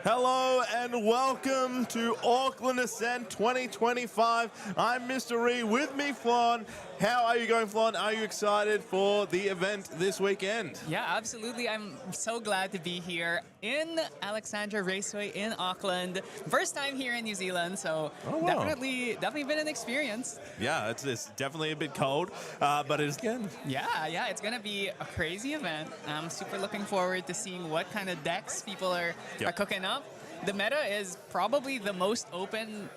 Hello and welcome to Auckland Ascent 2025. I'm Mr. Ree, with me Flan. How are you going, Flan? Are you excited for the event this weekend? Yeah, absolutely. I'm so glad to be here in Alexandra Raceway in Auckland. First time here in New Zealand, so definitely been an experience. Yeah, it's definitely a bit cold, but it's good. Yeah, it's gonna be a crazy event. I'm super looking forward to seeing what kind of decks people are cooking up. The meta is probably the most open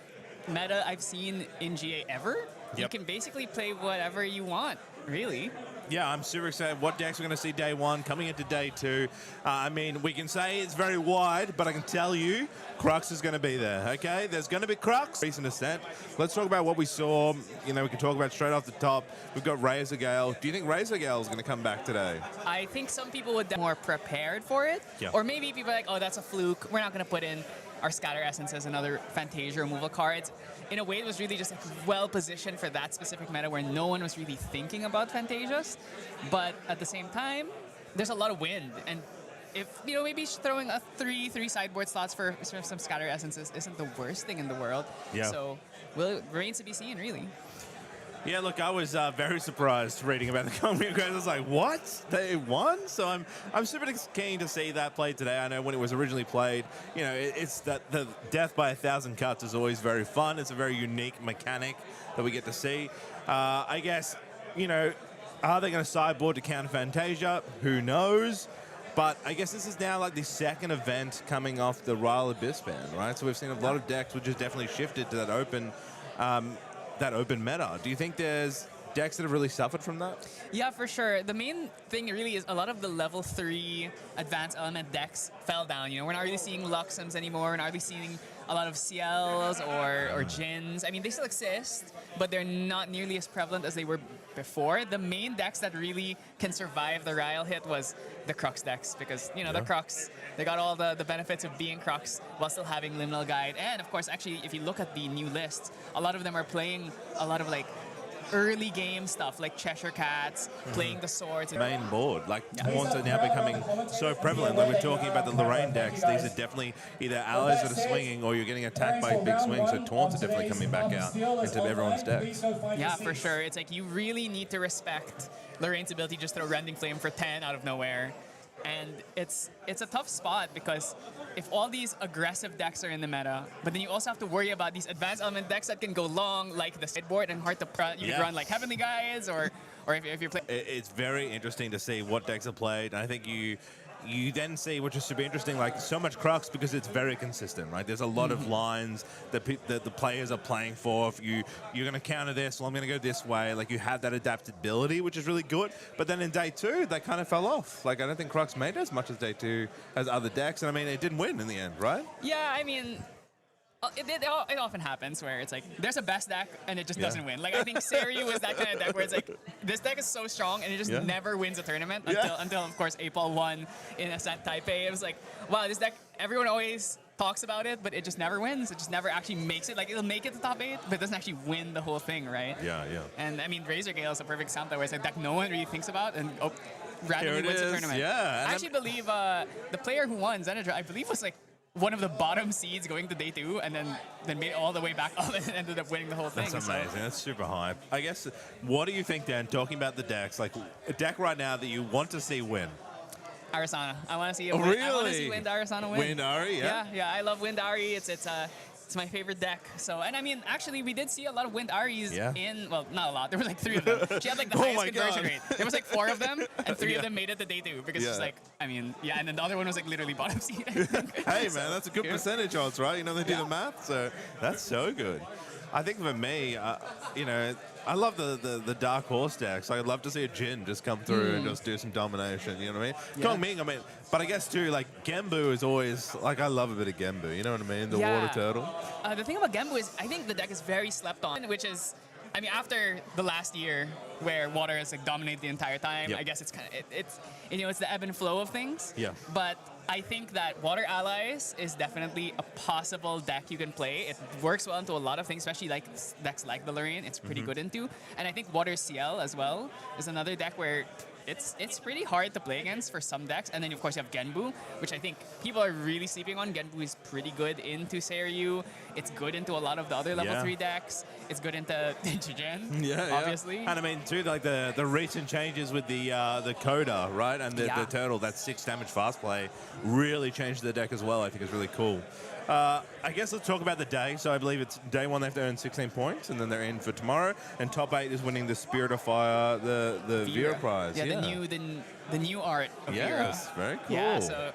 meta I've seen in GA ever. You can basically play whatever you want, really. Yeah, I'm super excited. What decks we're going to see day one, coming into day two. I mean, we can say it's very wide, but I can tell you, Crux is going to be there, okay? There's going to be Crux. Recent Ascent. Let's talk about what we saw. You know, we can talk about straight off the top. We've got Razor Gale. Do you think Razor Gale is going to come back today? I think some people would be more prepared for it. Yeah. Or maybe people are like, oh, that's a fluke. We're not going to put in our Scatter Essence as another Fantasia removal cards. In a way, it was really just like well positioned for that specific meta where no one was really thinking about Fantasias. But at the same time, there's a lot of wind. And if, you know, maybe throwing a three sideboard slots for some Scatter Essences isn't the worst thing in the world. Yeah. So, well, remains to be seen, really. Yeah, look, I was very surprised reading about the Community Grand. I was like, what? They won? So I'm super keen to see that played today. I know when it was originally played, you know, it's that the death by 1,000 cuts is always very fun. It's a very unique mechanic that we get to see. I guess, you know, are they going to sideboard to counter Fantasia? Who knows? But I guess this is now like the second event coming off the Royal Abyss ban, right? So we've seen a lot of decks which has definitely shifted to that open meta. Do you think there's decks that have really suffered from that? Yeah, for sure. The main thing really is a lot of the level 3 advanced element decks fell down. You know, we're not really seeing Luxems anymore. We're not really seeing a lot of CLs or Jins. I mean, they still exist, but they're not nearly as prevalent as they were before. The main decks that really can survive the Ryle hit was the Crux decks because, you know, the Crux, they got all the benefits of being Crux while still having Liminal Guide. And, of course, actually, if you look at the new list, a lot of them are playing a lot of, like, early game stuff like Cheshire Cats, playing the swords. Main board, like taunts are now becoming so prevalent. Like we're talking about the Lorraine decks, these are definitely either allies that are swinging or you're getting attacked by big swings, so taunts are definitely coming back out into everyone's decks. Yeah, for sure. It's like you really need to respect Lorraine's ability to just throw Rending Flame for 10 out of nowhere. And it's a tough spot because if all these aggressive decks are in the meta, but then you also have to worry about these advanced element decks that can go long, like the sideboard, and hard to you can run like Heavenly Guides, or if you're playing. It's very interesting to see what decks are played. I think you then see, which is super interesting, like so much Crux because it's very consistent, right? There's a lot of lines that the players are playing for. If you're going to counter this, well, I'm going to go this way. Like you have that adaptability, which is really good. But then in day two, they kind of fell off. Like I don't think Crux made as much as day two as other decks, and I mean it didn't win in the end, right? Yeah, I mean. It often happens where it's like there's a best deck and it just doesn't win. Like I think Seri was that kind of deck where it's like this deck is so strong and it just never wins a tournament until of course Apol won in Ascent Taipei. It was like, wow, this deck, everyone always talks about it, but it just never wins. It just never actually makes it. Like it'll make it to top 8, but it doesn't actually win the whole thing, right? Yeah. And I mean Razor Gale is a perfect example where it's like deck no one really thinks about and randomly wins the tournament. Yeah. I actually believe the player who won Zenadra, I believe was like one of the bottom seeds going to day 2 and then made it all the way back up and ended up winning the whole thing. That's amazing. So. That's super hype. I guess, what do you think, Dan, talking about the decks, like a deck right now that you want to see win? Arasana. I want to see Really? I want to see Wind Arasana win. Wind Ari, yeah. Yeah, I love Wind Ari. It's It's my favorite deck. So, and I mean, actually, we did see a lot of Wind Aries Yeah. in, well, not a lot. There were like 3 of them. She had like the Oh highest my conversion God. rate. There was like 4 of them, and 3 Yeah. of them made it to day 2 because Yeah. she's like, I mean, yeah. And then the other one was like literally bottom seed. I think. Hey, man, that's a good percentage odds, right? You know, they do Yeah. the math, so that's so good. I think for me, you know, I love the Dark Horse decks. I'd love to see a Jin just come through and just do some domination, you know what I mean? Yeah. Kong Ming, I mean, but I guess too, like, Genbu is always, like, I love a bit of Genbu, you know what I mean? The Yeah. water turtle. The thing about Genbu is I think the deck is very slept on, which is, I mean, after the last year where water has like dominated the entire time, Yep. I guess it's kind of it's you know, it's the ebb and flow of things. Yeah. But I think that Water Allies is definitely a possible deck you can play. It works well into a lot of things, especially like decks like the Lorraine. It's pretty good into, and I think Water CL as well is another deck where it's pretty hard to play against for some decks. And then of course you have Genbu, which I think people are really sleeping on. Genbu is pretty good into Seiryu. It's good into a lot of the other level Yeah. 3 decks. It's good into Jin, Yeah, obviously. And I mean, too, like the recent changes with the Coda, right, and the Yeah. turtle, that 6 damage fast play, really changed the deck as well. I think it's really cool. I guess let's talk about the day. So I believe it's day 1 they have to earn 16 points, and then they're in for tomorrow. And top 8 is winning the Spirit of Fire, the Vera prize. Yeah, the new art of Vera. Yes, very cool. Yeah, so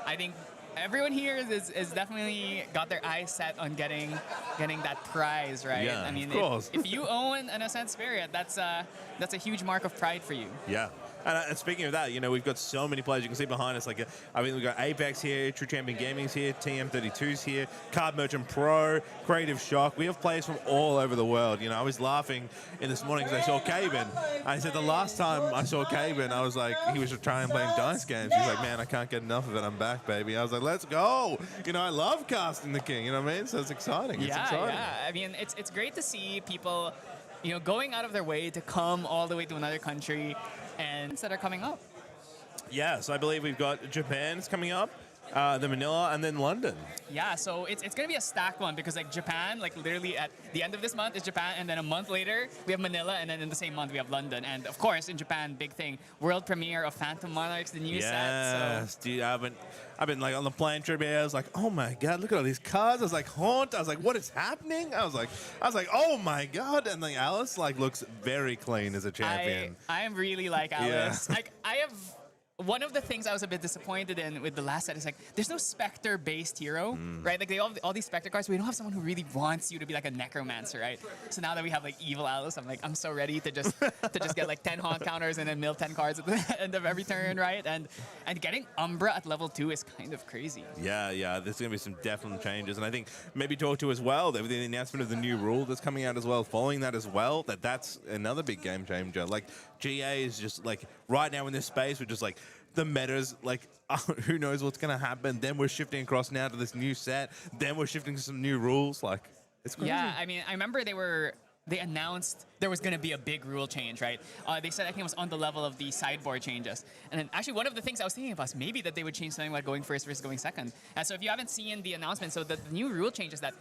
I think everyone here is definitely got their eyes set on getting that prize, right? Yeah, I mean, of course. if you own an Ascent Spirit, that's a huge mark of pride for you. Yeah. And speaking of that, you know, we've got so many players. You can see behind us, like, I mean, we've got Apex here, True Champion Gaming's here, TM32's here, Card Merchant Pro, Creative Shock. We have players from all over the world. You know, I was laughing in this morning because I saw Caben. I said the last time I saw Caben, I was like, he was trying playing dice games. He's like, man, I can't get enough of it. I'm back, baby. I was like, let's go. You know, I love casting the king. You know what I mean? So it's exciting. It's exciting. Yeah. I mean, it's great to see people, you know, going out of their way to come all the way to another country and that are coming up. Yeah, so I believe we've got Japan's coming up, the Manila, and then London. Yeah, so it's going to be a stacked one because like Japan, like literally at the end of this month is Japan, and then a month later we have Manila, and then in the same month we have London. And of course in Japan, big thing, world premiere of Phantom Monarchs, the new set. Yes, dude, I've been like on the plane trip here. I was like, oh my god, look at all these cards. I was like, haunt. I was like, what is happening? I was like, oh my god. And then Alice like looks very clean as a champion. I am really like Alice. Yeah. Like I have. One of the things I was a bit disappointed in with the last set is like there's no Spectre-based hero, right? Like they all these Spectre cards, but we don't have someone who really wants you to be like a necromancer, right? So now that we have like evil Alice, I'm so ready to just get like 10 haunt counters and then mill 10 cards at the end of every turn, right? And getting Umbra at level 2 is kind of crazy. Yeah. There's going to be some definite changes. And I think maybe talk to as well, the announcement of the new rule that's coming out as well, following that as well, that's another big game changer. Like, GA is just like, right now in this space, we're just like, the meta's like, who knows what's going to happen. Then we're shifting across now to this new set. Then we're shifting to some new rules. Like, it's crazy. Yeah, I mean, I remember they announced there was going to be a big rule change, right? They said I think it was on the level of the sideboard changes. And then actually one of the things I was thinking about is maybe that they would change something like going first versus going second. And so if you haven't seen the announcement, so the new rule change is that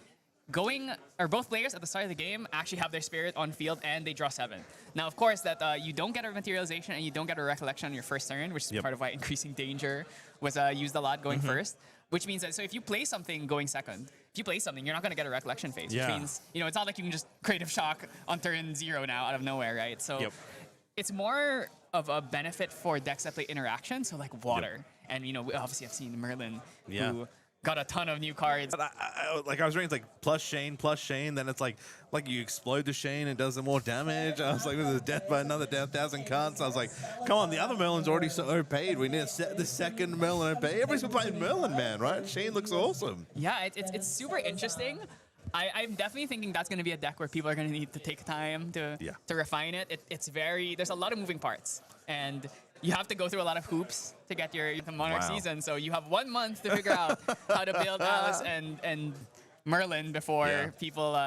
both players at the start of the game actually have their spirit on field and they draw 7. Now, of course, that you don't get a materialization and you don't get a recollection on your first turn, which is part of why increasing danger was used a lot going first. Which means that, so if you play something going second, if you play something, you're not going to get a recollection phase. Yeah. Which means, you know, it's not like you can just Creative Shock on turn 0 now out of nowhere, right? So it's more of a benefit for decks that play interaction, so like Water. And, you know, we obviously have seen Merlin, who got a ton of new cards. But I was reading, it's like plus Shane, then it's like you explode the Shane and does more damage. I was like, this is death by another 1,000 cards. I was like, come on, the other Merlin's already so OP'd. We need the second Merlin OP. Everybody's been playing Merlin, man, right? Shane looks awesome. Yeah, it's super interesting. I'm definitely thinking that's going to be a deck where people are going to need to take time to refine it. There's a lot of moving parts. And you have to go through a lot of hoops to get your Monarch season. So you have 1 month to figure out how to build Alice and Merlin before people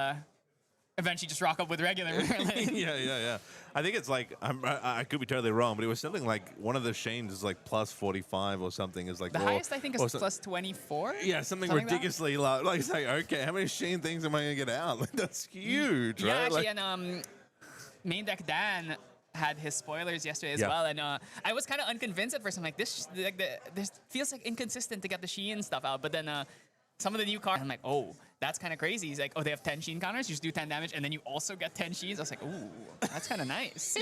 eventually just rock up with regular Merlin. Yeah. I think it's like, I could be totally wrong, but it was something like one of the Shanes is like plus 45 or something. Is like the highest I think is plus 24. Yeah, something ridiculously low. Like it's like, okay, how many Shane things am I gonna get out? Like, that's huge, right? Yeah, actually, like, and main deck Dan had his spoilers yesterday as well, and I was kind of unconvinced at first. I'm like, this feels like inconsistent to get the Shein stuff out, but then some of the new cards. I'm like, oh, that's kind of crazy. He's like, oh, they have 10 Sheen counters. You just do 10 damage, and then you also get 10 Sheens. I was like, ooh, that's kind of nice.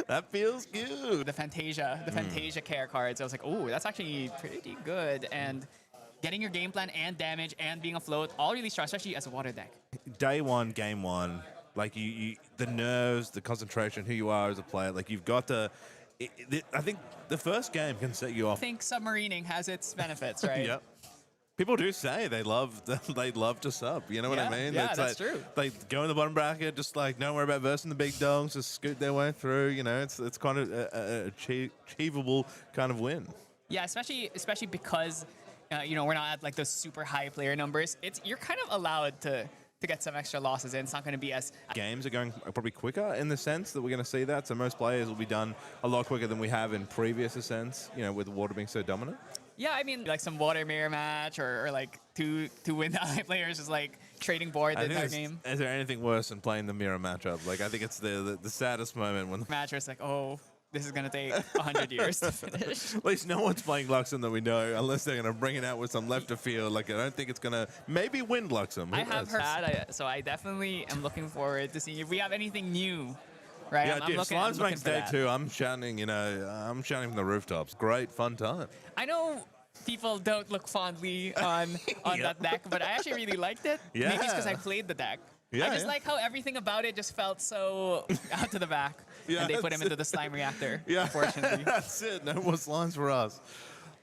That feels good. The Fantasia care cards. I was like, ooh, that's actually pretty good. And getting your game plan and damage and being afloat, all really strong, especially as a water deck. Day one, game one, like you the nerves, the concentration, who you are as a player, like you've got to. I think the first game can set you off. I think submarining has its benefits, right? Yep. People do say they love to sub. You know what I mean? Yeah, it's that's like, true. They go in the bottom bracket, just like don't worry about versing the big dogs, just scoot their way through. You know, it's kind of a achievable kind of win. Yeah, especially because we're not at like those super high player numbers. You're kind of allowed to get some extra losses in. It's not going to be as... Games are going probably quicker in the sense that we're going to see that. So most players will be done a lot quicker than we have in previous Ascents, with water being so dominant. Yeah, I mean, like some water mirror match or like two win eye players just like trading board the entire game. Is there anything worse than playing the mirror matchup? Like, I think it's the saddest moment when the match where it's like, oh, this is going to take 100 years to finish. At least no one's playing Luxem that we know, unless they're going to bring it out with some left of field. Like, I don't think it's going to maybe win Luxem. I have heard that, so I definitely am looking forward to seeing if we have anything new. Right? Yeah, dude, Slimes makes day 2. I'm shouting, I'm shouting from the rooftops. Great, fun time. I know people don't look fondly on that deck, but I actually really liked it. Yeah. Maybe it's because I played the deck. Yeah, I just like how everything about it just felt so out to the back. Yeah, and they put him into the slime reactor, Yeah, unfortunately. that's it. No more slimes for us.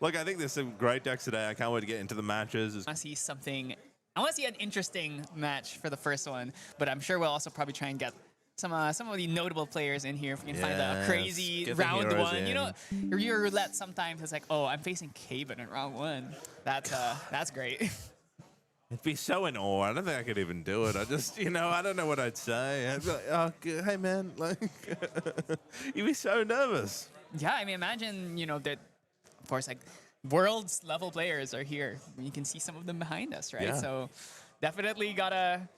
Look, I think there's some great decks today. I can't wait to get into the matches. I want to see an interesting match for the first one, but I'm sure we'll also probably try and get some of the notable players in here if we can find a crazy round one. In. Your roulette sometimes is like, oh, I'm facing Caven in round 1. That's great. It'd be so in awe. I don't think I could even do it. I just, I don't know what I'd say. I'd be like, oh, hey, man, like, you'd be so nervous. Yeah, I mean, imagine, that, of course, like, world's level players are here. You can see some of them behind us, right? Yeah. So definitely gotta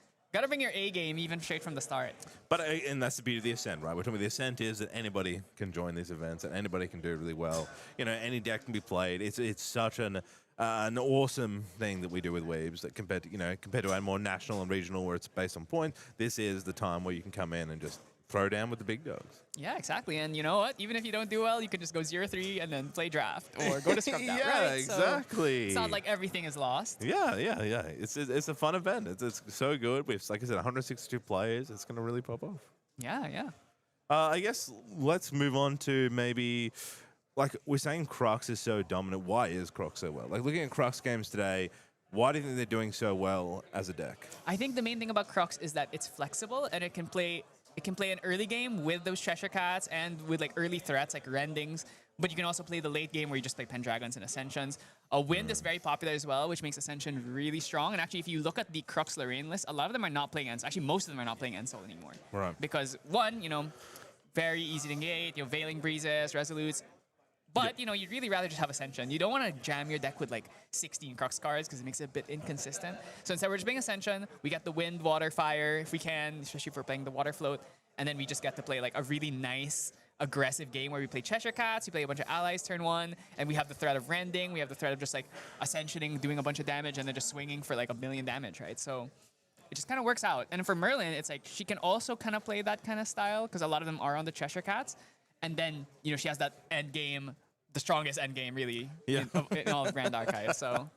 bring your A game even straight from the start. But and that's the beauty of the Ascent, right? We're talking about the Ascent is that anybody can join these events and anybody can do really well. Any deck can be played. It's such an awesome thing that we do with Weebs that compared to our more national and regional where it's based on points, this is the time where you can come in and just throw down with the big dogs. Yeah, exactly. And you know what? Even if you don't do well, you can just go 0-3 and then play draft or go to scrub down. Yeah, right? exactly. So it's not like everything is lost. Yeah. It's a fun event. It's so good. We've, like I said, 162 players. It's going to really pop off. Yeah. I guess let's move on to maybe, like we're saying Crux is so dominant. Why is Crux so well? Like looking at Crux games today, why do you think they're doing so well as a deck? I think the main thing about Crux is that it's flexible and it can play an early game with those Cheshire Cats and with like early threats like Rendings, but you can also play the late game where you just play Pendragons and Ascensions. Wind is very popular as well, which makes Ascension really strong. And actually, if you look at the Crux Lorraine list, a lot of them are not playing Enso. Actually, most of them are not playing Enso anymore. Right. Because one, very easy to engage, Veiling Breezes, Resolutes. But, you'd really rather just have Ascension. You don't want to jam your deck with, 16 Crux cards because it makes it a bit inconsistent. So instead, we're just playing Ascension. We get the Wind, Water, Fire if we can, especially if we're playing the Water Float. And then we just get to play, a really nice, aggressive game where we play Cheshire Cats, we play a bunch of allies turn 1, and we have the threat of Rending. We have the threat of just, Ascensioning, doing a bunch of damage, and then just swinging for, 1 million damage, right? So it just kind of works out. And for Merlin, it's she can also kind of play that kind of style because a lot of them are on the Cheshire Cats. And then, she has that end game, the strongest end game, really, in all of Grand Archives. So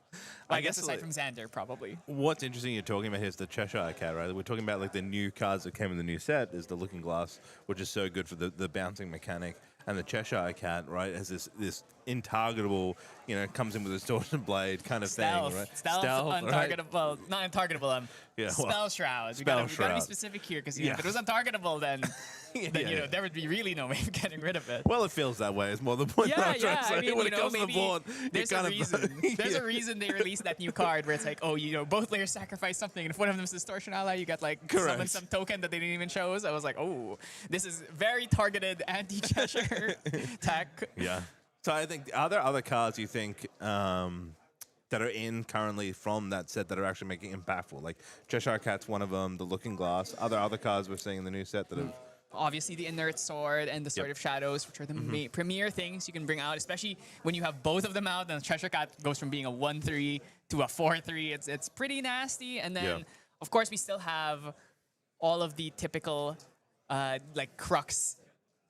I guess aside from Xander, probably. What's interesting you're talking about here is the Cheshire Cat, right? We're talking about the new cards that came in the new set is the Looking Glass, which is so good for the bouncing mechanic. And the Cheshire Cat, right, has this intargetable, comes in with a sword and blade kind of thing, right? Stealth, untargetable, right? Not untargetable, Spell Shroud. We gotta be specific here, because if it was untargetable, then there would be really no way of getting rid of it. Well, it feels that way. It's more the point. I mean, when it comes to the board, there's a reason. There's a reason they released that new card where it's both players sacrifice something, and if one of them is Distortion Ally, you get summon some token that they didn't even show us. I was like, oh, this is very targeted anti-Cheshire tech. Yeah. So I think, are there other cards you think that are in currently from that set that are actually making it impactful? Like Cheshire Cat's one of them, the Looking Glass. Are there other cards we're seeing in the new set that have... obviously the Inert Sword and the Sword of Shadows, which are the premier things you can bring out, especially when you have both of them out. And the Treasure Cat goes from being a 1/3 to a 4/3. It's pretty nasty. And then, of course, we still have all of the typical like Crux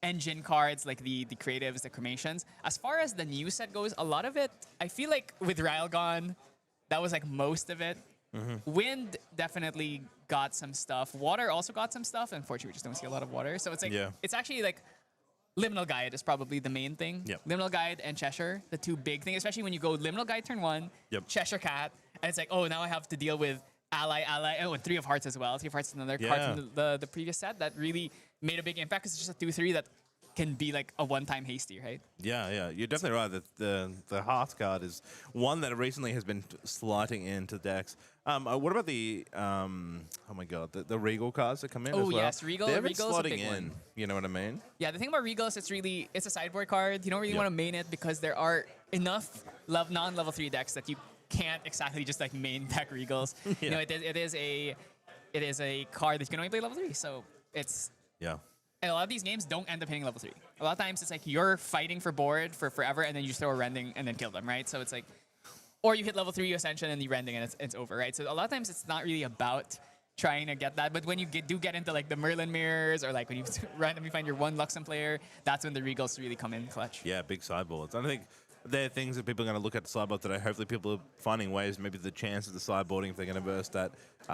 engine cards, like the creatives, the cremations. As far as the new set goes, a lot of it, I feel like with Railgun, that was like most of it. Wind definitely got some stuff. Water also got some stuff. Unfortunately, we just don't see a lot of water. So it's like, it's actually like Liminal Guide is probably the main thing. Liminal Guide and Cheshire, the two big things, especially when you go Liminal Guide turn 1, Cheshire Cat, and it's like, oh, now I have to deal with Ally, and 3 of Hearts as well. 3 of Hearts is another card from the previous set that really made a big impact because it's just a 2/3 that can be like a one-time hasty, right? Yeah. You're definitely right. That the Hearts card is one that recently has been sliding into decks. What about the oh my god, the Regal cards that come in? Oh as well? yes, Regal. They've been Regal's slotting a big in. one. You know what I mean? Yeah, the thing about Regal is it's a sideboard card. You don't really want to main it because there are enough non-level 3 decks that you can't exactly just like main deck Regals. You know, it is a card that you can only play level 3. So it's and a lot of these games don't end up hitting level 3. A lot of times it's like you're fighting for board for forever and then you just throw a Rending and then kill them, right? So it's like, or you hit level 3, you Ascension and you Rending and it's over, right? So a lot of times it's not really about trying to get that. But when you do get into like the Merlin Mirrors or like when you randomly find your one Luxem player, that's when the Regals really come in clutch. Yeah, big sideboards. I think they're things that people are going to look at the sideboard today. Hopefully people are finding ways, maybe the chance of the sideboarding if they're going to burst that.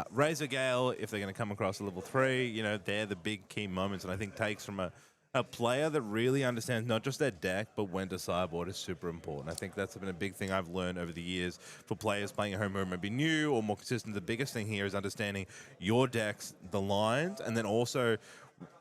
Razor Gale, if they're going to come across a level 3, you know, they're the big key moments. And I think takes from a player that really understands not just their deck, but when to sideboard is super important. I think that's been a big thing I've learned over the years for players playing at home who may be new or more consistent. The biggest thing here is understanding your decks, the lines, and then also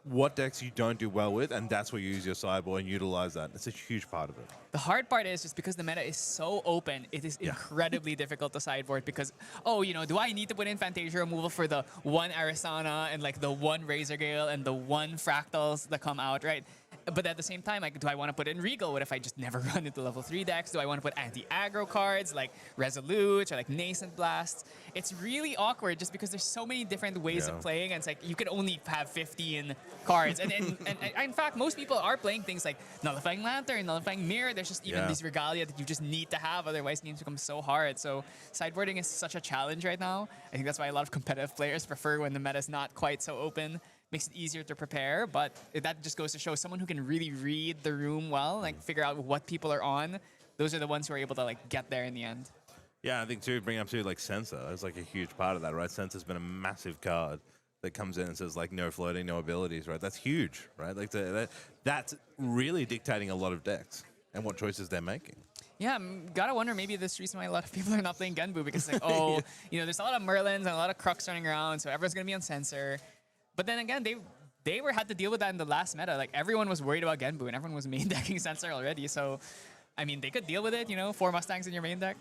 what decks you don't do well with, and that's where you use your sideboard and utilize that. It's a huge part of it. The hard part is just because the meta is so open, it is incredibly difficult to sideboard because, oh, you know, do I need to put in Fantasia removal for the one Arisana and like the one Razor Gale and the one Fractals that come out, right? But at the same time, like, do I want to put in Regal? What if I just never run into level 3 decks? Do I want to put anti-aggro cards like Resolute or like Nascent Blast? It's really awkward just because there's so many different ways of playing, and it's like you can only have 15 cards. And in fact, most people are playing things like Nullifying Lantern, Nullifying Mirror. There's just even these regalia that you just need to have, otherwise games become so hard. So sideboarding is such a challenge right now. I think that's why a lot of competitive players prefer when the meta is not quite so open. Makes it easier to prepare, but that just goes to show someone who can really read the room well, like figure out what people are on. Those are the ones who are able to like get there in the end. Yeah, I think too, bring up too like Censor. It's like a huge part of that, right? Censor's been a massive card that comes in and says like no floating, no abilities, right? That's huge, right? Like that's really dictating a lot of decks and what choices they're making. Yeah, gotta wonder maybe this reason why a lot of people are not playing Genbu because like, oh, you know, there's a lot of Merlins and a lot of Crux running around, so everyone's gonna be on Censor. But then again, they had to deal with that in the last meta. Like everyone was worried about Genbu and everyone was main decking Censor already. So, I mean, they could deal with it. You know, 4 Mustangs in your main deck.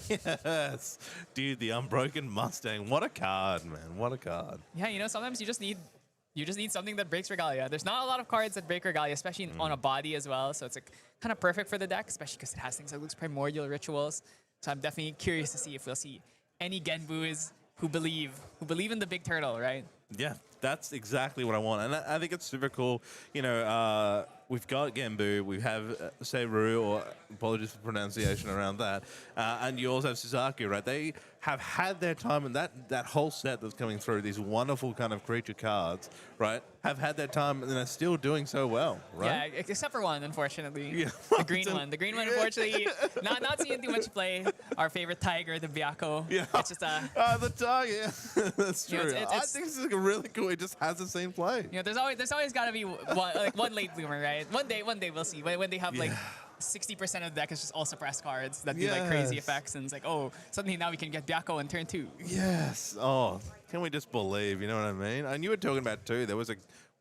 Yes, dude, the Unbroken Mustang. What a card, man! What a card. Yeah, you know, sometimes you just need something that breaks Regalia. There's not a lot of cards that break Regalia, especially on a body as well. So it's like kind of perfect for the deck, especially because it has things like Luke's Primordial Rituals. So I'm definitely curious to see if we'll see any Genbus who believe in the big turtle, right? Yeah, that's exactly what I want. And I think it's super cool. You know, we've got Genbu, we have Seiru, or apologies for pronunciation around that, and you also have Suzaku, right? They have had their time, and that whole set that's coming through, these wonderful kind of creature cards, right, have had their time, and they're still doing so well, right? Yeah, except for one, unfortunately. Yeah. The green one. The green one, unfortunately, not seeing too much play. Our favorite tiger, the Byakko. Yeah. It's just the tiger. That's true. You know, I think this is really cool. It just hasn't seen play. You know, there's always got to be one late bloomer, right? One day we'll see. When they have like 60% of the deck is just all suppressed cards that do like crazy effects, and it's like, oh, suddenly now we can get Byakko in turn 2. Yes. Oh, can we just believe? You know what I mean? And you were talking about too. There was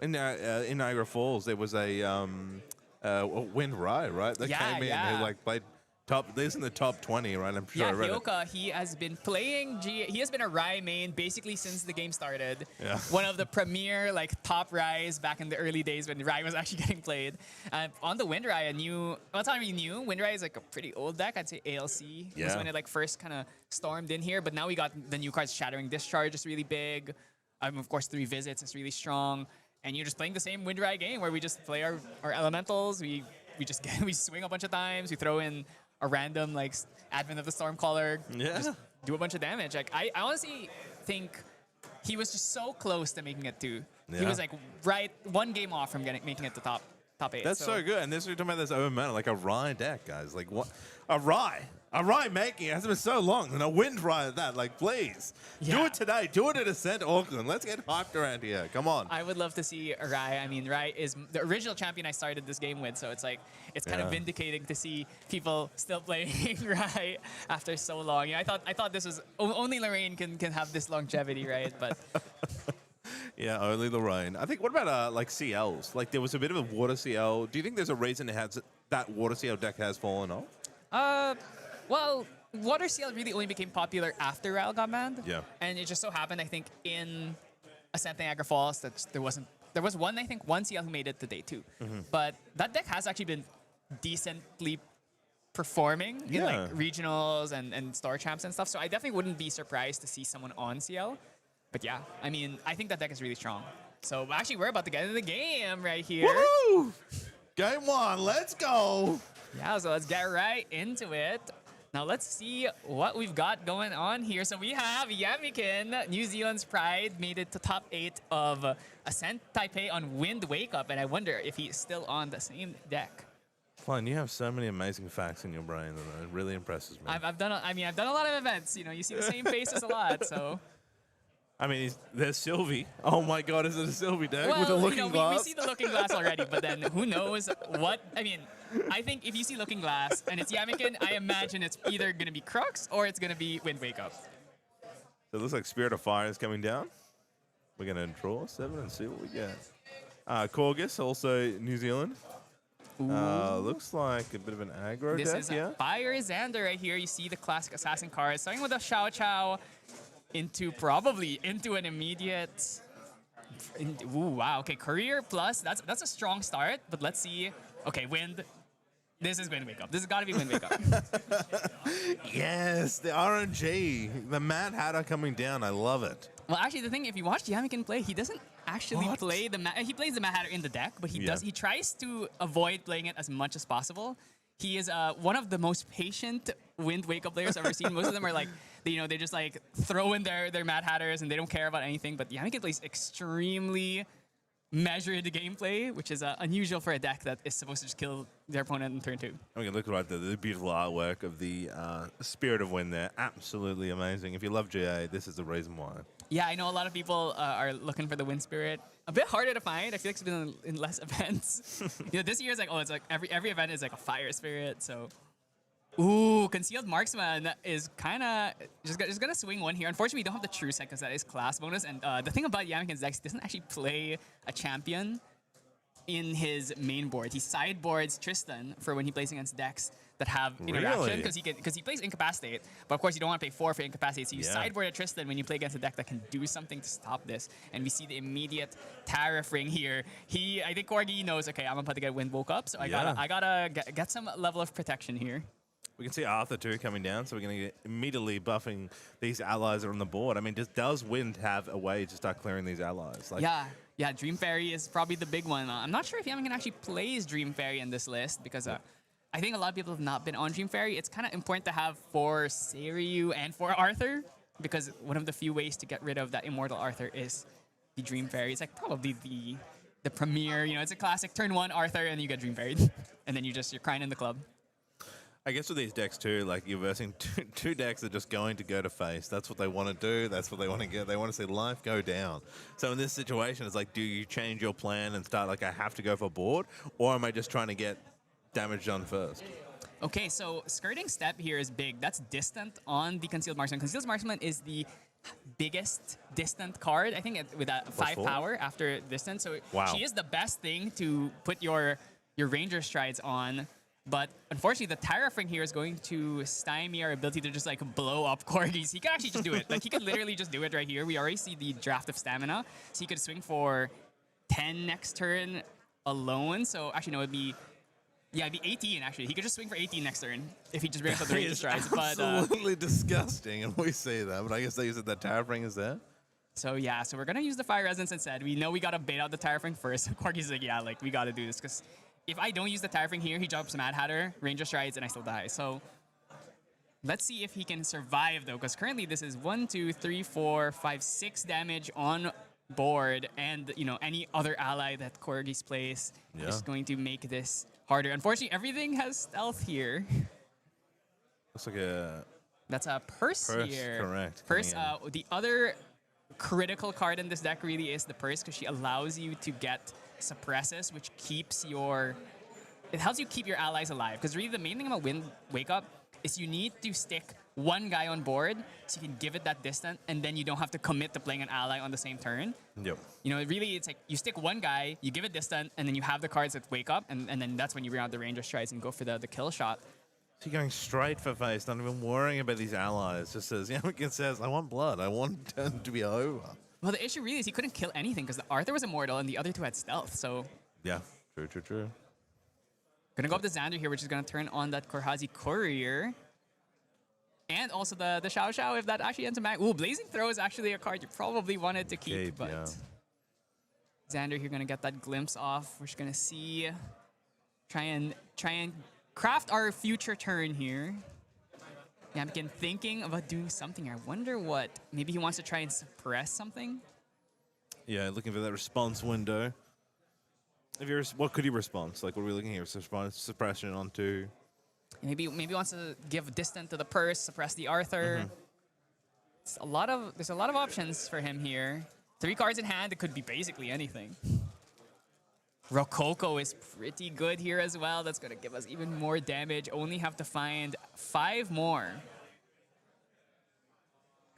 in Niagara Falls. There was a Wind Rye, right? That came in who like played top. This in the top 20, right? I'm sure. Yeah, I read Hyoka, he has been playing. He has been a Rye main basically since the game started. Yeah. One of the premier like top Ryes back in the early days when Rye was actually getting played. On the Wind Rye, well, it's not really new. Wind Rye is like a pretty old deck. I'd say ALC was when it like first kind of stormed in here. But now we got the new cards. Shattering Discharge is really big. Of course, 3 Visits is really strong. and you're just playing the same Windride game where we just play our elementals. We we swing a bunch of times. We throw in a random like Advent of the Stormcaller. Yeah. Just do a bunch of damage. Like I honestly think he was just so close to making it too. He Yeah. was like right one game off from making it to top 8. That's so good. And this we're talking about this over mana, like a Rye deck, guys. Like what? A Rye making it hasn't been so long, and a Wind Rye at that. Like, please do Yeah. it today. Do it at Ascent Auckland. Let's get hyped around here. Come on. I would love to see Rai. I mean, Rai is the original champion I started this game with, so it's like it's kind of vindicating to see people still playing Rai after so long. I thought this was only Lorraine can have this longevity, right? But Yeah, only Lorraine. I think. What about like CLs? Like there was a bit of a water CL. Do you think there's a reason it has that water CL deck has fallen off? Well, Water CL really only became popular after Ral got banned. Yeah. And it just so happened, I think, in Ascent Niagara Falls, that there was one CL who made it to day 2. But that deck has actually been decently performing in like regionals and star champs and stuff. So I definitely wouldn't be surprised to see someone on CL. But yeah, I mean, I think that deck is really strong. So actually, we're about to get into the game right here. Woohoo! Game 1, let's go. Yeah, so let's get right into it. Now let's see what we've got going on here. So we have Yamikin, New Zealand's pride, made it to top 8 of Ascent Taipei on Wind Wake Up, and I wonder if he's still on the same deck. Fine, you have so many amazing facts in your brain, and it really impresses me. I've done a lot of events. You know, you see the same faces a lot, so. I mean, there's Sylvie. Oh my God, is it a Sylvie deck Well, with a looking glass? we see the Looking Glass already, but then who knows what? I mean, I think if you see Looking Glass and it's Yamikin, I imagine it's either going to be Crux or it's going to be Wind Wake Up. So it looks like Spirit of Fire is coming down. We're going to draw 7 and see what we get. Corgis, also New Zealand. Looks like a bit of an aggro This deck, is yeah? Fire Xander right here. You see the classic assassin card, starting with a Xiao Chao into an immediate. Ooh, wow. Okay, career plus. That's a strong start, but let's see. Okay, Wind. This is Wind Wake Up. This has got to be Wind Wake Up. Yes, the RNG. The Mad Hatter coming down. I love it. Well, actually, the thing, if you watch Yamikin play, he doesn't actually play the he plays the Mad Hatter in the deck, but he tries to avoid playing it as much as possible. He is one of the most patient Wind Wake Up players I've ever seen. Most of them are like, they just like throw in their Mad Hatters and they don't care about anything. But Yamikin plays extremely measured gameplay, which is unusual for a deck that is supposed to just kill their opponent in turn 2. I mean, look right there, the beautiful artwork of the Spirit of Wind there. Absolutely amazing. If you love GA, this is the reason why. Yeah, I know a lot of people are looking for the Wind Spirit. A bit harder to find. I feel like it's been in less events. This year is like, it's like every event is like a Fire Spirit. So, ooh, Concealed Marksman is kind of just gonna swing one here. Unfortunately, we don't have the True Set because that is class bonus. And the thing about Yamikin's deck, he doesn't actually play a champion in his main board. He sideboards Tristan for when he plays against decks that have interaction because he plays Incapacitate. But of course, you don't want to pay 4 for Incapacitate. So you sideboard a Tristan when you play against a deck that can do something to stop this. And we see the immediate Tariff Ring here. I think Corgi knows, okay, I'm about to get Wind Woke Up, so I gotta get some level of protection here. We can see Arthur too coming down, so we're going to get immediately buffing these allies that are on the board. I mean, does Wind have a way to start clearing these allies? Like, yeah, Dream Fairy is probably the big one. I'm not sure if Yamikin actually plays Dream Fairy in this list because I think a lot of people have not been on Dream Fairy. It's kind of important to have for Seiryu and for Arthur because one of the few ways to get rid of that Immortal Arthur is the Dream Fairy. It's like probably the premier, it's a classic turn 1 Arthur and you get Dream Fairy and then you're crying in the club. I guess with these decks too, like you're versing two decks that are just going to go to face. That's what they want to do. That's what they want to get. They want to see life go down. So in this situation, it's like, do you change your plan and start like, I have to go for board? Or am I just trying to get damage done first? Okay, so Skirting Step here is big. That's distant on the Concealed Marksman. Concealed Marksman is the biggest distant card, I think, with a 5 power after distant. So she is the best thing to put your Ranger Strides on. But unfortunately, the Tariff Ring here is going to stymie our ability to just like blow up Corgis. He could actually just do it. Like he could literally just do it right here. We already see the draft of stamina. So he could swing for 10 next turn alone. So actually, no, it'd be 18 actually. He could just swing for 18 next turn if he just brings up the Ranger Strides. Absolutely disgusting, and we see that. But I guess they use that Tariff Ring is there. So yeah, so we're gonna use the Fire Resonance instead. We know we gotta bait out the Terrafang first. So Corgis like, yeah, like we gotta do this because if I don't use the Terrafang here, he drops Mad Hatter, Ranger Strides, and I still die. So let's see if he can survive though, because currently this is 1, 2, 3, 4, 5, 6 damage on board, and you know any other ally that Corgis plays is going to make this harder. Unfortunately, everything has stealth here. Looks like a That's a purse here. Correct. Purse. The other critical card in this deck really is the purse because she allows you to get suppresses, which keeps it helps you keep your allies alive. Because really the main thing about Wake Up is you need to stick one guy on board so you can give it that distance, and then you don't have to commit to playing an ally on the same turn. Yep. You know, really it's like you stick one guy, you give it distant, and then you have the cards that Wake Up, and then that's when you bring out the Ranger Strides and go for the kill shot. So you're going straight for face, not even worrying about these allies. Just says, Yamakin says, I want blood. I want turn to be over. Well, the issue really is he couldn't kill anything because the Arthur was immortal and the other two had stealth, so... Yeah, true. Gonna go up to Xander here, which is gonna turn on that Korhazi Courier. And also the Xiao Xiao, if that actually ends a mag. Ooh, Blazing Throw is actually a card you probably wanted to keep, but... Yeah. Xander here gonna get that glimpse off. We're just gonna see... Try and craft our future turn here. Yeah, I'm again thinking about doing something. I wonder what. Maybe he wants to try and suppress something. Yeah, looking for that response window. What could he response? Like, what are we looking here? Suppression onto... Maybe he wants to give distant to the purse, suppress the Arthur. There's a lot of options for him here. 3 cards in hand. It could be basically anything. Rococo is pretty good here as well. That's going to give us even more damage. Only have to find 5 more.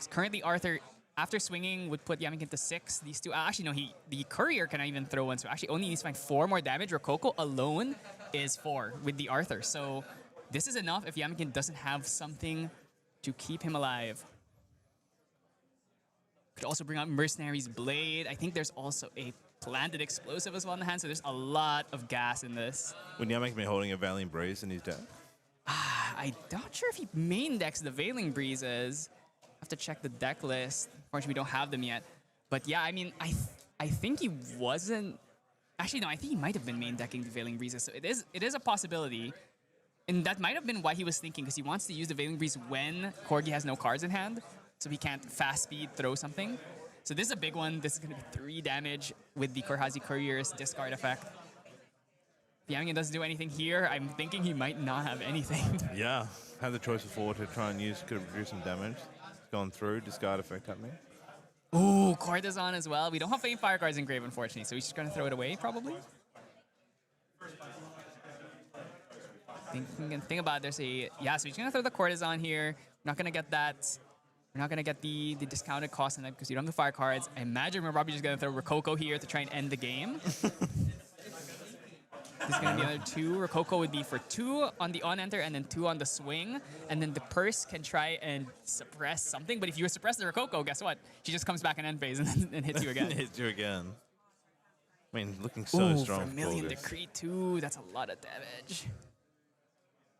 Currently, Arthur, after swinging, would put Yamikin to 6. These two... Actually, no, the Courier cannot even throw one, so actually only needs to find 4 more damage. Rococo alone is 4 with the Arthur. So this is enough if Yamikin doesn't have something to keep him alive. Could also bring out Mercenary's Blade. I think there's also a planted explosive as well in the hand, so there's a lot of gas in this. Would Yamikin be holding a Valiant Breeze in his deck? I'm not sure if he main decks the Veiling Breezes. I have to check the deck list. Unfortunately, we don't have them yet. But yeah, I mean, I think he wasn't... Actually, no, I think he might have been main decking the Veiling Breezes, so it is a possibility. And that might have been why he was thinking, because he wants to use the Veiling Breeze when Corgi has no cards in hand, so he can't fast speed throw something. So this is a big one. This is going to be 3 damage with the Korhazi Courier's discard effect. If Yamikin doesn't do anything here, I'm thinking he might not have anything. Yeah, had the choice before to try and use, could have reduced some damage. It's gone through, discard effect happening. Ooh, Courtesan as well. We don't have any fire cards in grave, unfortunately, so he's just going to throw it away, probably. Think about it, there's a... Yeah, so he's going to throw the Courtesan here. We're not going to get that... We're not going to get the discounted cost in that because you don't have the fire cards. I imagine we're probably just going to throw Rococo here to try and end the game. There's going to be another 2. Rococo would be for 2 on the on-enter and then 2 on the swing. And then the purse can try and suppress something. But if you suppress the Rococo, guess what? She just comes back in end phase and hits you again. Hits you again. I mean, looking so strong. Vermilion Decree 2. That's a lot of damage.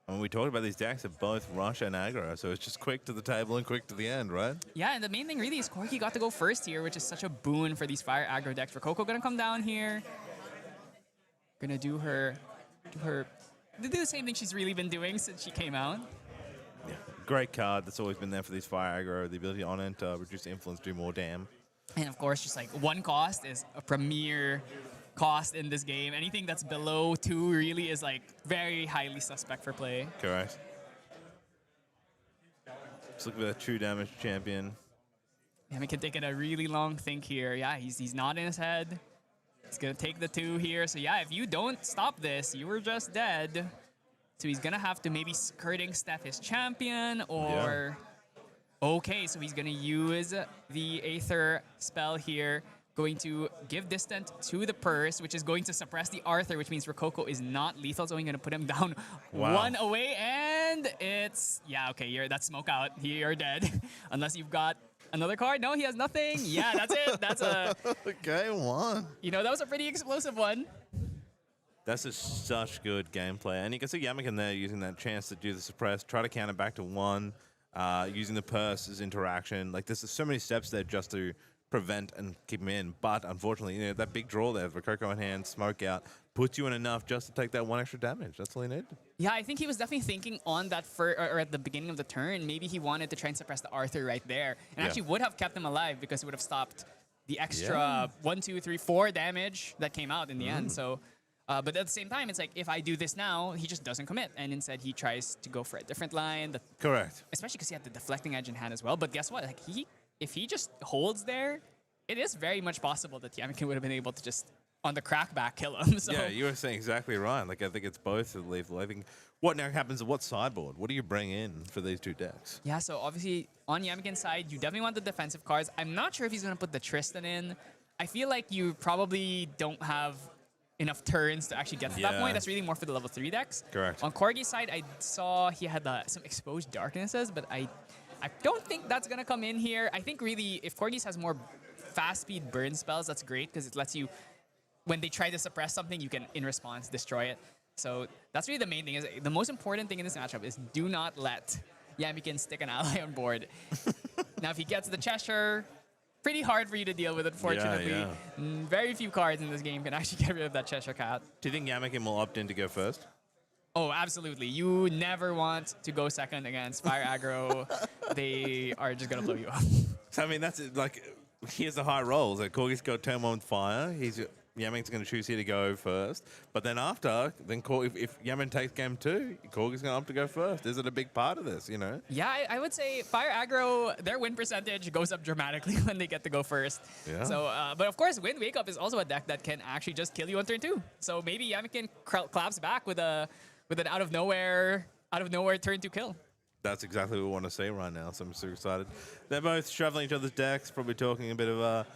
I mean, we talked about these decks are both rush and aggro, so it's just quick to the table and quick to the end, right? Yeah, and the main thing really is Corgi got to go first here, which is such a boon for these fire aggro decks. Rococo gonna come down here. Gonna do the same thing she's really been doing since she came out. Yeah. Great card that's always been there for these fire aggro, the ability on enter, reduce influence, do more damn. And of course, just like 1 cost is a premier cost in this game. Anything that's below 2 really is like very highly suspect for play. Correct. Just look at that 2 damage champion. Yeah, we can take it a really long think here. Yeah, he's not in his head. He's gonna take the 2 here. So yeah, if you don't stop this, you were just dead. So he's gonna have to maybe skirting step his champion or... Yeah. Okay, so he's gonna use the Aether spell here. Going to give distant to the purse, which is going to suppress the Arthur, which means Rococo is not lethal, so I'm going to put him down 1 away, and it's... Yeah, okay, that's smoke out. You're dead. Unless you've got another card. No, he has nothing. Yeah, that's it. That's a... Okay, 1. You know, that was a pretty explosive one. That's just such good gameplay. And you can see Yamikin there using that chance to do the suppress, try to counter back to 1, using the purse as interaction. Like, there's so many steps there just to prevent and keep him in. But unfortunately, you know, that big draw there, the Coco in hand, smoke out, puts you in enough just to take that 1 extra damage. That's all you need. Yeah, I think he was definitely thinking on that or at the beginning of the turn, maybe he wanted to try and suppress the Arthur right there. And actually would have kept him alive because it would have stopped the extra 1, 2, 3, 4 damage that came out in the end. So, but at the same time, it's like, if I do this now, he just doesn't commit. And instead, he tries to go for a different line. Correct. Especially because he had the deflecting edge in hand as well. But guess what? Like if he just holds there, it is very much possible that Yamakin would have been able to just, on the crackback, kill him. So. Yeah, you were saying exactly right. Like, I think it's both of lethal. I think what now happens, what sideboard? What do you bring in for these two decks? Yeah, so obviously, on Yamakin's side, you definitely want the defensive cards. I'm not sure if he's going to put the Tristan in. I feel like you probably don't have enough turns to actually get to that point. That's really more for the level 3 decks. Correct. On Corgi's side, I saw he had some exposed darknesses, but I don't think that's going to come in here. I think really, if Corgis has more fast speed burn spells, that's great because it lets you, when they try to suppress something, you can, in response, destroy it. So that's really the main thing. The most important thing in this matchup is do not let Yamakin stick an ally on board. Now, if he gets the Cheshire, pretty hard for you to deal with, unfortunately. Yeah. Very few cards in this game can actually get rid of that Cheshire Cat. Do you think Yamakin will opt in to go first? Oh, absolutely. You never want to go second against Fire Aggro. They are just going to blow you up. So, I mean, that's it, like, here's the high rolls. Like, Corgis got turn 1 with fire. Yamakin's going to choose here to go first. But then after, if Yaman takes game 2, Corgis going to opt to go first. Is it a big part of this, you know? Yeah, I would say Fire Aggro, their win percentage goes up dramatically when they get to go first. Yeah. So, but of course, Wind Wake Up is also a deck that can actually just kill you on turn 2. So maybe Yamakin claps back with an out of nowhere turn 2 kill. That's exactly what we want to see right now, so I'm super excited. They're both shoveling each other's decks, probably talking a bit of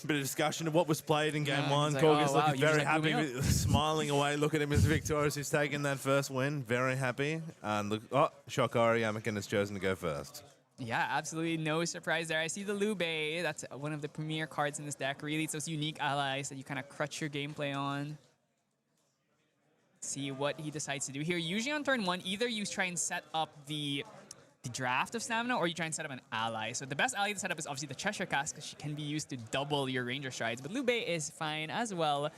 discussion of what was played in game 1. Like, Corgis wow, looking very happy, smiling away. Look at him as victorious. He's taken that first win. Very happy. And look, Shokari Yamakin has chosen to go first. Yeah, absolutely no surprise there. I see the Lube. That's one of the premier cards in this deck. Really, it's those unique allies that you kind of crutch your gameplay on. See what he decides to do here. Usually on turn 1, either you try and set up the draft of stamina, or you try and set up an ally. So the best ally to set up is obviously the Cheshire Cat, because she can be used to double your ranger strides. But Lube is fine as well.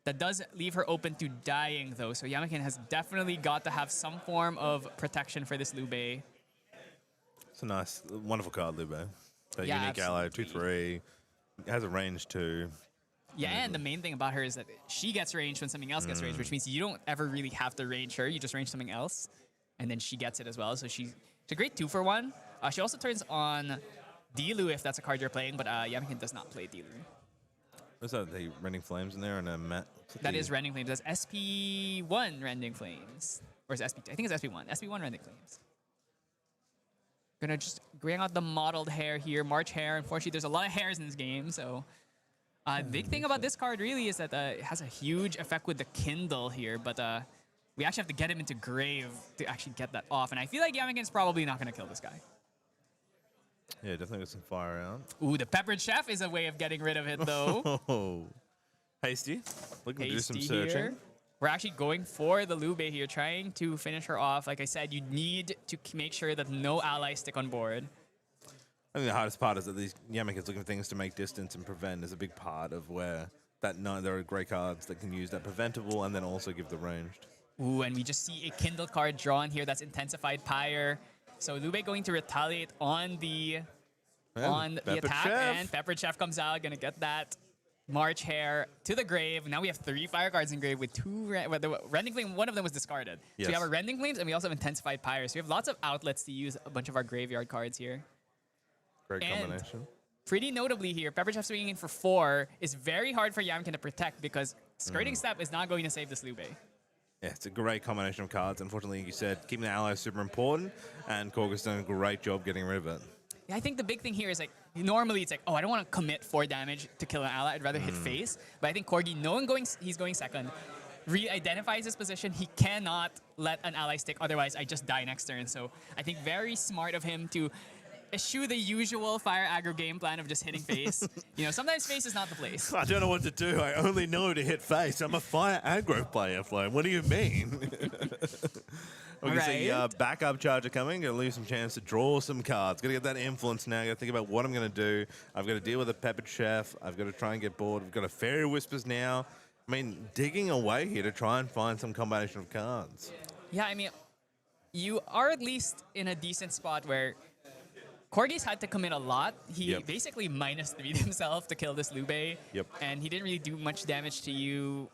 That does leave her open to dying, though. So Yamakin has definitely got to have some form of protection for this Lube. It's a nice, wonderful card, Lube. A Yeah, unique ally, 2/3. Has a range 2. Yeah, and the main thing about her is that she gets range when something else gets range, which means you don't ever really have to range her. You just range something else, and then she gets it as well. So she's a great 2-for-1. She also turns on Dilu if that's a card you're playing, but Yamakin does not play Dilu. Is that the Rending Flames in there and a mat? That is Rending Flames. That's SP1 Rending Flames. Or is SP2? I think it's SP1. SP1 Rending Flames. Gonna just bring out the modeled hair here. March hair. Unfortunately, there's a lot of hairs in this game, so... The big thing about this card really is that it has a huge effect with the Kindle here, but we actually have to get him into Grave to actually get that off. And I feel like Yamakin's probably not going to kill this guy. Yeah, definitely with some fire out. Ooh, the Peppered Chef is a way of getting rid of it, though. Oh. Hasty. Looking to do some searching. Here. We're actually going for the Lube here, trying to finish her off. Like I said, you need to make sure that no allies stick on board. I think the hardest part is that these Yamakin's looking for things to make distance and prevent is a big part of where there are great cards that can use that preventable and then also give the ranged. Ooh, and we just see a Kindle card drawn here that's Intensified Pyre. So Lube going to retaliate on the attack, and Peppered Chef comes out, gonna get that March hair to the grave. Now we have 3 fire cards in grave with 2 the Rending Flame. One of them was discarded. Yes. So we have our Rending Flames and we also have Intensified Pyre. So we have lots of outlets to use a bunch of our graveyard cards here. Great combination. Pretty notably here, Pepper Chef swinging in for 4 is very hard for Yamakin to protect because Skirting Step is not going to save this Lube. Yeah, it's a great combination of cards. Unfortunately, you said keeping the allies super important, and Corgis done a great job getting rid of it. Yeah, I think the big thing here is like, normally it's like, oh, I don't want to commit 4 damage to kill an ally. I'd rather hit face. But I think Corgi, knowing he's going second, re-identifies his position. He cannot let an ally stick, otherwise I just die next turn. So I think very smart of him to eschew the usual fire aggro game plan of just hitting face. Sometimes face is not the place. I don't know what to do. I only know to hit face. I'm a fire aggro player, Flo. What do you mean? We can see Right. backup charger coming. Gonna leave some chance to draw some cards. Gonna get that influence now. Gotta think about what I'm gonna do. I've got to deal with a peppered chef. I've got to try and get bored. We've got a fairy whispers now. I mean, digging away here to try and find some combination of cards. Yeah, I mean, you are at least in a decent spot where Corgis had to commit a lot. He Yep. basically -3'd himself to kill this Lube. Yep. And he didn't really do much damage to you,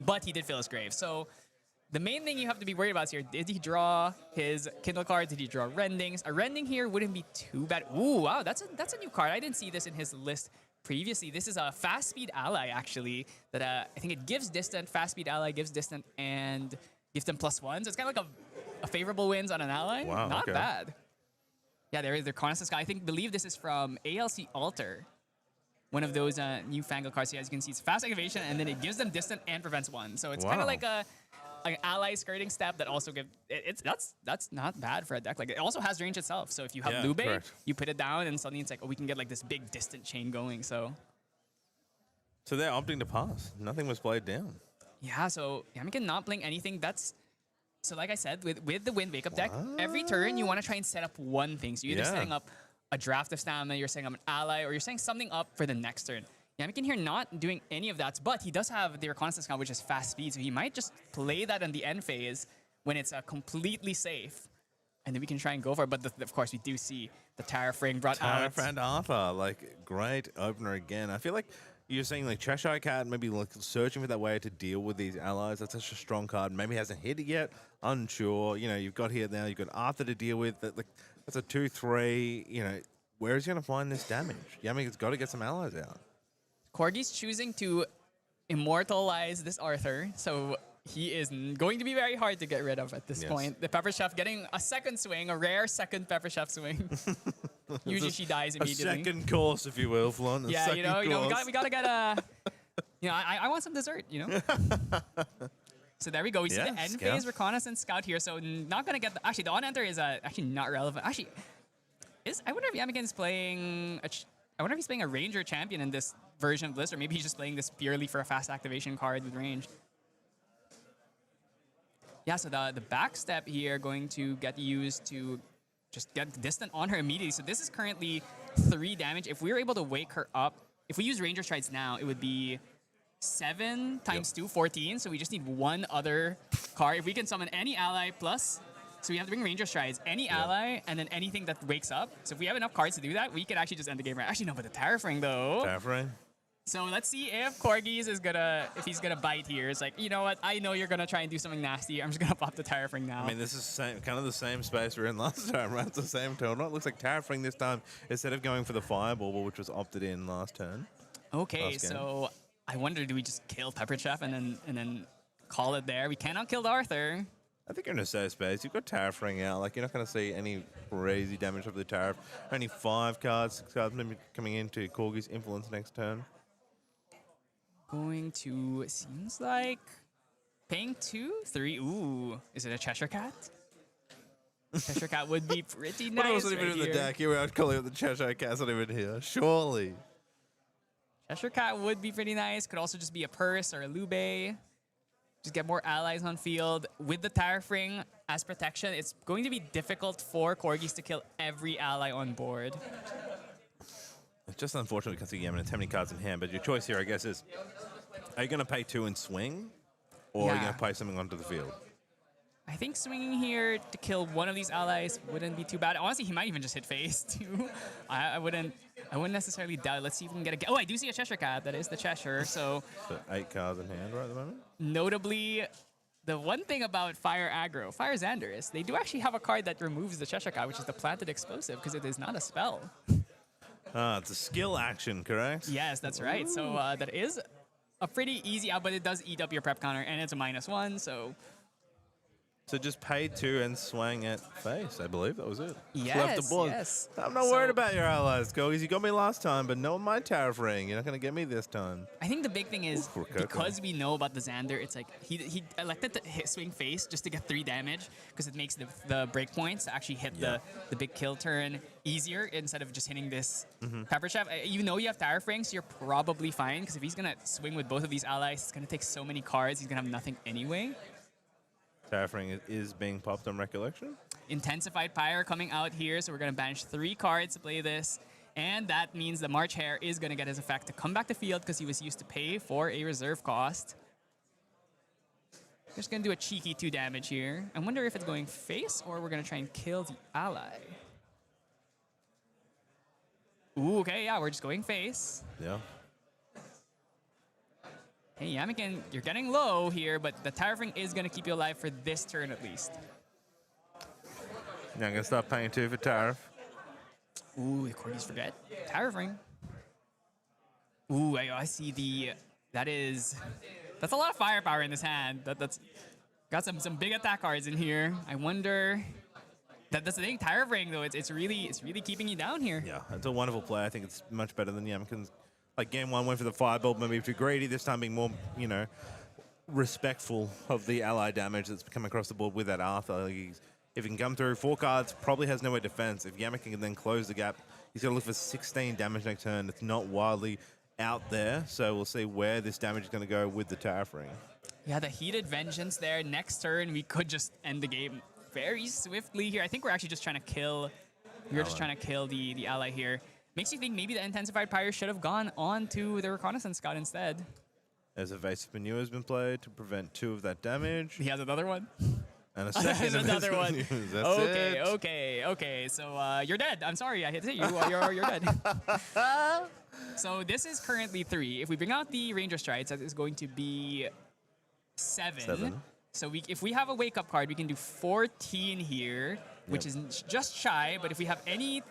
but he did fill his grave. So the main thing you have to be worried about is here, did he draw his Kindle card? Did he draw Rendings? A Rending here wouldn't be too bad. Ooh, wow, that's a new card. I didn't see this in his list previously. This is a fast speed ally, actually, that I think it gives distant, fast speed ally, gives distant, and gives them +1. So it's kind of like a favorable wins on an ally. Wow, Not okay. bad. Yeah, there is the Reconnaissance guy. Believe this is from ALC Alter. One of those newfangled cards. So as you can see, it's fast activation, and then it gives them distant and prevents 1. So it's kind Wow. of like an ally skirting step that also gives. That's not bad for a deck. Like it also has range itself. So if you have Yeah, Lube, correct. you put it down, and suddenly it's like, oh, we can get like this big distant chain going. So So they're opting to pass. Nothing was played down. yeah, so Yami can not blink anything. So like I said, with the Wind Wake Up deck, every turn you want to try and set up one thing. So you're either Yeah. setting up a draft of stamina, you're setting up an ally, or you're setting something up for the next turn. Yamikin here not doing any of that, but he does have the Reconnaissance count, which is fast speed, so he might just play that in the end phase when it's completely safe, and then we can try and go for it. But of course, we do see the Terrafring brought out. Friend Arthur, like, great opener again. I feel like you're saying, like, Cheshire Cat, maybe like searching for that way to deal with these allies. That's such a strong card. Maybe hasn't hit it yet. Unsure. You know, you've got here now, you've got Arthur to deal with. That's a 2-3. You know, where is he going to find this damage? Yami's got to get some allies out. Corgi's choosing to immortalize this Arthur, so he is going to be very hard to get rid of at this Yes. point. The Pepper Chef getting a second swing, a rare second Pepper Chef swing. Usually she dies A immediately. second course, if you will, Flaunt. Yeah, you know, course. we gotta get a. You know, I want some dessert. You know. So there we go. We see Yeah, the end Scout. phase Reconnaissance Scout here. So not gonna get the, actually the on enter is actually not relevant. Actually, I wonder if Yamikin's playing. I wonder if he's playing a Ranger champion in this version of this, or maybe he's just playing this purely for a fast activation card with range. Yeah, so the back step here going to get used to just get distant on her immediately. So this is currently 3 damage. If we were able to wake her up, if we use Ranger Strides now, it would be 7 times 2, 14. So we just need one other card. If we can summon any ally plus, so we have to bring Ranger Strides, any ally, and then anything that wakes up. So if we have enough cards to do that, we could actually just end the game right. Actually, no, but the Terrafring though. Terrafring. So let's see if Corgis is if he's gonna bite here. It's like, you know what? I know you're gonna try and do something nasty. I'm just gonna pop the Terrafring now. I mean, this is kind of the same space we were in last time, right? It's the same turn. It looks like Terrafring this time, instead of going for the Fireball, which was opted in last turn. Okay, last game. so I wonder, do we just kill Pepper Chef and then call it there? We cannot kill the Arthur. I think you're in a safe space. You've got Terrafring out. Like, you're not going to see any crazy damage of the Tariff. Only 5 cards, 6 cards maybe coming into Corgi's Influence next turn. Going to, seems like paying 2, 3. Ooh, is it a Cheshire Cat? Cheshire Cat would be pretty nice. What else even right in the here. deck? You were calling it the Cheshire Cat's not even here. Surely. Cheshire Cat would be pretty nice. Could also just be a Purse or a Lube. Just get more allies on field. With the Terrafring as protection, it's going to be difficult for Corgis to kill every ally on board. It's just unfortunate because you have too many cards in hand, but your choice here, I guess, is are you going to pay 2 and swing, or are you Yeah. going to play something onto the field? I think swinging here to kill one of these allies wouldn't be too bad. Honestly, he might even just hit face too. I wouldn't necessarily doubt it. Let's see if we can get a. Oh, I do see a Cheshire Cat. That is the Cheshire. So So 8 cards in hand right at the moment. notably, the one thing about Fire Aggro, Fire Xander is they do actually have a card that removes the Cheshire Cat, which is the Planted Explosive, because it is not a spell. Ah, it's a skill action, correct? Yes, that's right. So that is a pretty easy out, but it does eat up your prep counter, and it's a -1. So just pay 2 and swang at face, I believe. That was it. Yes, Left the board. yes. I'm not So- worried about your allies, Corgis. You got me last time, but no my Terrafring. You're not going to get me this time. I think the big thing is Ooh, Rococo. because we know about the Xander, it's like he elected to hit swing face just to get 3 damage because it makes the breakpoints to actually hit Yeah. the big kill turn easier instead of just hitting this Pepper Chef. Even though you have Terrafring, so you're probably fine because if he's gonna swing with both of these allies, it's gonna take so many cards. He's gonna have nothing anyway. Terraforming is being popped on Recollection. Intensified Pyre coming out here, so we're going to banish 3 cards to play this. And that means the March Hare is going to get his effect to come back to field because he was used to pay for a reserve cost. Just going to do a cheeky 2 damage here. I wonder if it's going face or we're going to try and kill the ally. Ooh, okay, yeah, we're just going face. Yeah. Hey, Yamiken, you're getting low here, but the Terraforming is going to keep you alive for this turn at least. Now I'm going to start paying 2 for Tariff. Ooh, the Corgis forget. Terraforming. Ooh, I see the... That's a lot of firepower in this hand. That's got some big attack cards in here. I wonder... That's the thing, Terraforming though, it's really keeping you down here. Yeah, it's a wonderful play. I think it's much better than Yamiken's. Like game 1 went for the Firebolt, maybe too greedy. This time being more, you know, respectful of the ally damage that's come across the board with that Arthur. Like if he can come through 4 cards, probably has nowhere defense. If Yamiken can then close the gap, he's got to look for 16 damage next turn. It's not wildly out there, so we'll see where this damage is going to go with the Terraforming. Yeah, the Heated Vengeance there. Next turn, we could just end the game very swiftly here. I think we're actually just trying to kill... We're just trying to kill the ally here. Makes you think maybe the Intensified Pyre should have gone on to the Reconnaissance Scout instead. As Evasive Manure has been played to prevent 2 of that damage. He has another one. And a second another one. That's Okay. So you're dead. I'm sorry, I hit you. You're dead. So this is currently 3. If we bring out the Ranger Strides, that is going to be 7. So if we have a Wake Up card, we can do 14 here, which is just shy. But if we have any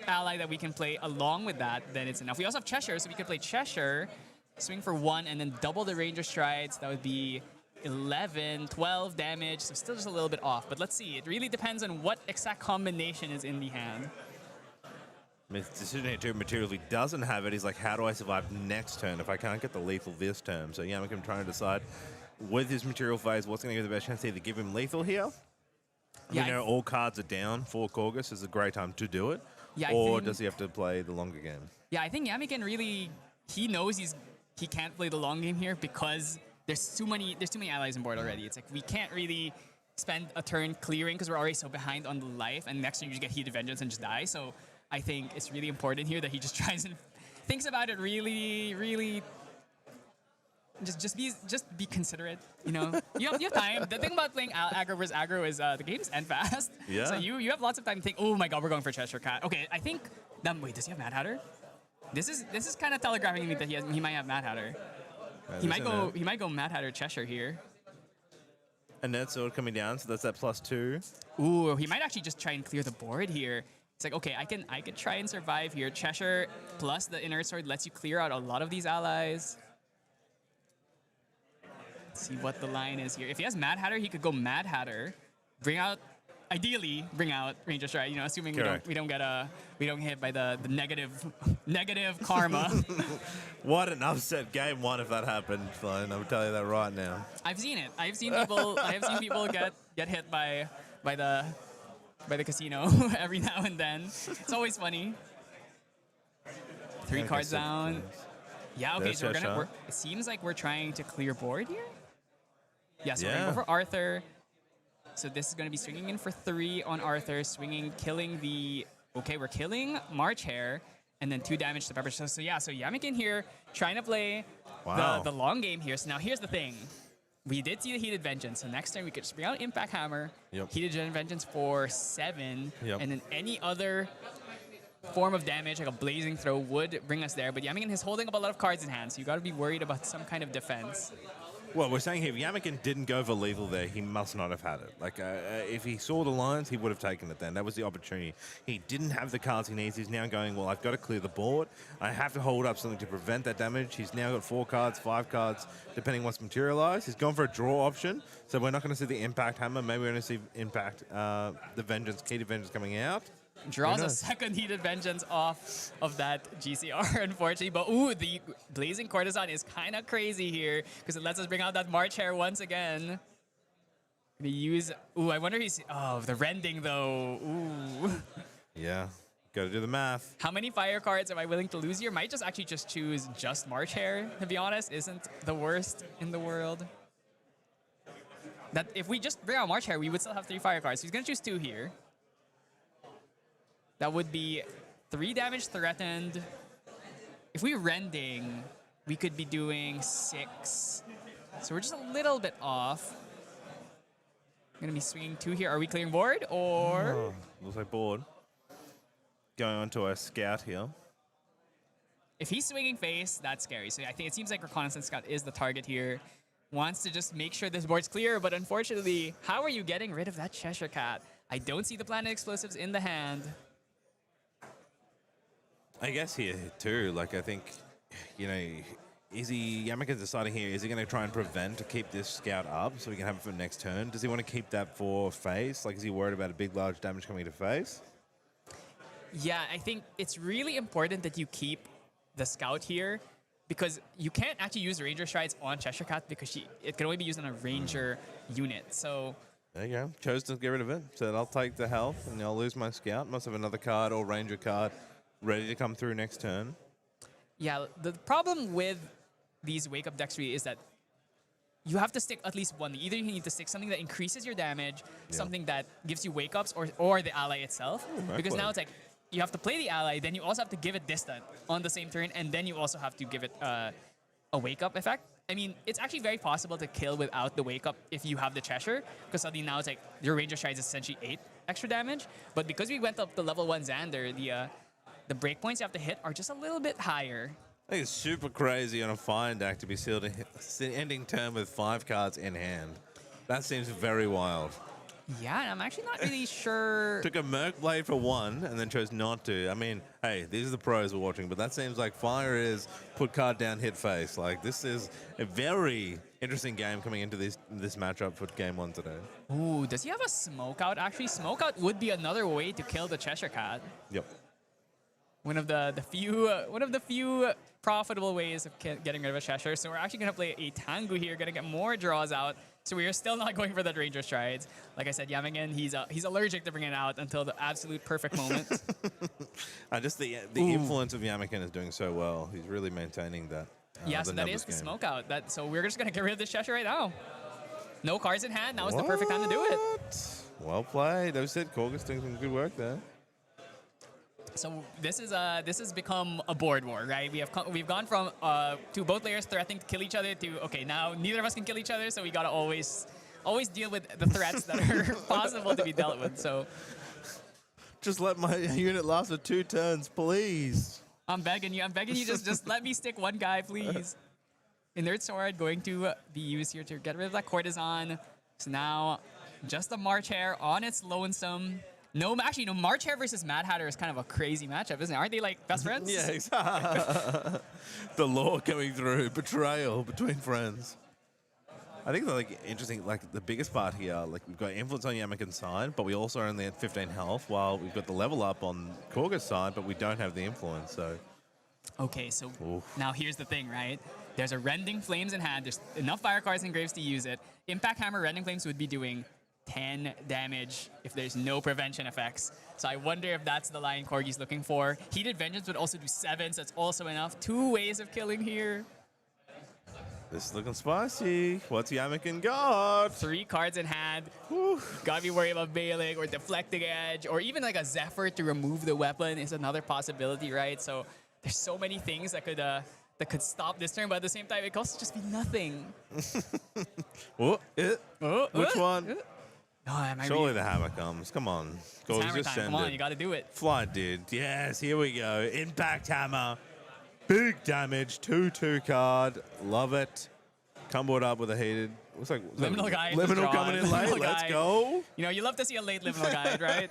ally that we can play along with that, then it's enough. We also have Cheshire, so we could play Cheshire, swing for 1, and then double the Ranger Strides. That would be 11, 12 damage, so still just a little bit off. But let's see. It really depends on what exact combination is in the hand. His decision here to material, if he doesn't have it, he's like, how do I survive next turn if I can't get the lethal this turn? So Yamiken trying to decide with his material phase, what's going to give the best chance to either give him lethal here. Yeah, we know all cards are down for Corgis. Is a great time to do it. Yeah, or does he have to play the longer game? Yeah, I think Yamiken really, he knows he can't play the long game here because there's too many allies on board already. It's like we can't really spend a turn clearing because we're already so behind on the life, and next turn you just get Heated Vengeance and just die. So I think it's really important here that he just tries and thinks about it really. Just be considerate, you know. You have time. The thing about playing aggro versus aggro is the games end fast. Yeah. So you have lots of time to think. Oh my God, we're going for Cheshire Cat. Okay, I think. Wait, does he have Mad Hatter? This is kind of telegraphing me that he might have Mad Hatter. He might go Mad Hatter Cheshire here. And that sword coming down, so that's that +2. Ooh, he might actually just try and clear the board here. It's like, okay, I could try and survive here. Cheshire plus the Inner Sword lets you clear out a lot of these allies. Let's see what the line is here. If he has Mad Hatter, he could go Mad Hatter, ideally bring out Ranger Stride. You know, assuming we don't get hit by the negative karma. What an upset game 1 if that happened, Sloan. I would tell you that right now. I've seen it. I have seen people get hit by the casino every now and then. It's always funny. 3 cards down. Yeah, okay, so it seems like we're trying to clear board here. Yeah, so we're going to go for Arthur. So this is going to be swinging in for 3 on Arthur, killing the... Okay, we're killing March Hare, and then 2 damage to Pepper. So Yamiken here, trying to play the long game here. So now here's the thing. We did see the Heated Vengeance, so next turn we could just bring out Impact Hammer, Heated Vengeance for 7, and then any other form of damage, like a Blazing Throw, would bring us there. But Yamiken is holding up a lot of cards in hand, so you got to be worried about some kind of defense. Well, we're saying here, if Yamiken didn't go for lethal there, he must not have had it. Like, if he saw the lines, he would have taken it then. That was the opportunity. He didn't have the cards he needs. He's now going, well, I've got to clear the board. I have to hold up something to prevent that damage. He's now got 4 cards, 5 cards, depending what's materialized. He's gone for a draw option, so we're not going to see the Impact Hammer. Maybe we're going to see Impact, the Heated Vengeance coming out. Draws a second Heated Vengeance off of that GCR, unfortunately. But, ooh, the Blazing Courtesan is kind of crazy here because it lets us bring out that March Hare once again. We use... Ooh, I wonder he's... Oh, the Rending, though. Ooh. Yeah. Got to do the math. How many fire cards am I willing to lose here? Might just actually just choose just March Hare, to be honest. Isn't the worst in the world. that if we just bring out March Hare, we would still have 3 fire cards. So he's going to choose 2 here. That would be 3 damage threatened. If we Rending, we could be doing 6. So we're just a little bit off. Going to be swinging 2 here. Are we clearing board or? Oh, looks like board. Going on to a scout here. If he's swinging face, that's scary. So I think it seems like Reconnaissance Scout is the target here. Wants to just make sure this board's clear, but unfortunately, how are you getting rid of that Cheshire Cat? I don't see the Planet Explosives in the hand. I guess here too, like I think, you know, Yamaken's deciding here, is he going to try and prevent to keep this scout up so we can have it for next turn? Does he want to keep that for face? Like, is he worried about a big, large damage coming to face? Yeah, I think it's really important that you keep the scout here because you can't actually use Ranger Strides on Cheshire Cat because it can only be used on a Ranger unit. So there you go. Chose to get rid of it. Said, I'll take the health and I'll lose my scout. Must have another card or Ranger card ready to come through next turn. Yeah, the problem with these Wake Up decks really is that you have to stick at least one. Either you need to stick something that increases your damage, something that gives you Wake Ups, or the ally itself. Because now it's like, you have to play the ally, then you also have to give it distant on the same turn, and then you also have to give it a Wake Up effect. I mean, it's actually very possible to kill without the Wake Up if you have the Cheshire, because suddenly now it's like your Ranger Stride is essentially 8 extra damage. But because we went up to level 1 Xander, the breakpoints you have to hit are just a little bit higher. I think it's super crazy on a fine deck to be sealed ending turn with 5 cards in hand. That seems very wild. Yeah, and I'm actually not really sure. Took a Merc Blade for 1 and then chose not to. I mean, hey, these are the pros we're watching, but that seems like fire is put card down, hit face. Like, this is a very interesting game coming into this matchup for game 1 today. Ooh, does he have a Smoke Out? Actually, Smoke Out would be another way to kill the Cheshire Cat. Yep. One of the few profitable ways of getting rid of a Cheshire. So we're actually going to play a Tengu here, going to get more draws out. So we are still not going for that Ranger Strides. Like I said, Yamagen, he's allergic to bringing it out until the absolute perfect moment. Just the influence of Yamaken is doing so well. He's really maintaining that. Yeah, so that is the Smoke Out. So we're just going to get rid of this Cheshire right now. No cards in hand. Now is the perfect time to do it. Well played. Those said, Corgis doing some good work there. So this has become a board war, right? We've gone from to both players threatening to kill each other to okay, now neither of us can kill each other, so we gotta always deal with the threats that are possible to be dealt with. So just let my unit last for 2 turns, please. I'm begging you, just let me stick one guy, please. Inert Sword going to be used here to get rid of that Courtesan. So now just the March Hare on its lonesome. No, actually, no. March Hare versus Mad Hatter is kind of a crazy matchup, isn't it? Aren't they like best friends? Yeah, exactly. The law coming through, betrayal between friends. I think the interesting, the biggest part here, we've got influence on Yamaken's side, but we also are only at 15 health, while we've got the level up on Corgis' side, but we don't have the influence. So. Okay, so now here's the thing, right? There's a Rending Flames in hand. There's enough fire cards and graves to use it. Impact Hammer Rending Flames would be doing 10 damage if there's no prevention effects. So I wonder if that's the line Corgi's looking for. Heated Vengeance would also do 7, so that's also enough. 2 ways of killing here. This is looking spicy. What's Yamaken got? 3 cards in hand. Whew. Gotta be worried about bailing or deflecting edge, or even like a Zephyr to remove the weapon is another possibility, right? So there's so many things that could stop this turn, but at the same time, it could also just be nothing. Which one? Surely the hammer comes. Come on. It's hammer time. Come on, you got to do it. Fly did. Yes, here we go. Impact hammer. Big damage. 2/2 card. Love it. Comboed up with a heated. Looks like Liminal Guide. Liminal coming in late. Let's go. You know, you love to see a late Liminal Guide, right?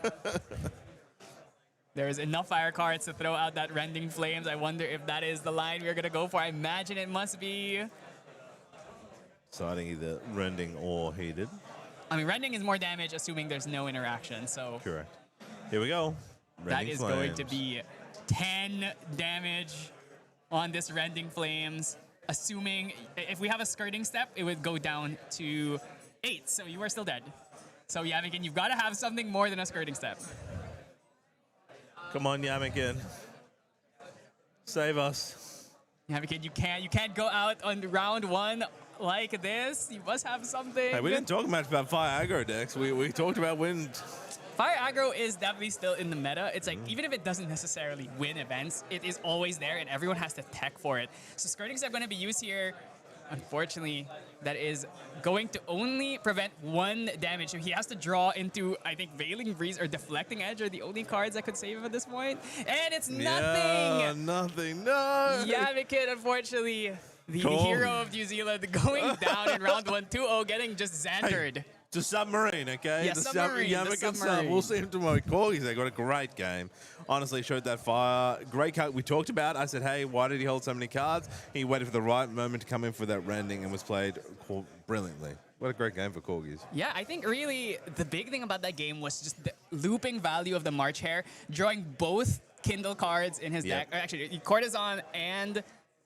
There's enough fire cards to throw out that Rending Flames. I wonder if that is the line we're going to go for. I imagine it must be. Deciding either rending or heated. I mean, Rending is more damage, assuming there's no interaction, so... Correct. Here we go. That is going to be 10 damage on this Rending Flames. Assuming, if we have a skirting step, it would go down to 8, so you are still dead. So, Yamaken, you've got to have something more than a skirting step. Come on, Yamaken. Save us. Yamaken, you can't go out on round 1 like this. You must have something. Hey, we didn't talk much about fire aggro decks. We talked about wind. Fire aggro is definitely still in the meta. It's like, even if it doesn't necessarily win events, it is always there, and everyone has to tech for it. So skirtings are going to be used here. Unfortunately, that is going to only prevent 1 damage. So he has to draw into, I think, Veiling Breeze or Deflecting Edge are the only cards that could save him at this point. And it's nothing! Yeah, nothing, no! Yamikin, unfortunately, the hero of New Zealand, going down in round 1, 2-0, getting just Xandered. Hey, the submarine, okay? Yeah, the submarine, the submarine. We'll see him tomorrow. Corgis, they got a great game. Honestly, showed that fire. Great card. We talked about, I said, hey, why did he hold so many cards? He waited for the right moment to come in for that rending and was played brilliantly. What a great game for Corgis. Yeah, I think really the big thing about that game was just the looping value of the March Hare, drawing both Kindle cards in his deck. Or actually, Courtesan and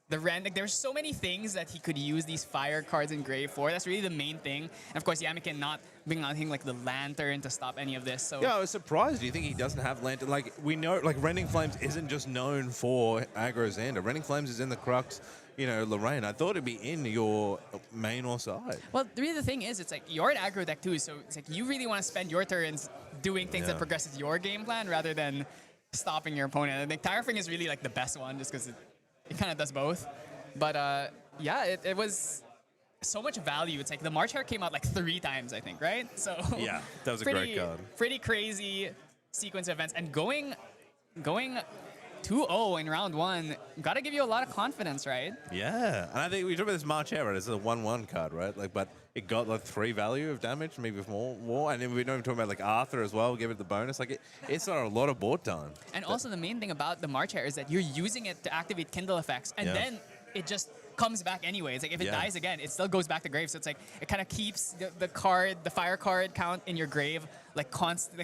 the Rend. Like, there's so many things that he could use these fire cards in grave for. That's really the main thing. And of course, Yamikin not bringing out anything like the Lantern to stop any of this. So yeah, I was surprised. Do you think he doesn't have Lantern? Like, we know, like, Rending Flames isn't just known for aggro Xander. Rending Flames is in the Crux, you know, Lorraine. I thought it'd be in your main or side. Well, really the thing is, it's like, you're an aggro deck too, so it's like you really want to spend your turns doing things that progresses your game plan rather than stopping your opponent. I think Tirefing is really like the best one just because it kind of does both. But yeah, it was so much value. It's like the March Hare came out like 3 times, I think, right? So yeah, that was a great card. Pretty crazy sequence of events. And going 2-0 in round 1, gotta give you a lot of confidence, right? Yeah, and I think we talked about this March Hare, right? It's a 1/1 card, right? Like, but it got like 3 value of damage, maybe more. And then we don't even talk about like Arthur as well. Give it the bonus. Like, it's not a lot of board time. And also the main thing about the March Hare is that you're using it to activate Kindle effects, and then it just comes back anyway. It's like if it dies again, it still goes back to grave. So it's like it kind of keeps the fire card count in your grave like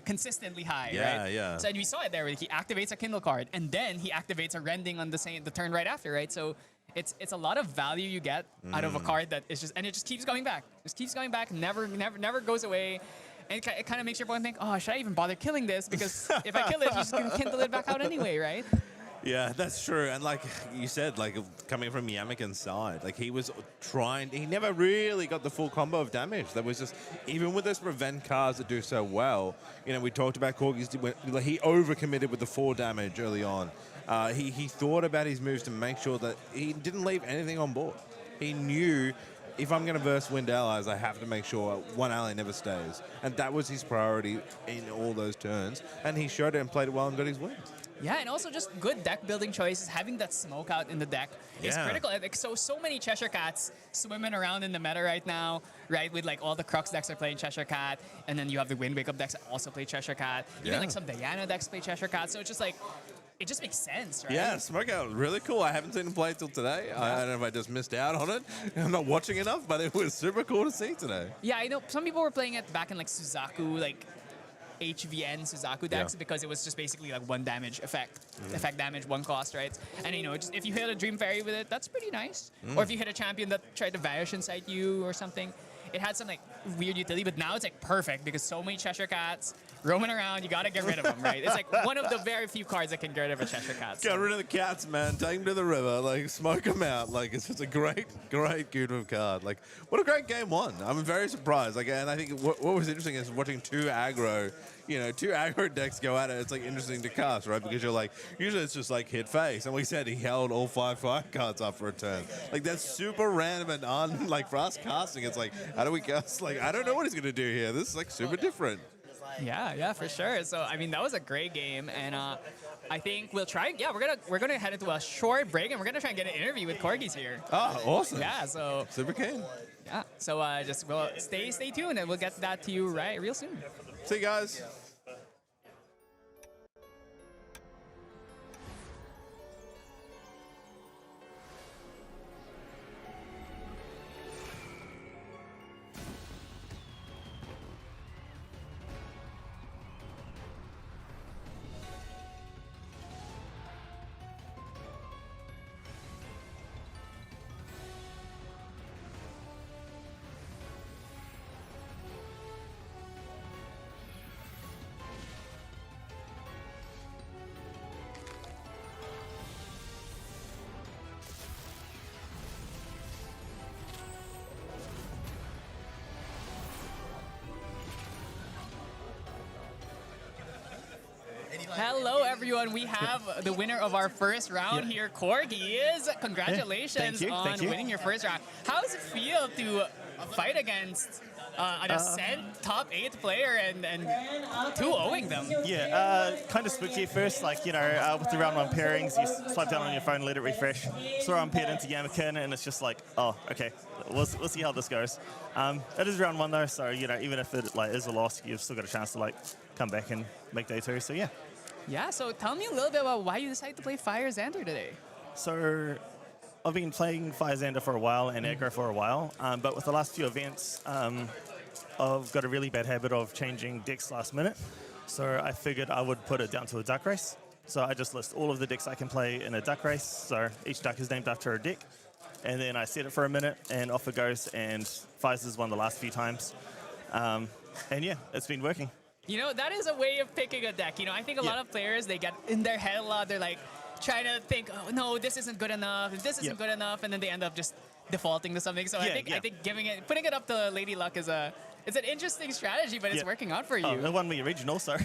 consistently high, right? Yeah. So and we saw it there. Where he activates a Kindle card, and then he activates a Rending on the turn right after, right? So it's a lot of value you get out of a card that is just, and it just keeps going back. Just keeps going back. Never goes away. And it kind of makes your opponent think, oh, should I even bother killing this? Because if I kill it, you just can Kindle it back out anyway, right? Yeah, that's true. And like you said, like coming from Yamikin's side, like he was trying, he never really got the full combo of damage. That was just, even with those prevent cards that do so well, you know, we talked about Corgis, he overcommitted with the 4 damage early on. He thought about his moves to make sure that he didn't leave anything on board. He knew, if I'm going to verse wind allies, I have to make sure one ally never stays. And that was his priority in all those turns. And he showed it and played it well and got his wins. Yeah, and also just good deck building choices. Having that smoke out in the deck is critical. Like, so many Cheshire Cats swimming around in the meta right now, right? With like all the Crux decks are playing Cheshire Cat, and then you have the Wind Wake Up decks that also play Cheshire Cat. Even like some Diana decks play Cheshire Cat. So it's just like, it just makes sense, right? Yeah, Smoke Out, really cool. I haven't seen him play till today. I don't know if I just missed out on it. I'm not watching enough, but it was super cool to see today. Yeah, I know some people were playing it back in like Suzaku, like HVN Suzaku decks because it was just basically like 1 damage effect damage, 1 cost, right? And you know, just if you hit a Dream Fairy with it, that's pretty nice. Or if you hit a champion that tried to vanish inside you or something, it had some like weird utility. But now it's like perfect because so many Cheshire Cats roaming around, you gotta get rid of them, right? It's like one of the very few cards that can get rid of a Cheshire Cat. Get rid of the cats, man. Take them to the river. Like, smoke them out. Like, it's just a great good move card. Like, what a great game 1. I'm very surprised. Like, and I think what was interesting is watching 2 aggro decks go at it. It's like interesting to cast, right? Because you're like, usually it's just like hit face. And we said he held all 5 fire cards up for a turn. Like, that's super random and like for us casting, it's like, how do we cast? Like, I don't know what he's gonna do here. This is like super different. Yeah, for sure. So I mean, that was a great game, and I think we'll try. Yeah, we're gonna head into a short break, and we're gonna try and get an interview with Corgis here. Oh, awesome. Yeah, so super keen. Yeah, so just we'll stay tuned, and we'll get that to you real soon. See you guys. Hello, everyone. We have the winner of our first round here, Corgis. Congratulations on winning your first round. How does it feel to fight against an Ascent top 8 player and 2-0ing them? Yeah, kind of spooky at first. Like, with the round 1 pairings, you swipe down on your phone, let it refresh. Saw I'm paired into Yamakin, and it's just like, oh, okay, we'll see how this goes. It is round 1 though, so even if it is a loss, you've still got a chance to come back and make day 2. So yeah. Yeah. So tell me a little bit about why you decided to play Fire Xander today. So I've been playing Fire Xander for a while and aggro for a while, but with the last few events, I've got a really bad habit of changing decks last minute. So I figured I would put it down to a duck race. So I just list all of the decks I can play in a duck race. So each duck is named after a deck. And then I set it for a minute, and off it goes. And Fire's has won the last few times. And yeah, it's been working. That is a way of picking a deck. I think a lot of players, they get in their head a lot. They're like trying to think, oh, no, this isn't good enough. This isn't good enough. And then they end up just defaulting to something. So I think putting it up to Lady Luck is it's an interesting strategy, but it's working out for you. It won me a regional, so.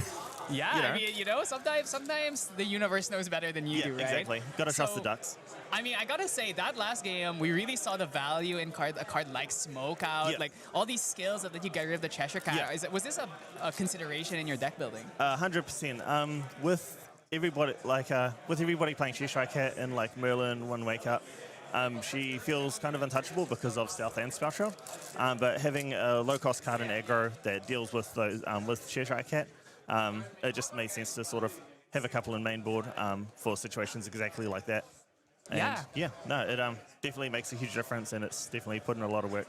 Yeah, I mean, sometimes the universe knows better than you do, right? Exactly. Gotta trust the ducks. I mean, I gotta say, that last game, we really saw the value in a card like Smokeout, like all these skills that let you get rid of the Cheshire Cat. Was this a consideration in your deck building? 100%. With everybody playing Cheshire Cat and Merlin, One Wake Up, she feels kind of untouchable because of Stealth and Spelltrail. But having a low-cost card in aggro that deals with those with Cheshire Cat, it just made sense to sort of have a couple in main board for situations exactly like that. And it definitely makes a huge difference, and it's definitely put in a lot of work.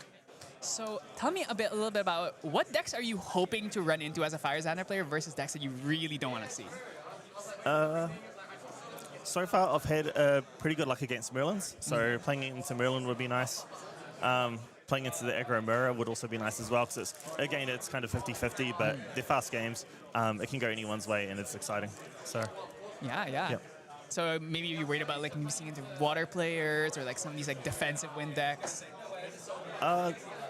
So tell me a little bit about what decks are you hoping to run into as a Fire Xander player versus decks that you really don't want to see? So far, I've had pretty good luck against Merlins, so playing into Merlin would be nice. Playing into the aggro mirror would also be nice as well, because it's kind of 50-50, but they're fast games. It can go anyone's way, and it's exciting. So yeah. Yep. So maybe you're worried about seeing into water players or some of these defensive win decks.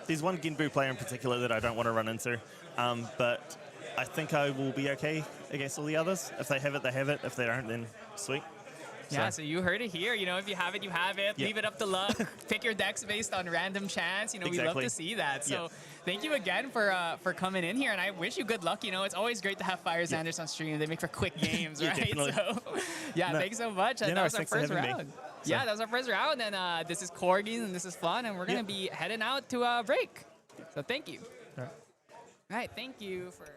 There's one Genbu player in particular that I don't want to run into, but I think I will be okay against all the others. If they have it, they have it. If they don't, then sweet. Yeah, so you heard it here. If you have it, you have it. Leave it up to luck. Pick your decks based on random chance. We love to see that. So thank you again for coming in here, and I wish you good luck. It's always great to have Fire Xanders on stream. They make for quick games, right? Definitely. So thanks so much. And that was our first round. Yeah, that was our first round, and this is Corgis, and this is fun, and we're going to be heading out to a break. So thank you. All right, thank you for...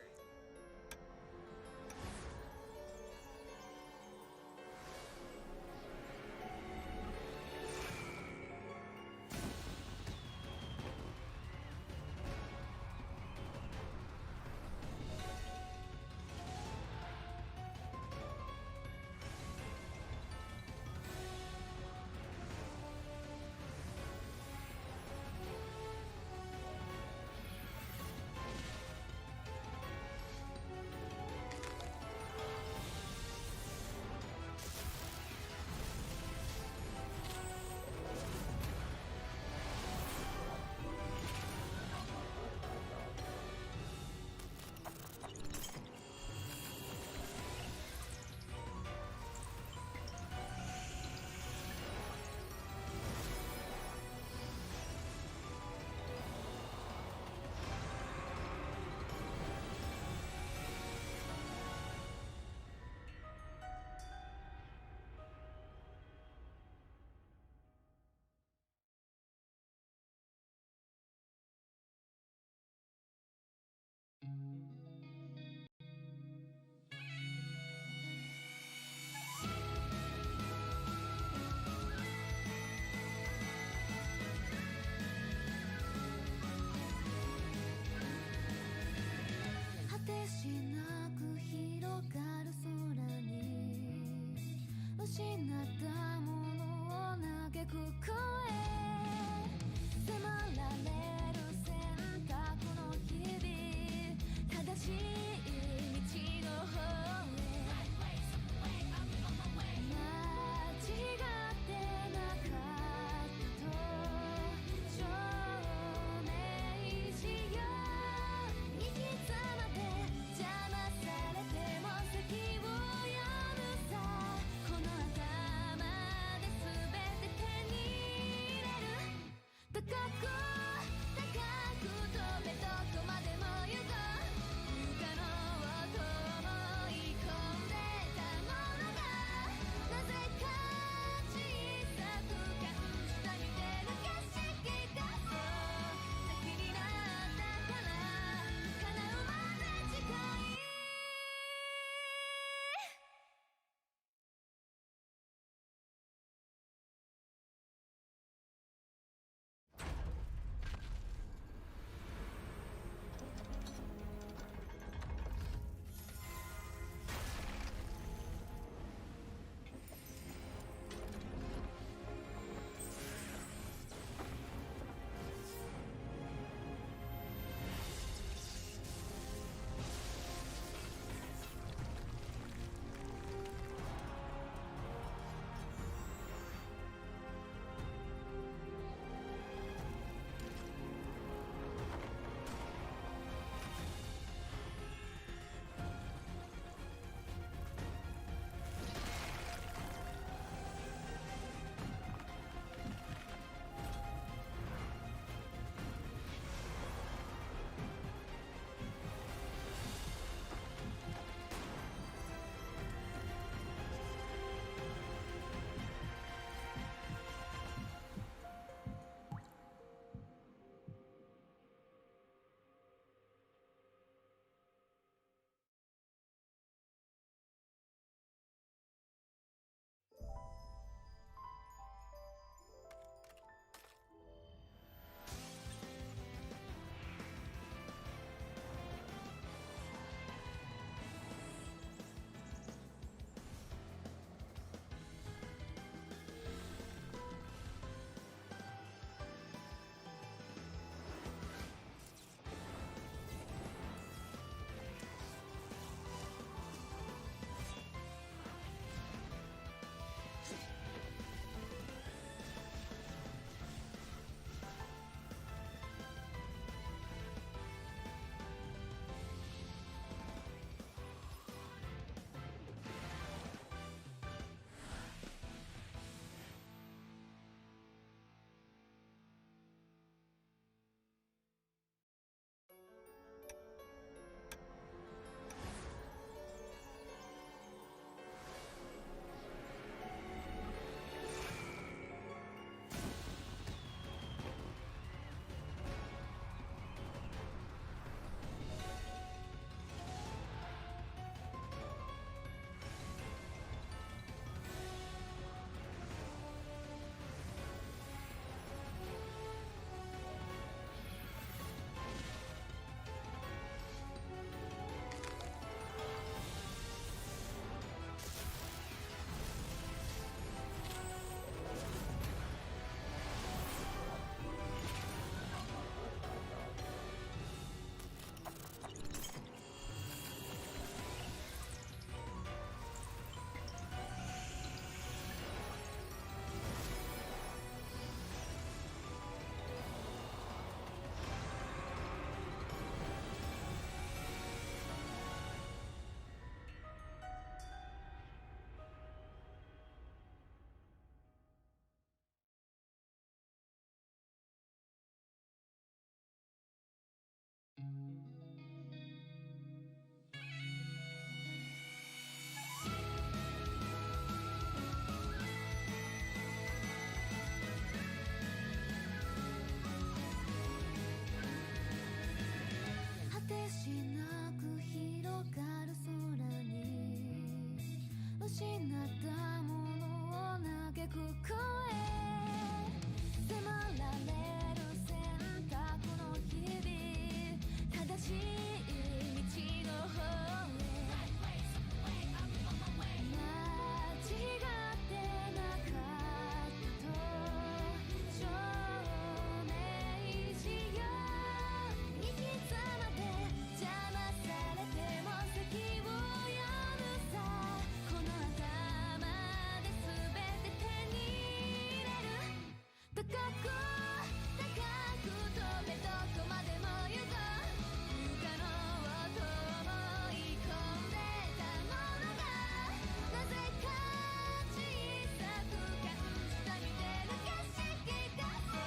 しなく広がる空に失ったものを嘆く声迫られる選択の日々正しい道の方へ間違ってなかったと証明しよういつまで邪魔されても席を読むさこの頭で全て手に入れる高く高く飛べどこまでも行こう不可能と思い込んでたものがなぜか小さく感じたみて抜けしてたそう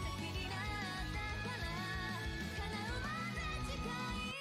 先になったから叶うまで近い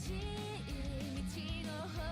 しい道の方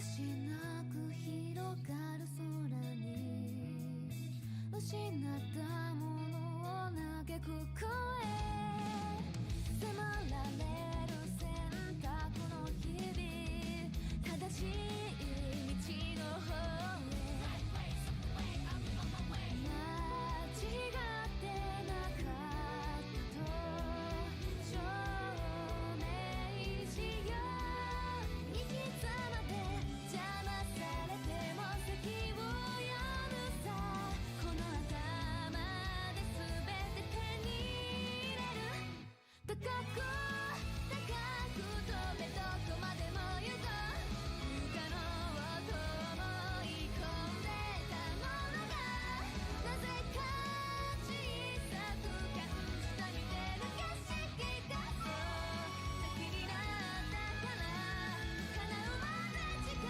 しなく広がる空に失ったものを嘆く声迫られる選択の日々正しい道の方へ間違ってなかったと証明しよう生き様で邪魔されても席を読むさこの頭で全て手に入れる高く高く飛べどこまでも行こう不可能と思い込んでたものがなぜか小さく感じた見てる景色がそう先になったから叶うまで近い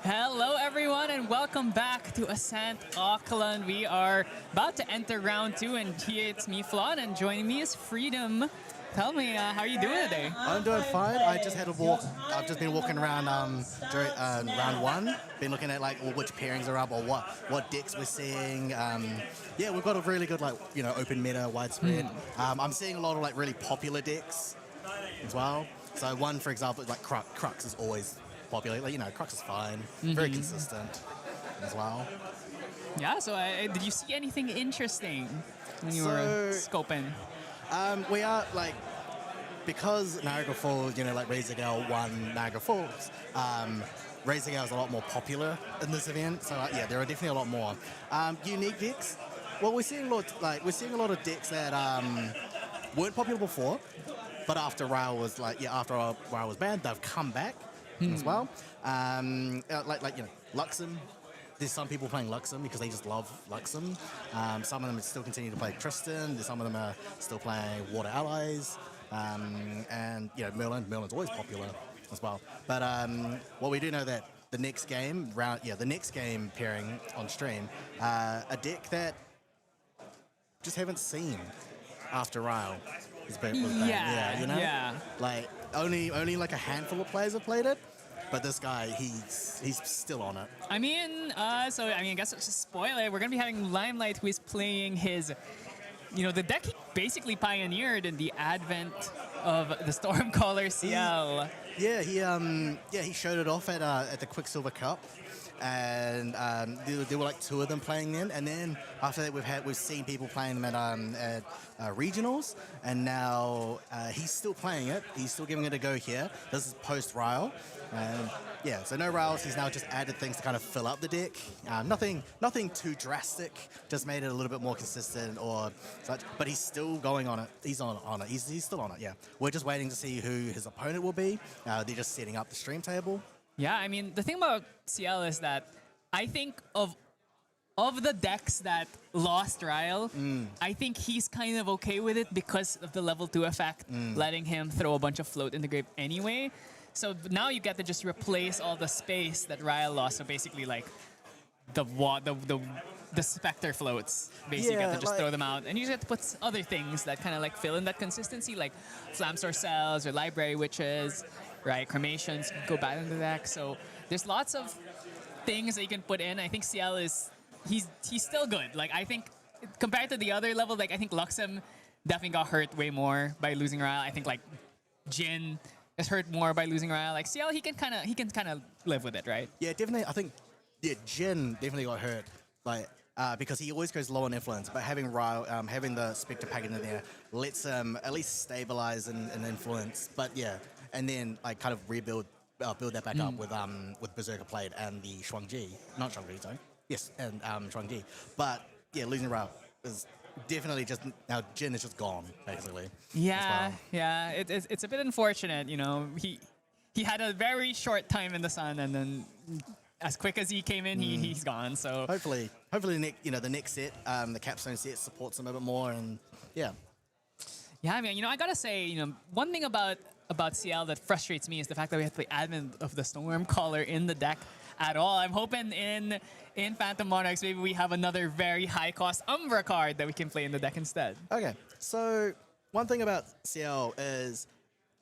Hello, everyone, and welcome back to Ascent Auckland. We are about to enter round 2, and here it's me, Flan, and joining me is Freedom. Tell me, how are you doing today? I'm doing fine. I just had a walk. I've just been walking around during round 1. Been looking at like which pairings are up or what decks we're seeing. Yeah, we've got a really good open meta, widespread. I'm seeing a lot of like really popular decks as well. So one, for example, like Crux is always popular. Crux is fine, very consistent as well. Yeah. So did you see anything interesting when you were scoping? We are because Niagara Falls, like Razor Gale won Niagara Falls, Razor Gale is a lot more popular in this event. So yeah, there are definitely a lot more unique decks. Well, we're seeing a lot of decks that weren't popular before, but after Rail was Rail was banned, they've come back as well. Luxem. There's some people playing Luxem because they just love Luxem. Some of them still continue to play Tristan. Some of them are still playing Water Allies. Merlin's always popular as well. But what we do know that the next game pairing on stream, a deck that just haven't seen after Ryle was banned. Like only like a handful of players have played it. But this guy, he's still on it. I guess let's just spoil it. We're going to be having Limelight, who is playing his, the deck he basically pioneered in the advent of the Stormcaller CL. He showed it off at the Quicksilver Cup. And there were like 2 of them playing then, and then after that we've seen people playing them at regionals, and now he's still playing it. He's still giving it a go here. This is post Ryle, and so no Ryles. He's now just added things to kind of fill up the deck. Nothing too drastic. Just made it a little bit more consistent or such. But he's still going on it. He's on it. He's still on it. Yeah, we're just waiting to see who his opponent will be. They're just setting up the stream table. Yeah, the thing about CL is that I think of the decks that lost Ryle, I think he's kind of okay with it because of the level 2 effect, letting him throw a bunch of float in the grave anyway. So now you get to just replace all the space that Ryle lost. So basically, like the Spectre floats, basically you get to just throw them out, and you just have to put other things that kind of like fill in that consistency, like Flamsore Cells or Library Witches. Right, Cremations go back into the deck. So there's lots of things that you can put in. I think CL he's still good. Like I think compared to the other level, like I think Luxem definitely got hurt way more by losing Ryle. I think like Jin is hurt more by losing Ryle. Like CL, he can kind of live with it, right? Yeah, definitely. I think Jin definitely got hurt. Like. Because he always goes low on influence, but having Ryle, having the Spectre packet in there lets him at least stabilize and influence. But yeah, and then like kind of build that back up with Berserker Plate and the Shuangji, not Shuangji, sorry. Yes, and Shuangji. But yeah, losing Ryle is definitely just now. Jin is just gone basically. Yeah, well. yeah. It's a bit unfortunate, He had a very short time in the sun, and then. As quick as he came in, he's gone. So hopefully the next set, the capstone set supports him a bit more, and yeah. Yeah, I gotta say, one thing about CL that frustrates me is the fact that we have to play admin of the Stormcaller in the deck at all. I'm hoping in Phantom Monarchs maybe we have another very high cost Umbra card that we can play in the deck instead. Okay, so one thing about CL is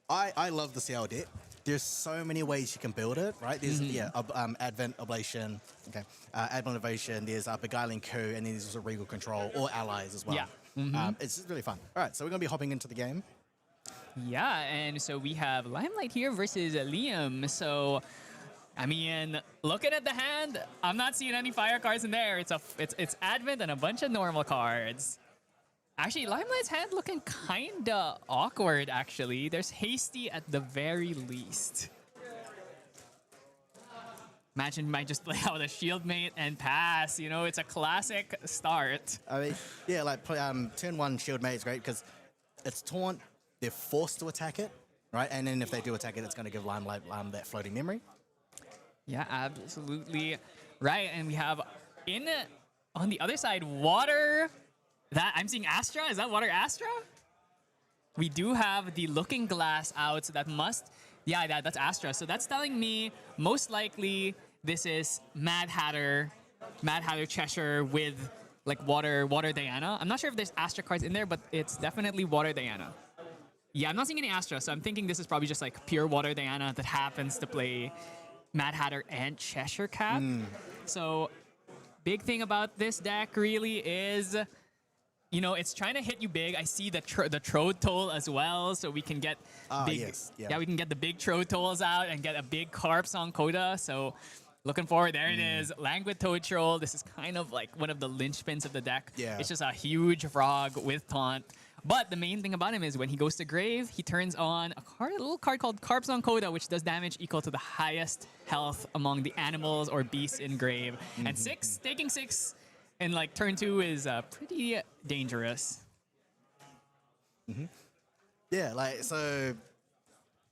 I love the CL deck. There's so many ways you can build it, right? There's Advent Oblation, Advent Ovation. There's Beguiling Coup, and then there's also Regal Control or Allies as well. Yeah, it's just really fun. All right, so we're gonna be hopping into the game. Yeah, and so we have Limelight here versus Liam. So, looking at the hand, I'm not seeing any fire cards in there. It's Advent and a bunch of normal cards. Actually, Limelight's hand looking kinda awkward, actually. There's Hasty at the very least. Imagine might just play out a Shieldmate and pass. It's a classic start. Turn 1 Shieldmate is great because it's taunt. They're forced to attack it, right? And then if they do attack it, it's going to give Limelight that floating memory. Yeah, absolutely right. And we have on the other side, Water. I'm seeing Astra. Is that Water Astra? We do have the Looking Glass out, so that must... Yeah, that's Astra. So that's telling me most likely this is Mad Hatter Cheshire with like Water Diana. I'm not sure if there's Astra cards in there, but it's definitely Water Diana. Yeah, I'm not seeing any Astra, so I'm thinking this is probably just like pure Water Diana that happens to play Mad Hatter and Cheshire Cat. So big thing about this deck really is... it's trying to hit you big. I see the Trode Toll as well, so we can get big. Yes. Yeah. We can get the big Trode Tolls out and get a big Carps on Coda. So looking forward. There it is. Languid Toad Troll. This is kind of like one of the linchpins of the deck. Yeah. It's just a huge frog with taunt But the main thing about him is when he goes to grave, he turns on a little card called Corpse on Coda, which does damage equal to the highest health among the animals or beasts in grave. And taking 6 in like turn 2 is pretty dangerous. Yeah, like so.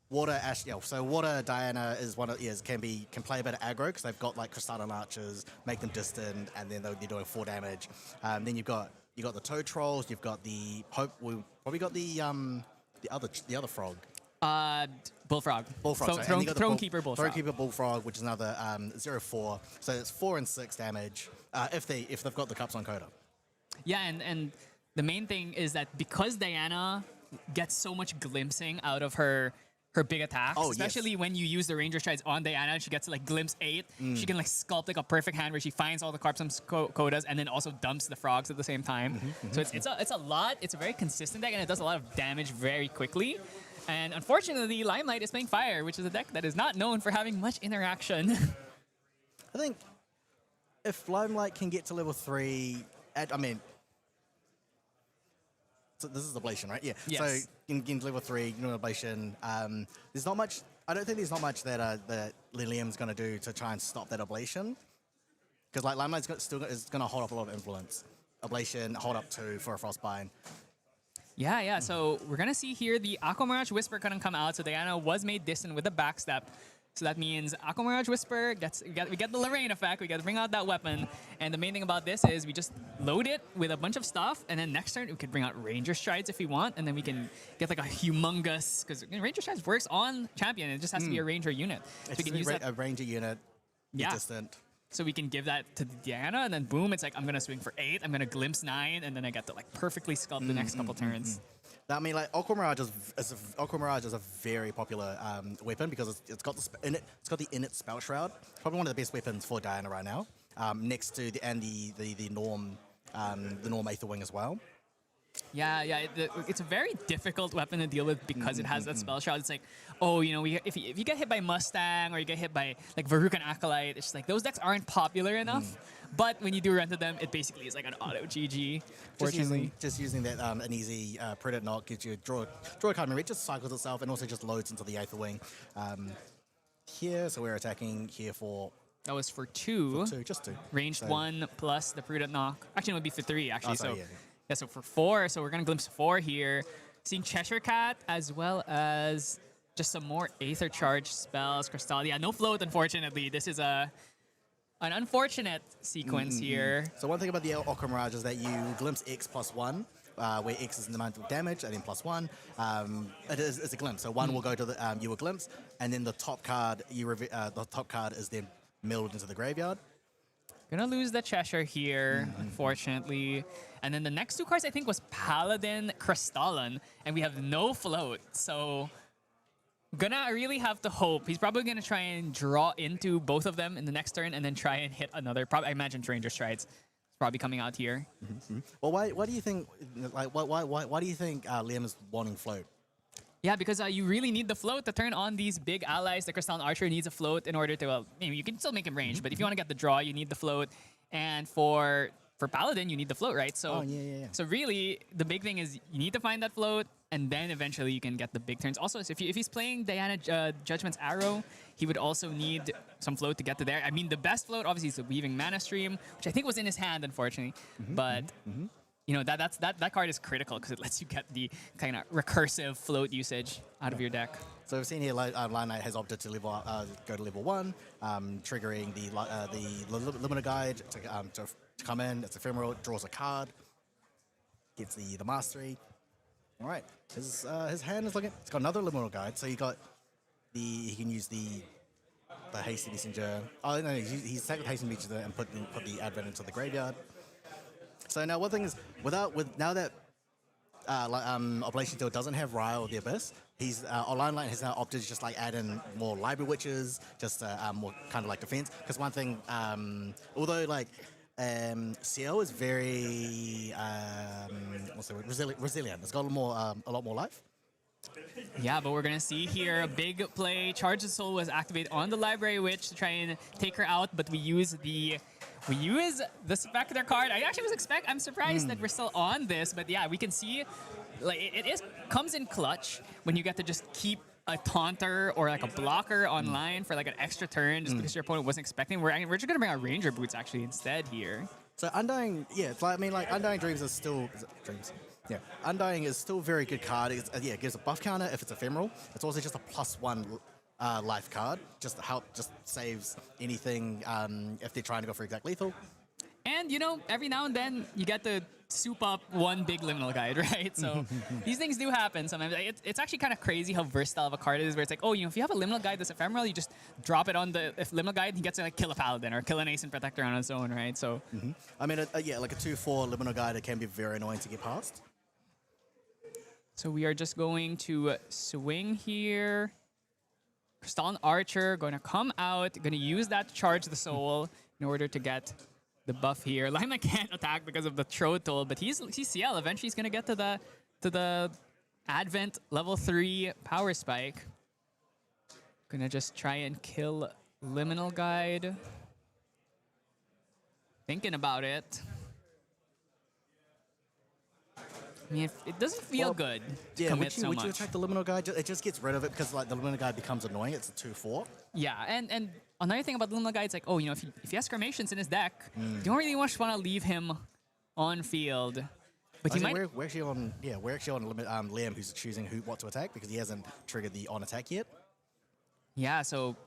Water Ash, yeah. So Water Diana is can play a bit of aggro because they've got like Crystalline Archers, make them distant, and then they're doing 4 damage. Then you've got the Toad Trolls, you've got the we probably got the other frog. Bullfrog. Bullfrog. Thronekeeper Bullfrog. Thronekeeper Bullfrog, which is another 0/4. So it's 4 and 6 damage if they've got the Cups on Coda. Yeah, and the main thing is that because Diana gets so much glimpsing out of her big attacks, especially when you use the Ranger Strides on Diana, she gets to like glimpse 8. She can like sculpt like a perfect hand where she finds all the Corpse Codas and then also dumps the frogs at the same time. So it's a lot. It's a very consistent deck and it does a lot of damage very quickly. And unfortunately, Limelight is playing Fire, which is a deck that is not known for having much interaction. I think if Limelight can get to level 3, so this is Ablation, right? Yeah. Yes. So in level 3, Ablation. There's not much. I don't think there's not much that Lilium's going to do to try and stop that Ablation. Because like Limelight's is going to hold up a lot of influence. Ablation, hold up 2 for a Frostbind. Yeah. So we're gonna see here the Aqua Mirage Whisper couldn't come out, so Diana was made distant with the backstep. So that means Aqua Mirage Whisper we get the Lorraine effect. We got to bring out that weapon. And the main thing about this is we just load it with a bunch of stuff, and then next turn we could bring out Ranger Strides if we want, and then we can get like a humongous, because Ranger Strides works on champion. It just has to be a Ranger unit. So we can use a Ranger unit. Distant. So we can give that to Diana, and then boom, it's like I'm gonna swing for 8, I'm gonna glimpse 9, and then I get to like perfectly sculpt the next couple turns. I mean, like Aqua Mirage is a very popular weapon because it's got the innate spell shroud. Probably one of the best weapons for Diana right now. Next to the Norm Aether Wing as well. Yeah. It's a very difficult weapon to deal with because it has that spell shroud. It's like, if you get hit by Mustang or you get hit by like Varukan Acolyte, it's just like those decks aren't popular enough. But when you do run to them, it basically is like an auto GG. Just using that an easy Predator Knock gives you draw a card. It just cycles itself and also just loads into the Aether Wing. Here, so we're attacking here for. That was for 2. Just 2. Ranged 1 plus the Prudent Knock. Actually, it would be for 3, actually. Sorry, so for 4, so we're going to glimpse 4 here. Seeing Cheshire Cat, as well as just some more Aether Charge spells. Crystal. Yeah, no float, unfortunately. This is an unfortunate sequence here. So one thing about the Aqua Mirage is that you glimpse X +1, where X is the amount of damage, and then +1. It's a glimpse. So 1 will go to the you will glimpse, and then the top card is then milled into the graveyard. Gonna lose the Cheshire here, unfortunately. And then the next 2 cards, I think, was Paladin, Crystalline, and we have no float. So gonna really have to hope. He's probably gonna try and draw into both of them in the next turn and then try and hit another. Probably, I imagine Ranger Strides is probably coming out here. Well, why do you think, like, why do you think Liam is wanting float? Yeah, because you really need the float to turn on these big allies. The Crystalline Archer needs a float in order to, you can still make him range, but if you want to get the draw, you need the float. And for Paladin, you need the float, right? So, so really, the big thing is you need to find that float, and then eventually you can get the big turns. Also, if he's playing Diana Judgment's Arrow, he would also need some float to get to there. I mean, the best float, obviously, is the Weaving Mana Stream, which I think was in his hand, unfortunately. But that card is critical because it lets you get the kind of recursive float usage out of your deck. So we've seen here, Limelight has opted to go to level 1, triggering the Limiter Guide to come in. It's ephemeral, draws a card, gets the mastery. All right, his hand is looking. It's got another Limiter Guide, so he can use the Hasty Messenger. Oh no, he's taken the Hasty Messenger and put the Advent into the graveyard. So now one thing is, now that Oblation Steel doesn't have Ryle the Abyss, Limelight has now opted to just like add in more Library Witches, just more kind of like defense. Because one thing, although like CL is very resilient. It's got a lot more life. Yeah, but we're going to see here a big play. Charge the Soul was activated on the Library Witch to try and take her out, but we use the We use the Spectre card. I'm surprised that we're still on this, but yeah, we can see like it comes in clutch when you get to just keep a taunter or like a blocker online for like an extra turn just because your opponent wasn't expecting. We're just gonna bring our Ranger Boots actually instead here. So Undying, yeah, it's like, I mean, like Undying Dreams is still Dreams. Yeah, Undying is still a very good card. It gives a buff counter if it's ephemeral. It's also just a +1 life card, just to help, just saves anything if they're trying to go for exact lethal. And, you know, every now and then you get to soup up one big liminal guide, right? So these things do happen sometimes. It's actually kind of crazy how versatile of a card it is, where it's like, oh, you know, if you have a liminal guide that's ephemeral, you just drop it on the liminal guide, he gets to like kill a paladin or kill an Ascent Protector on its own, right? So, I mean, yeah, like a 2/4 liminal guide, it can be very annoying to get past. so we are just going to swing here. Crystalline Archer going to come out, going to use that to charge the soul in order to get the buff here. Limelight can't attack because of the throw toll, but he's CL. Eventually, he's gonna get to the Advent level 3 power spike. Gonna just try and kill Liminal Guide. Thinking about it. I mean, it doesn't feel good to commit so would much. you attack the liminal guide? It just gets rid of it because like the liminal guide becomes annoying. It's a 2/4. Yeah, and another thing about the Liminal Guide, it's like, oh, you know, if he has Skirmations in his deck, you don't really much want to leave him on field. But he might. We're actually on Liam, who's choosing what to attack because he hasn't triggered the on attack yet. Yeah, so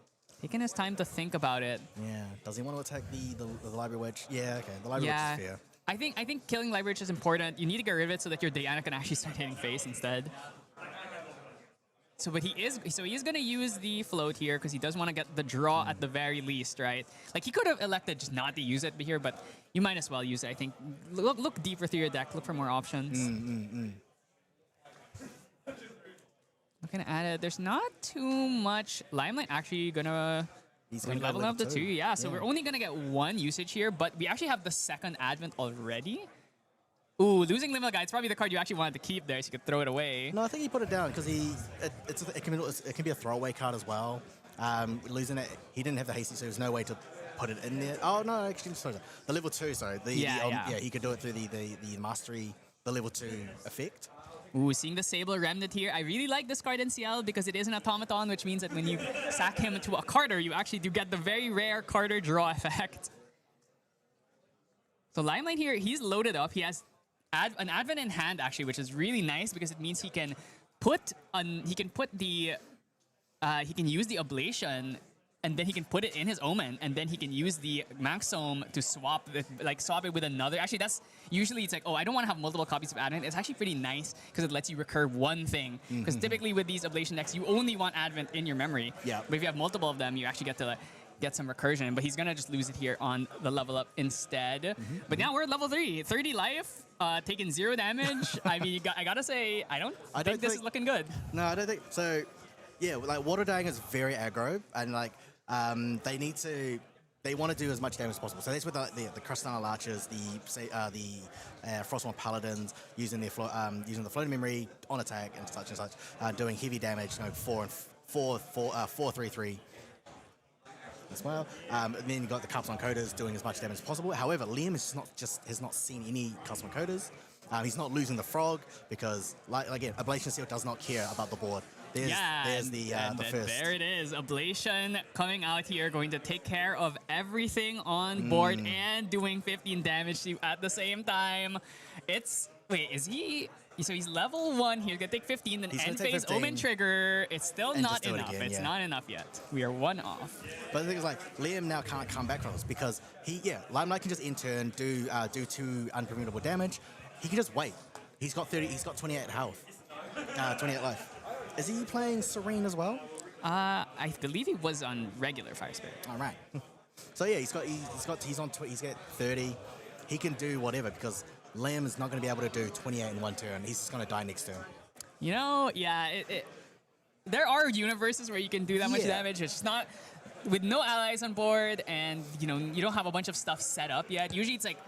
taking his time to think about it. Yeah. Does he want to attack the Library Wedge? Yeah. Okay. The Library Wedge is fair. I think killing Library Wedge is important. You need to get rid of it so that your Diana can actually start hitting face instead. So, but he is going to use the float here because he does want to get the draw at the very least, right? Like he could have elected just not to use it here, but you might as well use it. I think look deeper through your deck, look for more options. Looking at it, there's not too much. Limelight actually gonna. He's going to level up the 2, yeah. So we're only going to get 1 usage here, but we actually have the second Advent already. Ooh, losing Liminal Guide is probably the card you actually wanted to keep there, so you could throw it away. No, I think he put it down because it can be a throwaway card as well. Losing it, he didn't have the hasty, so there's no way to put it in there. Oh no, actually, sorry, the level 2. Sorry, he could do it through the mastery, the level 2 effect. Ooh, seeing the Sable Remnant here. I really like this card in CL because it is an automaton, which means that when you sack him to a Carter, you actually do get the very rare Carter draw effect. So Limelight here, he's loaded up. He has an Advent in hand, actually, which is really nice because it means he can use the Ablation, and then he can put it in his Omen, and then he can use the Maxome to swap it with another. Actually, that's usually it's like, oh, I don't want to have multiple copies of Advent. It's actually pretty nice because it lets you recur one thing. Because typically with these Ablation decks, you only want Advent in your memory. Yeah. But if you have multiple of them, you actually get to get some recursion. But he's gonna just lose it here on the level up instead. But now we're at level 3, 30 life, taking 0 damage. I mean, I gotta say, I don't think this is looking good. No, I don't think so. Yeah, like Water Dying is very aggro, and like they want to do as much damage as possible. So that's with the Crystalline Archers, the Frostmourne Paladins using the floating memory on attack and such, doing heavy damage. 4/3/3 as well. And then you got the Custom Coders doing as much damage as possible. However, Liam has not seen any Custom Coders. He's not losing the Frog because, again, Ablation Seal does not care about the board. There's the first. There it is. Ablation coming out here, going to take care of everything on board and doing 15 damage to you at the same time. Is he? So he's level 1 here. He's gonna take 15, then end phase Omen Trigger. It's still not enough. It's not enough yet. We are 1 off. But the thing is, like, Liam now can't come back from this because Limelight can just in turn do 2 unpreventable damage. He can just wait. He's got 28 health, 28 life. Is he playing Serene as well? I believe he was on regular Fire Spirit. All right. So yeah, he's got 30. He can do whatever because Liam is not going to be able to do 28 in 1 turn. He's just going to die next turn. You know, yeah. There are universes where you can do that much damage. It's just not with no allies on board, and you don't have a bunch of stuff set up yet. Usually, it's like.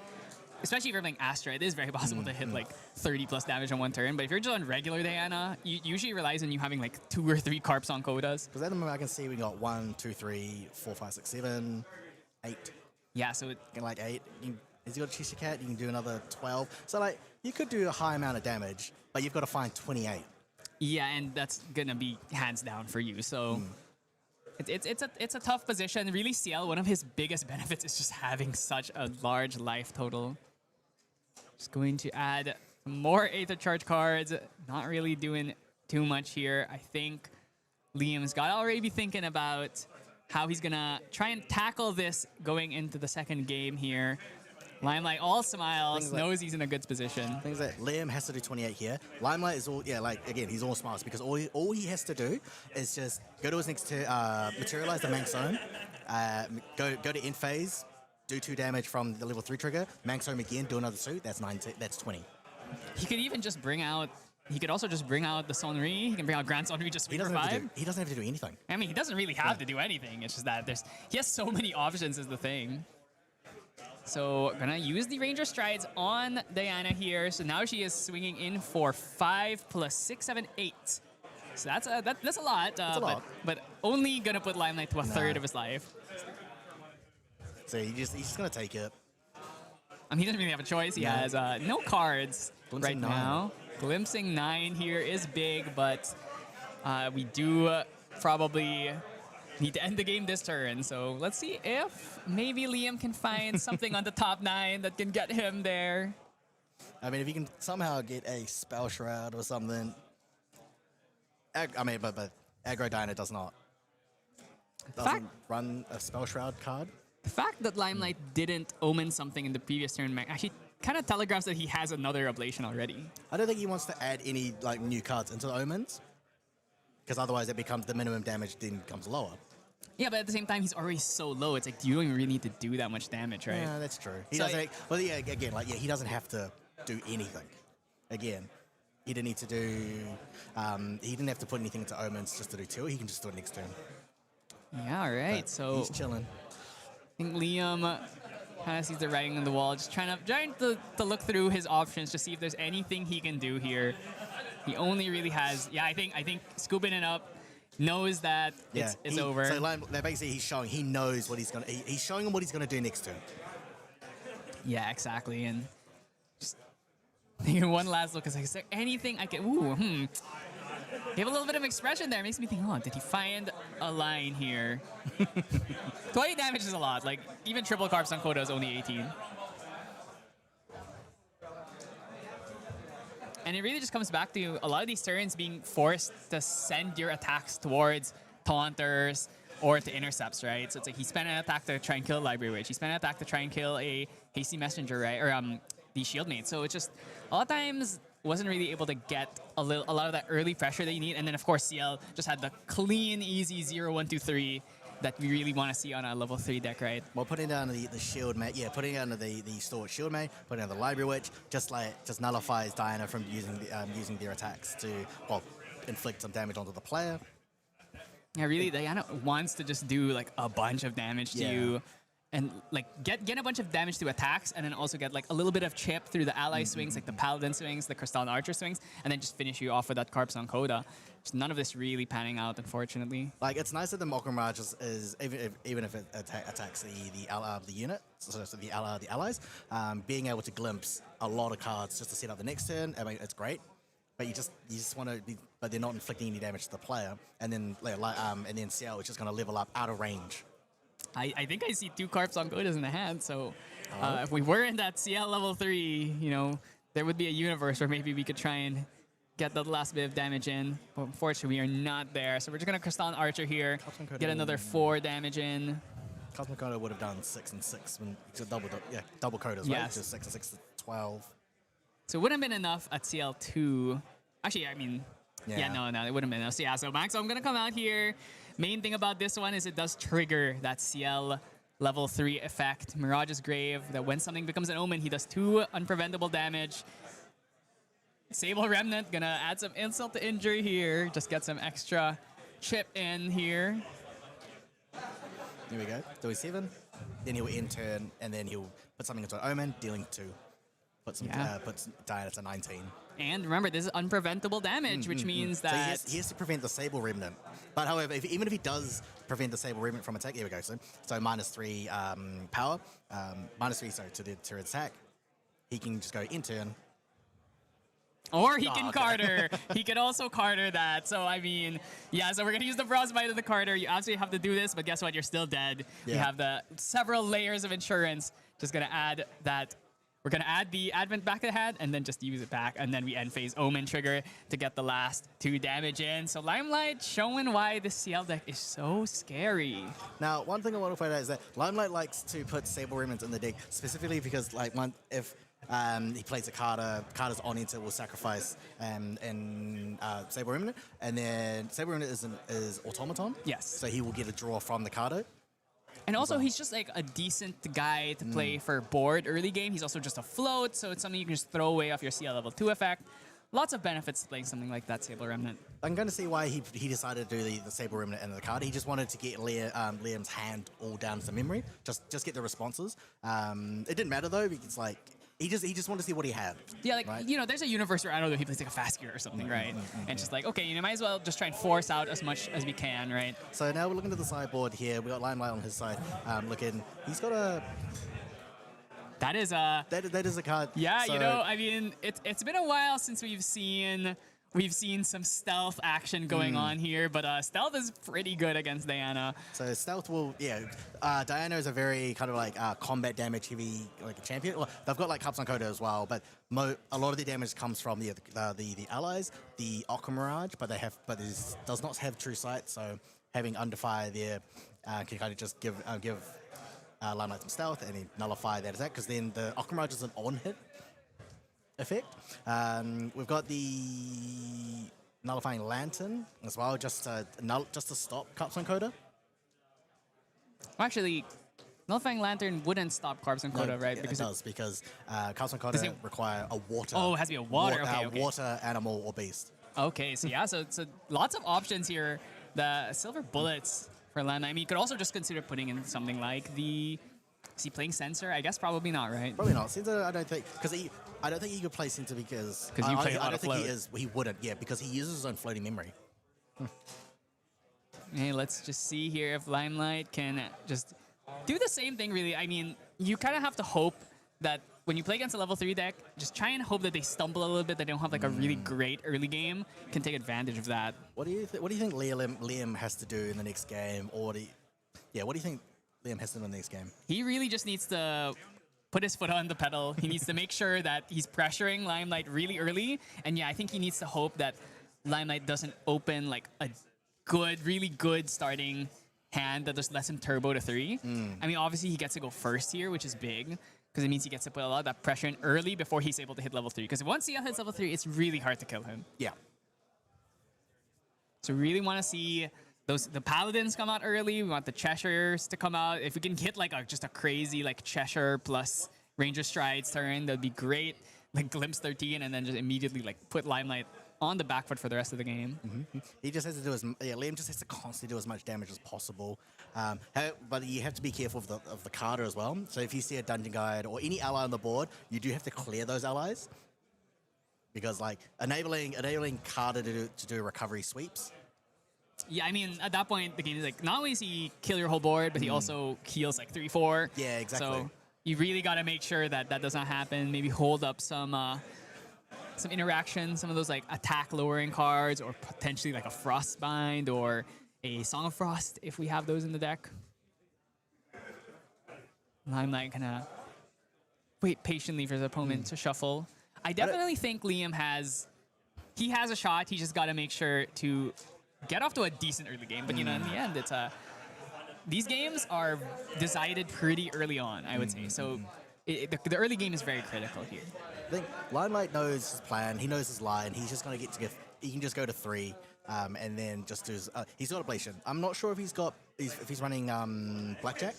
Especially if you're playing Astra, it is very possible to hit like 30 plus damage on 1 turn. But if you're just on regular Diana, you usually relies on you having like 2 or 3 Carps on Kodas. Because at the moment I can see we got 1, 2, 3, 4, 5, 6, 7, 8. Yeah, so Get like 8. Has he got a Cheshire Cat? You can do another 12. So like you could do a high amount of damage, but you've got to find 28. yeah, and that's gonna be hands down for you. So it's a tough position. Really, CL, one of his biggest benefits is just having such a large life total. Just going to add more Aether Charge cards. Not really doing too much here. I think Liam's got to already be thinking about how he's gonna try and tackle this going into the second game here. Limelight all smiles, knows he's in a good position. Things that Liam has to do 28 here. Limelight is all, like, again, he's all smiles because all he has to do is just go to his next materialize the Manx Zone, go to end phase, do 2 damage from the level 3 trigger, Manx Zone again, do another 2, that's 19, that's 20. He could even just bring out, he could also just bring out the Sonri. He can bring out Grand Sonri just He for doesn't 5. have to do anything. I mean, he doesn't really have to do anything. It's just that he has so many options is the thing. So gonna use the Ranger Strides on Diana here. So now she is swinging in for 5 plus 6, 7, 8. So that's a lot. That's a lot. But only gonna put Limelight to a third of his life. So he's just gonna take it. I mean, he doesn't really have a choice. He has no cards Glimpsing right 9. now. Glimpsing 9 here is big, but we do probably need to end the game this turn. So let's see if maybe Liam can find something on the top 9 that can get him there. I mean, if you can somehow get a Spell Shroud or something. But Aggro Diana doesn't run a Spell Shroud card. The fact that Limelight didn't omen something in the previous turn actually kind of telegraphs that he has another Ablation already. I don't think he wants to add any like new cards into the omens, because otherwise it becomes the minimum damage then becomes lower. Yeah, but at the same time, he's already so low. It's like you don't even really need to do that much damage, right? Yeah, that's true. He So doesn't. He doesn't have to do anything. Again, he didn't need to do. He didn't have to put anything into omens just to do 2. He can just do it next turn. Yeah, all right. But So he's chilling. I think Liam kind of sees the writing on the wall, just trying to look through his options to see if there's anything he can do here. He only really has, I think scooping it up, knows that it's over. So basically, he's showing he knows what he's gonna. He's showing him what he's gonna do next turn. Yeah, exactly. And just taking one last look, is there anything I can? He have a little bit of expression there. Makes me think, did he find a line here? 20 damage is a lot. Like, even triple Carp Sankoda is only 18. And it really just comes back to a lot of these turns being forced to send your attacks towards Taunters or to intercepts, right? So it's like he spent an attack to try and kill a Library Witch. He spent an attack to try and kill a Hasty Messenger, right? Or the Shieldmate. So it's just, a lot of times, wasn't really able to get a lot of that early pressure that you need. And then, of course, CL just had the clean, easy 0, 1, 2, 3 that we really want to see on a level 3 deck, right? Well, putting down the shield mate, putting down the Stalwart shield mate, putting down the Library Witch, just nullifies Diana from using their attacks to inflict some damage onto the player. Yeah, really, Diana wants to just do like a bunch of damage to you, and like get a bunch of damage through attacks, and then also get like a little bit of chip through the ally swings, like the Paladin swings, the Crystalline Archer swings, and then just finish you off with that Carp Sankoda. Just none of this really panning out, unfortunately. Like, it's nice that the Mokka Mirage is even if it attacks the unit, so the allies, being able to glimpse a lot of cards just to set up the next turn. I mean, it's great. But you just want to be, but they're not inflicting any damage to the player, and then CL is just going to level up out of range. I think I see 2 Carp Sankodas in the hand, so if we were in that CL level 3, there would be a universe where maybe we could try and get the last bit of damage in. But unfortunately, we are not there, so we're just going to Crystalline Archer here, get another 4 damage in. Cosmic Coda would have done 6 and 6 when double Codas, right? Yes. Just 6 and 6 to 12. So it wouldn't have been enough at CL2. Actually, I mean, no, it wouldn't have been enough. So so Max, I'm going to come out here. Main thing about this one is it does trigger that CL level 3 effect, Mirage's Grave, that when something becomes an omen, he does 2 unpreventable damage. Sable Remnant going to add some insult to injury here. Just get some extra chip in here. Here we go. Do 7. Then he'll end turn, and then he'll put something into an omen, dealing 2. puts Diana to 19. And remember, this is unpreventable damage, which means So that he has to prevent the Sable Remnant. But however, even if he does prevent the Sable Remnant from attack, here we go. So -3 power, -3 to attack. He can just go in turn. or he can Carter. He can also Carter that. So I mean, yeah. So we're gonna use the Frostbite of the Carter. You absolutely have to do this, but guess what? You're still dead. You Yeah. have the several layers of insurance. Just gonna add that. We're gonna add the Advent back ahead and then just use it back, and then we end phase Omen trigger to get the last 2 damage in. So Limelight showing why this CL deck is so scary. Now, one thing I want to point out is that Limelight likes to put Sable Remnants in the deck specifically because, like, if he plays a Carter's on enter will sacrifice Sable Remnant, and then Sable Remnant is Automaton. Yes. So he will get a draw from the Carter. And also, he's just like a decent guy to play for board early game. He's also just a float, so it's something you can just throw away off your CL level 2 effect. Lots of benefits to playing something like that, Sable Remnant. I'm going to see why he decided to do the Sable Remnant and the card. He just wanted to get Liam's hand all down to memory, just get the responses. It didn't matter though, because like he just wanted to see what he had. Yeah, like, right? you know, there's a universe where, I don't know, he plays like a fast gear or something, right? And just like, okay, you know, might as well just try and force out as much as we can, right? So now we're looking at the sideboard here. We got Limelight on his side. He's got a. That is a... That is a card. Yeah, So- you know, I mean, it's been a while since we've seen some stealth action going on here, but stealth is pretty good against Diana. So stealth will, Diana is a very kind of like combat damage heavy like champion. Well, they've got like Cups on Coda as well, but a lot of the damage comes from the allies, the Aqua Mirage, but this does not have True Sight, so having Under Fire there can kind of just give Limelight some stealth and then nullify that attack, because then the Aqua Mirage is an on hit effect. We've got the Nullifying Lantern as well, just to stop Cups on Coda. Well, actually, Nullifying Lantern wouldn't stop Carbs and Coda, right? Because it does, because Cups on Coda require a water. Oh, it has to be a water. Okay. Water, animal, or beast. Okay, so yeah, so lots of options here. The Silver Bullets for Limelight. I mean, you could also just consider putting in something like the... Is he playing Censor? I guess probably not, right? Probably not. Censor, I don't think, I don't think he could play Censor because you play a lot I don't of think he float. is. He wouldn't, yeah, because he uses his own floating memory. Hey, let's just see here if Limelight can just do the same thing, really. I mean, you kind of have to hope that when you play against a level 3 deck, just try and hope that they stumble a little bit, that they don't have like a really great early game, can take advantage of that. What do you think Liam has to do in the next game, or what do you think Liam has to do in the next game? He really just needs to put his foot on the pedal. He needs to make sure that he's pressuring Limelight really early. And yeah, I think he needs to hope that Limelight doesn't open like a really good starting hand that just lets him turbo to 3. I mean, obviously he gets to go first here, which is big, because it means he gets to put a lot of that pressure in early before he's able to hit level 3. Because once CL hits level 3, it's really hard to kill him. Yeah. So we really want to see the Paladins come out early. We want the Cheshires to come out. If we can hit like just a crazy like Cheshire plus Ranger Strides turn, that'd be great. Like Glimpse 13, and then just immediately like put Limelight on the back foot for the rest of the game. He just has to do Liam just has to constantly do as much damage as possible. But you have to be careful of the Carter as well. So if you see a Dungeon Guide or any ally on the board, you do have to clear those allies, because like enabling Carter to do recovery sweeps. Yeah, I mean, at that point, the game is like, not only does he kill your whole board, but he also heals like 3-4. Yeah, exactly. So you really got to make sure that that does not happen. Maybe hold up some interaction, some of those like attack lowering cards, or potentially like a Frostbind or a Song of Frost if we have those in the deck. Limelight gonna wait patiently for his opponent to shuffle. I definitely think Liam has a shot. He just got to make sure to get off to a decent early game. But you know, in the end, it's these games are decided pretty early on, I would say. So the early game is very critical here. I think Limelight knows his plan. He knows his line. He's just going to he can just go to 3, and then just do his, he's got Ablation. I'm not sure if he's running Blackjack.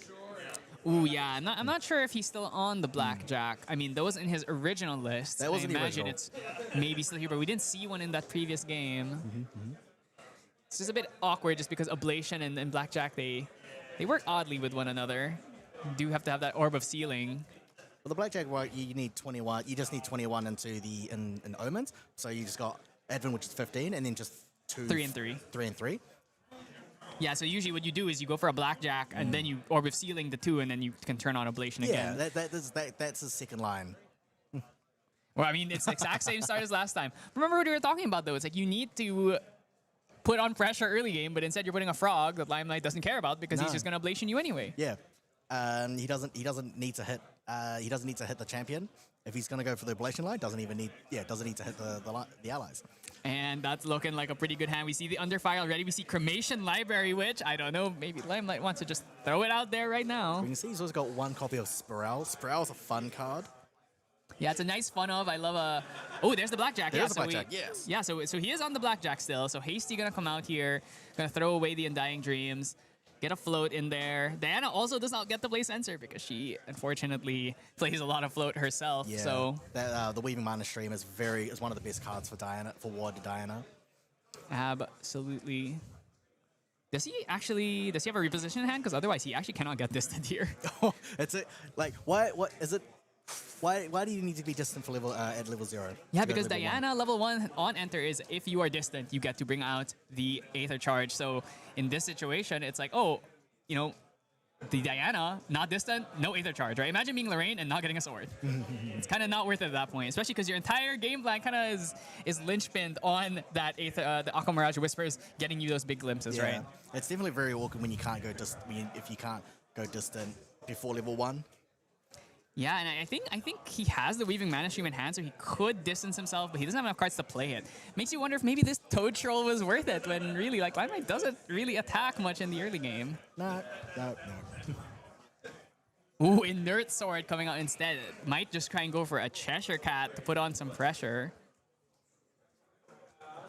Ooh, yeah. I'm not sure if he's still on the Blackjack. I mean, that was in his original list. That wasn't I the imagine original. it's maybe still here, but we didn't see one in that previous game. It's just a bit awkward just because Ablation and Blackjack, they work oddly with one another. You do have to have that Orb of Sealing. the blackjack, right, you need 21. You just need 21 into the in omens. So you just got Advent, which is 15, and then just 3 and 3. 3 and 3. Yeah, so usually what you do is you go for a blackjack, and then you orb with sealing the 2, and then you can turn on ablation Yeah, again. that's the second line. Well, I mean, it's the exact same start as last time. Remember what we were talking about, though? It's like you need to put on pressure early game, but instead you're putting a frog that Limelight doesn't care about because he's No. just going to ablation you anyway. Yeah, he doesn't need to hit the champion if he's gonna go for the ablation line. Doesn't need to hit the allies. And that's looking like a pretty good hand. We see the Underfire already. We see Cremation Library, which, I don't know, maybe Limelight wants to just throw it out there right now. We can see he's also got one copy of Spiral. Spiral's a fun card. Yeah, it's a nice fun of. I love a... Oh, there's the Blackjack. There's yeah, the Blackjack, yes. Yeah, so he is on the Blackjack still. So Hasty going to come out here, going to throw away the Undying Dreams, get a float in there. Diana also does not get to play Censor because she, unfortunately, plays a lot of float herself. Yeah, So the Weaving Mana Stream is one of the best cards for Ward Diana. absolutely. Does he have a reposition hand? Because otherwise he actually cannot get distant here. It's a, like why? What is it? Why do you need to be distant for at level 0? Yeah, to go because to level Diana level 1 on enter is if you are distant, you get to bring out the Aether Charge. So in this situation, it's like, oh, you know, the Diana, not distant, no Aether Charge, right? Imagine being Lorraine and not getting a sword. It's kind of not worth it at that point, especially because your entire game plan kind of is linchpinned on that Aether, the Aqua Mirage Whispers getting you those big glimpses, Yeah. right? It's definitely very awkward when you can't go if you can't go distant before level 1. Yeah, and I think he has the Weaving Mana Stream in hand, so he could distance himself, but he doesn't have enough cards to play it. Makes you wonder if maybe this Toad Troll was worth it, when really, like, Limelight doesn't really attack much in the early game. No. Ooh, Inert Sword coming out instead. Might just try and go for a Cheshire Cat to put on some pressure.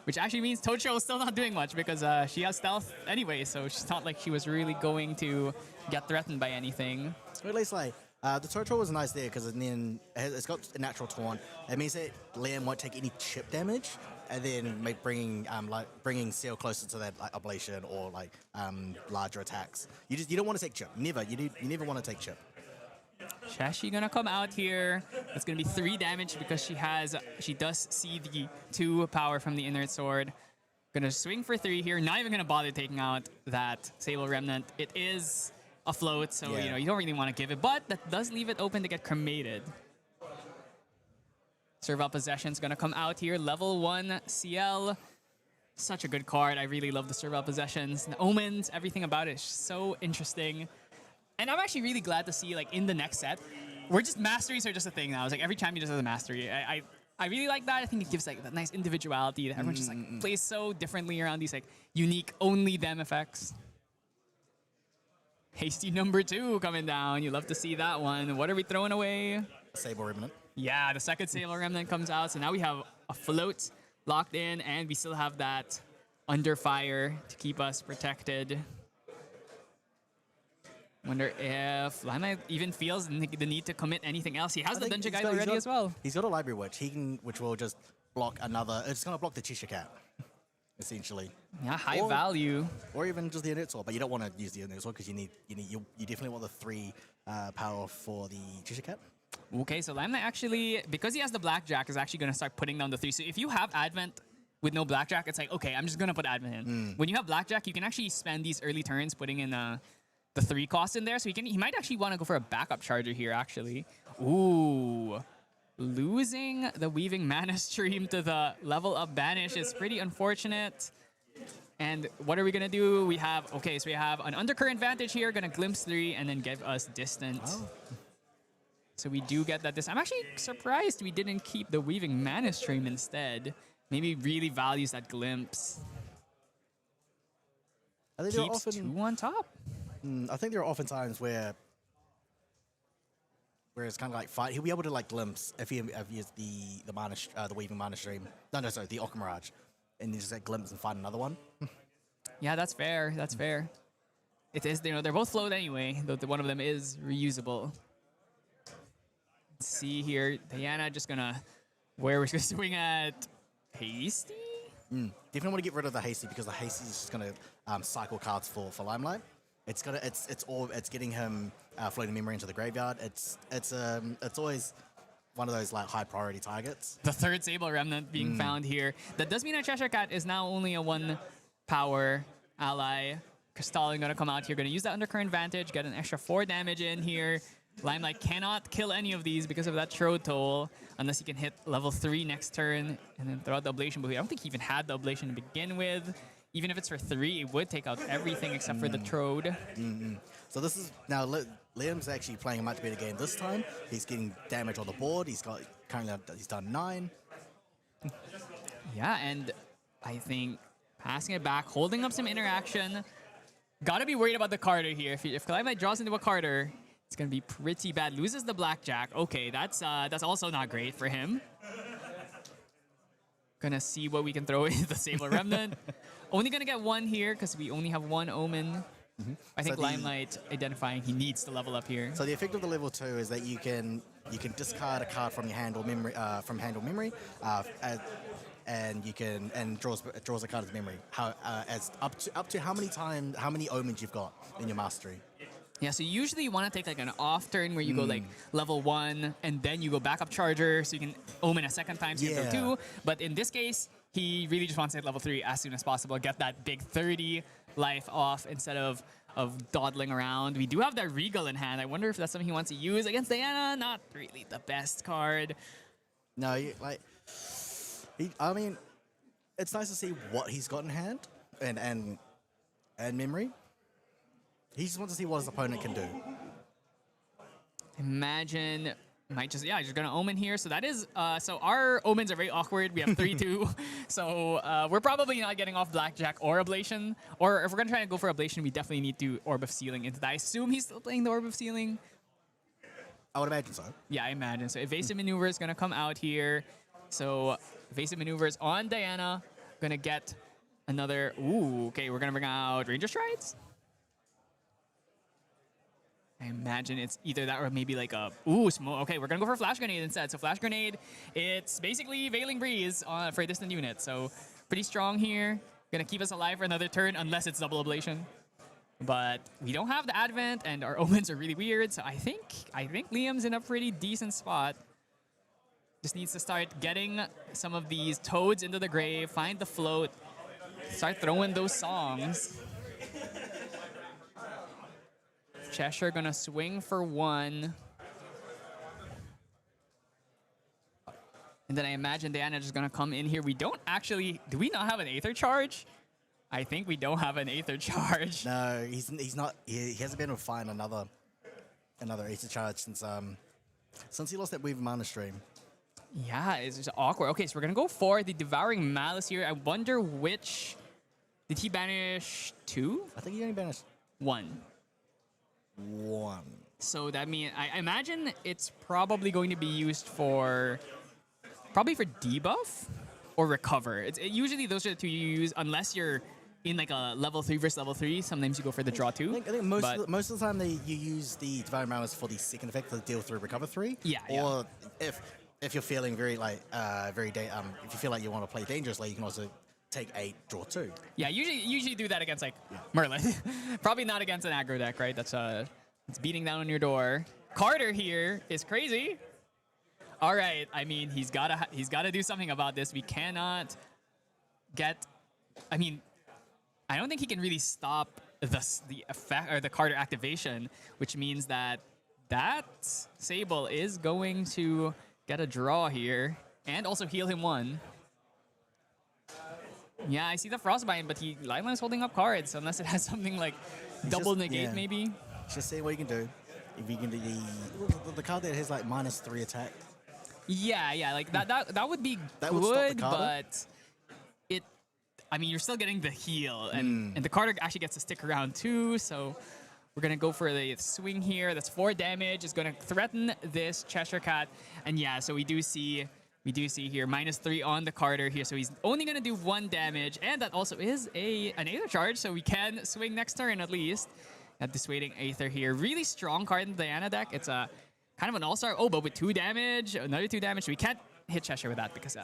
Which actually means Toad Troll is still not doing much because she has stealth anyway, so it's not like she was really going to get threatened by anything. Or at least like the Toad Troll was nice there because then it's got a natural taunt. It means that Liam won't take any chip damage, and then bringing Seal closer to that ablation or larger attacks. You don't want to take chip. Never. You never want to take chip. Shashi gonna come out here. It's gonna be 3 damage because she does see the 2 power from the Inert Sword. Gonna swing for 3 here. Not even gonna bother taking out that Sable Remnant. It is afloat, so Yeah. you don't really want to give it, but that does leave it open to get cremated. Servile Possession's gonna come out here. Level 1 CL. Such a good card. I really love the Servile Possessions. The Omens, everything about it is so interesting. And I'm actually really glad to see, like, in the next set, masteries are just a thing now. It's like every champion just has a mastery. I really like that. I think it gives like that nice individuality that everyone just like plays so differently around these like unique only them effects. Hasty number 2 coming down. You love to see that one. What are we throwing away? Sable Remnant. Yeah, the second Sable Remnant comes out. So now we have a float locked in, and we still have that under fire to keep us protected. Wonder if Limelight even feels the need to commit anything else. He has the Dungeon Guide already as well. He's got a Library Witch. Which will just block another. It's going to block the Cheshire Cat, essentially. Yeah, high value. Or even just the Inert Sword, but you don't want to use the Inert Sword because you definitely want the 3 power for the Cheshire Cat. Okay, so Limelight actually, because he has the Blackjack, is actually going to start putting down the 3. So if you have Advent with no Blackjack, it's like, okay, I'm just going to put Advent in. When you have Blackjack, you can actually spend these early turns putting in the 3 cost in there. So he might actually want to go for a backup charger here, actually. Ooh. Losing the Weaving Mana Stream to the level up banish is pretty unfortunate. And what are we gonna do? We have an Undercurrent Vantage here, gonna glimpse 3 and then give us distance. Oh. So we do get that distance. I'm actually surprised we didn't keep the Weaving Mana Stream instead. Maybe really values that glimpse. I think there are Keeps often 2 on top. I think there are often times where it's kind of like fight. He'll be able to like glimpse if he has the Weaving Mana Stream. No, sorry, the Aqua Mirage, and he just like glimpse and find another one. Yeah, that's fair. That's fair. It is, they're both float anyway, though one of them is reusable. Let's see here, Diana just gonna, where we're gonna swing at Hasty? Definitely want to get rid of the Hasty because the Hasty is just going to cycle cards for Limelight. it's getting him floating memory into the graveyard. It's always one of those like high priority targets. The third Sable Remnant being found here. That does mean that Cheshire Cat is now only a 1 power ally. Crystalline gonna come out here, gonna use that Undercurrent Vantage, get an extra 4 damage in here. Limelight cannot kill any of these because of that Throw Toll, unless he can hit level 3 next turn and then throw out the Ablation. But I don't think he even had the Ablation to begin with. Even if it's for 3, it would take out everything except for the Trode. So this is now Liam's actually playing a much better game this time. He's getting damage on the board. He's done 9. Yeah, and I think passing it back, holding up some interaction. Gotta be worried about the Carter here. If Limelight draws into a Carter, it's gonna be pretty bad. Loses the Blackjack. Okay, that's also not great for him. Gonna see what we can throw in the Sable Remnant. Only gonna get 1 here because we only have 1 Omen. I think Limelight identifying he needs to level up here. So the effect of the level 2 is that you can discard a card from your hand or memory and draws a card as memory. As up to how many omens you've got in your mastery. Yeah, so usually you want to take like an off turn where you go like level 1 and then you go back up Charger so you can omen a second time so you can throw 2. But in this case, he really just wants to hit level 3 as soon as possible, get that big 30 life off instead of dawdling around. We do have that Regal in hand. I wonder if that's something he wants to use against Diana. Not really the best card. No, I mean, it's nice to see what he's got in hand and memory. He just wants to see what his opponent can do. Imagine might just just gonna Omen here. So that is so our Omens are very awkward. We have 3-2, so we're probably not getting off Blackjack or Ablation. Or if we're gonna try to go for Ablation, we definitely need to Orb of Sealing into that. I assume he's still playing the Orb of Sealing. I would imagine so. Yeah, I imagine. So Evasive Maneuver is gonna come out here. So Evasive Maneuvers on Diana. Gonna get another. Ooh, okay. We're gonna bring out Ranger Strides. I imagine it's either that or maybe like a smoke. Okay, we're gonna go for Flash Grenade instead. So Flash Grenade, it's basically Veiling Breeze for a distant unit. So pretty strong here. Gonna keep us alive for another turn unless it's double Ablation. But we don't have the Advent and our Omens are really weird. So I think Liam's in a pretty decent spot. Just needs to start getting some of these Toads into the grave, find the float, start throwing those songs. Cheshire gonna swing for 1. And then I imagine Diana just gonna come in here. We don't actually, do we not have an Aether Charge? I think we don't have an Aether Charge. No, he's not. He hasn't been able to find another Aether Charge since he lost that Weave Mana Stream. Yeah, it's just awkward. Okay, so we're gonna go for the Devouring Malice here. I wonder which, did he banish 2? I think he only banished 1. 1. So that means I imagine it's probably going to be used for debuff or recover. Usually those are the 2 you use unless you're in like a level 3 versus level 3. Sometimes you go for the draw 2. I think most of the time you use the Devouring Malice for the second effect to deal through recover 3. Yeah. Or if you're feeling if you feel like you want to play dangerously, you can also take 8, draw 2. Yeah, usually do that against like Merlin. Probably not against an aggro deck, right? That's it's beating down on your door. Carter here is crazy. All right, I mean he's gotta do something about this. We cannot get. I mean, I don't think he can really stop the effect or the Carter activation, which means that Sable is going to get a draw here and also heal him 1. Yeah, I see the Frostbite, but Limelight is holding up cards unless it has something like double negate maybe. Just see what you can do. If you can do the card that has like -3 attack. Yeah, like that would be That good, would stop the Carter? but I mean, you're still getting the heal, and the Carter actually gets to stick around too, so we're gonna go for the swing here. That's 4 damage. It's gonna threaten this Cheshire Cat, and yeah, so we do see here -3 on the Carter here, so he's only gonna do 1 damage, and that also is an Aether Charge, so we can swing next turn at least. At Dissuading Aether here, really strong card in the Diana deck. It's a kind of an all-star. Oh, but with 2 damage, another 2 damage. We can't hit Cheshire with that because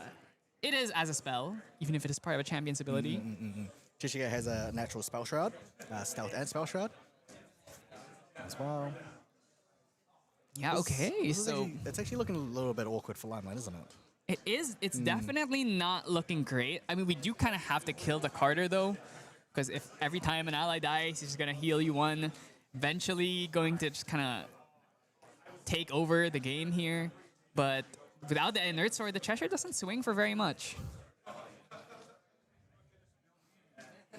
it is as a spell, even if it is part of a champion's ability. Cheshire has a natural Spell Shroud, Stealth and Spell Shroud. as well. Yeah, okay. This is So it's actually looking a little bit awkward for Limelight, isn't it? it is. It's definitely not looking great. I mean, we do kind of have to kill the Carter, though, because if every time an ally dies, he's just going to heal you one, eventually going to just kind of take over the game here. But without the Inert Sword, the Cheshire doesn't swing for very much.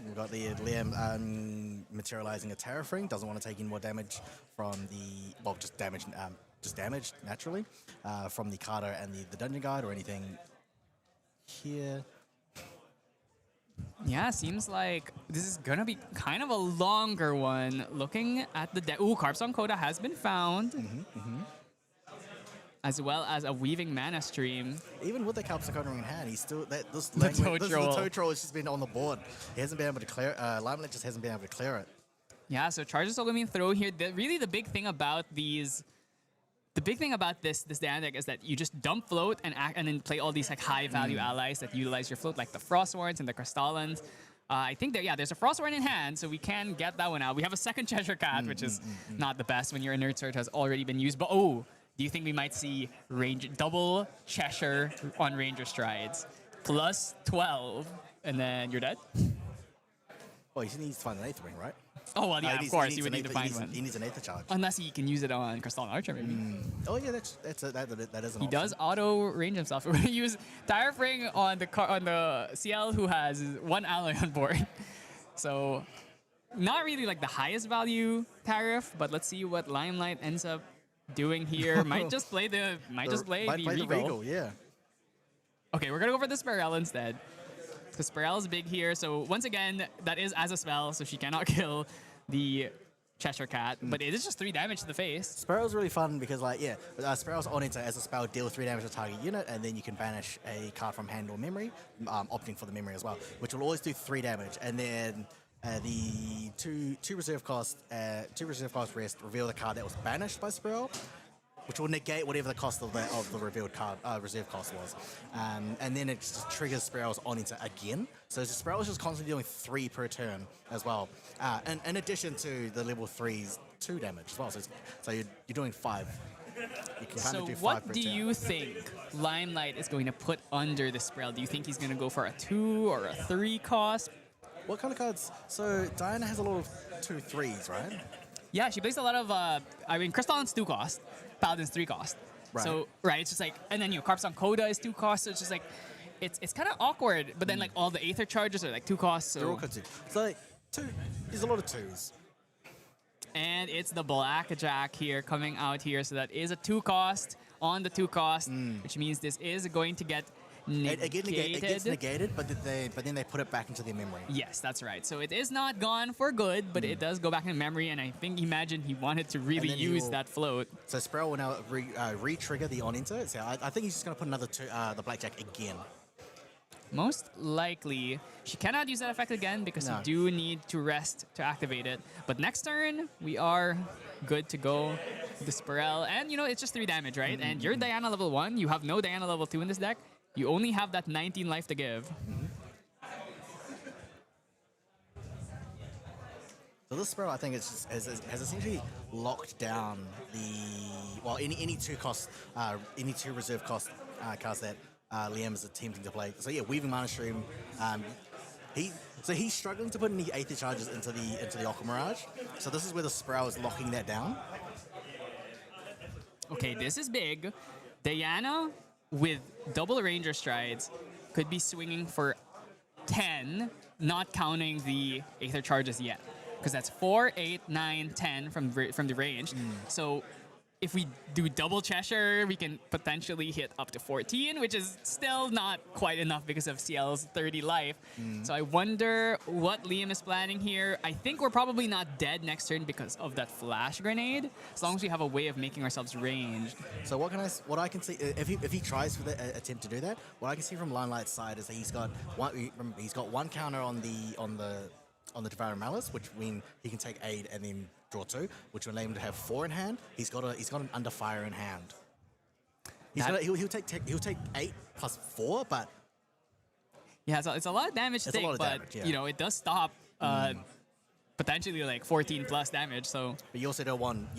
We've got the Liam materializing a Terrafring. Doesn't want to take any more damage from the, well, just damage naturally from the Carter and the Dungeon Guard or anything here. Yeah, seems like this is gonna be kind of a longer one. Looking at the Carpsong Coda has been found, as well as a Weaving Mana Stream. Even with the Carpsong Coda in hand, he's still The toe troll has just been on the board. He hasn't been able to clear. Limelight just hasn't been able to clear it. Yeah, so charges are being thrown here. Really, the big thing about these. The big thing about this Dayan deck is that you just dump float and then play all these like high value allies that utilize your float, like the Frostwarns and the Crystallans. I think there's a Frostwarn in hand, so we can get that one out. We have a second Cheshire Cat, which is not the best when your Inert Sword has already been used. But do you think we might see double Cheshire on Ranger Strides, plus 12, and then you're dead? Well, he needs to find an 8th ring, right? Oh, well, yeah, of course, you would need to find one. He needs an 8th charge. Unless he can use it on Crystal Archer, maybe. Oh yeah, that is an option. He does auto range himself. We're going to use Ring on the CL who has one ally on board. So not really like the highest value tariff, but let's see what Limelight ends up doing here. Might just play the Regal. Yeah. Okay, we're gonna go for the Sparrel instead. Because Sparrel is big here. So once again, that is as a spell, so she cannot kill the Cheshire Cat. But it is just 3 damage to the face. Sparrow's really fun because, Sparrow's on it as a spell, deal 3 damage to target unit, and then you can banish a card from hand or memory, opting for the memory as well, which will always do 3 damage. And then the two reserve cost rest reveal the card that was banished by Sparrow, which will negate whatever the cost of the revealed card reserve cost was, and then it just triggers Sparrow's Onita again. So Sparrow's just constantly doing 3 per turn as well, and in addition to the level 3's 2 damage as well. So you're doing 5. You can kind of do 5 what per do turn. you think Limelight is going to put under the Sparrel? Do you think he's going to go for a 2 or a 3 cost? What kind of cards? So Diana has a lot of 2/3s, right? Yeah, she plays a lot of. Crystallin's 2 cost, Paladin's 3 cost. Right. So it's just like, and then Carpsong Coda is 2 cost. So it's just like, it's kind of awkward. But then like all the Aether charges are like 2 costs. So. They're all 2. So like, 2. There's a lot of 2s. And it's the Blackjack here coming out here. So that is a 2 cost on the 2 cost, which means this is going to get negated. It gets negated, but then they put it back into their memory. Yes, that's right. So it is not gone for good, but it does go back in memory. And I think, imagine he wanted to really use that float. So Sparrow will now re-trigger the on-enter. So I think he's just going to put another the Blackjack again. Most likely, she cannot use that effect again because you do need to rest to activate it. But next turn, we are good to go. The Sparrel, and it's just 3 damage, right? And you're Diana level 1. You have no Diana level 2 in this deck. You only have that 19 life to give. So this Sparrow, I think, has essentially locked down any 2 cost, any 2 reserve cost cards that Liam is attempting to play. So yeah, Weaving Mana Stream. He's struggling to put any Aether charges into the Aqua Mirage. So this is where the Sparrow is locking that down. Okay, this is big. Diana with double Ranger Strides could be swinging for 10, not counting the Aether charges yet. Because that's 4, 8, 9, 10 from the range. So if we do double Cheshire, we can potentially hit up to 14, which is still not quite enough because of CL's 30 life. So I wonder what Liam is planning here. I think we're probably not dead next turn because of that flash grenade, as long as we have a way of making ourselves ranged. So what I can see, if he tries for the attempt to do that, what I can see from Limelight's side is that he's got one counter on the Devouring Malice, which means he can take aid and then draw 2, which will enable him to have 4 in hand. He's got an Under Fire in hand. He'll take 8 plus 4, but yeah, it's a lot of damage to take, but it does stop potentially like 14 plus damage. So But you also don't want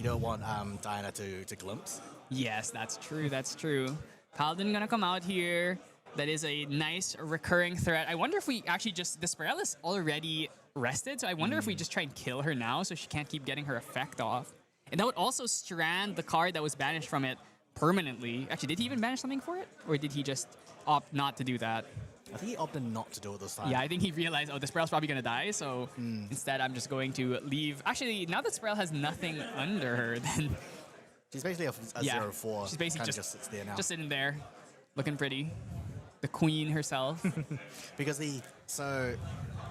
Diana to glimpse. yes, that's true. That's true. Paladin gonna come out here. That is a nice recurring threat. I wonder if we actually just the Spirel is already rested, so I wonder if we just try and kill her now so she can't keep getting her effect off. And that would also strand the card that was banished from it permanently. Actually, did he even banish something for it? Or did he just opt not to do that? I think he opted not to do it this time. Yeah, I think he realized, oh, the Spirel's probably going to die, so instead I'm just going to leave. Actually, now that Spirel has nothing under her, then She's basically a yeah, 0-4. she's basically Kinda just sits there now. just sitting there, looking pretty. The queen herself. Because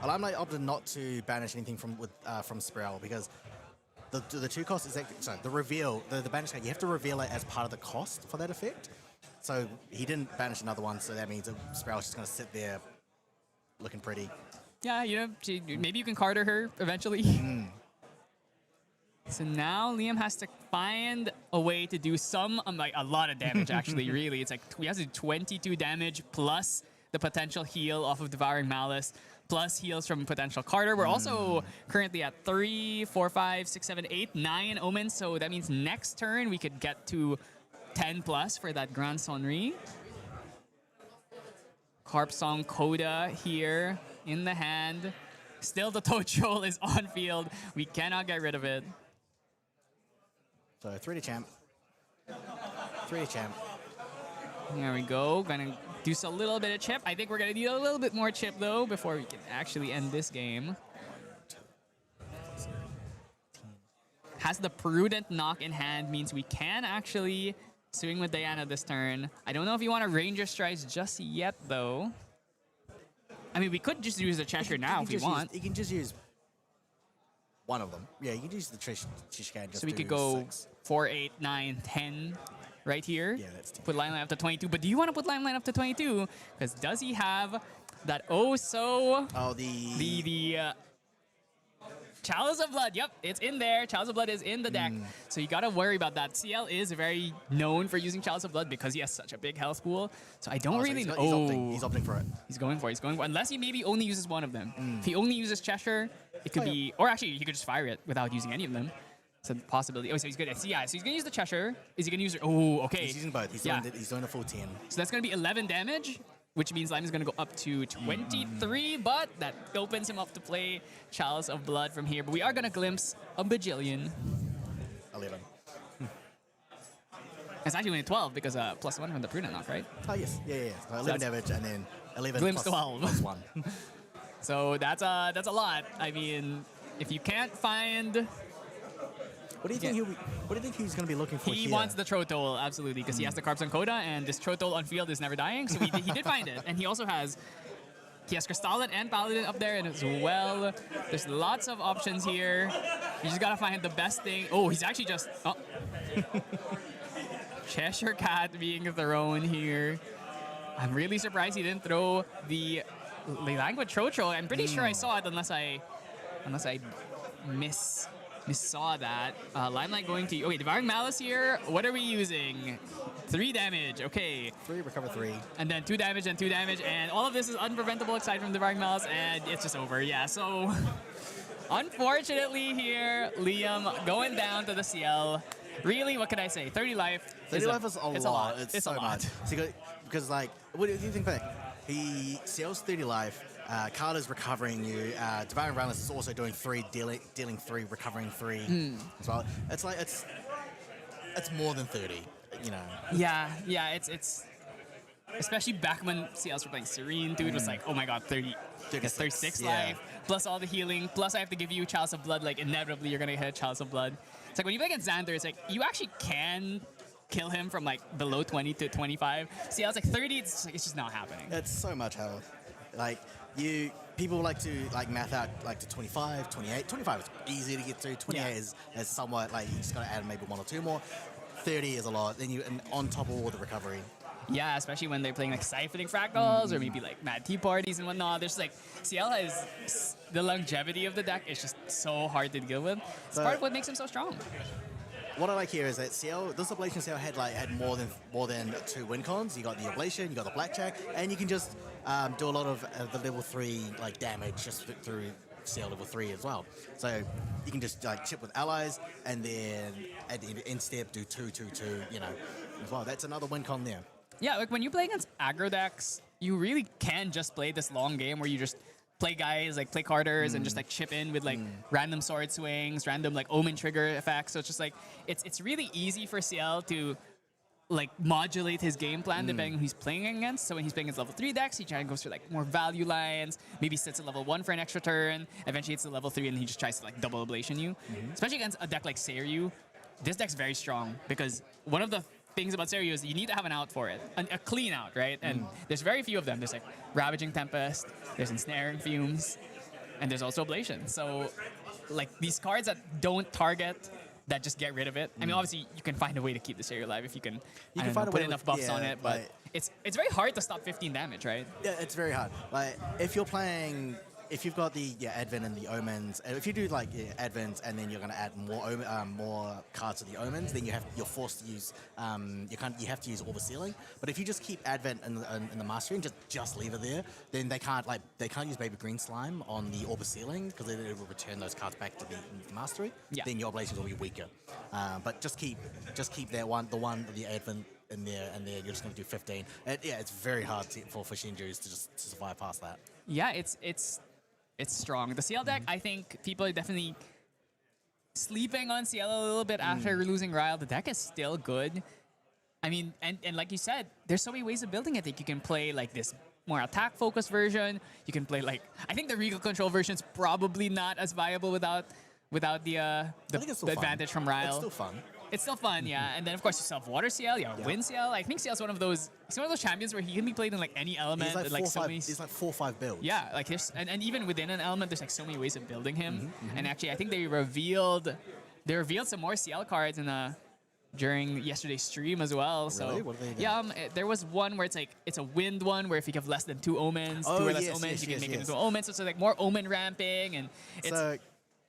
Limelight opted not to banish anything from Spirel because the two costs is actually, sorry, the reveal, the banish card, you have to reveal it as part of the cost for that effect. So he didn't banish another one, so that means Spirel's just going to sit there looking pretty. Yeah, you know, maybe you can Carter her eventually. So now Liam has to find a way to do some, like a lot of damage actually, really. It's like he has to do 22 damage plus the potential heal off of Devouring Malice, plus heals from potential Carter. We're also currently at 3, 4, 5, 6, 7, 8, 9 omens. So that means next turn we could get to 10 plus for that Grand Sonnerie. Carp Song Coda here in the hand. Still the Toad Troll is on field. We cannot get rid of it. So 3 to champ. 3 to champ. There we go. Gonna do a little bit of chip. I think we're gonna need a little bit more chip though before we can actually end this game. Has the prudent knock in hand, means we can actually swing with Diana this turn. I don't know if you want to Ranger Strikes just yet though. I mean, we could just use the Cheshire now if we want. You can just use one of them. Yeah, you can use the Cheshire just So we do could go 6. 4, 8, 9, 10 right here. Yeah, that's 10. Put Limelight up to 22. But do you want to put Limelight up to 22? Because does he have that oh so... Oh, the Chalice of Blood, yep, it's in there. Chalice of Blood is in the deck. So you gotta worry about that. CL is very known for using Chalice of Blood because he has such a big health pool. So I don't so really he's know. He's opting for it. He's going for it. Unless he maybe only uses one of them. If he only uses Cheshire, it could be... Or actually, he could just fire it without using any of them. It's a possibility. Oh, so he's good. Yeah, so he's gonna use the Cheshire. Is he gonna use... Oh, okay. He's using both. He's doing a full 10. So that's gonna be 11 damage, which means Lime is going to go up to 23, but that opens him up to play Chalice of Blood from here. But we are going to glimpse a bajillion. 11. It's actually only 12 because +1 from the Prudent Knock, right? Oh, yes. Yeah. So 11 damage and then 11 Glimpse plus, 12. plus 1. So that's a lot. I mean, if you can't find... What do you think he's going to be looking for He here? wants the Trotol, absolutely, because he has the Carps on Coda, and this Trotol on field is never dying, so he did find it. And he also has... He has Crystalline and Paladin up there, and as well, there's lots of options here. You just gotta find the best thing. Oh, he's actually just... Oh. Cheshire Cat being thrown here. I'm really surprised he didn't throw the Languid Trotro. I'm pretty sure I saw it, unless I missaw that. Limelight going to... Okay, Devouring Malice here. What are we using? 3 damage. Okay. 3, recover 3. And then 2 damage and 2 damage. And all of this is unpreventable aside from Devouring Malice. And it's just over. Yeah, so... Unfortunately here, Liam going down to the CL. Really, what can I say? 30 life. 30 life is a lot. It's so a lot. much. Because, like, what do you think back? He sells 30 life. Carter's recovering you. Devouring Malice is also doing 3, dealing 3, recovering 3 as well. It's like it's more than 30, you know. Yeah, it's especially back when CLs were playing Serene, dude was like, oh my god, 36 yeah. life, plus all the healing, plus I have to give you Chalice of Blood, like inevitably you're gonna hit Chalice of Blood. It's like when you play against Xander, it's like you actually can kill him from like below 20 to 25. CLs like 30, it's just not happening. It's so much health. Like people like to math out like to 25, 28. 25 is easy to get to. 28 is somewhat like you just gotta add maybe 1 or 2 more. 30 is a lot. Then and on top of all the recovery. Yeah, especially when they're playing like Siphoning Fractals or maybe like Mad Tea Parties and whatnot. There's like, CL has the longevity of the deck is just so hard to deal with. It's part of what makes him so strong. What I like here is that this Ablation CL had more than 2 win cons. You got the Ablation, you got the Blackjack, and you can just do a lot of the level 3 like damage just through CL level 3 as well. So you can just like chip with allies, and then at the end step do 2/2/2, you know, as well. That's another win con there. Yeah, like when you play against aggro decks, you really can just play this long game where you just play guys, like play carders and just like chip in with like random sword swings, random like omen trigger effects. So it's just like, it's really easy for CL to like modulate his game plan depending on who he's playing against. So when he's playing his level 3 decks, he tries to go for like more value lines, maybe sits at level 1 for an extra turn, eventually it's to level 3 and he just tries to like double ablation you. Especially against a deck like Seiryu, this deck's very strong because one of the things about Seiryu is you need to have an out for it, a clean out, right? And there's very few of them. There's like Ravaging Tempest, there's Ensnaring Fumes, and there's also Ablation. So like these cards that don't target, that just get rid of it. I mean, obviously you can find a way to keep the Seiryu alive if you can, put enough buffs on it, but it's very hard to stop 15 damage, right? Yeah, it's very hard. Like if you're playing, if you've got the Advent and the Omens, and if you do like Advents and then you're going to add more cards to the Omens, then you're forced to use you have to use Orb of Sealing. But if you just keep Advent in the Mastery and just leave it there, then they can't use Baby Green Slime on the Orb of Sealing because it will return those cards back to the Mastery. Yeah. Then your Oblations will be weaker. But just keep the Advent in there, and then you're just going to do 15. And, yeah, it's very hard for Shinju's to just survive past that. Yeah, it's strong. The CL deck, I think people are definitely sleeping on CL a little bit after losing Ryle. The deck is still good. I mean, and like you said, there's so many ways of building it. I think you can play like this more attack-focused version. You can play like, I think the Regal Control version is probably not as viable without the advantage from Ryle. It's still fun. It's still fun, yeah. And then of course you still have Water CL, you have Wind CL. I think CL is one of those champions where he can be played in like any element. He's like, and, like, he's like 4 or 5 builds. Yeah, like there's and even within an element, there's like so many ways of building him. And actually, I think they revealed some more CL cards during yesterday's stream as well. So Really? What are they doing? yeah, there was one where it's a wind one where if you have less than 2 omens, 2 or less omens, you can make it into omens. So it's like more omen ramping, and it's.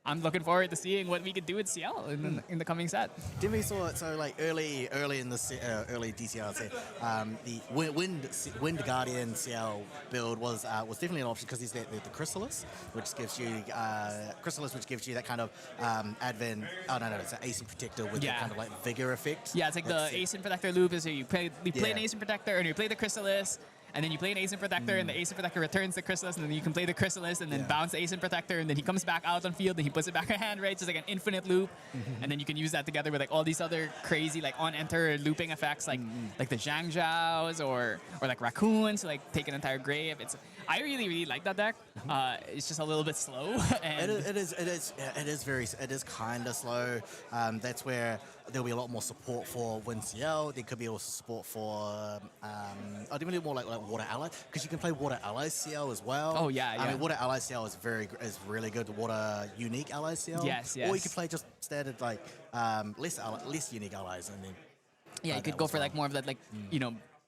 I'm looking forward to seeing what we could do with CL in the coming set. Jimmy saw it, so like early in the early DCR set, the Wind Guardian CL build was definitely an option because he's the Chrysalis, which gives you that kind of Advent. Oh no, it's an Ascent Protector with that kind of like Vigor effect. Yeah, it's like the Ascent Protector loop is you play an Ascent Protector and you play the Chrysalis. And then you play an Ascent Protector, and the Ascent Protector returns the Chrysalis, and then you can play the Chrysalis, and then bounce the Ascent Protector, and then he comes back out on field, and he puts it back in hand, right? So it's like an infinite loop, and then you can use that together with like all these other crazy like on-enter looping effects, like the Zhang Zhaos or like Raccoons, to like take an entire grave. I really like that deck. It's just a little bit slow. And It is kind of slow. That's where there'll be a lot more support for Wind CL. There could be also support for definitely more like Water Ally, because you can play Water Ally CL as well. Oh, yeah. I mean, Water Ally CL is really good. Water Unique Ally CL. Yes. Or you could play just standard like less unique allies, and then you could go for like more of that like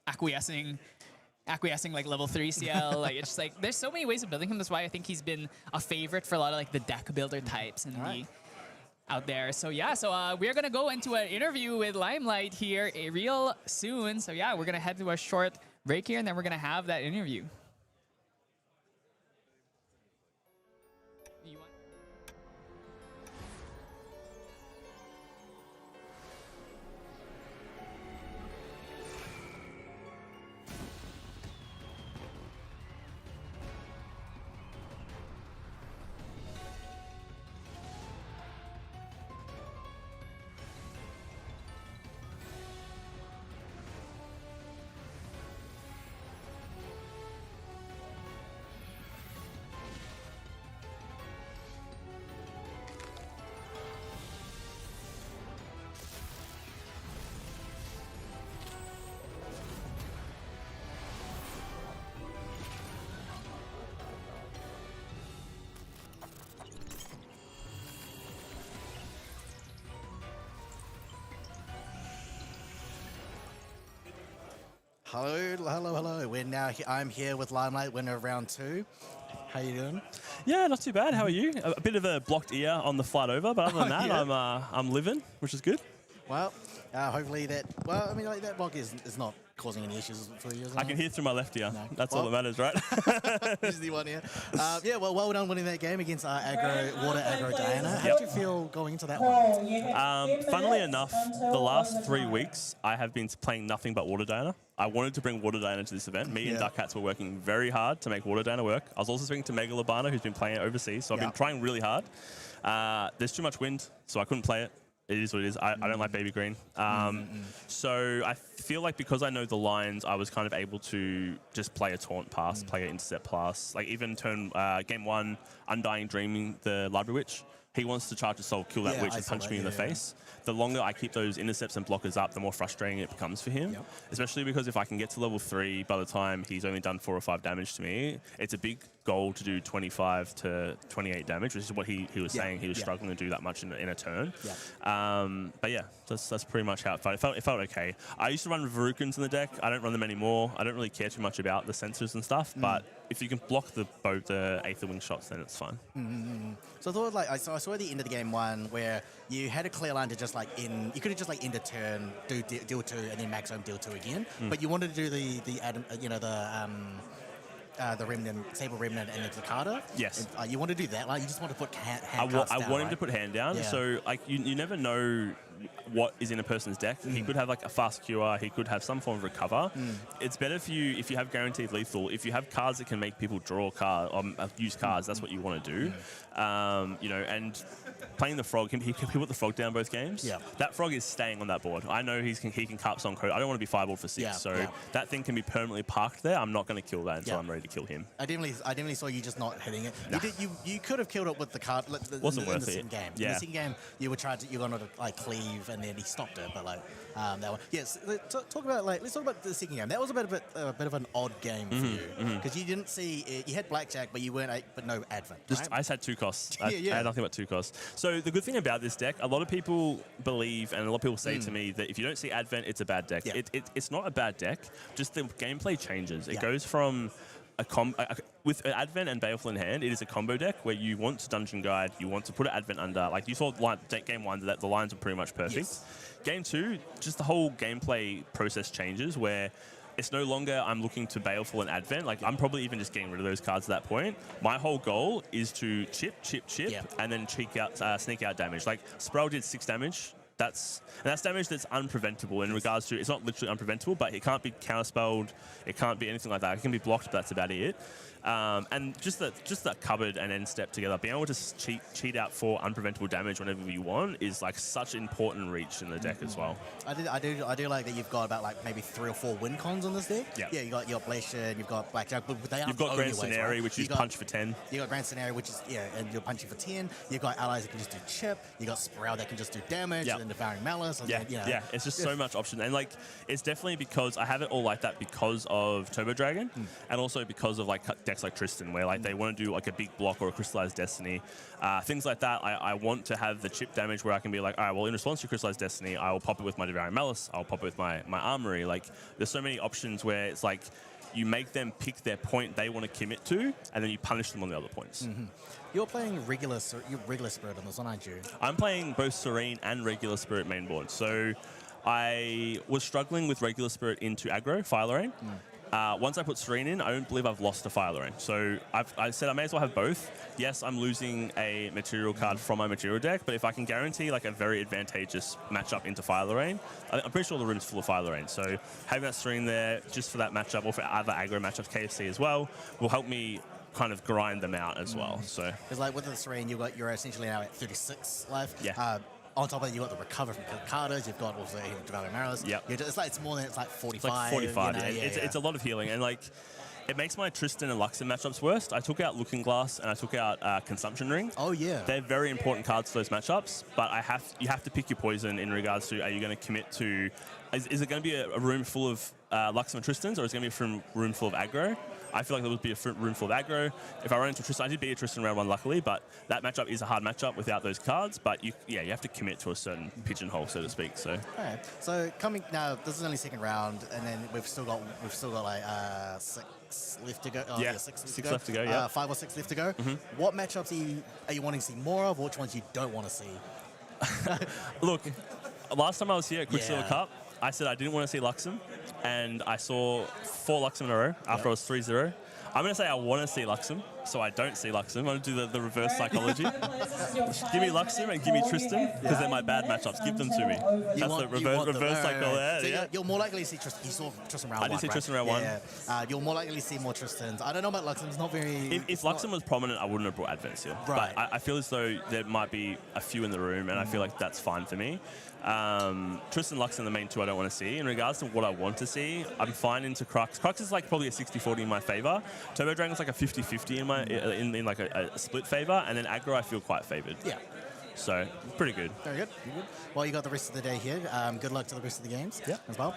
acquiescing like level 3 CL. Like it's just like there's so many ways of building him. That's why I think he's been a favorite for a lot of like the deck builder types and out there. So yeah, we're gonna go into an interview with Limelight here real soon. So yeah, we're gonna head to a short break here, and then we're gonna have that interview. Hello. I'm here with Limelight, winner of round 2. How you doing? Yeah, not too bad. How are you? A bit of a blocked ear on the flight over, but other than that, I'm living, which is good. Well, hopefully that. Well, I mean, like, that block is not causing any issues for you. I can hear through my left ear. No. That's all that matters, right? This is the one here. Yeah, well done winning that game against Water Aggro Diana. How did you feel going into that one? Funnily enough, the last 3 weeks, I have been playing nothing but Water Diana. I wanted to bring Water Diana to this event. Me and Duck Hats were working very hard to make Water Diana work. I was also speaking to Megalobana, who's been playing it overseas, so I've been trying really hard. There's too much wind, so I couldn't play it. It is what it is. I don't like baby green. So I feel like because I know the lines, I was kind of able to just play a taunt pass, play an intercept pass. Like even turn game 1, Undying Dreaming the Library Witch. He wants to charge a soul, kill that witch, and punch me in the face. The longer I keep those intercepts and blockers up, the more frustrating it becomes for him. Especially because if I can get to level 3 by the time he's only done 4 or 5 damage to me, it's a big goal to do 25 to 28 damage, which is what he was saying. He was struggling to do that much in a turn. But yeah, that's pretty much how it felt. It felt okay. I used to run Varukans in the deck. I don't run them anymore. I don't really care too much about the sensors and stuff, but if you can block the Aether Wing shots, then it's fine. So I thought, like, I saw at the end of the game 1 where you had a clear line to just like you could have just like end a turn, deal 2, and then max home deal 2 again. But you wanted to do the Remnant, Sable Remnant, and the Takata. Yes. And, you want to do that? Like, you just want to put hand I want him to put hand down. So like you never know what is in a person's deck. He could have like a fast cure. He could have some form of recover. It's better for you if you have guaranteed lethal. If you have cards that can make people draw cards, use cards, that's what you want to do. And playing the frog, he put the frog down both games. That frog is staying on that board. I know he can carp on code. I don't want to be fireballed for 6, that thing can be permanently parked there. I'm not going to kill that until I'm ready to kill him. I definitely saw you just not hitting it. You could have killed it with the card. Wasn't worth in the it. second game. Yeah. In the second game, you were trying to like cleave, and then he stopped it. But like that one. Yes. Let's talk about the second game. That was a bit of an odd game for you because you didn't see you had blackjack, but you weren't but no advent. Right? I just had 2 costs. I had nothing but 2 costs. So the good thing about this deck, a lot of people believe, and a lot of people say to me that if you don't see advent, it's a bad deck. It's not a bad deck. Just the gameplay changes. It goes from with Advent and Baleful in hand, it is a combo deck where you want to Dungeon Guide, you want to put an Advent under. Like you saw game 1 that the lines were pretty much perfect. Game 2, just the whole gameplay process changes where it's no longer I'm looking to Baleful and Advent. Like I'm probably even just getting rid of those cards at that point. My whole goal is to chip, and then sneak out damage. Like Sproul did 6 damage. That's damage that's unpreventable in regards to, it's not literally unpreventable, but it can't be counterspelled, it can't be anything like that. It can be blocked, but that's about it. And just that cupboard and end step together, being able to cheat out for unpreventable damage whenever you want is like such important reach in the deck as well. I do like that you've got about like maybe 3 or 4 win cons on this deck. Yeah, you got Blation, you've got Blackjack, but they aren't. You've got Grand Scenario, right? which is punch for 10. You got Grand Scenario, which is and you're punching for 10. You've got allies that can just do chip. You got Sprout that can just do damage and Devouring Malice. And then, it's just so much option, and like it's definitely because I have it all like that because of Turbo Dragon, and also because of like decks like Tristan, where like they want to do like a big block or a Crystallized Destiny, things like that. I want to have the chip damage where I can be like, all right, well, in response to Crystallized Destiny, I will pop it with my Devouring Malice, I'll pop it with my Armory. Like there's so many options where it's like you make them pick their point they want to commit to, and then you punish them on the other points. You're playing regular Spirit on this one, aren't you? I'm playing both Serene and regular Spirit mainboard. So I was struggling with regular Spirit into aggro, Fire Lorraine. Once I put Serene in, I don't believe I've lost to Fire Lorraine. So I said I may as well have both. Yes, I'm losing a material card from my material deck, but if I can guarantee like a very advantageous matchup into Fire Lorraine, I'm pretty sure the room's full of Fire Lorraine. So having that Serene there just for that matchup, or for other aggro matchups, KFC as well, will help me kind of grind them out as well. So because like with the Serene, you're essentially now at 36 life. On top of it, you've got the recover from cards. You've got also Devouring Malice. It's more than it's like 45. It's like 45. It's a lot of healing, and like it makes my Tristan and Luxon matchups worst. I took out Looking Glass and I took out Consumption Ring. Oh yeah, they're very important cards for those matchups. But you have to pick your poison in regards to are you going to commit to? Is it going to be a room full of Luxon and Tristans, or is it going to be a room full of aggro? I feel like there would be a room full of aggro. If I run into Tristan, I did beat a Tristan round 1 luckily, but that matchup is a hard matchup without those cards. But you have to commit to a certain pigeonhole, so to speak. So. Okay. So coming now, this is only second round, and then we've still got like 6 left to go. Six left to go. Yeah. 5 or 6 left to go. What matchups are you wanting to see more of? Which ones you don't want to see? Look, last time I was here at Quicksilver Yeah. Cup, I said I didn't want to see Luxem, and I saw 4 Luxem in a row after I was 3-0. I'm going to say I want to see Luxem, so I don't see Luxem. I'm going to do the reverse psychology. Give me Luxem and give me Tristan, because they're my bad matchups. Give them to me. That's the reverse psychology. So Yeah. you're more likely to see Tristan. You saw Tristan round I one. did see right? Tristan round one. Yeah. You'll more likely to see more Tristans. I don't know about Luxem. It's not very. If Luxem was prominent, I wouldn't have brought Advent Seal. Right. But I feel as though there might be a few in the room, and I feel like that's fine for me. Tristan Lux are the main two I don't want to see. In regards to what I want to see, I'm fine into Crux. Crux is like probably a 60-40 in my favor. Turbo Dragon's like a 50-50 in my in like a split favor, and then Aggro I feel quite favored. Yeah. So pretty good. Very good. Very good. Well, you got the rest of the day here. Good luck to the rest of the games as well.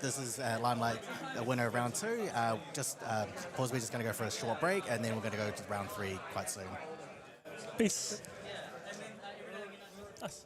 This is Limelight, the winner of round 2. Pause. We're just going to go for a short break, and then we're going to go to round 3 quite soon. Peace. Nice.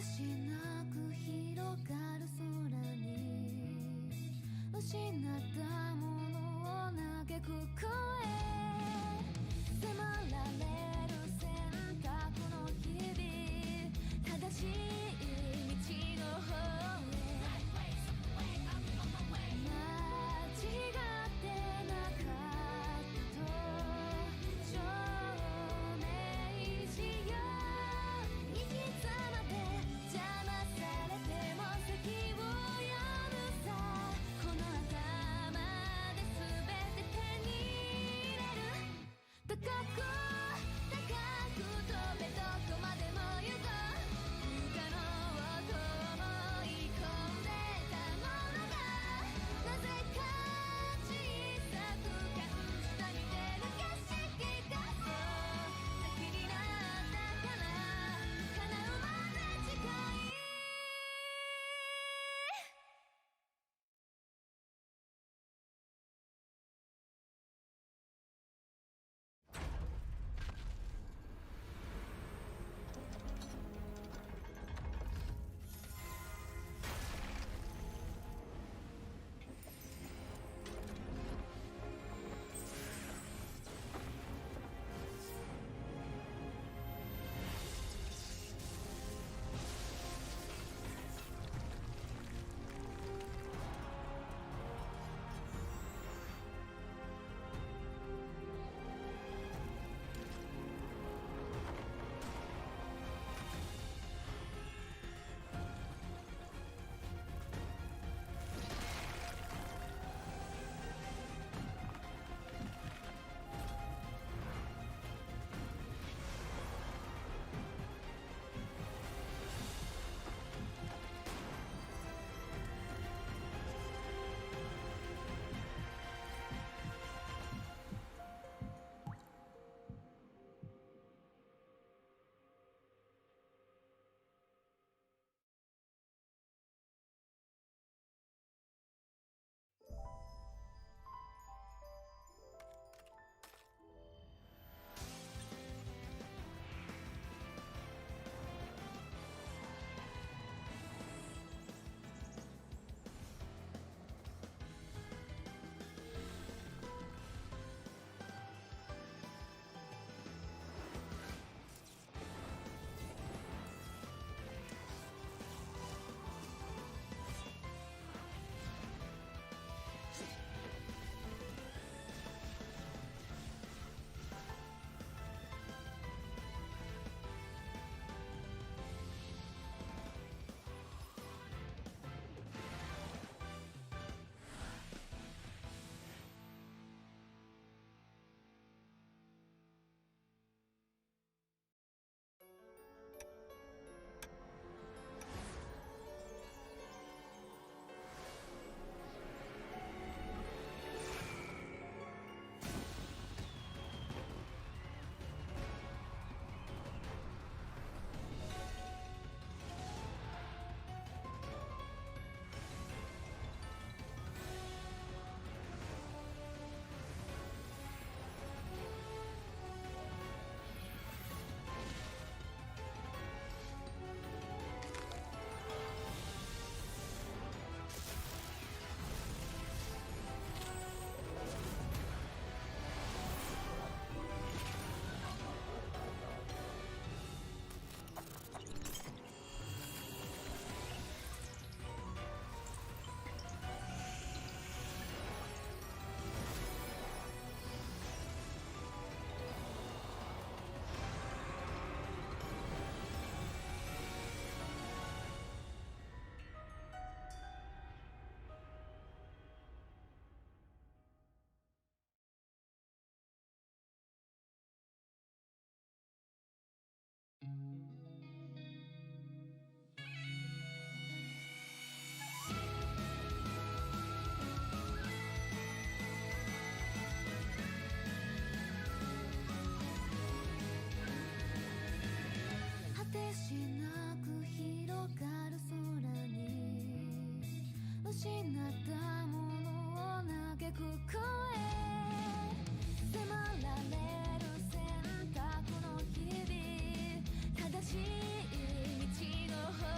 しなく広がる空に失ったものを嘆く声迫られる選択の日々正しい道の方へ間違ってなかったと証明しよう生き様で邪魔されても席を読むさこの頭で全て手に入れる高く高く飛べどこまでも行こう不可能と思い込んでたものがなぜか小さく感じた見てる景色がそう先になったから叶うまで近いしい道の方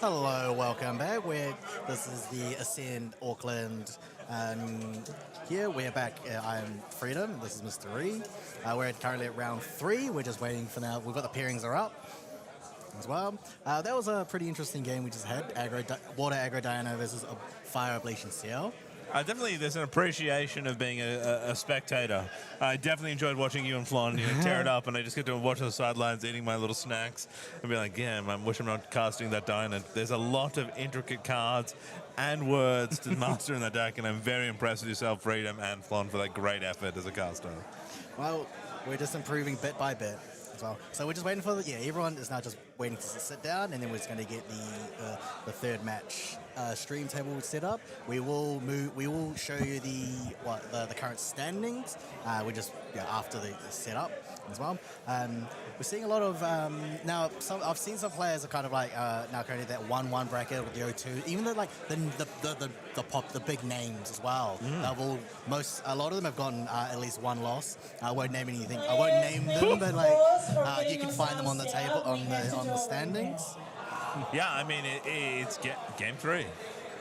Hello, welcome back. This is the Ascent Auckland. Here we're back. I'm Freedom. This is Mr. Ree. We're currently at round 3. We're just waiting for now. We've got the pairings are up as well. That was a pretty interesting game we just had. Water Aggro Diana versus a Fire Ablation CL. Definitely, there's an appreciation of being a spectator. I definitely enjoyed watching you and Flon tear it up, and I just get to watch on the sidelines eating my little snacks and be like, yeah, I wish I'm not casting that Diana. There's a lot of intricate cards and words to master in that deck, and I'm very impressed with yourself, Freedom, and Flon for that great effort as a caster. Well, we're just improving bit by bit as well. So we're just waiting for everyone is now just waiting to sit down, and then we're just going to get the third match stream table set up. We will show you the current standings. We just after the setup as well. We're seeing a lot of now. I've seen some players are kind of like now currently that 1-1 bracket with the O2. Even though like the big names as well. A lot of them have gotten at least one loss. I won't name anything. I won't name them, but like you can find them on the table on the standings. Yeah, I mean, it's game 3.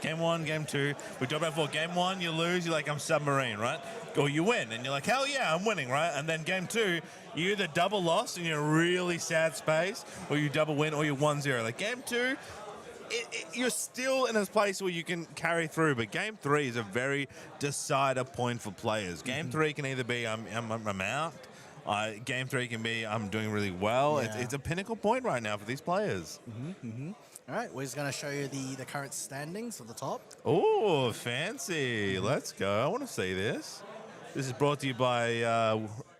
Game 1, game 2. We talked about before. Game 1, you lose, you're like, I'm submarine, right? Or you win, and you're like, hell yeah, I'm winning, right? And then game 2, you either double loss and you're in a really sad space, or you double win, or you're 1-0. Like game 2, you're still in a place where you can carry through, but game 3 is a very decider point for players. Game 3 can either be I'm out. Game 3 can be I'm doing really well. Yeah. It's a pinnacle point right now for these players. All right, we're just going to show you the current standings at the top. Oh, fancy. Let's go. I want to see this. This is brought to you by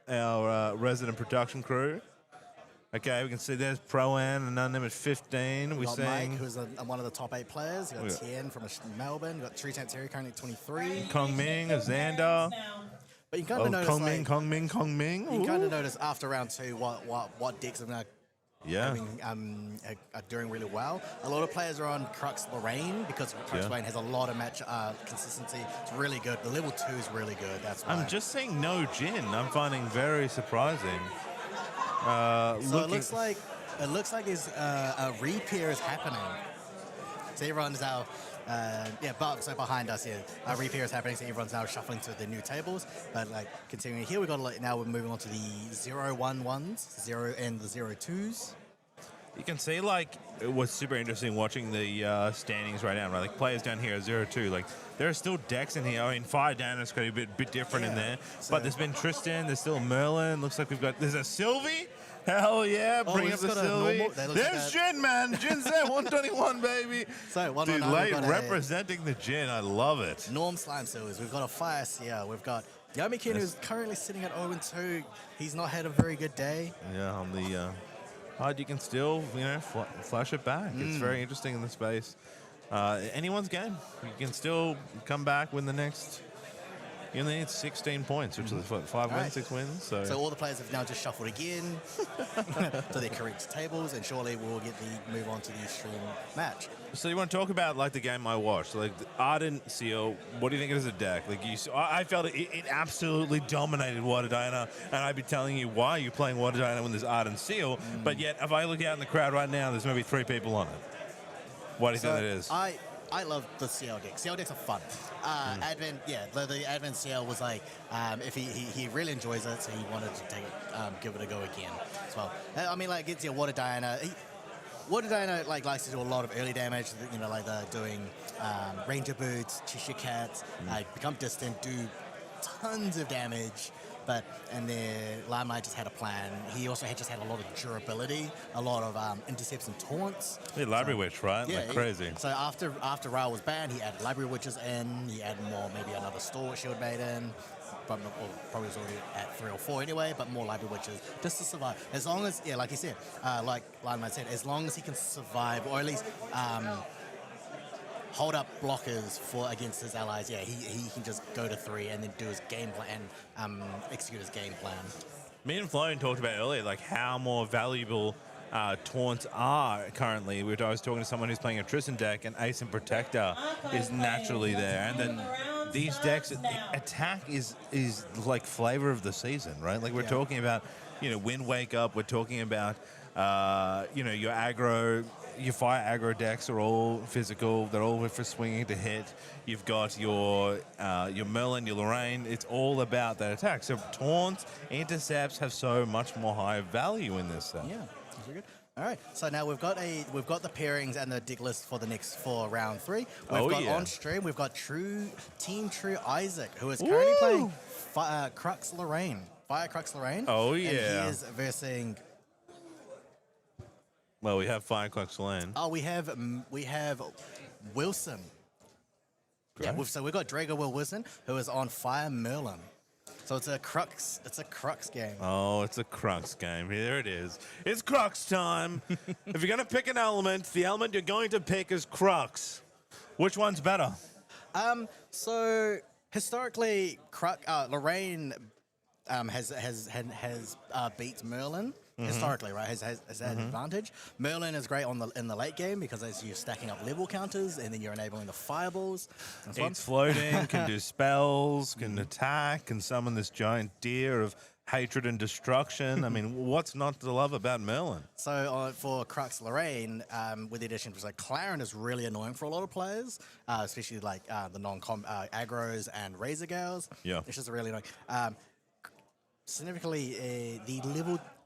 our resident production crew. Okay, we can see there's Pro-An, and none of them at 15. We've got Mike, who's one of the top 8 players. We've got Tien from Melbourne. We've got Tree Tent Terry currently at 23. Kong Ming, Xander. But you kind of notice, Kong Ming. You kind of notice after round 2 what decks are now are doing really well. A lot of players are on Crux Lorraine because Crux Lorraine has a lot of match consistency. It's really good. The level 2 is really good. That's why. I'm just seeing no Jin. I'm finding very surprising. So it looks like there's a repair is happening. So everyone's now. So behind us here, repair is happening, so everyone's now shuffling to the new tables. But like continuing here, now we're moving on to the 0-1-1s, 0 and the 0-2s. You can see like it was super interesting watching the standings right now, right? Like players down here at 0-2, like there are still decks in here. I mean, Fire Dana's got a bit different in there, but there's been Tristan, there's still Merlin. Looks like there's a Sylvie. Hell yeah, bring up the Sylvie. There's Jin, man. Jin's there, 121, baby. So, Dude, late representing the Jin. I love it. Norm Slime Silvers. We've got a Fire Seer. We've got Yomikin, who's currently sitting at 0-2. He's not had a very good day. Yeah, on the you can still, flash it back. It's very interesting in the space. Anyone's game. You can still come back, win the next. You only need 16 points, which is what, 5 wins, 6 wins. So all the players have now just shuffled again to their correct tables, and surely we'll get the move on to the stream match. So you want to talk about like the game I watched, like the Ardent Seal? What do you think it is a deck? Like I felt it absolutely dominated Water Diana, and I'd be telling you why you're playing Water Diana when there's Ardent Seal. But yet, if I look out in the crowd right now, there's maybe 3 people on it. What do you think that is? I love the CL deck. CL decks are fun. Advent, the Advent CL was like, if he really enjoys it, so he wanted to give it a go again as well. I mean, like, it's your Water Diana. Water Diana likes to do a lot of early damage. Like doing Ranger Boots, Cheshire Cats, become distant, do tons of damage. And then Limelight just had a plan. He also just had a lot of durability, a lot of intercepts and taunts. Yeah, Library Witch, right? Yeah, like crazy. So after Ra was banned, he added Library Witches in. He added more, maybe another Stalwart Shield Maiden. Probably was already at 3 or 4 anyway, but more Library Witches just to survive. As long as, like he said, like Limelight said, as long as he can survive, or at least hold up blockers against his allies. Yeah, he can just go to 3 and then do his game plan and execute his game plan. Me and Floan talked about earlier, like how more valuable taunts are currently, which I was talking to someone who's playing a Tristan deck, and Ace and Protector is naturally there. And then these decks, attack is like flavor of the season, right? Like we're talking about, Wind Wake Up, we're talking about, your aggro your fire aggro decks are all physical. They're all for swinging to hit. You've got your Merlin, your Lorraine. It's all about that attack. So taunts, intercepts have so much more high value in this set. Yeah, that's very good. All right, so now we've got the pairings and the deck list for round 3. We've got on stream. We've got Team True Isaac, who is currently playing Crux Lorraine. Fire Crux Lorraine. Oh yeah. And he is versing. Well, we have Fire Crux Lane. Oh, we have Wilson. Great. Yeah, so we've got Drago Wheel Wilson, who is on Fire Merlin. So it's a Crux game. Oh, it's a Crux game. Here it is. It's Crux time. If you're going to pick an element, the element you're going to pick is Crux. Which one's better? So historically, Lorraine has beat Merlin. Historically, right, has had an advantage. Merlin is great in the late game because as you're stacking up level counters and then you're enabling the fireballs. And so on. It's floating, can do spells, can attack, can summon this giant deer of hatred and destruction. I mean, what's not to love about Merlin? So for Crux Lorraine, with the addition, like Claren is really annoying for a lot of players, especially like the non-com aggros and Razor Gales. Yeah, it's just really annoying. Significantly,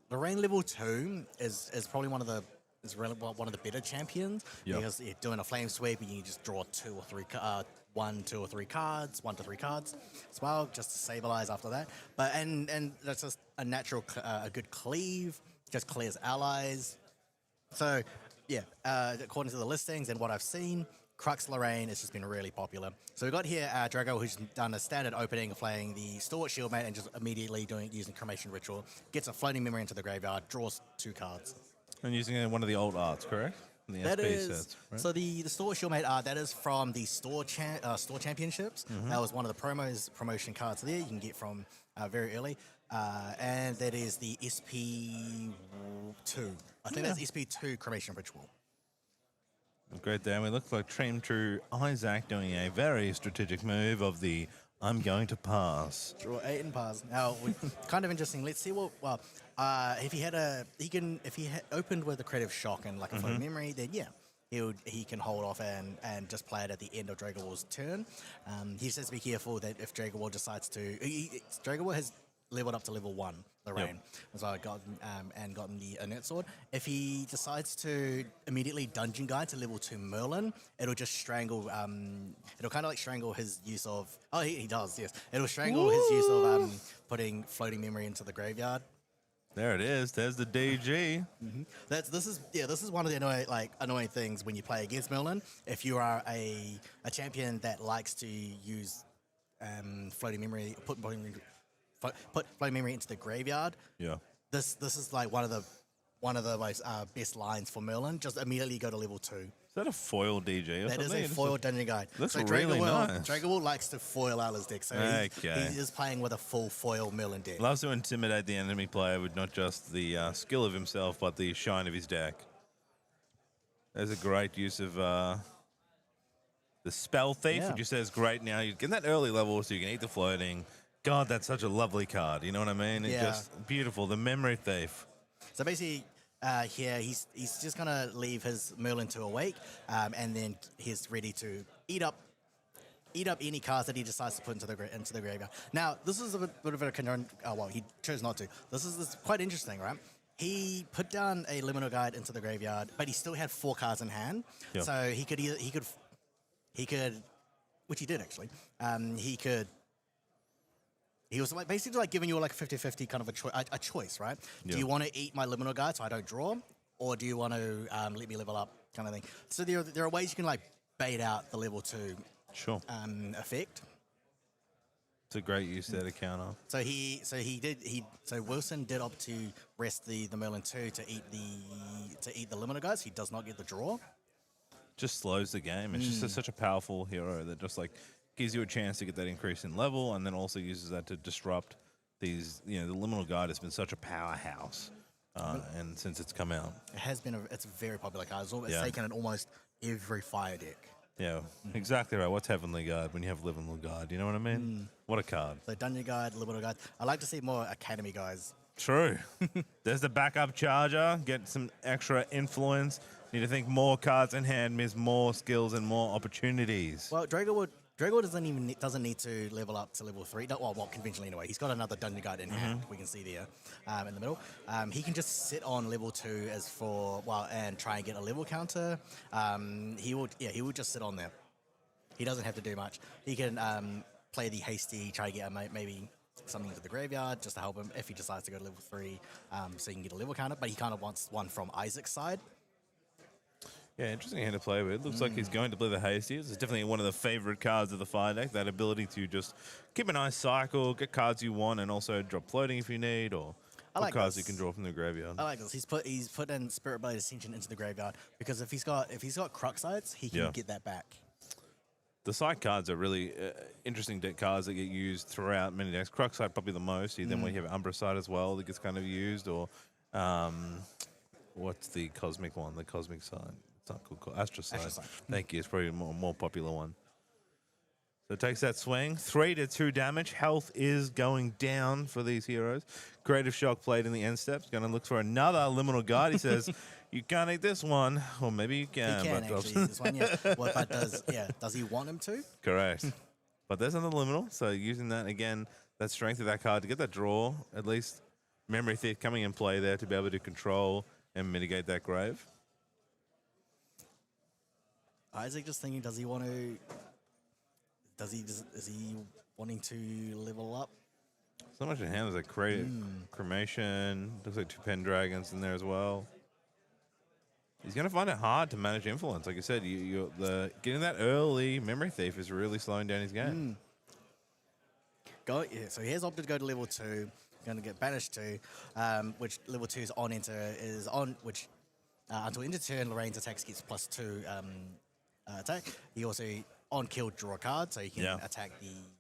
Lorraine level 2 is probably one of the better champions because you're doing a flame sweep and you just draw 2 or 3 1 to 3 cards as well, just to stabilize after that. But and that's just a natural a good cleave, just clears allies. So yeah, according to the listings and what I've seen, Crux Lorraine has just been really popular. So we've got here Drago, who's done a standard opening of playing the Stalwart Shieldmate and just immediately using Cremation Ritual, gets a floating memory into the graveyard, draws 2 cards. And using one of the old arts, correct? The That SP is sets, right? so the Stalwart Shieldmate art that is from the store championships. That was one of the promotion cards there you can get from very early, and that is the SP2. I think that's SP2 Cremation Ritual. Great there. We look like Team True Isaac doing a very strategic move of the I'm going to pass. Draw 8 and pass. Now, kind of interesting. Let's see what. Well, if he had opened with a creative shock and like a floating memory, then yeah, he can hold off and just play it at the end of Drago Wheel's turn. He says to be careful that if Drago Wheel decides to, Drago Wheel has leveled up to level 1. Lorraine, so I got gotten the Inert Sword. If he decides to immediately Dungeon Guide to level 2 Merlin, it'll just strangle. It'll kind of like strangle his use of. Oh, he does. Yes, it'll strangle his use of putting floating memory into the graveyard. There it is. There's the DG. This is one of the annoying things when you play against Merlin. If you are a champion that likes to use floating memory, put floating memory into the graveyard. Yeah. This is like one of the most best lines for Merlin. Just immediately go to level 2. Is that a foil DG or that something? That is a foil Dungeon Guide. Looks really nice. Drago Wheel likes to foil out his deck, so he is playing with a full foil Merlin deck. Loves to intimidate the enemy player with not just the skill of himself, but the shine of his deck. There's a great use of the Spell Thief, which you say is great now. You get that early level so you can eat the floating. God, that's such a lovely card. You know what I mean? It's just beautiful. The Memory Thief. So basically, here he's just gonna leave his Merlin to awake, and then he's ready to eat up any cards that he decides to put into the graveyard. Now, this is a bit of a concern. Well, he chose not to. This is quite interesting, right? He put down a Liminal Guide into the graveyard, but he still had 4 cards in hand. Yeah. So he could, which he did actually. He was like basically like giving you like a 50-50 kind of a choice, right? Yeah. Do you want to eat my Liminal Guide so I don't draw? Or do you want to let me level up kind of thing? So there are ways you can like bait out the level 2 effect. It's a great use there to counter. So Wilson did opt to rest the Merlin 2 to eat the Liminal Guide, so he does not get the draw. Just slows the game. It's just such a powerful hero that just like gives you a chance to get that increase in level, and then also uses that to disrupt these. You know, the Liminal Guide has been such a powerhouse, and since it's come out, it's a very popular card. It's taken in almost every fire deck. Yeah, exactly right. What's Heavenly Guard when you have Liminal Guide? You know what I mean? What a card. So Dungeon Guide, Liminal Guide. I like to see more Academy guys. True. There's the backup charger. Get some extra influence. Need to think more cards in hand means more skills and more opportunities. Well, Drago doesn't need to level up to level 3. Well, conventionally anyway. He's got another Dungeon Guard in hand. We can see there in the middle. He can just sit on level 2 and try and get a level counter. He will just sit on there. He doesn't have to do much. He can play the hasty, try to get maybe something into the graveyard just to help him if he decides to go to level 3, so he can get a level counter. But he kind of wants one from Isaac's side. Yeah, interesting hand to play with. Looks like he's going to play the Hasty. It's definitely one of the favorite cards of the Fire deck, that ability to just keep a nice cycle, get cards you want, and also drop floating if you need, or cards you can draw from the graveyard. I like this. He's put in Spirit Blade Ascension into the graveyard because if he's got Crux sides, he can get that back. The side cards are really interesting deck cards that get used throughout many decks. Crux side probably the most. Then we have Umbra side as well that gets kind of used, or what's the Cosmic one? The Cosmic side. It's not called Astra side. Thank you. It's probably a more popular one. So it takes that swing. 3-2 damage. Health is going down for these heroes. Creative Shock played in the end steps. Going to look for another Liminal Guard. He says, you can't eat this one. Or maybe you can. He can actually use this one, yeah. Well, but does he want him to? Correct. But there's another Liminal. So using that, again, that strength of that card to get that draw, at least Memory Thief coming in play there to be able to control and mitigate that grave. Isaac just thinking, is he wanting to level up? So much in hand. There's like Cremation. Looks like 2 Pendragons in there as well. He's going to find it hard to manage influence. Like I said, getting that early Memory Thief is really slowing down his game. So he has opted to go to level 2. Going to get banished to, which level 2 is on, which until end of turn, Lorraine's attacks gets +2 attack. He also on kill draw a card, so he can attack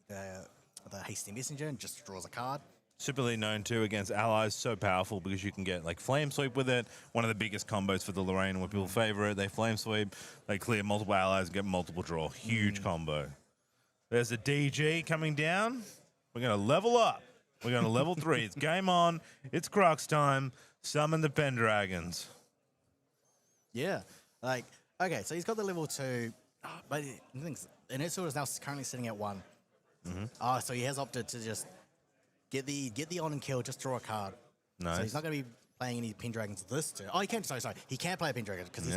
the hasty messenger and just draws a card. Superly known too against allies, so powerful because you can get like Flame Sweep with it. One of the biggest combos for the Lorraine when people favor it. They Flame Sweep, they clear multiple allies and get multiple draw. Huge combo. There's a DG coming down. We're going to level up. We're going to level 3. It's game on. It's Crux time. Summon the Pendragons. Yeah. Okay, so he's got the level 2, but Inertia is now currently sitting at 1. So he has opted to just get the on and kill, just draw a card. Nice. So he's not going to be playing any Pendragons this turn. Oh, he can. Sorry. He can play a Pendragon because he's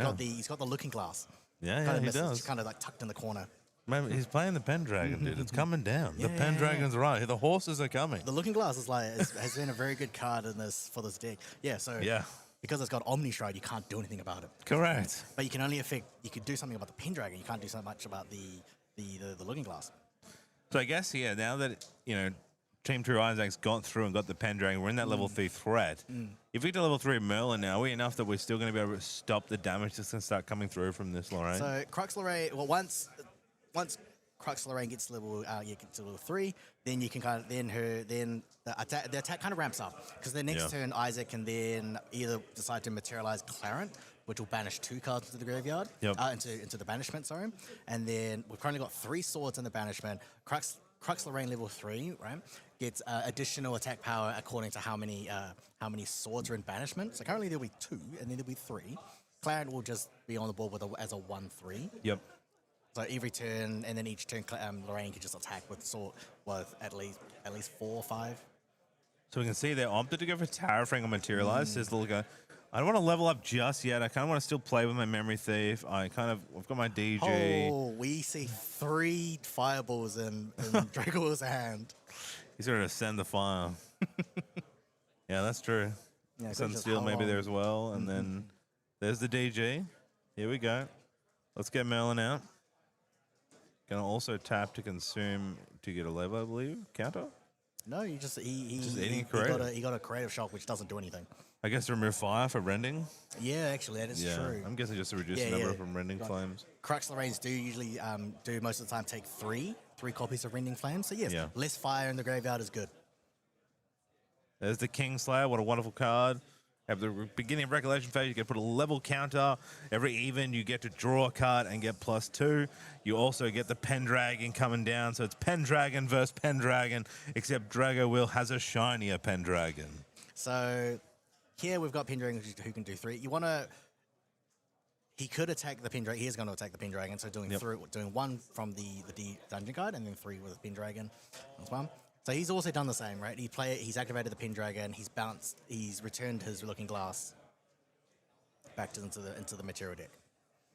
got the Looking Glass. Yeah, he does. It's kind of like tucked in the corner. Man, he's playing the Pendragon, dude. It's coming down. The Pendragon's right. The horses are coming. The Looking Glass has been a very good card for this deck. Yeah. So because it's got Omni Shroud, you can't do anything about it. Correct. But you can do something about the Pendragon. You can't do so much about the Looking Glass. So I guess, now that, Team True Isaac's got through and got the Pendragon, we're in that level 3 threat. If we get to level 3 Merlin now, are we enough that we're still going to be able to stop the damage that's going to start coming through from this Lorraine? So Crux Lorraine, well, once Crux Lorraine gets to level 3, then you can the attack kind of ramps up because the next turn Isaac can then either decide to materialize Clarent, which will banish 2 cards into the graveyard, into the banishment, sorry. And then we've currently got 3 swords in the banishment. Crux Lorraine level 3, right, gets additional attack power according to how many swords are in banishment. So currently there'll be 2, and then there'll be 3. Clarent will just be on the board as a 1/3. Yep. So every turn, and then each turn, Lorraine can just attack with at least 4 or 5. So we can see they opted to go for Tower Frame and Materialize. Says the little guy, I don't want to level up just yet. I kind of want to still play with my Memory Thief. I've got my DG. Oh, we see 3 fireballs in Drago Wheel's hand. He's going to send the fire. Yeah, that's true. Yeah, Sun Steel maybe there as well. And then there's the DG. Here we go. Let's get Merlin out. Gonna also tap to consume to get a level, I believe. Counter? No, he got a creative shock, which doesn't do anything. I guess remove fire for rending. Yeah, actually, that is true. I'm guessing just to reduce the number from rending flames. Crux Lorraines do usually do most of the time take three copies of rending flames. So yes, less fire in the graveyard is good. There's the Kingslayer. What a wonderful card. At the beginning of Recollection phase, you get to put a level counter. Every even, you get to draw a card and get +2. You also get the Pendragon coming down. So it's Pendragon versus Pendragon, except Drago Wheel has a shinier Pendragon. So here we've got Pendragon who can do 3. You want to... he could attack the Pendragon. He is going to attack the Pendragon, so doing doing one from the dungeon card and then 3 with the Pendragon. That's one. So he's also done the same, right? He's activated the Pendragon. He's bounced. He's returned his Looking Glass back into the material deck.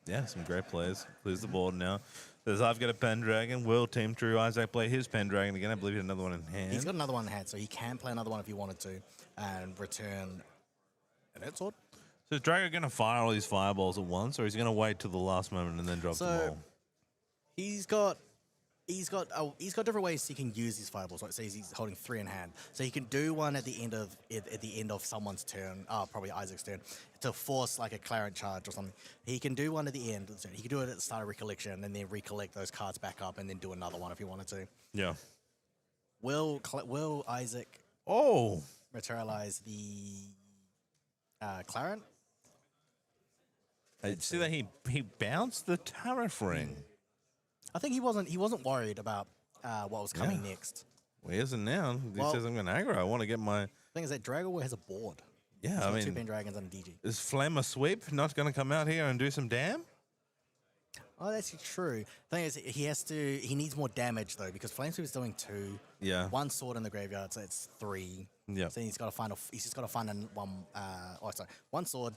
Yeah, some great plays. Clears the board now. Says, I've got a Pendragon. Will Team True Isaac play his Pendragon again? I believe he had another one in hand. He's got another one in hand, so he can play another one if he wanted to and return an Earth Sword. So is Drago going to fire all these fireballs at once, or is he going to wait till the last moment and then drop them all? He's got different ways he can use his fireballs. Right, so he's holding 3 in hand, so he can do one at the end of someone's turn, probably Isaac's turn, to force like a Clarent charge or something. He can do one at the end of the turn. He can do it at the start of Recollection and then recollect those cards back up and then do another one if he wanted to. Yeah. Will Isaac materialize the Clarent? Did you see that he bounced the Tariff Ring? I think he wasn't worried about what was coming next. Well, he isn't now. He says, I'm going to aggro. I want to get my... Thing is that Drago Wheel has a board. Yeah, I mean... 2 Pendragons and a DG. Is Flammer Sweep not going to come out here and do some damn? Oh, that's true. Thing is, he needs more damage though, because Flame Sweep is doing 2. Yeah. 1 sword in the graveyard, so it's 3. Yeah. So he's just got to find one sword,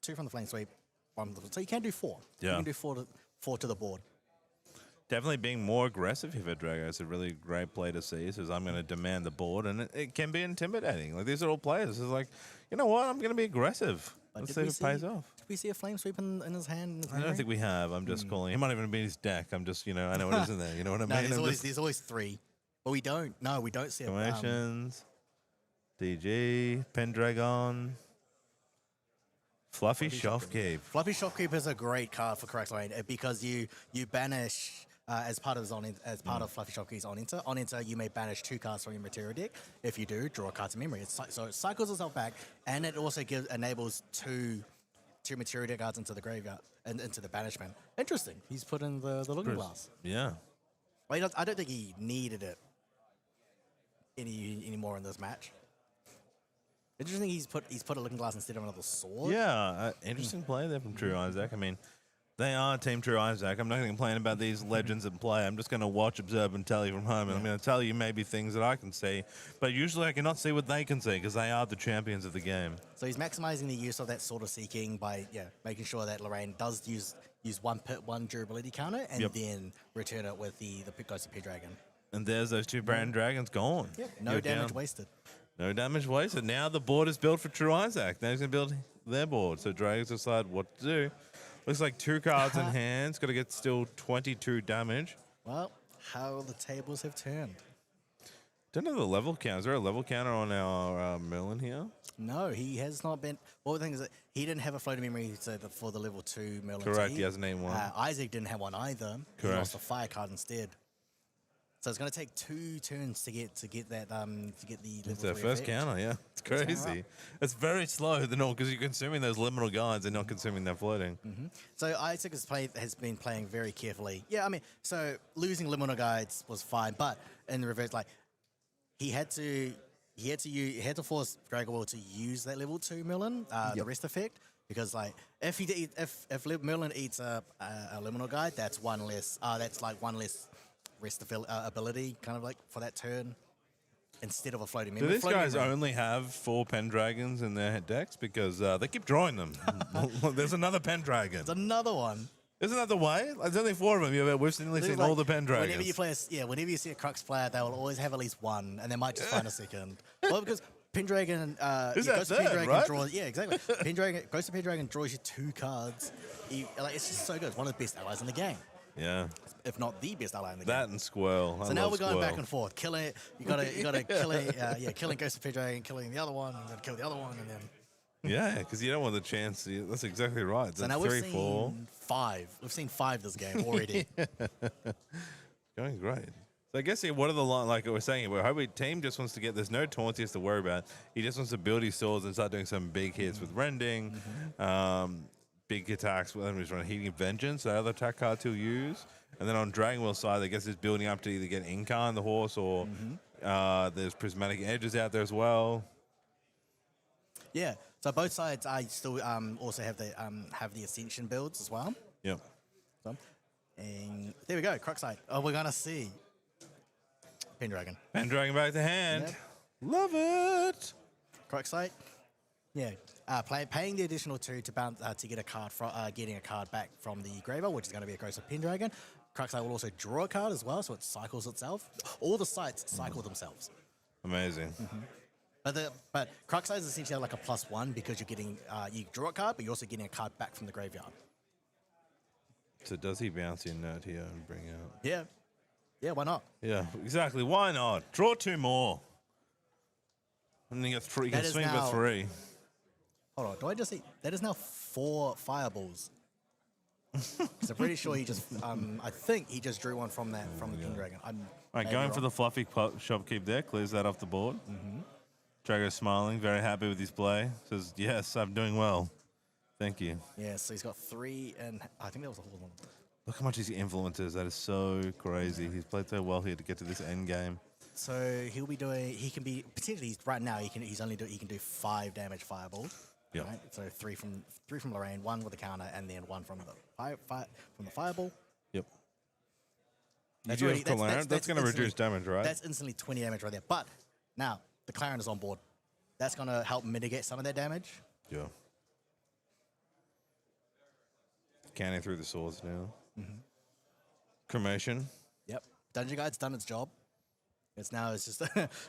2 from the Flame Sweep, 1. So you can do 4. Yeah. You can do 4 to the board. Definitely being more aggressive here for Drago is a really great play to see. He says, I'm going to demand the board, and it can be intimidating. Like, these are all players. It's like, you know what? I'm going to be aggressive. Let's see if it pays off. Did we see a Flame Sweep in his hand? I don't think we have. I'm just calling. He might even be in his deck. I'm just, I know it isn't there. You know what I mean? There's always 3. But we don't. No, we don't see it. Formations, DG, Pendragon, Fluffy Shopkeep. Fluffy Shopkeep is a great card for Crux because you banish as part of Fluffy Shopkeep's on enter. On enter, you may banish 2 cards from your material deck. If you do, draw a card to memory. So it cycles itself back, and it also enables two material deck cards into the graveyard and into the banishment. Interesting. He's put in the Looking Glass. Yeah. Well, I don't think he needed it anymore in this match. Interesting. He's put a Looking Glass instead of another sword. Yeah, interesting play there from True Isaac. I mean, they are Team True Isaac. I'm not going to complain about these legends in play. I'm just going to watch, observe, and tell you from home. And I'm going to tell you maybe things that I can see. But usually I cannot see what they can see because they are the champions of the game. So he's maximizing the use of that Sword of Seeking by making sure that Lorraine does use 1 durability counter and then return it with the Ghost of Pendragon. And there's those 2 Brand Dragons gone. Yep. No damage wasted. No damage wasted. Now the board is built for True Isaac. Now he's going to build their board. So Dragons decide what to do. Looks like 2 cards in hand. It's got to get still 22 damage. Well, how the tables have turned. Don't know the level count. Is there a level counter on our Merlin here? No, he has not been. Well, the thing is that he didn't have a floating memory for the level 2 Merlin. Correct, he hasn't named one. Isaac didn't have one either. Correct. He lost a fire card instead. So it's going to take 2 turns to get that to get the level 3 It's their first effect. counter, yeah. It's crazy. It's very slow because you're consuming those liminal guides and not consuming that floating. Mm-hmm. So Isaac has been playing very carefully. Yeah, I mean, so losing liminal guides was fine, but in the reverse, like he had to force Drago Wheel to use that level 2 Merlin, the rest effect, because like if Merlin eats a liminal guide, that's one less. That's like one less rest ability, kind of like for that turn, instead of a floating memory. Do these guys only have 4 Pendragons in their decks? Because they keep drawing them. There's another Pendragon. There's another one. Isn't that the way? There's only 4 of them. We've seen all the Pendragons. Whenever you see a Crux player, they will always have at least one, and they might just find a second. Well, because Pendragon, Ghost of Pendragon draws. Yeah, exactly. Ghost of Pendragon draws you 2 cards. It's just so good. It's one of the best allies in the game. Yeah. If not the best ally in the game. That and Squirrel. So now we're going back and forth. Killing it. You gotta kill it. Killing Ghost of Pendragon, killing the other one, and then kill the other one, and then. Yeah, because you don't want the chance. That's exactly right. So now we've seen 5. We've seen 5 this game already. Going great. So I guess what are the like we're saying? We're hoping team just wants to get. There's no taunts to worry about. He just wants to build his swords and start doing some big hits with rending. Big attacks with him. He's running Heating Vengeance, the other attack cards he'll use. And then on Dragon Wheel side, I guess he's building up to either get Incarn, the horse, or there's Prismatic Edges out there as well. Yeah. So both sides, I still also have the Ascension builds as well. Yep. So, and there we go, Crux side. Oh, we're gonna see Pendragon. Pendragon back to hand. Yep. Love it. Crux side. Yeah. Paying the additional 2 to bounce to get a card from getting a card back from the graveyard, which is going to be a Ghost of Pendragon. Crux side will also draw a card as well, so it cycles itself. All the sites cycle themselves. Amazing. But Crux side is essentially like a +1 because you're getting you draw a card, but you're also getting a card back from the graveyard. So does he bounce in that here and bring out? Yeah. Yeah, why not? Yeah, exactly. Why not? Draw 2 more. And then you get 3. You can That is swing now- for 3. Hold on, do I just see? That is now 4 fireballs. So I'm pretty sure he just, I think he just drew one from the Pendragon. All right, going for the fluffy shopkeep there. Clears that off the board. Drago's smiling, very happy with his play. Says, yes, I'm doing well. Thank you. Yeah, so he's got 3, and I think that was the whole one. Look how much he influences. That is so crazy. He's played so well here to get to this end game. So he'll be doing. He can be potentially right now. He can do 5 damage fireball. Yeah. Right? So 3 from Lorraine, 1 with the counter, and then 1 from the fireball. Yep. That's You do already- have Clarence. That's going to instantly- reduce damage, right? That's instantly 20 damage right there. But now the Clarion is on board. That's going to help mitigate some of that damage. Yeah. Canning through the swords now. Cremation. Yep. Dungeon Guide's done its job. It's just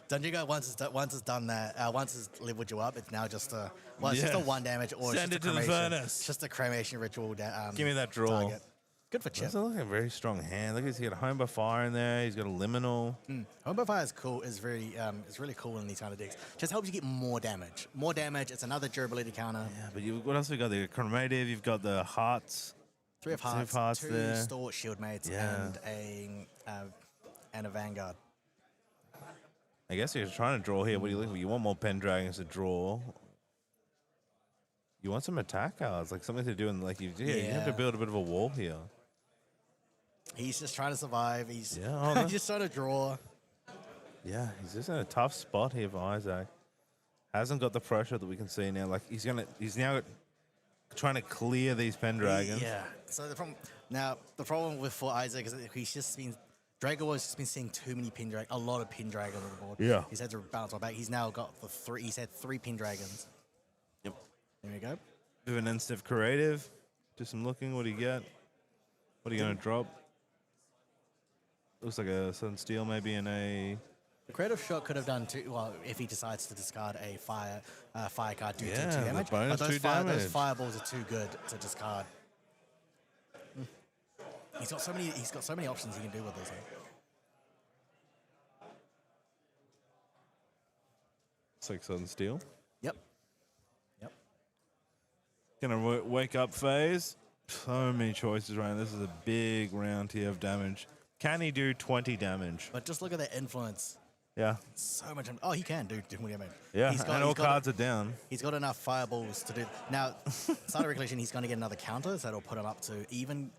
Dungeon Guide once it's done that once it's leveled you up. It's now just it's just a 1 damage or Send it's it just to a the cremation. furnace. It's just a cremation ritual. Give me that draw. Target. Good for Chip. That's looking like a very strong hand. Look, he's got a Home by Fire in there. He's got a Liminal. Home by Fire is cool. Is very it's really cool in these kind of decks. Just helps you get more damage. More damage. It's another durability counter. Yeah, but what else we got there? Cremative. You've got the Hearts. 3 of Hearts. Hearts 2 there. Stalwart Shield Mates Yeah. and a Vanguard. I guess you're trying to draw here. What do you look for? You want more Pendragons to draw. You want some attack cards, like something to do, and like you have to Yeah. build a bit of a wall here. He's just trying to survive. He's Yeah, oh, no. just trying to draw. Yeah, he's just in a tough spot here for Isaac. Hasn't got the pressure that we can see now. Like he's now trying to clear these Pendragons. Yeah. So the problem for Isaac is that he's just been Drago has just been seeing too many a lot of Pendragons on the board. Yeah. He's had to bounce one back. He's now got the 3. He's had 3 Pendragons. Yep. There we go. Do an instant creative. Do some looking. What do you get? What are you going to drop? Looks like a Sudden Steel maybe in a... The creative shot could have done 2. Well, if he decides to discard a fire card, do Yeah, 2 the damage. bonus but 2 damage. those fireballs are too good to discard. He's got so many options he can do with this. It's like Sudden Steel. Yep. Gonna wake up phase. So many choices right now. This is a big round here of damage. Can he do 20 damage? But just look at the influence. Yeah. So much. Oh, he can do 20 damage. Yeah, He's got, and all he's got- cards are down. He's got enough fireballs to do. Now, start of recollection, he's going to get another counter, so that'll put him up to even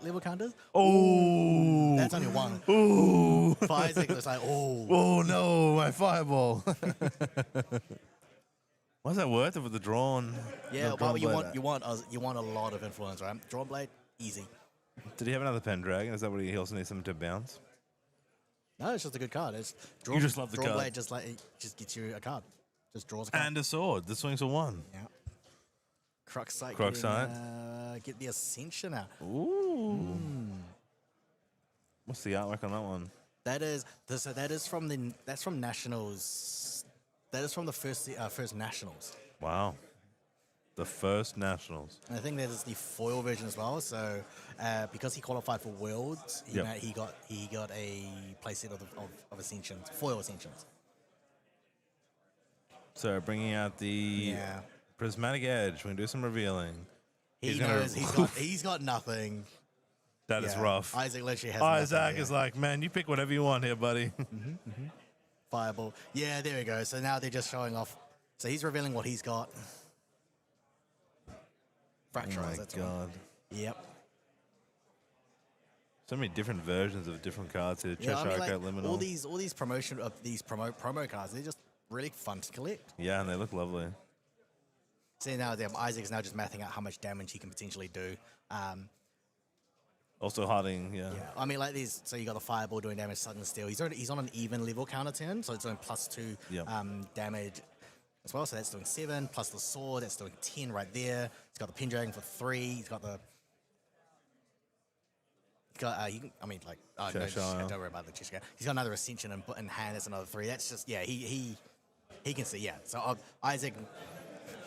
level counters. Oh! That's only 1. Ooh! For Isaac, it's like, oh. Oh no, my fireball! Why's that worth it with the drawn? Yeah, the well, drawn you blade? want a lot of influence, right? Drawn blade, easy. Did he have another Pendragon? Is that what he also needs something to bounce? No, it's just a good card. It's You just love the drawn card. blade just gets you a card. Just draws a card. And a sword. The swings for 1. Yeah. Crux sight. Crux sight. Get the Ascension out. Ooh. What's the artwork on that one? That's from Nationals. That is from the first Nationals. Wow. The first Nationals. And I think that is the foil version as well. So because he qualified for Worlds, Yep. he got a playset of Ascensions, foil Ascensions. So bringing out the Yeah. Prismatic Edge. We can do some revealing. He He's gonna- knows he's got nothing. That is Yeah. rough. Isaac literally has Isaac nothing, is yeah. like, man, you pick whatever you want here, buddy. Fireball. Yeah, there we go. So now they're just showing off. So he's revealing what he's got. Oh Fracturize, my that's one. god. Yep. So many different versions of different cards here. Yeah, I Cheshire mean, like, Cat, Liminal. all these promo cards, they're just really fun to collect. Yeah, and they look lovely. See now, Isaac's now just mathing out how much damage he can potentially do. Also harding, yeah. Yeah, I mean, like these. So you got the fireball doing damage, sudden steal. He's on an even level counter turn, so it's doing +2 damage as well. So that's doing 7 plus the sword. That's doing 10 right there. He's got the Pendragon for 3. He's got the. I mean, like, no, don't worry about the Cheshire. He's got another Ascension in hand. That's another 3. That's just he can see. Yeah. So Isaac.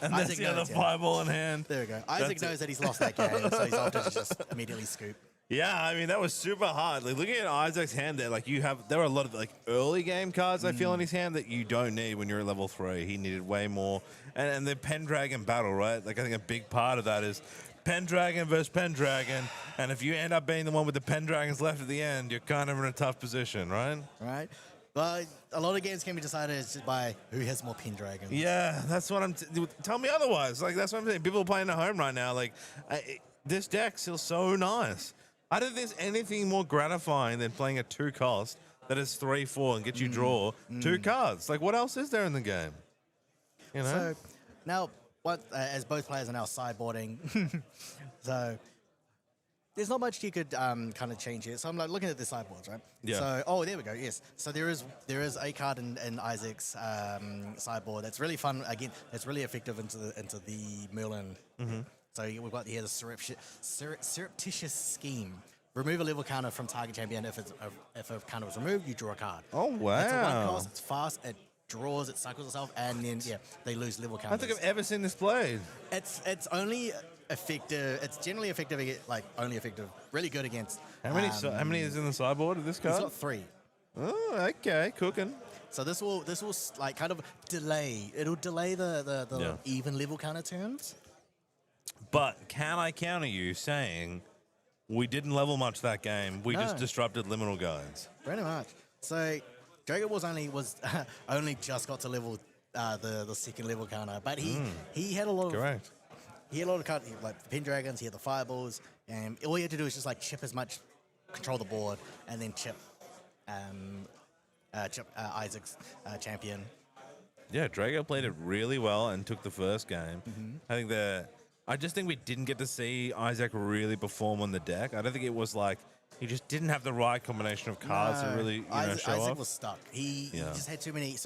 And Isaac that's the other knows, fireball in hand. There we go. Isaac knows that he's lost that game, so he's off to just immediately scoop. Yeah, I mean, that was super hard. Like, looking at Isaac's hand there, like, there are a lot of, like, early game cards, I feel, in his hand that you don't need when you're at level 3. He needed way more. And the Pendragon battle, right? Like, I think a big part of that is Pendragon versus Pendragon. And if you end up being the one with the Pendragons left at the end, you're kind of in a tough position, right? Right. But a lot of games can be decided just by who has more Pendragons. Yeah, that's what tell me otherwise. Like, that's what I'm saying. People are playing at home right now. Like, this deck feels so nice. I don't think there's anything more gratifying than playing a 2 cost that is 3/4 and gets you draw 2 cards. Like, what else is there in the game? You know? So now, as both players are now sideboarding, so there's not much you could kind of change here. So I'm like looking at the sideboards, right? Yeah. So there we go. Yes. So there is a card in Isaac's sideboard that's really fun. Again, it's really effective into the Merlin. So we've got here the surreptitious scheme. Remove a level counter from target champion. If a counter was removed, you draw a card. Oh, wow. It's a 1 cost. It's fast. It draws. It cycles itself, and then they lose level I counters. don't think I've ever seen this played. It's only effective. It's generally effective. Like only effective. Really good against. How many is in the sideboard of this He's card? got 3. Oh, okay, cooking. So this will like kind of delay. It'll delay the even level counter turns. But can I counter you saying we didn't level much that game? We just disrupted liminal guides. Pretty much. So Drago only just got to level the second level counter, but he had a lot of Correct. He had a lot of cards like the Pendragons. He had the fireballs, and all he had to do was just like chip as much, control the board, and then chip Isaac's champion. Yeah, Drago played it really well and took the first game. I just think we didn't get to see Isaac really perform on the deck. I don't think it was like he just didn't have the right combination of cards to really show Isaac off. was stuck. He just had too many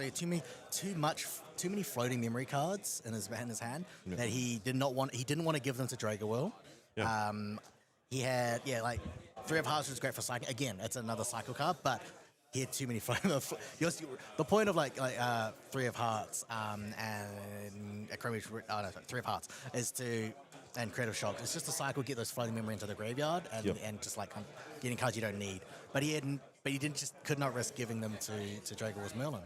floating memory cards in his hand that he didn't want to give them to Drago Wheel. Yeah. He had like 3 of Hearts was great for cycle. Again, it's another cycle card, but he had too many floating. The point of like 3 of Hearts and a 3 of Hearts is to. And Creative Shock. It's just to cycle, get those floating memory into the graveyard, and just like getting cards you don't need. But he could not risk giving them to Drago Wheel's Merlin.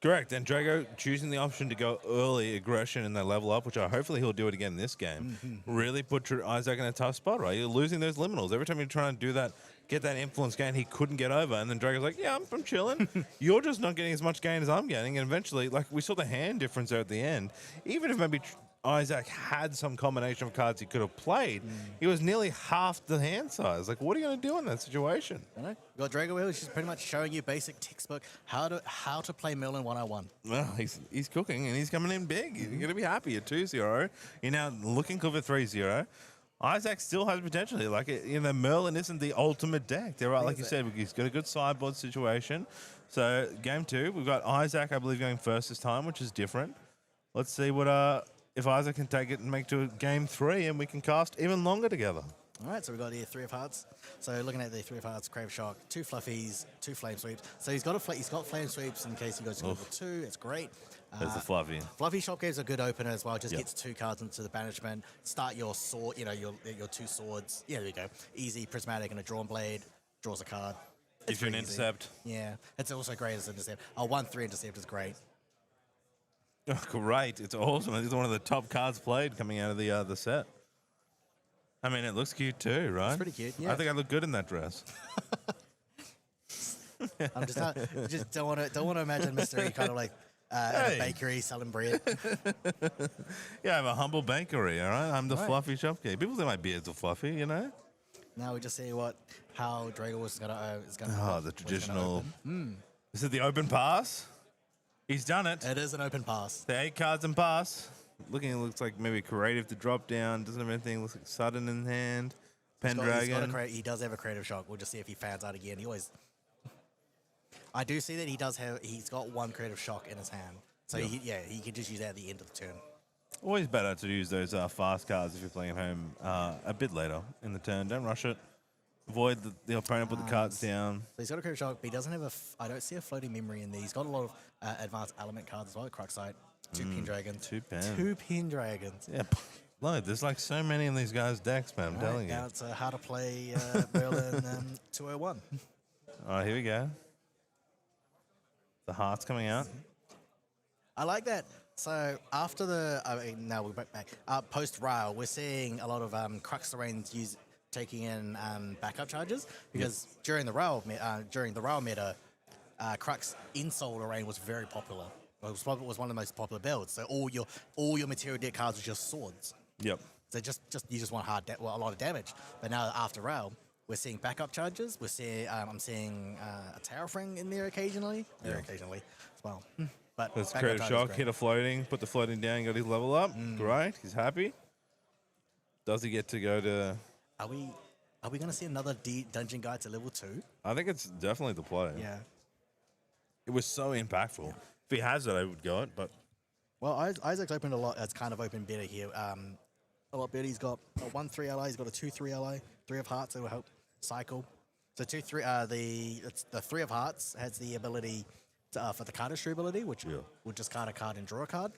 Correct. And Drago choosing the option to go early aggression in that level up, which hopefully he'll do it again this game, really put Isaac in a tough spot, right? You're losing those liminals. Every time you're trying to do that, get that influence gain, he couldn't get over. And then Drago's like, yeah, I'm chilling. You're just not getting as much gain as I'm getting. And eventually, like, we saw the hand difference there at the end. Even if maybe Isaac had some combination of cards he could have played, he was nearly half the hand size. Like, what are you going to do in that situation? I know. You got Drago Wheel, which is pretty much showing you basic textbook how to play Merlin 101. Well, he's cooking and he's coming in big. You're going to be happy at 2-0. You're now looking good for 3-0. Isaac still has potential here. Like, Merlin isn't the ultimate deck. There are, like you said, he's got a good sideboard situation. So, game 2, we've got Isaac, I believe, going first this time, which is different. Let's see what if Isaac can take it and make to game 3, and we can cast even longer together. All right, so we've got here 3 of Hearts. So looking at the 3 of Hearts, Crave Shock, 2 Fluffies, 2 Flame Sweeps. So he's got Flame Sweeps in case he goes to level 2. It's great. There's the Fluffy. Fluffy Shop gives a good opener as well. Just gets 2 cards into the banishment. Start your sword, your 2 swords. Yeah, there you go. Easy, Prismatic, and a Drawn Blade. Draws a card. Gives you an intercept. Yeah, it's also great as an intercept. A 1/3 intercept is great. Oh, great. It's awesome. It's one of the top cards played coming out of the set. I mean, it looks cute too, right? It's pretty cute, yeah. I think I look good in that dress. I'm just don't want to imagine Mystery kind of like at a bakery selling bread. Yeah, I have a humble bakery, all right? I'm the fluffy shopkeeper. People think my beard's are fluffy, you know? Now we just see how Drago is gonna Oh, the traditional. Is it the open pass? He's done it. It is an open pass. The 8 cards and pass. Looking, it looks like maybe creative to drop down. Doesn't have anything. Looks like sudden in hand. He's got a Pendragon. he does have a creative shock. We'll just see if he fans out again. He always. I do see that he does have. He's got one creative shock in his hand. So he can just use that at the end of the turn. Always better to use those fast cards if you're playing at home a bit later in the turn. Don't rush it. Avoid the opponent, put the cards down. So he's got a creative shock, but he doesn't have I don't see a floating memory in there. He's got a lot of advanced element cards as well. Crux, two Pendragons. Two pen. Two Pendragons. Yeah, look, there's like so many in these guys' decks, man. I'm telling you. Now it's how to play Merlin 201. All right, here we go. The heart's coming out. I like that. So after now we're back. Post rail, we're seeing a lot of Crux Lorraines taking in backup charges because during the rail meta, Crux Insole Lorraine was very popular. It was one of the most popular builds. So all your material deck cards are just swords. Yep. So you just want a lot of damage. But now after rail, we're seeing backup charges. We're seeing I'm seeing a Terrafring in there occasionally. Occasionally as well. But That's backup creative charges shock. great. Hit a floating. Put the floating down. Got his level up. Great. He's happy. Does he get to go to? Are we going to see another dungeon guide to level 2? I think it's definitely the play. Yeah. It was so impactful. If he has it, I would go it. But Well, Isaac's opened a lot. It's kind of opened better here. A lot better. He's got a 1/3 ally. He's got a 2/3 ally. 3 of hearts that will help cycle. So 2/3. The 3 of hearts has the ability for the cardistry ability, which will discard a card and draw a card.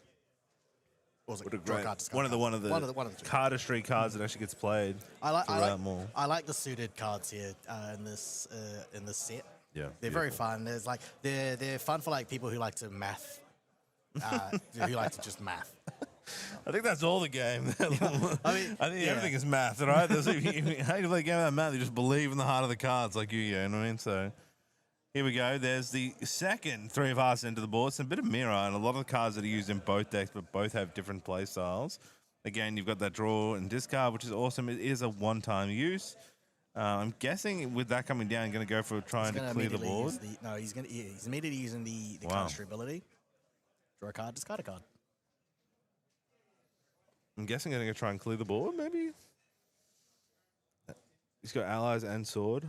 Or was it what a draw great a card, discard one a of the card? One of the two. cardistry cards that actually gets played. I like the suited cards here in this set. Yeah, They're very fun. They're fun for like people who like to math. Who like to just math. I think that's all the game. I think everything is math, right? How you play a game of math? You just believe in the heart of the cards, like you know what I mean? So here we go. There's the second 3 of hearts into the board. It's a bit of mirror, and a lot of the cards that are used in both decks, but both have different play styles. Again, you've got that draw and discard, which is awesome. It is a one-time use. I'm guessing with that coming down, going to go for trying to clear the board. He's immediately using the cardistry ability. Draw a card, discard a card. I'm guessing going to go try and clear the board, maybe? He's got allies and sword.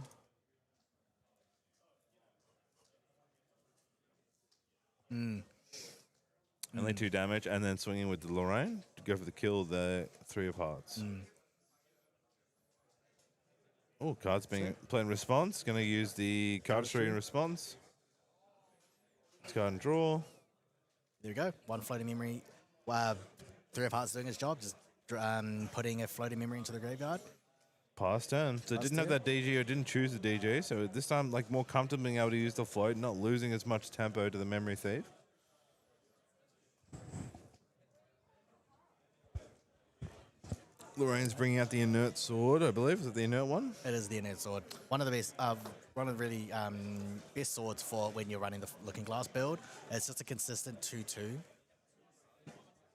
Only 2 damage, and then swinging with the Lorraine to go for the kill, the 3 of hearts. Oh, cards being played in response. Going to use the cardistry in response. Discard and draw. There we go. One floating memory. 3 of hearts doing its job, just putting a floating memory into the graveyard. Pass turn. So it didn't have that DG or didn't choose the DG. So this time, like more comfortable being able to use the float, not losing as much tempo to the memory thief. Lorraine's bringing out the inert sword, I believe. Is it the inert one? It is the inert sword. One of the best, really best swords for when you're running the Looking Glass build. It's just a consistent 2/2.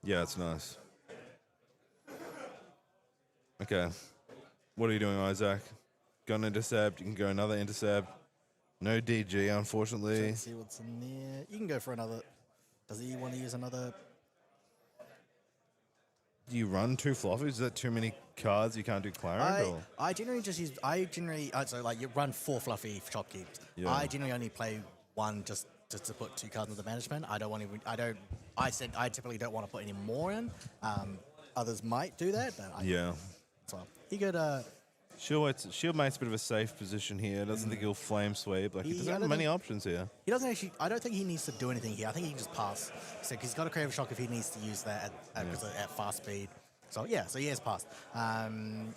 Yeah, it's nice. Okay. What are you doing, Isaac? Got an intercept. You can go another intercept. No DG, unfortunately. Let's see what's in there. You can go for another. Does he want to use another? Do you run 2 fluffies? Is that too many cards you can't do Clarence? Or? I generally just use. So like you run 4 fluffy shopkeeps. Yeah. I generally only play 1 just to put 2 cards into the management. I don't want to. I typically don't want to put any more in. Others might do that, but So he could. Shieldmate's a bit of a safe position here. Doesn't think he'll flame sweep. Like he doesn't have many options here. He doesn't actually. I don't think he needs to do anything here. I think he can just pass. So he's got a creative shock if he needs to use that at fast speed. So yeah, so he has passed.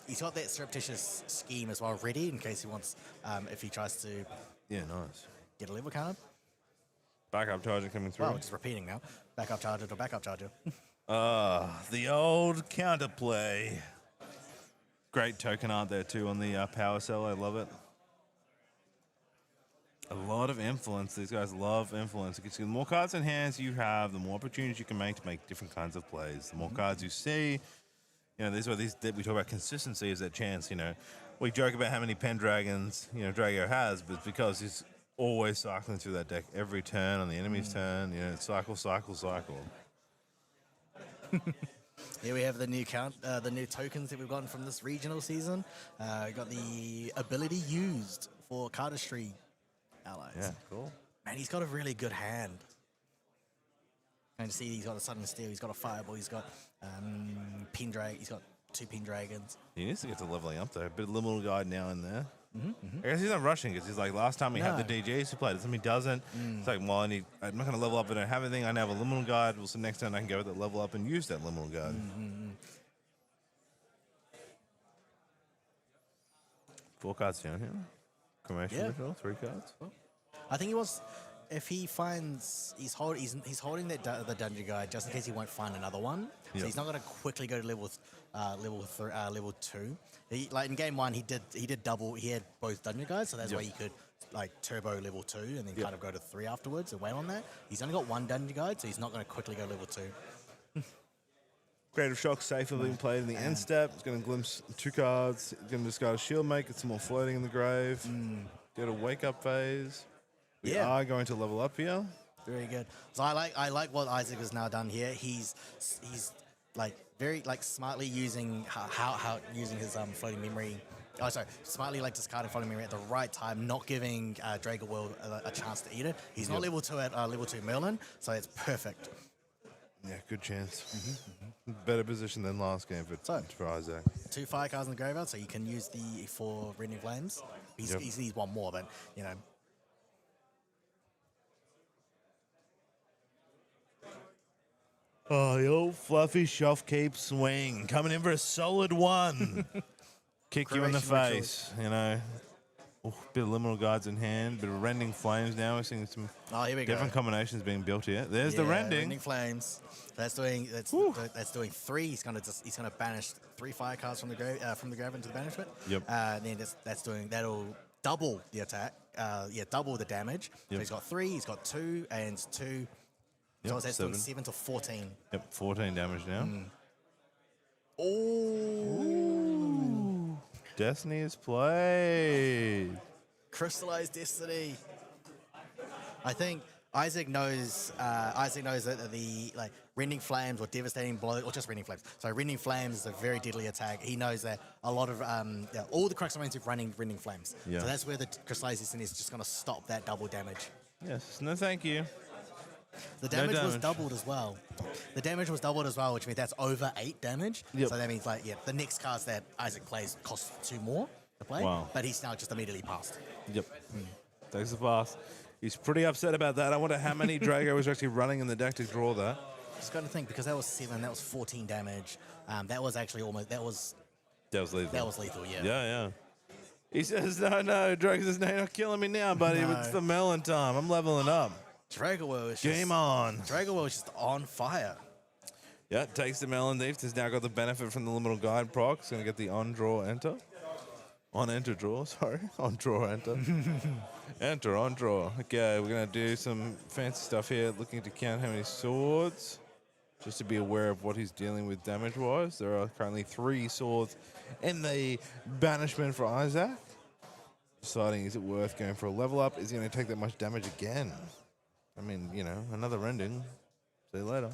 He's got that surreptitious scheme as well ready in case he wants. If he tries to. Yeah, nice. Get a level card. Backup charger coming through. Well, just repeating now. Backup charger to backup charger. The old counterplay. Great token art there too on the power cell. I love it. A lot of influence. These guys love influence. The more cards in hands you have, the more opportunities you can make to make different kinds of plays. The more cards you see, this is what we talk about consistency is that chance. We joke about how many Pendragons Drago has, but it's because he's always cycling through that deck every turn on the enemy's turn. Cycle. Here we have the new the new tokens that we've gotten from this regional season. We got the ability used for cardistry allies. Yeah, cool. Man, he's got a really good hand. And see, he's got a Sudden Steel, he's got a Fireball, he's got Pendragon, he's got 2 Pendragons. He needs to get to leveling up though. A bit of liminal guide now and there. I guess he's not rushing because he's like, last time we had the DJs who played it, he doesn't. It's like, well, I'm not going to level up if I don't have anything. I now have a liminal guide. Well, so next turn I can go with that level up and use that liminal guide. 4 cards down here. Commercial ritual, 3 cards. I think he was, if he finds, he's holding the dungeon guide just in case he won't find another one. So he's not going to quickly go to level 2. Like in game 1, he did double. He had both dungeon guides, so that's why he could like turbo level 2 and then kind of go to 3 afterwards and wait on that. He's only got 1 dungeon guide, so he's not going to quickly go level 2. Creative Shock safer being played in the end step. It's going to glimpse 2 cards. It's going to discard a shield make. Get some more floating in the grave. Get a wake up phase. We are going to level up here. Very good. So I like what Isaac has now done here. He's like very like smartly using how using his floating memory. Oh, sorry, smartly like discarding floating memory at the right time, not giving Drago Wheel a chance to eat it. He's not level 2 at level 2 Merlin, so it's perfect. Yeah, good chance. Better position than last game for Isaac. 2 fire cards in the graveyard, so you can use the 4 Rending Flames. He needs 1 more, but you know. Oh, the old fluffy shelf keep swing. Coming in for a solid 1. Kick you in the Creation face, you know. Ooh, bit of liminal guards in hand, bit of rending flames now. We're seeing some Here we different go. combinations being built here. There's the rending. Rending Flames. That's doing 3. He's gonna banish 3 fire cards from the grave into the banishment. Yep. Then that'll double the attack. Double the damage. So Yep. he's got 3. He's got 2 and 2. Yep, So that's doing 7. 7 to 14. Yep, 14 damage now. Oh. Destiny is played. Crystallized Destiny. I think Isaac knows that the like Rending Flames or Devastating Blow, or just Rending Flames. So Rending Flames is a very deadly attack. He knows that a lot of all the Crux are running Rending Flames. Yeah. So that's where the Crystallized Destiny is just going to stop that double damage. Yes, no thank you. The damage was damage. doubled as well. The damage was doubled as well, which means that's over 8 damage. Yep. So that means the next cards that Isaac plays cost 2 more to play. Wow. But he's now just immediately passed. Yep. Takes the pass. He's pretty upset about that. I wonder how many Drago was actually running in the deck to draw that. Just got to think, because that was 7, that was 14 damage. That was actually That was lethal. that was lethal, yeah. Yeah. He says, no, Drago says, no, you're not killing me now, buddy. No. It's the melon time. I'm leveling up. Drago Wheel is Game on. Drago Wheel is just on fire. Yeah, takes the melon thief. Has now got the benefit from the liminal guide proc. It's going to get the on draw enter. On enter draw, sorry. On draw enter. Enter, on draw. Okay, we're going to do some fancy stuff here. Looking to count how many swords. Just to be aware of what he's dealing with damage-wise. There are currently 3 swords in the banishment for Isaac. Deciding, is it worth going for a level up? Is he going to take that much damage again? I mean, you know, another rending. See you later.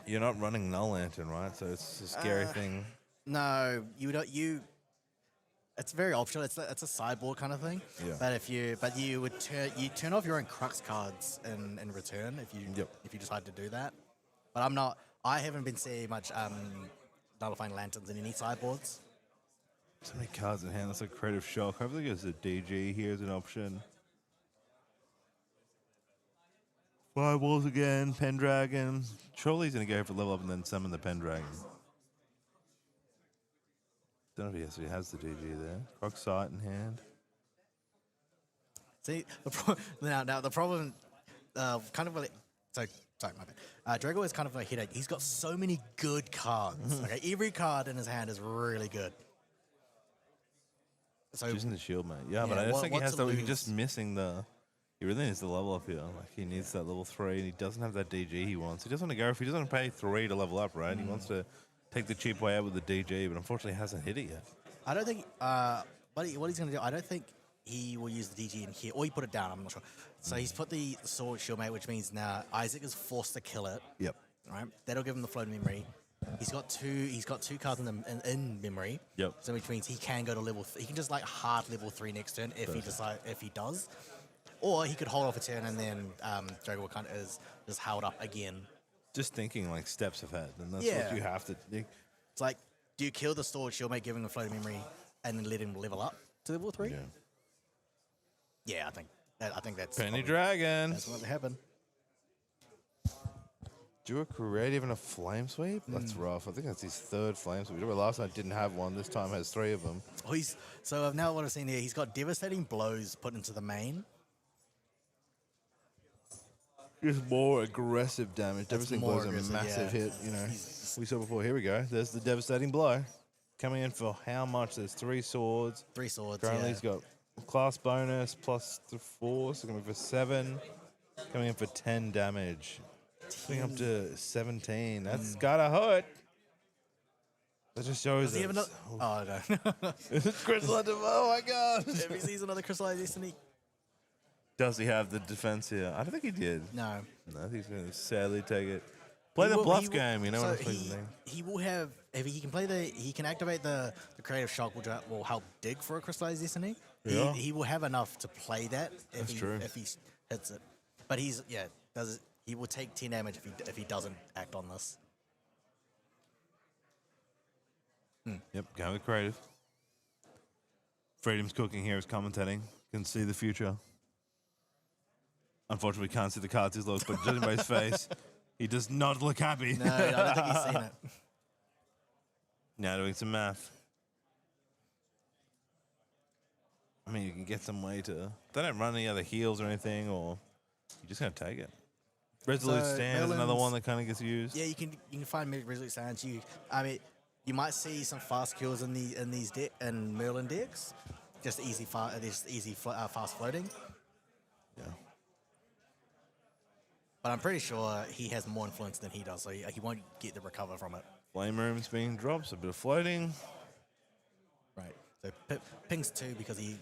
You're not running Null Lantern, right? So it's a scary thing. No, you don't. It's very optional. It's a sideboard kind of thing. Yeah. But you would turn off your own Crux cards in return if you decide to do that. But I haven't been seeing much nullifying lanterns in any sideboards. So many cards in hand. That's a creative shock. Hopefully there's a DG here as an option. Fireballs again, Pendragon. Surely he's going to go for level up and then summon the Pendragon. Don't know if he has the DG there. Crux sight in hand. See, now the problem, kind of like, sorry, my bad. Drago is kind of a headache. He's got so many good cards. Okay, every card in his hand is really good. So Using the shield, mate. Yeah, but I just think he has he's just missing the. He really needs to level up here. Like he needs that level 3, and he doesn't have that DG he wants. He doesn't want to go if he doesn't want to pay 3 to level up, right? He wants to take the cheap way out with the DG, but unfortunately hasn't hit it yet. I don't think what he's going to do. I don't think he will use the DG in here, or he put it down. I'm not sure. So he's put the sword shieldmate, which means now Isaac is forced to kill it. Yep. Right. That'll give him the floating memory. He's got two cards in memory. Yep. So which means he can go to level. He can just like hard level 3 next turn if he does, or he could hold off a turn and then Drago Wheel kind of is just held up again. Just thinking like steps ahead, and that's Yeah. what you have to do. It's like, do you kill the sword shieldmate, give him a floating memory, and then let him level up to level 3? Yeah. Yeah, I think that's Penny probably- Dragon. That's what happened. Do a creative and a flame sweep? That's rough. I think that's his third flame sweep. Last time didn't have one. This time has 3 of them. Oh, so now what I've seen here, he's got devastating blows put into the main. Just more aggressive damage. That's Devastating more blows a aggressive, massive yeah. hit. You know, we saw before. Here we go. There's the devastating blow. Coming in for how much? There's 3 swords. 3 swords. Currently, yeah. he's got class bonus plus the 4, so coming for 7. Coming in for 10 damage. Coming up to 17. That's gotta hurt. That just shows. Does he have another? Oh no! Crystallized. Oh my god. If he sees another crystallized destiny, Does he have the defense here? I don't think he did. no. No, I think he's going to sadly take it. Play He the will- bluff he will- game, you know so what I'm saying? he will have if he can play he can activate the creative shock, which will help dig for a crystallized destiny. Yeah. He will have enough to play that That's true. if he hits it. But he will take 10 damage if he doesn't act on this. Yep, go with creative. Freedom's cooking here is commentating. Can see the future. Unfortunately, can't see the cards he's looked, but judging by his face, he does not look happy. No, I don't think he's seen it. Now doing some math. I mean, you can get some way to... They don't run any other heals or anything, or... You're just going to take it. Resolute So, Stand is another Merlin's- one that kind of gets used. Yeah, you can find resolute stands. You might see some fast kills in these Merlin decks. Just fast floating. Yeah. But I'm pretty sure he has more influence than he does, so he won't get the recover from it. Flame Room's being dropped, so a bit of floating. Right. So pings 2 because he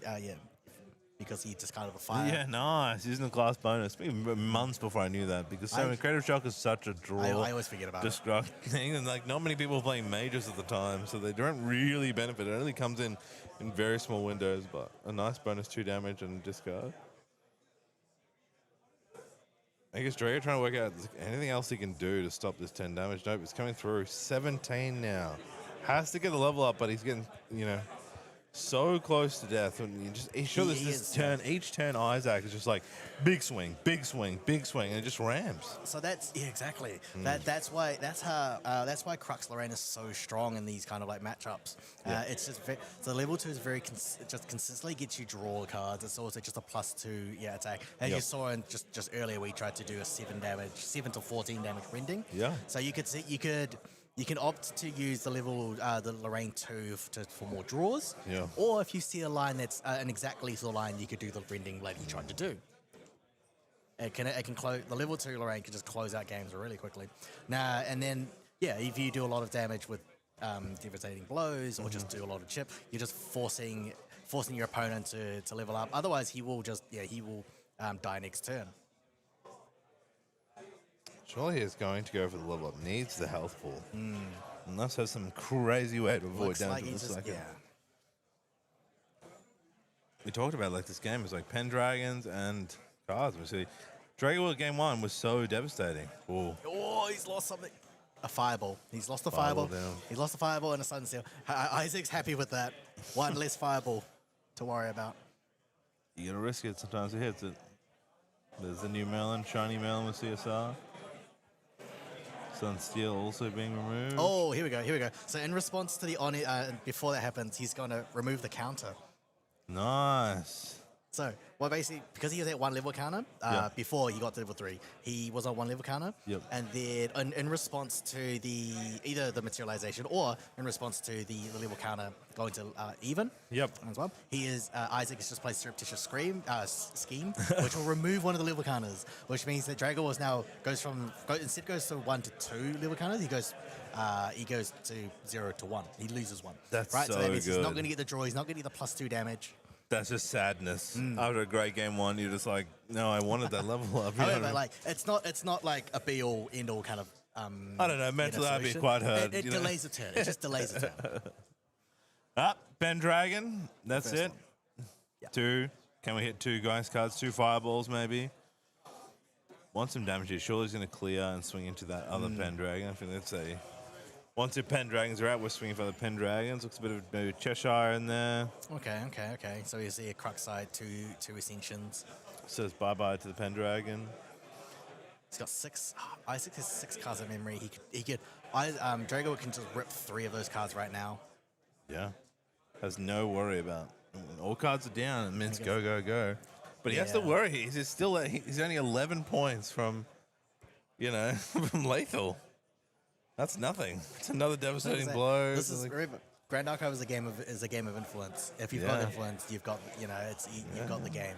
just kind of a fire. Yeah, nice. Using the class bonus. It's been months before I knew that because Creative Shock is such a draw. I always forget about it. destruct thing, and like not many people are playing majors at the time, so they don't really benefit. It only comes in very small windows, but a nice bonus 2 damage and discard. I guess Drago trying to work out anything else he can do to stop this 10 damage. Nope, it's coming through. 17 now. Has to get the level up, but he's getting, so close to death. And he's sure He this is, turn, each turn Isaac is just like big swing, big swing, big swing, and it just rams. So exactly. That's why Crux Lorraine is so strong in these kind of like matchups. It's just so level 2 is just consistently gets you draw cards. It's also just a +2 attack. As you saw in just earlier, we tried to do a 7 to 14 damage rending. Yeah. So you can opt to use the Lorraine 2 for more draws. Yeah. Or if you see a line that's an exact lethal line, you could do the rending like you tried to do. It can close the level 2 Lorraine can just close out games really quickly. Now and then if you do a lot of damage with devastating blows or just do a lot of chip, you're just forcing your opponent to level up. Otherwise, he will die next turn. Surely he's going to go for the level up. Needs the health pool. Unless has some crazy way to avoid Looks damage like in he the just second. We talked about this game is like Pendragons and cards. We see Drago Wheel game 1 was so devastating. Ooh. Oh, he's lost something. A fireball. He's lost a Fireball fireball. down. He's lost a fireball and a Sun Seal. Isaac's happy with that. One less fireball to worry about. You gotta risk it. Sometimes it hits it. There's the new Melon, shiny Melon with CSR. Sunsteel also being removed. Oh, here we go. So in response to the before that happens, he's going to remove the counter. Nice. So, basically, because he was at 1 level counter, before he got to level 3, he was on 1 level counter. Yep. And then in response to either the materialization or in response to the level counter going to even. Yep. As well. Isaac has just played Surreptitious Scheme, which will remove one of the level counters, which means that Drago Wheel now goes to 1 to 2 level counters. He goes to 0 to 1. He loses 1. That's right. So that so means he's not good. going to get the draw. He's not going to get the +2 damage. That's just sadness. After a great game one, you're just like, no, I wanted that level up. You know what I However, mean? like it's not like a be all end all kind of. I don't know. Mentally, I'd be quite hurt. It you know? delays a turn. It just delays a turn. Pendragon. That's First it. one. Yeah. 2. Can we hit 2 Geist cards? 2 fireballs, maybe. Want some damage here. Surely he's going to clear and swing into that other Pendragon. I think that's a. Once your Pendragons are out, we're swinging for the Pendragons. Looks a bit of maybe Cheshire in there. Okay. So you see a Crux side, two Ascensions. Says bye bye to the Pendragon. He's got 6. Isaac has 6 cards of memory. He could. Drago can just rip 3 of those cards right now. Yeah. Has no worry about. All cards are down. It means go. But he has to worry. He's only 11 points from, from lethal. That's nothing. It's another devastating blow. This is Grand Archive is a game of influence. If you've got influence, you've got you've got the game.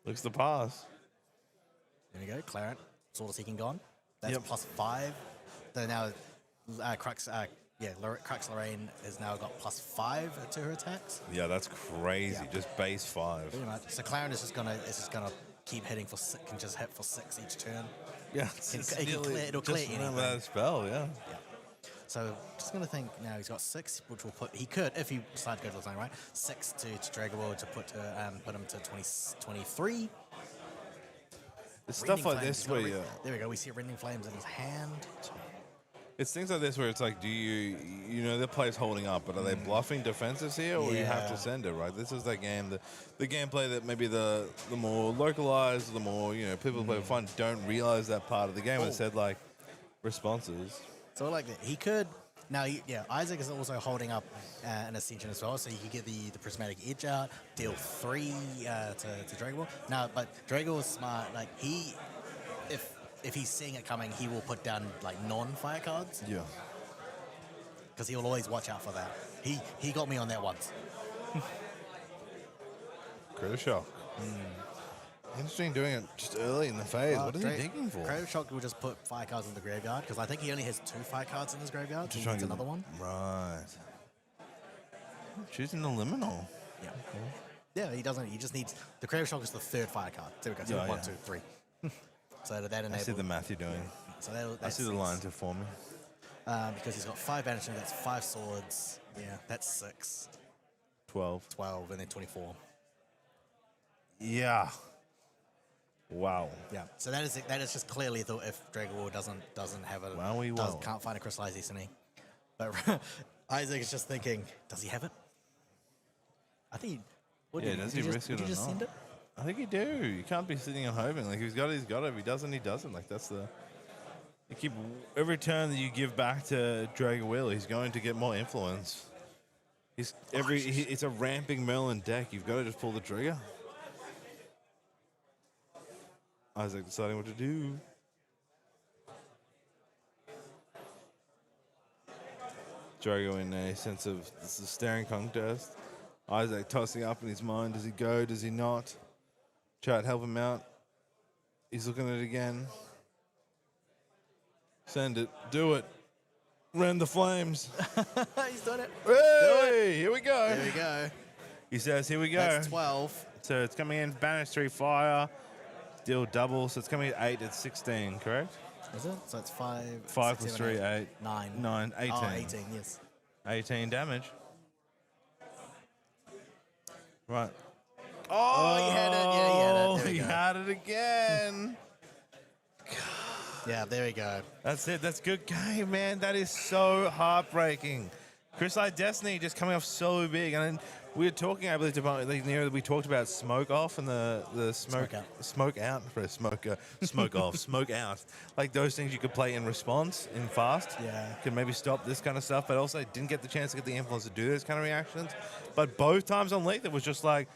Looks the pass. There we go. Clarent, Sword of Seeking gone. That's +5. So now Crux Crux Lorraine has now got +5 to her attacks. Yeah, that's crazy. Yeah. Just base 5. Pretty much. So Clarent is just gonna keep hitting for 6. Can just hit for 6 each turn. Yeah, It'll clear anything. Remember that spell, yeah. So just gonna think now he's got 6, which will put if he decided to go to the zone, right? 6 to Drago Wheel to put him to 23. It's stuff like Flames, this where there we go. We see Rending Flames in his hand. it's things like this where it's like, do the player's holding up, but are they bluffing defenses here, or you have to send it, right? This is that game, the gameplay that maybe the more localized, the more people play for fun don't realize that part of the game. It said like responses. So like he could now. Isaac is also holding up an Ascension as well, so you could get the Prismatic Edge out, deal 3 to Drago Wheel. Now, but Drago is smart. Like if he's seeing it coming, he will put down like non-fire cards. Yeah. Because he will always watch out for that. He got me on that once. Critical Shock. Interesting doing it just early in the phase. What is he digging for? Critical Shock will just put fire cards in the graveyard, because I think he only has 2 fire cards in his graveyard. So he needs another one. Right. Choosing the liminal. Yeah. Yeah, he doesn't. He just needs the Critical Shock is the 3rd fire card. There we go. So 1, 2, 3. So that enables. I see the math you're doing. So I see the lines are forming. Because he's got 5 banishment, that's 5 swords. Yeah, that's 6. 12. 12, and then 24. Yeah. Wow. Yeah. So that is just clearly if Drago Wheel doesn't have it. Wowie. Can't find a crystallized destiny. But Isaac is just thinking, does he have it? I think. Does he risk it or just not? send it? I think you do. You can't be sitting and hoping. Like, if he's got it, he's got it. If he doesn't, he doesn't. Like, that's the. You keep every turn that you give back to Drago Wheel, he's going to get more influence. It's a ramping Merlin deck. You've got to just pull the trigger. Isaac deciding what to do. Drago in a sense of this is a staring contest. Isaac tossing up in his mind. Does he go? Does he not? Chat, help him out. He's looking at it again. Send it. Do it. Rend the flames. He's done it. Hey, here we go. There we go. He says, here we go. That's 12. So it's coming in, banish 3 fire, deal double. So it's coming at 8, it's 16, correct? Is it? So it's 5. 5 6, plus 7, 3, 8. 9. 9, 18. Oh, 18, yes. 18 damage. Right. Oh, he had it. Yeah, he had it. There we He go. had it again. Yeah, there we go. That's it. That's good game, man. That is so heartbreaking. Crystallized Destiny just coming off so big. And then we were talking, I believe, about, we talked about Smoke Off and the Smoke Out. Smoke Off, Smoke Out. Like those things you could play in response, in fast. Yeah. Could maybe stop this kind of stuff, but also didn't get the chance to get the influence to do those kind of reactions. But both times on Lethal, it was just like,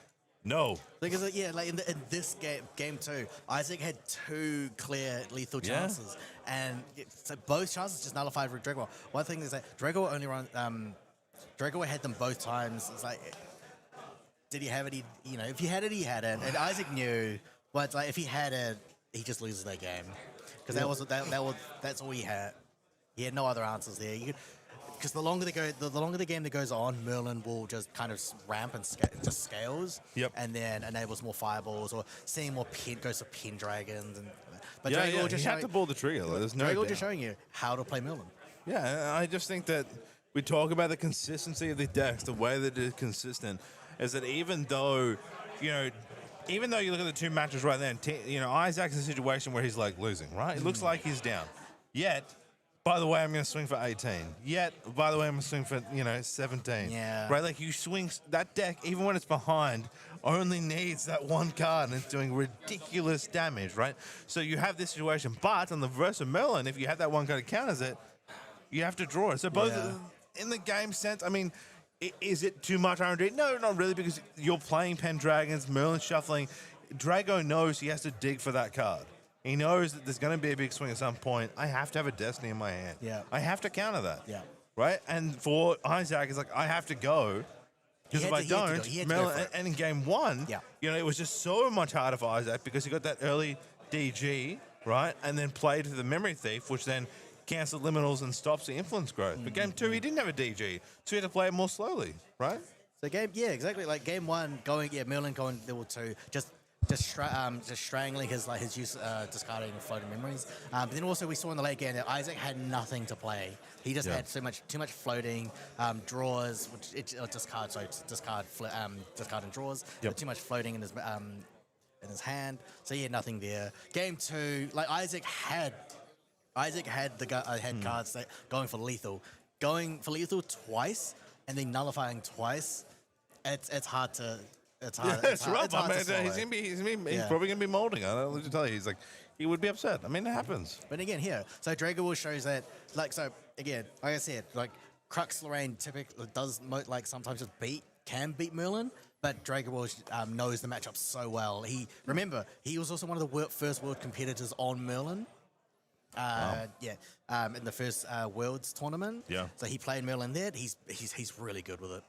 no. Because like in this game too, Isaac had 2 clear lethal chances, and so both chances just nullified for Drago. One thing is that Drago only run. Drago had them both times. It's like, did he have it? If he had it, he had it, and Isaac knew. But it's like if he had it, he just loses that game because that's all he had. He had no other answers there. because the longer the game that goes on, Merlin will just kind of ramp and just scales. Yep. And then enables more fireballs or seeing more goes for Pendragons but Yeah, Drago yeah, just you have to pull the trigger. Like, there's no Drago doubt. just showing you how to play Merlin. Yeah, I just think that we talk about the consistency of the decks, the way that it is consistent, is that even though you look at the two matches right then, Isaac's in a situation where he's like losing, right? It looks like he's down. Yet, by the way, I'm going to swing for 18. Yet, by the way, I'm going to swing for 17. Yeah. Right, like you swing that deck, even when it's behind, only needs that one card, and it's doing ridiculous damage, right? So you have this situation, but on the reverse of Merlin, if you have that one card that counters it, you have to draw it. So both in the game sense, I mean, is it too much RNG? No, not really, because you're playing Pendragons, Merlin shuffling. Drago knows he has to dig for that card. He knows that there's going to be a big swing at some point. I have to have a Destiny in my hand. Yeah. I have to counter that. Yeah. Right? And for Isaac, it's like, I have to go. Because if I don't, Merlin, and in game one, it was just so much harder for Isaac because he got that early DG, right? And then played for the Memory Thief, which then cancels liminals and stops the influence growth. But game two, he didn't have a DG, so he had to play it more slowly, right? So exactly. Like game one, Merlin going level 2, just strangling his use, discarding floating memories. But then also we saw in the late game that Isaac had nothing to play. He just had too much floating draws, which discard and draws. But too much floating in his hand. So he had nothing there. Game two, like Isaac had cards that going for lethal twice and then nullifying twice. It's hard to. It's hard. It's rough. It's hard I mean, to he's probably going to be molding. I'll just tell you, he would be upset. I mean, it happens. But again, here, so Drago Wheel shows that, like I said, like Crux Lorraine typically sometimes just can beat Merlin, but Drago Wheel knows the matchup so well. He was also one of the first world competitors on Merlin. In the first Worlds tournament. Yeah. So he played Merlin there. He's really good with it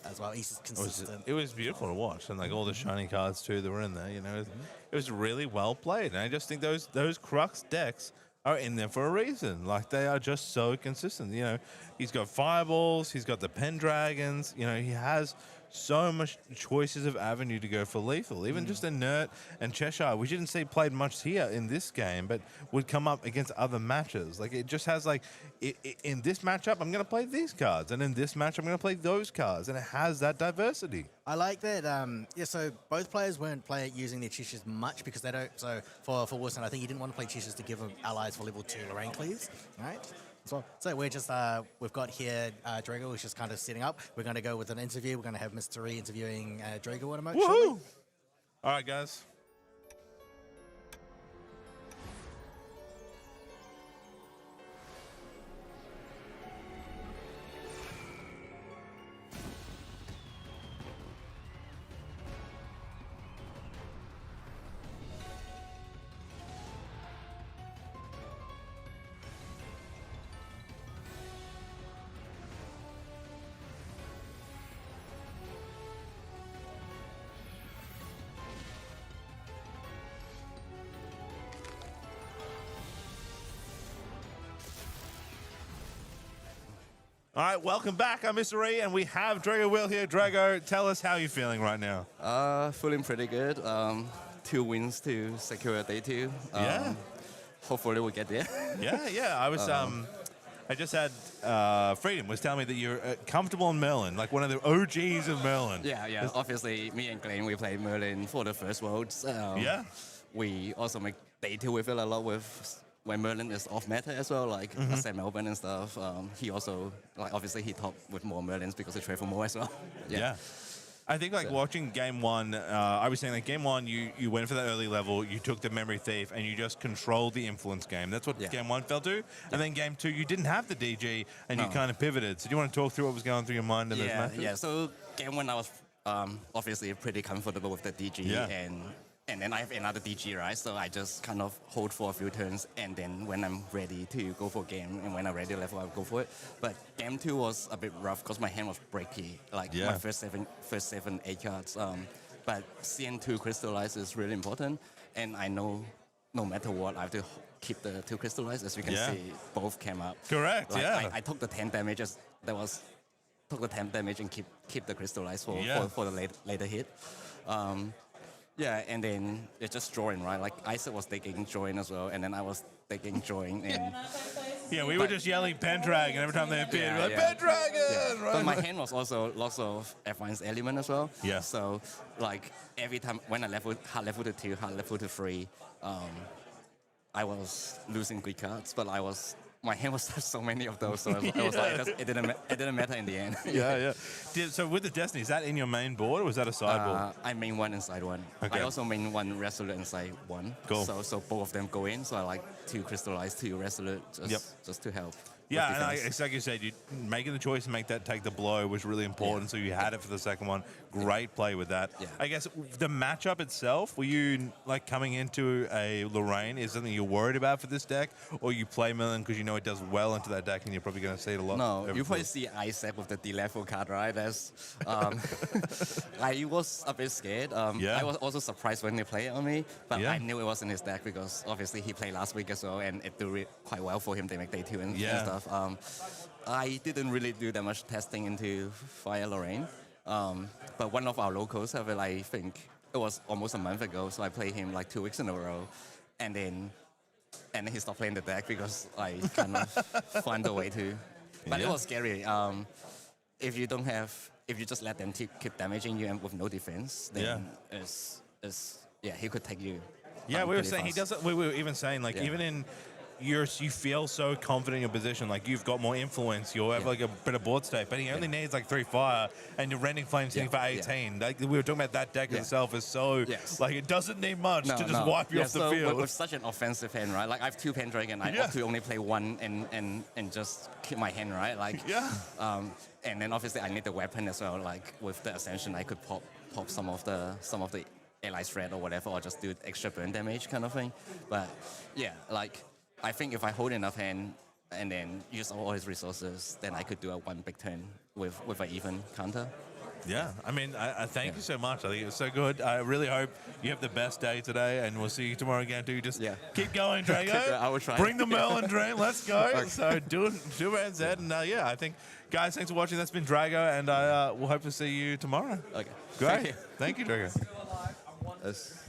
as well. He's consistent. It was beautiful to watch, and all the shiny cards too that were in there. It was really well played, and I just think those Crux decks are in there for a reason. Like they are just so consistent. He's got fireballs, he's got the Pendragons. He has so much choices of avenue to go for lethal. Even just Inert and Cheshire, which you didn't see played much here in this game, but would come up against other matches. Like it just has in this matchup, I'm going to play these cards, and in this match, I'm going to play those cards, and it has that diversity. I like that. So both players weren't using their Cheshires much because they don't. So for Wilson, I think he didn't want to play Cheshires to give him allies for level 2 Lorraine Cleaves, right? So we're just we've got here Drago, who's just kind of setting up. We're going to go with an interview. We're going to have Mr. E interviewing Drago in a moment. Woohoo! All right, guys. All right, welcome back. I'm Mr. E, and we have Drago Wheel here. Drago, tell us how you're feeling right now. Feeling pretty good. 2 wins to secure day 2. Hopefully we'll get there. Yeah. I was. I just had Freedom was telling me that you're comfortable in Merlin, like one of the OGs of Merlin. Yeah. Obviously, me and Glenn, we played Merlin for the first Worlds. We also make day 2 with it a lot with. When Merlin is off meta as well, like Ascent Melbourne and stuff, he also, obviously he top with more Merlins because he trade for more as well. Yeah. I think watching game one, I was saying game one, you went for that early level, you took the Memory Thief, and you just controlled the influence game. That's what game one felt to. And then game two, you didn't have the DG, and you kind of pivoted. So do you want to talk through what was going through your mind in those matches? Yeah, so game one, I was obviously pretty comfortable with the DG, and then I have another DG, right? So I just kind of hold for a few turns, and then when I'm ready to go for game, and when I'm ready to level, I'll go for it. But game 2 was a bit rough because my hand was breaky, my first seven 8 cards. But CN2 crystallize is really important, and I know no matter what, I have to keep the 2 crystallize. As you can see, both came up. Correct, I took the 10 damage that was took the 10 damage and keep the crystallize for the later hit. Yeah, and then it's just drawing, right? Like Isaac was taking drawing as well, and then I was taking drawing, and Yeah, we were just yelling Pendragon every time they appeared. Yeah, We're like, yeah. Pendragon! Yeah. Right? But my hand was also lots of advanced element as well. Yeah. So like every time when I hard level to 2, hard level to 3, I was losing good cards, but my hand was so many of those, so it was like it didn't matter in the end. yeah. So with the Destiny, is that in your main board or was that a sideboard? I main one inside one. Okay. I also main one Resolute inside one. Cool. So both of them go in. So I like 2 Crystallize, 2 Resolute, just to help. Yeah, with and defense. it's like you said, making the choice to make that take the blow was really important. So you had it for the second one. Great play with that. Yeah. I guess the matchup itself, were you like coming into a Lorraine is something you're worried about for this deck, or you play Millen because you know it does well into that deck and you're probably going to see it a lot? No, over you probably forward? see Isaac with the D-level card, right? That's, I was a bit scared. Yeah. I was also surprised when they played it on me, but Yeah. I knew it was in his deck because obviously he played last week as well, and it did quite well for him to make day 2 and stuff. I didn't really do that much testing into Fire Lorraine, but one of our locals have it, I think it was almost a month ago, so I played him like 2 weeks in a row, and then he stopped playing the deck because I kind of found a way to. But it was scary. If you just let them keep damaging you and with no defense, then he could take you. Yeah, we were pretty saying fast. he doesn't. We were even saying like even in you feel so confident in your position, like you've got more influence, you have like a bit of board state, but he only needs like 3 fire, and your Rending Flame's hitting for 18. Like we were talking about that deck itself is so like it doesn't need much to just wipe you off the so field. With such an offensive hand, right? Like I have 2 Pendragon, I opt to only play 1 and just keep my hand, right? Like and then obviously I need the weapon as well. Like with the Ascension, I could pop some of the allies threat or whatever, or just do extra burn damage kind of thing. But yeah, like I think if I hold enough hand and then use all his resources, then I could do a 1 big turn with an even counter. Yeah, I mean, I thank you so much. I think it was so good. I really hope you have the best day today, and we'll see you tomorrow again too. Just keep going, Drago. I will try. Bring the melon dream. Let's go. Okay. So do it, Z. And I think, guys, thanks for watching. That's been Drago, and we'll hope to see you tomorrow. Okay. Great. Thank you, Drago. Yes.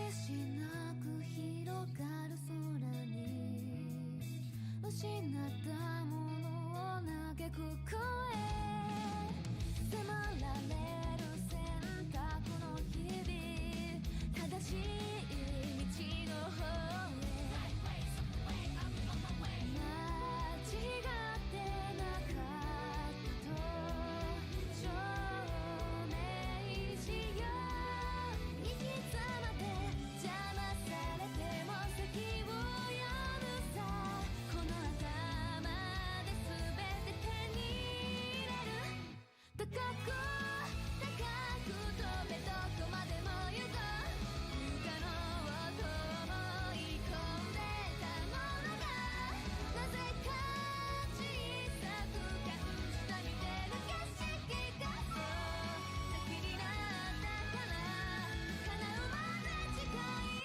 てしなく広がる空に失ったものを嘆く声迫られる選択の日々正しい道の方へ間違ってなかったと証明しよういつまで邪魔されても先を読むさこの頭で全て手に入れる高く高く飛べどこまでも行こう不可能をと思い込んでたものがなぜか小さく感じた見てる景色がそう先になったから叶うまで近い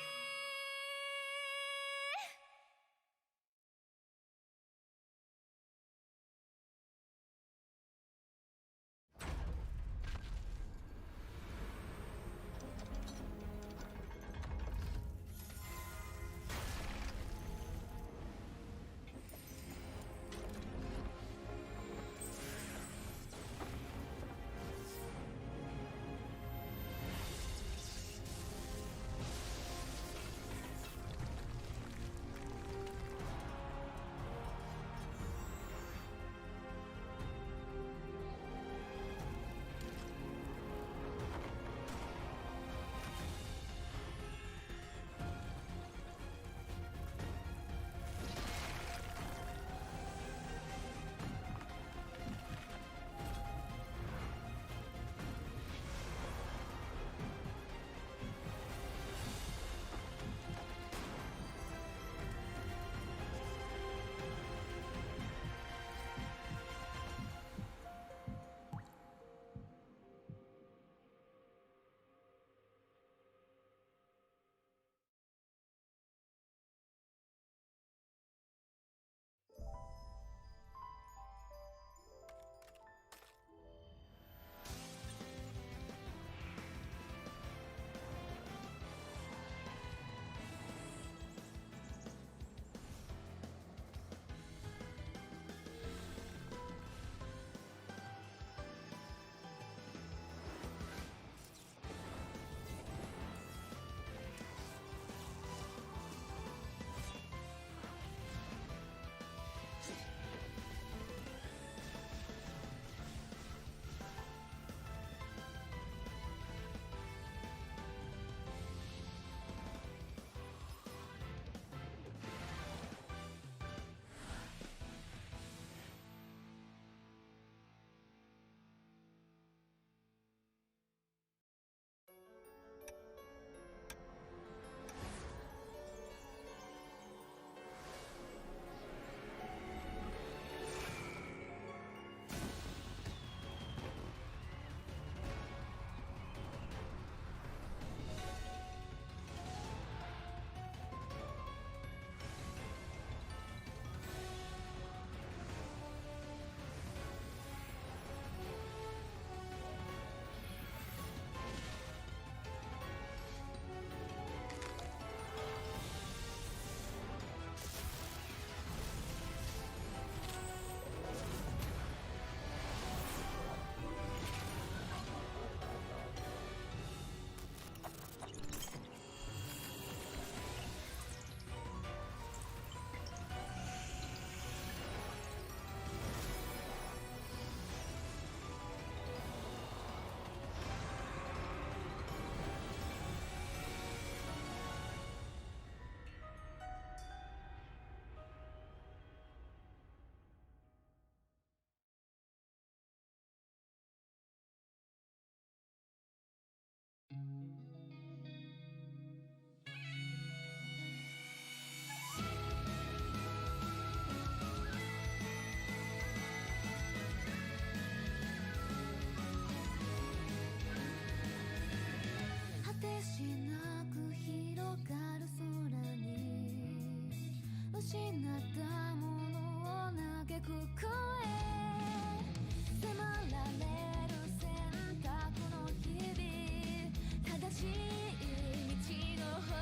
しい道の方「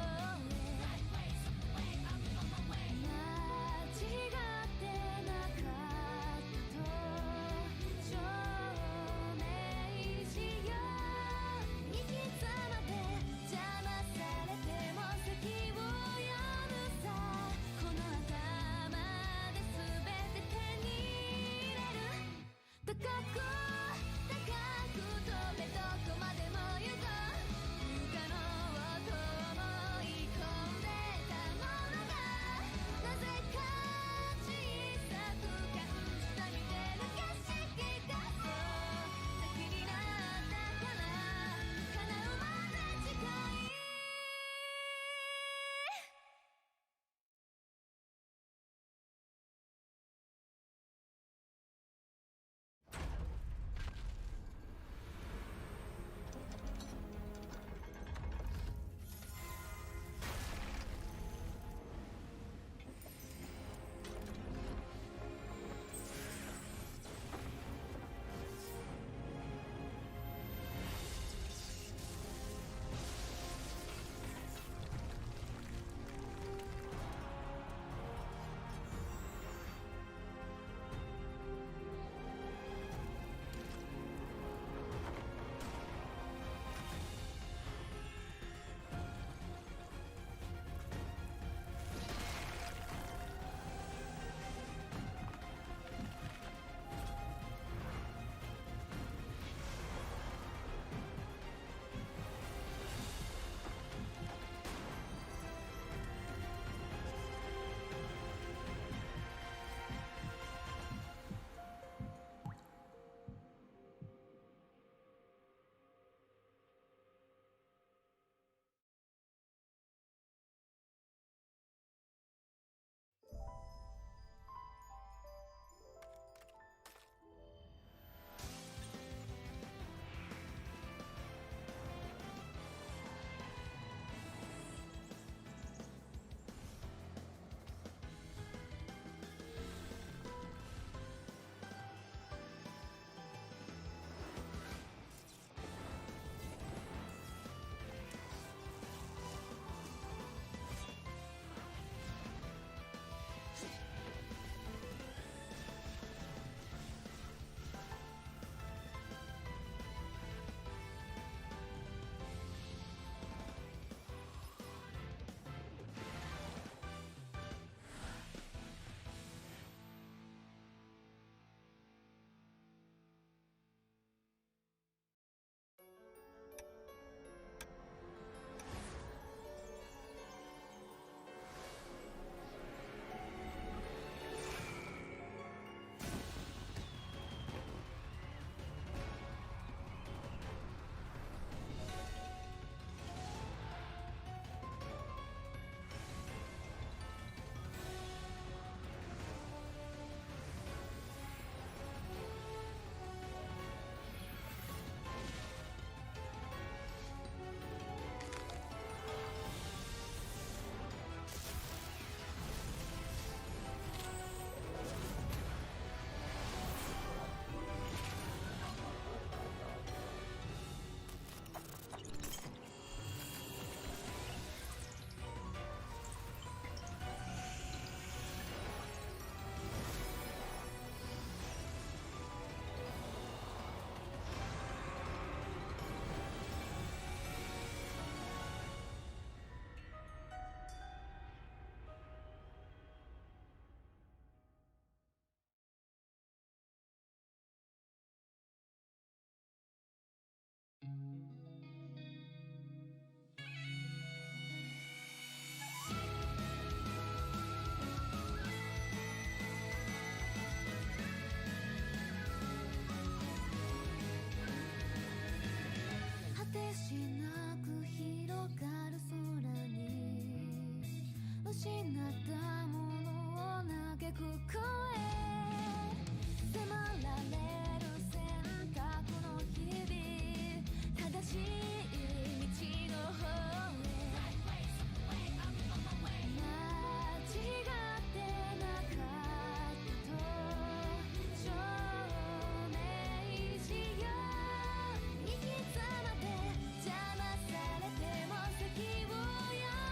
邪魔されても席をや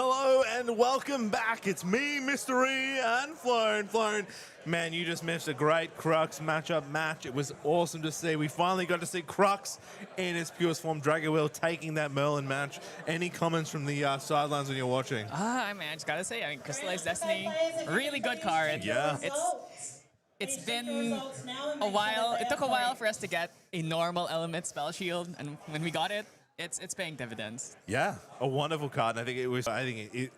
Hello and welcome back. It's me, Mystery, and Flown. Man, you just missed a great Crux match. It was awesome to see. We finally got to see Crux in its purest form, Drago Wheel, taking that Merlin match. Any comments from the sidelines when you're watching? I just gotta say, Crystallized Destiny, really good card. Yeah. It's been a while. It took a while for us to get a normal element spell shield, and when we got it, it's paying dividends. Yeah, a wonderful card. And I think was it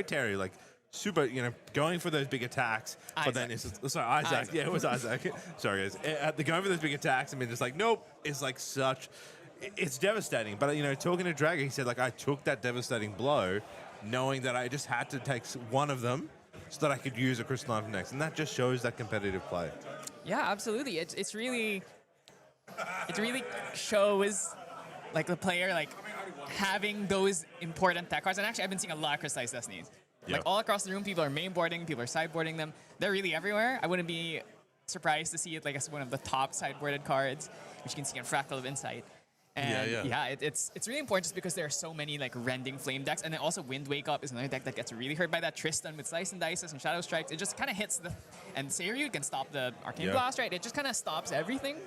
Terry, like super, going for those big attacks. Isaac. But then Isaac. Yeah, it was Isaac. Sorry, guys. They're going for those big attacks. I mean, just like, nope. It's like it's devastating. But, talking to Drago, he said, like, I took that devastating blow knowing that I just had to take one of them so that I could use a crystalline next. And that just shows that competitive play. Yeah, absolutely. It really shows like the player like having those important tech cards. And actually, I've been seeing a lot of Crystallized Destinies. Yeah. Like all across the room, people are mainboarding, people are sideboarding them. They're really everywhere. I wouldn't be surprised to see it like as one of the top sideboarded cards, which you can see on Fractal of Insight. And it's really important just because there are so many like Rending Flame decks, and then also Wind Wake Up is another deck that gets really hurt by that Tristan with Slice and Dices and Shadow Strikes. It just kind of hits and Seiryu can stop the Arcane Blast, right? It just kind of stops everything.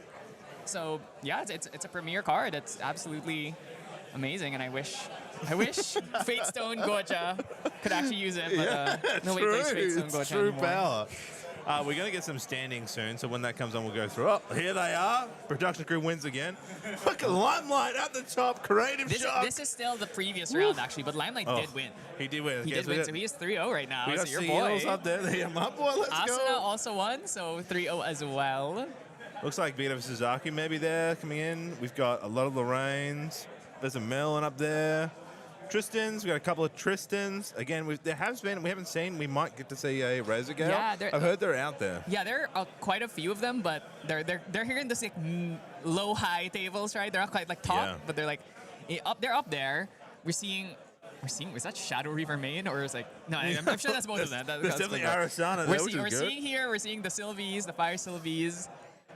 So yeah, it's a premier card. It's absolutely amazing, and I wish Fate Stone Gocha could actually use it, but no way plays Fate Stone Gocha true anymore. power. We're going to get some standings soon, so when that comes on, we'll go through. Oh, here they are. Production crew wins again. Look at Limelight at the top. Creative shock. This is still the previous round, actually, but Limelight did win. He did win. He did win, so he is 3-0 right now. We got so your CEOs boy, up there. My boy, let's Asuna go. also won, so 3-0 as well. Looks like Vito Suzuki maybe there coming in. We've got a lot of Lorraines. There's a Merlin up there. Tristans, we got a couple of Tristans. Again, we haven't seen. We might get to see a Razor Gale. Yeah, I've heard they're out there. Yeah, there are quite a few of them, but they're here in this like low-high tables, right? They're not quite like top, but they're like they're up there. We're seeing. Was that Shadow Reaver main, or is like no? I'm sure that's both of them. There's definitely Arasana there, which is good. We're seeing the Sylvies, the Fire Sylvies,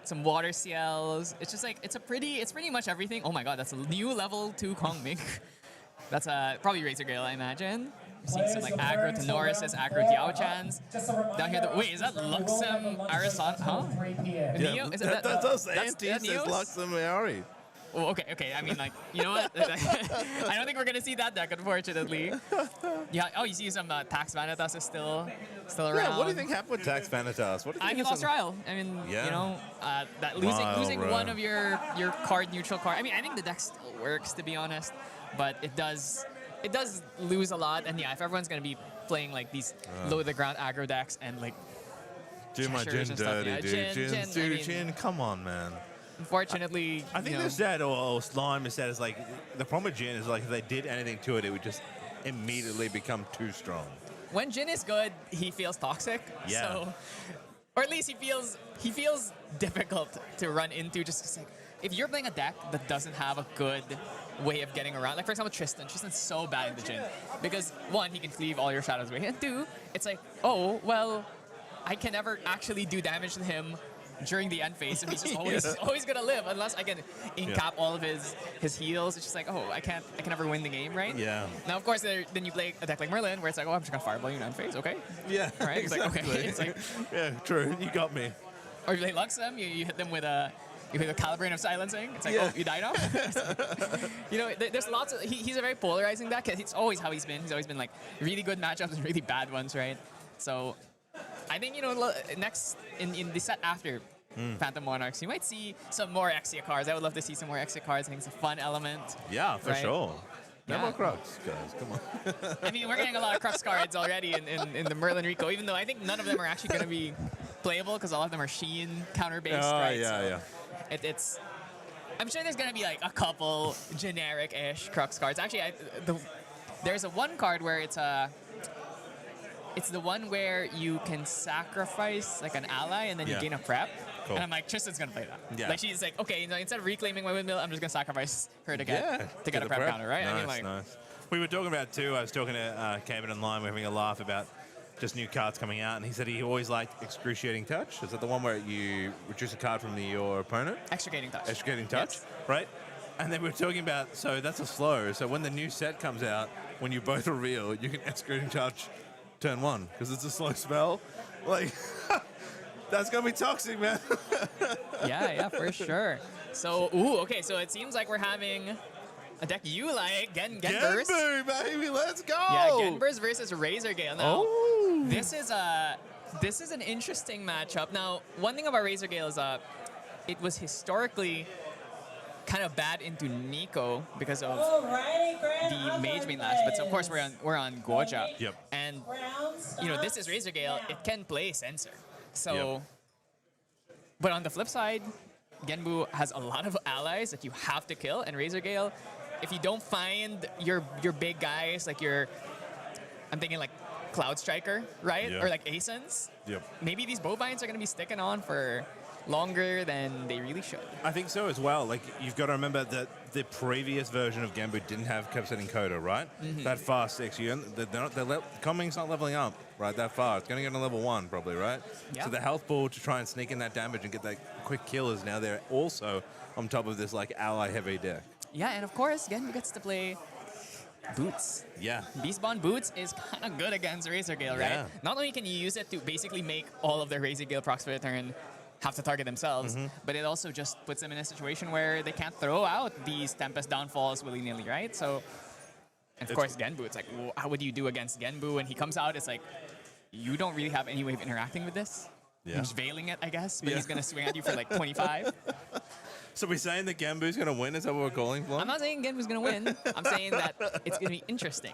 some Water CLs. It's just like it's pretty much everything. Oh my God, that's a new level 2 Kong Ming. That's probably Razor Gale, I imagine. We're seeing some like aggro Tenorises, aggro Diao-chans. Down here, wait, is that Luxem Arasana? Huh? Neo? Is That's us. Anti says Neos? Luxem Maori. Oh, okay. I mean, like, you know what? I don't think we're gonna see that deck, unfortunately. Yeah. Oh, you see some Tax Vanitas is still around. Yeah. What do you think happened with Tax Vanitas? What do you think? He lost trial. I mean, that losing one of your card neutral card. I mean, I think the deck still works, to be honest, but it does lose a lot. And yeah, if everyone's gonna be playing like these low to the ground aggro decks and like do my Jin dirty, dude. Jin, come on, man. Unfortunately, I think they said, or Slime has said, is like the problem with Jin is like if they did anything to it, it would just immediately become too strong. When Jin is good, he feels toxic. Yeah. So, or at least he feels difficult to run into. Just like if you're playing a deck that doesn't have a good way of getting around, like for example Tristan's so bad in the Jin because one, he can cleave all your shadows away, and two, it's like, oh well, I can never actually do damage to him during the end phase, and he's just always gonna live unless I can incap all of his heals. It's just like, oh, I can never win the game, right? Yeah. Now of course then you play a deck like Merlin where it's like, oh, I'm just gonna fireball you in end phase, okay? Yeah. Right? It's exactly. like, okay. It's like, yeah, true. You got me. or you play Luxem, you hit them with a Calibrane of Silencing. It's like, oh, you died off. There's lots of he's a very polarizing deck. It's always how he's been. He's always been like really good matchups and really bad ones, right? So I think, next in the set after Phantom Monarchs, you might see some more Exia cards. I would love to see some more Exia cards. I think it's a fun element. Yeah, for sure. No more Crux, guys. Come on. I mean, we're getting a lot of Crux cards already in the Merlin Rico, even though I think none of them are actually going to be playable because a lot of them are Sheen counter-based, right? Yeah. It's. I'm sure there's going to be like a couple generic-ish Crux cards. Actually, there's a one card where it's the one where you can sacrifice like an ally and then you gain a prep. Cool. And I'm like, Tristan's gonna play that. Yeah. Like she's like, okay, instead of reclaiming my windmill, I'm just gonna sacrifice her to get a prep counter, right? Nice, nice. We were talking about too. I was talking to Kevin online. We're having a laugh about just new cards coming out, and he said he always liked Excruciating Touch. Is that the one where you reduce a card from your opponent? Extricating Touch. Extricating Touch, right? And then we were talking about, so that's a slow. So when the new set comes out, when you both reveal, you can executing charge turn 1 because it's a slow spell. Like, that's gonna be toxic, man. Yeah, for sure. So, okay, so it seems like we're having a deck you like, Genburst. Genbu, baby, let's go. Yeah, Genburst versus Razor Gale. Now, this is an interesting matchup. Now, one thing about Razor Gale is it was historically kind of bad into Nico because of the Mage Main Lash, but of course we're on Goja. Yep. And this is Razor Gale. It can play Censor. So, but on the flip side, Genbu has a lot of allies that you have to kill, and Razor Gale, if you don't find your big guys, like I'm thinking like Cloud Striker, right? Yeah. Or like Ascents. Yep. Maybe these bovines are going to be sticking on for longer than they really should. I think so as well. Like, you've got to remember that the previous version of Genbu didn't have Capsetting Coda, right? That fast 6. Coming's not leveling up, right, that far. It's going to get to level 1 probably, right? Yeah. So the health pool to try and sneak in that damage and get that quick kill is now there also on top of this, like, ally-heavy deck. Yeah, and of course, Genbu gets to play Boots. Yeah. Beastbond Boots is kind of good against Razor Gale, right? Yeah. Not only can you use it to basically make all of their Razor Gale procs for the turn have to target themselves, but it also just puts them in a situation where they can't throw out these Tempest Downfalls willy-nilly, right? So, and of course, Genbu, it's like, well, how would you do against Genbu? When he comes out, it's like, you don't really have any way of interacting with this. Yeah. You're just veiling it, I guess, but he's going to swing at you for like 25. So we're saying that Genbu's going to win? Is that what we're calling for? I'm not saying Genbu's going to win. I'm saying that it's going to be interesting.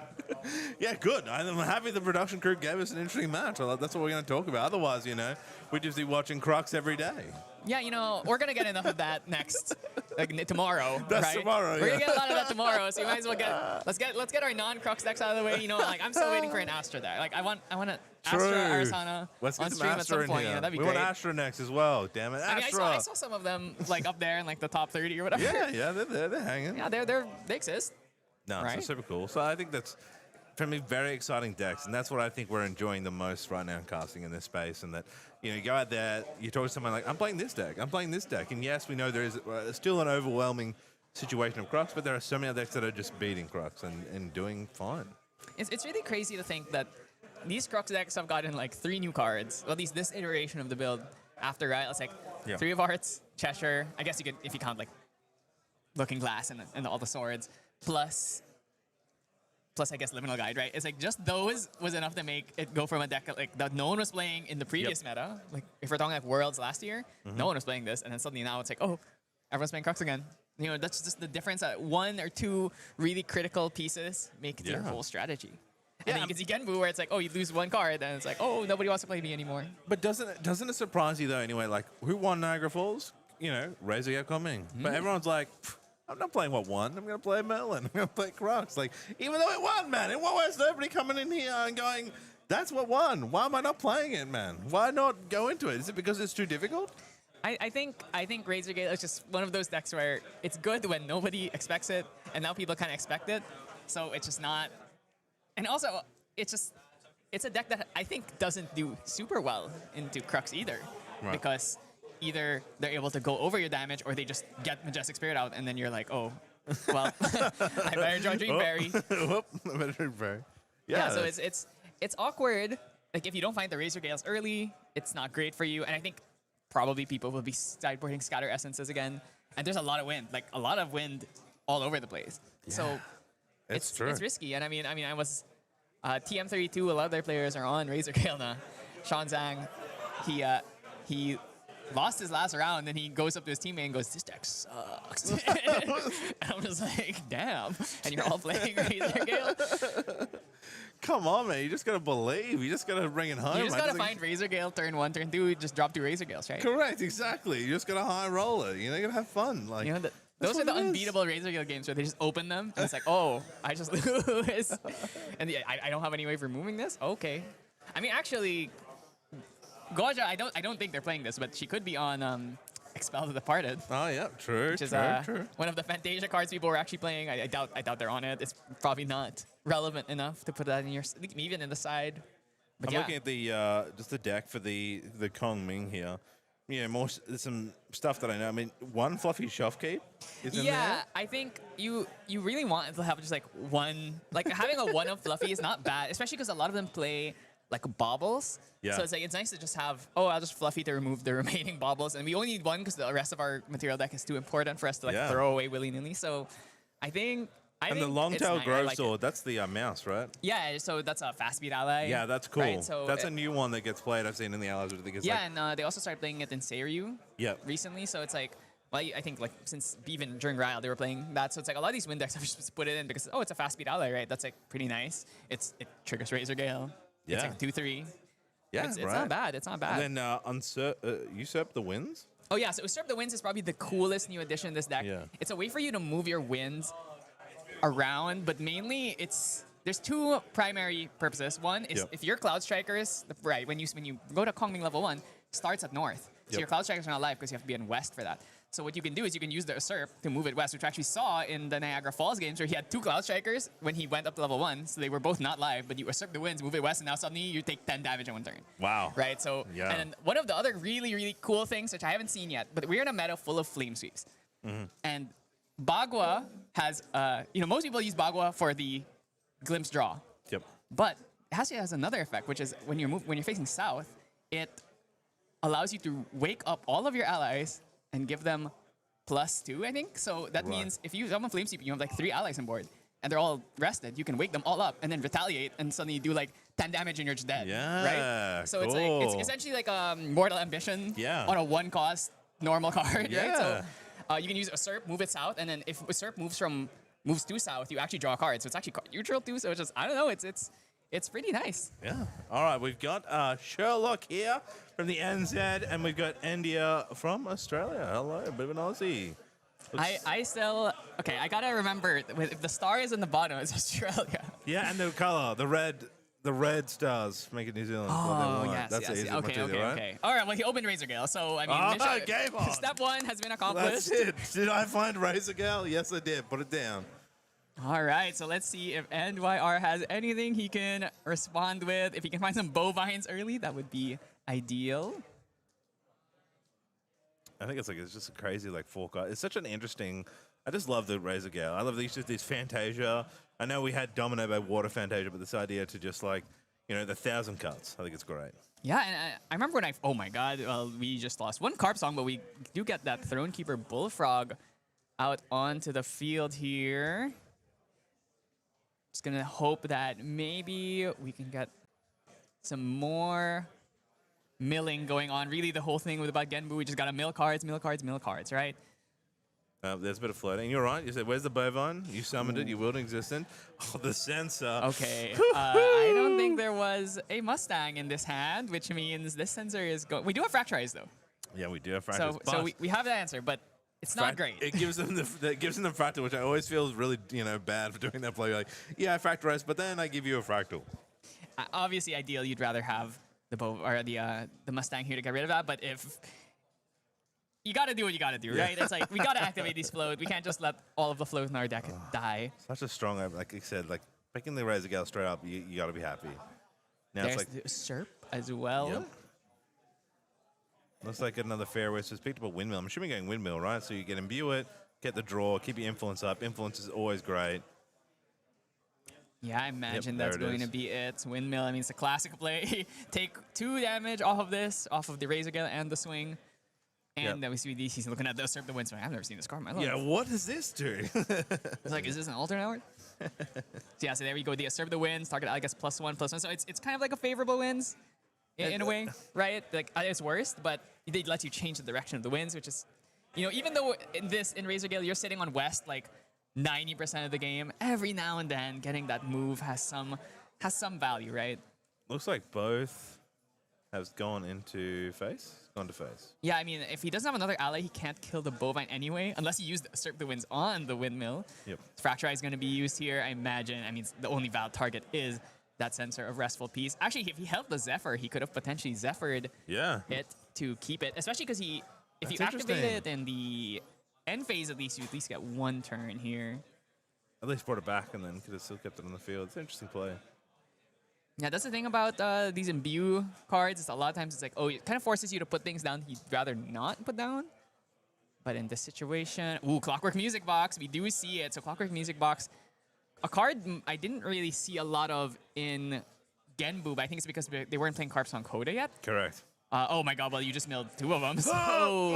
Yeah, good. I'm happy the production crew gave us an interesting match. That's what we're going to talk about. Otherwise, we'd just be watching Crux every day. Yeah, we're going to get enough of that next, like tomorrow. That's right? tomorrow, We're yeah. going to get a lot of that tomorrow, so you might as well let's get our non-Crux decks out of the way. Like, I'm still waiting for an Astra there. Like, I want to Astra Arsana Let's on get stream some at some Astra in point. here. That'd be we great. want Astra next as well. Damn it, I mean, Astra. I saw some of them like up there in like the top 30 or whatever. Yeah, they're there. They're hanging. Yeah, they exist. No, Right? it's super cool. So I think that's, for me, very exciting decks, and that's what I think we're enjoying the most right now in casting in this space. And that, you go out there, you talk to someone like, I'm playing this deck, and yes, we know there is still an overwhelming situation of Crux, but there are so many other decks that are just beating Crux and doing fine. It's really crazy to think that these Crux decks have gotten like 3 new cards, or at least this iteration of the build after, right? It's like 3 of Hearts, Cheshire. I guess you could, if you count like Looking Glass and all the swords, plus I guess Liminal Guide, right? It's like just those was enough to make it go from a deck like that no one was playing in the previous meta. Like if we're talking like Worlds last year, no one was playing this, and then suddenly now it's like, oh, everyone's playing Crux again. That's just the difference that 1 or 2 really critical pieces make it your whole strategy. And then you can see Genbu where it's like, oh, you lose 1 card, and it's like, oh, nobody wants to play me anymore. But doesn't it surprise you though? Anyway, like who won Niagara Falls? Razor Gale coming, but everyone's like, I'm not playing what won. I'm going to play Merlin. I'm going to play Crux. Like, even though it won, man, why is nobody coming in here and going, that's what won? Why am I not playing it, man? Why not go into it? Is it because it's too difficult? I think Razor Gale is just one of those decks where it's good when nobody expects it, and now people kind of expect it. So it's just not. And also, it's a deck that I think doesn't do super well into Crux either, because either they're able to go over your damage, or they just get Majestic Spirit out, and then you're like, oh, well, I better draw Dream Fairy. Whoop, I better Dream Fairy. Yeah, so it's awkward. Like if you don't find the Razor Gales early, it's not great for you. And I think probably people will be sideboarding Scatter Essences again. And there's a lot of wind, like a lot of wind all over the place. Yeah. So it's risky. And I mean, I was TM32. A lot of their players are on Razor Gale now. Sean Zhang, he lost his last round, and he goes up to his teammate and goes, "This deck sucks." And I'm just like, "Damn!" And you're all playing Razor Gale. Come on, man. You just got to believe. You just got to bring it home. You just got to find Razor Gale turn 1, turn 2, just drop 2 Razor Gales, right? Correct, exactly. You just got to high roll it. You got to have fun. Like, those are the unbeatable Razor Gale games where they just open them, and it's like, oh, I just lose. And I don't have any way of removing this? Okay. I mean, actually, Goja, I don't think they're playing this, but she could be on Expel the Departed. Oh, yeah, true, which is true. One of the Fantasia cards people were actually playing. I doubt they're on it. It's probably not relevant enough to put that in your, even in the side. But I'm looking at the just the deck for the Kong Ming here. more some stuff that I know. I mean, one fluffy shelf keep is in Yeah, there. I think you really want to have just like one, like having a one of Fluffy is not bad, especially because a lot of them play like baubles. Yeah. So it's like it's nice to just have, oh, I'll just Fluffy to remove the remaining baubles, and we only need one because the rest of our material deck is too important for us to like throw away willy nilly. So I think. And the think long it's tail nice. I grove like it. sword, that's the mouse, right? Yeah, so that's a fast speed ally. Yeah, that's cool. Right? So that's a new one that gets played. I've seen in the allies. I think it's yeah, and they also started playing it in Seiryu Yep. recently. So it's like, well, I think like since even during Ryle they were playing that. So it's like a lot of these win decks have just put it in because it's a fast speed ally, right? That's like pretty nice. It triggers Razor Gale. It's Yeah. like 2/3. yeah, It's right. not bad. It's not bad. And then usurp the winds. Oh yeah, so Usurp the Winds is probably the coolest new addition to this deck. Yeah. It's a way for you to move your winds around, but mainly there's two primary purposes. One is Yep. if your Cloud Strikers, right, when you go to Kongming level 1, starts at north. So Yep. your Cloud Strikers are not live because you have to be in west for that. So what you can do is you can use the Usurp to move it west, which we actually saw in the Niagara Falls games where he had two Cloud Strikers when he went up to level 1. So they were both not live, but you Usurp the Winds, move it west, and now suddenly you take 10 damage in one turn. Wow. Right, so, Yeah. and then one of the other really, really cool things, which I haven't seen yet, but we're in a meta full of Flame Sweeps. And Bagua has, most people use Bagua for the Glimpse Draw, Yep. but it actually has another effect, which is when you're facing south, it allows you to wake up all of your allies and give them +2, I think. So that Right. means if you summon Flame Sweep, you have like 3 allies on board, and they're all rested, you can wake them all up and then retaliate, and suddenly you do like 10 damage and you're just dead. Yeah, Right? So it's like it's cool. essentially like Mortal Ambition Yeah. on a 1-cost normal card, right? Yeah. So you can use Usurp, move it south, and then if Usurp moves to south, you actually draw a card. So it's actually card neutral too. So it's just, I don't know, it's pretty nice. Yeah. All right, we've got Sherlock here from the NZ, and we've got India from Australia. Hello, a bit of an Aussie. I still, okay, I gotta remember, if the star is in the bottom, it's Australia. Yeah, and the color, the red stars make it New Zealand. Oh, yes, That's yes. easy. Okay, much easier, okay, right? okay. All right, well, he opened Razor Gale, so, I mean, Oh, game on. step 1 has been accomplished. That's it. Did I find Razor Gale? Yes, I did. Put it down. All right, so let's see if NYR has anything he can respond with. If he can find some bovines early, that would be ideal. I think it's just a crazy like 4 card. It's such an interesting. I just love the Razor Gale. I love these Fantasia. I know we had Dominate by Water Fantasia, but this idea to just like the 1,000 cards. I think it's great. Yeah, and I remember when oh my god, well, we just lost one Carp Song, but we do get that Thronekeeper Bullfrog out onto the field here. Just gonna hope that maybe we can get some more milling going on. Really, the whole thing with about Genbu, we just gotta mill cards, right? There's a bit of floating. You're right. You said, "Where's the bovine?" You summoned it. You willed it existent. Oh, the sensor. Okay, I don't think there was a Mustang in this hand, which means this sensor is going. We do have Fracturize though, Yeah, we do have fractals. so we have the answer, but it's not great. It gives them the fractal, which I always feel is really bad for doing that play. Like, yeah, I fractalize, but then I give you a fractal. Obviously, ideal, you'd rather have the the Mustang here to get rid of that, but if you got to do what you got to do, right? It's like we got to activate these float. We can't just let all of the float in our deck die. Such a strong, like I said, like picking the Razor Gale straight up, you got to be happy. Now There's it's like the Usurp as well. Yep. Looks like another fairway. So it's picked up a windmill. I'm assuming going windmill, right? So you can imbue it, get the draw, keep your influence up. Influence is always great. Yeah, I imagine there that's it going is. to be it. Windmill, I mean, it's a classic play. Take 2 damage off of this, off of the Razor Gale and the swing. And Yep. then we see he's looking at the Usurp the Wind swing. I've never seen this card in my life. Yeah, what does this do? It's like, is this an alternate hour? So yeah, so there we go. The Usurp the Winds, target, I guess, +1/+1. So it's kind of like a favorable wins in a way, right? Like, it's worst, but they let you change the direction of the winds, which is, even though in Razor Gale, you're sitting on west like 90% of the game, every now and then getting that move has some value, right? Looks like both have gone into face. Gone to face. Yeah, I mean, if he doesn't have another ally, he can't kill the bovine anyway, unless he used Usurp the Winds on the windmill. Yep. Fracturize is going to be used here, I imagine. I mean, the only valid target is that sensor of Restful Peace. Actually, if he held the Zephyr, he could have potentially Zephyred it to keep it, especially because if you activate it in the end phase, at least you at least get 1 turn here. At least brought it back and then could have still kept it on the field. It's an interesting play. Yeah, that's the thing about these imbue cards. Is a lot of times it's like, oh, it kind of forces you to put things down you'd rather not put down. But in this situation, ooh, Clockwork Music Box. We do see it. So Clockwork Music Box, a card I didn't really see a lot of in Genbu, but I think it's because they weren't playing Carps on Coda yet. Correct. Oh my god, well, you just milled 2 of them. So,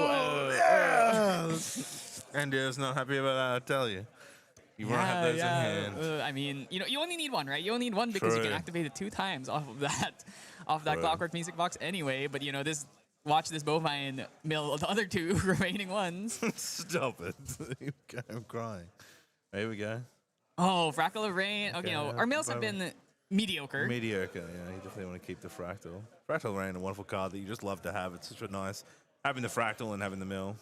Andy's not happy about that, I tell you. You won't have those in hand. I mean, you only need one, right? You only need one because you can True. activate it 2 times off of that True. Clockwork Music Box anyway. But watch this bovine mill the other 2 remaining ones. Stop it. I'm crying. Here we go. Oh, Fractal of Rain. Okay, Okay, our mills have been mediocre. Mediocre, yeah. You definitely want to keep the Fractal. Fractal Rain, a wonderful card that you just love to have. It's such a nice having the Fractal and having the mill.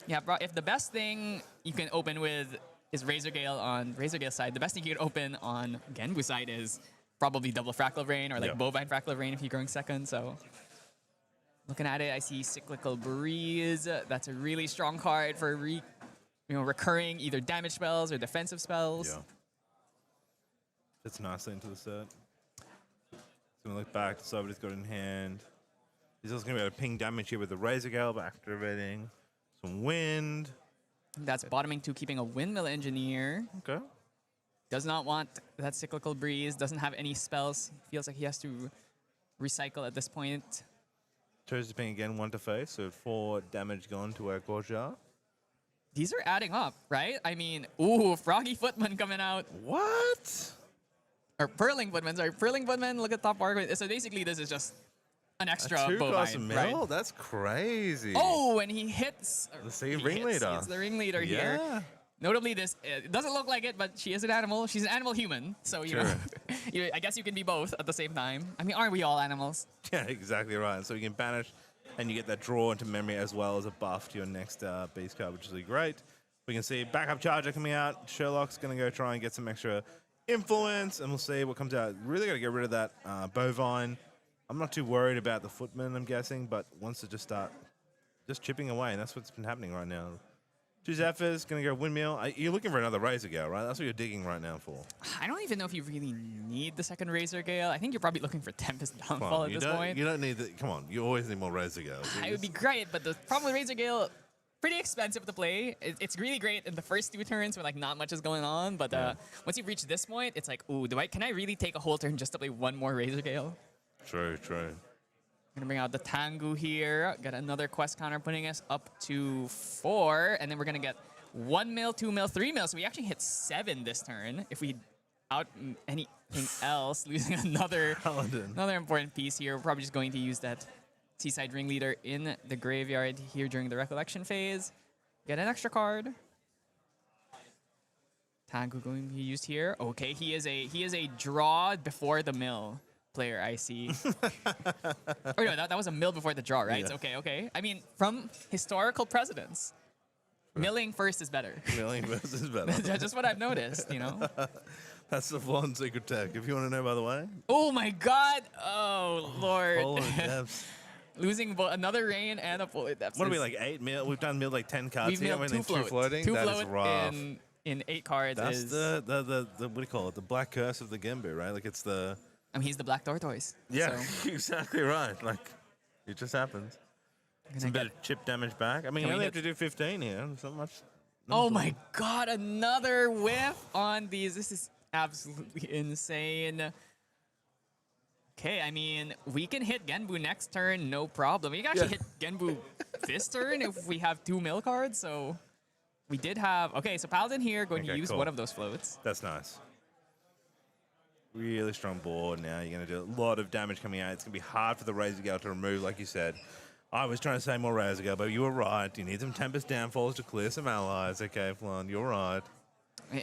Yeah, bro, if the best thing you can open with is Razor Gale on Razor Gale side, the best thing you can open on Genbu side is probably double Fractal Rain or like bovine Fractal Rain if you're going second. So looking at it, I see Cyclical Breeze. That's a really strong card for recurring either damage spells or defensive spells. Yeah. Fits nicely into the set. He's going to look back to see what he's got in hand. He's also going to be able to ping damage here with the Razor Gale by activating some wind. That's bottoming to keeping a Windmill Engineer. Okay. Does not want that Cyclical Breeze. Doesn't have any spells. Feels like he has to recycle at this point. Chose to ping again, 1 to face, so 4 damage gone to our Gorgia. These are adding up, right? I mean, ooh, Froggy Footman coming out. What? Or Purling Footman, sorry. Purling Footman, look at top bar. So basically, this is just an extra A 2-cost bovine, mill? right? That's crazy. Oh, and he hits. The ringleader. It's the ringleader Yeah. here. Notably, this it doesn't look like it, but she is an animal. She's an animal human, so Sure. I guess you can be both at the same time. I mean, aren't we all animals? Yeah, exactly right. So you can banish, and you get that draw into memory as well as a buff to your next beast card, which is really great. We can see backup charger coming out. Sherlock's going to go try and get some extra influence, and we'll see what comes out. Really got to get rid of that bovine. I'm not too worried about the footman, I'm guessing, but wants to just start just chipping away, and that's what's been happening right now. 2 Zephyrs, going to go Windmill. You're looking for another Razor Gale, right? That's what you're digging right now for. I don't even know if you really need the second Razor Gale. I think you're probably looking for Tempest Come Downfall on, at this point. You don't need the. Come on, you always need more Razor Gales. It would be great, but the problem with Razor Gale, pretty expensive to play. It's really great in the first 2 turns when like not much is going on, but once you reach this point, it's like, ooh, can I really take a whole turn just to play 1 more Razor Gale? True. Gonna bring out the Tengu here. Got another quest counter putting us up to 4, and then we're gonna get 1 mil, 2 mil, 3 mil. So we actually hit 7 this turn. If we out anything else, losing another important piece here. We're probably just going to use that Seaside Ringleader in the graveyard here during the Recollection phase. Get an extra card. Tengu going to be used here. Okay, he is a draw before the mill player, I see. Or no, that was a mill before the draw, right? Yeah. Okay. I mean, from historical precedence, milling first is better. Milling versus better. That's just what I've noticed, That's the flaw in Secret Tech. If you want to know, by the way. Oh my God! Oh Lord! Polar Depths. Losing another rain and a Polar Depths. What are we, like 8 mil? We've done milled like 10 cards We've here. milled We're 2 doing 2 floating. Two That float is rough. in 8 cards. That's is, the what do you call it? The black curse of the Gembu, right? Like it's the. I mean, he's the Black Tortoise. Yeah, So. exactly right. Like it just happens. Some better chip damage back. I mean, you only have to do 15 here. It's not much. Oh my God! Another whiff on these. This is absolutely insane. Okay, I mean, we can hit Genbu next turn, no problem. We can actually hit Genbu this turn if we have 2 mill cards. So we did have. Okay, so Paladin here going to use one of those floats. That's nice. Really strong board now. You're going to do a lot of damage coming out. It's going to be hard for the Razor Gale to remove, like you said. I was trying to say more Razor Gale, but you were right. You need some Tempest Downfalls to clear some allies. Okay, Flan, you're right.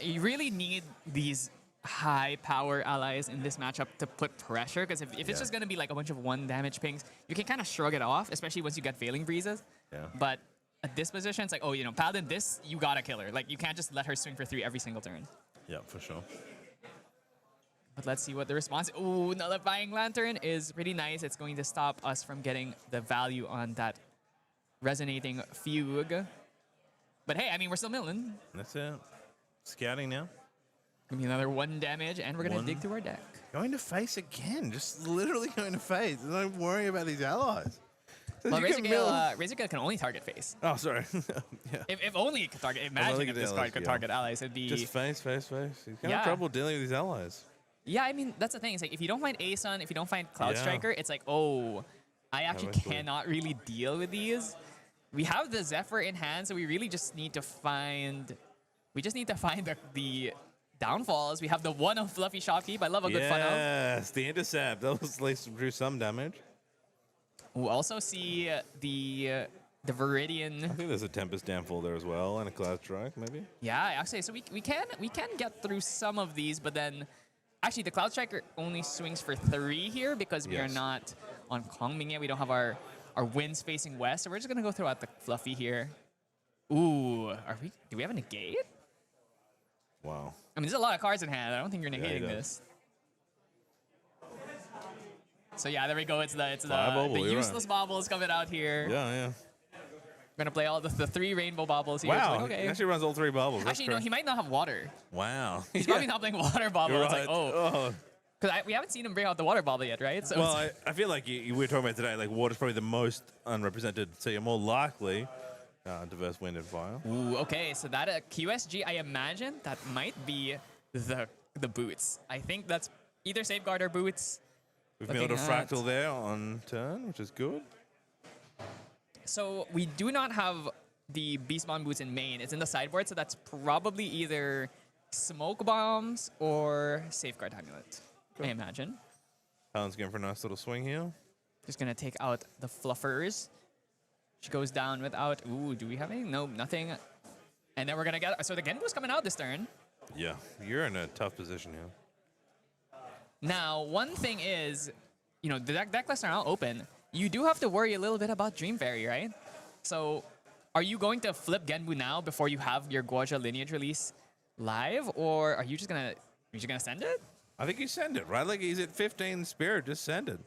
You really need these high power allies in this matchup to put pressure, because if it's just going to be like a bunch of 1 damage pings, you can kind of shrug it off, especially once you get Failing Breezes. Yeah. But at this position, it's like, oh, Paladin, this, you got to kill her. Like, you can't just let her swing for 3 every single turn. Yeah, for sure. But let's see what the response is. Ooh, Nullifying Lantern is pretty nice. It's going to stop us from getting the value on that Resonating Fugue. But hey, I mean, we're still milling. That's it. Scouting now. Gonna be another 1 damage, and we're gonna dig through our deck. Going to face again. Just literally going to face. Don't worry about these allies. Says Well, you Razor can Gale, mill- Razor Gale can only target face. Oh, sorry. Yeah. If only it could target. Imagine only if the this allies, card could yeah. target allies. It'd be. Just face. He's gonna Yeah. have trouble dealing with these allies. Yeah, I mean that's the thing. It's like if you don't find Aeson, if you don't find Cloud Yeah. Striker, it's like, oh, I actually Exactly. cannot really deal with these. We have the Zephyr in hand, so we really just need to find. We just need to find the downfalls. We have the one of Fluffy Shopkeep. I love a good funnel. Yes, the intercept. That was at least drew some damage. We'll also see the I Viridian. think there's a Tempest Downfall there as well, and a Cloud Strike, maybe. Yeah, actually, so we can get through some of these, but then actually the Cloud Striker only swings for 3 here because we are Yes. not on Kongming yet. We don't have our winds facing west, so we're just gonna go throw out the Fluffy here. Ooh, do we have a negate? Wow. I mean, there's a lot of cards in hand. I don't think you're he negating does. this. So yeah, there we go. It's the Fire bubble, the you're right. useless bobbles coming out here. Yeah. We're gonna play all the 3 rainbow bobbles here. Wow. It's like, He okay. actually runs all 3 bubbles. That's Actually, no, crazy. he might not have water. Wow. He's probably not playing water bobble. You're It's right. like, oh. Because we haven't seen him bring out the water bobble yet, right? So Well, it's- I feel like we were talking about today, like water's probably the most unrepresented, so you're more likely diverse wind and fire. Ooh, okay, so that QSG, I imagine that might be the boots. I think that's either Safeguard or boots. We've Looking milled a at- fractal there on turn, which is good. So we do not have the Beastmon boots in main. It's in the sideboard, so that's probably either Smoke Bombs or Safeguard Amulet, I imagine. Helen's going for a nice little swing here. Just gonna take out the Fluffers. She goes down without. Ooh, do we have any? No, nothing. And then we're gonna get. So the Genbu's coming out this turn. Yeah, you're in a tough position here. Now, one thing is, you know, the deck lists are now open. You do have to worry a little bit about Dream Fairy, right? So, are you going to flip Genbu now before you have your Guoja lineage release live, or are you just gonna send it? I think you send it, right? Like he's at 15 spirit, just send it.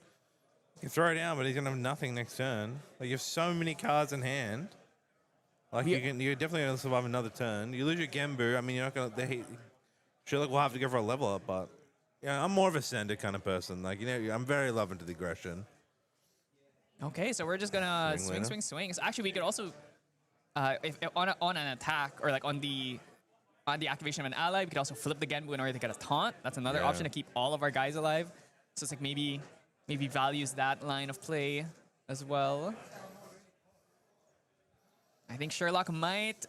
You can throw it down, but he's gonna have nothing next turn. Like you have so many cards in hand. Like you're definitely gonna survive another turn. You lose your Genbu. I mean, you're not gonna. Sherlock will have to go for a level up, but yeah, I'm more of a sender kind of person. Like I'm very loving to the aggression. Okay, so we're just gonna Swing swing. later. So actually, we could also, if on an attack or like on the activation of an ally, we could also flip the Genbu in order to get a taunt. That's another Yeah. option to keep all of our guys alive. So it's like maybe values that line of play as well. I think Sherlock might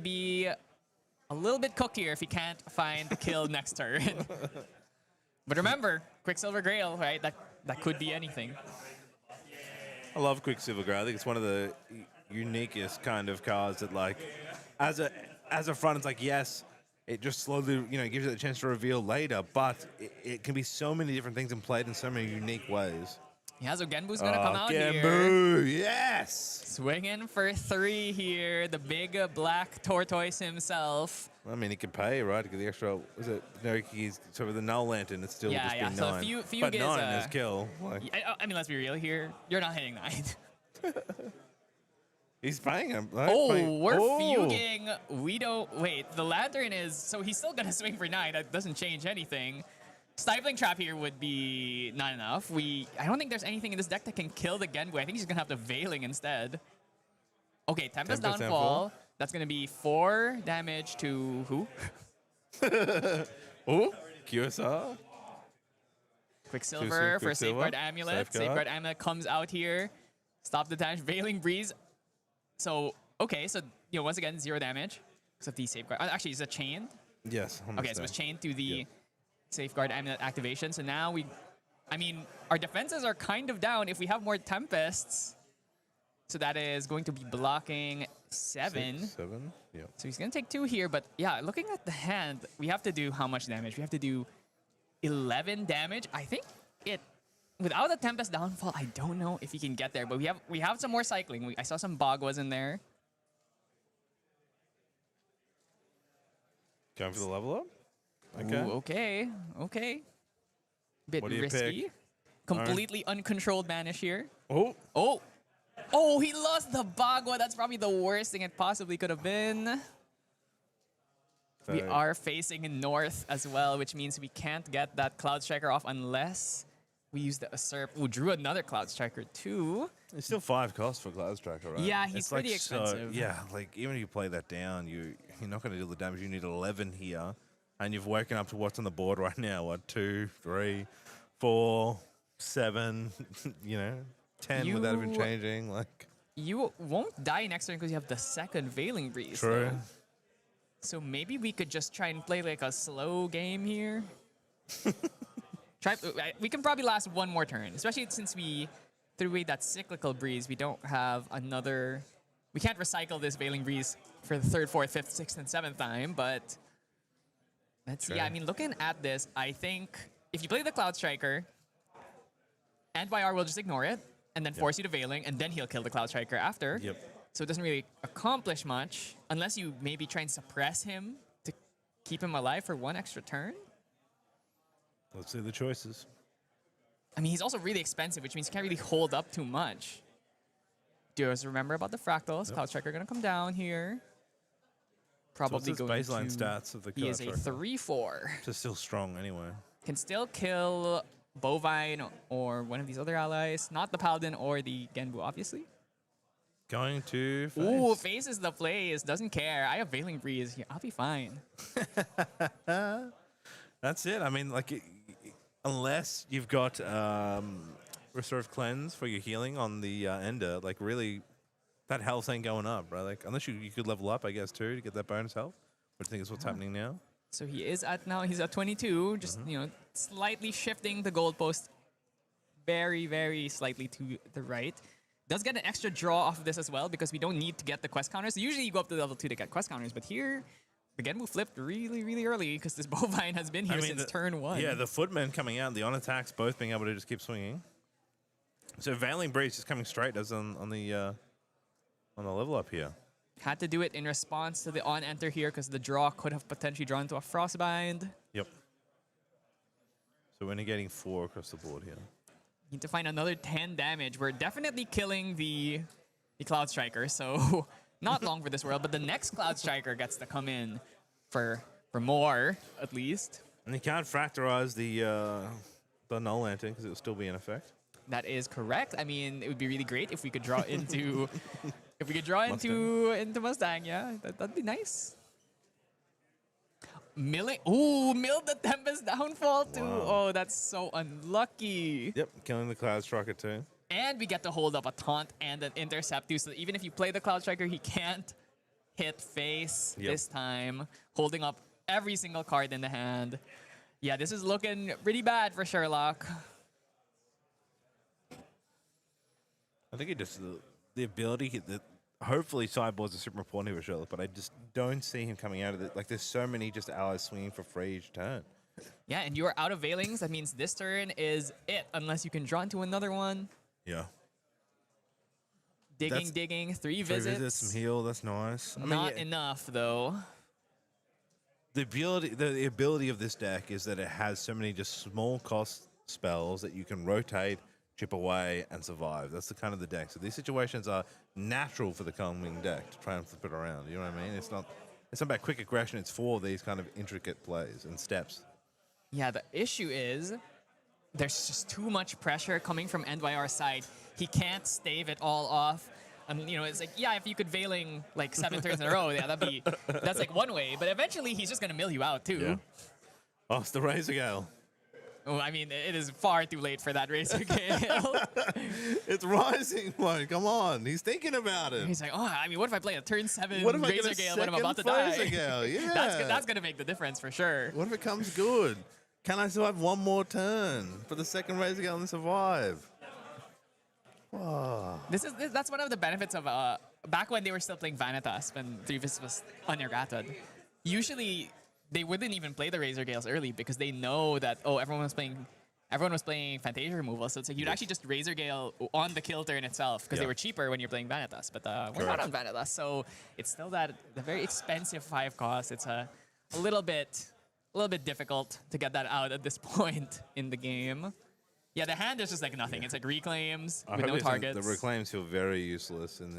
be a little bit cooked here if he can't find the kill next turn. But remember, Quicksilver Grail, right? That could be anything. I love Quicksilver Grey. I think it's one of the uniquest kind of cards that, like, as a front, it's like, yes, it just slowly, gives you the chance to reveal later, but it can be so many different things and played in so many unique ways. Yeah, so Genbu's gonna come out here. Genbu, yes! Swinging for 3 here, the big black tortoise himself. I mean, he can pay, right, to get the extra, he's sort of the Null Lantern, it's still Yeah, just yeah, been so 9. Fugue But is, 9 is kill. Like, I mean, let's be real here. You're not hitting 9. he's paying him. Right? Oh, we're fuging. We don't. Wait, the Lantern is. So he's still going to swing for 9. That doesn't change anything. Stifling Trap here would be not enough. I don't think there's anything in this deck that can kill the Genbu. I think he's going to have the Veiling instead. Okay, Tempest Downfall. That's going to be 4 damage to who? Oh, QSR. Quicksilver for Quicksilver. Safeguard Amulet. Safeguard. Safeguard Amulet comes out here. Stop the damage. Veiling Breeze. So, okay, so, once again, 0 damage. Except the Safeguard. Actually, is it chained? Yes. Okay, so it's chained to the Safeguard Amulet activation. So now our defenses are kind of down if we have more Tempests. So that is going to be blocking 7. 7, yeah. So he's going to take 2 here. But yeah, looking at the hand, we have to do how much damage? We have to do 11 damage. I think without the Tempest Downfall, I don't know if he can get there. But we have some more cycling. I saw some Bagwas in there. Going for the level up? Okay. Ooh, okay. Bit What do you risky. pick? Completely uncontrolled Banish here. Oh, Oh, he lost the Bagua. That's probably the worst thing it possibly could have been. We are facing north as well, which means we can't get that Cloud Striker off unless we use the Usurp. We drew another Cloud Striker too. It's still 5 costs for Cloud Striker, right? Yeah, he's It's pretty like expensive. yeah, like even if you play that down, you're not going to deal the damage. You need 11 here, and you've woken up to what's on the board right now. What 2, 3, 4, 7, 10 without even changing. Like You won't die next turn because you have the second Veiling Breeze. true. though. So maybe we could just try and play like a slow game here. We can probably last one more turn, especially since we threw away that cyclical breeze. We don't have another. We can't recycle this Veiling Breeze for the 3rd, 4th, 5th, 6th, and 7th time. But let's see. I mean, looking at this, I think if you play the Cloud Striker, and YR will just ignore it and then force you to Veiling, and then he'll kill the Cloud Striker after. Yep. So it doesn't really accomplish much unless you maybe try and suppress him to keep him alive for one extra turn. Let's see the choices. I mean, he's also really expensive, which means he can't really hold up too much. Just remember about the fractals. Cloud Striker going to come down here. Probably what's his going baseline to, stats of the He Cloud is a Striker? 3/4. It's still strong anyway. Can still kill Bovine or one of these other allies. Not the Paladin or the Genbu, obviously. Going to face. Ooh, faces the plays. Doesn't care. I have Veiling Breeze. Yeah, I'll be fine. That's it. I mean, unless you've got Restorative Cleanse for your healing on the Ender, like really, that health ain't going up, right? Like, unless you could level up, I guess, too, to get that bonus health, which I think is what's happening now. So he is at now. He's at 22. Just slightly shifting the goalpost, very, very slightly to the right. Does get an extra draw off of this as well because we don't need to get the quest counters. Usually you go up to level 2 to get quest counters, but here the Genbu flipped really, really early because this Bovine has been here since turn 1. Yeah, the Footmen coming out, the on attacks, both being able to just keep swinging. So Veiling Breeze is coming straight as on the level up here. Had to do it in response to the on enter here because the draw could have potentially drawn to a Frostbind. Yep. So we're only getting 4 across the board here. Need to find another 10 damage. We're definitely killing the Cloud Striker, so not long for this world, but the next Cloud Striker gets to come in for more, at least. And you can't fracturize the Null Lantern because it will still be in effect. That is correct. I mean, it would be really great if we could draw into into Mustang, yeah. That'd be nice. Milling. Ooh, milled the Tempest Downfall too. Wow. Oh, that's so unlucky. Yep, killing the Cloud Striker too. And we get to hold up a taunt and an intercept too. So even if you play the Cloud Striker, he can't hit face this time. Holding up every single card in the hand. Yeah, this is looking pretty bad for Sherlock. I think it just the ability that hopefully sideboards are super important here with Sherlock, but I just don't see him coming out of it. Like there's so many just allies swinging for free each turn. Yeah, and you are out of Veilings. That means this turn is it, unless you can draw into another one. Yeah. Digging, 3 visits. Some heal, that's nice. I mean, Not enough, though. The ability of this deck is that it has so many just small cost spells that you can rotate, chip away, and survive. That's the kind of the deck. So these situations are natural for the Coming deck to try and flip it around. You know what I mean? It's not about quick aggression. It's for these kind of intricate plays and steps. Yeah, the issue is there's just too much pressure coming from NYR's side. He can't stave it all off. It's like, yeah, if you could Veiling like 7 turns in a row, yeah, that's like one way. But eventually, he's just gonna mill you out too. Yeah. Oh, it's the Razor Gale. Oh, I mean, it is far too late for that Razor Gale. It's rising, like, come on. He's thinking about it. He's like, oh, I mean, what if I play a turn 7 What if I Razor get a Gale when I'm about to second die? Razor Gale? Yeah. That's gonna make the difference for sure. What if it comes good? Can I survive one more turn for the second Razor Gale and survive? Wow. That's one of the benefits of back when they were still playing Vanitas when 3-Vis was unerrated. Usually they wouldn't even play the Razor Gales early because they know that everyone was playing Fantasia removal, so it's like you'd actually just Razor Gale on the kill turn itself because they were cheaper when you're playing Vanitas. But we're not on Vanitas, so it's still the very expensive 5 cost. It's a little bit difficult to get that out at this point in the game. Yeah, the hand is just like nothing. It's like reclaims with no targets. The reclaims feel very useless in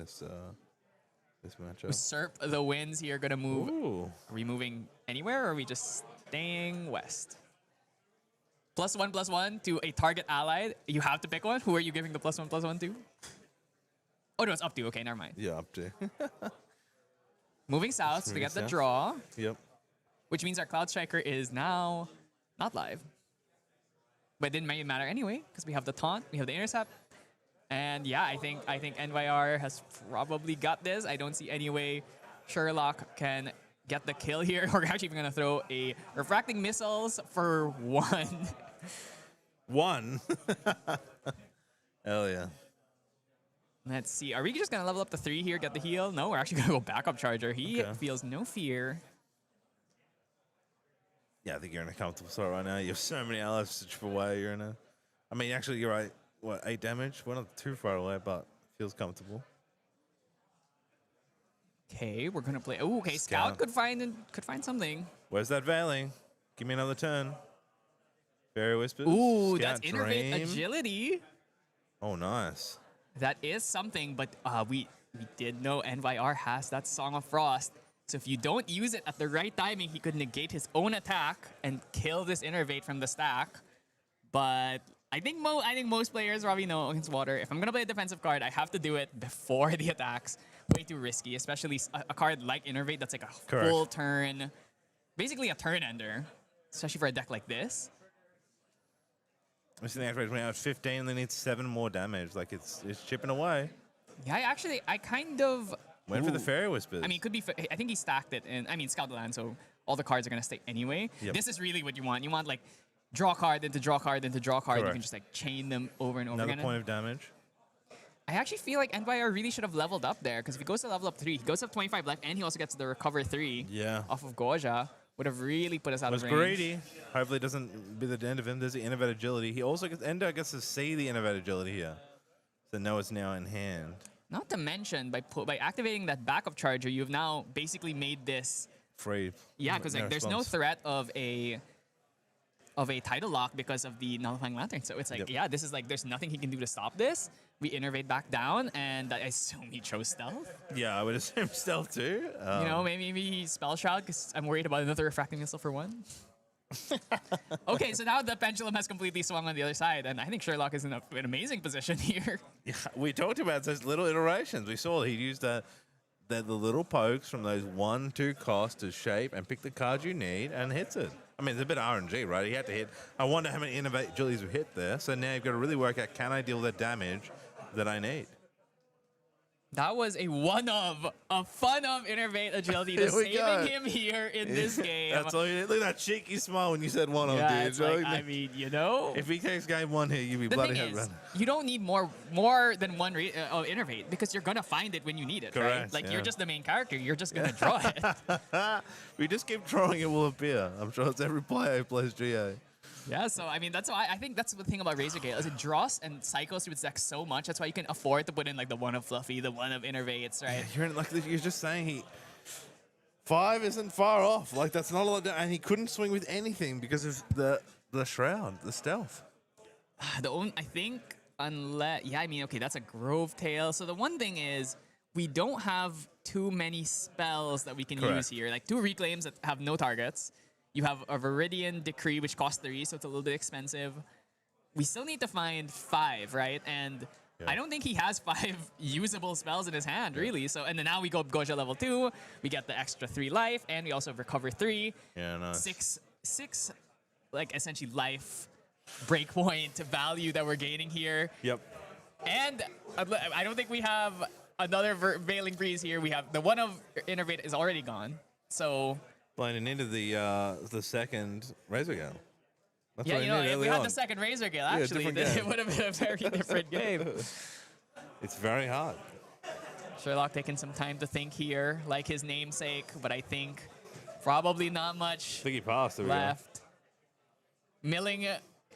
this matchup. Usurp the winds here. Gonna move. Ooh. Are we moving anywhere, or are we just staying west? +1/+1 to a target ally. You have to pick one. Who are you giving the +1/+1 to? Oh no, it's up to. Okay, never mind. Yeah, up to. Moving south to moving get the south. draw, Yep. which means our Cloud Striker is now not live. But it didn't really matter anyway, because we have the taunt, we have the intercept. And yeah, I think NYR has probably got this. I don't see any way Sherlock can get the kill here. We're actually even gonna throw a refracting missiles for 1. 1. Hell yeah. Let's see. Are we just gonna level up to 3 here, get the heal? No, we're actually gonna go backup charger. He Okay. feels no fear. Yeah, I think you're in a comfortable spot right now. You have so many allies to chip away. You're in a. I mean, actually, you're right. What, 8 damage? We're not too far away, but feels comfortable. Okay, we're gonna play. Oh, okay. Scout. Scout could find something. Where's that veiling? Give me another turn. Fairy Whispers. Ooh, Scout that's Innervate Dream. Agility. Oh, nice. That is something, but we did know NYR has that Song of Frost. So if you don't use it at the right timing, he could negate his own attack and kill this Innervate from the stack. But I think most players probably know against Water. If I'm gonna play a defensive card, I have to do it before the attacks. Way too risky, especially a card like Innervate that's like a Correct. full turn, basically a turn ender, especially for a deck like this. I'm seeing the activate when I have 15 and they need 7 more damage. Like it's chipping away. Yeah, I kind of Went for the Ooh. Fairy Whispers. I mean, could be. I think he stacked it, and I mean, scout the land, so all the cards are gonna stay anyway. Yep. This is really what you want. You want like draw card into draw card into draw card. You Correct. can just like chain them over and over another again. point of damage. I actually feel like NYR really should have leveled up there, because if he goes to level up 3, he goes up 25 left, and he also gets the recover 3 Yeah. off of Goja. Would have really put us out Was of range. greedy. Hopefully it doesn't be the end of him. There's the Innovate Agility. He also gets Endo gets to see the Innovate Agility here. So know it's now in hand. Not to mention, by activating that backup charger, you've now basically made this. Free. Yeah, because like, there's no response. threat of a title lock because of the nullifying lantern. So it's like, Yep. yeah, this is like, there's nothing he can do to stop this. We innervate back down, and I assume he chose stealth. Yeah, I would assume stealth too. You know, maybe he spell shroud because I'm worried about another refracting missile for 1. Okay, so now the pendulum has completely swung on the other side, and I think Sherlock is in an amazing position here. Yeah, we talked about those little iterations. We saw he used the little pokes from those 1-2 costs to shape and pick the cards you need and hits it. I mean, it's a bit RNG, right? He had to hit. I wonder how many Innovate Agilities we hit there. So now you've got to really work out, can I deal the damage that I need? That was a fun of Innervate Agility to Here we go. saving him here in this game. That's all you need. Look at that cheeky smile when you said one of, Yeah, dude. it's like, I mean, you know. If he takes game 1 here, you'd be The bloody thing hell is, run. you don't need more than one Innervate, because you're gonna find it when you need it, right? Correct, Like yeah. you're just the main character. You're just gonna draw it. We just keep drawing, it will appear. I'm sure it's every player who plays GA. Yeah. So I mean, that's why I think that's the thing about Razor Gale is it draws and cycles through its deck so much. That's why you can afford to put in like the one of Fluffy, the one of Innervates, right? You're in, like you're just saying 5 isn't far off. Like that's not a lot, and he couldn't swing with anything because of the shroud, the stealth. I think unless I mean, okay, that's a Grove Tail. So the one thing is we don't have too many spells that we can Correct. use here. Like 2 reclaims that have no targets. You have a Viridian Decree, which costs 3, so it's a little bit expensive. We still need to find 5, right? And Yeah. I don't think he has 5 usable spells in his hand, really. So, and then now we go up Goja level 2, we get the extra 3 life, and we also recover 3. Yeah, nice. 6, like essentially life breakpoint value that we're gaining here. Yep. And I don't think we have another Veiling Breeze here. We have the one of Innervate is already gone. So Blinding into the second Razor Gale. That's yeah, what you he know, needed if we early had on. the second Razor Gale, actually, different then it game. would have been a very different game. It's very hard. Sherlock taking some time to think here, like his namesake, but I think probably not much I think he passed. There we go. left. Milling.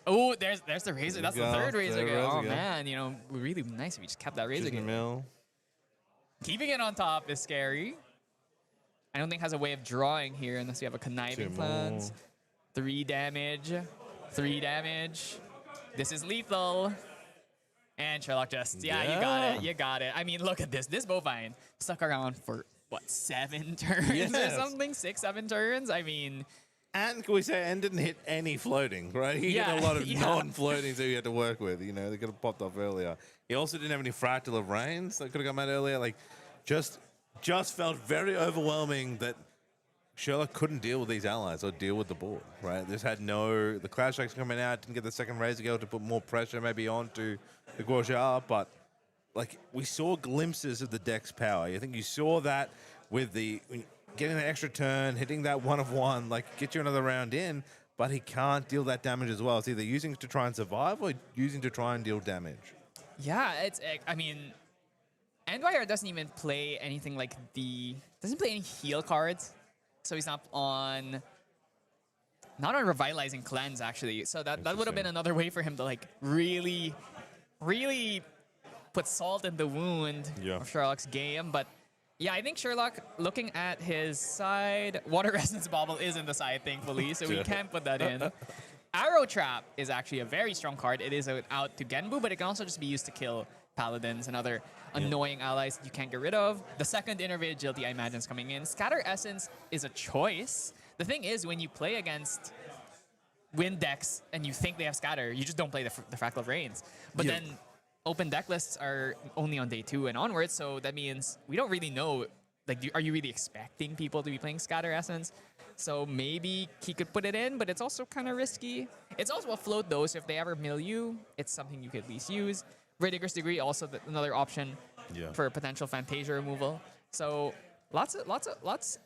Oh, there's the Razor. That's the go. third Razor Third Gale. Razor Oh Gale. man, you know, really nice if we just kept that Razor Just in the Gale. mill. Keeping it on top is scary. I don't think it has a way of drawing here unless we have a conniving 2 plans. more. 3 damage. 3 damage. This is lethal. And Sherlock just, you got it. You got it. I mean, look at this. This bovine stuck around for, what, 7 turns or something? 6, 7 turns? I mean... And can we say, and didn't hit any floating, right? He hit a lot of non-floating that you had to work with. You know, they could have popped off earlier. He also didn't have any fractal of rains that could have come out earlier. Like, just felt very overwhelming that Sherlock couldn't deal with these allies or deal with the board, right? This had the Cloud Strikes coming out, didn't get the second Razor Gale to put more pressure maybe onto the Guoxia, but like we saw glimpses of the deck's power. I think you saw that with getting an extra turn, hitting that 1 of 1, like get you another round in, but he can't deal that damage as well. It's either using to try and survive or using to try and deal damage. Yeah, I mean, NYR doesn't even play anything like doesn't play any heal cards. So he's not on revitalizing cleanse actually. So that would have been another way for him to like really, really put salt in the wound of Sherlock's game. But yeah, I think Sherlock, looking at his side, Water Resonance Bauble is in the side, thankfully, so we can't put that in. Arrow Trap is actually a very strong card. It is out to Genbu, but it can also just be used to kill Paladins and other annoying allies that you can't get rid of. The second Innervate Agility, I imagine, is coming in. Scatter Essence is a choice. The thing is, when you play against Wind decks and you think they have Scatter, you just don't play the Fractal of Rains. But then open deck lists are only on day 2 and onwards, so that means we don't really know. Like, are you really expecting people to be playing Scatter Essence? So maybe he could put it in, but it's also kind of risky. It's also a float though, so if they ever mill you, it's something you could at least use. Vertiger's Degree also another option for potential Fantasia removal. So lots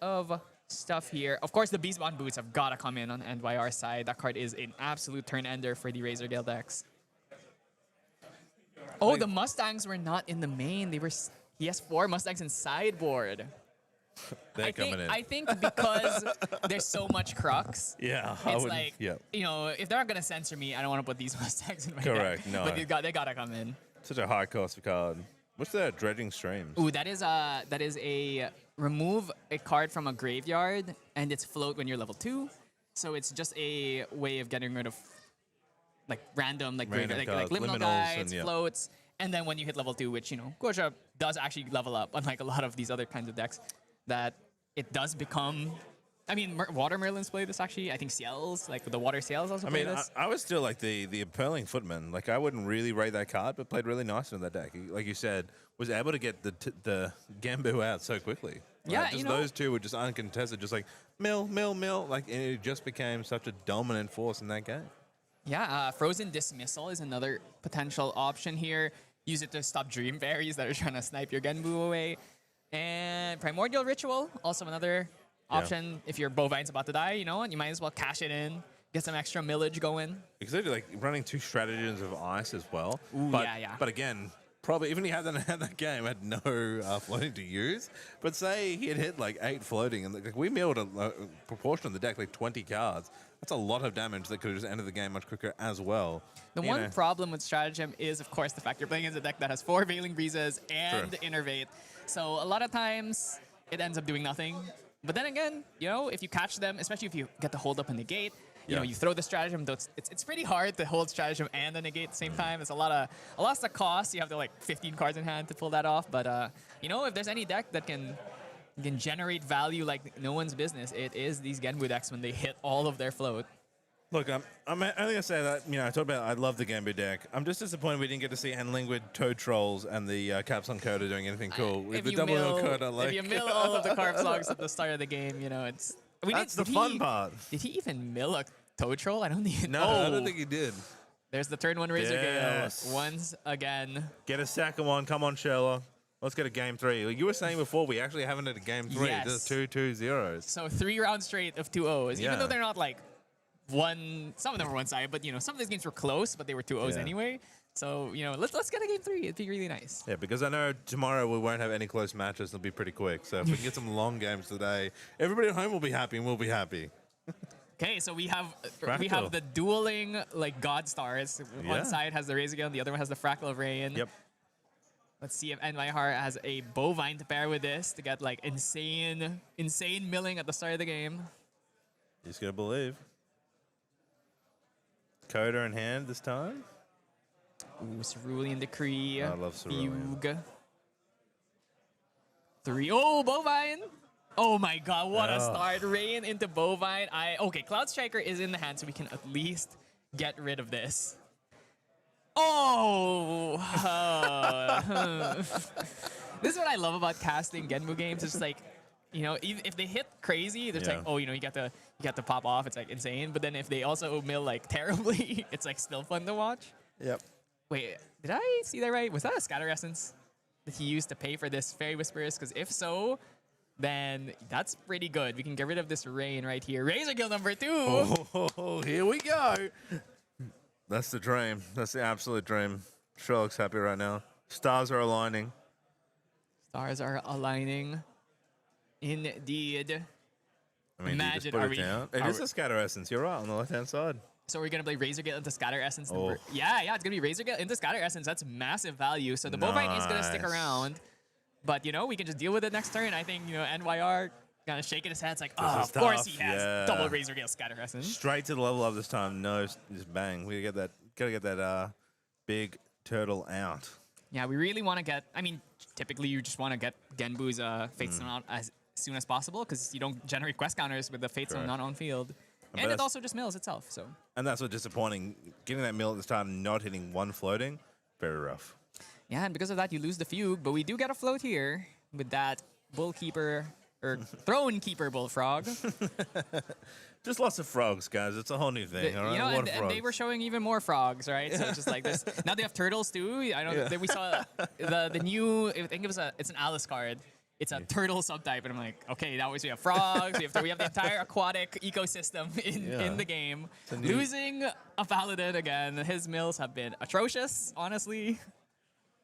of stuff here. Of course, the Beastbond Boots have got to come in on NYR's side. That card is an absolute turn ender for the Razor Gale decks. Oh, the Mustangs were not in the main. He has 4 Mustangs in sideboard. I think because there's so much Crux. Yeah, it's like, you know, if they're not gonna censor me, I don't want to put these Mustangs in my deck. No. But they gotta come in. Such a high cost card. What's that? Dredging Streams. Ooh, that is a remove a card from a graveyard and it's float when you're level 2. So it's just a way of getting rid of like random liminal guides, floats, and then when you hit level 2, which, you know, Guoxia does actually level up, unlike a lot of these other kinds of decks, that it does become. I mean, Water Merlins play this actually. I think Ciels, like the Water Ciels, also play this. I was still like the Purling Footman. Like, I wouldn't really rate that card, but played really nice in that deck. He, like you said, was able to get the Gambu out so quickly. Yeah, just those two were just uncontested, just like mill, like, and it just became such a dominant force in that game. Yeah, Frozen Dismissal is another potential option here. Use it to stop Dream Fairies that are trying to snipe your Genbu away. And Primordial Ritual, also another option. If your Bovine's about to die, you know, you might as well cash it in, get some extra millage going. Exactly, like running 2 stratagems of ice as well. Ooh, but again, probably even he had that game had no floating to use. But say he had hit like 8 floating, and like we milled a proportion of the deck, like 20 cards. That's a lot of damage that could have just ended the game much quicker as well. The one problem with Stratagem is, of course, the fact you're playing as a deck that has 4 Veiling Breezes and Innervate. So a lot of times it ends up doing nothing. But then again, you know, if you catch them, especially if you get the hold up and negate, you know, you throw the Stratagem. Though it's pretty hard to hold Stratagem and the negate at the same time. It's a lot of cost. You have to like 15 cards in hand to pull that off. But you know, if there's any deck that can generate value like no one's business, it is these Genbu decks when they hit all of their float. Look, I'm only going to say that, you know, I talked about I love the Genbu deck. I'm just disappointed we didn't get to see Handling Toad Trolls and the Caps on Coda doing anything cool. With the double Coda, like... If you mill all of the Carp Slogs at the start of the game, you know, it's... That's the fun part. Did he even mill a Toad Troll? I don't think... No, I don't think he did. There's the turn 1 Razor Gale once again. Get a second one. Come on, Sherlock. Let's get a game 3. Like you were saying before, we actually haven't had a game 3. Yes. Just 2-2-0s. So 3 rounds straight of 2-0s. Even though they're not like some of them were one-sided, but you know, some of these games were close, but they were 2-0s anyway. So, you know, let's get a game 3. It'd be really nice. Yeah, because I know tomorrow we won't have any close matches. They'll be pretty quick. So if we can get some long games today, everybody at home will be happy and we'll be happy. Okay, so we have the dueling like God Stars. One side has the Razor Gale, the other one has the Fractal of Rain. Yep. Let's see if NYR has a Bovine to pair with this to get like insane milling at the start of the game. You just gotta believe. Coda in hand this time. Ooh, Cerulean Decree. I love Cerulean. Fugue. 3. Oh, Bovine. Oh my god, what a start. Rain into Bovine. Okay, Cloud Striker is in the hand, so we can at least get rid of this. Oh! This is what I love about casting Genbu games. It's just like, you know, if they hit crazy, it's like, oh, you know, you got to pop off. It's like insane. But then if they also mill like terribly, it's like still fun to watch. Yep. Wait, did I see that right? Was that a Scatter Essence that he used to pay for this Fairy Whisperers? Because if so, then that's pretty good. We can get rid of this Rain right here. Razor Guild number 2. Oh, here we go. That's the dream. That's the absolute dream. Sherlock's happy right now. Stars are aligning. Stars are aligning. Indeed. I mean, Imagine, you are just we- put it down. It are is we- a Scatter Essence. You're right, on the left-hand side. So we're gonna play Razor Guild into Scatter Essence. Oh. Yeah, it's gonna be Razor Guild into Scatter Essence. That's massive value. So the Bovine is gonna stick Nice. around, but you know we can just deal with it next turn. I think NYR gonna shake his head. It's like, This oh, is of course tough, he has yeah. double Razor Guild Scatter Essence. Straight to the level up this time. No, just bang. We gotta get that big turtle out. Yeah, we really want to get. I mean, typically you just want to get Genbu's Fate Stone out as soon as possible because you don't generate quest counters with the Fate Stone Correct. not on field, But and it that's- also just mills itself. So. And that's what's disappointing. Getting that mill at the start and not hitting one floating, very rough. Yeah, and because of that, you lose the Fugue, but we do get a float here with that Bullkeeper, or Throne Keeper Bullfrog. Just lots of frogs, guys. It's a whole new thing. All right? You know, a lot and, of and they frogs. were showing even more frogs, right? So it's just like this. Now they have turtles too. I don't. We saw the new. I think it's an Alice card. It's a turtle subtype, and I'm like, okay, that was we have frogs. we have the entire aquatic ecosystem in the game. Losing a paladin again. His mills have been atrocious, honestly.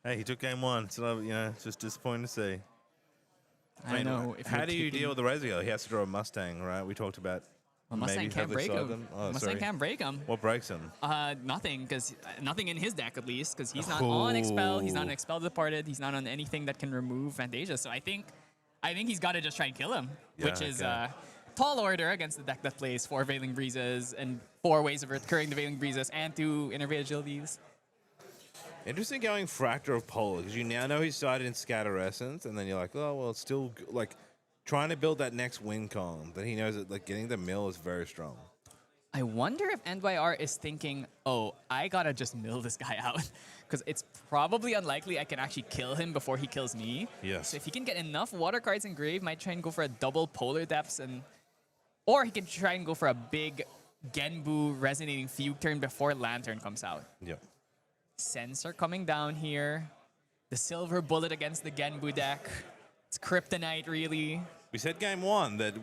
Hey, he took game 1, so it's just disappointing to see. I know. If How you're do you taking- deal with the Razor Guild? He has to draw a Mustang, right? We talked about. Well, Mustang maybe can't heavily break side him. them. Oh, Mustang sorry. can't break him. What breaks him? Nothing, because nothing in his deck at least, because he's not on Expel. He's not on Expel Departed. He's not on anything that can remove Fantasia. So I think he's got to just try and kill him, which is tall order against the deck that plays 4 Veiling Breezes and 4 ways of recurring the Veiling Breezes and 2 Innervate Agilities. Interesting going Fracture of Polar, because you now know he's started in Scatter Essence, and then you're like, oh, well, it's still, like, trying to build that next win column, that he knows that, like, getting the mill is very strong. I wonder if NYR is thinking, oh, I gotta just mill this guy out. Because it's probably unlikely I can actually kill him before he kills me. Yes. So if he can get enough water cards in grave, might try and go for a double Polar Depths, or he can try and go for a big Genbu Resonating Fugue turn before Lantern comes out. Yeah. Sensor coming down here. The Silver Bullet against the Genbu deck. It's Kryptonite, really. We said game 1 that,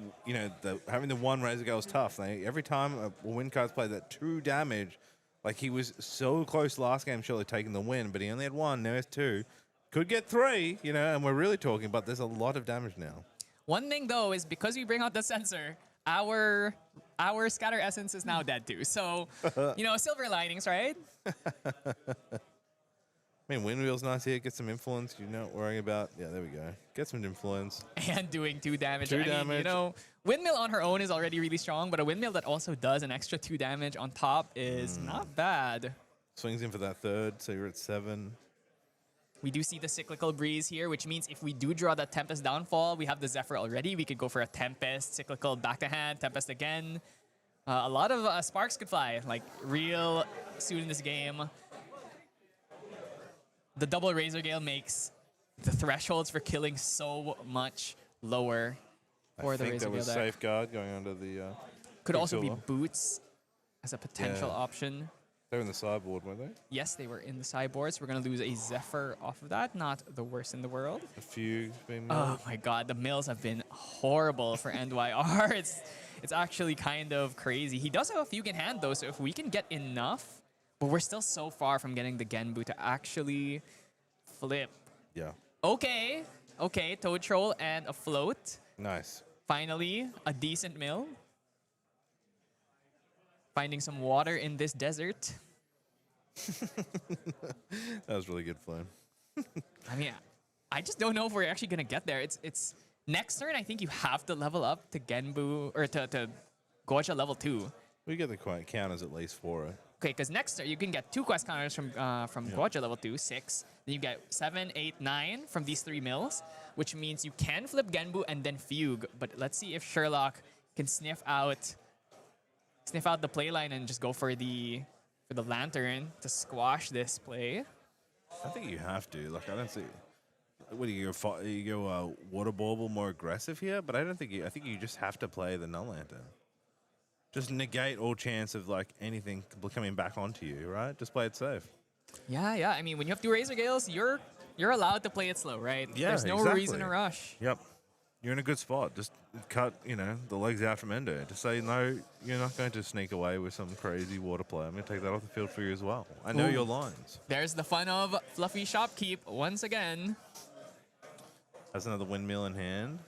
having the 1 Razor Guild is tough. Every time a win card's played that 2 damage, like he was so close last game, surely taking the win, but he only had 1, now he has 2. Could get 3, and we're really talking about there's a lot of damage now. One thing, though, is because we bring out the Sensor, our Scatter Essence is now dead, too. So, silver linings, right? I mean, Windwheel's nice here. Get some influence. You're not worrying about. Yeah, there we go. Get some influence. And doing 2 damage. 2 I damage. mean, Windmill on her own is already really strong, but a Windmill that also does an extra 2 damage on top is not bad. Swings in for that 3rd, so you're at 7. We do see the Cyclical Breeze here, which means if we do draw that Tempest Downfall, we have the Zephyr already. We could go for a Tempest, Cyclical back to hand, Tempest again. A lot of sparks could fly, like real soon in this game. The double Razor Gale makes the thresholds for killing so much lower for the I think Razor that Gale was deck. Safeguard going under the. Could also be Quicksilver. Boots as a potential Yeah. option. They were in the sideboard, weren't they? Yes, they were in the sideboards. We're going to lose a Zephyr off of that. Not the worst in the world. A few been. Oh my god, the mills have been horrible for NYR. It's actually kind of crazy. He does have a Fugue in hand, though, so if we can get enough, but we're still so far from getting the Genbu to actually flip. Yeah. Okay, Toad Troll and a float. Nice. Finally, a decent mill. Finding some water in this desert. That was really good flame. I mean, I just don't know if we're actually gonna get there. It's next turn. I think you have to level up to Genbu or to Gocha level 2. We get the quiet counters at least for it. Okay, because next turn you can get 2 quest counters from Guaja level 2, 6. Then you get 7, 8, 9 from these 3 mills, which means you can flip Genbu and then Fugue. But let's see if Sherlock can sniff out the play line and just go for the Lantern to squash this play. I think you have to. Like, I don't see. What do you go? Water Bauble more aggressive here, but I don't think you. I think you just have to play the Null Lantern. Just negate all chance of like anything coming back onto you, right? Just play it safe. Yeah. I mean, when you have 2 Razor Gales, you're allowed to play it slow, right? Yeah, There's no exactly. reason to rush. Yep. You're in a good spot. Just cut, the legs out from Endo. Just say, no, you're not going to sneak away with some crazy water play. I'm going to take that off the field for you as well. I know your lines. There's the fun of Fluffy Shopkeep once again. Has another windmill in hand.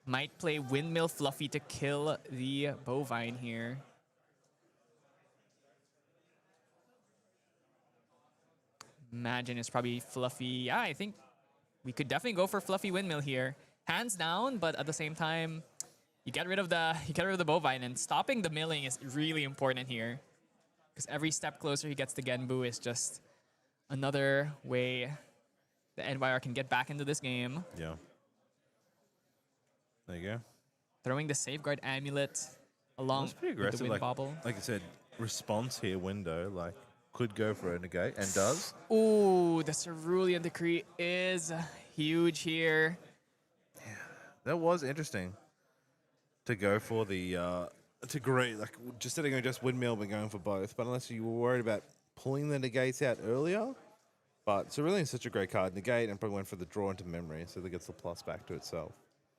Might play Windmill Fluffy to kill the Bovine here. Imagine it's probably Fluffy. Yeah, I think we could definitely go for Fluffy Windmill here. Hands down, but at the same time, you get rid of the Bovine, and stopping the milling is really important here. Because every step closer he gets to Genbu is just another way the NYR can get back into this game. Yeah. There you go. Throwing the Safeguard Amulet along That's pretty with the aggressive. Wind Bobble. Like I said, response here window, like, could go for a negate and does. Ooh, the Cerulean Decree is huge here. That was interesting to go for the to great, like just instead of going just windmill but going for both. But unless you were worried about pulling the negates out earlier. But Cerulean's such a great card. Negate and probably went for the draw into memory, so that gets the plus back to itself.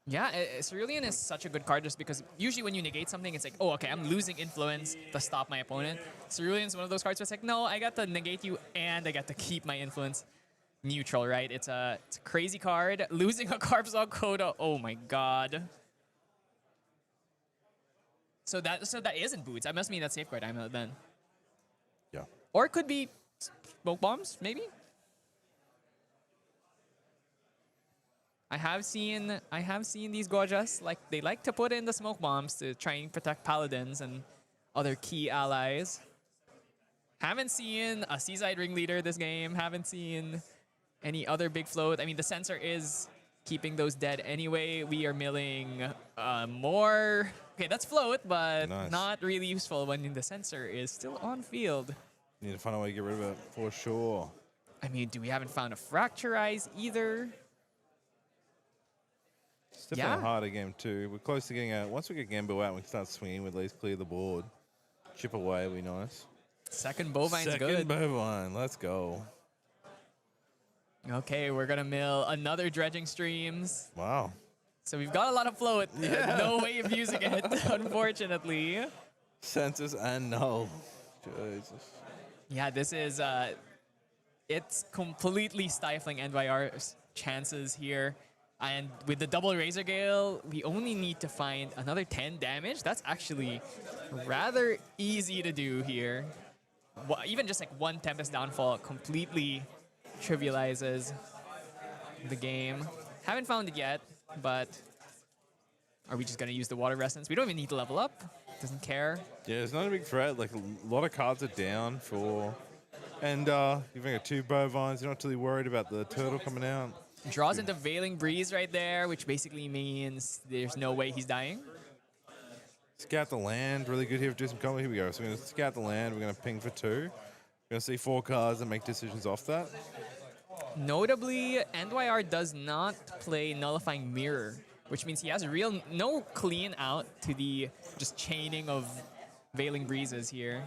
Yeah, Cerulean is such a good card just because usually when you negate something, it's like, oh, okay, I'm losing influence to stop my opponent. Cerulean's one of those cards where it's like, no, I got to negate you and I got to keep my influence neutral, right? It's a crazy card. Losing a Carpzog Coda, oh my god. So that isn't boots. I must mean that Safeguard Amulet then. Yeah. Or it could be Smoke Bombs, maybe? I have seen these Gorgas, like they like to put in the smoke bombs to try and protect paladins and other key allies. Haven't seen a Seaside Ringleader this game. Haven't seen any other big float. I mean, the sensor is keeping those dead anyway. We are milling more. Okay, that's float, but Nice. not really useful when the sensor is still on field. Need to find a way to get rid of it for sure. I mean, we haven't found a Fracturize either. It's definitely Yeah. a harder game too. We're close to getting out. Once we get Gambo out, we can start swinging. We at least clear the board. Chip away, we nice. Second Bovine's Second good. bovine, let's go. Okay, we're gonna mill another Dredging Streams. Wow. So we've got a lot of float. No way of using it, unfortunately. Census and null. Jesus. Yeah, this is, it's completely stifling NYR's chances here. And with the double Razor Gale, we only need to find another 10 damage. That's actually rather easy to do here. Even just like one Tempest Downfall completely trivializes the game. Haven't found it yet, but are we just gonna use the Water Resonance? We don't even need to level up. Doesn't care. Yeah, it's not a big threat. Like a lot of cards are down for, and you've got 2 bovines. You're not really worried about the turtle coming out. Draws into Veiling Breeze right there, which basically means there's no way he's dying. Scout the land, really good here. Do some combo. Here we go. So we're going to scout the land. We're going to ping for 2. We're going to see 4 cards and make decisions off that. Notably, NYR does not play Nullifying Mirror, which means he has no clean out to the just chaining of Veiling Breezes here.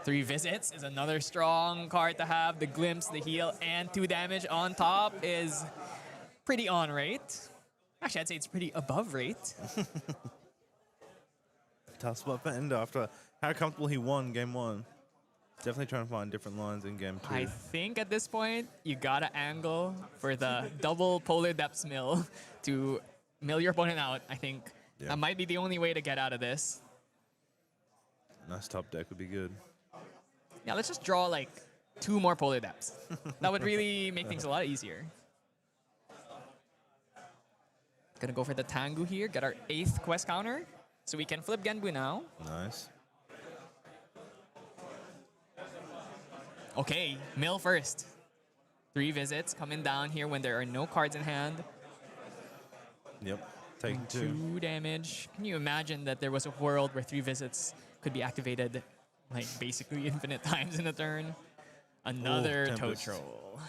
3 visits is another strong card to have. The glimpse, the heal, and 2 damage on top is pretty on rate. Actually, I'd say it's pretty above rate. Tough spot for Endo after how comfortable he won game 1. Definitely trying to find different lines in game 2. I think at this point, you gotta angle for the double Polar Depths mill to mill your opponent out. I think that might be the only way to get out of this. Nice top deck would be good. Yeah, let's just draw like 2 more Polar Depths. That would really make things a lot easier. Gonna go for the Tengu here, get our 8th quest counter, so we can flip Genbu now. Nice. Okay, mill first. 3 visits coming down here when there are no cards in hand. Yep. Take 2. 2 damage. Can you imagine that there was a world where 3 visits could be activated like basically infinite times in a turn? Another Toe Tempest. Troll.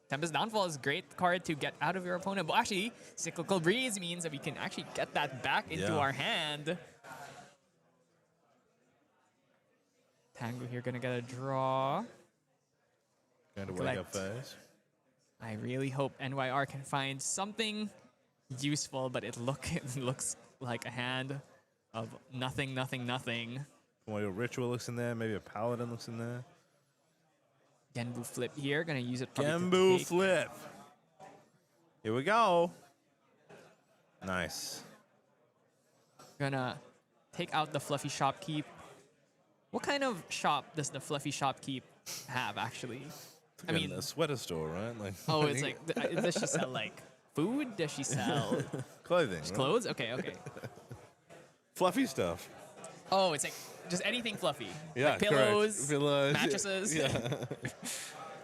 Tempest Downfall is a great card to get out of your opponent. But actually, Cyclical Breeze means that we can actually get that back into our hand. Tango here gonna get a draw. Going to wake up Collect. phase. I really hope NYR can find something useful, but it looks like a hand of nothing, nothing, nothing. Well, your ritual looks in there. Maybe a paladin looks in there. Genbu flip here, gonna use it probably to Gembu take- flip. Here we go. Nice. Gonna take out the Fluffy Shopkeep. What kind of shop does the Fluffy Shopkeep have, actually? I mean, a sweater store, right? Like oh, it's like, does she sell, like, food? Does she sell clothing. Right? clothes? Okay, okay. Fluffy stuff. Oh, it's like just anything fluffy. Yeah, like pillows, correct. Pillows, mattresses. Yeah.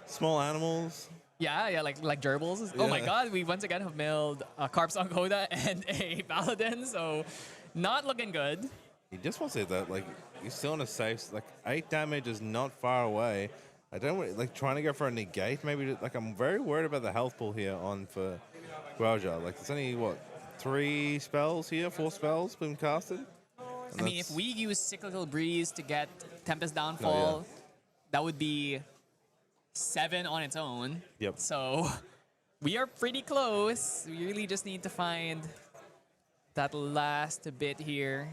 Small animals. Yeah, like gerbils. Oh my Yeah. god, we once again have milled a Carpsong Coda and a Paladin, so not looking good. You just want to say that, like, you're still in a safe, like, 8 damage is not far away. I don't want, like, trying to go for a negate, maybe, like, I'm very worried about the health pool here on for Guaja. Like, there's only, what, 3 spells here, 4 spells being casted? I mean, if we use Cyclical Breeze to get Tempest Downfall, that would be 7 on its own. Yep. So we are pretty close. We really just need to find that last bit here.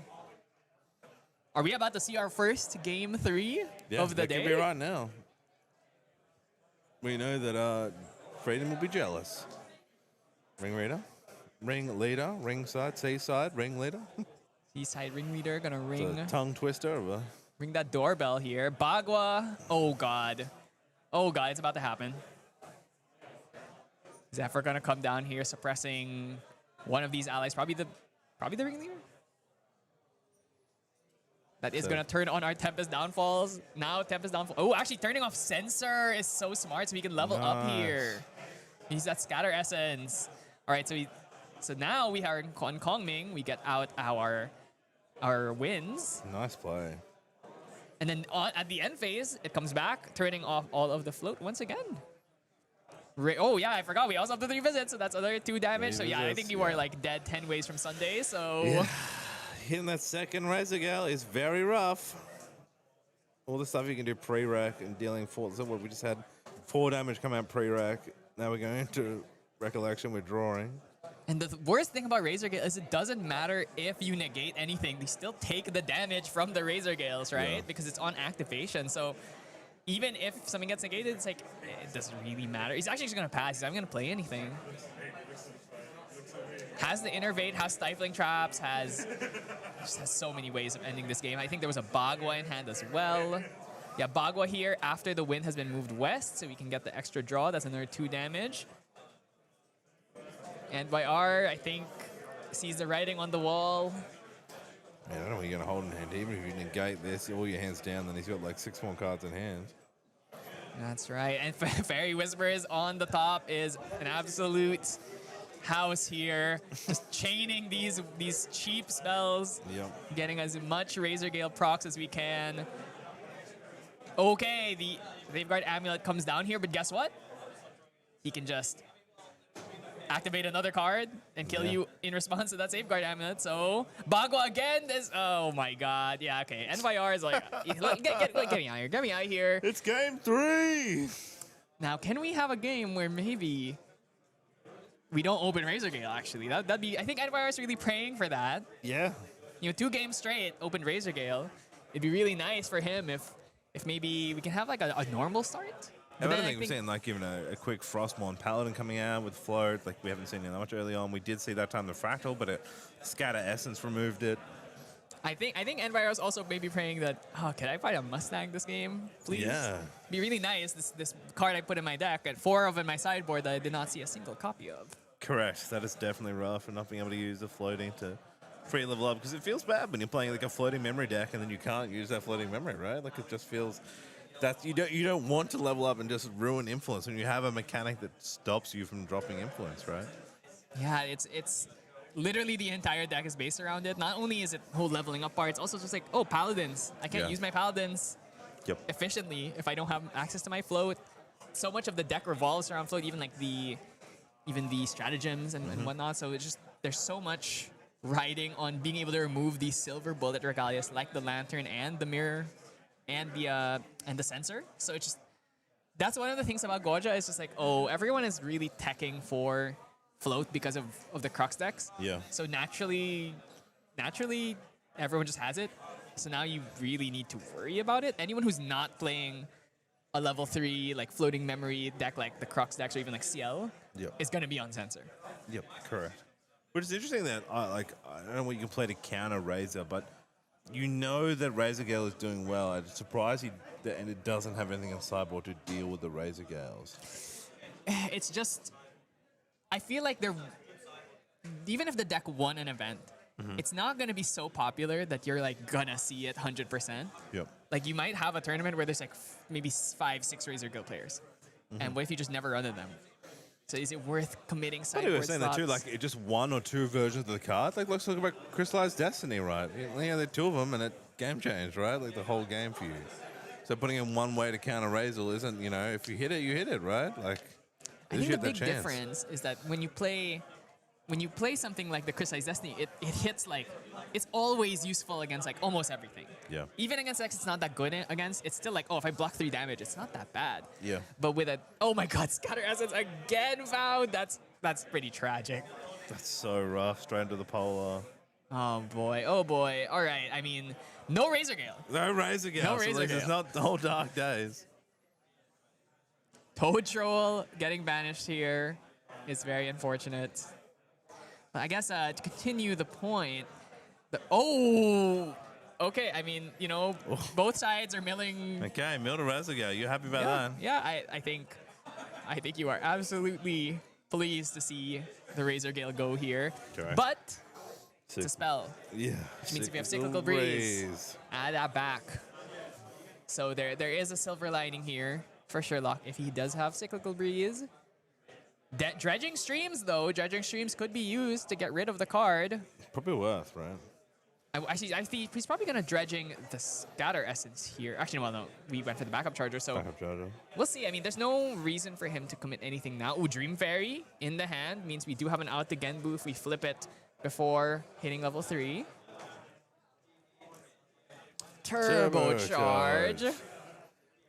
Are we about to see our first game 3 of the that day? could be right now. We know that Freedom will be jealous. Ring leader, ringside, seaside, ring leader. Seaside Ringleader gonna It's ring. a tongue twister of a. Ring that doorbell here. Bagua. Oh, God. Oh, God. It's about to happen. Zephyr going to come down here, suppressing one of these allies. Probably the ringleader? That is So- going to turn on our Tempest Downfalls. Now Tempest Downfall. Oh, actually turning off Sensor is so smart so we can level up here. Use that Scatter Essence. All right, so now we are on Kongming. We get out our wins. Nice play. And then at the end phase, it comes back, turning off all of the float once again. Oh, yeah, I forgot. We also have the 3 visits, so that's another 2 damage. So, yeah, I think you are, like, dead 10 ways from Sunday, so... Yeah. Hitting that second Razor Gale is very rough. All the stuff you can do pre-rack and dealing 4... So what, we just had 4 damage come out pre-rack. Now we're going into Recollection. We're drawing. And the worst thing about Razor Gale is it doesn't matter if you negate anything. They still take the damage from the Razor Gales, right? Yeah. Because it's on activation. So even if something gets negated, it's like, it doesn't really matter. He's actually just going to pass. He's not going to play anything. Has the Innervate, has Stifling Traps, just has so many ways of ending this game. I think there was a Bagua in hand as well. Yeah, Bagua here after the wind has been moved west, so we can get the extra draw. That's another 2 damage. And YR, I think, sees the writing on the wall. Man, I don't know what you're going to hold in hand. Even if you negate this, all your hands down, then he's got like 6 more cards in hand. That's right. And Fairy Whispers on the top is an absolute house here. Just chaining these cheap spells. Yep. Getting as much Razor Gale procs as we can. Okay, the Safeguard Amulet comes down here, but guess what? He can just activate another card and kill you in response to that Safeguard Amulet. So, Bagua again is... Oh my god. Yeah, okay. NYR is like, get me out here. Get me out here. It's game 3! Now, can we have a game where maybe we don't open Razor Gale, actually? That'd be... I think NYR is really praying for that. Yeah. You know, 2 games straight, open Razor Gale. It'd be really nice for him if maybe we can have like a normal start. I But don't then think we've seen like even a quick Frostmourne Paladin coming out with float. Like we haven't seen it that much early on. We did see that time the Fractal, but Scatter Essence removed it. I think NYR is also maybe praying that, oh, can I find a Mustang this game, please? Yeah. Be really nice. This card I put in my deck at 4 of in my sideboard that I did not see a single copy of. Correct. That is definitely rough, and not being able to use the floating to free level up, because it feels bad when you're playing like a floating memory deck and then you can't use that floating memory, right? Like it just feels That's you don't want to level up and just ruin influence when you have a mechanic that stops you from dropping influence, right? Yeah, it's literally the entire deck is based around it. Not only is it whole leveling up part, it's also just like, oh, paladins. I can't Yeah. use my paladins Yep. efficiently if I don't have access to my float. So much of the deck revolves around float, even the stratagems and whatnot. So it's just there's so much riding on being able to remove these silver bullet regalias like the lantern and the mirror and the sensor. So it's just that's one of the things about Goja is just like, oh, everyone is really teching for float because of the Crux decks. Yeah. So naturally everyone just has it. So now you really need to worry about it. Anyone who's not playing a level 3 like floating memory deck like the Crux decks or even like CL Yep. is gonna be on sensor. Yep, correct. Which is interesting that I don't know what you can play to counter Razor, but you know that Razor Gale is doing well. I'm surprised and it doesn't have anything on sideboard to deal with the Razor Gales. It's just I feel like they're even if the deck won an event, it's not gonna be so popular that you're like gonna see it 100%. Yep. Like you might have a tournament where there's like maybe 5-6 Razor Guild players, and what if you just never run into them? So is it worth committing I sideboard was saying that too, slots? like just one or two versions of the card. Like let's talk about Crystallized Destiny, right? Yeah, there are two of them, and it game changed, right? Like the whole game for you. So putting in one way to counter Razor isn't, if you hit it, you hit it, right? Like I at least think you the have that big chance. difference is that when you play something like the Crystallized Destiny, it hits like it's always useful against like almost everything. Yeah. Even against decks it's not that good against, it's still like, oh, if I block 3 damage, it's not that bad. Yeah. But with a, oh my god, Scatter Essence again found, that's pretty tragic. That's so rough. Straight into the polar. Oh boy. All right. I mean, no Razor Gale. No Razor Gale. No so Razor like, it's Gale. not the whole dark days. Toad Troll getting banished here is very unfortunate. But I guess to continue the point, okay. I mean, both sides are milling. Okay, Milda Razor Gale. You happy about that? Yeah. I think you are absolutely pleased to see the Razor Gale go here. Okay. But it's a spell, Yeah. which means if you have Cyclical Breeze, add that back. So there is a silver lining here for Sherlock if he does have Cyclical Breeze. Dredging Streams, though. Dredging Streams could be used to get rid of the card. Probably worth, right? I think he's probably going to Dredging the Scatter Essence here. Actually, well, no. We went for the backup charger, so Backup charger. we'll see. I mean, there's no reason for him to commit anything now. Ooh, Dream Fairy in the hand means we do have an out to Genbu if we flip it before hitting level 3. Turbo Charge.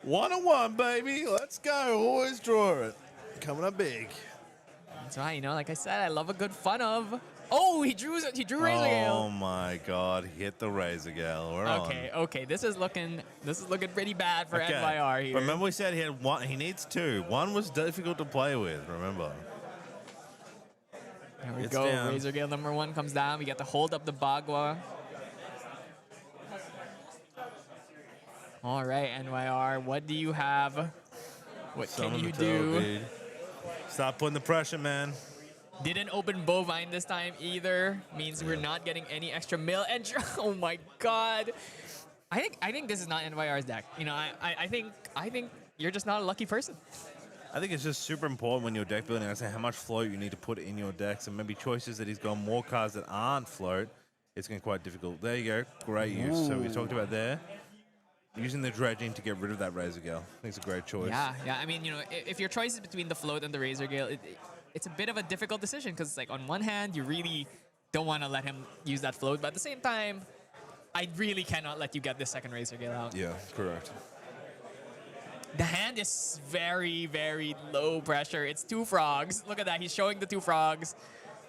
1-1, baby. Let's go. Always draw it. Coming up big. That's right, like I said, I love a good fun of. Oh, he drew Razor Gale. Oh my God! He hit the Razor Gale. We're on. Okay. This is looking pretty bad for Okay. NYR here. Remember we said he had one. He needs two. One was difficult to play with. Remember. There we It's go. down. Razor Gale number 1 comes down. We get to hold up the Bagua. All right, NYR, what do you have? What Summon can you the do? Togepi. Stop putting the pressure, man. Didn't open Bovine this time either. Means we're not getting any extra mill. And oh my god. I think this is not NYR's deck. I think you're just not a lucky person. I think it's just super important when you're deck building. I say how much float you need to put in your decks, and maybe choices that he's got more cards that aren't float. It's going to be quite difficult. There you go. Great use. So we talked about there. Using the dredging to get rid of that Razor Gale. I think it's a great choice. Yeah. I mean, if your choice is between the float and the Razor Gale, it's a bit of a difficult decision because it's like on one hand, you really don't want to let him use that float, but at the same time, I really cannot let you get this second Razor Gale out. Yeah, correct. The hand is very, very low pressure. It's 2 frogs. Look at that. He's showing the 2 frogs.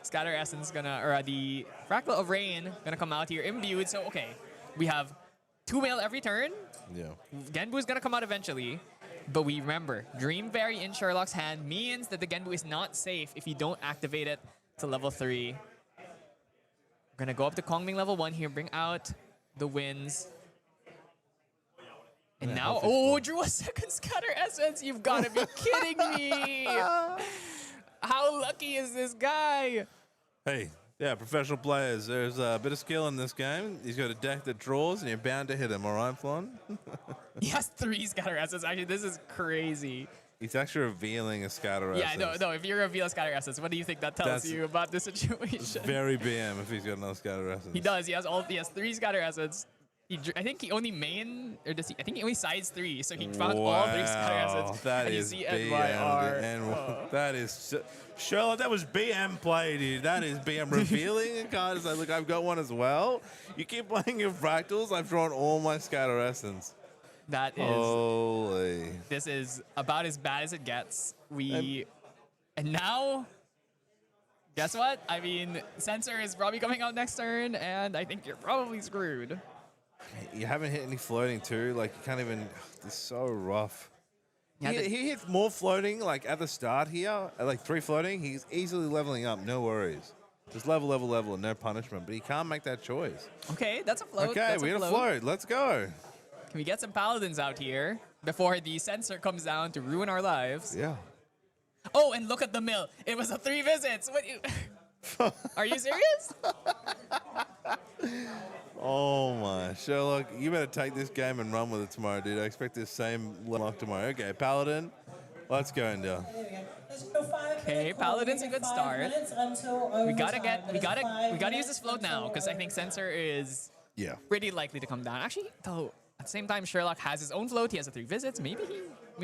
Scatter Essence the Fractal of Rain gonna come out here imbued. So okay, we have 2 mail every turn. Yeah. Genbu is gonna come out eventually. But we remember, Dream Fairy in Sherlock's hand means that the Genbu is not safe if you don't activate it to level 3. We're gonna go up to Kongming level 1 here, bring out the Winds. And now, drew a second Scatter Essence. You've gotta be kidding me. How lucky is this guy? Hey, yeah, professional players. There's a bit of skill in this game. He's got a deck that draws, and you're bound to hit him. All right, Flon? He has 3 Scatter Essence. Actually, this is crazy. He's actually revealing a scatter Yeah, essence. no. If you reveal Scatter Essence, what do you think that tells That's- you about the It's situation? very BM if he's got another scatter essence. He does. He has 3 Scatter Essence. I think he only I think he only sides 3, so he found all 3 Scatter Essence. That and is you see BM. NYR. And that is Sherlock. That was BM play, dude. That is BM revealing a card. It's like, look, I've got one as well. You keep playing your fractals. I've drawn all my scatter essence. That is. Holy. This is about as bad as it gets. And now, guess what? I mean, Sensor is probably coming out next turn, and I think you're probably screwed. You haven't hit any floating too. Like you can't even. It's so rough. Yeah, He hits more floating like at the start here. At like 3 floating, he's easily leveling up. No worries. Just level, and no punishment. But he can't make that choice. Okay, that's a float. Okay, that's we got a float. float. Let's go. Can we get some Paladins out here before the Sensor comes down to ruin our lives? Yeah. Oh, and look at the mill. It was a 3 visits. What Are you serious? Oh my, Sherlock, you better take this game and run with it tomorrow, dude. I expect this same luck tomorrow. Okay, Paladin, let's go into. Okay, Paladin's a good start. We gotta use this float now because I think Sensor is pretty likely to come down. Actually, though, at the same time, Sherlock has his own float. He has a 3 visits. Maybe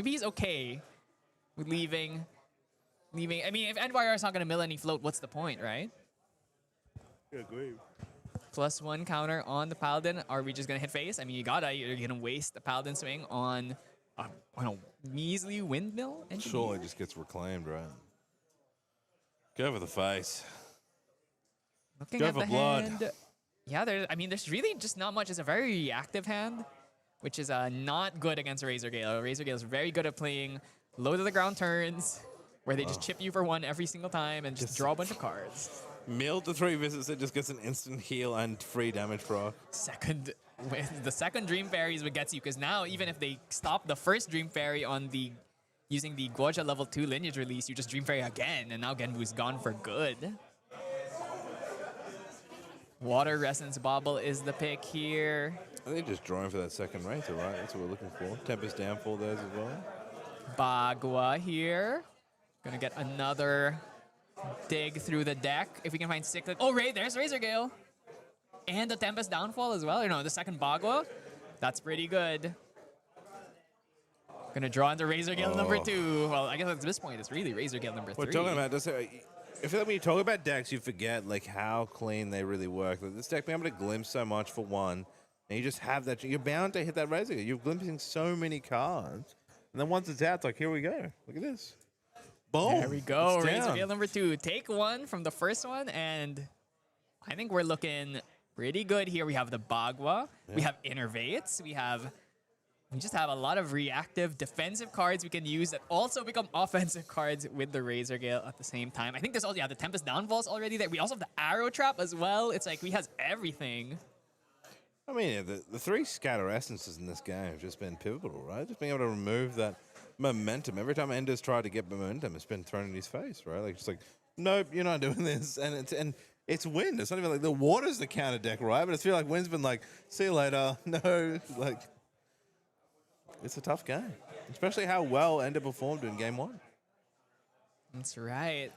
he's okay with leaving. I mean, if NYR is not gonna mill any float, what's the point, right? I agree. +1 counter on the Paladin. Are we just gonna hit face? I mean, you're gonna waste the Paladin swing on a measly windmill. Surely just gets reclaimed, right? Go for the face. Looking Go at for the blood. hand. Yeah, there's really just not much. It's a very reactive hand, which is not good against Razor Gale. Razor Gale is very good at playing low to the ground turns, where they just chip you for 1 every single time and just draw a bunch of cards. Mill to 3 visits, it just gets an instant heal and free damage proc. The second Dream Fairy is what gets you, because now even if they stop the first Dream Fairy on using the Guoja level 2 lineage release, you just Dream Fairy again, and now Genbu's gone for good. Water Resonance Bauble is the pick here. I think just drawing for that second Razor, right? That's what we're looking for. Tempest Downfall there as well. Bagua here. Gonna get another dig through the deck. If we can find Cyclic. Oh, there's Razor Gale. And the Tempest Downfall as well. Or no, the second Bagua. That's pretty good. Gonna draw into Razor Gale number 2. Well, I guess at this point, it's really Razor Gale number 3. We're talking about this. I feel like when you talk about decks, you forget like how clean they really work. Like this deck being able to glimpse so much for 1, and you just have that. You're bound to hit that Razor Gale. You're glimpsing so many cards, and then once it's out, it's like, here we go. Look at this. Boom. There we go. It's Razor down. Gale number 2. Take 1 from the first one, and I think we're looking pretty good here. We have the Bagua. Yeah. We have Innervates. We just have a lot of reactive defensive cards we can use that also become offensive cards with the Razor Gale at the same time. I think there's also the Tempest Downfall's already there. We also have the Arrow Trap as well. It's like we has everything. I mean, the 3 Scatter Essences in this game have just been pivotal, right? Just being able to remove that momentum. Every time Ender's tried to get momentum, it's been thrown in his face, right? Like, just like, nope, you're not doing this. And it's wind. It's not even like the water's the counter deck, right? But I feel like wind's been like, see you later. No, like, it's a tough game. Especially how well Ender performed in game 1. That's right.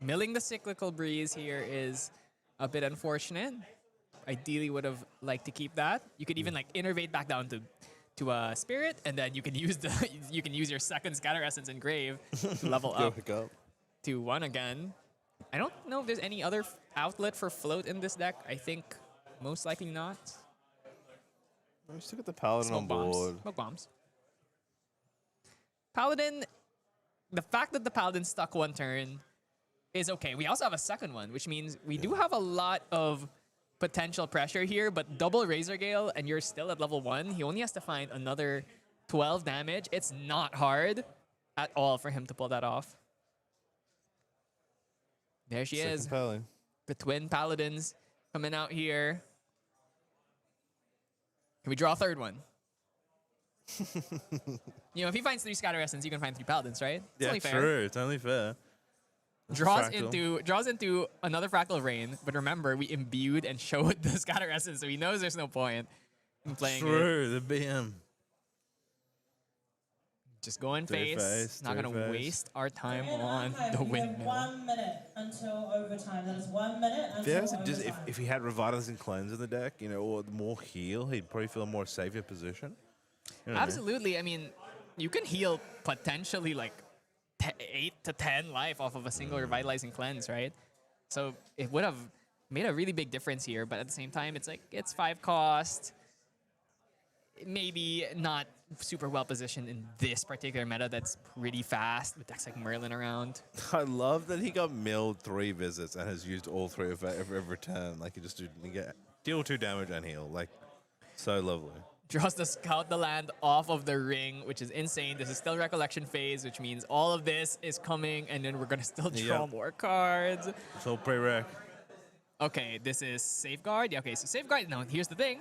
Milling the Cyclical Breeze here is a bit unfortunate. Ideally would have liked to keep that. You could even like innervate back down to a Spirit, and then you can use your second Scatter Essence Engrave to level up to 1 again. I don't know if there's any other outlet for float in this deck. I think most likely not. We still got the Paladin on board. Smoke bombs. Paladin, the fact that the Paladin stuck 1 turn is okay. We also have a second one, which means we do have a lot of potential pressure here, but double Razor Gale and you're still at level 1. He only has to find another 12 damage. It's not hard at all for him to pull that off. There she is. Paladin. The twin Paladins coming out here. Can we draw a third one? You know, if he finds 3 Scatter Essence, you can find 3 Paladins, right? It's only fair. True. It's only fair. Draws into another Fractal Rain, but remember, we imbued and showed the Scatter Essence, so he knows there's no point in playing it. True, the BM. Just go in Do face. face, Not do gonna face. waste our time In on archive, the you have windmill. 1 minute until overtime. That is 1 minute until There's overtime. just if he had Revitalizing Cleanse in the deck, you know, or more heal, he'd probably feel a more safer position. You know what I mean? Absolutely. I mean, you can heal potentially like 8 to 10 life off of a single revitalizing cleanse, right? So it would have made a really big difference here. But at the same time, it's like it's 5 cost. Maybe not super well positioned in this particular meta that's pretty fast with decks like Merlin around. I love that he got milled 3 visits and has used all 3 of every turn. Like he just deal 2 damage and heal. Like so lovely. Draws to scout the land off of the ring, which is insane. This is still recollection phase, which means all of this is coming, and then we're gonna still draw Yep. more cards. It's all pre-rec. Okay, this is safeguard. Yeah, okay, so safeguard. Now here's the thing.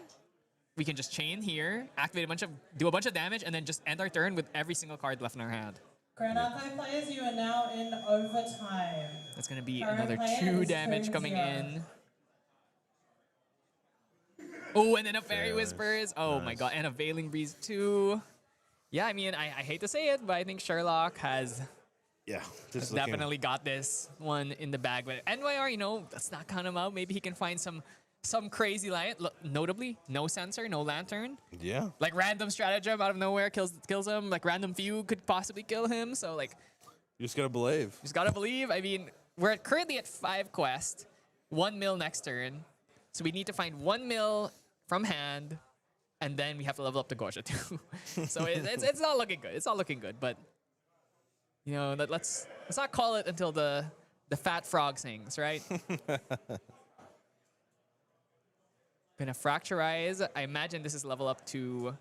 We can just chain here, activate do a bunch of damage, and then just end our turn with every single card left in our hand. Grand Archive players, you are now in overtime. That's gonna be Current another player 2 is damage coming 2-0. in. Oh, and then a Fairy Fairy Whispers. Oh my nice. god, and a Veiling Breeze too. Yeah, I mean, I hate to say it, but I think Sherlock has Yeah, just looking- definitely got this one in the bag. But NYR, you know, let's not count him out. Maybe he can find some crazy line. Notably, no sensor, no lantern. Yeah. Like random stratagem out of nowhere kills him. Like random few could possibly kill him. So like, You just gotta believe. just gotta believe. I mean, we're currently at 5 quest, 1 mil next turn. So we need to find 1 mil from hand, and then we have to level up to Gosha too. So it's not looking good. It's not looking good. But you know, let's not call it until the fat frog sings, right? Gonna fracturize. I imagine this is level up to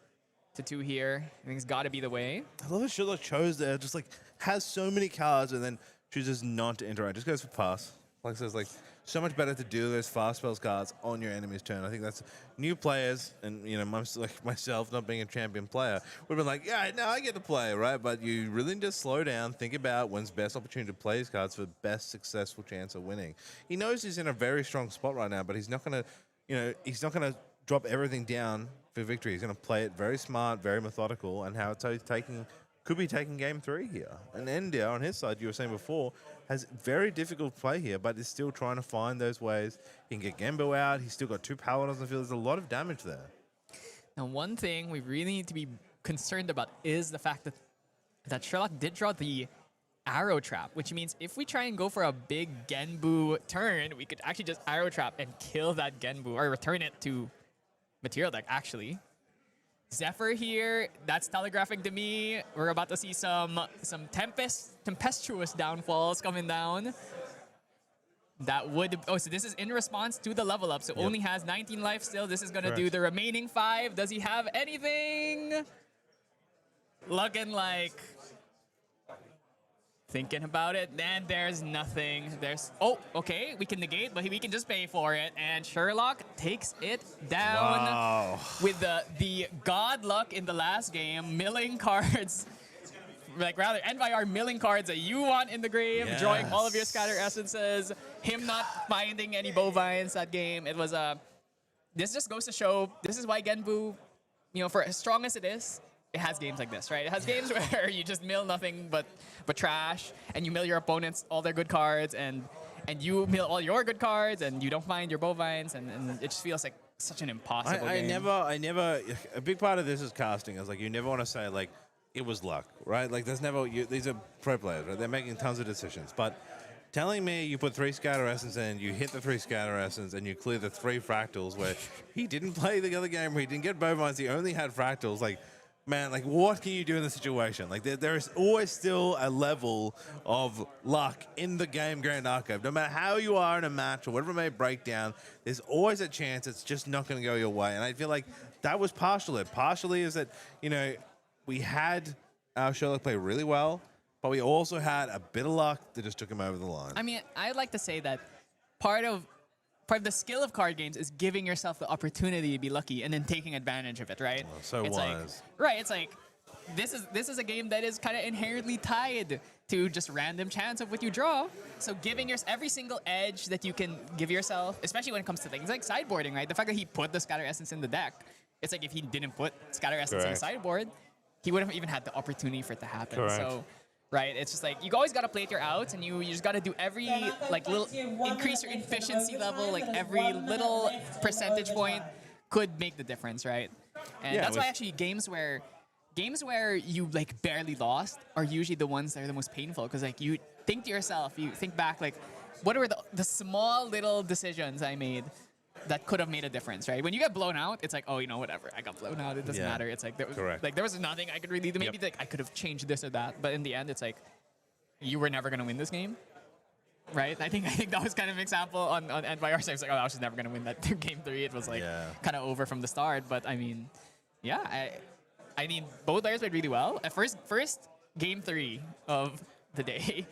2 here. I think it's got to be the way. I love that Sherlock chose there, just like has so many cards and then chooses not to interact. Just goes for pass. Like says, like so much better to do those fast spells cards on your enemy's turn. I think that's new players, and you know, like myself, not being a champion player, would have been like, yeah, no, I get to play, right? But you really need to slow down, think about when's best opportunity to play his cards for best successful chance of winning. He knows he's in a very strong spot right now, but he's not gonna, you know, he's not gonna drop everything down for victory. He's gonna play it very smart, very methodical, and how it's could be taking game 3 here. And India, on his side, you were saying before, has very difficult play here, but is still trying to find those ways. He can get Gembo out. He's still got 2 Paladins on the field. There's a lot of damage there. Now, one thing we really need to be concerned about is the fact that Sherlock did draw the arrow trap, which means if we try and go for a big Genbu turn, we could actually just arrow trap and kill that Genbu, or return it to material deck, actually. Zephyr here, that's telegraphing to me. We're about to see some tempestuous downfalls coming down. That would, oh, so this is in response to the level up, so only has 19 life still. This is gonna do Correct. the remaining 5. Does he have anything? Looking like, thinking about it, and there's nothing. Oh, okay, we can negate, but we can just pay for it. And Sherlock takes it down Wow. with the god luck in the last game, milling cards. Like rather, NYR milling cards that you want in the grave, drawing all of your scatter essences, him not finding any bovines that game. It was this just goes to show, this is why Genbu, you know, for as strong as it is, it has games like this, right? It has games where you just mill nothing but trash, and you mill your opponents all their good cards, and you mill all your good cards, and you don't find your bovines, and it just feels like such an impossible I game. never, a big part of this is casting. I was like, you never want to say, like, it was luck, right? Like, there's never, these are pro players, right? They're making tons of decisions. But telling me you put 3 Scatter Essence in, you hit the 3 Scatter Essence, and you clear the 3 Fractals, where he didn't play the other game where he didn't get bovines, he only had Fractals, like, man, like, what can you do in the situation? Like, there is always still a level of luck in the game Grand Archive. No matter how you are in a match or whatever it may break down, there's always a chance it's just not going to go your way. And I feel like that was partial it. Partially is that, you know, we had our Sherlock play really well, but we also had a bit of luck that just took him over the line. I mean, I'd like to say that part of the skill of card games is giving yourself the opportunity to be lucky and then taking advantage of it, right? Oh, so it's wise. Like, right, it's like this is a game that is kind of inherently tied to just random chance of what you draw. So giving every single edge that you can give yourself, especially when it comes to things like sideboarding, right? The fact that he put the Scatter Essence in the deck, it's like if he didn't put Scatter Essence in the Correct. sideboard, he wouldn't have even had the opportunity for it to happen. Correct. So, right, it's just like you always got to play it your outs, and you just got to do every like little increase your efficiency level, like every little percentage point could make the difference, right? And Yeah, that's why with- actually games where you like barely lost are usually the ones that are the most painful, because like you think to yourself, you think back like, what were the small little decisions I made that could have made a difference, right? When you get blown out, it's like, oh, whatever, I got blown out. It doesn't Yeah. matter. It's like Correct. there was nothing I could really do. Maybe like I could have changed this or that, but in the end, it's like you were never gonna win this game, right? I think that was kind of an example on End by Ourselves. Like, oh, I was just never gonna win that game 3. It was like kind of over from the start. But I mean, yeah, I mean, both players played really well. At first game 3 of the day.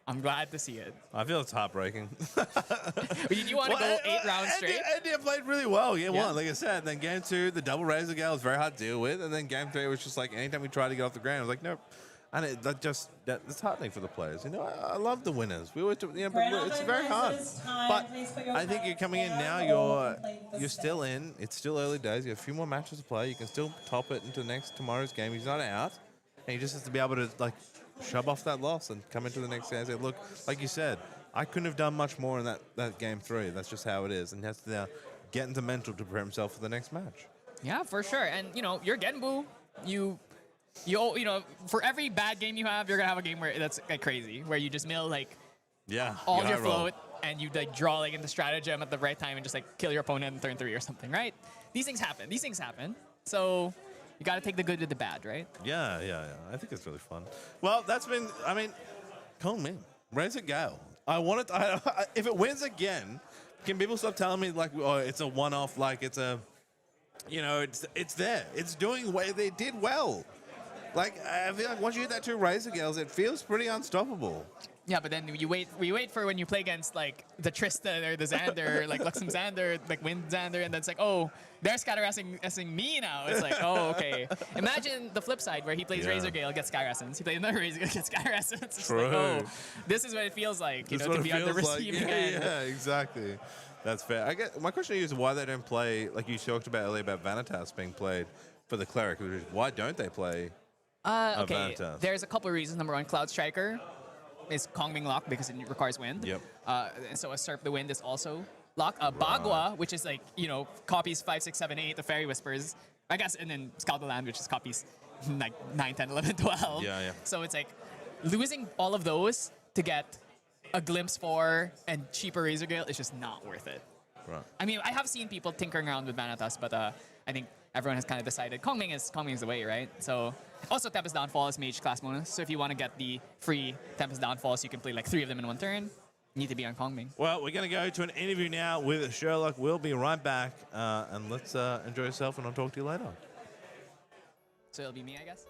I'm glad to see it. I feel it's heartbreaking. Did you want to go 8 rounds straight? India played really well. Yeah, Yeah. one, like I said. Then game 2, the double Razor Gale was very hard to deal with. And then game 3 was just like, anytime we tried to get off the ground, I was like, nope. And that's heartening for the players. I love the winners. We always, but it's very hard. But I think you're coming in now. You're still in. It's still early days. You have a few more matches to play. You can still top it into tomorrow's game. He's not out, and he just has to be able to like shove off that loss and come into the next game and say, look, like you said, I couldn't have done much more in that game 3. That's just how it is, and he has to now get into mental to prepare himself for the next match. Yeah, for sure. And you're Genbu. You for every bad game you have, you're gonna have a game where that's like crazy, where you just mill like all you your high roll. float, and you like draw like into stratagem at the right time and just like kill your opponent in turn 3 or something, right? These things happen. So you got to take the good with the bad, right? Yeah. I think it's really fun. Well, call me. Razor Gale. I want it. If it wins again, can people stop telling me like, oh, it's a one-off, like it's a, it's there. It's doing way they did well. Like I feel like once you hit that 2 Razor Gales, it feels pretty unstoppable. Yeah, but then we wait for when you play against like the Tristan or the Xander, like Luxem Xander, like Wind Xander, and then it's like, oh, they're Scatter-Essing me now. It's like, oh, okay. Imagine the flip side where he plays Razor Gale, gets Sky Essence. He plays another Razor Gale, gets Sky Essence. It's like, oh, this is what it feels like, to be on the receiving end. Yeah, exactly. That's fair. My question to you is why they don't play, like you talked about earlier about Vanitas being played for the Cleric. Why don't they play Okay, Vanitas? there's a couple of reasons. Number one, Cloud Striker is Kongming lock because it requires wind. Yep. And so a Serp the Wind is also lock. Bagua, which is like, copies 5, 6, 7, 8, the Fairy Whispers, I guess, and then Scout the Land, which is copies like 9, 10, 11, 12. Yeah. So it's like losing all of those to get a Glimpse 4 and cheaper Razor Gale is just not worth it. Right. I mean, I have seen people tinkering around with Vanitas, but I think everyone has kind of decided Kongming is the way, right? So also Tempest Downfall is mage class bonus. So if you want to get the free Tempest Downfall, so you can play like 3 of them in one turn, you need to be on Kongming. Well, we're going to go to an interview now with Sherlock. We'll be right back, and let's enjoy yourself, and I'll talk to you later. So it'll be me, I guess.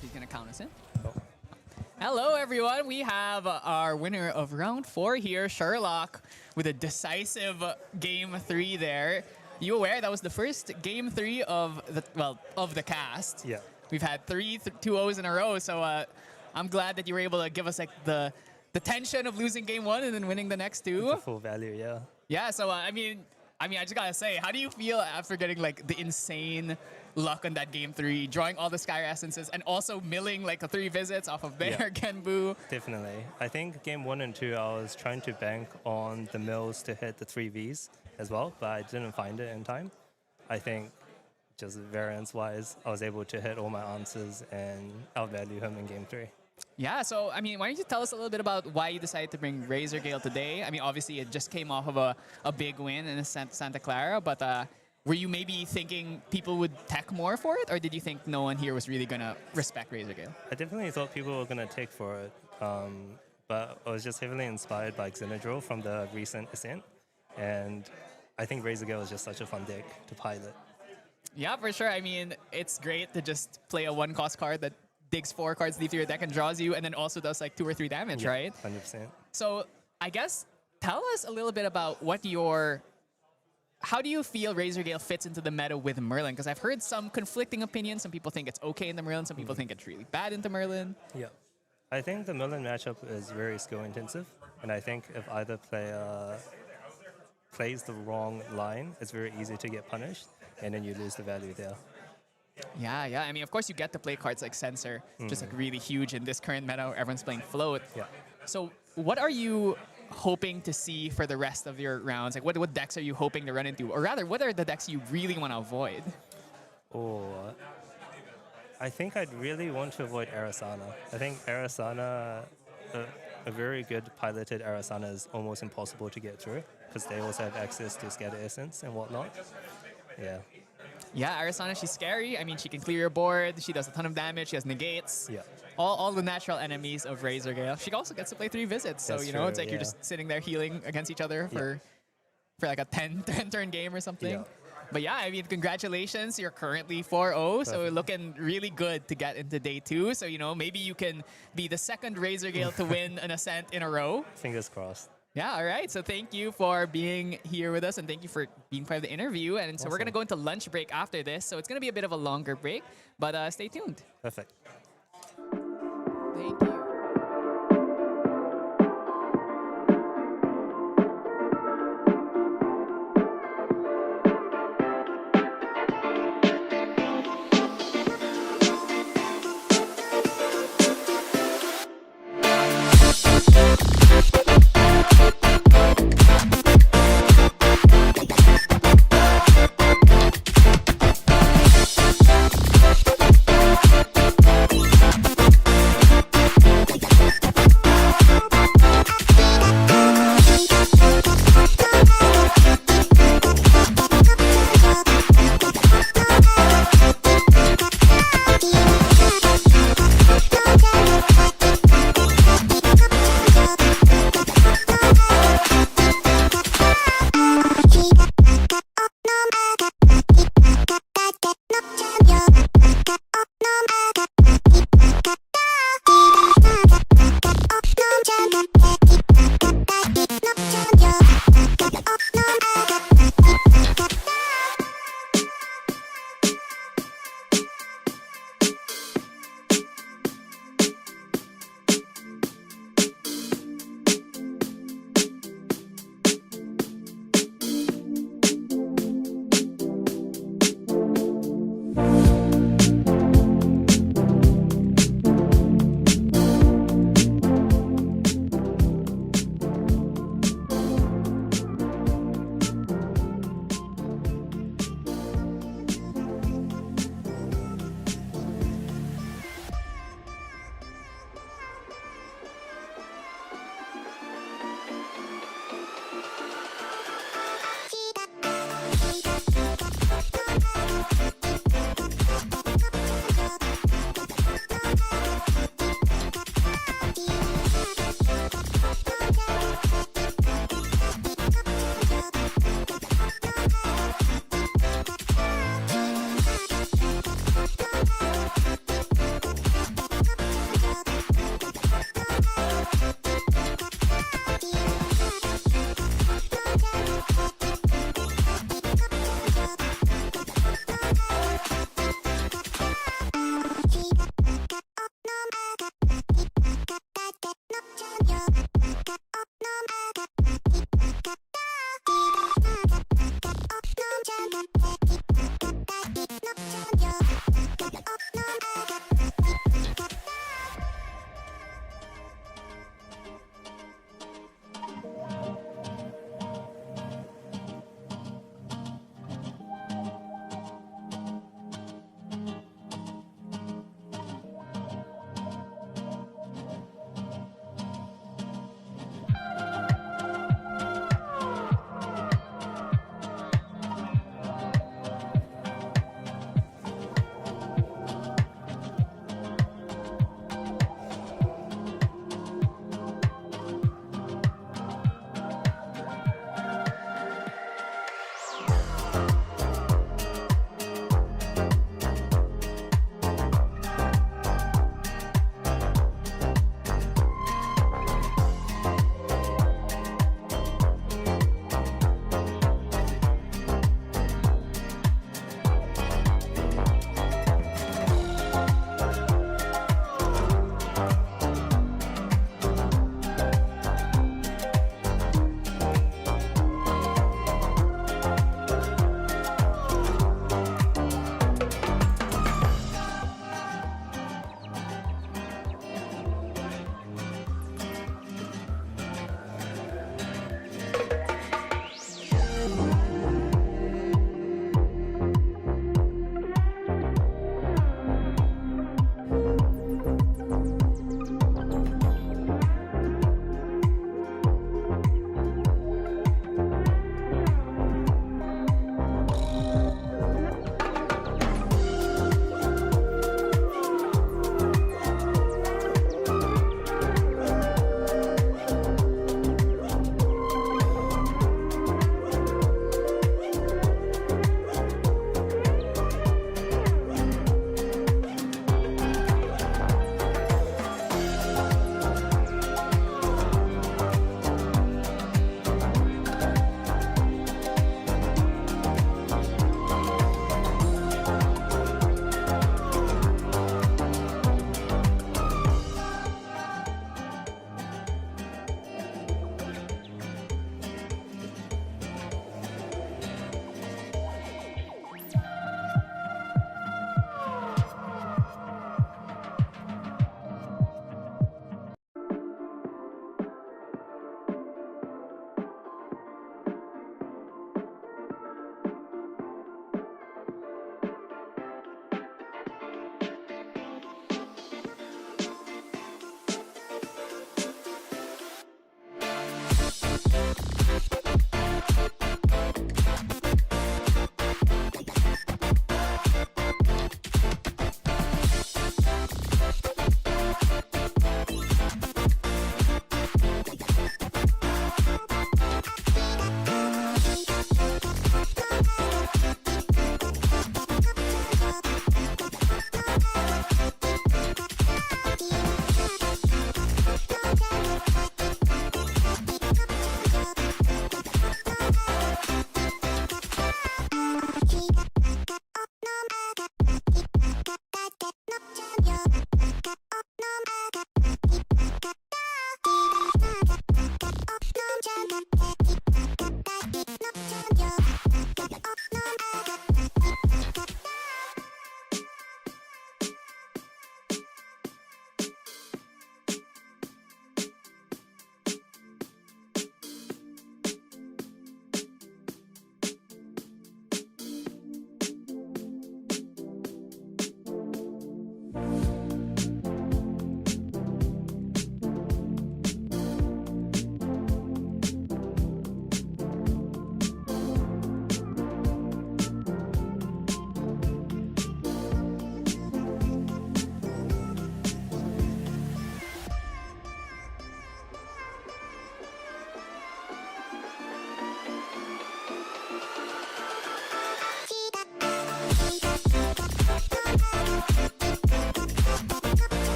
He's going to count us in. Hello, everyone. We have our winner of round 4 here, Sherlock, with a decisive game 3 there. You aware that was the first game 3 of the cast? Yeah. We've had 3 2-0s in a row, so I'm glad that you were able to give us like the tension of losing game 1 and then winning the next 2. The full value, yeah. Yeah, so I just gotta say, how do you feel after getting like the insane luck on that game 3, drawing all the Sky Essences, and also milling like the 3 visits off of their Genbu? Definitely. I think game 1 and 2, I was trying to bank on the mills to hit the 3 Vs as well, but I didn't find it in time. I think just variance-wise, I was able to hit all my answers and outvalue him in game 3. Yeah, so why don't you tell us a little bit about why you decided to bring Razor Gale today? I mean, obviously it just came off of a big win in Santa Clara, but were you maybe thinking people would tech more for it, or did you think no one here was really gonna respect Razor Gale? I definitely thought people were going to take for it, but I was just heavily inspired by Xenadrill from the recent Ascent, and I think Razor Gale is just such a fun deck to pilot. Yeah, for sure. I mean, it's great to just play a 1-cost card that digs 4 cards deep through your deck and draws you, and then also does like 2 or 3 damage, right? 100%. So I guess tell us a little bit about how do you feel Razor Gale fits into the meta with Merlin? Because I've heard some conflicting opinions. Some people think it's okay into Merlin. Some people think it's really bad into Merlin. Yeah. I think the Merlin matchup is very skill intensive, and I think if either player plays the wrong line, it's very easy to get punished, and then you lose the value there. Yeah, yeah. I mean, of course, you get to play cards like Censor, which is like really huge in this current meta where everyone's playing Float. Yeah. So what are you hoping to see for the rest of your rounds? Like, what decks are you hoping to run into? Or rather, what are the decks you really want to avoid? Oh, I think I'd really want to avoid Arasana. I think Arasana, a very good piloted Arasana is almost impossible to get through because they also have access to Scatter Essence and whatnot. Yeah. Yeah, Arasana, she's scary. I mean, she can clear your board. She does a ton of damage. She has negates. Yeah. All the natural enemies of Razor Gale. She also gets to play 3 visits. So, That's you know, true, it's like you're yeah. just sitting there healing against each other for like a 10-turn game or something. Yeah. But yeah, I mean, congratulations. You're currently 4-0, so Perfect. looking really good to get into day 2. So, you know, maybe you can be the second Razor Gale to win an Ascent in a row. Fingers crossed. Yeah, all right. So thank you for being here with us, and thank you for being part of the interview. And so we're going to go into lunch break after this. So it's going to be a bit of a longer break, but stay tuned. Perfect. Thank you.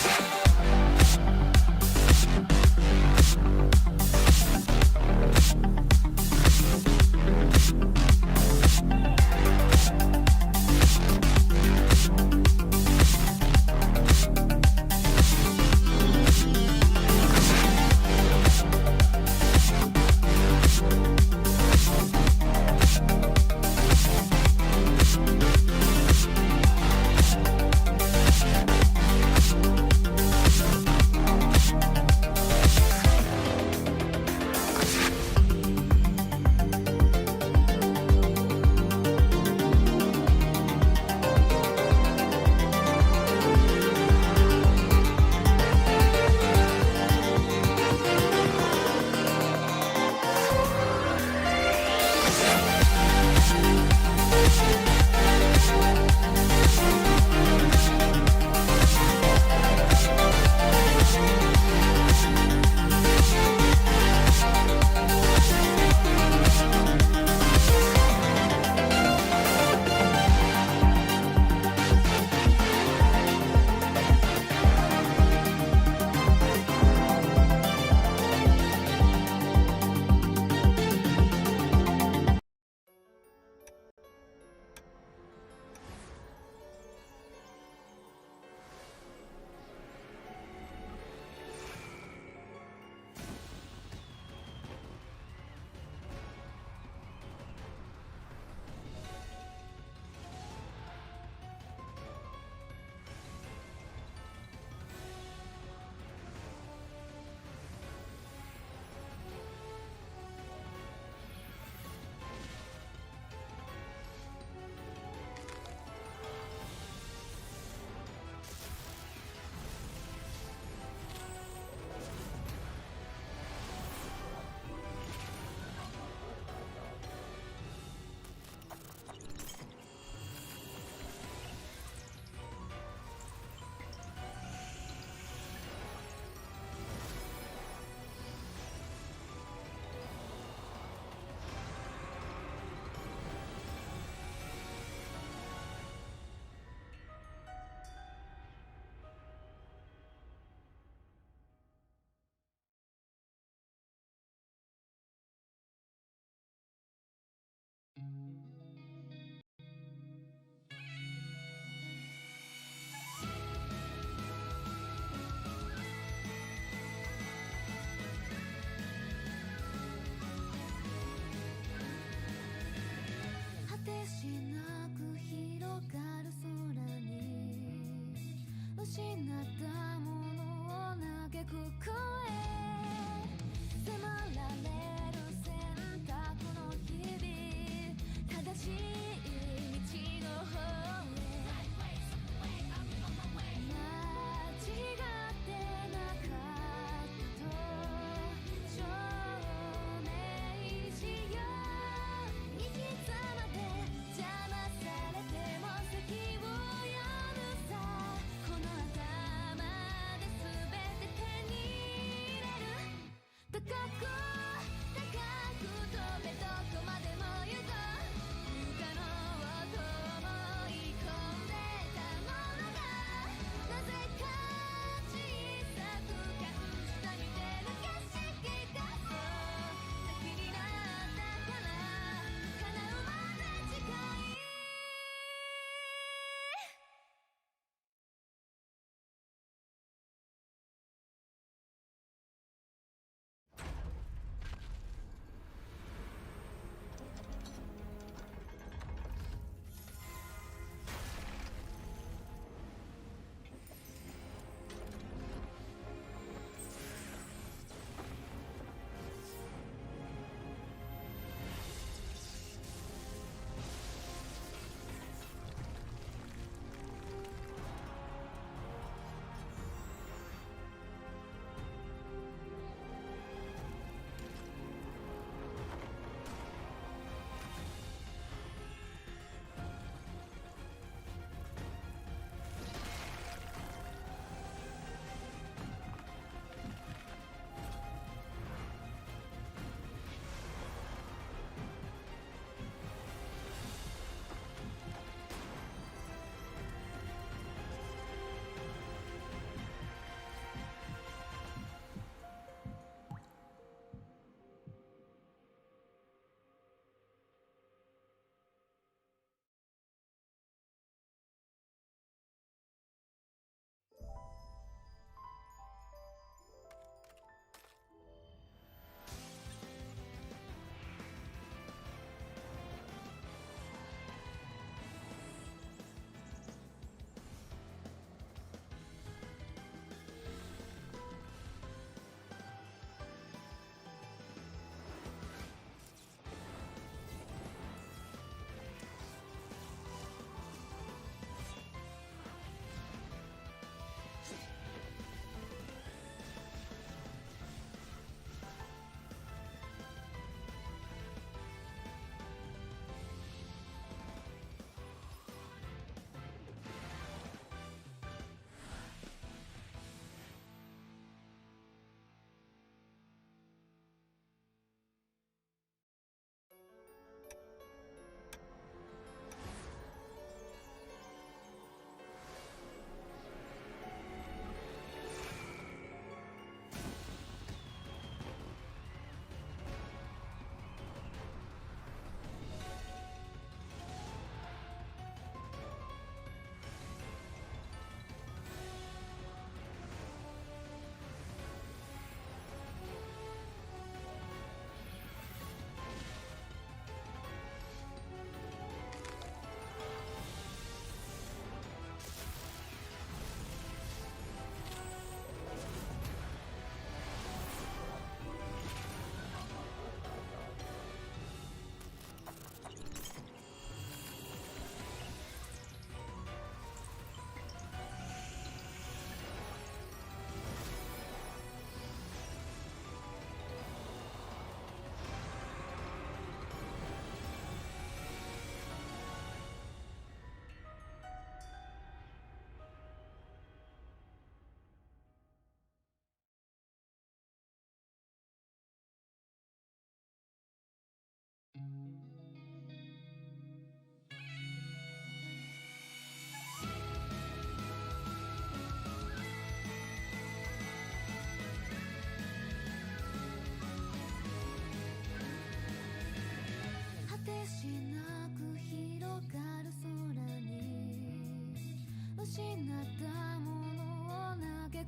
「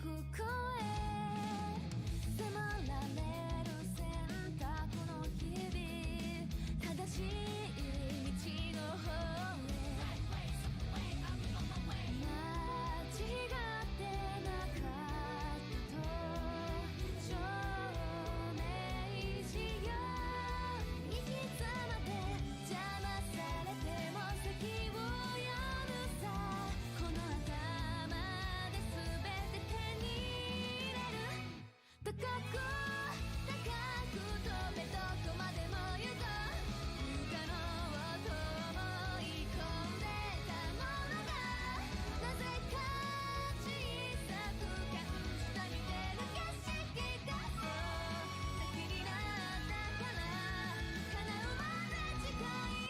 く声迫られる選択の日々正しい道の方へ間違ってなかったと証明しよう行き詰まって邪魔されても先を読むさこの頭で全て手に入れる高く高く飛べどこまでも行こう不可能をと思い込んでたものがなぜか小さく感じた見てる景色がそう先になったから叶うまで近い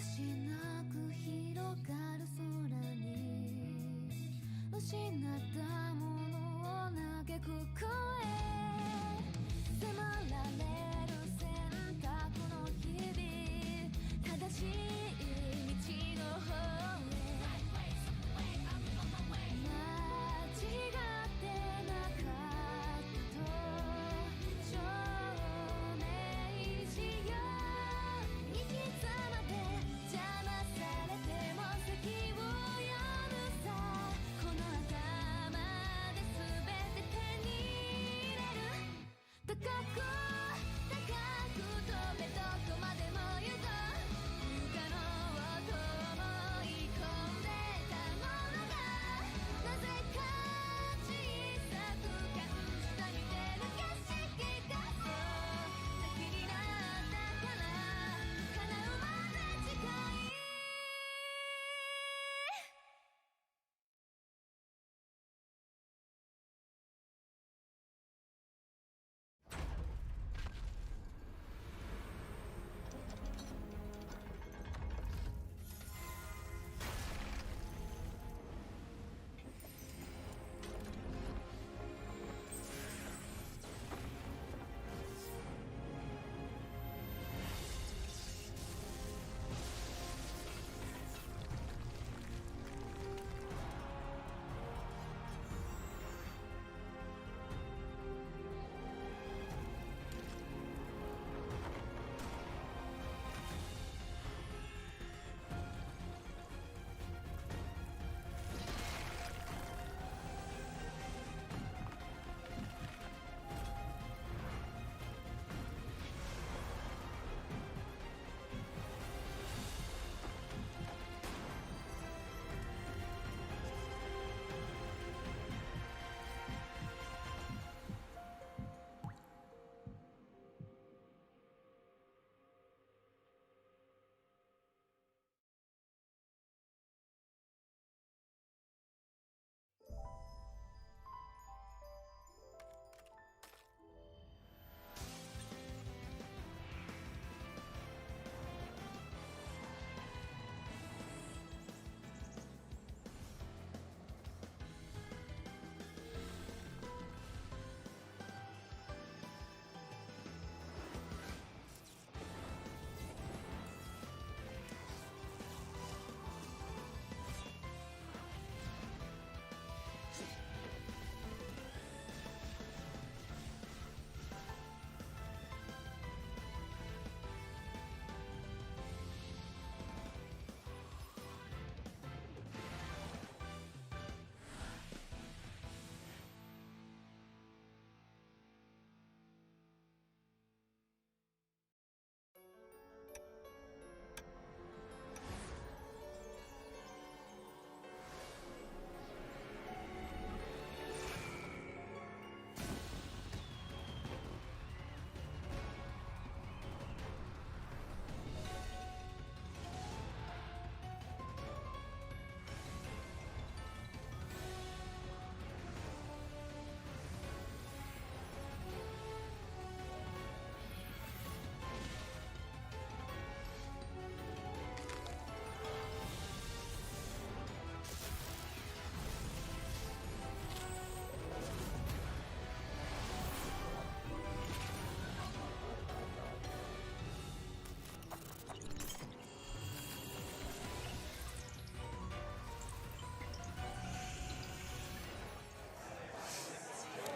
しなく広がる空に失ったものを嘆く声迫られる選択の日々正しい道の方へ間違ってなかったと証明しよういつまで邪魔されても先を読むさこの頭で全て手に入れる高く高く飛べどこまでも行こう不可能と思い込んでたものがなぜか小さく感じた似てる景色がそう先になったから叶うまで近い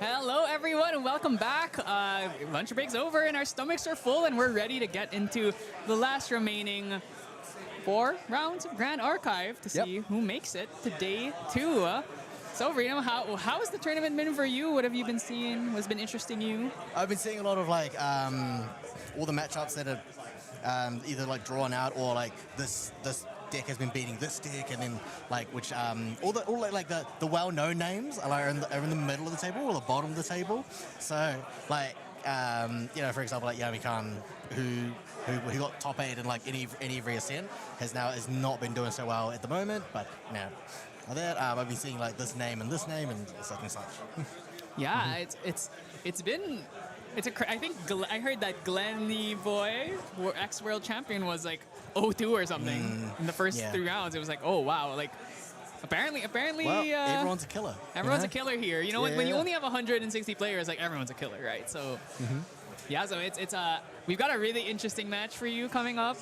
Hello, everyone, and welcome back. Lunch break's over, and our stomachs are full, and we're ready to get into the last remaining 4 rounds of Grand Archive to see who makes it to day 2. So, Freedom, how has the tournament been for you? What have you been seeing? What's been interesting you? I've been seeing a lot of like all the matchups that are either like drawn out or like this deck has been beating this deck, and then like which all the well-known names are in the middle of the table or the bottom of the table. So like you know, for example, like Yami Khan, who got top 8 in like any every Ascent, has not been doing so well at the moment, but you know. That I've been seeing like this name and such and such. Yeah, it's been. I think I heard that Glenn the boy, ex-world champion, was like 0-2 or something in the first 3 rounds. It was like, oh wow, like apparently, Well, everyone's a killer. everyone's a killer here. You know, when you Yeah. only have 160 players, like everyone's a killer, right? So yeah, so it's we've got a really interesting match for you coming up.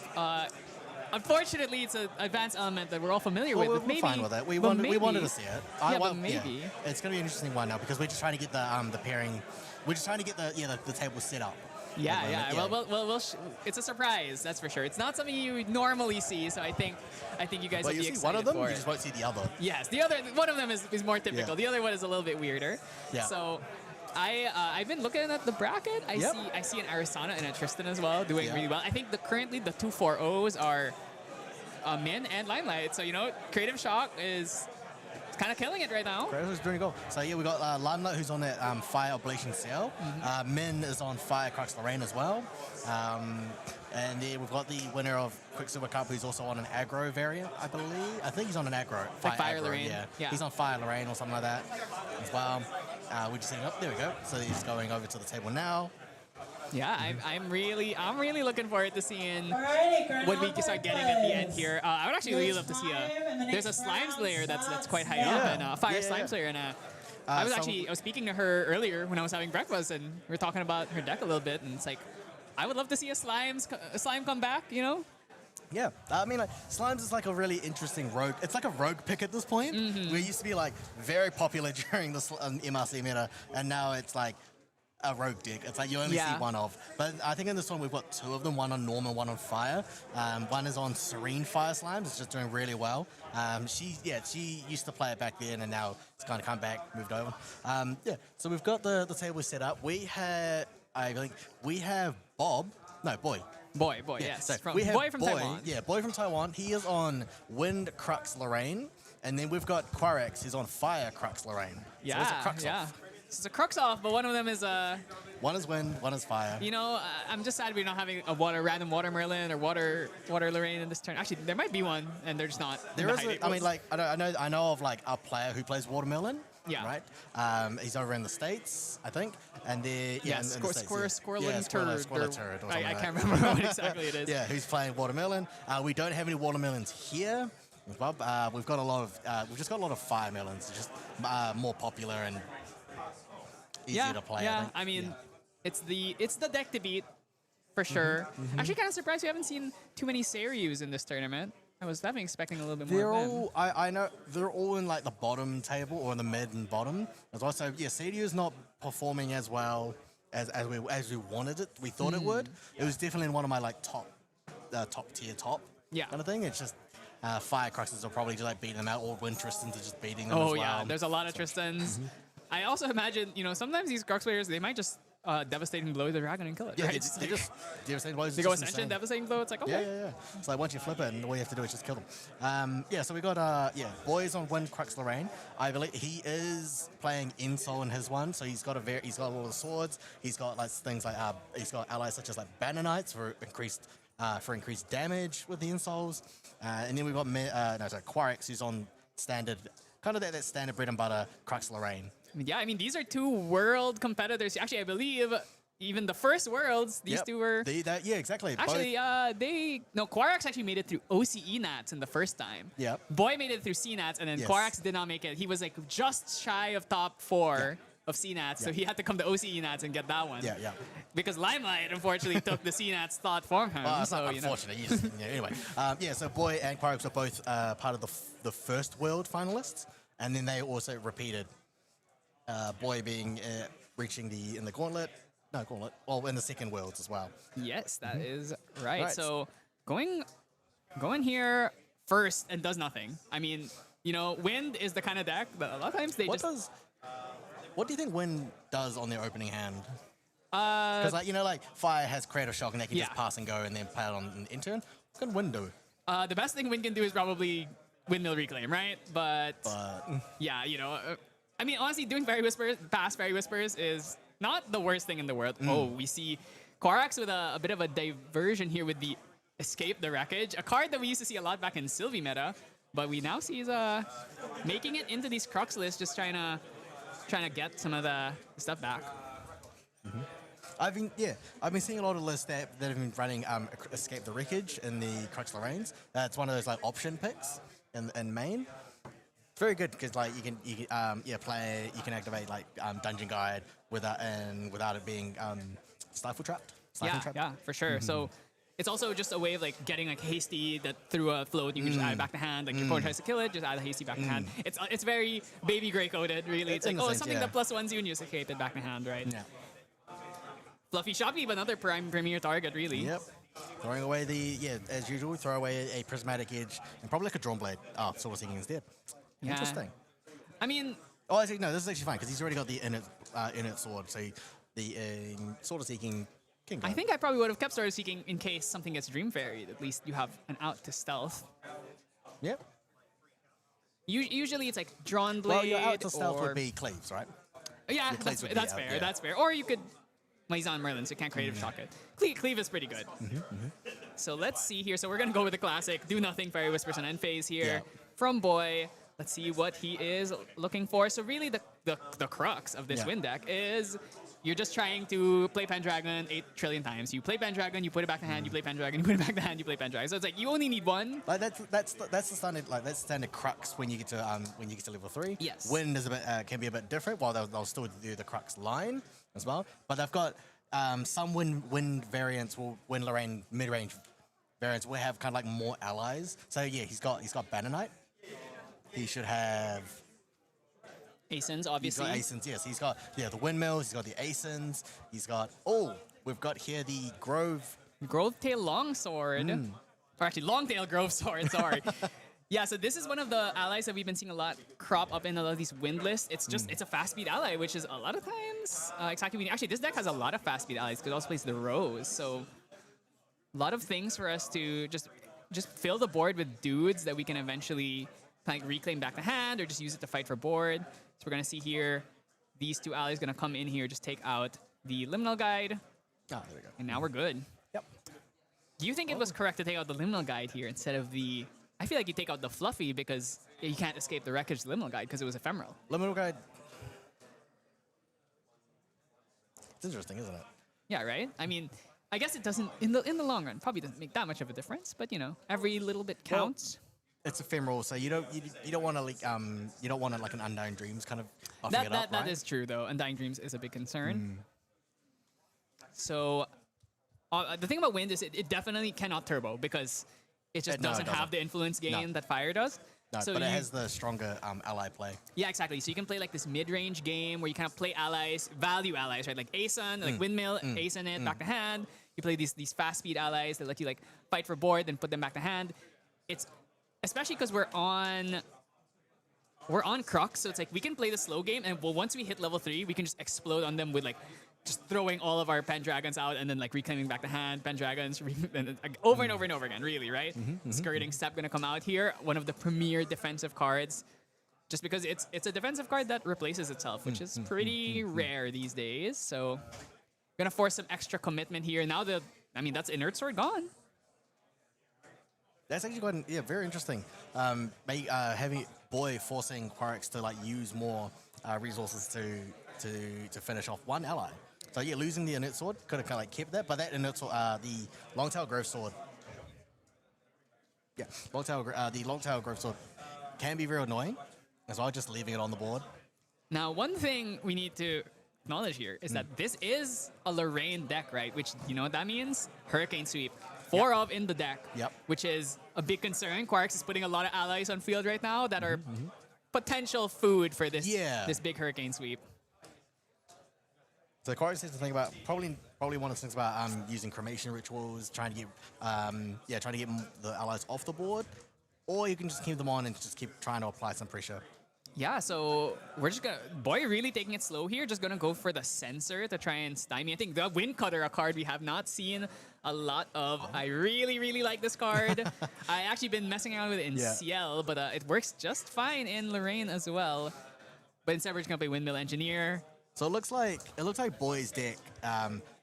Unfortunately, it's an advanced element that we're all familiar Well, with. we're Maybe, fine with it. We but wanted maybe- to see it. but maybe. It's going to be an interesting one now because we're just trying to get the pairing. We're just trying to get the table set up. Yeah, Yeah. yeah. Well, it's a surprise, that's for sure. It's not something you would normally see, so I think you guys But will you be see excited one of them, for you it. just won't see the other. Yes, the other one of them is more typical. Yeah. The other one is a little bit weirder. Yeah. So I've been looking at the bracket. I see an Arisana and a Tristan as well doing Yeah. really well. I think currently the 2 4-0s are Min and Limelight. So Creative Shock is kind of killing it right now. Who's doing a goal. So yeah, we got Limelight who's on that Fire Oblation Cell. Min is on Fire Crux Lorraine as well. And then we've got the winner of Quicksilver Cup who's also on an aggro variant, I believe. I think he's on an aggro. Like Fire aggro, Lorraine. Yeah. He's on Fire Lorraine or something like that as well. We're just saying, there we go. So he's going over to the table now. Yeah, I'm really looking forward to seeing Alrighty, what we can start getting at the end here. I would actually really love to see there's a Slime Slayer that's quite high up, and Fire Slime Slayer, and I was speaking to her earlier when I was having breakfast, and we were talking about her deck a little bit, and it's like, I would love to see a slime come back, Yeah, I mean, like, Slimes is like a really interesting rogue. It's like a rogue pick at this point. Mm-hmm. Where it used to be like very popular during the MRC meta, and now it's like a rogue deck. It's like you only see one of. But I think in this one we've got 2 of them, one on Norm and one on Fire. One is on Serene Fire Slimes. It's just doing really well. She used to play it back then, and now it's kind of come back, moved over. So we've got the table set up. I think we have Boy. Boy, Yeah, yes. so From we have Boy from Taiwan. Yeah, Boy from Taiwan. He is on Wind Crux Lorraine. And then we've got Quarex, who's on Fire Crux Lorraine. So there's a Crux off. So it's a Crux off, but one of them is One is Wind, one is Fire. I'm just sad we're not having a random Water Merlin or Water Lorraine in this turn. Actually, there might be one, and they're just not. There is. I know of like a player who plays Watermelon. Yeah. Right. He's over in the States, I think, and they're in the States, Squirrelin Turd. Turd. Or I something can't like remember what exactly it is. Yeah, who's playing Watermelon? We don't have any Watermelons here. Well, we've got a lot of. We've just got a lot of Fire Melons, just more popular and easier to play. Yeah, I think. it's the deck to beat for sure. Actually, kind of surprised we haven't seen too many Seryus in this tournament. I was definitely expecting a little bit more. They're of them. all. I know they're all in like the bottom table or in the mid and bottom as well. So yeah, CDU's not performing as well as we wanted it. We thought it would. It was definitely in one of my like top tier kind of thing. It's just Fire Cruxes are probably just like beating them out, or Wind Tristans are just beating them as well. Oh yeah, there's a lot of Tristans. I also imagine sometimes these Crux players they might just devastating blow the dragon and kill it. Yeah, right? they just devastating blows. They go Ascension, devastating blow. It's like okay. Yeah. It's like once you flip it, and all you have to do is just kill them. So we got Boys on Wind Crux Lorraine. I believe he is playing Insol in his one, so he's got all the swords. He's got like things like he's got allies such as like Banner Knights for increased damage with the Insols, and then we've got Quarex who's on standard, kind of that standard bread and butter Crux Lorraine. Yeah, I mean these are 2 world competitors. Actually, I believe even the first worlds, these 2 were. Yeah, exactly. Actually, Quarex actually made it through OCE Nats in the first time. Yeah. Boy made it through CNATs, and then Yes. Quarex did not make it. He was like just shy of top 4 of CNATs, so he had to come to OCE Nats and get that one. Yeah. Because Limelight unfortunately took the CNATs thought from him. Well, it's so not unfortunate. You just, anyway, so Boy and Quarex are both part of the first world finalists, and then they also repeated. Boy being reaching in the gauntlet. Well, in the second worlds as well. Yes, that is right. Right. So going here first and does nothing. I mean, Wind is the kind of deck that a lot of times they What do you think Wind does on their opening hand? Because Fire has Creative Shock and they can just pass and go and then play it on an intern. What can Wind do? The best thing Wind can do is probably Windmill Reclaim, right? But yeah, I mean, honestly, doing past Fairy Whispers is not the worst thing in the world. Oh, we see Quarex with a bit of a diversion here with the Escape the Wreckage, a card that we used to see a lot back in Sylvie meta, but we now see is making it into these Crux lists, just trying to get some of the stuff back. I've been seeing a lot of lists that have been running Escape the Wreckage in the Crux Lorraines. It's one of those like option picks in main. It's very good because like you can activate like Dungeon Guide without it being stifle trapped. Yeah, for sure. So it's also just a way of like getting like hasty that through a float you can just add it back to hand. Like your opponent tries to kill it, just add a hasty back to hand. It's very baby gray coded, really. It's like something that +1s you and you escape it back to hand, right? Yeah. Fluffy Shoppy, but another premier target, really. Yep. Throwing away as usual, throw away a Prismatic Edge and probably like a Drawn Blade. Oh, Sword of Seeking instead. Yeah. Interesting. I mean, actually, no, this is actually fine because he's already got the inert sword. So the Sword of Seeking can go. I think I probably would have kept Sword of Seeking in case something gets Dream Fairy. At least you have an out to stealth. Yep. Usually it's like Drawn Blade. Well, your out to stealth or... would be Cleaves, right? Yeah, Cleaves would be that's out, fair. yeah. That's fair. Or you could. Well, he's on Merlin, so you can't creative shock it. Cleave is pretty good. So let's see here. So we're gonna go with the classic. Do nothing. Fairy Whispers on end phase here Yeah. from Boy. Let's see what he is looking for. So really, the crux of this win deck is you're just trying to play Pendragon 8 trillion times. You play Pendragon, you put it back to hand. You play Pendragon, you put it back to hand. You play Pendragon. So it's like you only need one. Like that's the standard Crux when you get to level 3. Yes. Wind is a bit can be a bit different. While they'll still do the Crux line as well, but they've got some wind variants. Wind Lorraine mid range variants will have kind of like more allies. So yeah, he's got Banner Knight. He should have Ascents, obviously. He's got Ascents, yes. He's got the Windmills. He's got the Ascents. He's got we've got here the Grove Tail Longsword. Or actually, Longtail Grove Sword, sorry. Yeah, so this is one of the allies that we've been seeing a lot crop up in a lot of these wind lists. It's just, it's a fast speed ally, which is a lot of times exactly. Actually, this deck has a lot of fast speed allies because it also plays the Rose. So a lot of things for us to just fill the board with dudes that we can eventually like reclaim back to hand or just use it to fight for board. So we're going to see here, these two allies going to come in here, just take out the Liminal Guide. there we go. And now we're good. Yep. Do you think it was correct to take out the Liminal Guide here instead of the... I feel like you take out the Fluffy because you can't escape the Wreckage Liminal Guide because it was ephemeral. Liminal Guide. It's interesting, isn't it? Yeah, right? I mean, I guess it doesn't, in the long run, probably doesn't make that much of a difference, but, you know, every little bit counts. Well, it's ephemeral, so you don't want to like like an Undying Dreams kind of buffing it up, That right? is true, though. Undying Dreams is a big concern. So the thing about Wind is it definitely cannot turbo because it just doesn't have the influence gain that Fire does. No, so but it has the stronger ally play. Yeah, exactly. So you can play like this mid-range game where you kind of play allies, value allies, right? Like Asun, like Windmill, Asun it, back to hand. You play these fast speed allies that let you like fight for board, then put them back to hand. It's especially because we're on Crux, so it's like we can play the slow game, and once we hit level 3, we can just explode on them with like just throwing all of our Pendragons out and then like reclaiming back the hand, Pendragons, and over and over and over again, really, right? Skirting Step gonna come out here, one of the premier defensive cards, just because it's a defensive card that replaces itself, which is pretty rare these days. So gonna force some extra commitment here. Now that's Inert Sword gone. That's actually quite very interesting. Having Boy forcing Crux to like use more resources to finish off one ally. So yeah, losing the Inert Sword could have kind of like kept that, but that Inert Sword, the Longtail Grove Sword, the Longtail Grove Sword can be very annoying as well, just leaving it on the board. Now, one thing we need to acknowledge here is that this is a Lorraine deck, right? Which, you know what that means? Hurricane Sweep. 4 of in the deck, which is a big concern. Quarks is putting a lot of allies on field right now that are potential food for this big Hurricane Sweep. So Corgis has to think about probably one of the things about using cremation rituals, trying to get the allies off the board, or you can just keep them on and just keep trying to apply some pressure. Yeah, so we're just gonna Boy really taking it slow here, just gonna go for the Censor to try and stymie. I think the Wind Cutter, a card we have not seen a lot of. I really like this card. I actually been messing around with it in CL, but it works just fine in Lorraine as well. But instead we're just gonna play Windmill Engineer. So it looks like Boy's deck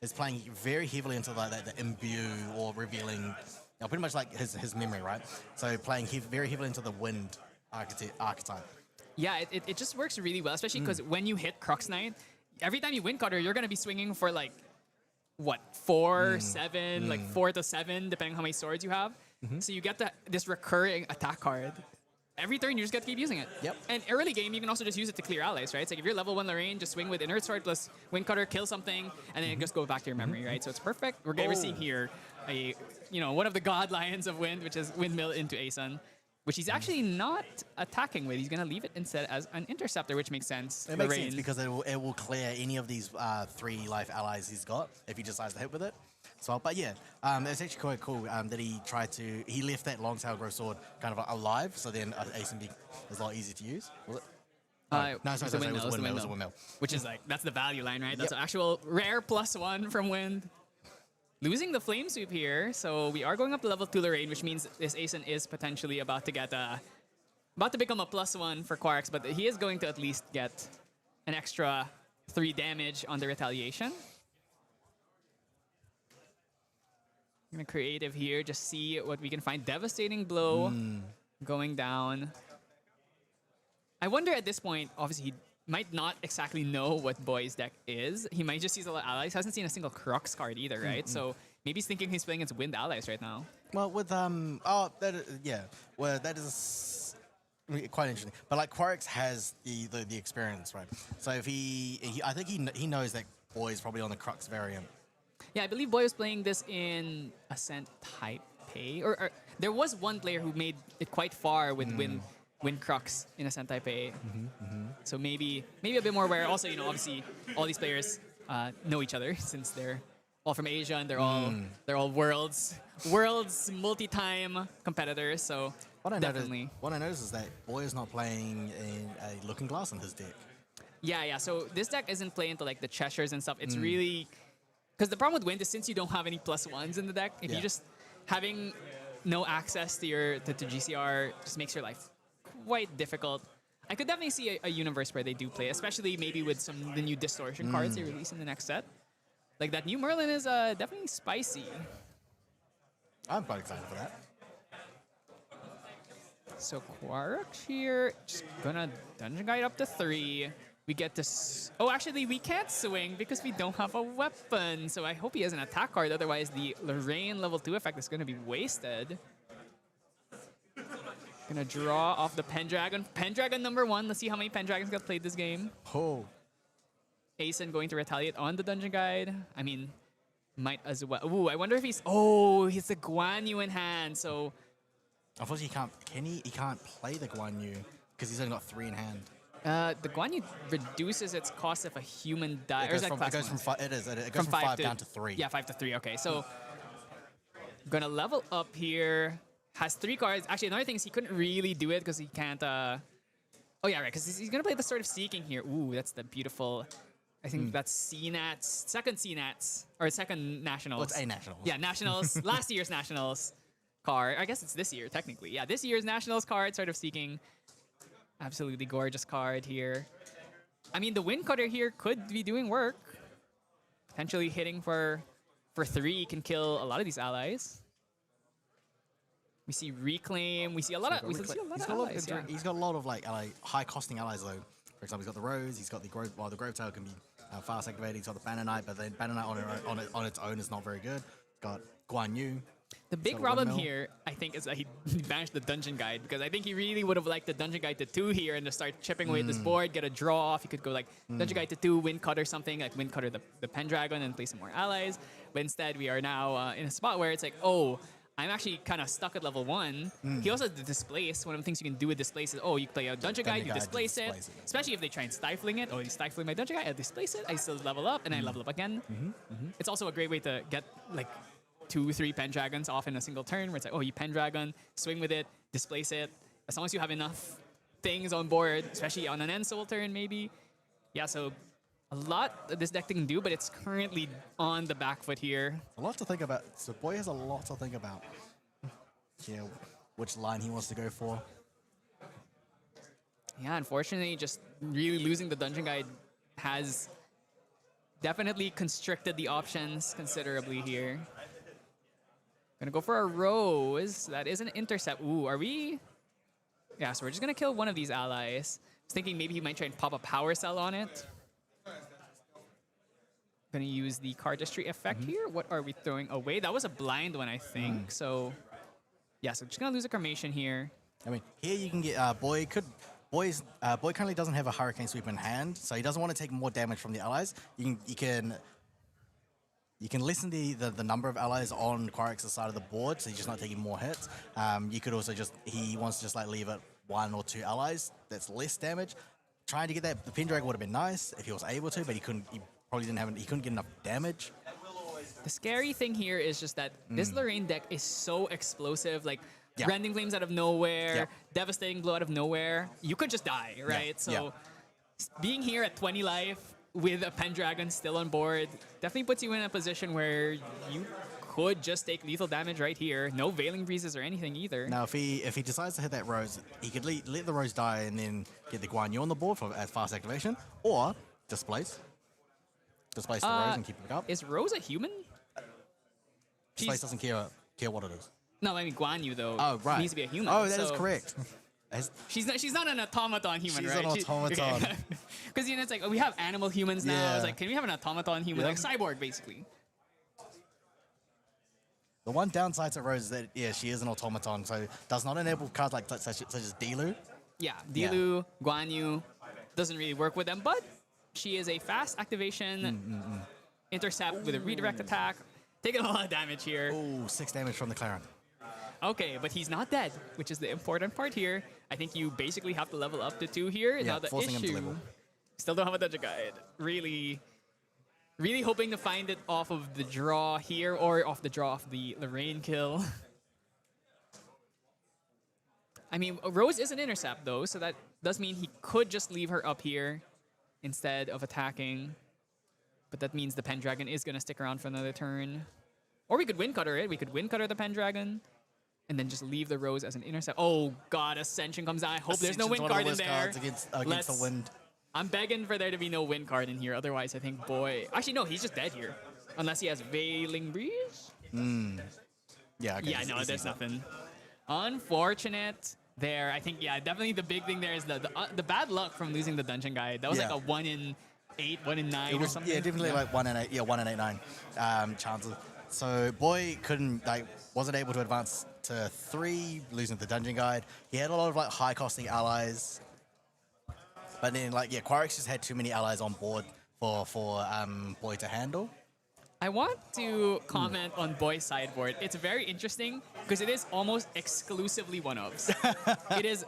is playing very heavily into like the imbue or revealing, pretty much like his memory, right? So playing very heavily into the wind archetype. Yeah, it just works really well, especially because when you hit Crux Knight, every time you Wind Cutter, you're gonna be swinging for like what, 4, 7, like 4 to 7, depending on how many swords you have. So you get this recurring attack card. Every turn, you just get to keep using it. Yep. And early game, you can also just use it to clear allies, right? It's like if you're level 1 Lorraine, just swing with Inert Sword plus Wind Cutter, kill something, and then it just go back to your memory, right? So it's perfect. We're seeing here one of the god lions of wind, which is Windmill into Ascent, which he's actually not attacking with. He's going to leave it instead as an interceptor, which makes sense. It makes sense because it will clear any of these 3 life allies he's got if he decides to hit with it. So, but yeah, it's actually quite cool that he left that long tail growth sword kind of alive, so then Ascent is a lot easier to use. Was it? No, sorry, it was a windmill. Which is like, that's the value line, right? That's an actual rare +1 from Wind. Losing the Flame Sweep here, so we are going up to level 2 Lorraine, which means this Ascent is potentially about to become a +1 for Quarks, but he is going to at least get an extra 3 damage on the retaliation. I'm gonna creative here, just see what we can find. Devastating Blow going down. I wonder at this point, obviously he might not exactly know what Boy's deck is. He might just use a lot of allies. Hasn't seen a single Crux card either, right? So maybe he's thinking he's playing against Wind allies right now. Well, with well, that is quite interesting. But like Quarks has the experience, right? So if I think he knows that Boy is probably on the Crux variant. Yeah, I believe Boy was playing this in Ascent Taipei. Or there was one player who made it quite far with Wind Crux in Ascent Taipei. So maybe a bit more aware. Also, obviously all these players know each other since they're all from Asia and they're all worlds multi-time competitors. So what I noticed is that Boy is not playing a Looking Glass in his deck. Yeah. So this deck isn't playing to like the Cheshires and stuff. It's really because the problem with Wind is since you don't have any +1s in the deck, if you just having no access to GCR just makes your life quite difficult. I could definitely see a universe where they do play, especially maybe with some of the new Distortion cards they release in the next set. Like that new Merlin is definitely spicy. I'm quite excited for that. So Quark here, just gonna Dungeon Guide up to 3. We get this. Oh, actually, we can't swing because we don't have a weapon. So I hope he has an attack card. Otherwise, the Lorraine level 2 effect is going to be wasted. Gonna draw off the Pendragon. Pendragon number 1. Let's see how many Pendragons got played this game. Oh. Ascent going to retaliate on the Dungeon Guide. I mean, might as well. Ooh, I wonder if he's. Oh, he's the Guan Yu in hand. So. Unfortunately, he can't play the Guan Yu because he's only got 3 in hand. The Guan Yu reduces its cost if a human dies. It goes from 5 down to 3. Yeah, 5 to 3. Okay, so gonna level up here. Has 3 cards. Actually, another thing is he couldn't really do it because he can't. Oh yeah, right. Because he's gonna play the Sword of Seeking here. Ooh, that's the beautiful. I think that's CNAT's second CNAT's or second Nationals. Well, it's a Nationals. Yeah, Nationals. Last year's Nationals card. I guess it's this year technically. Yeah, this year's Nationals card. Sword of Seeking. Absolutely gorgeous card here. I mean, the Wind Cutter here could be doing work. Potentially hitting for 3 can kill a lot of these allies. We see Reclaim. We see a lot of allies. He's got a lot of like high-costing allies though. For example, he's got the Rose. He's got the Grove. Well, the Grove Tail can be fast activated. He's got the Banner Knight, but then Banner Knight on its own is not very good. Got Guan Yu. The big problem here, I think, is that he banished the Dungeon Guide because I think he really would have liked the Dungeon Guide to 2 here and just start chipping away at this board, get a draw off. He could go like Dungeon Guide to 2, Wind Cutter something, like Wind Cutter the Pendragon and play some more allies. But instead, we are now in a spot where it's like, oh, I'm actually kind of stuck at level 1. He also has the Displace. One of the things you can do with Displace is, you play a Dungeon Guide, you displace it. Especially if they try and stifling it. Oh, he's stifling my Dungeon Guide, I displace it, I still level up, and I level up again. It's also a great way to get like 2-3 Pendragons off in a single turn where it's like, you Pendragon, swing with it, displace it. As long as you have enough things on board, especially on an end soul turn maybe. Yeah, so a lot that this deck can do, but it's currently on the back foot here. A lot to think about. So Boy has a lot to think about. Yeah, which line he wants to go for. Yeah, unfortunately, just really losing the Dungeon Guide has definitely constricted the options considerably here. Gonna go for a Rose. That is an intercept. Ooh, are we? Yeah, so we're just gonna kill one of these allies. I was thinking maybe he might try and pop a Power Cell on it. gonna use the cardistry effect here. What are we throwing away? That was a blind one, I think. So yeah, so just gonna lose a Carmation here. I mean, here you can get Boy currently doesn't have a Hurricane Sweep in hand, so he doesn't want to take more damage from the allies. You can lessen the number of allies on Quarix's side of the board, so he's just not taking more hits. You could also he wants to just like leave it 1 or 2 allies. That's less damage. Trying to get that, the Pendragon would have been nice if he was able to, but he couldn't. He probably didn't have. He couldn't get enough damage. The scary thing here is just that this Lorraine deck is so explosive. Like Rending Flames out of nowhere, Devastating Blow out of nowhere. You could just die, right? So being here at 20 life with a Pendragon still on board definitely puts you in a position where you could just take lethal damage right here. No Veiling Breezes or anything either. Now, if he decides to hit that Rose, he could let the Rose die and then get the Guan Yu on the board for as fast activation, or displace the Rose and keep it up. Is Rose a human? Displace doesn't care what it is. No, I mean Guan Yu though. Oh, right. Needs to be a human. Oh, that is correct. She's not an automaton human, She's right? an automaton. Because it's like we have animal humans now. It's like, can we have an automaton human, like cyborg basically? The one downside to Rose is that she is an automaton, so does not enable cards like such as Dilu. Yeah, Dilu, Guan Yu doesn't really work with them, but she is a fast activation intercept with a redirect attack. Taking a lot of damage here. Oh, 6 damage from the Claren. Okay, but he's not dead, which is the important part here. I think you basically have to level up to 2 here. Yeah, now the forcing him to issue, level. still don't have a Dungeon Guide. Really hoping to find it off of the draw here or off the draw of the Lorraine kill. I mean, Rose is an intercept though, so that does mean he could just leave her up here instead of attacking. But that means the Pendragon is going to stick around for another turn. Or we could Wind Cutter it. We could Wind Cutter the Pendragon and then just leave the Rose as an intercept. Oh god, Ascension comes out. I hope there's no Wind card in there. Against the wind. I'm begging for there to be no Wind card in here. Otherwise, I think Boy... Actually, no, he's just dead here. Unless he has Veiling Breeze? Yeah, okay, no, there's nothing. Unfortunate there. I think, definitely the big thing there is the bad luck from losing the Dungeon Guide. That was like a 1 in 8, 1 in 9 or something. Yeah, definitely like 1 in 8. Yeah, 1 in 8, 9 chances. So Boy wasn't able to advance to 3, losing the Dungeon Guide. He had a lot of high costing allies. But then Quarix just had too many allies on board for Boy to handle. I want to comment on Boy's sideboard. It's very interesting because it is almost exclusively one-ofs. It is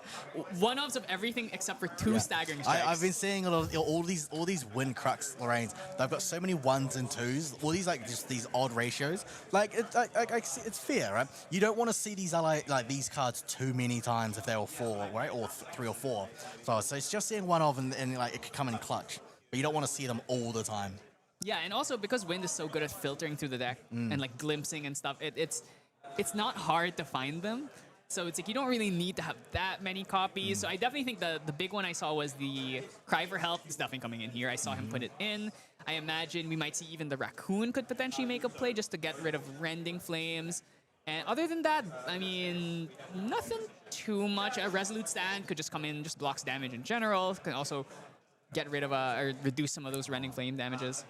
one-ofs of everything except for 2 staggering strikes. I've been seeing a lot of all these Win Crux Lorraines. They've got so many 1s and 2s. All these just these odd ratios. It's fair, right? You don't want to see these these cards too many times if they were 4, right, or 3 or 4. So it's just seeing one of and it could come in clutch, but you don't want to see them all the time. Yeah, and also because Wind is so good at filtering through the deck and glimpsing and stuff, it's not hard to find them. So it's you don't really need to have that many copies. So I definitely think the big one I saw was the Cry for Help. It's definitely coming in here. I saw him put it in. I imagine we might see even the Raccoon could potentially make a play just to get rid of Rending Flames. And other than that, I mean, nothing too much. A Resolute Stand could just come in, just blocks damage in general. Can also get rid of or reduce some of those Rending Flame damages.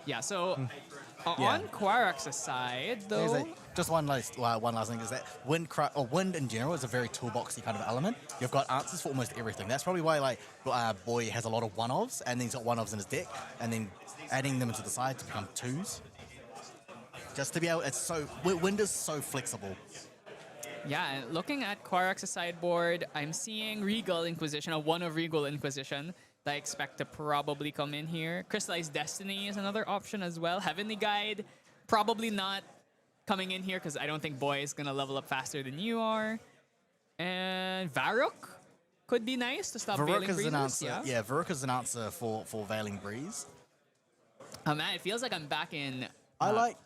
Yeah, so on Quarax's side, though... Just one last thing is that Wind in general is a very toolboxy kind of element. You've got answers for almost everything. That's probably why Boy has a lot of one-ofs, and then he's got one-ofs in his deck, and then adding them into the side to become 2s. Just to be able... Wind is so flexible. Yeah, and looking at Quarax's sideboard, I'm seeing Regal Inquisition, a 1 of Regal Inquisition. I expect to probably come in here. Crystallized Destiny is another option as well. Heavenly Guide, probably not coming in here because I don't think Boy is going to level up faster than you are. And Varrock could be nice to stop Veiling Breezes. An answer. Yeah, Varrock is an answer for Veiling Breeze. Oh man, it feels like I'm back in... I like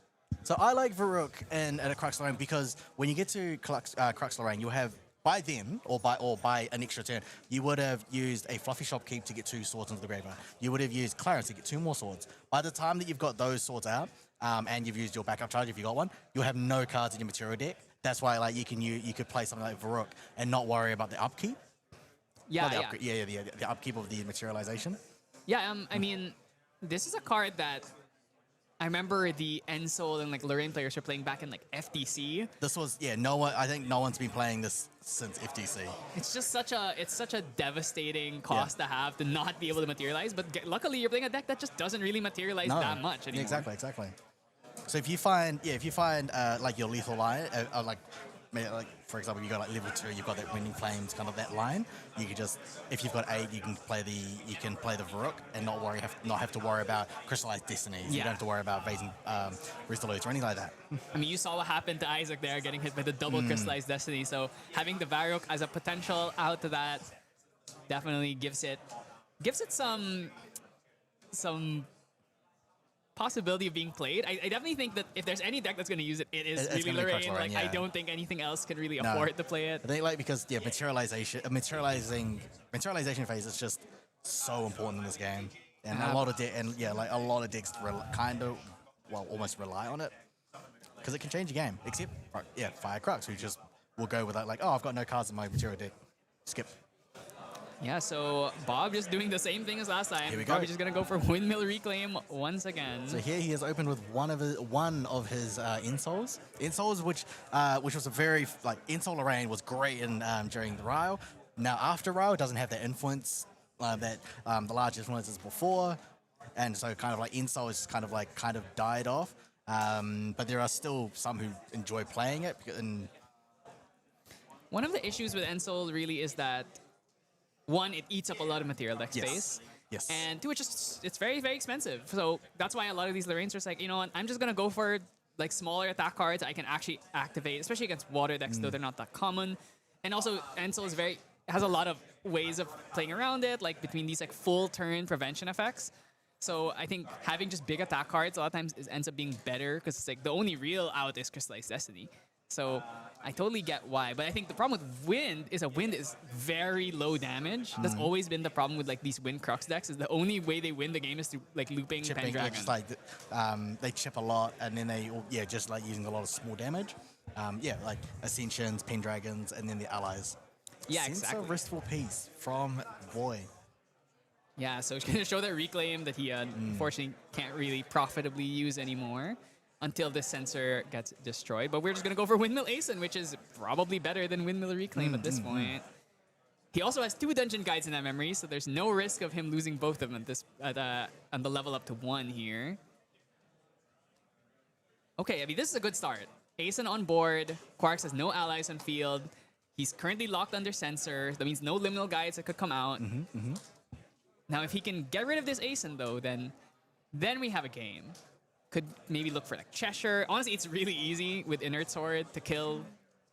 Varrock and a Crux Lorraine because when you get to Crux Lorraine, you'll have... By then, or by an extra turn, you would have used a Fluffy Shopkeep to get 2 swords into the graveyard. You would have used Clarence to get 2 more swords. By the time that you've got those swords out, and you've used your backup charge if you got one, you'll have no cards in your material deck. That's why you could play something like Varrock and not worry about the upkeep. The upkeep of the materialization. Yeah, I mean, this is a card that I remember the Ensol and like Lorraine players were playing back in like FTC. This was, yeah, no one, I think no one's been playing this since FTC. It's just such a devastating cost to have to not be able to materialize. But luckily, you're playing a deck that just doesn't really materialize that much anymore. Exactly. So if you find like your lethal line, like for example, you got like level 2, you've got that Winning Flames kind of that line. You could just, if you've got 8, you can play the Varrook and not have to worry about Crystallized Destinies. You don't have to worry about raising Resolutes or anything like that. I mean, you saw what happened to Isaac there, getting hit by the double Crystallized Destiny. So having the Varrook as a potential out to that definitely gives it some possibility of being played. I definitely think that if there's any deck that's going to use it, it is It's really gonna be Crux Lorraine. Lorraine, I don't think anything else can really No. afford to play it. I think because materialization phase is just so important in this game, and a lot of decks almost rely on it because it can change the game. Except Fire Crux, who just will go with that like, oh, I've got no cards in my material deck, skip. Yeah, so Bob just doing the same thing as last time. Here we go. Probably just gonna go for Windmill Reclaim once again. So here he has opened with one of his Insols. Insols, which was a very Insol Lorraine was great in during the Ryle. Now after Ryle, it doesn't have that influence that the large influences before, and so kind of like Insol is kind of died off. But there are still some who enjoy playing it. And one of the issues with Ensol really is that, one, it eats up a lot of material deck space. Yes. And two, it's very, very expensive. So that's why a lot of these Lorraines are just like, you know what, I'm just going to go for like smaller attack cards I can actually activate, especially against water decks, though they're not that common. And also, Ensol has a lot of ways of playing around it, like between these like full turn prevention effects. So I think having just big attack cards a lot of times ends up being better because it's like the only real out is Crystallized Destiny. So I totally get why, but I think the problem with Wind is very low damage. That's always been the problem with like these Wind Crux decks. Is the only way they win the game is through like looping chipping, Pendragon. just like they chip a lot, and then they just like using a lot of small damage. Like Ascensions, Pendragons, and then the allies. Yeah, Sense exactly. of Restful Peace from Boy. Yeah, so it's going to show that Reclaim that he unfortunately can't really profitably use anymore until this sensor gets destroyed. But we're just going to go for Windmill Asen, which is probably better than Windmill Reclaim at this point. He also has 2 Dungeon Guides in that memory, so there's no risk of him losing both of them on the level up to 1 here. Okay, I mean, this is a good start. Asen on board. Quarks has no allies on field. He's currently locked under Sensor. That means no Liminal Guides that could come out. Now, if he can get rid of this Asen, though, then we have a game. Could maybe look for like Cheshire. Honestly, it's really easy with Inert Sword to kill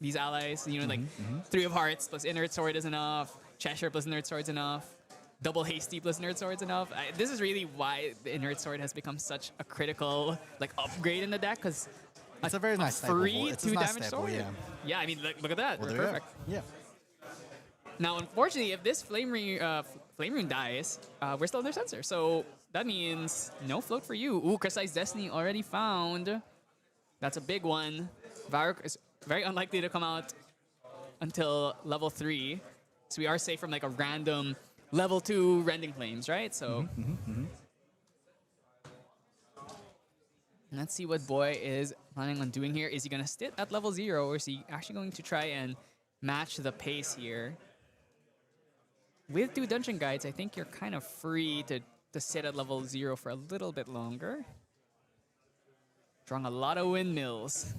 these allies. You know, like 3 of Hearts plus Inert Sword is enough. Cheshire plus Inert Sword is enough. Double Hasty plus Inert Sword is enough. This is really why the Inert Sword has become such a critical like upgrade in the deck, because it's a very nice staple. free It's a 2 nice damage staple, sword. Yeah, I mean, look at that. Well, We're there we perfect. go. Yeah. Now, unfortunately, if this Flame Rune dies, we're still under Sensor. So that means no float for you. Ooh, Crystallized Destiny already found. That's a big one. Varrock is very unlikely to come out until level 3. So we are safe from like a random level 2 Rending Flames, right? So let's see what Boy is planning on doing here. Is he going to sit at level 0, or is he actually going to try and match the pace here? With 2 Dungeon Guides, I think you're kind of free to sit at level 0 for a little bit longer. Drawing a lot of windmills.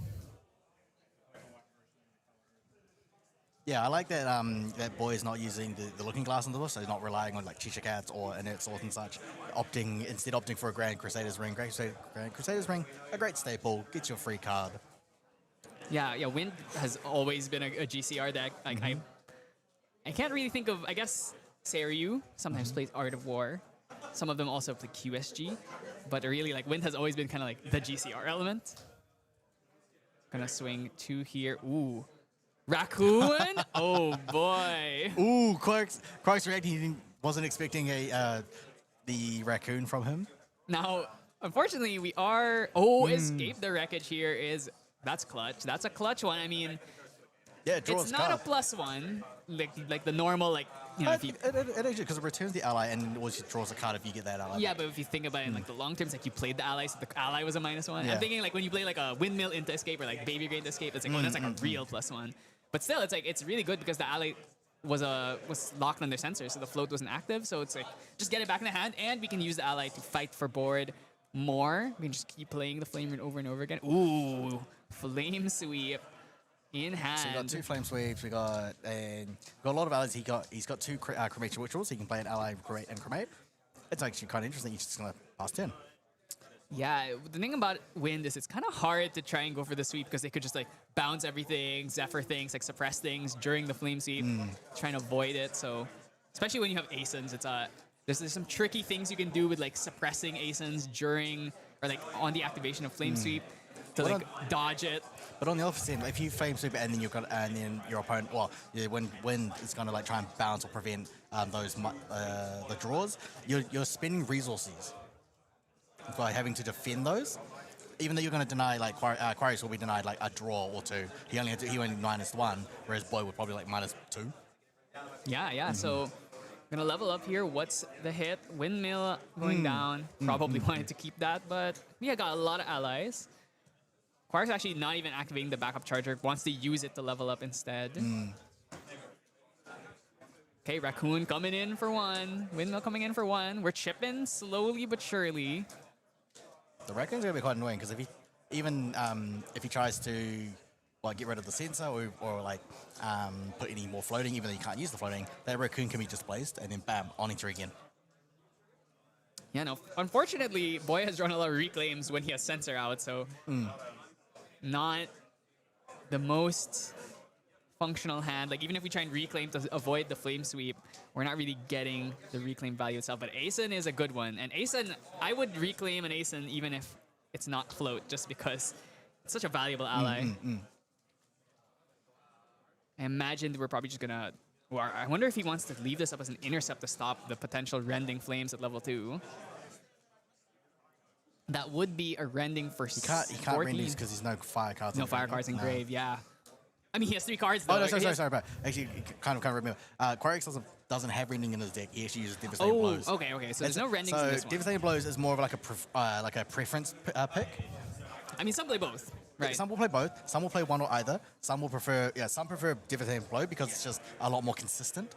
Yeah, I like that that Boy is not using the Looking Glass on the board, so he's not relying on like Cheshire Cats or Inert Sword and such. Instead opting for a Grand Crusader's Ring. Grand Crusader's Ring, a great staple, gets you a free card. Yeah, Wind has always been a GCR deck. Like I can't really think of, I guess, Seiryu sometimes plays Art of War. Some of them also play QSG. But really, like, Wind has always been kind of like the GCR element. Gonna swing 2 here. Ooh. Raccoon? Oh, boy. Ooh, Crux reacting. He wasn't expecting the raccoon from him. Now, unfortunately, we are... Escape the Wreckage here is... That's clutch. That's a clutch one. I mean... Yeah, draws it's not a +1, like the normal like you know, if you, It actually, because it returns the ally and it always draws a card if you get that ally. yeah, but if you think about it in like the long term, it's like you played the ally, so the ally was a -1. Yeah. I'm thinking like when you play like a windmill into escape or like baby grain into escape, it's like, oh, that's like a real +1. But still, it's like it's really good because the ally was locked on their sensor, so the float wasn't active. So it's like just get it back in the hand, and we can use the ally to fight for board more. We can just keep playing the flame over and over again. Ooh, flame sweep in hand. So we got 2 flame sweeps. We got a lot of allies. He's got 2 cremation rituals. He can play an ally, create and cremate. It's actually kind of interesting. He's just gonna pass turn. Yeah, the thing about wind is it's kind of hard to try and go for the sweep because they could just like bounce everything, zephyr things, like suppress things during the flame sweep, trying to avoid it. So especially when you have Ascents, it's there's some tricky things you can do with like suppressing Ascents during or like on the activation of flame sweep to Well, like dodge it. But on the opposite end, if you flame sweep it and then your opponent, well, yeah, when it's gonna like try and bounce or prevent the draws, you're spending resources by having to defend those. Even though you're going to deny, like Quarries will be denied like a draw or 2. He only -1, whereas Boy would probably like -2. Yeah. So gonna level up here. What's the hit? Windmill going down. Probably wanted to keep that, but yeah, got a lot of allies. Quark's actually not even activating the backup charger. Wants to use it to level up instead. Okay, Raccoon coming in for 1. Windmill coming in for 1. We're chipping slowly but surely. The Raccoon's going to be quite annoying because if he tries to like get rid of the sensor or like put any more floating, even though you can't use the floating, that Raccoon can be displaced and then bam, on enter again. Yeah, no. Unfortunately, Boy has drawn a lot of reclaims when he has sensor out, so not the most functional hand. Like even if we try and reclaim to avoid the flame sweep, we're not really getting the reclaim value itself. But Ascent is a good one, and Ascent, I would reclaim an Ascent even if it's not float, just because it's such a valuable ally. I imagine we're probably just gonna. Or I wonder if he wants to leave this up as an intercept to stop the potential rending flames at level 2. That would be a rending for He can't rend these because there's no fire cards. no fire cards engraved. Yeah. I mean, he has 3 cards, though. Oh, no, sorry, bro. Actually, kind of remember. Quarix doesn't have rending in his deck. He actually uses Devastating Blows. Okay. So there's no rendings in this So one. Devastating Blows is more of like a preference pick. I mean, some play both, right? Some will play both. Some will play one or either. Some prefer Devastating Blow because it's just a lot more consistent.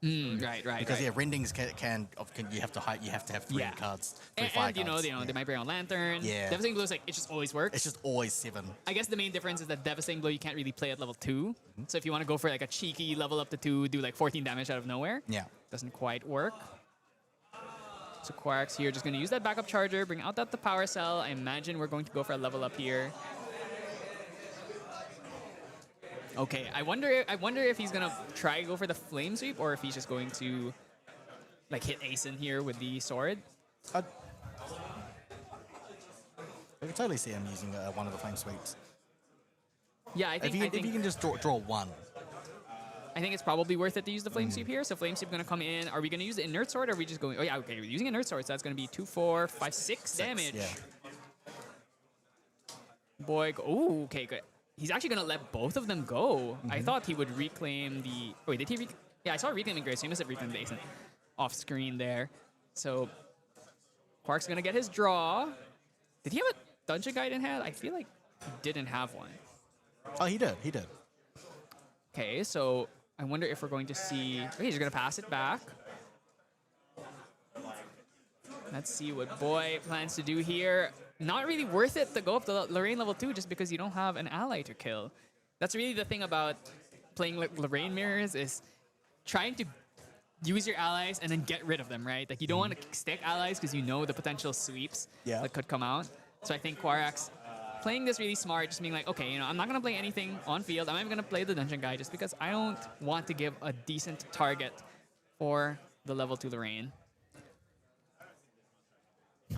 Right. Because rendings can you have to have 3 cards, 3 fire And you know, cards. they might bring on Lantern. Yeah. Devastating Blow is like, it just always works. It's just always 7. I guess the main difference is that Devastating Blow you can't really play at level 2. So if you want to go for like a cheeky level up to 2, do like 14 damage out of nowhere, Yeah. doesn't quite work. So Quark's here just going to use that backup charger, bring out the power cell. I imagine we're going to go for a level up here. Okay, I wonder if he's gonna try to go for the flame sweep or if he's just going to like hit Ascent here with the sword. I can totally see him using one of the flame sweeps. Yeah, I think If you can just draw 1. I think it's probably worth it to use the flame sweep here. So flame sweep gonna come in. Are we gonna use the inert sword or are we just going? Oh yeah, okay, we're using inert sword, so that's gonna be 2, 4, 5, 6 damage. Yeah. Boy, ooh, okay, good. He's actually gonna let both of them go. I thought he would reclaim the. Wait, did he? Yeah, I saw reclaiming Grace. So he must have reclaimed the Ascent off screen there. So Quark's gonna get his draw. Did he have a dungeon guide in hand? I feel like he didn't have one. Oh, he did. Okay, so I wonder if we're going to see. Okay, he's gonna pass it back. Let's see what Boy plans to do here. Not really worth it to go up to Lorraine level 2 just because you don't have an ally to kill. That's really the thing about playing like Lorraine Mirrors is trying to use your allies and then get rid of them, right? Like you don't want to stick allies because you know the potential sweeps that could come out. So I think Quarak's playing this really smart, just being like, okay, I'm not gonna play anything on field. I'm not even gonna play the dungeon guy just because I don't want to give a decent target for the level 2 Lorraine.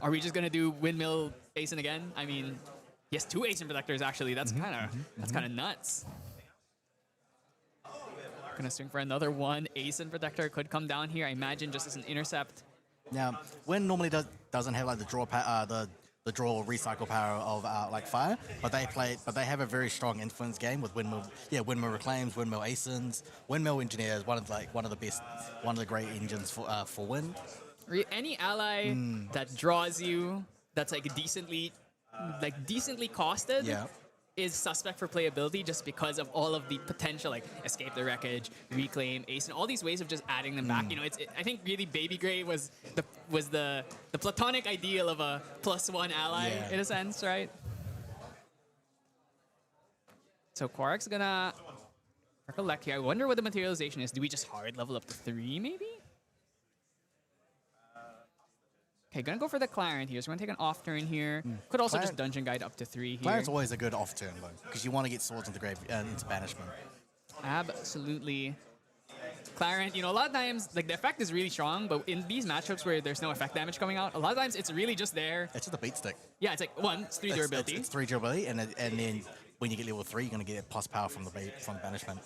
Are we just gonna do windmill Ascent again? I mean, he has 2 Ascent protectors actually. That's kind of nuts. Gonna swing for another 1. Ascent protector could come down here. I imagine just as an intercept. Now, when normally doesn't have like the the draw recycle power of like fire, but they have a very strong influence game with windmill reclaims, windmill asins, windmill engineers, one of the best, one of the great engines for wind. Any ally that draws you, that's like decently costed, Yeah. is suspect for playability just because of all of the potential, like escape the wreckage, reclaim, ace, and all these ways of just adding them back. You know, I think really Baby Gray was the platonic ideal of a +1 ally in a sense, right? So Quark's gonna recollect here. I wonder what the materialization is. Do we just hard level up to 3 maybe? Okay, gonna go for the Clarent here. So we're gonna take an off turn here. Could also just Dungeon Guide up to 3 here. Clarent's always a good off turn though, because you want to get swords into into banishment. Absolutely. Clarent, you know, a lot of times, like, the effect is really strong, but in these matchups where there's no effect damage coming out, a lot of times it's really just there. It's just a beat stick. Yeah, it's like, one, it's 3 durability. It's 3 durability, and then when you get level 3, you're gonna get plus power from banishment.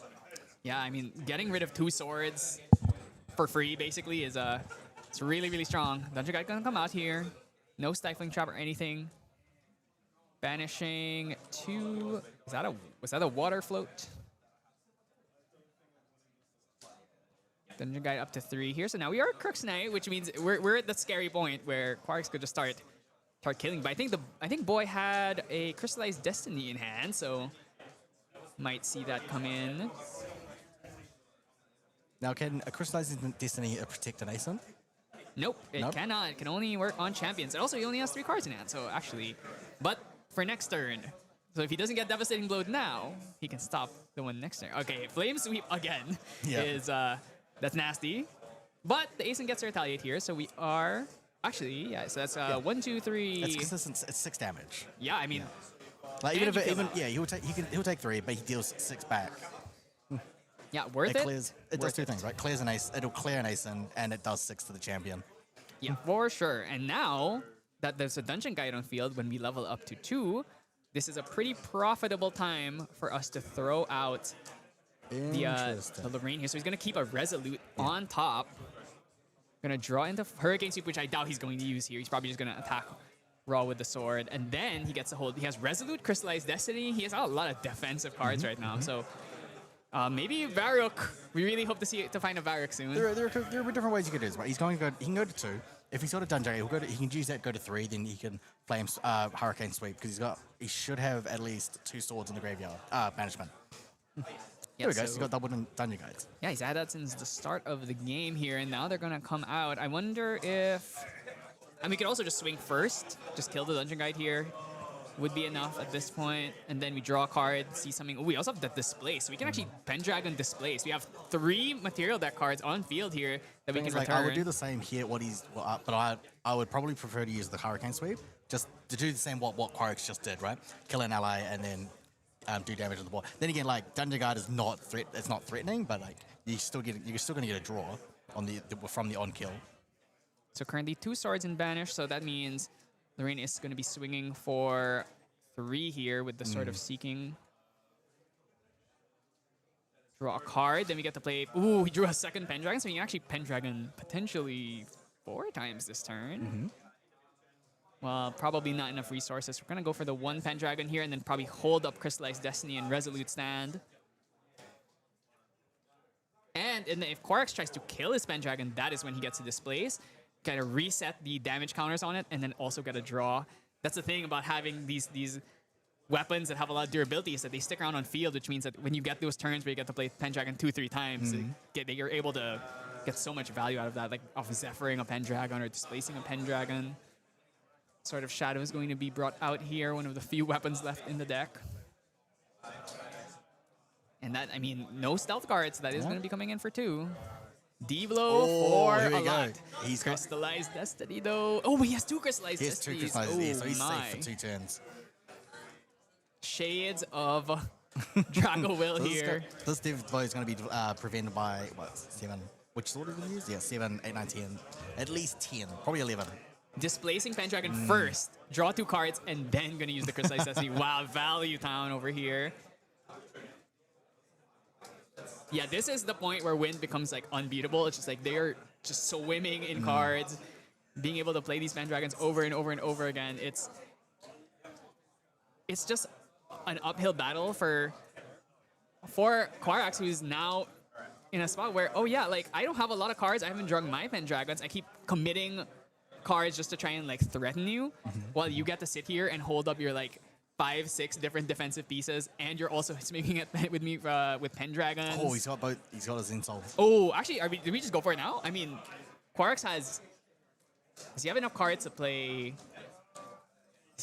Yeah, I mean, getting rid of 2 swords for free, basically, is it's really, really strong. Dungeon Guide gonna come out here. No Stifling Trap or anything. Banishing 2. Was that a water float? Dungeon Guide up to 3 here. So now we are at Crux Knight, which means we're at that scary point where Quarks could just start killing. But I think Boy had a Crystallized Destiny in hand, so might see that come in. Now, can a Crystallized Destiny protect an Ascent? Nope, it cannot. It can only work on champions. And also, he only has 3 cards in hand, so actually... But for next turn, so if he doesn't get Devastating Blow now, he can stop the one next turn. Okay, Flame Sweep again is... That's nasty. But the Ascent gets to retaliate here, so we are... Actually, yeah, so that's 1, 2, 3... It's consistent. It's 6 damage. Yeah, I mean... Like, he'll take 3, but he deals 6 back. Yeah, worth it. It does 2 things, right? Clears an ace. It'll clear an ace, and it does 6 to the champion. Yeah, for sure. And now that there's a Dungeon Guide on field, when we level up to 2, this is a pretty profitable time for us to throw out the Lorraine here. So he's going to keep a Resolute on top. Going to draw into Hurricane Sweep, which I doubt he's going to use here. He's probably just going to attack raw with the sword. And then he gets a hold. He has Resolute, Crystallized Destiny. He has a lot of defensive cards right now. So... maybe Varrock. We really hope to find a Varrock soon. There are different ways you could do this, right? He can go to 2. If he's got a Dungeon, he can use that, go to 3, then he can Flame Hurricane Sweep, because he should have at least 2 swords in the graveyard. Banishment. There we go, so he's got double Dungeon Guides. Yeah, he's had that since the start of the game here, and now they're going to come out. I wonder if... And we could also just swing first, just kill the Dungeon Guide here. Would be enough at this point, and then we draw a card, see something. Oh, we also have the Displace, so we can actually Pendragon Displace. We have 3 material deck cards on field here that we can return. I would do the same here, but I would probably prefer to use the Hurricane Sweep, just to do the same what Quarks just did, right? Kill an ally and then do damage to the board. Then again, like, Dungeon Guide is not threatening, but like you're still going to get a draw on from the on kill. So currently 2 swords in banish, so that means Lorraine is going to be swinging for 3 here with the Sword of Seeking. Draw a card, then we get to play... Ooh, he drew a second Pendragon, so we can actually Pendragon potentially 4 times this turn. Well, probably not enough resources. We're going to go for the 1 Pendragon here and then probably hold up Crystallized Destiny and Resolute Stand. And if Quarks tries to kill his Pendragon, that is when he gets to Displace. Kind of reset the damage counters on it, and then also get a draw. That's the thing about having these weapons that have a lot of durability, is that they stick around on field, which means that when you get those turns where you get to play Pendragon 2-3 times, you're able to get so much value out of that, like off Zephyring a Pendragon or displacing a Pendragon. Sword of Shadow is going to be brought out here, one of the few weapons left in the deck. And that, I mean, no stealth cards. That is going to be coming in for 2. D-Blow for a lot. He's Crystallized Destiny, though. Oh, he has 2 Crystallized Destinies. He has 2 Crystallized Destinies, so he's safe for 2 turns. Shades of Drago Wheel here. This D-Blow is going to be prevented by, 7? Which sword are we going to use? Yeah, 7, 8, 9, 10. At least 10. Probably 11. Displacing Pendragon first. Draw 2 cards, and then going to use the Crystallized Destiny. Wow, Value Town over here. Yeah, this is the point where Wind becomes like unbeatable. It's just like they're just swimming in cards. being able to play these Pendragons over and over and over again, it's just an uphill battle for Quarax, who's now in a spot where, oh yeah, like I don't have a lot of cards. I haven't drawn my Pendragons. I keep committing cards just to try and like threaten you, while you get to sit here and hold up your like 5-6 different defensive pieces, and you're also swinging it with me with Pendragons. Oh, he's got both. He's got his insult. Oh, actually, did we just go for it now? I mean, Quarax does he have enough cards to play?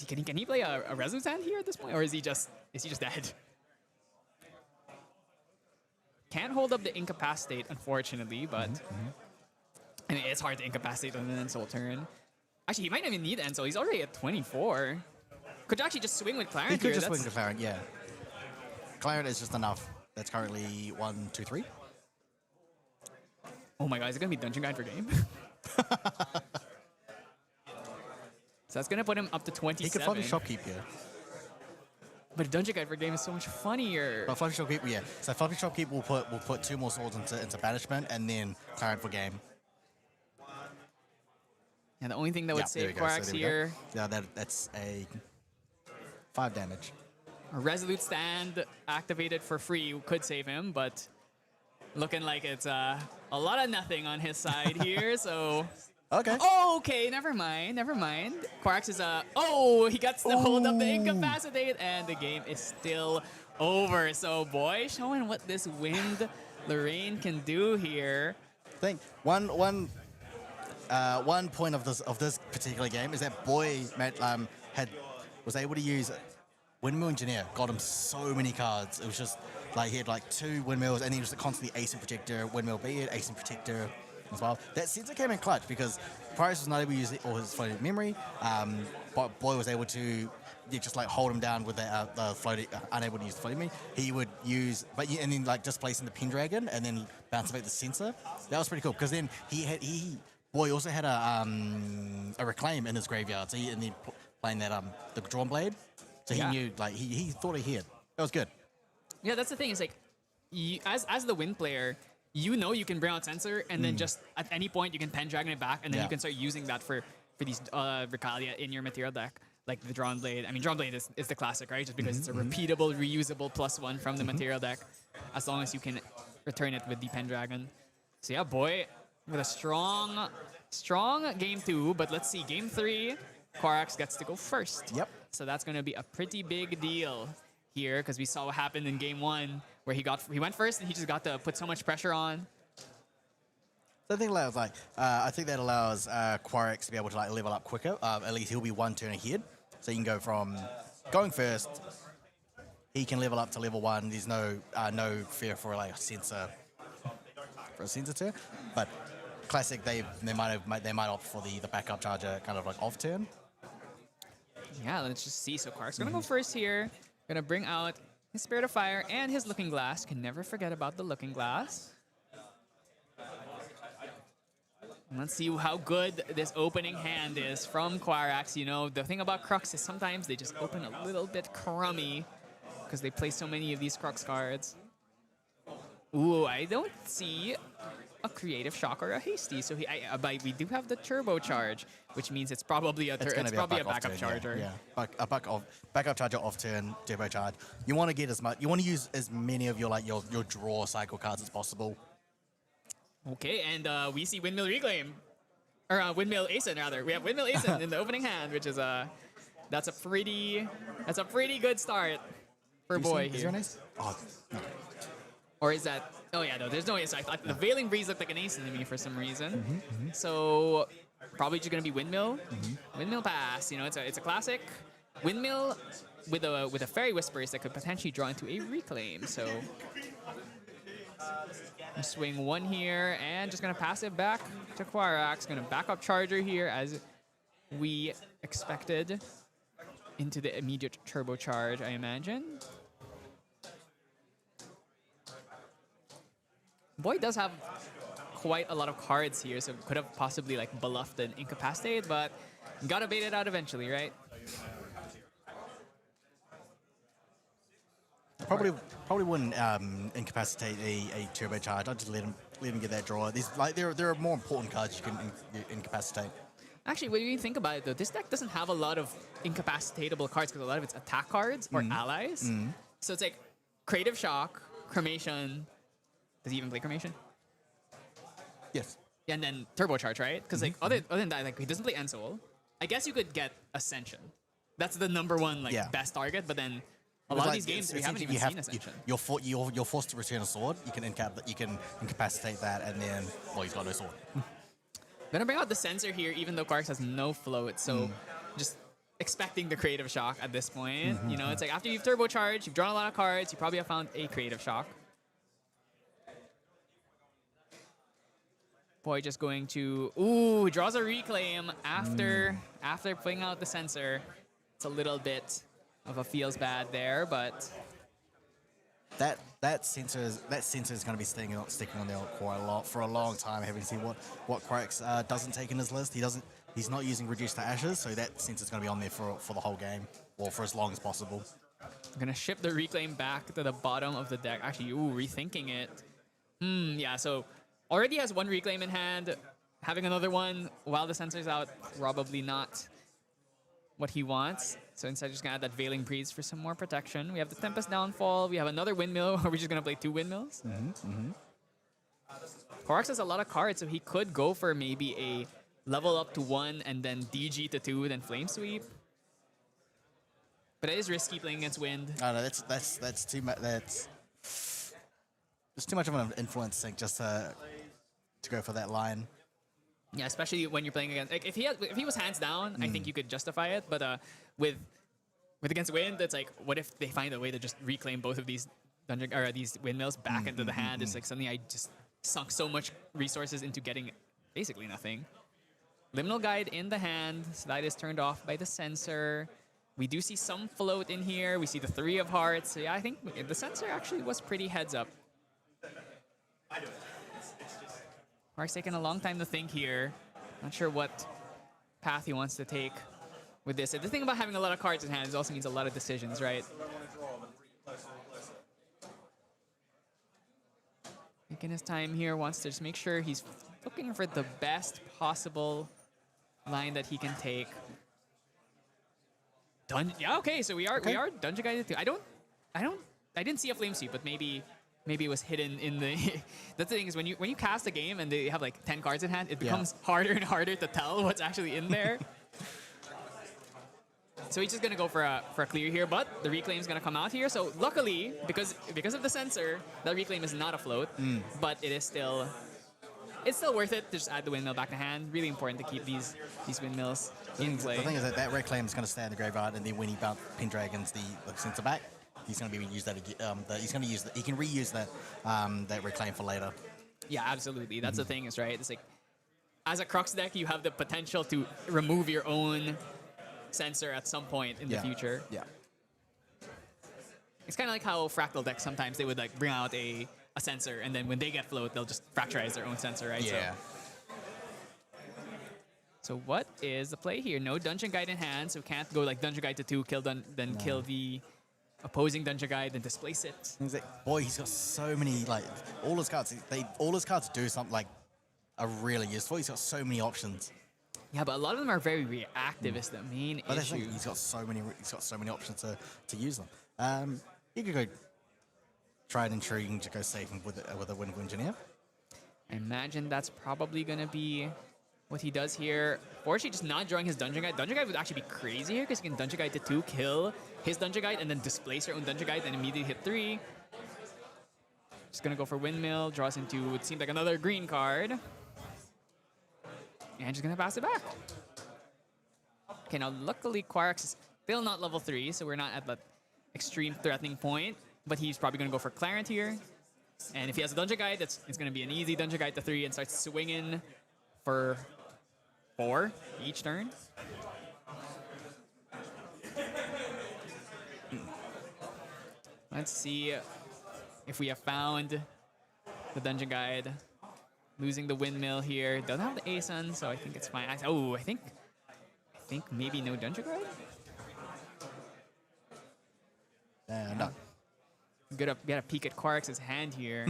Can he play a Resolute Stand here at this point, or is he just dead? Can't hold up the Incapacitate, unfortunately, but I mean, it's hard to incapacitate on an Insult turn. Actually, he might not even need Insult. He's already at 24. Could actually just swing with Clarent. He could here. just swing with Clarent, yeah. Clarent is just enough. That's currently 1, 2, 3. Oh my god, is it gonna be Dungeon Guide for game? So that's gonna put him up to 27. He could probably Shopkeep here. But Dungeon Guide for game is so much funnier. But Fluffy Shopkeep, yeah. So Fluffy Shopkeep will put 2 more swords into banishment, and then Clarent for game. Yeah, the only thing that would save Quarax here. Yeah, that's a 5 damage. A Resolute Stand activated for free could save him, but looking like it's a lot of nothing on his side here, so... Okay. Oh, okay, never mind. Quarax is he gets to hold up the Incapacitate, and the game is still over. So, boy, showing what this Wind Lorraine can do here. I think one point of this particular game is that Boy was able to use Windmill Engineer. Got him so many cards. It was just like he had like 2 windmills, and then just constantly Ace and Protector, Windmill Beard, Ace and Protector as well. That sensor came in clutch because Price was not able to use all his floating memory, but Boy was able to just like hold him down with the floating, unable to use the floating memory. He would use, and then like displacing the Pendragon and then bouncing back the sensor. That was pretty cool because then Boy also had a Reclaim in his graveyard, so and then playing that the Drawn Blade, so he knew like he thought ahead. That was good. Yeah, that's the thing. Is like, as the Wind player, you know you can bring out Sensor, and then just at any point you can Pendragon it back, and then you can start using that for these Regalia in your material deck, like the Drawn Blade. I mean, Drawn Blade is the classic, right? Just because it's a repeatable, reusable +1 from the material deck, as long as you can return it with the Pendragon. So yeah, Boy, with a strong game 2, but let's see, game 3, Quarax gets to go first. Yep. So that's going to be a pretty big deal here, because we saw what happened in game 1, where he went first and he just got to put so much pressure on. So I think that allows Quarax to be able to like level up quicker. At least he'll be 1 turn ahead, so you can go from going first. He can level up to level 1. There's no fear for like a sensor turn. But classic, they might opt for the backup charger kind of like off turn. Yeah, let's just see. So Quarax's gonna go first here. Gonna bring out his Spirit of Fire and his Looking Glass. Can never forget about the Looking Glass. And let's see how good this opening hand is from Quarax. You know, the thing about Crux is sometimes they just open a little bit crummy because they play so many of these Crux cards. Ooh, I don't see a Creative Shock or a Hasty. So we do have the Turbocharge, which means it's probably a backup charger. Yeah. A backup charger off turn, Turbocharge. You want to get you want to use as many of your draw cycle cards as possible. Okay, and we see Windmill Reclaim, or Windmill Ascent rather. We have Windmill Ascent in the opening hand, which is that's a pretty good start for Boy here. Is there an ace? Oh, no. Or is that? Oh yeah, no. There's no ace. I thought the Veiling Breeze looked like an ace to me for some reason. So probably just gonna be Windmill. Windmill pass. You know, it's a classic Windmill with a Fairy Whispers that could potentially draw into a Reclaim. So swing 1 here and just gonna pass it back to Quarax. Gonna backup charger here as we expected into the immediate turbocharge, I imagine. Boy does have quite a lot of cards here, so could have possibly like bluffed an Incapacitate, but gotta bait it out eventually, right? Probably wouldn't incapacitate a turbocharge. I'd just let him get that draw. There are more important cards you can incapacitate. Actually, when you think about it, though, this deck doesn't have a lot of incapacitatable cards because a lot of it's attack cards or allies. So it's like Creative Shock, Cremation. Does he even play Cremation? Yes. Yeah, and then Turbocharge, right? Because like other than that, like he doesn't play Ensoul. I guess you could get Ascension. That's the number one best target. But then a lot of these games we haven't even seen Ascension. You're forced to return a sword. You can incapacitate that, and then he's got no sword. Gonna bring out the Sensor here, even though Corgis has no float. So just expecting the Creative Shock at this point. You know, it's like after you've turbocharged, you've drawn a lot of cards, you probably have found a Creative Shock. Boy, just going to draws a Reclaim after putting out the Sensor. It's a little bit of a feels bad there, but that sensor is going to be sticking on there quite a lot for a long time. Having seen what Crux doesn't take in his list, he's not using Reduce to Ashes, so that sensor is going to be on there for the whole game, or for as long as possible. I'm gonna ship the Reclaim back to the bottom of the deck. Actually, rethinking it. Yeah, so already has one Reclaim in hand. Having another one while the Sensor's out, probably not what he wants. So instead, just gonna add that Veiling Breeze for some more protection. We have the Tempest Downfall. We have another Windmill. We're just gonna play 2 Windmills. Crux has a lot of cards, so he could go for maybe a level up to 1 and then DG to 2, then Flame Sweep. But it is risky playing against Wind. Oh, no, that's too much. There's too much of an influence sink just to go for that line. Yeah, especially when you're playing against. Like, if he was hands down, I think you could justify it. But with against Wind, it's like, what if they find a way to just reclaim both of these these Windmills back into the hand? It's like suddenly I just sunk so much resources into getting basically nothing. Liminal Guide in the hand, so that is turned off by the Sensor. We do see some float in here. We see the 3 of Hearts. So yeah, I think the Sensor actually was pretty heads up. Mark's taking a long time to think here. Not sure what path he wants to take with this. The thing about having a lot of cards in hand is also means a lot of decisions, right? Taking his time here, wants to just make sure he's looking for the best possible line that he can take. Yeah, okay, so we are Dungeon Guided too. I didn't see a Flame Sweep, but maybe it was hidden in the. That's the thing is when you cast a game and they have like 10 cards in hand, it becomes harder and harder to tell what's actually in there. So he's just gonna go for a clear here, but the Reclaim is gonna come out here. So luckily, because of the Sensor, that Reclaim is not afloat, but it's still worth it to just add the Windmill back to hand. Really important to keep these Windmills in play. The thing is that Reclaim is going to stay in the graveyard, and then when he Pendragons the Sensor back, he's going to be use that again. He can reuse that Reclaim for later. Yeah, absolutely. That's the thing, is right. It's like as a Crux deck, you have the potential to remove your own Sensor at some point in the future. Yeah. It's kind of like how Fractal decks sometimes they would like bring out a Sensor, and then when they get float, they'll just fracturize their own Sensor, right? Yeah. So what is the play here? No Dungeon Guide in hand, so can't go like Dungeon Guide to 2, kill kill the opposing Dungeon Guide, then displace it. He's like, boy, he's got so many all his cards. All his cards do something are really useful. He's got so many options. Yeah, but a lot of them are very reactive. Is the main issue. He's got so many options to use them. You could go try and intriguing to go safe with a Wind Engineer. I imagine that's probably gonna be what he does here. Fortunately, just not drawing his Dungeon Guide. Dungeon Guide would actually be crazy here because he can Dungeon Guide to 2, kill his Dungeon Guide, and then displace your own Dungeon Guide and immediately hit 3. Just gonna go for Windmill, draws into, it seems like another green card. And just gonna pass it back. Okay, now luckily Quarks is still not level 3, so we're not at that extreme threatening point, but he's probably gonna go for Clarent here. And if he has a Dungeon Guide, it's gonna be an easy Dungeon Guide to 3 and starts swinging for 4 each turn. Let's see if we have found the Dungeon Guide. Losing the Windmill here. Doesn't have the Asun, so I think it's fine. I think maybe no Dungeon Guide? No. Gotta peek at Quarks' hand here.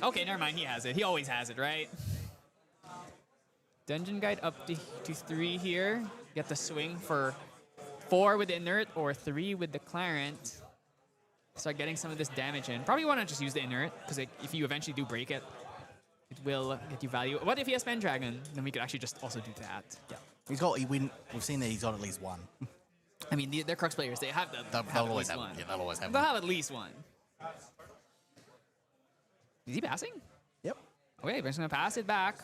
Okay, never mind. He has it. He always has it, right? Dungeon Guide up to 3 here. Get the swing for 4 with the Inert or 3 with the Clarent. Start getting some of this damage in. Probably want to just use the Inert, because if you eventually do break it, it will get you value. What if he has Pendragon? Then we could actually just also do that. Yeah. We've seen that he's got at least one. I mean, they're Crux players. They have They'll at always least have one. Yeah, they'll always have They'll one. have at least one. Is he passing? Yep. Okay, we're just gonna pass it back.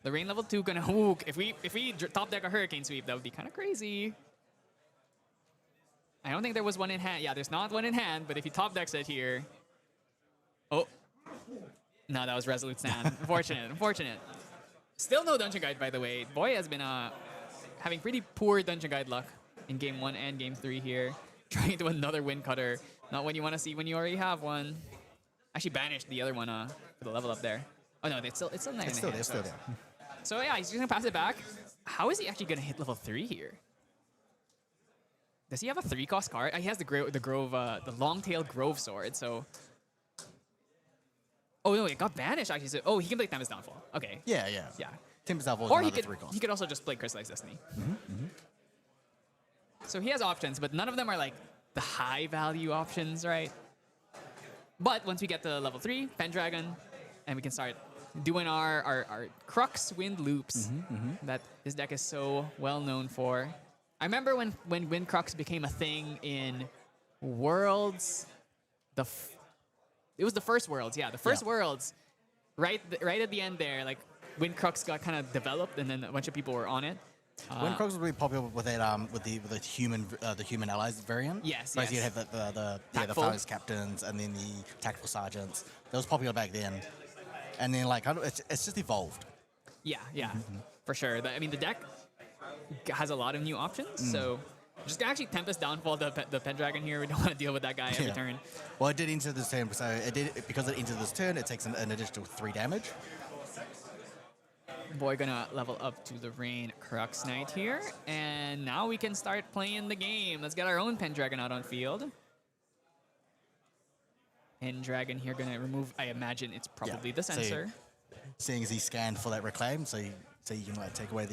The rain level 2 gonna hook. If we top deck a Hurricane Sweep, that would be kind of crazy. I don't think there was one in hand. Yeah, there's not one in hand, but if he top decks it here. Oh. No, that was Resolute Stand. Unfortunate. Still no Dungeon Guide, by the way. Boy has been having pretty poor Dungeon Guide luck in Game 1 and Game 3 here. Trying to another Wind Cutter. Not what you want to see when you already have one. Actually banished the other one for the level up there. Oh no, it's still there. It's still there. So yeah, he's just gonna pass it back. How is he actually gonna hit level 3 here? Does he have a 3-cost card? He has the Grove, the Longtail Grove Sword. So, oh no, it got banished actually. So, he can play Tempest Downfall. Okay. Yeah. Tempest Downfall is Or another 3-cost. he could also just play Crystallized Destiny. So he has options, but none of them are like the high value options, right? But once we get to level 3, Pendragon, and we can start doing our Crux Wind loops that this deck is so well known for. I remember when Wind Crux became a thing in Worlds. It was the first Worlds, yeah. The first Worlds, right at the end there, like Wind Crux got kind of developed, and then a bunch of people were on it. Wind Crux was really popular with that with the human allies variant. Yes. Right, so you'd have the Fighters Captains and then the Tactical Sergeants. That was popular back then, and then like it's just evolved. Yeah, for sure. I mean, the deck has a lot of new options, so just actually Tempest Downfall the Pendragon here. We don't want to deal with that guy every turn. Well, it did enter this turn, so because it entered this turn, it takes an additional 3 damage. Boy gonna level up to the Rain Crux Knight here, and now we can start playing the game. Let's get our own Pendragon out on field. Pendragon here gonna remove, I imagine it's probably the Censor. So, seeing as he scanned for that Reclaim, so you can like take away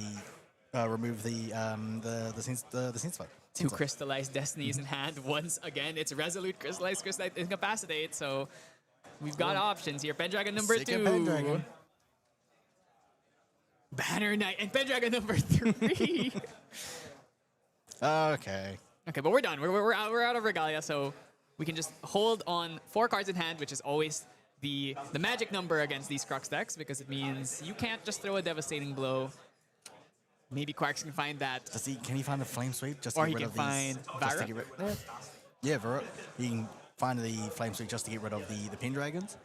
remove the Sense. 2 Crystallized Destinies in hand. Once again, it's Resolute Crystallized Incapacitate, so we've got options here. Pendragon number 2. Pendragon. Banner Knight and Pendragon number 3. Okay, but we're done. We're out of Regalia, so we can just hold on 4 cards in hand, which is always the magic number against these Crux decks, because it means you can't just throw a devastating blow. Maybe Quarks can find that. Can he find the Flame Sweep just to or get he rid can of find these? Varrock. Yeah, Varrock. He can find the Flame Sweep just to get rid of the Pendragons.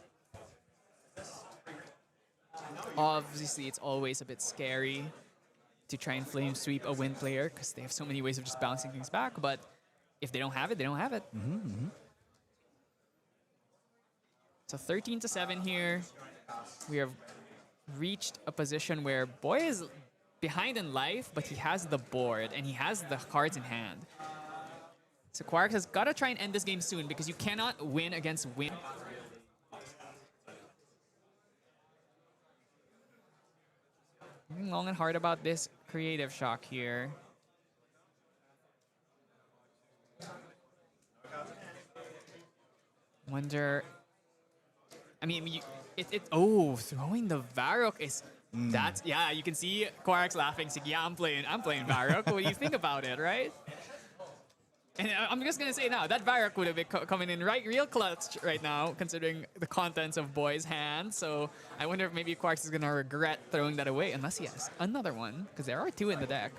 Obviously, it's always a bit scary to try and flame sweep a Wind player because they have so many ways of just bouncing things back. But if they don't have it, they don't have it. So 13-7 here. We have reached a position where Boy is behind in life, but he has the board and he has the cards in hand. So Quarks has got to try and end this game soon because you cannot win against Wind. Thinking long and hard about this creative shock here. Wonder. I mean, throwing the Varrock is. That's, yeah, you can see Quarks laughing, saying, yeah, I'm playing Varrock. What do you think about it, right? And I'm just gonna say now, that Varrock would have been coming in real clutch right now, considering the contents of Boy's hand. So I wonder if maybe Quarks is gonna regret throwing that away, unless he has another one, because there are 2 in the deck.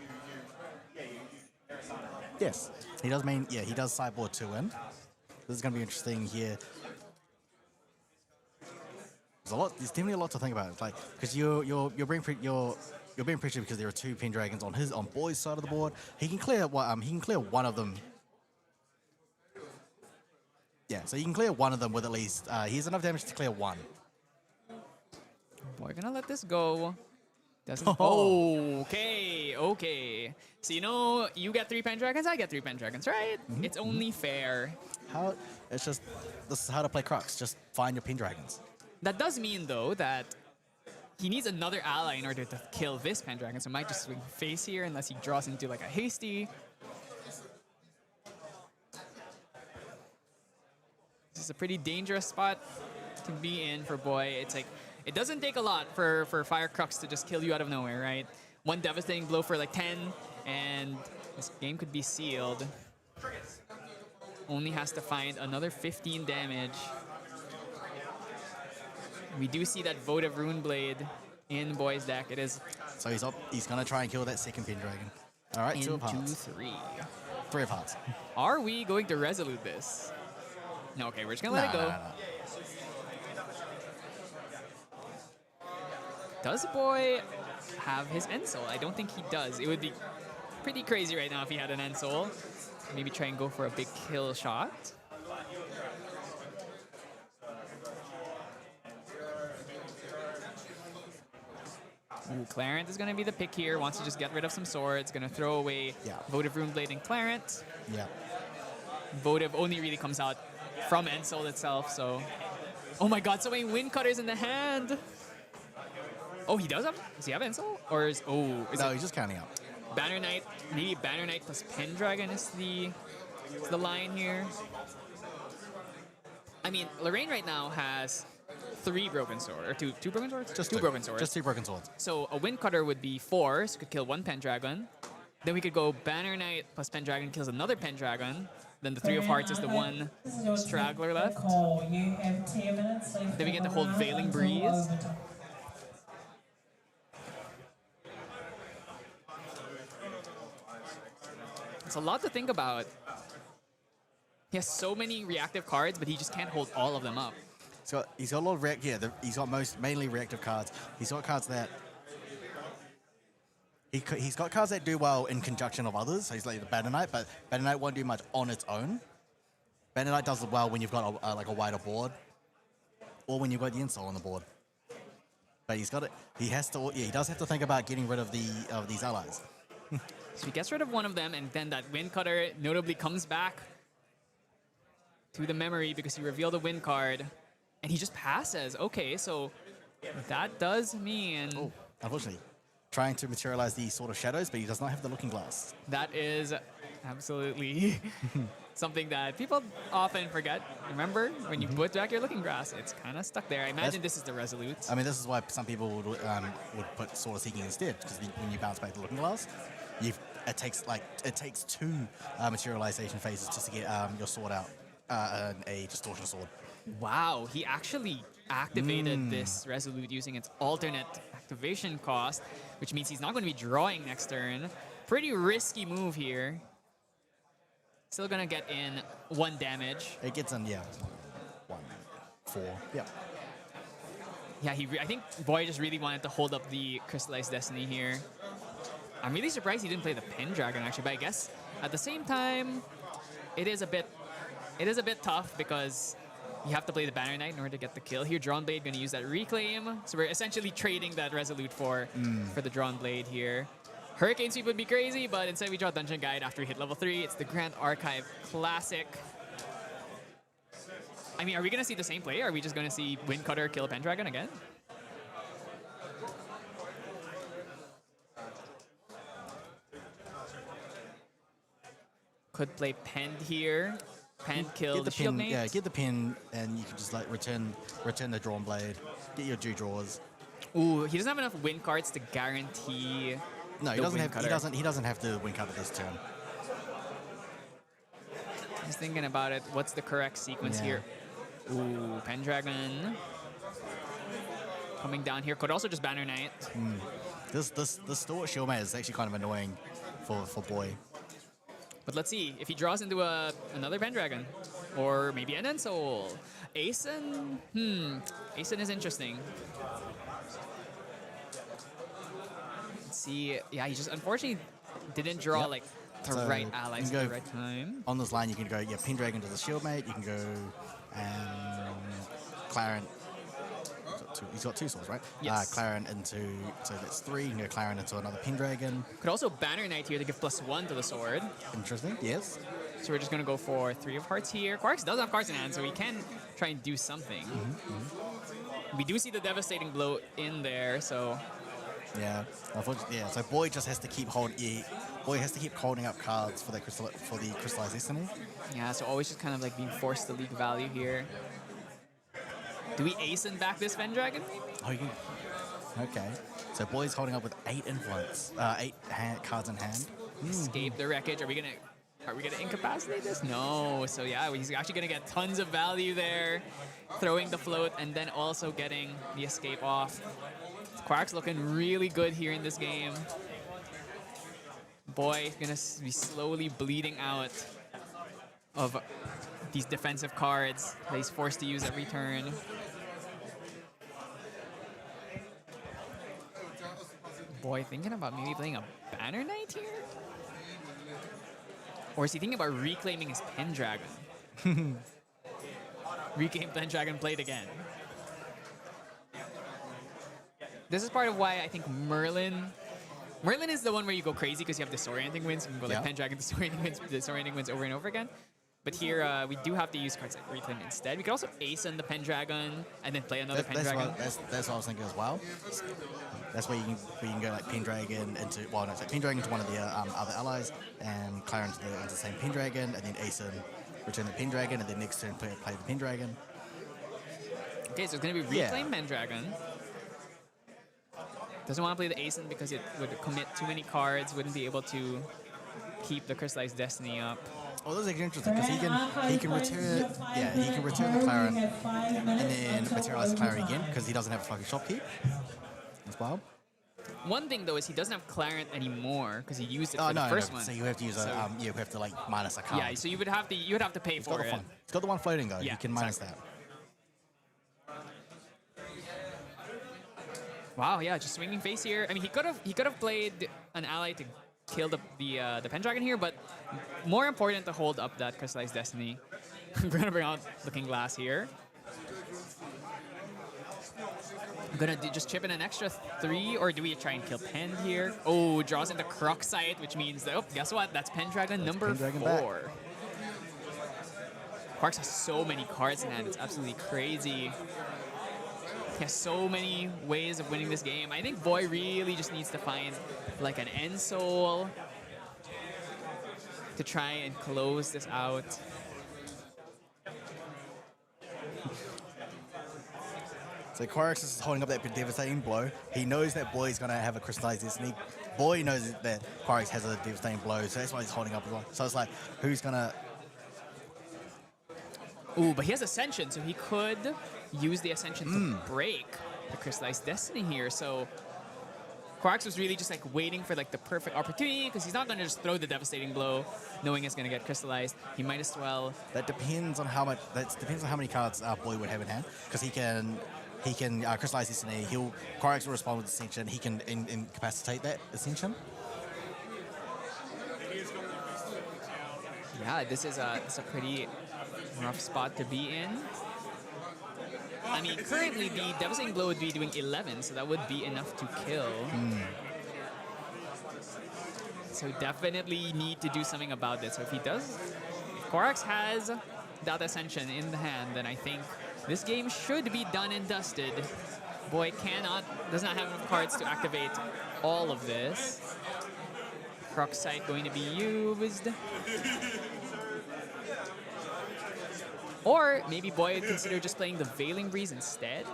Yes, he does mean, yeah, he does sideboard 2 in. This is gonna be interesting here. There's definitely a lot to think about. Like, because you're being pressured because there are 2 Pendragons on Boy's side of the board. He can clear one of them. Yeah, so you can clear one of them with at least he has enough damage to clear 1. Boy, gonna let this go. Doesn't. Okay. So you get 3 Pendragons, I get 3 Pendragons, right? It's only fair. This is how to play Crux. Just find your Pendragons. That does mean, though, that he needs another ally in order to kill this Pendragon, so might just swing face here unless he draws into like a hasty. This is a pretty dangerous spot to be in for Boy. It's like, it doesn't take a lot for Fire Crux to just kill you out of nowhere, right? One devastating blow for like 10, and this game could be sealed. Only has to find another 15 damage. We do see that Votive Runeblade in Boy's deck. It is So he's up. He's gonna try and kill that second Pendragon. All right, 2 of hearts. 3. 3 of hearts. Are we going to resolute this? No, okay, we're just gonna let it go. No. Does Boy have his End Soul? I don't think he does. It would be pretty crazy right now if he had an End Soul. Maybe try and go for a big kill shot. Ooh, Clarent is going to be the pick here. Wants to just get rid of some swords. Going to throw away Votive Runeblade and Clarent. Yeah. Votive only really comes out from End Soul itself, so... Oh my god, so many Wind Cutters in the hand! Oh, he does have... Does he have End Soul? Or is... Oh, is No, it he's just counting up. Banner Knight? Maybe Banner Knight plus Pendragon is the line here. I mean, Lorraine right now has 3 broken swords, or two broken swords? Just two broken swords. Just 2 broken swords. So a Wind Cutter would be 4, so could kill 1 Pendragon. Then we could go Banner Knight plus Pendragon kills another Pendragon. Then the 3 of Hearts is the one straggler left. You have 10 minutes left. Then we get the whole Veiling Breeze. It's a lot to think about. He has so many reactive cards, but he just can't hold all of them up. He's got a lot of he's got mainly reactive cards. He's got cards that he's got cards that do well in conjunction of others. So he's like the Banner Knight, but Banner Knight won't do much on its own. Banner Knight does well when you've got like a wider board, or when you've got the End Soul on the board. But he's got it. He has to. Yeah, he does have to think about getting rid of these allies. So he gets rid of one of them, and then that Wind Cutter notably comes back to the memory because he revealed a Wind card, and he just passes. Okay, so that does mean... Oh, unfortunately, trying to materialize the Sword of Shadows, but he does not have the Looking Glass. That is absolutely something that people often forget. Remember, when you put back your Looking Glass, it's kind of stuck there. I imagine this is the Resolute. I mean, this is why some people would put Sword of Seeking instead, because when you bounce back the Looking Glass, it takes 2 materialization phases just to get your sword out, a Distortion Sword. Wow, he actually activated this Resolute using its alternate activation cost, which means he's not going to be drawing next turn. Pretty risky move here. Still going to get in 1 damage. It gets in, 1, 4, yeah. Yeah, I think Boy just really wanted to hold up the Crystallized Destiny here. I'm really surprised he didn't play the Pendragon actually, but I guess at the same time, it is a bit tough because you have to play the Banner Knight in order to get the kill. Here, Drawn Blade going to use that Reclaim. So we're essentially trading that Resolute for the Drawn Blade here. Hurricane Sweep would be crazy, but instead we draw Dungeon Guide after we hit level 3. It's the Grand Archive Classic. I mean, are we going to see the same play? Are we just going to see Wind Cutter kill Pendragon again? Could play Pend here. Pend kill the Shield Mate. Yeah, get the pin, and you can just like return the Drawn Blade. Get your 2 draws. Ooh, he doesn't have enough win cards to guarantee. No, he doesn't have. He doesn't have to Wind Cutter this turn. Just thinking about it. What's the correct sequence here? Ooh, Pendragon coming down here. Could also just Banner Knight. This Stalwart Shield Mate is actually kind of annoying for Boy. But let's see if he draws into another Pendragon, or maybe an End Soul. Ascent? Ascent is interesting. Let's see. Yeah, he just unfortunately didn't draw like the right allies at the right time. On this line, you can go Pendragon to the Shield Mate. You can go Clarent. He's got 2 swords, right? Yes. Clarent into, so that's 3. You can go Clarent into another Pendragon. Could also Banner Knight here to give +1 to the sword. Interesting, yes. So we're just going to go for 3 of Hearts here. Crux does have cards in hand, so he can try and do something. We do see the devastating blow in there, so Yeah, unfortunately, yeah. So Boy just has to keep holding. Yeah, Boy has to keep holding up cards for the crystallized destiny. yeah, so always just kind of like being forced to leak value here. Do we Ascent back this Pendragon maybe? Oh, you can. Okay. So Boy's holding up with 8 influence, 8 cards in hand. Escape the wreckage. Are we gonna incapacitate this? No. So yeah, he's actually gonna get tons of value there, throwing the float and then also getting the escape off. Crux looking really good here in this game. Boy gonna be slowly bleeding out of these defensive cards that he's forced to use every turn. Boy thinking about maybe playing a Banner Knight here? Or is he thinking about reclaiming his Pendragon? Reclaim Pendragon, played again. This is part of why I think Merlin is the one where you go crazy because you have disorienting winds. You can go like Pendragon, disorienting winds over and over again. But here we do have to use cards like Reclaim instead. We could also Ascend the Pendragon and then play another Pendragon. That's what I was thinking as well. That's where you can go like Pendragon into Pendragon into one of the other allies and clear into the same Pendragon and then Ascend, return the Pendragon and then next turn play the Pendragon. Okay, so it's gonna be Reclaim Pendragon. Doesn't want to play the Ascent because it would commit too many cards, wouldn't be able to keep the Crystallized Destiny up. Oh, that's actually interesting because he can return the Claret and then materialize the Claret again because he doesn't have a fucking shopkeep as well. One thing though is he doesn't have Clarent anymore because he used it for the first one. So you have to use you have to like minus a card. Yeah, so you would have to pay for it. It's got the one floating though. Yeah, you can minus that. Wow, yeah, just swinging face here. I mean, he could have played an ally to kill the Pendragon here, but more important to hold up that Crystallized Destiny. I'm gonna bring out Looking Glass here. I'm gonna just chip in an extra 3, or do we try and kill Pen here? Oh, draws into Crux Sight, which means that, oh, guess what? That's Pendragon number 4. Crux has so many cards in hand, it's absolutely crazy. He has so many ways of winning this game. I think Boy really just needs to find like an End Soul to try and close this out. So Corgis is holding up that devastating blow. He knows that Boy's going to have a Crystallized Destiny. Boy knows that Corgis has a devastating blow, so that's why he's holding up as well. So it's like, who's going to... Ooh, but he has Ascension, so he could use the Ascension to break the Crystallized Destiny here. So Crux was really just like waiting for like the perfect opportunity because he's not going to just throw the devastating blow knowing it's going to get crystallized. He might as well. That depends on how much. That depends on how many cards Boy would have in hand because he can crystallize Destiny. Crux will respond with Ascension. He can incapacitate that Ascension. Yeah, this is a pretty rough spot to be in. I mean, currently the Devastating Blow would be doing 11, so that would be enough to kill. So definitely need to do something about this. So if he does, if Crux has that Ascension in the hand, then I think this game should be done and dusted. Boy does not have enough cards to activate all of this. Crux Sight going to be used. Or maybe Boy would consider just playing the Veiling Breeze instead.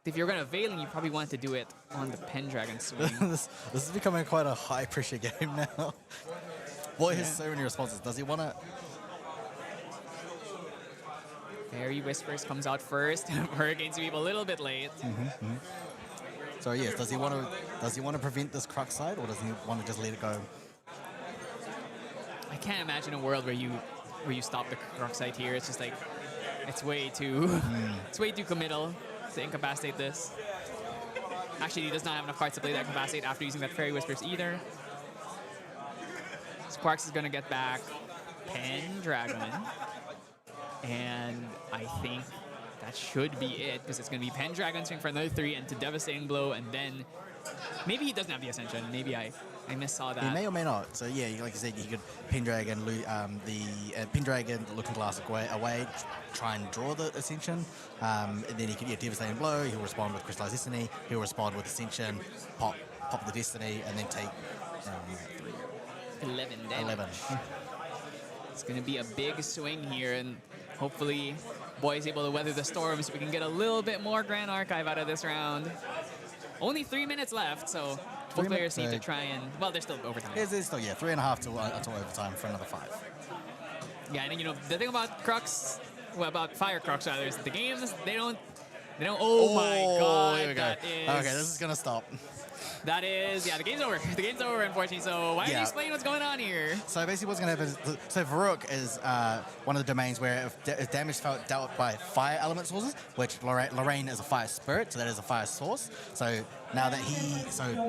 If you're going to Veiling, you probably want to do it on the Pendragon swing. This is becoming quite a high-pressure game now. Boy has so many responses. Does he want to... Fairy Whispers comes out first. Hurricane Sweep a little bit late. So yes, does he want to prevent this Crux Sight, or does he want to just let it go? I can't imagine a world where you stop the Crux Sight here. It's just like it's way too committal to incapacitate this. Actually, he does not have enough cards to play that incapacitate after using that Fairy Whispers either. Sparks is gonna get back Pendragon. And I think that should be it, because it's going to be Pendragon swing for another 3 and to Devastating Blow, and then maybe he doesn't have the Ascension. Maybe I I missaw that. He may or may not. So yeah, like you said, you could Pendragon, Pendragon, Looking Glass away, try and draw the Ascension, and then he could Devastating Blow. He'll respond with Crystallized Destiny. He'll respond with Ascension, pop the Destiny, and then take 11 damage. 11. It's going to be a big swing here, and hopefully Boy is able to weather the storm so we can get a little bit more Grand Archive out of this round. Only 3 minutes left, so both players need to try and... Well, there's still overtime. There's still, 3.5 till overtime for another 5. Yeah, and the thing about Crux, about Fire Crux rather, is that the games, they don't... Oh my god, here we go. Okay, this is going to stop. That is, the game's over. The game's over, unfortunately. So why don't you explain what's going on here? So basically what's going to happen is, so Varrook is one of the domains where if damage dealt by fire element sources, which Lorraine is a fire spirit, so that is a fire source. So now that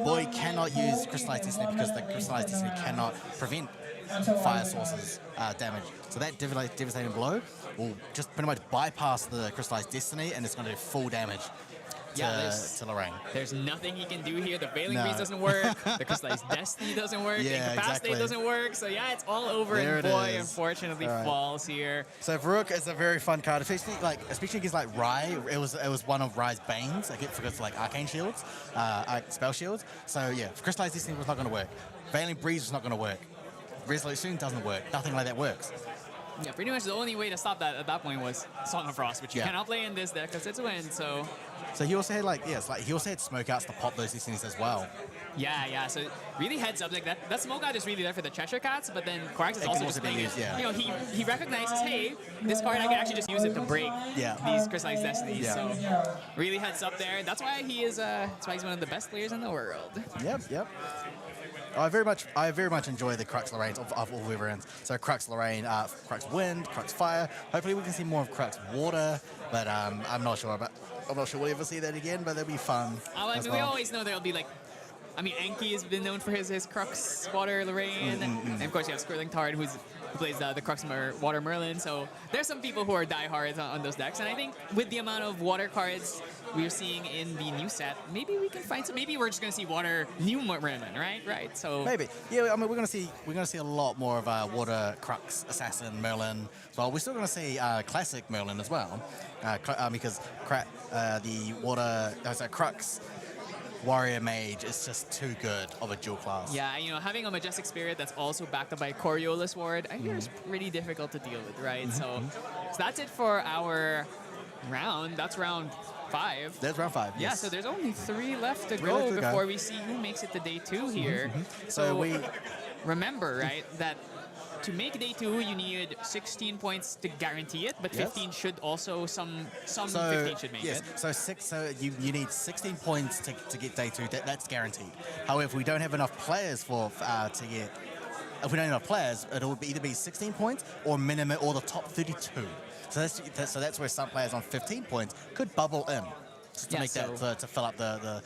Boy cannot use Crystallized Destiny because the Crystallized Destiny cannot prevent fire sources damage. So that Devastating Blow will just pretty much bypass the Crystallized Destiny, and it's going to do full damage to Lorraine. There's nothing he can do here. The Veiling Breeze doesn't work. The Crystallized Destiny doesn't work. Yeah, Incapacitate doesn't work. So yeah, it's all over. There and it Boy, is. unfortunately, falls here. So Varrook is a very fun card, especially against like Rai. It was one of Rai's banes. I get forgot like Arcane Shields, Spell Shields. So yeah, Crystallized Destiny was not going to work. Veiling Breeze was not going to work. Resolution doesn't work. Nothing like that works. Yeah, pretty much the only way to stop that at that point was Song of Frost, which you cannot play in this deck because it's a win. So he also had he also had smoke outs to pop those destinies as well. Yeah. So really heads up like that. That smoke out is really there for the Cheshire Cats, but then Corgis is also just playing it. Yeah. He recognizes, hey, this card I can actually just use it to break these Crystallized Destinies. Yeah. So really heads up there. That's why he's one of the best players in the world. Yep. I very much enjoy the Crux Lorraines of all variants. So Crux Lorraine, Crux Wind, Crux Fire. Hopefully we can see more of Crux Water, but I'm not sure we'll ever see that again. But that'll be fun. We always know there'll be like. Enki has been known for his Crux Water Lorraine, and of course you have Skirling Tard who plays the Crux Water Merlin. So there's some people who are diehards on those decks, and I think with the amount of water cards we're seeing in the new set, maybe we can find some. Maybe we're just gonna see water new Merlin, right? So maybe, we're gonna see a lot more of water Crux Assassin Merlin. Well, we're still gonna see classic Merlin as well, because the water Crux Warrior Mage is just too good of a dual class. Yeah, having a Majestic Spirit that's also backed up by a Coriolis Ward, I hear is pretty difficult to deal with, right? So that's it for our round. That's round 5. That's round 5, yes. Yeah, so there's only 3 left to go before we see who makes it to day 2 here. So we remember, right, that to make day 2, you need 16 points to guarantee it, but 15 should also, some 15 should make it. So you need 16 points to get day 2. That's guaranteed. However, if we don't have enough players if we don't have enough players, it'll either be 16 points or minimum or the top 32. So that's where some players on 15 points could bubble in to make that to fill up the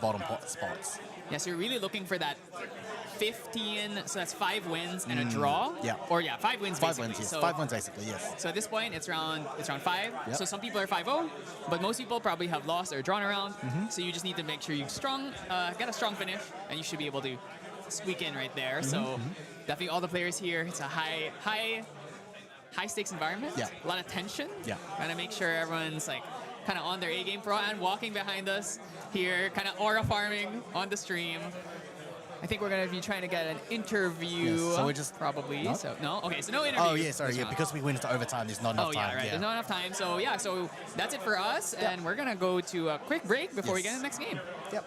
bottom spots. Yeah, so you're really looking for that 15, so that's 5 wins and a draw. Yeah. Or 5 wins basically. 5 wins, yes. So, 5 wins basically, yes. So at this point, it's round 5. Yep. So some people are 5-0, but most people probably have lost or drawn around. So you just need to make sure you get a strong finish, and you should be able to squeak in right there. So definitely all the players here, it's a high stakes environment. Yeah. A lot of tension. Yeah. Trying to make sure everyone's kind of on their A game pro and walking behind us here, kind of aura farming on the stream. I think we're going to be trying to get an interview. Yes, so we're just probably. No? So no. Okay, so no interview. Oh yeah, sorry, because we went into overtime. There's not enough time. Oh yeah, right. There's not enough time. So yeah, so that's it for us, and we're gonna go to a quick break before we get in the next game. Yep.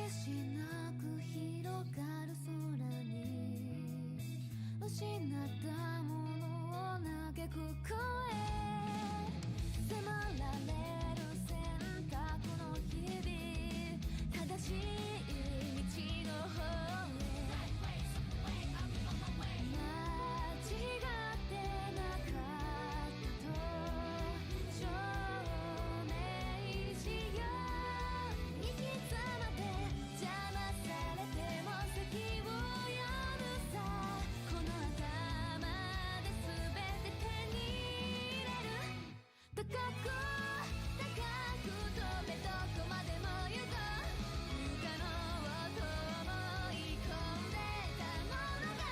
しなく広がる空に失ったものを嘆く声迫られる選択の日々正しい道の方へ間違ってなかったと証明しよう行き詰まって邪魔されても先を読むさこの頭で全て手に入れる高く高く飛べどこまでも行こう不可能と思い込んでたものが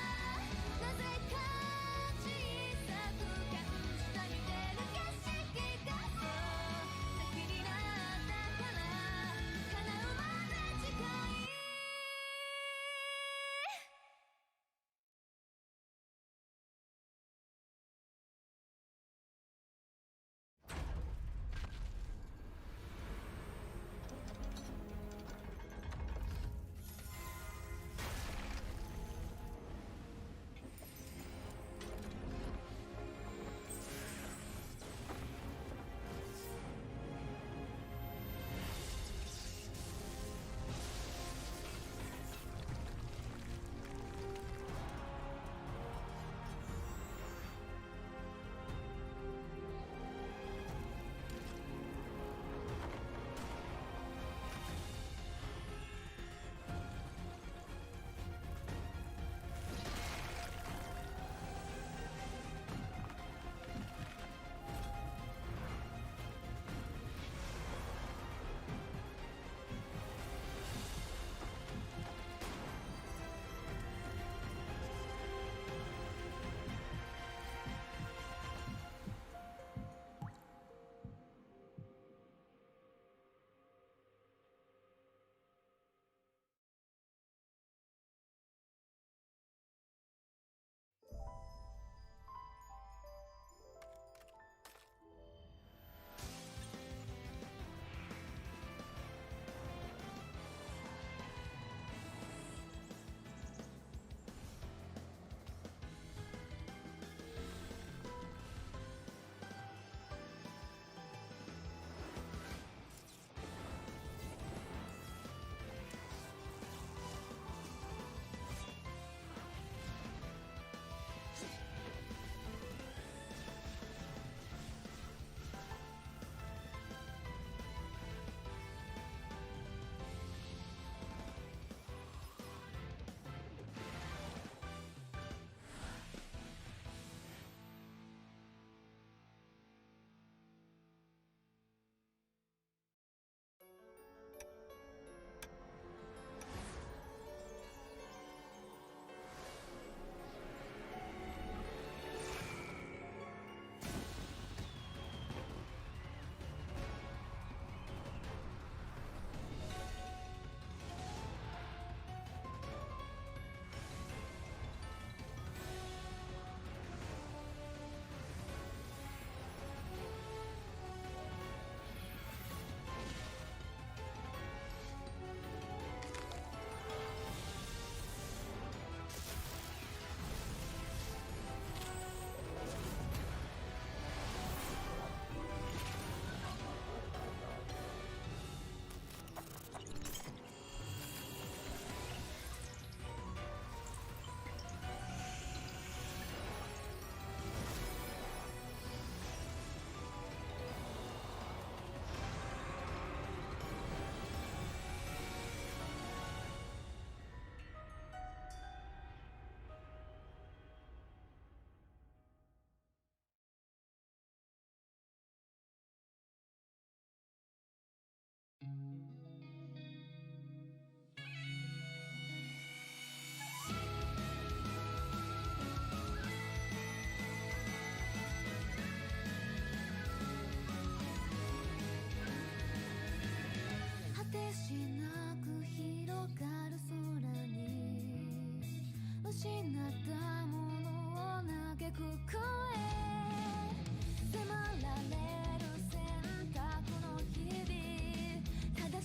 なぜか小さく感じた見てる景色がそう先になったから叶うまで近い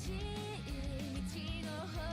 しい道の方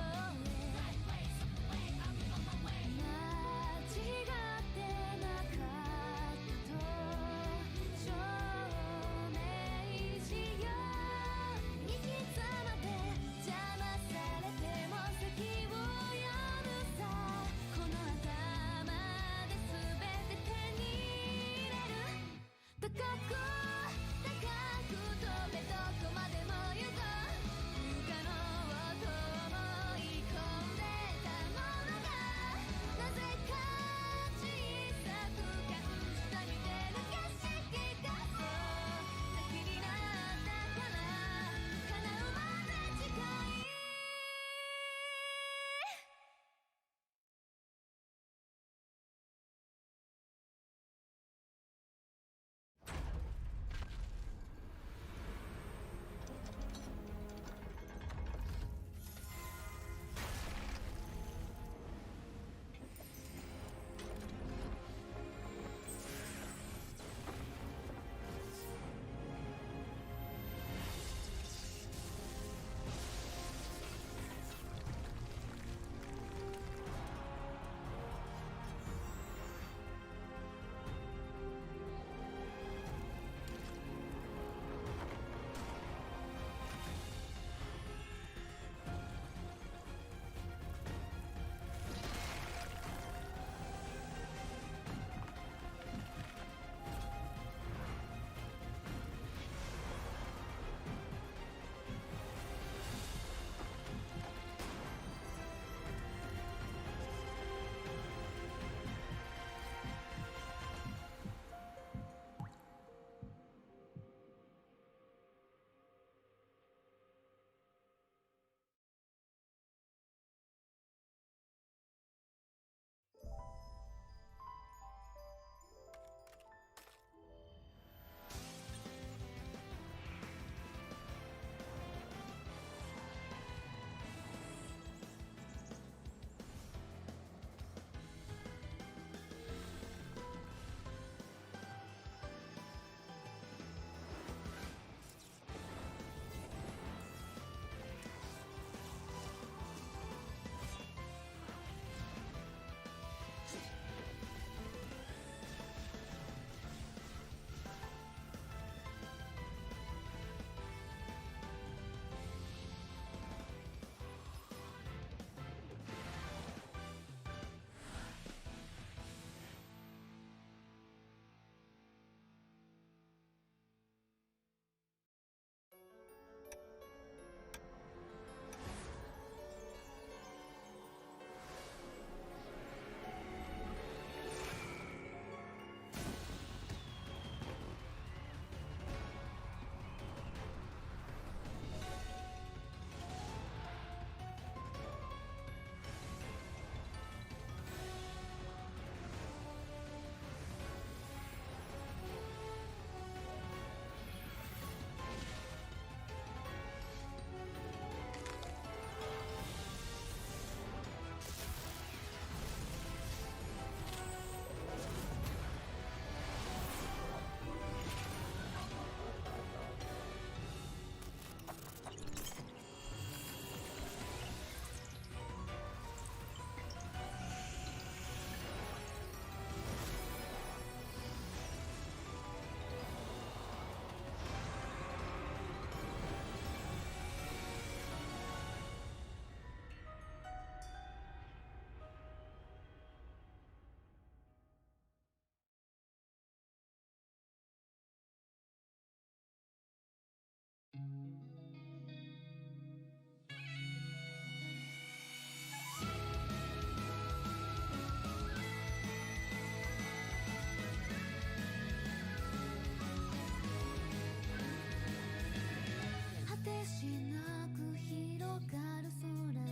しなく広がる空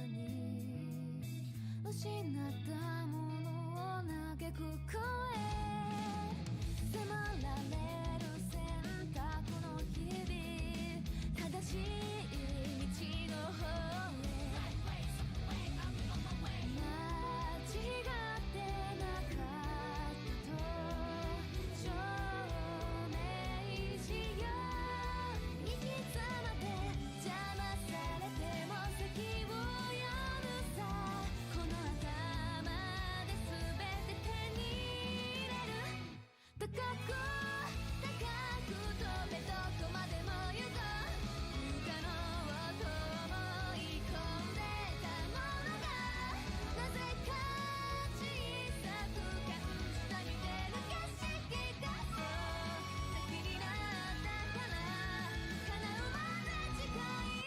に失ったものを嘆く声迫られる選択の日々正しい道の方へ間違ってなかったと証明しよう行き詰まって邪魔されても先を読むさこの頭で全て手に入れる高く高く飛べどこまでも行こう不可能と思い込んでたものがなぜか小さく感じたに手抜けしてたそう先になったから叶うまで近い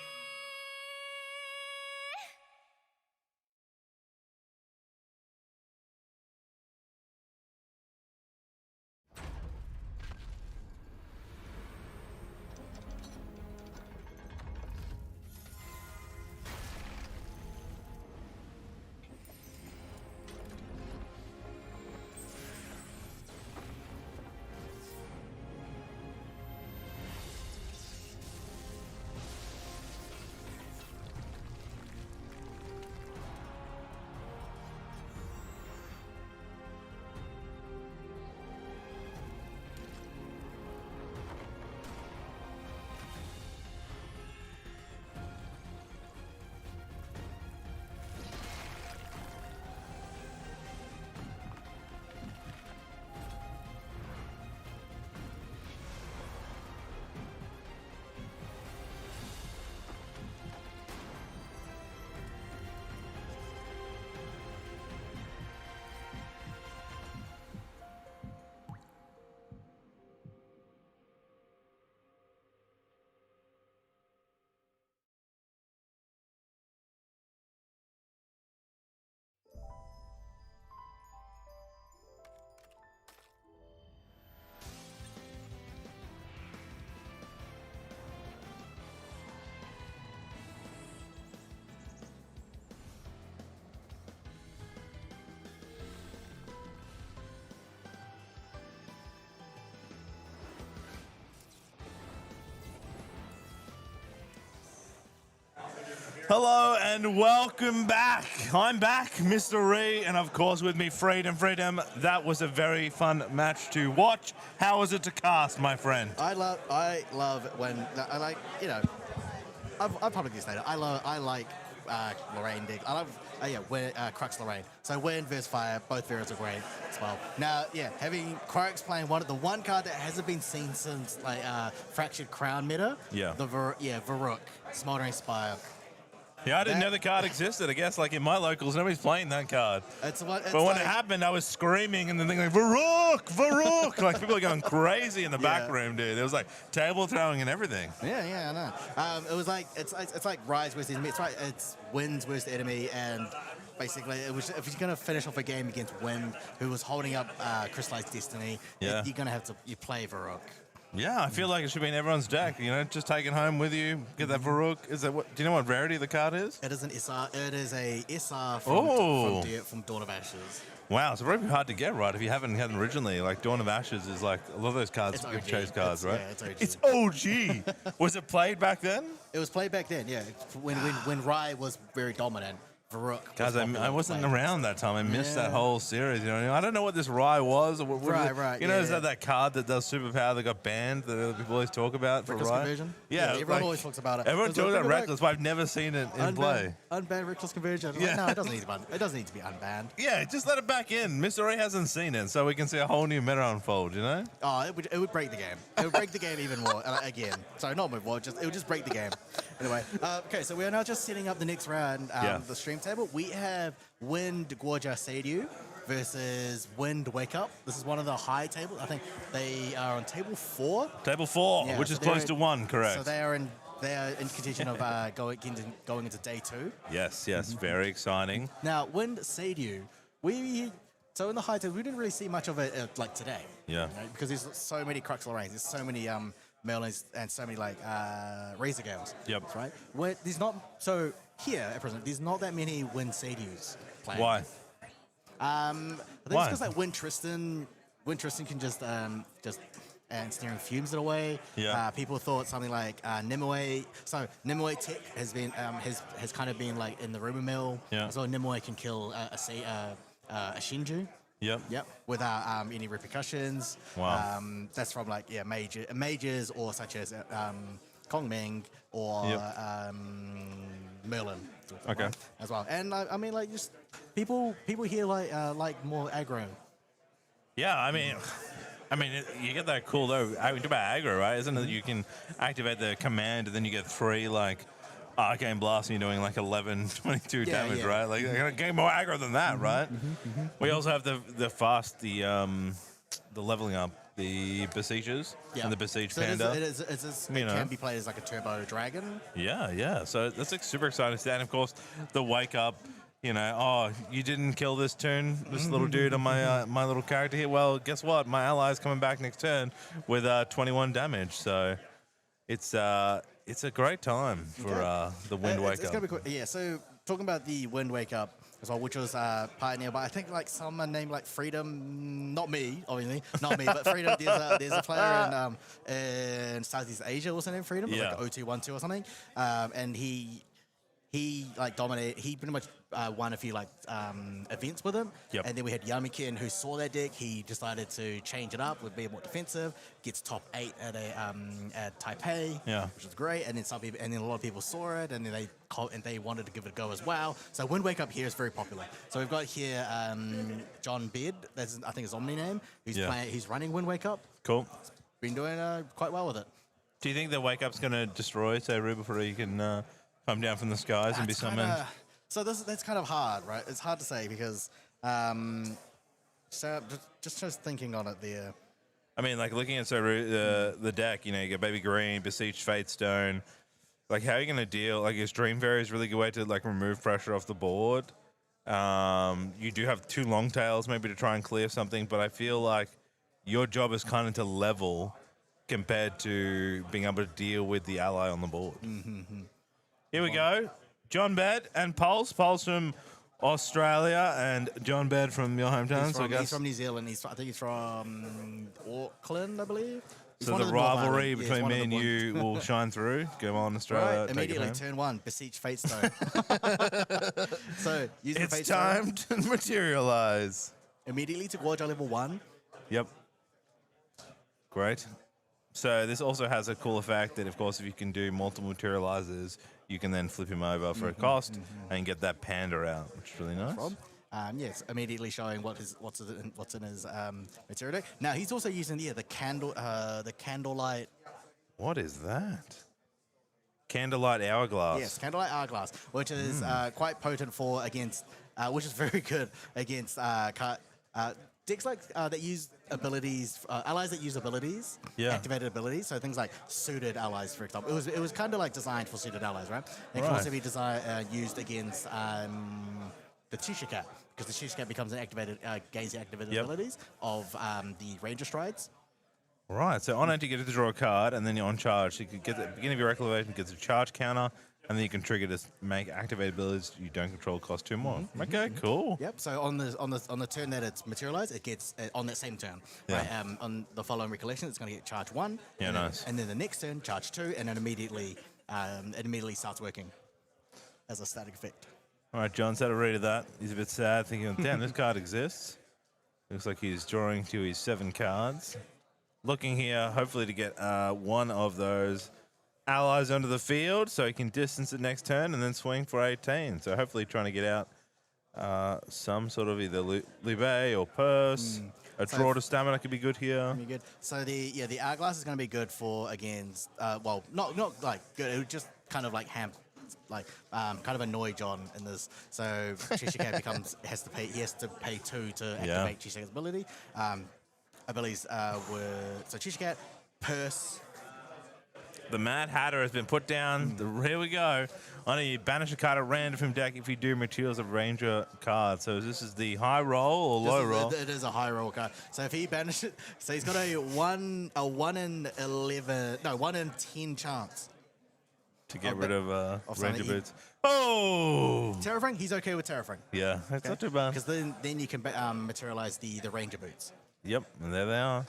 Hello and welcome back. I'm back, Mr. Ree, and of course with me, Freedom. Freedom, that was a very fun match to watch. How was it to cast, my friend? I love when I like, you know, I've publicly stated I like Lorraine Dig. I love when Crux Lorraine. So wind versus fire, both heroes are great as well. Now, yeah, having Crux playing the one card that hasn't been seen since like Fractured Crown meta. Yeah. Varrook, Smoldering Spire. Yeah, I didn't know the card existed. I guess, like in my locals, nobody's playing that card. But when it happened, I was screaming and then thinking, like, Varrook, Varrook! Like, people are going crazy in the back room, dude. There was like table throwing and everything. Yeah, I know. It was like it's like Rise versus enemy. It's Winds versus enemy, and basically it was if you're gonna finish off a game against Wind, who was holding up Crystallized Destiny, you're gonna have to play Varrook. Yeah, I feel like it should be in everyone's deck. You know, just take it home with you. Get that Varrook. Is that what? Do you know what rarity the card is? It is an SR. It is a SR from Dawn of Ashes. Wow, it's probably hard to get right if you haven't had them originally. Like Dawn of Ashes is like a lot of those cards are chase cards, right? Yeah, it's OG. It's OG. Was it played back then? It was played back then. Yeah, when Rai was very dominant. Varrook. Guys, I wasn't around that time. I missed that whole series. You know, I don't know what this Rai was. Or what Right. You know, is that card that does superpower that got banned that other people always talk about for Reckless Rai? Conversion? Yeah, everyone always talks about it. Everyone talks about Reckless, but I've never seen it in play. Unbanned Reckless Conversion. Yeah. Like, no, it doesn't need to be unbanned. Yeah, just let it back in. Mr. Ray hasn't seen it, so we can see a whole new meta unfold, you know? Oh, it would break the game. It would break the game even more. Again. Sorry, not more. It would just break the game. Anyway, okay, so we are now just setting up the next round, the stream table. We have Wind Guoja Seiryu versus Wind Wake Up. This is one of the high tables. I think they are on table 4. Table 4, Yeah, which so is close to 1, correct. So they are in contention of going into day 2. Yes, very exciting. Now, Wind Seiryu, so in the high table, we didn't really see much of it like today. Yeah. You know, because there's so many Crux Lorraines, there's so many Merlins, and so many like Razor Gales. Yep. Right. Where there's not so here at present there's not that many Wind Sadius playing. Why? I think Why? it's because like Wind Tristan can just and steering fumes it away. Yeah. People thought something like Nimue. So Nimue Tech has been has kind of been like in the rumor mill. Yeah. So Nimue can kill a Shinju. Yep. Yep. Without any repercussions. Wow. That's from like majors or such as Kong Ming or Yep. Merlin. Okay. As well, and I mean like just people here like more aggro. Yeah, I mean, you get that cool though. I mean, about aggro, right? Isn't it? You can activate the command, and then you get 3 like arcane blast, and you're doing like 11, 22 damage, yeah. right? Like, you're getting more aggro than that, right? We also have the leveling up, the besiegers and the besiege So panda. it can be played as like a turbo dragon. Yeah. So that's like super exciting to see. And of course, the wake up. You know, oh, you didn't kill this turn, this little dude on my my little character here. Well, guess what? My ally is coming back next turn with 21 damage. So it's a great time for the Wind Wake It's Up. gonna be cool. Yeah. So talking about the Wind Wake Up as well, which was pioneered by I think like someone named like Freedom, not me, obviously, not me, but Freedom. There's a player in Southeast Asia, what's her name? Freedom, Yeah. like 0212 or something, and he like dominated. He pretty much won a few like events with him. Yep. And then we had Yamikin who saw that deck. He decided to change it up with being more defensive. Gets top 8 at Taipei. Yeah. Which is great. And then a lot of people saw it, and then they wanted to give it a go as well. So Wind Wake Up here is very popular. So we've got here John Bed. That's I think his Omni name. He's running Wind Wake Up. Cool. Been doing quite well with it. Do you think the Wake Up's going to destroy Seru before he can come down from the skies and be That's summoned? that's kind of hard, right? It's hard to say because so just thinking on it there. I mean, like looking at the deck, you know, you got Baby Green, Besieged Fatestone. Like, how are you going to deal? Like, is Dream Fairy is a really good way to like remove pressure off the board. You do have 2 long tails maybe to try and clear something, but I feel like your job is kind of to level compared to being able to deal with the ally on the board. Here we go. John Bed and Pulse. Pulse from Australia and John Bed from your hometown. He's from New Zealand. I think he's from Auckland, I believe. He's So one the of North rivalry Island. Yeah, between he's one me of and the you will shine through. Go on, Australia. Right, take it immediately home. turn 1, Beseech Fatestone. So using It's Fatestone, time to materialize. immediately to Gorge level 1. Yep. Great. So this also has a cool effect that, of course, if you can do multiple materializers, you can then flip him over for a cost and get that panda out, which is really nice. Yes, immediately showing what's in his material deck. Now he's also using the candlelight. What is that? Candlelight Hourglass. Yes, candlelight hourglass, which is quite potent for against, which is very good against decks like that use abilities, allies that use abilities, activated abilities. So things like suited allies, for example. It was kind of like designed for suited allies, right? It can also be used against the Tisha Cat, because the Tisha Cat becomes an activated, gains the activated abilities of the Ranger Strides. Right, so on end you get to draw a card, and then you're on charge. So you could get at the beginning of your activation, gets a charge counter, and then you can trigger to make activated abilities you don't control cost 2 more. Okay, cool. Yep. So on the turn that it's materialized, it gets on that same turn. Yeah. Right. On the following recollection, it's going to get charge 1. Yeah, and then, nice. And then the next turn, charge 2, and then it immediately starts working as a static effect. All right, John's had a read of that. He's a bit sad, thinking, damn, this card exists. Looks like he's drawing to his 7 cards. Looking here, hopefully to get one of those allies onto the field so he can distance it next turn and then swing for 18. So hopefully trying to get out some sort of either Libe or Purse. A draw to stamina could be good here. Be good. So the hourglass is going to be good for against not like good. It would just kind of like kind of annoy John in this. So Cheshire has to pay 2 to activate Cheshire's ability. Abilities were so Cheshire Cat, Purse. The Mad Hatter has been put down. Here we go. On a banish a card at random from deck if you do materials of Ranger card. So this is the high roll or low roll? It is a high roll card. So if he banishes, so he's got a 1 in 11, no 1 in 10 chance To get rid of something Ranger you- boots. Oh! Terrafang. He's okay with Terrafang. Yeah, that's not too bad. Because then you can materialize the Ranger boots. Yep, and there they are.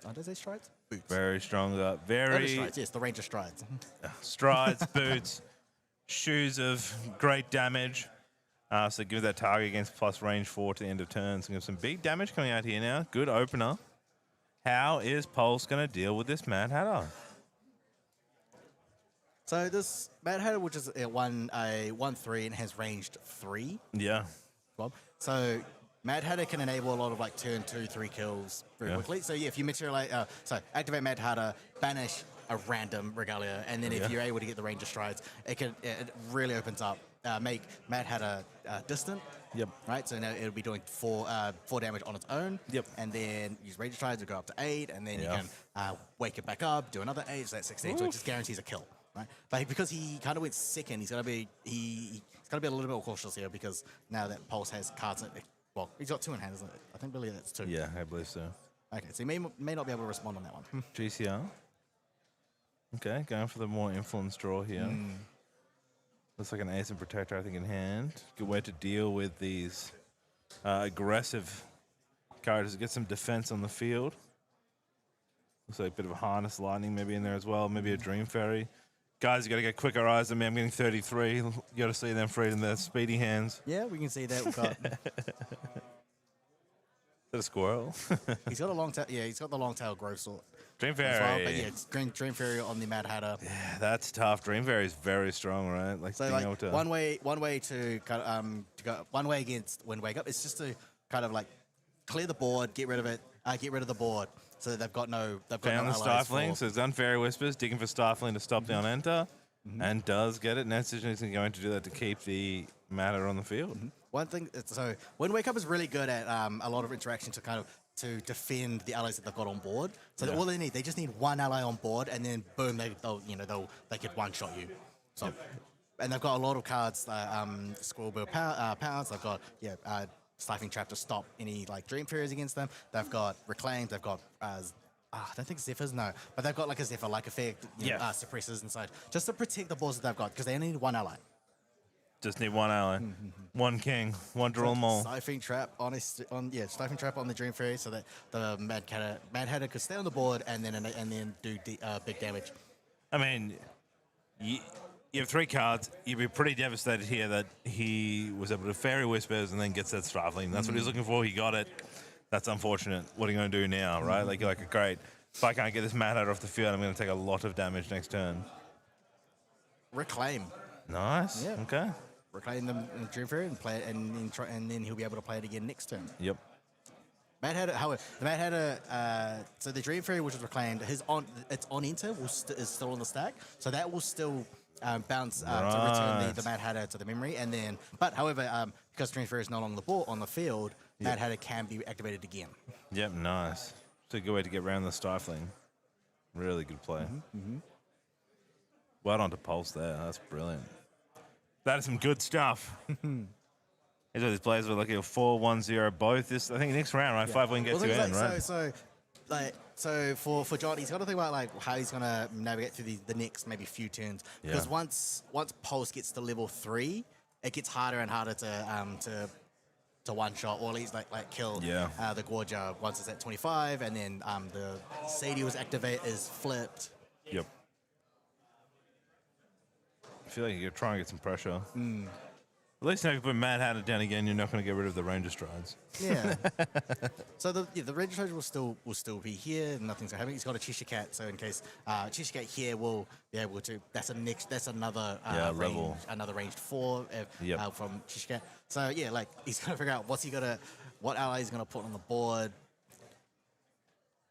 Oh, does they strides? Boots. Very strong. Oh, the Very strides. Yes, the Ranger strides. strides, boots, shoes of great damage. So give that target against plus range 4 to the end of turn. So we have some big damage coming out here now. Good opener. How is Pulse going to deal with this Mad Hatter? So this Mad Hatter, which is a 1/3 and has ranged 3. Yeah. Bob. So Mad Hatter can enable a lot of like turn 2, 3 kills very quickly. So yeah, if you materialize, activate Mad Hatter, banish a random Regalia, and then if you're able to get the Ranger strides, it really opens up. Make Mad Hatter distant. Yep. Right. So now it'll be doing 4 damage on its own. Yep. And then use Ranger strides to go up to 8, and then you can wake it back up, do another 8, so that's 16. So it just guarantees a kill. Right. But because he kind of went second, he's got to be he's got to be a little bit more cautious here because now that Pulse has cards. Well, he's got 2 in hand, isn't it? I think really that's 2. Yeah, I believe so. Okay, so he may not be able to respond on that one. GCR. Okay, going for the more influence draw here. Looks like an Ace and Protector, I think, in hand. Good way to deal with these aggressive characters. Get some defense on the field. Looks like a bit of a Harness Lightning maybe in there as well. Maybe a Dream Fairy. Guys, you got to get quicker eyes than me. I'm getting 33. You got to see them freed in their speedy hands. Yeah, we can see that. We've got. Is that a squirrel? He's got a long tail. Yeah, he's got the long tail growth sword. Dream as well, Fairy. but yeah, it's Dream Fairy on the Mad Hatter. Yeah, that's tough. Dream Fairy is very strong, right? Like, So being like able to one way to kind of to go one way against Wind Wake Up is just to kind of like clear the board, get rid of it, get rid of the board, so that they've got no found no the allies Stifling. for- So it's done Fairy Whispers, digging for Stifling to stop the on-enter, and does get it. Next decision is going to do that to keep the matter on the field. One thing, so Wind Wake Up is really good at a lot of interaction to kind of to defend the allies that they've got on board. So that all they just need one ally on board, and then boom, they could one shot you. So, and they've got a lot of cards, Squirrelbill Pounds. They've got Stifling Trap to stop any like Dream Fairies against them. They've got Reclaimed. They've got I don't think Zephyrs, no, but they've got like a Zephyr-like effect, suppressors inside, just to protect the boards that they've got because they only need one ally. Just need one ally, one king, one draw them all. Stifling Trap Stifling Trap on the Dream Fairy so that the Mad Hatter could stay on the board and then do big damage. I mean, you have 3 cards. You'd be pretty devastated here that he was able to Fairy Whispers and then gets that Stifling. That's what he was looking for. He got it. That's unfortunate. What are you going to do now, right? Like, you're like, great. If I can't get this Mad Hatter off the field, I'm going to take a lot of damage next turn. Reclaim. Nice. Yeah. Okay. Reclaim the Dream Fairy and play it, and then he'll be able to play it again next turn. Yep. Mad Hatter, however, the Mad Hatter, so the Dream Fairy, which is reclaimed, its on enter is still on the stack, so that will still bounce to return the Mad Hatter to the memory, and then, but however, because Dream Fairy is no longer on the field, Mad Hatter can be activated again. Yep, nice. It's a good way to get around the Stifling. Really good play. Well done to Pulse there. That's brilliant. That is some good stuff. These are these players with like a 4-1-0 both. This, I think, next round, right? 5-win gets you in, right? So for John, he's got to think about like how he's going to navigate through the next maybe few turns. Because once Pulse gets to level 3, it gets harder and harder to one shot or at least like kill the Gorgia once it's at 25, and then the Sadie was is flipped. Yep. I feel like you're trying to get some pressure. At least now if you put Mad Hatter down again, you're not going to get rid of the Ranger strides. Yeah. So the Ranger strides will still be here. Nothing's going to happen. He's got a Cheshire Cat, so in case Cheshire Cat here will be able to. That's another level. Another ranged 4 from Cheshire Cat. So yeah, like he's going to figure out what ally he's going to put on the board.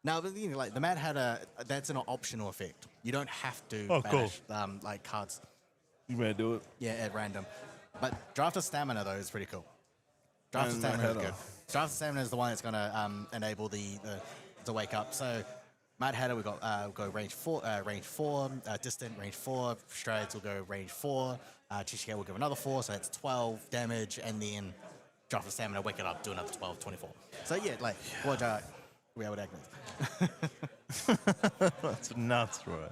Now, like the Mad Hatter, that's an optional effect. You don't have to banish like cards. You may do it. Yeah, at random. But Draft of Stamina, though, is pretty cool. Draft of Stamina is good. Draft of Stamina is the one that's going to enable the wake up. So Mad Hatter, we've got go range 4, distant range 4. Strides will go range 4. Chichika will give another 4, so that's 12 damage, and then drop the stamina, wake it up, do another 12, 24. So yeah, like what we are with Agnes. That's nuts, right?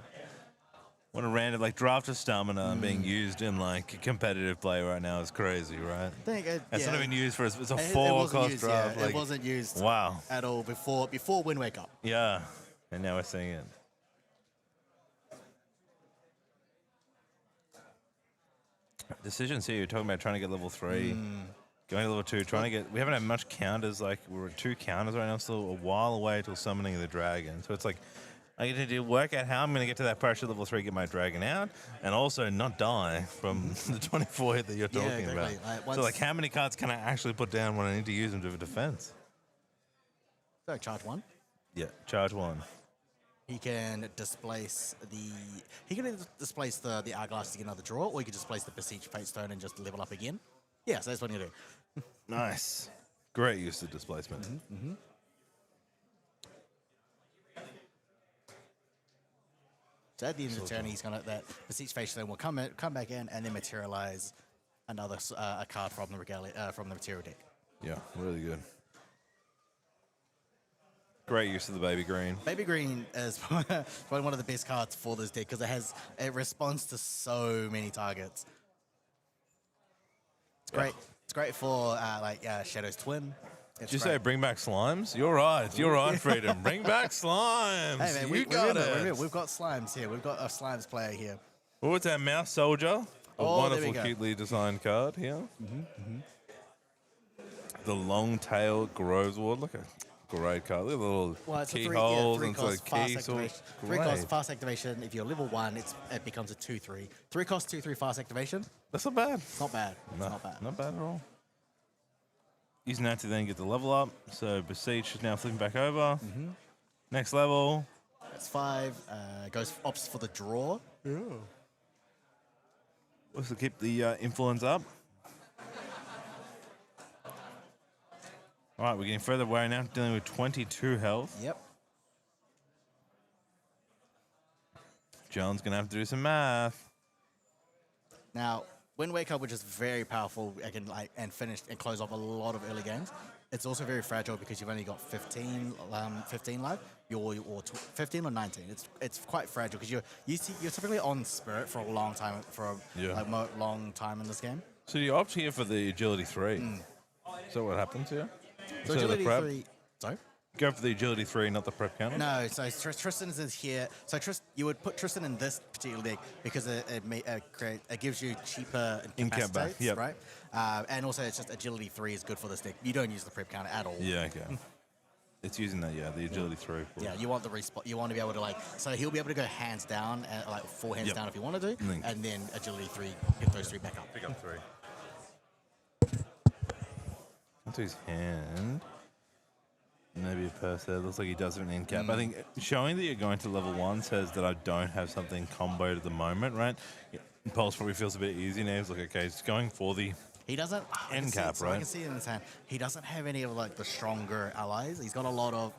What a random like draft of stamina being used in like competitive play right now is crazy, right? It's not even used for it's a 4-cost draft. Yeah, like, it wasn't used wow. at all before Wind Wake Up. Yeah, and now we're seeing it. Decisions here. You're talking about trying to get level 3, going to level 2, trying to get. We haven't had much counters. Like we're at 2 counters right now. Still a while away till summoning the dragon. So it's like I need to work out how I'm going to get to that pressure level 3, get my dragon out, and also not die from the 24 hit that you're talking about. So like, how many cards can I actually put down when I need to use them to defense? So charge 1. Yeah, charge 1. He can displace the Hourglass to get another draw, or he can displace the Beseech Fate Stone and just level up again. Yeah, so that's what you do. Nice. Great use of displacement. So at the end of the turn, he's gonna that Beseech Fate Stone will come back in and then materialize another a card from the material deck. Yeah, really good. Great use of the baby green. Baby Green is probably one of the best cards for this deck because it responds to so many targets. It's great. It's great for Shadow's Twin. Did you say bring back slimes? You're right. You're right, Freedom. Bring back slimes. Hey man, you got it. Remember, we've got slimes here. We've got a slimes player here. Oh, it's our mouse soldier. A wonderful, there we go. cutely designed card here. The long tail Groves Ward. Look at great card. Look at the little keyholes and cost key fast sort. activation. 3 cost fast activation. If you're level 1, it becomes a 2/3. 3 cost 2/3 fast activation. That's not bad. It's not bad. It's not bad. Not bad at all. Using that to then get the level up. So Beseech is now flipping back over. Next level. That's 5. Opts for the draw. Yeah. Let's keep the influence up. All right, we're getting further away now, dealing with 22 health. Yep. John's going to have to do some math. Now, Wind Wake Up, which is very powerful, and finish and close off a lot of early games. It's also very fragile because you've only got 15 life, or 15 or 19. It's quite fragile because you're typically on Spirit for a long time long time in this game. So you opt here for the Agility 3. So what happens here? So Agility 3. Sorry. Go for the Agility 3, not the prep counter? No, so Tristan is here. So you would put Tristan in this particular deck because it gives you cheaper incapacitates, right? And also it's just Agility 3 is good for this deck. You don't use the prep counter at all. Yeah, okay. It's using that, the Agility 3. Yeah, you want the respawn. You want to be able to so he'll be able to go hands down, 4 hands down if you want to do, and then Agility 3, get those 3 back up. Pick up 3. Onto his hand. Maybe a purse there. Looks like he does have an end cap. I think showing that you're going to level 1 says that I don't have something comboed at the moment, right? Pulse probably feels a bit easy now. He's like, okay, he's going for the He doesn't end cap, right? I can see it in his hand. He doesn't have any of the stronger allies. He's got a lot of.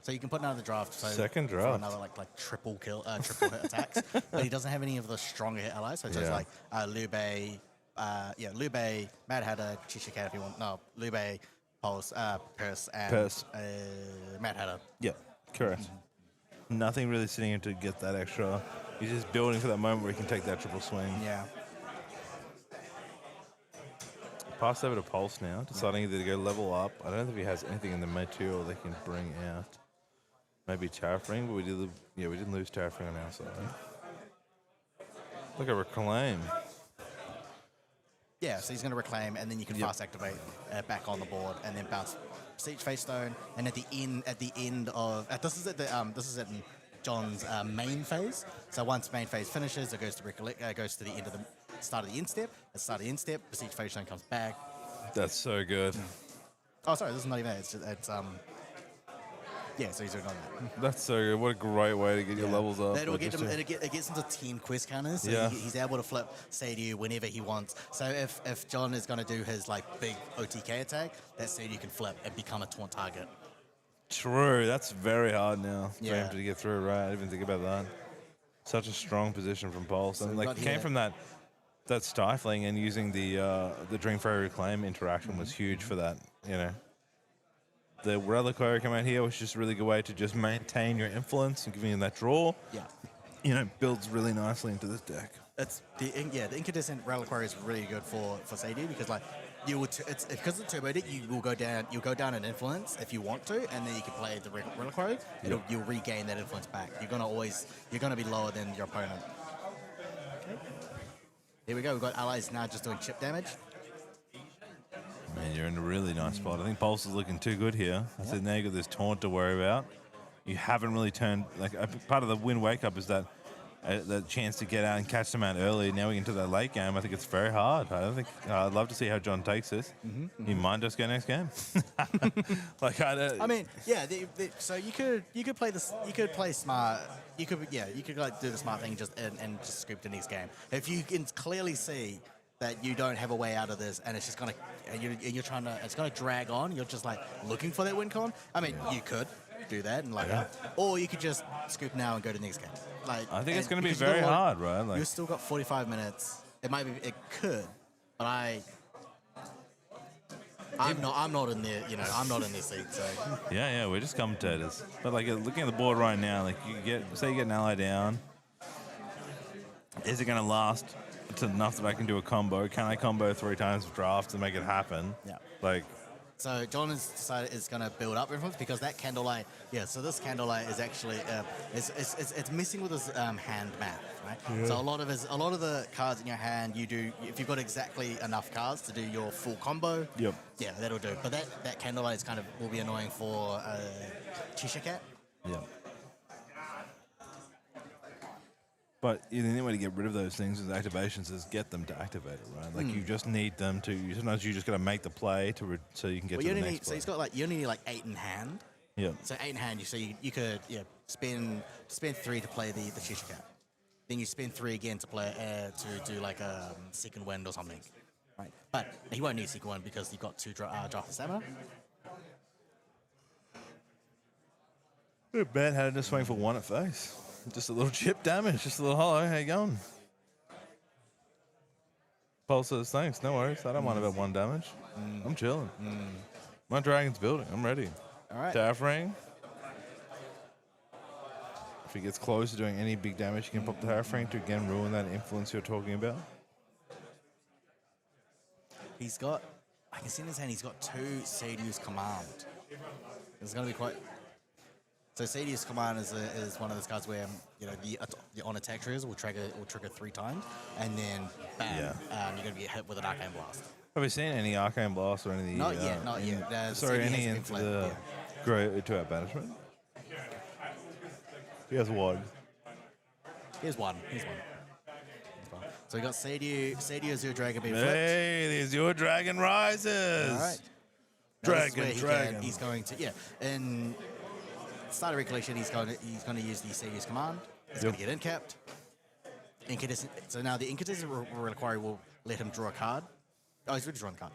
So you can put another draft. So Second for draft. another triple kill, triple hit attacks. But he doesn't have any of the stronger hit allies. So it's just Lube, Mad Hatter, Chichika if you want. No, Lube, Pulse, Purse, and Mad Hatter. Yep, correct. Nothing really sitting him to get that extra. He's just building for that moment where he can take that triple swing. Yeah. Pass over to Pulse now, deciding either to go level up. I don't know if he has anything in the material they can bring out. Maybe Tariff Ring, but we didn't lose Tariff Ring on our side. Look at Reclaim. Yeah, so he's going to reclaim, and then you can fast activate back on the board, and then bounce Siege Face Stone. And at the end of this is at John's main phase. So once main phase finishes, it goes to the end of the start of the end step. At the start of the end step, the Siege Face Stone comes back. That's so good. Oh, sorry, this is not even that. Yeah, so he's doing all that. That's so good. What a great way to get your levels up. It gets him to 10 quest counters, so he's able to flip Sadie whenever he wants. So if John is going to do his big OTK attack, that Sadie can flip and become a taunt target. True. That's very hard now for Yeah. him to get through, right? I didn't even think about that. Such a strong position from Pulse. And we've like got it came here- from that stifling and using the Dream Fairy Reclaim interaction was huge for that, you know. The Reliquary come out here, which is just a really good way to just maintain your influence and giving you that draw. Yeah. You know, builds really nicely into this deck. It's the incandescent reliquary is really good for Sadie because like you would it's because it's turbo deck you'll go down in influence if you want to, and then you can play the reliquary. You'll regain that influence back. You're gonna be lower than your opponent. Okay. Here we go. We've got allies now just doing chip damage. Man, you're in a really nice spot. I think Pulse is looking too good here. I said now you got this taunt to worry about. You haven't really turned like part of the win wake up is that chance to get out and catch them out early. Now we get into that late game. I think it's very hard. I don't think I'd love to see how John takes this. He might just go next game. Like I mean, yeah. So you could play this. You could play smart. You could like do the smart thing and just scoop the next game. If you can clearly see that you don't have a way out of this, and it's just gonna you're trying to it's gonna drag on. You're just like looking for that win con. I mean, you could do that and like or you could just scoop now and go to the next game. Like I think it's going to be because you got very a lot- hard, right? Like, You've still got 45 minutes. It could, but I'm not in there. You know, I'm not in this seat. So yeah, we're just commentators. But like looking at the board right now, like you get an ally down. Is it going to last to enough that I can do a combo? Can I combo 3 times with draft to make it happen? Yeah. Like. So John has decided is going to build up influence because that candlelight. Yeah. So this candlelight is actually it's messing with his hand math, right? Yeah. So a lot of the cards in your hand, you do if you've got exactly enough cards to do your full combo. Yep. Yeah, that'll do. But that candlelight is kind of will be annoying for Cheshire Cat. Yeah. But the only way to get rid of those things with activations is get them to activate it, right? Like you just need them to. Sometimes you just got to make the play so you can get to the next play. So he's got you only need like 8 in hand. Yeah. So 8 in hand, you could spend 3 to play the Cheshire Cat. Then you spend 3 again to play to do like a second wind or something, right? But he won't need second wind because you've got 2 draft of stamina. Bad had to swing for 1 at face. Just a little chip damage, just a little hollow. How you going? Pulse says thanks. No worries. I don't mind about 1 damage. I'm chilling. My dragon's building. I'm ready. All right. Terraframe. If he gets close to doing any big damage, you can pop the Terraframe to again ruin that influence you're talking about. He's got. I can see in his hand. He's got 2 Sadio's Command. It's going to be quite. So Sadio's Command is one of those cards where the on attack triggers will trigger 3 times, and then bam, you're going to get hit with an Arcane Blast. Have we seen any Arcane Blast or any? Not yet. Sorry, Sadie any hasn't into been the flat, Grow to our banishment? He has 1. Here's one. So we got Sadio Azure Dragon being flipped. Hey, there's your Dragon Rises. All right. Dragon. He's going to in start of regulation. He's going to use the Sadio's Command. He's going to get incapped. Incandescent. So now the Incandescent Reliquary will let him draw a card. Oh, he's already drawn a card.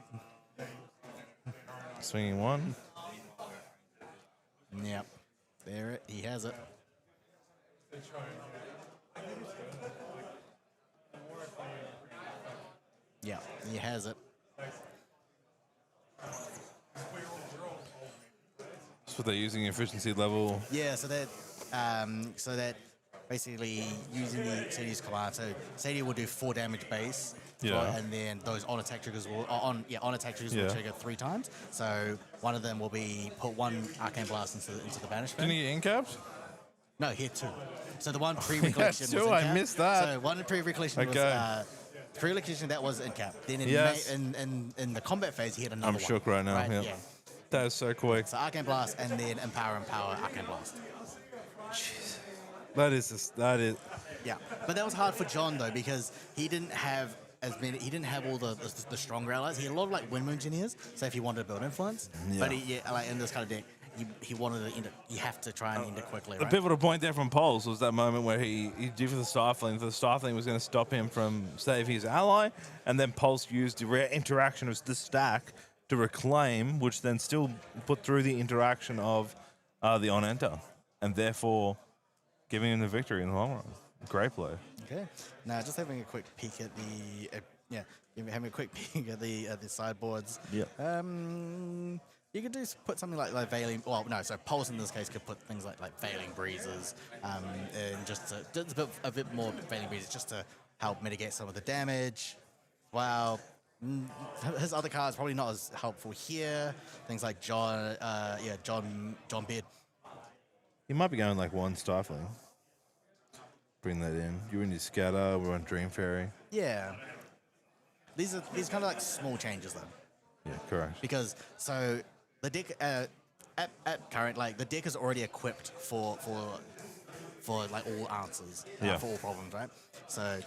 Swinging 1. Yep. He has it. Yeah, he has it. That's what they're using efficiency level. Yeah, so that basically using the Sadio's Command. So Sadio will do 4 damage base. Yeah. And then those on attack triggers will will trigger 3 times. So one of them will be put 1 Arcane Blast into the banishment. Can he get incapped? No, he had 2. So the one pre-recollection was two, incapped. I missed that. So one pre-recollection was pre-recollection that was incapped. Then in the combat phase, he had another I'm one. shook right now. Yeah. That is so quick. So Arcane Blast and then Empower Arcane Blast. Jeez. That is. Yeah, but that was hard for John though because he didn't have as many. He didn't have all the stronger allies. He had a lot of like Wind Engineers. So if he wanted to build influence, but like in this kind of deck, he wanted to end it. You have to try and end it quickly. The right? pivotal point there from Pulse was that moment where he did for the Stifling. The Stifling was going to stop him from save his ally, and then Pulse used the rare interaction of the stack to reclaim, which then still put through the interaction of the on-enter, and therefore giving him the victory in the long run. Great play. Okay. Now, just having a quick peek at the having a quick peek at the sideboards. Yeah. You could put something like Veiling. Well, no. So Pulse in this case could put things like Veiling Breezes, and just a bit more Veiling Breezes just to help mitigate some of the damage. Wow. His other cards probably not as helpful here. Things like John Beard. He might be going like one Stifling. Bring that in. You're in your Scatter. We're on Dream Fairy. Yeah. These kind of like small changes though. Yeah, correct. Because so the deck at current, like the deck is already equipped for like all answers, for all problems, right? So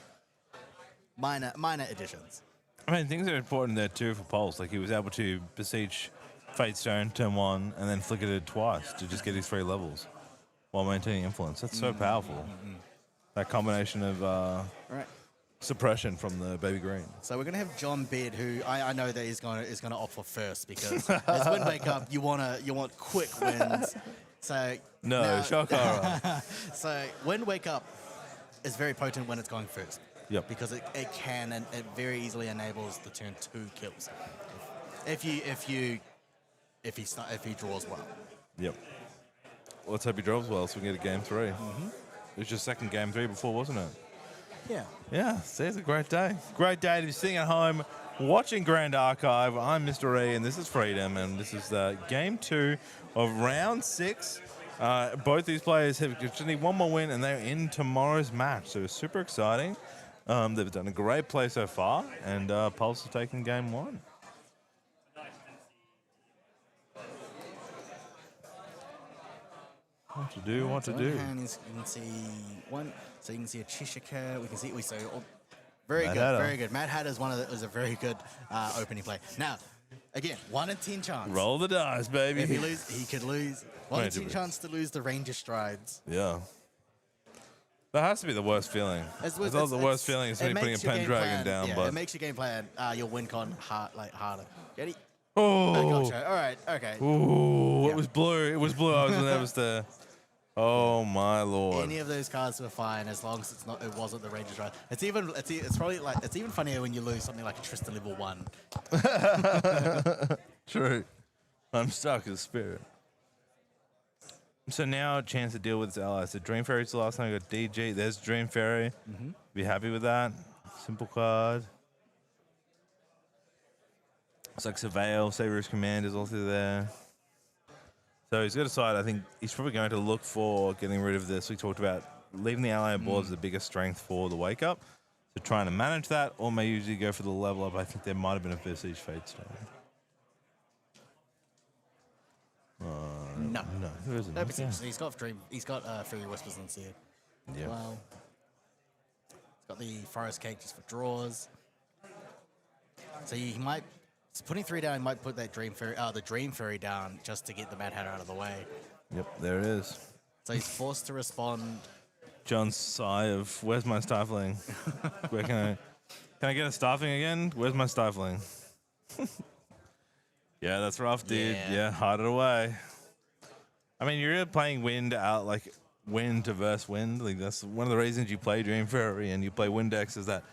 minor additions. I mean, things are important there too for Pulse. Like he was able to beseech Fate Stone turn 1 and then flicker it twice to just get his 3 levels while maintaining influence. That's so powerful. That combination of Right. suppression from the baby green. So we're gonna have John Beard, who I know that is gonna opt for first because as Wind Wake Up, you want quick wins. So No, now- shock horror. So Wind Wake Up is very potent when it's going first. Yep. Because it can and it very easily enables the turn 2 kills. If he draws well. Yep. Well, let's hope he draws well so we can get a game 3. It was your second game 3 before, wasn't it? Yeah. Yeah, see, it's a great day. Great day to be sitting at home watching Grand Archive. I'm Mr. E, and this is Freedom, and this is game 2 of round 6. Both these players have just need one more win, and they're in tomorrow's match, so it's super exciting. They've done a great play so far, and Pulse has taken game 1. What to do? What to do? And you can see one. So you can see a Cheshire Cat. We can see very Mad good, Hatter. very good. Mad Hatter is a very good opening play. Now, again, 1 in 10 chance. Roll the dice, baby. If he could lose. 1 in Ranger 10 boots. chance to lose the Ranger Strides. Yeah. That has to be the worst feeling. It's not the worst feeling is when you're putting a Pendragon down, Yeah, but it makes your game plan, your win con harder. Get it? oh, Gotcha. All right. Okay. ooh, Yeah. it was blue. It was blue. I was nervous there. Oh my lord. Any of those cards were fine as long as it wasn't the Ranger Stride. It's even funnier when you lose something like a Tristan level 1. True. I'm stuck as spirit. So now a chance to deal with his allies. So Dream Fairy's the last time I got DG. There's Dream Fairy. Be happy with that. Simple card. It's like Surveil, Savior's Command is also there. So he's got to decide. I think he's probably going to look for getting rid of this. We talked about leaving the ally on board is the biggest strength for the Wake Up. So trying to manage that, or may usually go for the level up. I think there might have been a Visage Fate Stone. No. No, there isn't. No, Okay. but he's got Fury Whispers and Seared. Yeah. Well, he's got the Forest Cake just for draws. So he might, putting 3 down, he might put that the Dream Fairy down just to get the Mad Hatter out of the way. Yep, there it is. So he's forced to respond. John's sigh of, where's my stifling? Where can I get a stifling again? Where's my stifling? Yeah, that's rough, dude. Yeah, hide it away. I mean, you're really playing wind out, like wind to verse wind. Like that's one of the reasons you play Dream Fairy and you play wind decks is that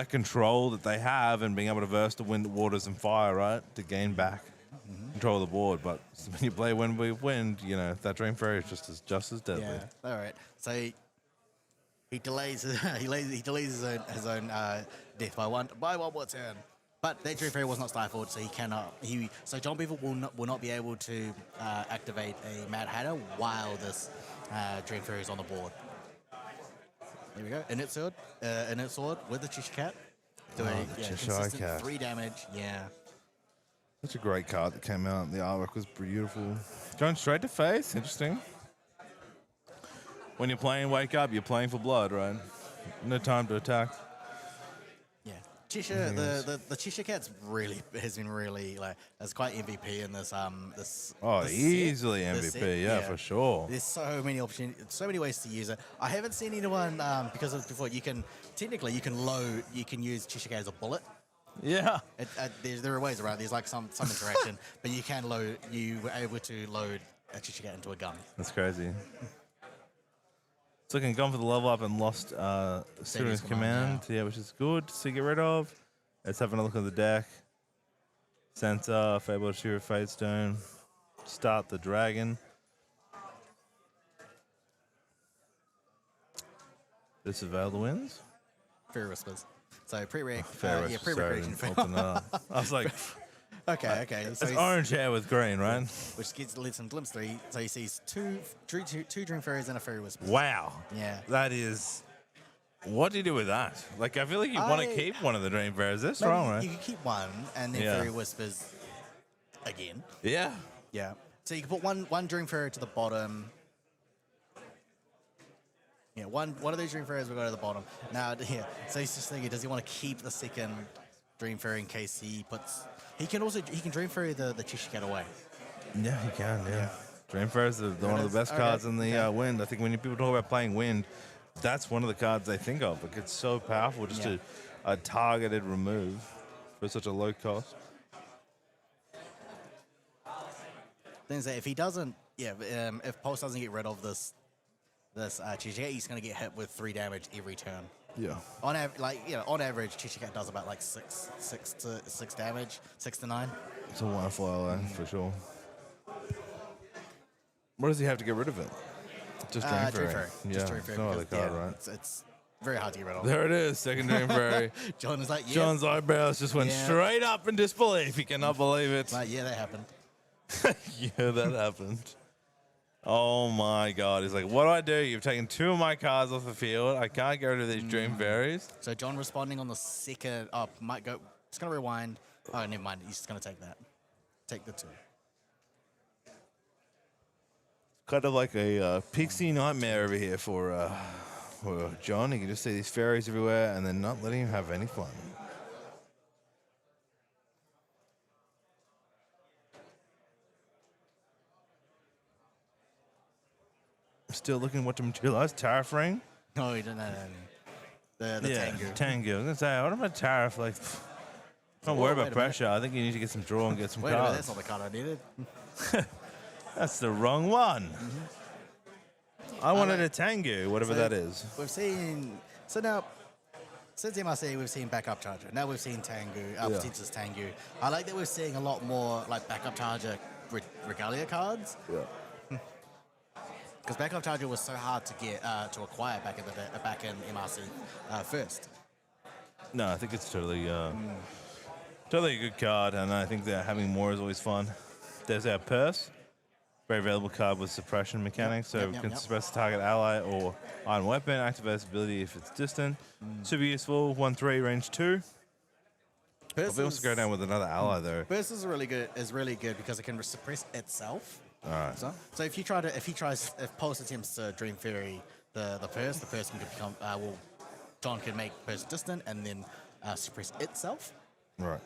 control that they have and being able to verse the wind, waters, and fire, right? To gain back control of the board. But when you play wind with wind, you know, that Dream Fairy is just as deadly. Yeah. All right. So he delays his own death by one more turn. But that Dream Fairy was not stifled, so he cannot. So John Beaver will not be able to activate a Mad Hatter while this Dream Fairy is on the board. There we go. Init sword with the Cheshire Cat. Doing Cheshire consistent Cat. 3 damage. Yeah. Such a great card that came out. The artwork was beautiful. Going straight to face. Interesting. When you're playing Wake Up, you're playing for blood, right? No time to attack. Yeah. Cheshire, the Cheshire Cat's has been really it's quite MVP in this this. Oh, this easily set, MVP, this set, yeah, for sure. There's so many opportunities, so many ways to use it. I haven't seen anyone because of before. You can use Cheshire Cat as a bullet. Yeah. There are ways around. There's like some interaction, but you can load. You were able to load Chichigat into a gun. That's crazy. It's looking gone for the level up and lost Serious Command. Yeah, which is good to get rid of. Let's have another look at the deck. Center, Fable Shearer, Fadestone. Start the Dragon. Disavow the Winds. Fairy Whispers. So pre-reg, Fair yeah, Sorry, pre-recreation. open that up. I was like, Okay. So it's orange hair with green, right? which gives leads some glimpse 3. So he sees two Dream Fairies and a Fairy Whisper. Wow. Yeah. That is. What do you do with that? Like, I feel like you want to keep one of the Dream Fairies. They're strong, right? You can keep one and then Yeah. Fairy Whispers again. Yeah. Yeah. So you can put one Dream Fairy to the bottom. Yeah, one of these Dream Fairies will go to the bottom. Now, yeah. So he's just thinking, does he want to keep the second Dream Fairy in case he puts? He can Dream Fairy the Chichigat away. Yeah, you can, yeah. Dream Fairies are one of the best Okay. cards in the Wind. I think when people talk about playing Wind, that's one of the cards they think of. Like, it's so powerful, just a targeted remove for such a low cost. Things that if he doesn't, if Pulse doesn't get rid of this Chichigat, he's going to get hit with 3 damage every turn. Yeah. On average, Chichigat does about like 6 damage, 6 to 9. It's a wonderful ally, for sure. What does he have to get rid of it? Just Dream Fairy. Dream Fairy. Yeah, Just Dream Fairy. no other because, card, right? It's very hard to get rid of. There it is, second Dream Fairy. John is like, yeah. John's eyebrows just went Yeah. straight up in disbelief. He cannot believe it. Like, yeah, that happened. Yeah, that happened. Oh my God. He's like, what do I do? You've taken 2 of my cards off the field. I can't get rid of these Dream Fairies. So John responding on the second. Oh, might go. It's gonna rewind. Oh, never mind. He's just gonna take that. Take the 2. Kind of like a pixie nightmare over here for John. You can just see these fairies everywhere and then not letting him have any fun. Still looking what to materialize. Tariff ring? No, he didn't. No. The Tengu. Tengu. I was going to say, what about tariff? Like, don't worry about wait a pressure. I think you need to get some draw and get some Wait a minute, cards. that's not the card I needed. That's the wrong one. I wanted a Tengu, whatever So that is. We've seen. So now, since MRC, we've seen backup charger. Now we've seen Tengu. Potential Tengu. I like that we're seeing a lot more like backup charger regalia cards. Yeah. Because backup charger was so hard to get to acquire back in MRC first. No, I think it's totally a good card, and I think that having more is always fun. There's our purse. Very valuable card with suppression mechanics, so we can suppress the target ally or iron weapon, activate its ability if it's distant. Super useful, 1/3, range 2. I'll be able to go down with another ally though. Burst is really good because it can suppress itself. All right. So if Pulse attempts to Dream Fairy the person can become John can make Purse distant and then suppress itself, Right.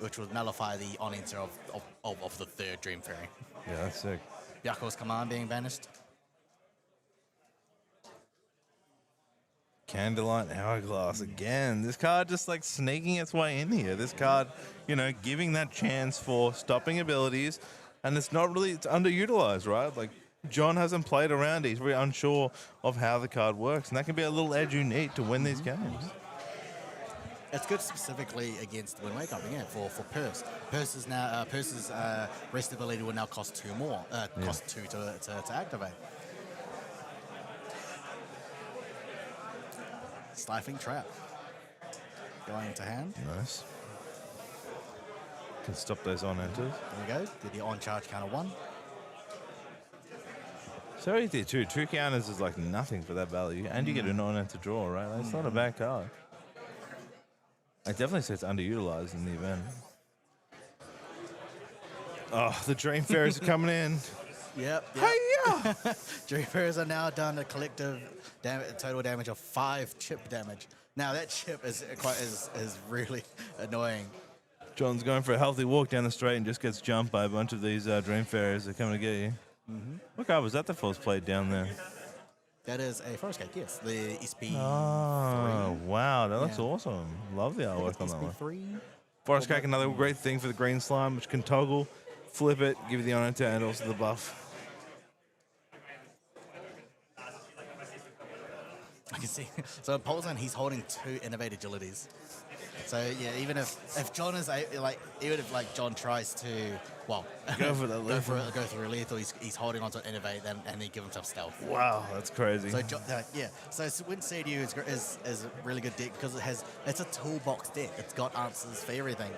which will nullify the on enter of the 3rd Dream Fairy. Yeah, that's sick. Yako's command being banished. Candlelight Hourglass again. This card just like sneaking its way in here. This card, giving that chance for stopping abilities, and it's underutilized, right? Like John hasn't played around. He's very unsure of how the card works, and that can be a little edge you need to win these games. It's good specifically against Wind Wake Up again for Purse. Purse's rest ability will now cost 2 more. Cost 2 to activate. Stifling Trap. Going into hand. Nice. Can stop those on enters. There we go. Did the on charge counter 1. So easy too. 2 counters is like nothing for that value, and you get an on-enter draw, right? That's not a bad card. I definitely say it's underutilized in the event. Oh, the Dream Fairies are coming in. Yep. Hey-ya! Dream Fairies are now done a collective total damage of 5 chip damage. Now that chip is really annoying. John's going for a healthy walk down the street and just gets jumped by a bunch of these Dream Fairies that are coming to get you. What card was that the false played down there? That is a Forest Cake, yes. The SP. Oh, wow. That looks awesome. Love the artwork on that one. SP3. Forest Cake, another great thing for the green slime, which can toggle, flip it, give you the on-enter, and also the buff. can see. So in Polesman, he's holding 2 Innovate Agilities. So yeah, even if John is even if like John tries to Go for the lethal. go through a lethal, he's holding onto Innovate, and he give himself stealth. Wow, that's crazy. So so Wind CDU is a really good deck because it's a toolbox deck. It's got answers for everything.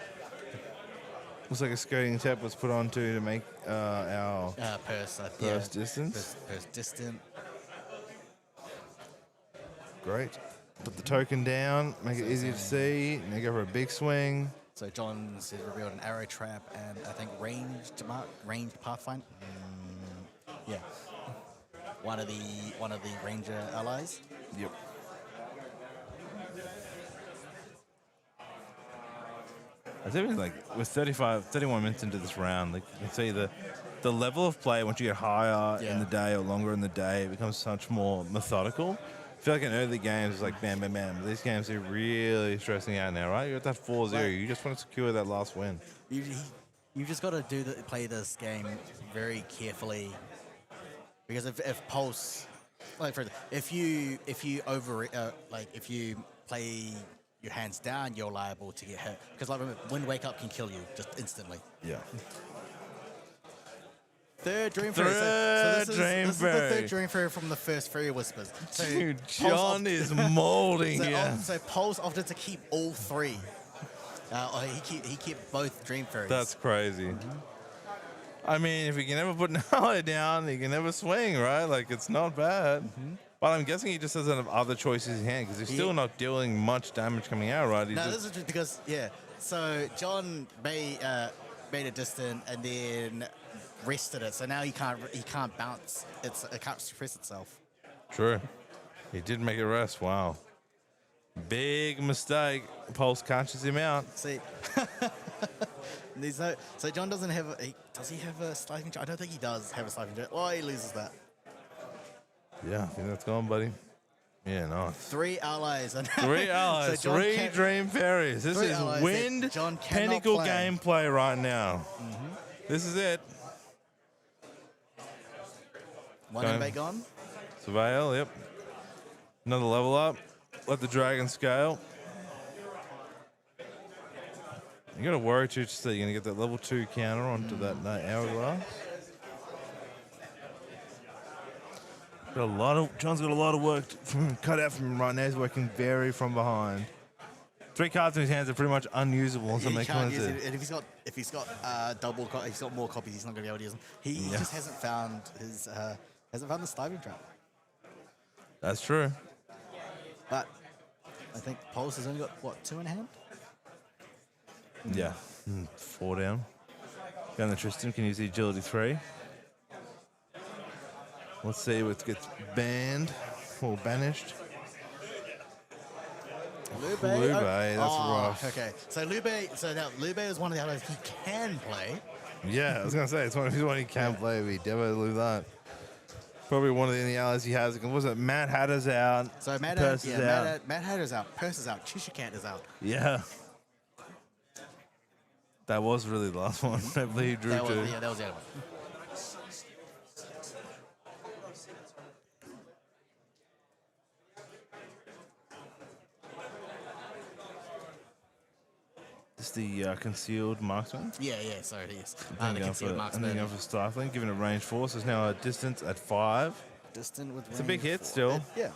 Looks like a skirting tap was put on to make our Purse distance. Purse distant. Great. Put the token down, make it easy to see. Now go for a big swing. So John said revealed an arrow trap and I think ranged pathfinder. Yeah, one of the ranger allies. Yep. I think like with 31 minutes into this round, like you can see the level of play once you get higher in the day or longer in the day, it becomes much more methodical. I feel like in early games, it's like bam, bam, bam. These games are really stressing out now, right? You're at that 4-0. Right. You just want to secure that last win. You just got to play this game very carefully, because if Pulse, like for if you play your hands down, you're liable to get hit. Because like remember, Wind Wake Up can kill you just instantly. Yeah. Third Dream Fairy. This is the third Dream Fairy from the first Fairy Whispers. So Dude, John is molding here. So Poles opted to keep all 3. He kept both Dream Fairies. That's crazy. I mean, if he can ever put an ally down, he can never swing, right? Like, it's not bad. But I'm guessing he just doesn't have other choices in hand because he's still not dealing much damage coming out, right? No, this is just because, So John made it distant and then rested it. So now he can't bounce. It can't suppress itself. True. He did make it rest. Wow. Big mistake. Pulse catches him out. See, so John doesn't have. Does he have a slicing jar? I don't think he does have a slicing jar. Oh, he loses that. Yeah, I think that's gone, buddy. Yeah, nice. 3 allies. 3 allies. So 3 Dream Fairies. This is Wind Pinnacle gameplay right now. This is it. One Innovate gone. Surveil, yep. Another level up. Let the dragon scale. You gotta worry too, just that you're gonna get that level 2 counter onto that hourglass. John's got a lot of work cut out from him right now. He's working very from behind. 3 cards in his hands are pretty much unusable. He can't use it. And if he's got more copies, he's not gonna be able to use them. He just hasn't found the Stiving Trap. That's true. But I think Pulse has only got 2 in hand. Yeah, 4 down. Going to Tristan can use the agility 3. Let's see what gets banned or banished. Lube, that's rough. Okay, so Lube is one of the allies he can play. Yeah, I was gonna say it's one he can play. We definitely do that. Probably one of the allies he has. Was it Matt Hatter's out? So Matt Hatter's out. Matt Hatter's out. Purse is out. Chishikant is out. Yeah. That was really the last one. I believe he drew 2. That was the other one. It's the concealed marksman. Yeah, sorry, it is. The I'm concealed marksman. going for stifling, giving it range 4, so it's now a distance at 5. Distant with It's a big range hit 4. still. Yeah.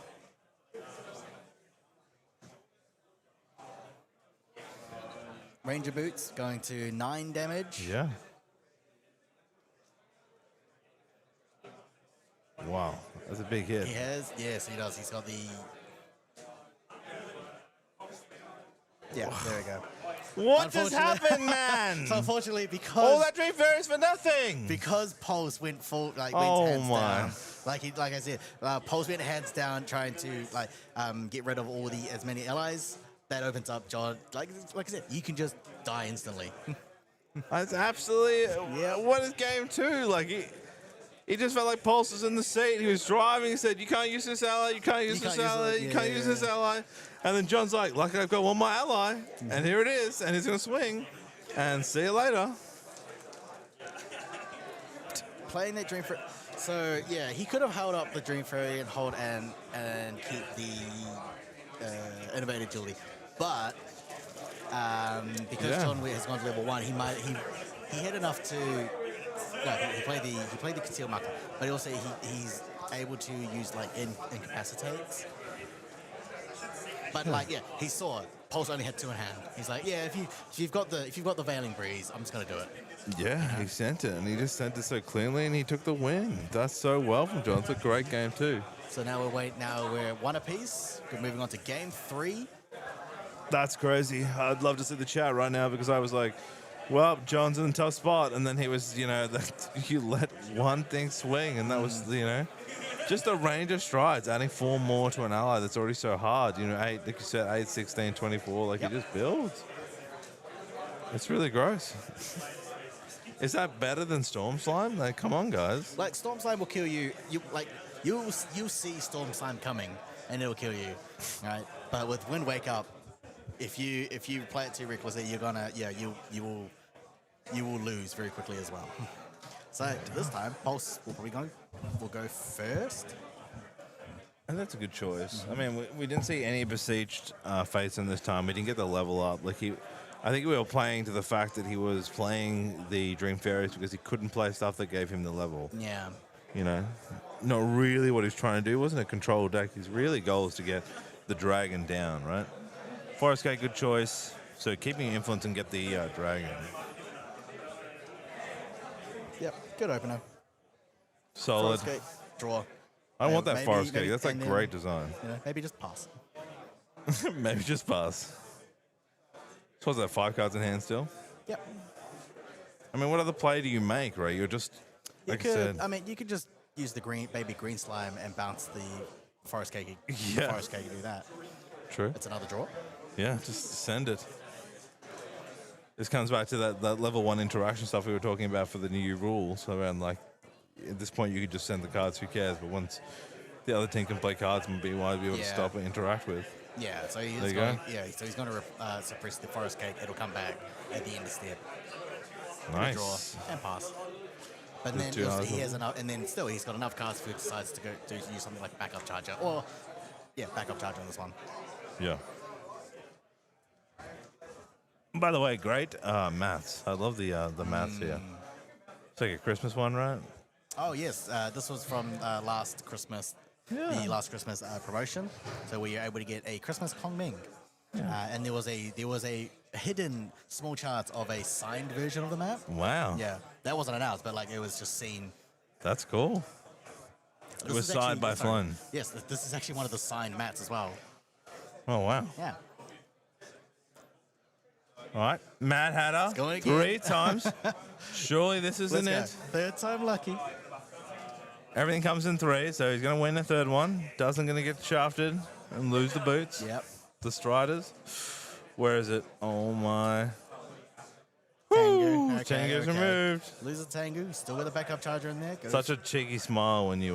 Ranger boots going to 9 damage. Yeah. Wow, that's a big hit. He has, yes, he does. He's got the. Yeah, there we go. What just happened, man? So unfortunately, because all that Dream Fairies for nothing. Because Pulse went full, went Oh hands my. down. Like I said, Pulse went hands down, trying to get rid of as many allies. That opens up John. Like I said, you can just die instantly. That's absolutely. Yeah. What is game 2? Like he just felt like Pulse was in the seat. He was driving. He said, "You can't use this ally. You can't use this ally. You can't use this ally." And then John's like, I've got one more ally, and here it is, and he's gonna swing, and see you later. Playing that Dream So yeah, he could have held up the Dream Fairy and hold and keep the Innovative Agility, but because John Witt has gone to level 1, he had enough to. No, he played the Conceal Marker, but also he's able to use like incapacitates. But like he saw it. Pulse only had 2 in hand. He's like, yeah, if you've got the Veiling Breeze, I'm just gonna do it. Yeah, he sent it, and he just sent it so cleanly, and he took the win. That's so well from John. It's a great game too. So now we're 1 apiece. We're moving on to game 3. That's crazy. I'd love to see the chat right now because I was like, well, John's in a tough spot. And then he was, that you let one thing swing, and that was, just a range of strides, adding 4 more to an ally that's already so hard. 8, like you said, 8, 16, 24, like he just builds. It's really gross. Is that better than Storm Slime? Like, come on, guys. Like, Storm Slime will kill you. You'll see Storm Slime coming, and it'll kill you, right? But with Wind Wake Up, if you play it too recklessly, you're gonna you will lose very quickly as well. So this time, Pulse will go first. And that's a good choice. I mean, we didn't see any besieged fates in this time. We didn't get the level up. I think we were playing to the fact that he was playing the Dream Fairies because he couldn't play stuff that gave him the level. Yeah. Not really what he's trying to do. It wasn't a control deck. His really goal is to get the dragon down, right? Forest Gate, good choice. So keeping influence and get the dragon. Yep, good opener. Solid. Forest Gate, draw. I want that Maybe- Forest Gate. maybe- That's like and then, great design. Maybe just pass. Maybe just pass. Suppose that 5 cards in hand still. Yep. I mean, what other play do you make, right? You're just, like I said. You could just use the green slime and bounce the Forest Cake. Yeah. Forest Cake and do that. True. It's another draw. Yeah, just send it. This comes back to that level 1 interaction stuff we were talking about for the new rules. Around at this point you could just send the cards, who cares? But once the other team can play cards and be able to stop and interact with. Yeah, so he's There you going. go. Yeah, so he's going to suppress the Forest Cake. It'll come back at the end of step. Nice. Draw and pass. But Good then two eyes he on has enough, and then still he's got enough cards if he decides to use something like backup charger or backup charger on this one. Yeah. By the way, great maths. I love the maths here. It's like a Christmas one, right? Oh yes, this was from last Christmas. Yeah. The last Christmas promotion. So we were able to get a Christmas Kong Ming. And there was a hidden small chart of a signed version of the map. Wow. Yeah, that wasn't announced, but it was just seen. That's cool. It was signed by Flynn. Yes, this is actually one of the signed mats as well. Oh, wow. Yeah. All right. Mad Hatter, going again. 3 times. Surely this isn't Let's it. go. 3rd time lucky. Everything comes in 3, so he's going to win the 3rd one. Doesn't going to get shafted and lose the boots. Yep. The Striders. Where is it? Oh, my. Tengu. Okay, Tengu's okay. removed. Lose the Tengu. Still with a backup charger in there. Goes. Such a cheeky smile when you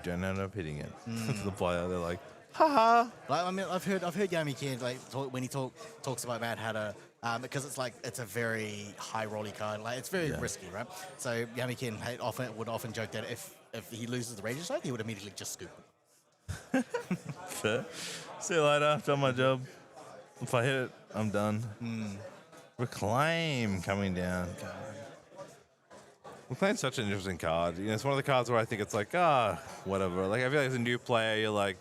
don't end up hitting it. To the player, they're like, haha. I've heard Yami Ken when he talks about Mad Hatter because it's a very high rolly card. It's very risky, right? So Yami Ken would often joke that if he loses the Rage Strike, he would immediately just scoop it. Fair. See you later. Done my job. If I hit it, I'm done. Reclaim coming down. Reclaim's such an interesting card. It's one of the cards where I think it's whatever. I feel like as a new player, you're like,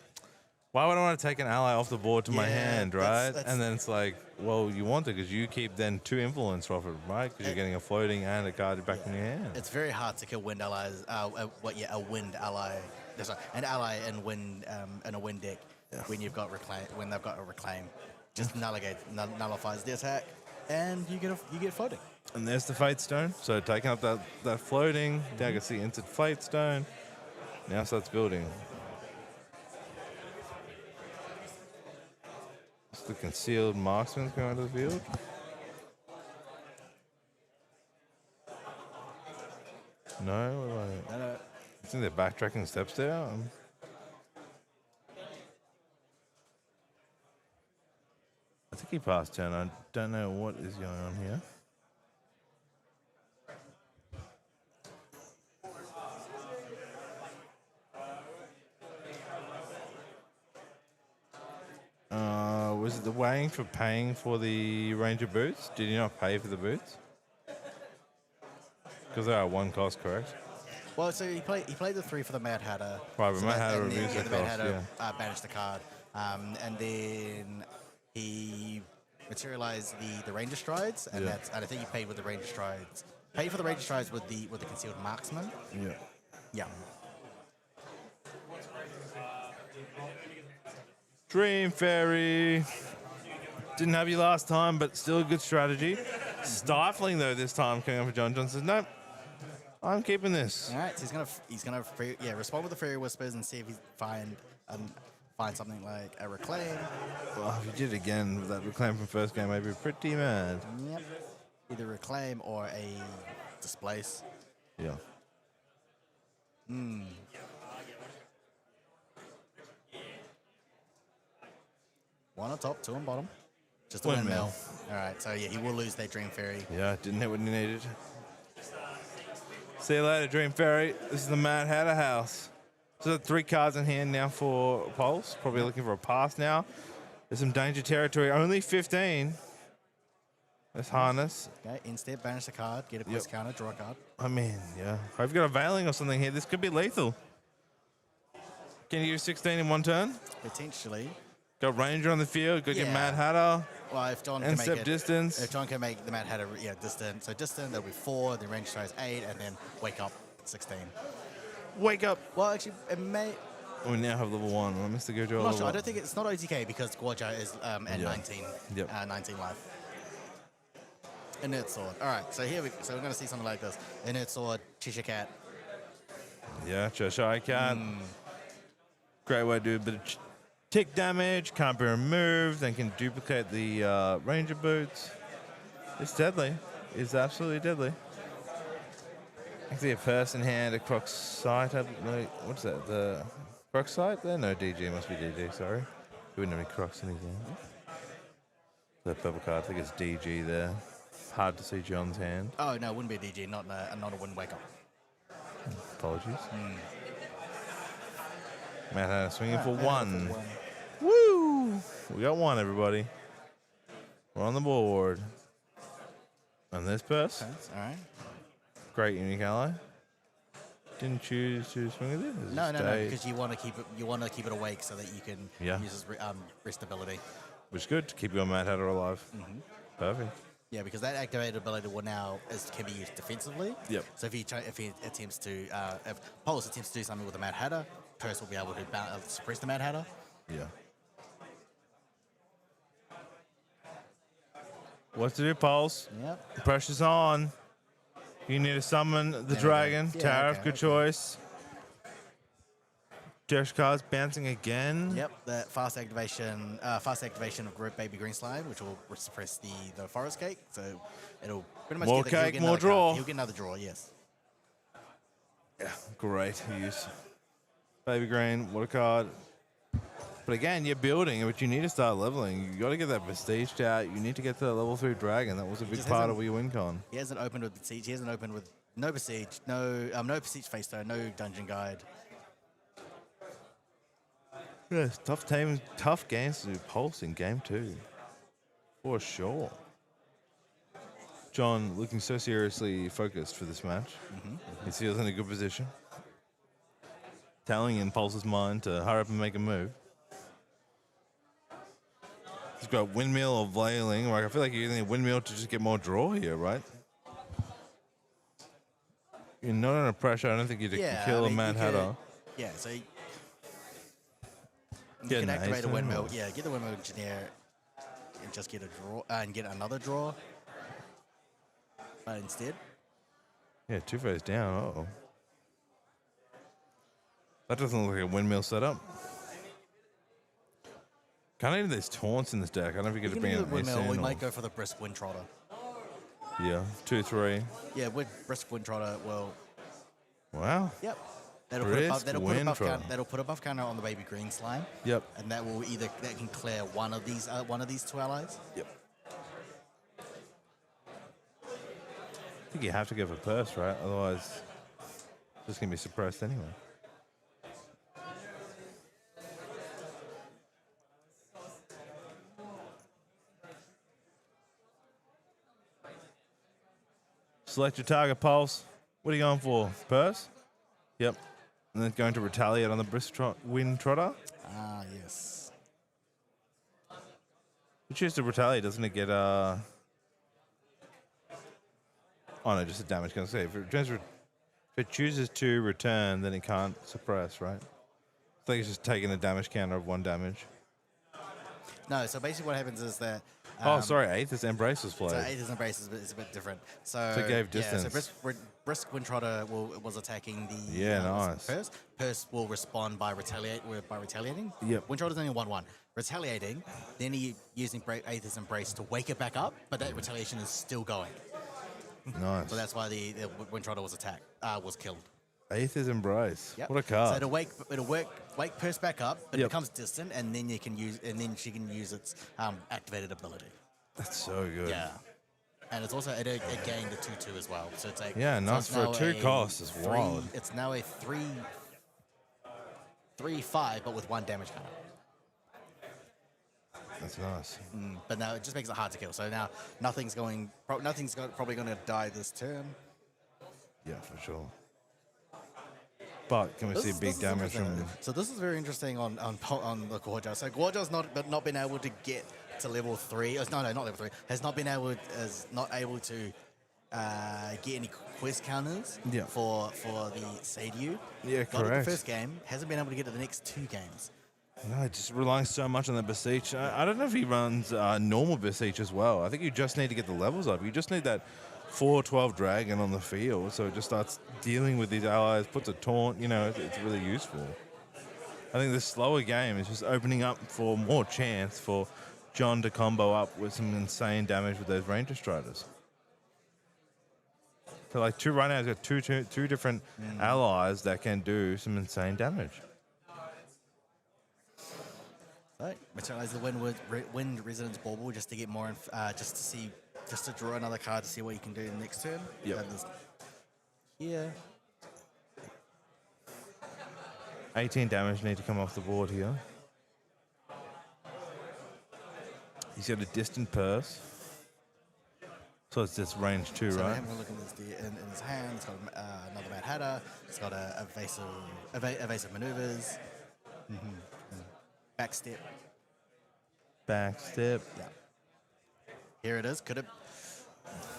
why would I want to take an ally off the board to my hand, right? And then it's like, well, you want to because you keep then 2 influence off it, right? Because you're getting a floating and a card back in your hand. It's very hard to kill wind allies. A wind ally. An ally in wind in a wind deck when they've got a reclaim, just nullifies the attack, and you get floating. And there's the Fate Stone. So taking up that floating, now I can see instant Fate Stone. Now starts building. It's the concealed marksman's going to the field. No, No. I think they're backtracking steps there. I think he passed turn. I don't know what is going on here. Was it the weighing for paying for the Ranger boots? Did you not pay for the boots? Because they are one cost, correct? Well, so he played the 3 for the Mad Hatter. Right, but so Mad that- Hatter and then, removes yeah, the the Mad cost, Hatter banished the card. And then he materialized the Ranger Strides, and Yeah. and I think he paid with the Ranger Strides. Paid for the Ranger Strides with the Concealed Marksman. Yeah. Yeah. Dream Fairy. Didn't have you last time, but still a good strategy. Stifling though this time coming up for John. John says, nope, I'm keeping this. All right, so he's gonna respond with the Fairy Whispers and see if he find something like a Reclaim. Well, if you did it again with that reclaim from first game, I'd be pretty mad. Yep. Either Reclaim or a Displace. Yeah. One on top, 2 on bottom. Just a Windmill. windmill. All right, so yeah, he will lose that Dream Fairy. Yeah, didn't hit what he needed. See you later, Dream Fairy. This is the Mad Hatter house. So 3 cards in hand now for Pulse. Probably looking for a pass now. There's some danger territory. Only 15. Let's harness. Okay, instead banish the card, get a quest counter, draw a card. I mean, yeah. I've got a Veiling or something here. This could be lethal. Can you use 16 in one turn? Potentially. Got Ranger on the field. Got your Yeah. Mad Hatter. Well, if John can And make step it, distance. if John can make the Mad Hatter, distant. So distant, there'll be 4. Then range tries 8, and then wake up 16. Wake up. Well, actually, it may. We now have level 1. I missed the Gojo I'm not level sure. I one. don't think it's not OTK because Gorja is at 19. Yep. 19 life. Inert Sword. All right, so so we're going to see something like this. Inert Sword, Cheshire Cat. Yeah, Cheshire Cat. Great way to do a bit of tick damage. Can't be removed. Then can duplicate the Ranger boots. It's deadly. It's absolutely deadly. I can see a person hand, a Crux sight. What's that? The Crux sight there? No, DG. Must be DG, sorry. He wouldn't have any Crux in his hand. The purple card, I think it's DG there. Hard to see John's hand. Oh, no, it wouldn't be a DG, not a Wind Wake Up. Apologies. Mad Hatter swinging for Mad one. Hatter for 1. Woo! We got 1, everybody. We're on the board. And this purse. Okay, all right. Great unique ally. Didn't choose to swing with it? Is it No, stay? because you want to keep it. You want to keep it awake so that you can Yeah. use its rest ability. Which is good to keep your Mad Hatter alive. Perfect. Yeah, because that activated ability will now can be used defensively. Yep. So if he attempts to if Pulse attempts to do something with the Mad Hatter, Purse will be able to suppress the Mad Hatter. Yeah. What to do, Pulse? Yep. Pressure's on. You need to summon the dragon. Yeah, Tariff, okay, good okay. choice. Dash cards bouncing again. Yep. The fast activation of Baby Green Slime, which will suppress the Forest Cake. So it'll pretty much More get he'll cake, get more another draw. Card. He'll get another draw. Yes. Yeah, great use. Baby Green, what a card. But again, you're building, but you need to start leveling. You got to get that prestige out. You need to get to the level 3 dragon. That was a big just part hasn't- of your win con. He hasn't opened with Besiege. He hasn't opened with no Besiege, no Besiege Face Stone, no Dungeon Guide. Yeah, it's tough games to do Pulse in game 2. For sure. John looking so seriously focused for this match. He feels in a good position. Telling in Pulse's mind to hurry up and make a move. He's got Windmill or Veiling. Like, I feel like you need Windmill to just get more draw here, right? You're not under pressure. I don't think you'd kill a Mad Hatter. Yeah, so you Get can an activate ace a then, Windmill. or- Yeah, get the Windmill Engineer and just get a draw and get another draw. But instead, Yeah, 2-phase down. Uh-oh. That doesn't look like a Windmill setup. Kind of need these taunts in this deck. I don't know if you you get to can bring do out the Windmill. We Ascent might or... go for the Brisk Wind Trotter. Yeah, 2-3. Yeah, with Brisk Wind Trotter, well, Wow. yep. Brisk Wind Trotter. That'll put a buff counter on the Baby Green Slime. Yep. And that can clear one of these 2 allies. Yep. I think you have to go for Purse, right? Otherwise, it's just going to be suppressed anyway. Select your target pulse. What are you going for? Purse? Yep. And then going to retaliate on the Wind Trotter. Ah, yes. You choose to retaliate, doesn't it get Oh no, just a damage. Can I say if it chooses to return, then it can't suppress, right? I think it's just taking a damage counter of 1 damage. No, so basically what happens is that... Oh, sorry, Aether's Embrace was played. So Aether's Embrace is a bit different. So it gave distance. Yeah, so Brisk Wind Trotter was attacking the... Nice. Purse. Purse will respond by retaliating. Yep. Wind Trotter's only 1/1. Retaliating, then he using Aether's Embrace to wake it back up, but that retaliation is still going. Nice. So that's why the Wind Trotter was killed. Aether's Embrace. Yep. What a card. So it'll wake Purse back up, but it becomes distant, and then she can use its activated ability. That's so good. Yeah. And it's also it gained a 2/2 as well. So it's like nice for a 2 cost. It's wild. It's now a 3/5, but with 1 damage counter. That's nice. But now it just makes it hard to kill. So now nothing's probably going to die this turn. Yeah, for sure. But can we see big damage from... So this is very interesting on the Gorgia. So Gorgia's not been able to get to level 3. No, not level 3. Is not able to get any quest counters for the Seiyu. Yeah, Got it correct. the first game. Hasn't been able to get to the next 2 games. No, just relying so much on the Beseech. I don't know if he runs normal Beseech as well. I think you just need to get the levels up. You just need that 4/12 dragon on the field, so it just starts dealing with these allies, puts a taunt. It's really useful. I think the slower game is just opening up for more chance for John to combo up with some insane damage with those Ranger Striders. So like right now, he's got two different allies that can do some insane damage. Right, materialize the wind resonance bauble just to get more, just to draw another card to see what you can do in the next turn. Yep. Yeah. 18 damage need to come off the board here. He's got a distant purse. So it's just range 2, So right? having a look at this in his hand, he's got another Mad Hatter. He's got evasive maneuvers. Backstep. Backstep. Yeah. Here it is.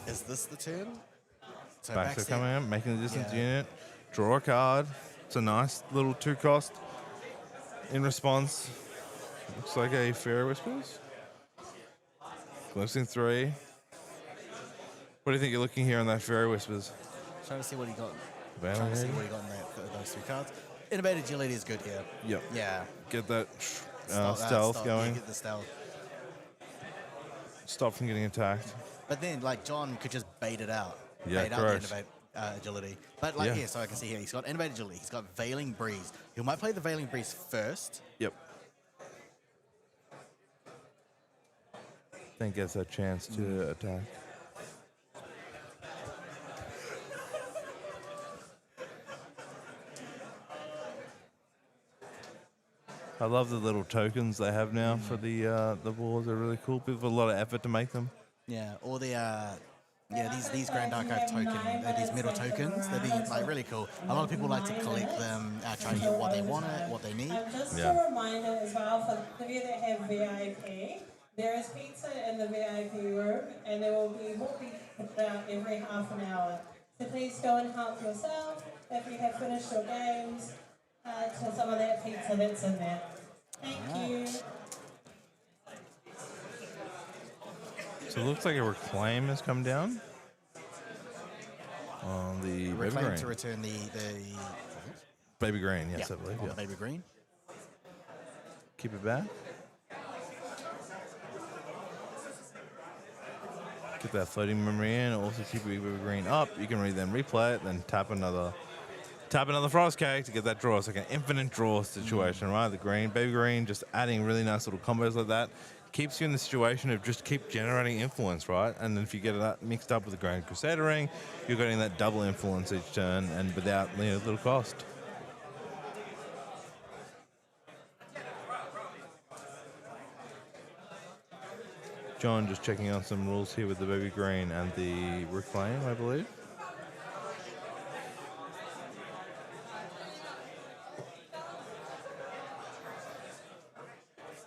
Is this the turn? So Backstep coming up, making the distance unit. Draw a card. It's a nice little 2 cost. In response, looks like a Fairy Whispers. Glimpsing 3. What do you think you're looking here on that Fairy Whispers? Trying to see what he got. Vanity. Trying to see what he got in those 2 cards. Innovative Agility is good here. Yep. Yeah. Get that stealth going. Yeah, get the stealth. Stop from getting attacked. But then, John could just bait it out. Yeah, bait out correct. the Innovate Agility. But here, so I can see here, he's got Innovate Agility. He's got Veiling Breeze. He might play the Veiling Breeze first. Yep. Then gets that chance to attack. I love the little tokens they have now for the boards. They're really cool. People put a lot of effort to make them. Yeah, or the these Grand Archive these middle tokens. They'd be really cool. A lot of people like to collect them, try to get what they want, what they need. And just a reminder as well for the of you that have VIP, there is pizza in the VIP room, and there will be more pizza out every half an hour. So please go and help yourself if you have finished your games. To some of that pizza that's in there. Thank you. So it looks like a Reclaim has come down on the Baby Reclaim Green. to return the Baby Green, yes, I believe. on the Baby Green. Keep it back. Get that floating memory in. Also keep your Baby Green up. You can then replay it, then tap another Frost Cake to get that draw. It's like an infinite draw situation, right? The green, Baby Green, just adding really nice little combos like that. Keeps you in the situation of just keep generating influence, right? And then if you get that mixed up with the Grand Crusader Ring, you're getting that double influence each turn and without little cost. John just checking on some rules here with the Baby Green and the Reclaim, I believe.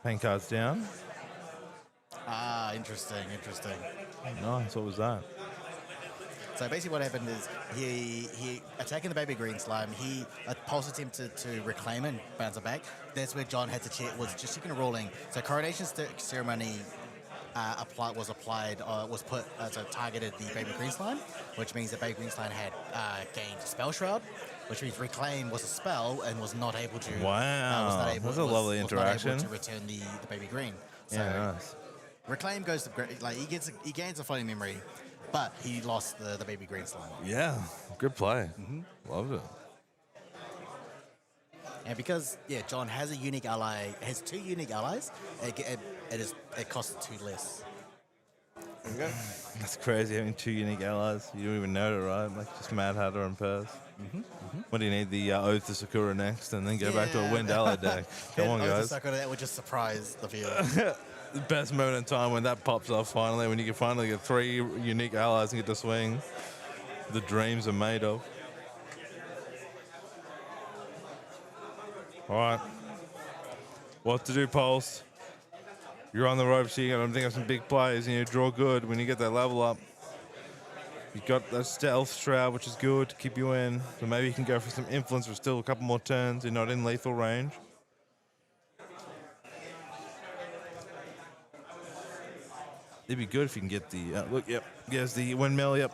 Pain cards down. Ah, interesting. Nice. What was that? So basically what happened is he attacking the baby green slime, he Pulse attempted to reclaim and bounce it back. That's where John had to check, was just checking a ruling. So Coronation Ceremony targeted the baby green slime, which means the baby green slime had gained Spell Shroud, which means Reclaim was a spell and was not able to. Wow, that's a lovely interaction. Was not able to return the baby green. So Yeah, nice. Reclaim goes to like he gains a floating memory, but he lost the baby green slime. Yeah, good play. Loved it. And because John has a unique ally, has 2 unique allies, it costs 2 less. There we go. That's crazy having 2 unique allies. You don't even know it, right? Like just Mad Hatter and Purse. What do you need? The Oath to Sakura next, and then go back to a Wind Ally deck. Come on, guys. That would just surprise the viewer. The best moment in time when that pops off finally, when you can finally get 3 unique allies and get to swing. The dreams are made of. All right. What to do, Pulse? You're on the ropes here. I'm thinking of some big plays, and you draw good when you get that level up. You've got that Stealth Shroud, which is good to keep you in. So maybe you can go for some Influence for still a couple more turns. You're not in lethal range. It'd be good if you can get the look. Yep, there's the windmill. Yep.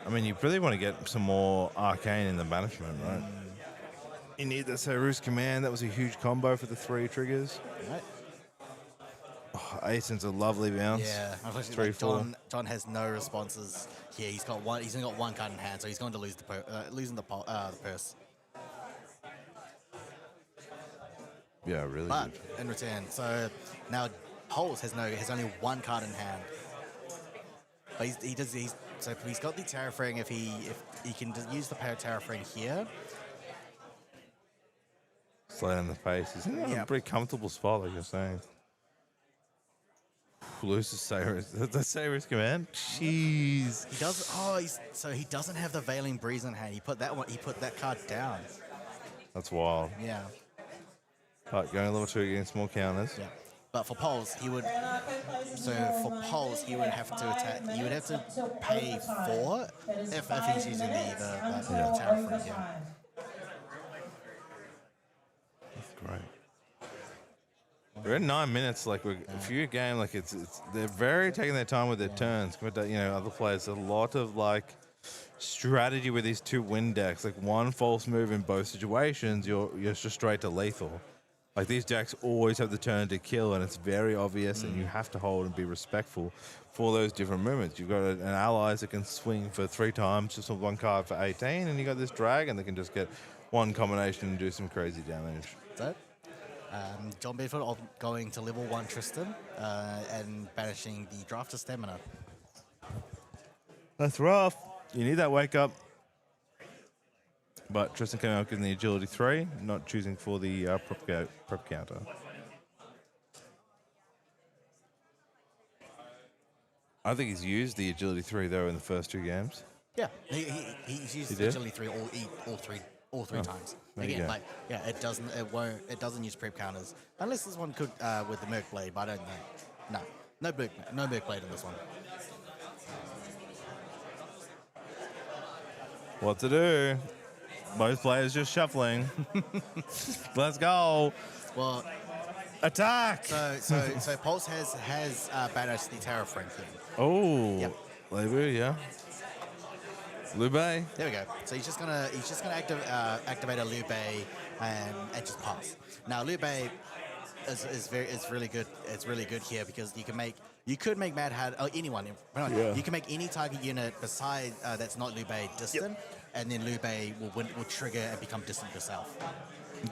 I mean, you really want to get some more Arcane in the banishment, right? You need that Cyrus command. That was a huge combo for the 3 triggers. Right. Oh, Ascent's a lovely bounce. Yeah, Three, like four. John has no responses here. He's only got 1 card in hand, so he's going to lose losing the purse. Yeah, really But good. in return, so now Pulse has only 1 card in hand. But he's got the Terrafring. If he can just use the Terrafring here. Slide in the face. He's in a Yeah. pretty comfortable spot, like you're saying. Loses Cyrus. The Cyrus command. Jeez. He does. Oh, he doesn't have the Veiling Breeze in hand. He put that card down. That's wild. Yeah. But going level 2 against more counters. Yeah. But for Pulse, he would. So for Pulse, he would have to attack. He would have to pay 4 if he's using the Terrafring. Yeah. That's great. We're at 9 minutes. Like if you're a game, like it's they're very taking their time with their turns. Compared to, other players, a lot of like strategy with these 2 win decks. Like one false move in both situations, you're just straight to lethal. Like these decks always have the turn to kill, and it's very obvious, and you have to hold and be respectful for those different movements. You've got an allies that can swing for 3 times just with 1 card for 18, and you got this dragon that can just get 1 combination and do some crazy damage. So, John Bedford going to level 1 Tristan and banishing the Drafter Stamina. That's rough. You need that wake up. But Tristan came out getting the agility 3, not choosing for the prep counter. I think he's used the agility 3 though in the first 2 games. Yeah, he's used did? agility 3 all three times. there you Again, go. it doesn't use prep counters unless this one could with the Merc Blade, but I don't know. No Merc Blade in this one. What to do? Both players just shuffling. Let's go. Well, Attack! so Pulse has banished the Terrafring thing. Oh, Yep. Lebu, yeah. Lube. There we go. So he's just gonna activate a Lube and just pass. Now Lube is really good. It's really good here because you could make Mad Hat anyone. Yeah. You can make any target unit beside that's not Lube distant, and then Lube will trigger and become distant yourself.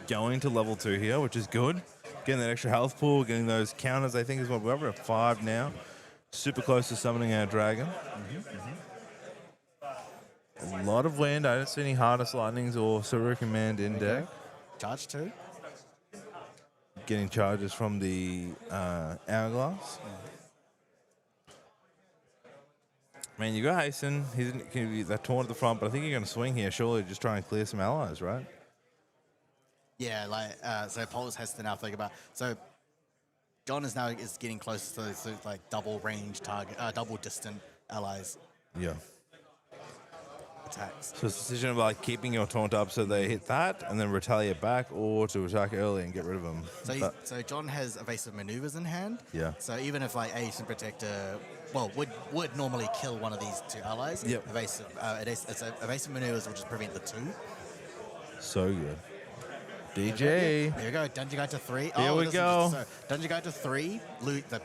Going to level 2 here, which is good. Getting that extra health pool, getting those counters, I think is what we're at 5 now. Super close to summoning our dragon. A lot of wind. I don't see any hardest lightnings or Saru command in deck. Charge 2. Getting charges from the hourglass. Man, you got Hasten. He's going to be that torn at the front, but I think you're going to swing here. Surely just try and clear some allies, right? Yeah, like so Poles has to now think about. So John is now getting closer to those like double range target, double distant allies Yeah. attacks. So it's a decision of like keeping your taunt up so they hit that and then retaliate back, or to attack early and get rid of them. So John has evasive maneuvers in hand. Yeah. So even if like Ace and Protector, well, would normally kill one of these two allies. Yep. Evasive maneuvers will just prevent the two. So good. DJ. There we go. Dungeon Guide to 3. Here we go. Dungeon Guide to 3.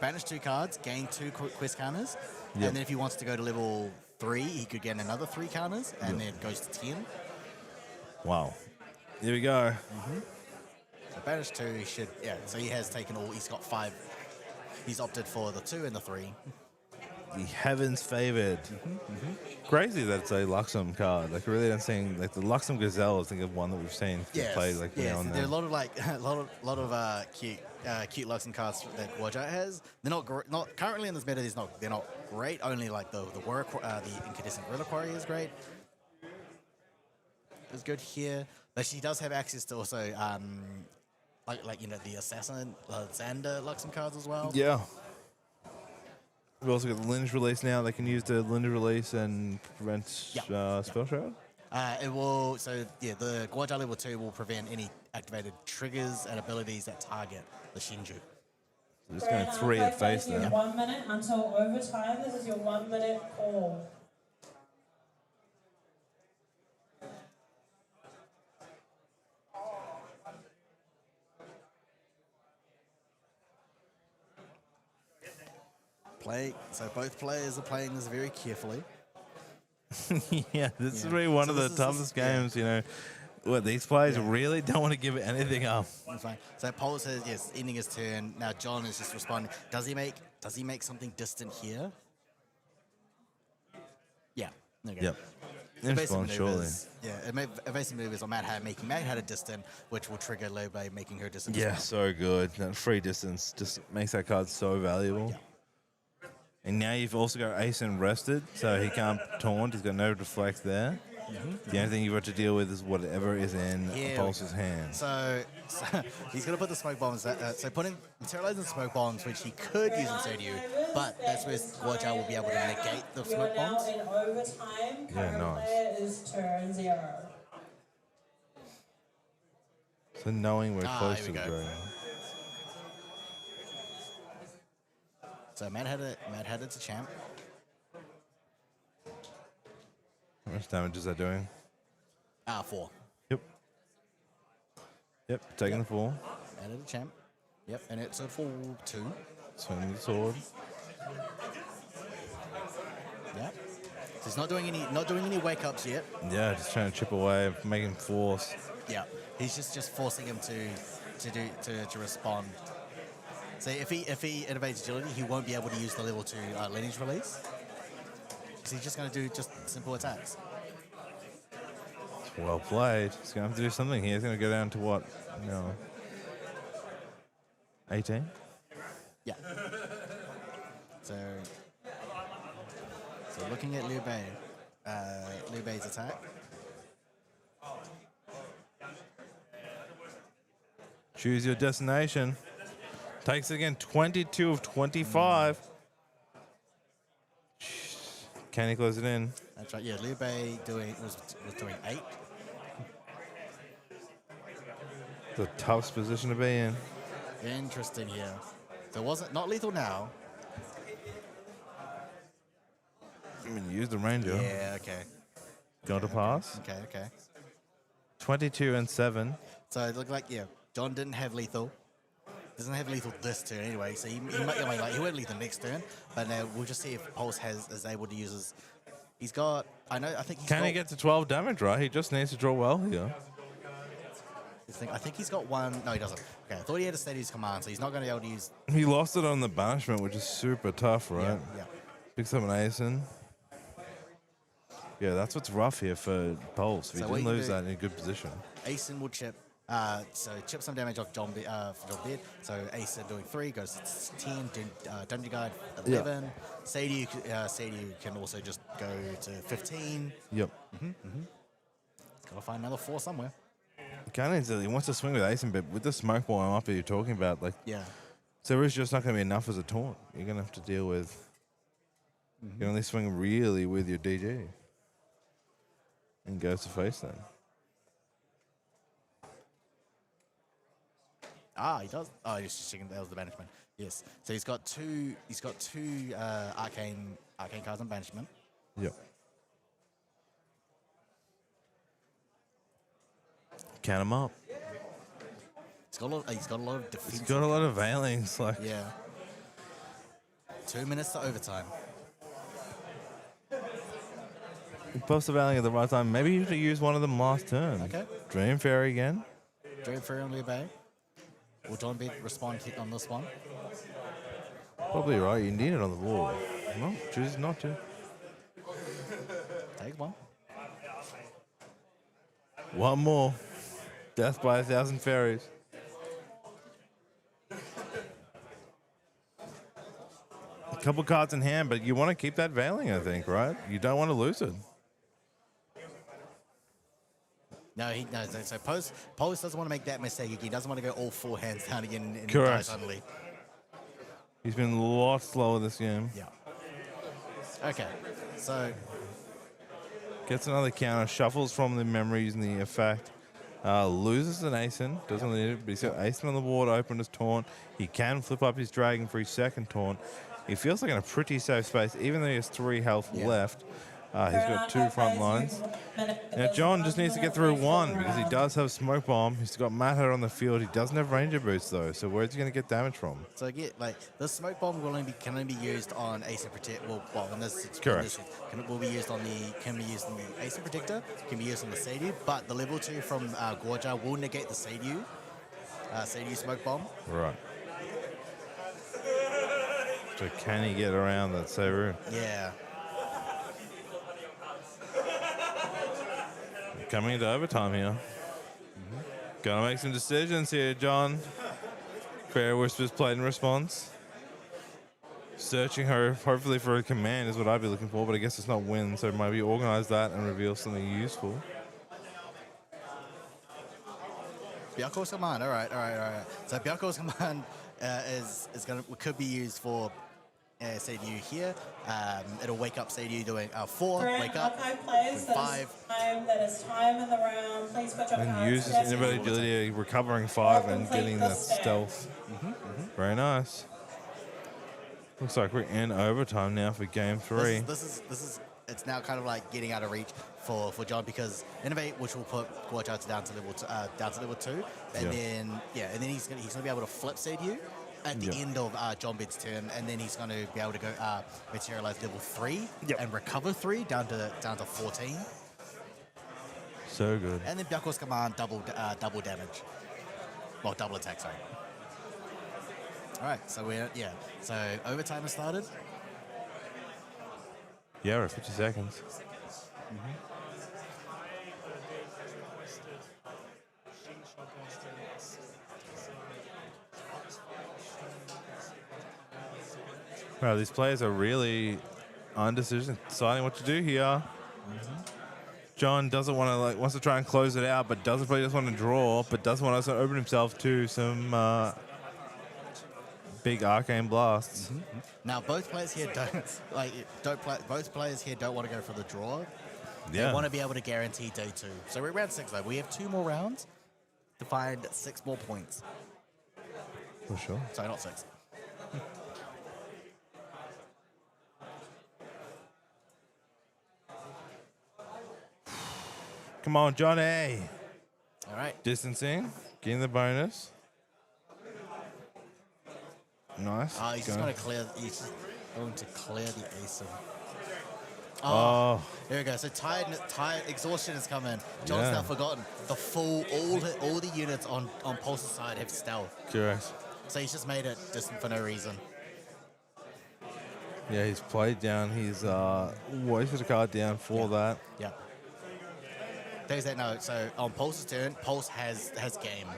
Banish 2 cards, gain 2 quest counters, Yep. and then if he wants to go to level 3, he could get another 3 counters, and then it goes to 10. Wow. Here we go. So Banish 2, he should, yeah. So he has taken all. He's got 5. He's opted for the 2 and the 3. The heavens favored. Crazy that it's a Luxem card. Like, really don't seeing like the Luxem Gazelle. I think of one that we've seen played like now and There are a then. lot of like a lot of cute Luxem cards that Wajat has. They're not currently in this meta. They're not great. Only like the Incandescent Reliquary is great. It's good here, but she does have access to also like the Assassin Xander Luxem cards as well. Yeah. We've also got the Linge release now. They can use the Linge release and prevent Spell Shroud. It will. So yeah, the Guaja level 2 will prevent any activated triggers and abilities that target the Shinju. Just going 3 at face now. 1 minute until overtime. This is your 1 minute call. So both players are playing this very carefully. Yeah, this is really one of the toughest games, you know. Well, these players really don't want to give anything up. That's fine. So Paul says yes, ending his turn. Now John is just responding. Does he make something distant here? Yeah. Okay. Yep. Evasive Response shortly. maneuvers. Yeah, evasive maneuvers on Mad Hat, making Mad Hat a distant, which will trigger Low by making her distant. Yeah, as well. so good. That free distance just makes that card so valuable. Yeah. And now you've also got Ascent rested, so he can't taunt. He's got no deflect there. The only thing you've got to deal with is whatever is in Pulse's hand. So he's going to put the smoke bombs. So materializing the smoke bombs, which he could use instead of you, but that's where Guajia will be able to negate the You are smoke now bombs. in overtime. Yeah, Current nice. player is turn 0. So knowing we're close here to we the go. dragon. So Mad Hatter's a champ. How much damage is that doing? 4. Yep, taking the 4. Mad Hatter champ. Yep, and it's a full 2. Swinging the sword. Yeah. So he's not doing any wake ups yet. Yeah, just trying to chip away, making force. Yeah. He's just forcing him to respond. So if he innovates agility, he won't be able to use the level 2 lineage release. So he's just going to do just simple attacks. Well played. He's going to have to do something here. He's going to go down to what? No. 18? Yeah. So looking at Liu Bei, Liu Bei's attack. Choose your destination. Takes it again, 22 of 25. Can he close it in? That's right. Yeah, Liu Bei was doing 8. It's a tough position to be in. Interesting here. So it wasn't not lethal now. I mean, use the ranger. Yeah. Okay. Got to pass. Okay. 22 and 7. So it looked like John didn't have lethal. Doesn't have lethal this turn anyway, so he might he won't lethal next turn. But we'll just see if Pulse is able to use his. He's got. I think he's. Can got, he get to 12 damage, right? He just needs to draw well here. I think he's got 1. No, he doesn't. Okay, I thought he had a Stadium's command, so he's not going to be able to use. He lost it on the banishment, which is super tough, right? Yeah. Picks up an Asen. Yeah, that's what's rough here for Pulse. If he So what didn't you lose do- that in a good position. Asen will chip. So chip some damage off John Beard. So Asen doing 3 goes to 10. Dungeon Guide 11. Sadie can also just go to 15. Yep. Gotta find another 4 somewhere. Gunnings, he wants to swing with Ascent, but with the smoke bomb up that you're talking about, like, Yeah. so it's just not going to be enough as a taunt. You're going to have to deal with. You can only swing really with your DG. And goes to face then. He does. Oh, he's just checking. That was the banishment. Yes. So he's got two. He's got two arcane cards on banishment. Yep. Count him up. He's got a lot. He's got a lot of defense. He's got a lot of veilings. Like, Yeah. 2 minutes to overtime. he pops the veiling at the right time. Maybe you should use one of them last turn. Okay. Dream Fairy again. Dream Fairy on Bay. Will John B respond on this one? Probably right. You need it on the board. No, chooses not to. Take one. One more. Death by 1,000 fairies. A couple cards in hand, but you want to keep that veiling, I think, right? You don't want to lose it. No, so Post doesn't want to make that mistake again. He doesn't want to go all 4 hands down again and die Correct. suddenly. He's been a lot slower this game. Yeah. Okay. So Gets another counter, shuffles from the memories and the effect. Loses an Ascent, doesn't need it, but he's got Ascent on the board, open his taunt. He can flip up his dragon for his second taunt. He feels like in a pretty safe space, even though he has 3 health left. He's got 2 front lines. Now, John just needs to get through 1 because he does have Smoke Bomb. He's got Matter on the field. He doesn't have Ranger Boots, though, so where's he going to get damage from? So again, like the smoke bomb can only be used on Ascent Protect. Well, in this, Correct. Will be used on the Ascent Protector. Can be used on the Seiyu, but the level 2 from Gorja will negate the Seiyu smoke bomb. Right. So can he get around that Seiyu? Yeah. Coming into overtime here. Gotta make some decisions here, John. Fair Whispers played in response. Searching her, hopefully for a command is what I'd be looking for, but I guess it's not win, so maybe organize that and reveal something useful. Byaku's command. All right. So Byaku's command could be used for Seiyu here. It'll wake up Seiyu doing 4. Correct. Wake up. Archive players, that 5. is time. That is time in the round. Please put your And cards uses together. innovative agility, recovering 5 and Complete getting the that step. stealth. Very nice. Looks like we're in overtime now for game 3. This is it's now kind of like getting out of reach for John because Innovate, which will put Gorjats down to level 2, and then he's gonna be able to flip Seiyu at the end of John Bed's turn, and then he's going to be able to go materialize level 3 and recover 3 down to 14. So good. And then Byaku's command double damage. Well, double attack, sorry. All right, so so overtime has started. Yeah, we're at 50 seconds. Wow, these players are really undecision, deciding what to do here. John doesn't want to wants to try and close it out, but doesn't really just want to draw, but doesn't want to open himself to some big arcane blasts. Now both players here both players here don't want to go for the draw. Yeah. They want to be able to guarantee day 2. So we're at round 6 though. We have 2 more rounds to find 6 more points. For sure. Sorry, not 6. Come on, Johnny. All right. Distancing, getting the bonus. Nice. He's just going to clear. He's just going to clear the Ascent. Oh. There we go. So tired exhaustion has come in. John's now forgotten the all the units on Pulse's side have stealth. Correct. So he's just made it distant for no reason. Yeah, he's played down. He's wasted a card down for that. Yeah. There's that note. So on Pulse's turn, Pulse has game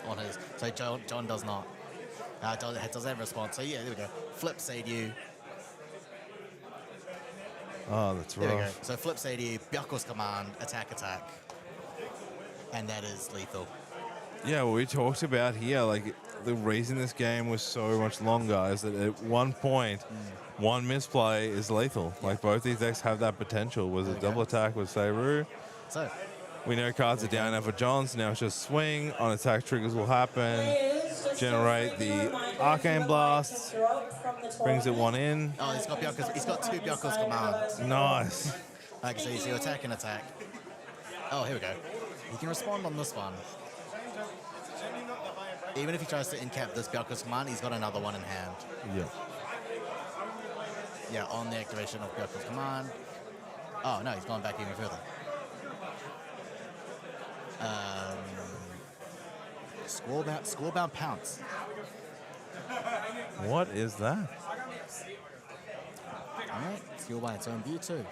on his. So John does not. Doesn't have a response. So yeah, there we go. Flip Seiyu. Oh, that's There we go. rough. So flip Seiyu, Byaku's command, attack. And that is lethal. Yeah, what we talked about here, like the reason this game was so much longer is that at one point, one misplay is lethal. Like both these decks have that potential. Was a double attack with Seru. So, We know cards are down now for John, so now it's just swing. On attack triggers will happen. Generate the Arcane Blasts. Brings it one in. oh, he's got two Byaku's commands. Nice. Like, so you attack and attack. Oh, here we go. He can respond on this one. Even if he tries to incap this Byaku's command, he's got another one in hand. Yeah. Yeah, on the activation of Byaku's command. Oh, no, he's gone back even further. Scorebound Pounce. What is that? All right, skill by its own view too.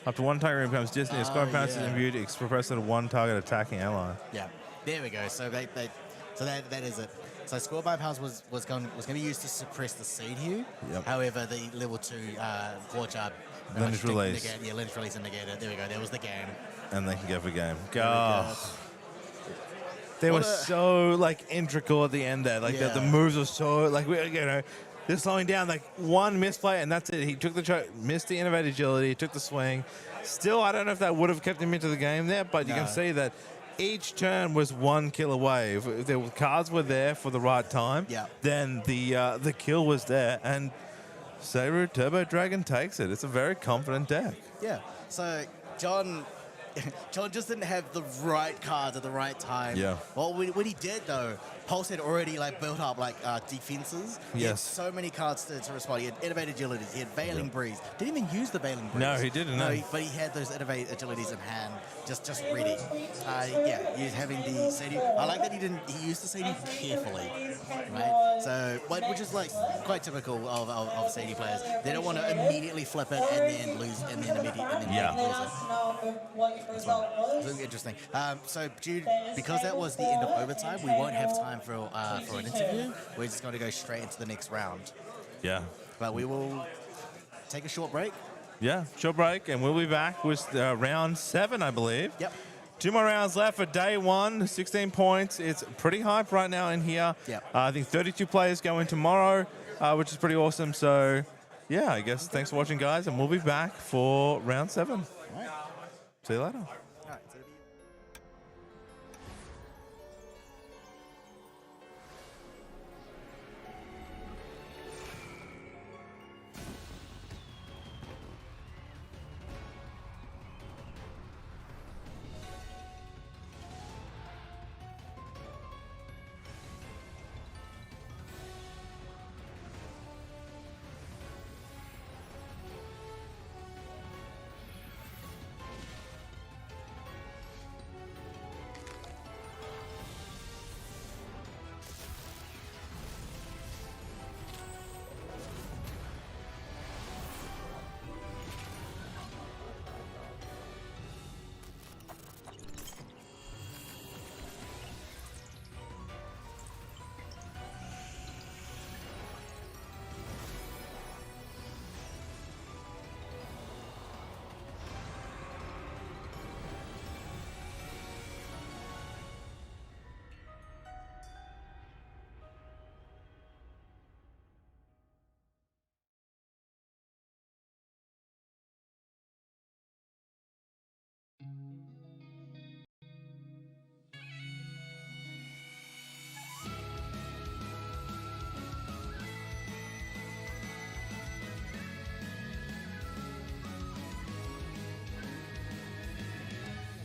Up to one target becomes Disney. A squad bounce is yeah. imbued. Express at one target attacking ally. Yeah, there we go. So that is it. So Scorebound Pounce was going to be used to suppress the Seed Hue. Yep. However, the level 2 Gorge Lynch release. Yeah, Lynch release and negate it. There we go. There was the game. And they can go for game. There we Go. go. They were What a- so like intricate at the end there. Like the Yeah. moves were so like they're slowing down. Like one misplay and that's it. He took the missed the innovative agility, took the swing. Still, I don't know if that would have kept him into the game there, but you can No. see that each turn was one kill away. If the cards were there for the right time, Yeah. then the kill was there. And Seru Turbo Dragon takes it. It's a very confident deck. Yeah. So John just didn't have the right cards at the right time. Yeah. Well, when he did though, Pulse had already like built up like defenses. He had Yes. so many cards to respond. He had innovative agilities. He had Veiling Breeze. Didn't even use the Veiling Breeze. No, he didn't, no. But he had those innovative agilities in hand, just ready. Yeah, he was having the Sadie. I like that he used the Sadie carefully, right? So, which is like quite typical of Sadie players. They don't want to immediately flip it and then lose, and then immediately lose it. It's really interesting. So, because that was the end of overtime, we won't have time for an interview. We're just going to go straight into the next round. Yeah. But we will take a short break. Yeah, short break, and we'll be back with round 7, I believe. Yep. 2 more rounds left for day 1, 16 points. It's pretty hype right now in here. Yep. I think 32 players go in tomorrow, which is pretty awesome. So, yeah, I guess thanks for watching, guys, and we'll be back for round 7. All right. See you later. All right. So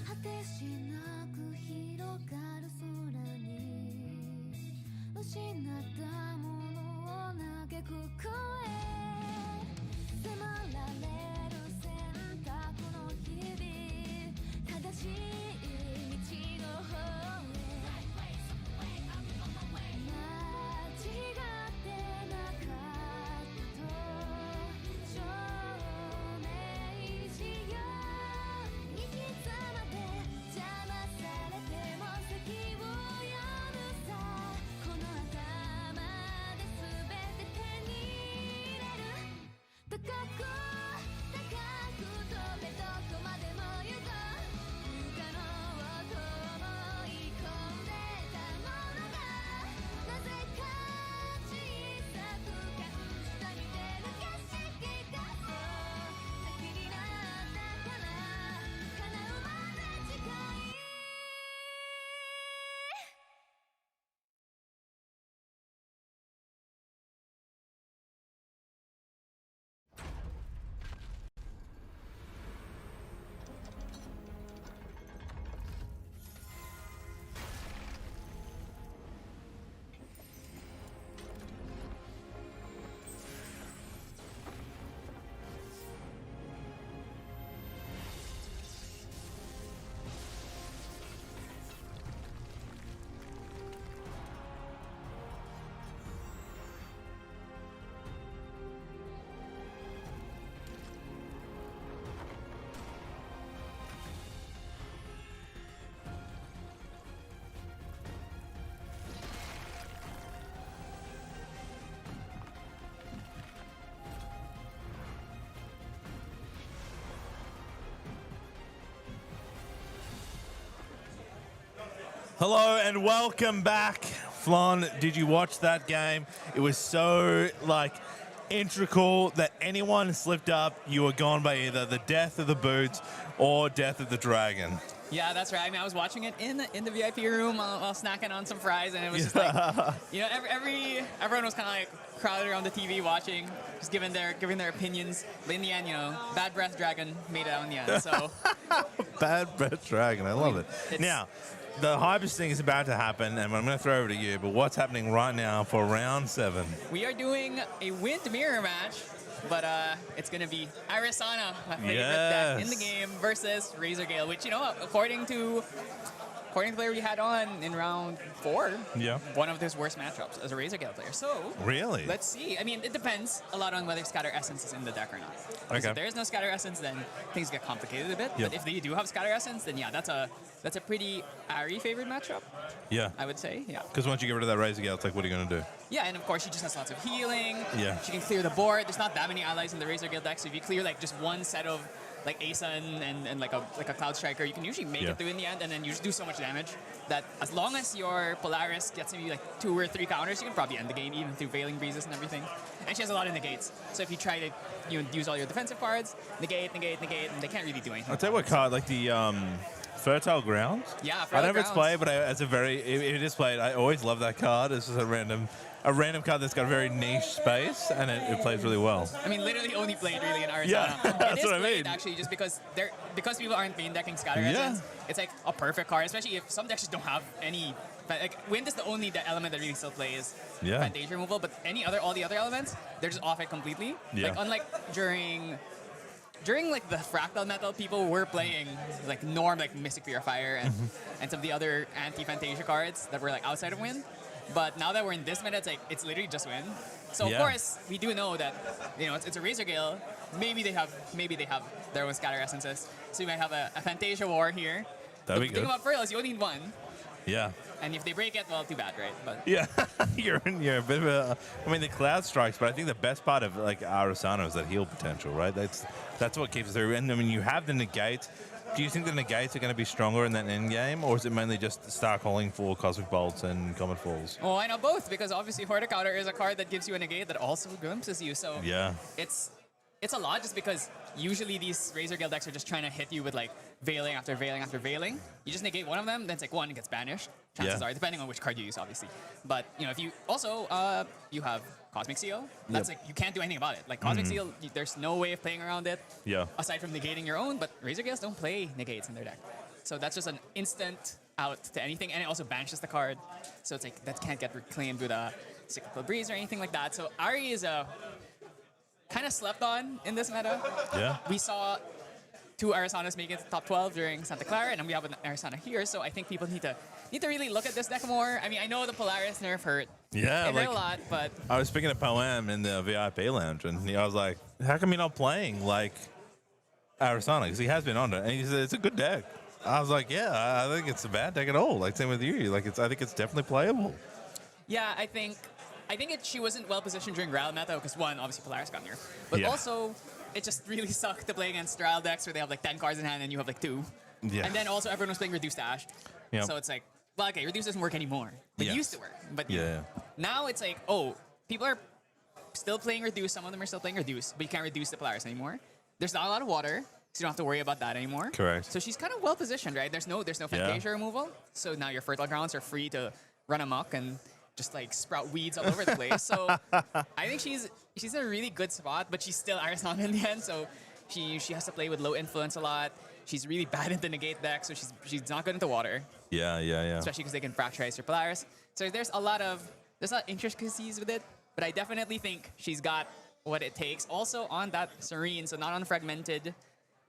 果てしなく広がる空に失ったものを嘆く声迫られる選択の日々正しい道の方へ間違ってなかったと証明しよう生き様で邪魔されても先を読むさこの頭で全て手に Hello and welcome back. Flon, did you watch that game? It was so, integral that anyone slipped up, you were gone by either the death of the boots or death of the dragon. Yeah, that's right. I mean, I was watching it in the VIP room while snacking on some fries, and it was just everyone was kind of crowded around the TV watching, just giving their opinions. But in the end, Bad Breath Dragon made it out in the end. So Bad Breath Dragon, I love it. Now, the hypest thing is about to happen, and I'm going to throw over to you, but what's happening right now for round 7? we are doing a wind mirror match, but it's going to be Arisana, my favorite deck in the game, versus Razor Gale, which, according to the player we had on in round 4, one of his worst matchups as a Razor Gale player. So, really? Let's see. I mean, it depends a lot on whether Scatter Essence is in the deck or not. Because if there is no Scatter Essence, then things get complicated a bit. But if they do have Scatter Essence, then yeah, that's a pretty Ari favored matchup. Yeah. I would say, yeah. Because once you get rid of that Razor Gale, it's like, what are you going to do? Yeah, and of course she just has lots of healing. Yeah. She can clear the board. There's not that many allies in the Razor Gale deck, so if you clear just one set of Asen and like a Cloud Striker, you can usually make it through in the end, and then you just do so much damage that as long as your Polaris gets maybe 2 or 3 counters, you can probably end the game even through Veiling Breezes and everything. And she has a lot of negates, so if you try to use all your defensive cards, negate, and they can't really do anything. I'll tell you what card, the Fertile Grounds. Yeah, Fertile I don't know if it's Grounds. played, but if it is played, I always love that card. It's just a random card that's got a very niche space, and it plays really well. I mean, literally only played really in Arizona. Yeah, it that's is what I played mean. actually just because people aren't main decking Scatter Essence. It's like a perfect card, especially if some decks just don't have any. Wind is the only element that really still plays Fantasia removal, but all the other elements, they're just off it completely. Yeah. Unlike during the Fractal Metal, people were playing Norm, Mystic Purifier, and some of the other anti-Fantasia cards that were outside of Wind. But now that we're in this meta, it's literally just Wind. So of course we do know that it's a Razor Gale. Maybe they have their own Scatter Essences. So you might have a Fantasia War here. That'd be The good. thing about Fertile is you only need one. Yeah. And if they break it, well, too bad, right? But Yeah, you're a bit of a. I mean, the Cloud Strikes, but I think the best part of Arasano is that heal potential, right? That's what keeps it through. And I mean, you have the negates. Do you think the negates are going to be stronger in that end game, or is it mainly just start calling for Cosmic Bolts and Comet Falls? well, I know both because obviously Horticounter is a card that gives you a negate that also glimpses you. So Yeah. it's a lot just because usually these Razor Gale decks are just trying to hit you with Veiling after Veiling after Veiling. You just negate one of them, then it's one gets banished. Chances are, depending on which card you use, obviously. But if you also you have Cosmic Seal, that's you can't do anything about it. Cosmic Seal, there's no way of playing around it. Yeah. Aside from negating your own, but Razor Gales don't play negates in their deck. So that's just an instant out to anything, and it also banishes the card. So it's that can't get reclaimed with a Cyclical Breeze or anything like that. So Ari is a kind of slept on in this meta. Yeah. We saw 2 Arisanas make it to top 12 during Santa Clara, and we have an Arisana here, so I think people need to really look at this deck more. I mean, I know the Polaris nerf hurt. Yeah, It hurt a lot, but I was speaking to Poem in the VIP lounge, and I was like, how come you're not playing Arasana? Because he has been on it, and he said, it's a good deck. I was like, yeah, I think it's a bad deck at all. Same with you. I think it's definitely playable. yeah, I think she wasn't well positioned during Ral meta because one, obviously Polaris got nerfed, but also it just really sucked to play against Ral decks where they have 10 cards in hand and you have 2. Yeah. And then also everyone was playing Reduced Ash. Yep. So it's well, okay, Reduce doesn't work anymore. But it used to work. But now it's people are still playing Reduce. Some of them are still playing Reduce, but you can't reduce the Polaris anymore. There's not a lot of water, so you don't have to worry about that anymore. Correct. So she's kind of well positioned, right? There's no Fantasia removal, so now your Fertile Grounds are free to run amok and just sprout weeds all over the place. So I think she's in a really good spot, but she's still Arisana in the end, so she has to play with low influence a lot. She's really bad at the negate deck, so she's not good into water. Yeah. Especially because they can fracturize your Polaris. So there's a lot of intricacies with it, but I definitely think she's got what it takes. Also on that Serene, so not on Fragmented.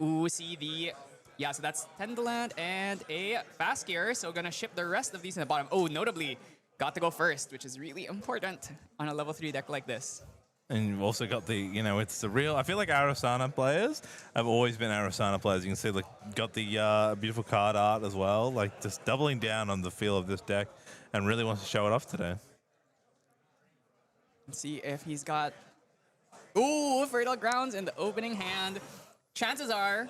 Ooh, see yeah, so that's Tendaland and a Fast Gear, so gonna ship the rest of these in the bottom. Oh, notably, got to go first, which is really important on a level 3 deck like this. And you've also got it's the real. I feel like Arasana players have always been Arasana players. You can see, got the beautiful card art as well. Just doubling down on the feel of this deck, and really wants to show it off today. Let's see if he's got. Ooh, Fertile Grounds in the opening hand. Chances are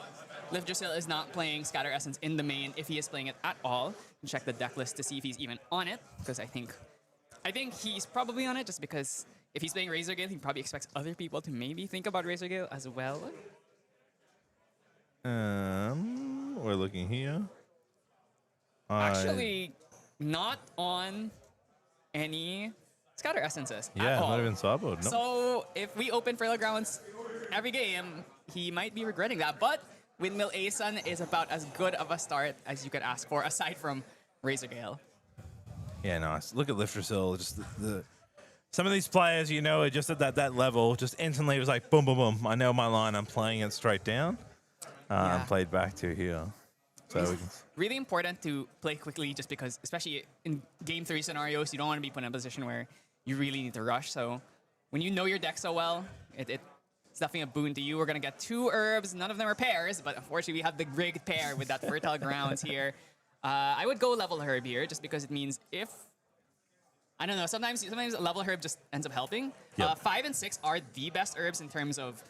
Yggdrasil is not playing Scatter Essence in the main if he is playing it at all. Check the deck list to see if he's even on it, because I think he's probably on it, just because if he's playing Razor Gale, he probably expects other people to maybe think about Razor Gale as well. We're looking here. Actually, not on any Scatter Essences at Yeah, all. not even sideboard. No. So if we open Fertile Grounds every game, he might be regretting that. But Windmill Asun is about as good of a start as you could ask for, aside from Razor Gale. Yeah, nice. Look at Yggdrasil. Just the some of these players, you know, are just at that level. Just instantly, it was like boom, boom, boom. I know my line. I'm playing it straight down. And played back to here. So we can... Really important to play quickly, just because, especially in Game 3 scenarios, you don't want to be put in a position where you really need to rush. So when you know your deck so well, it's definitely a boon to you. We're going to get 2 herbs. None of them are pairs, but unfortunately, we have the rigged pair with that Fertile Grounds here. I would go level herb here, just because it means if... I don't know, sometimes a level herb just ends up helping. Yep. 5 and 6 are the best herbs in terms of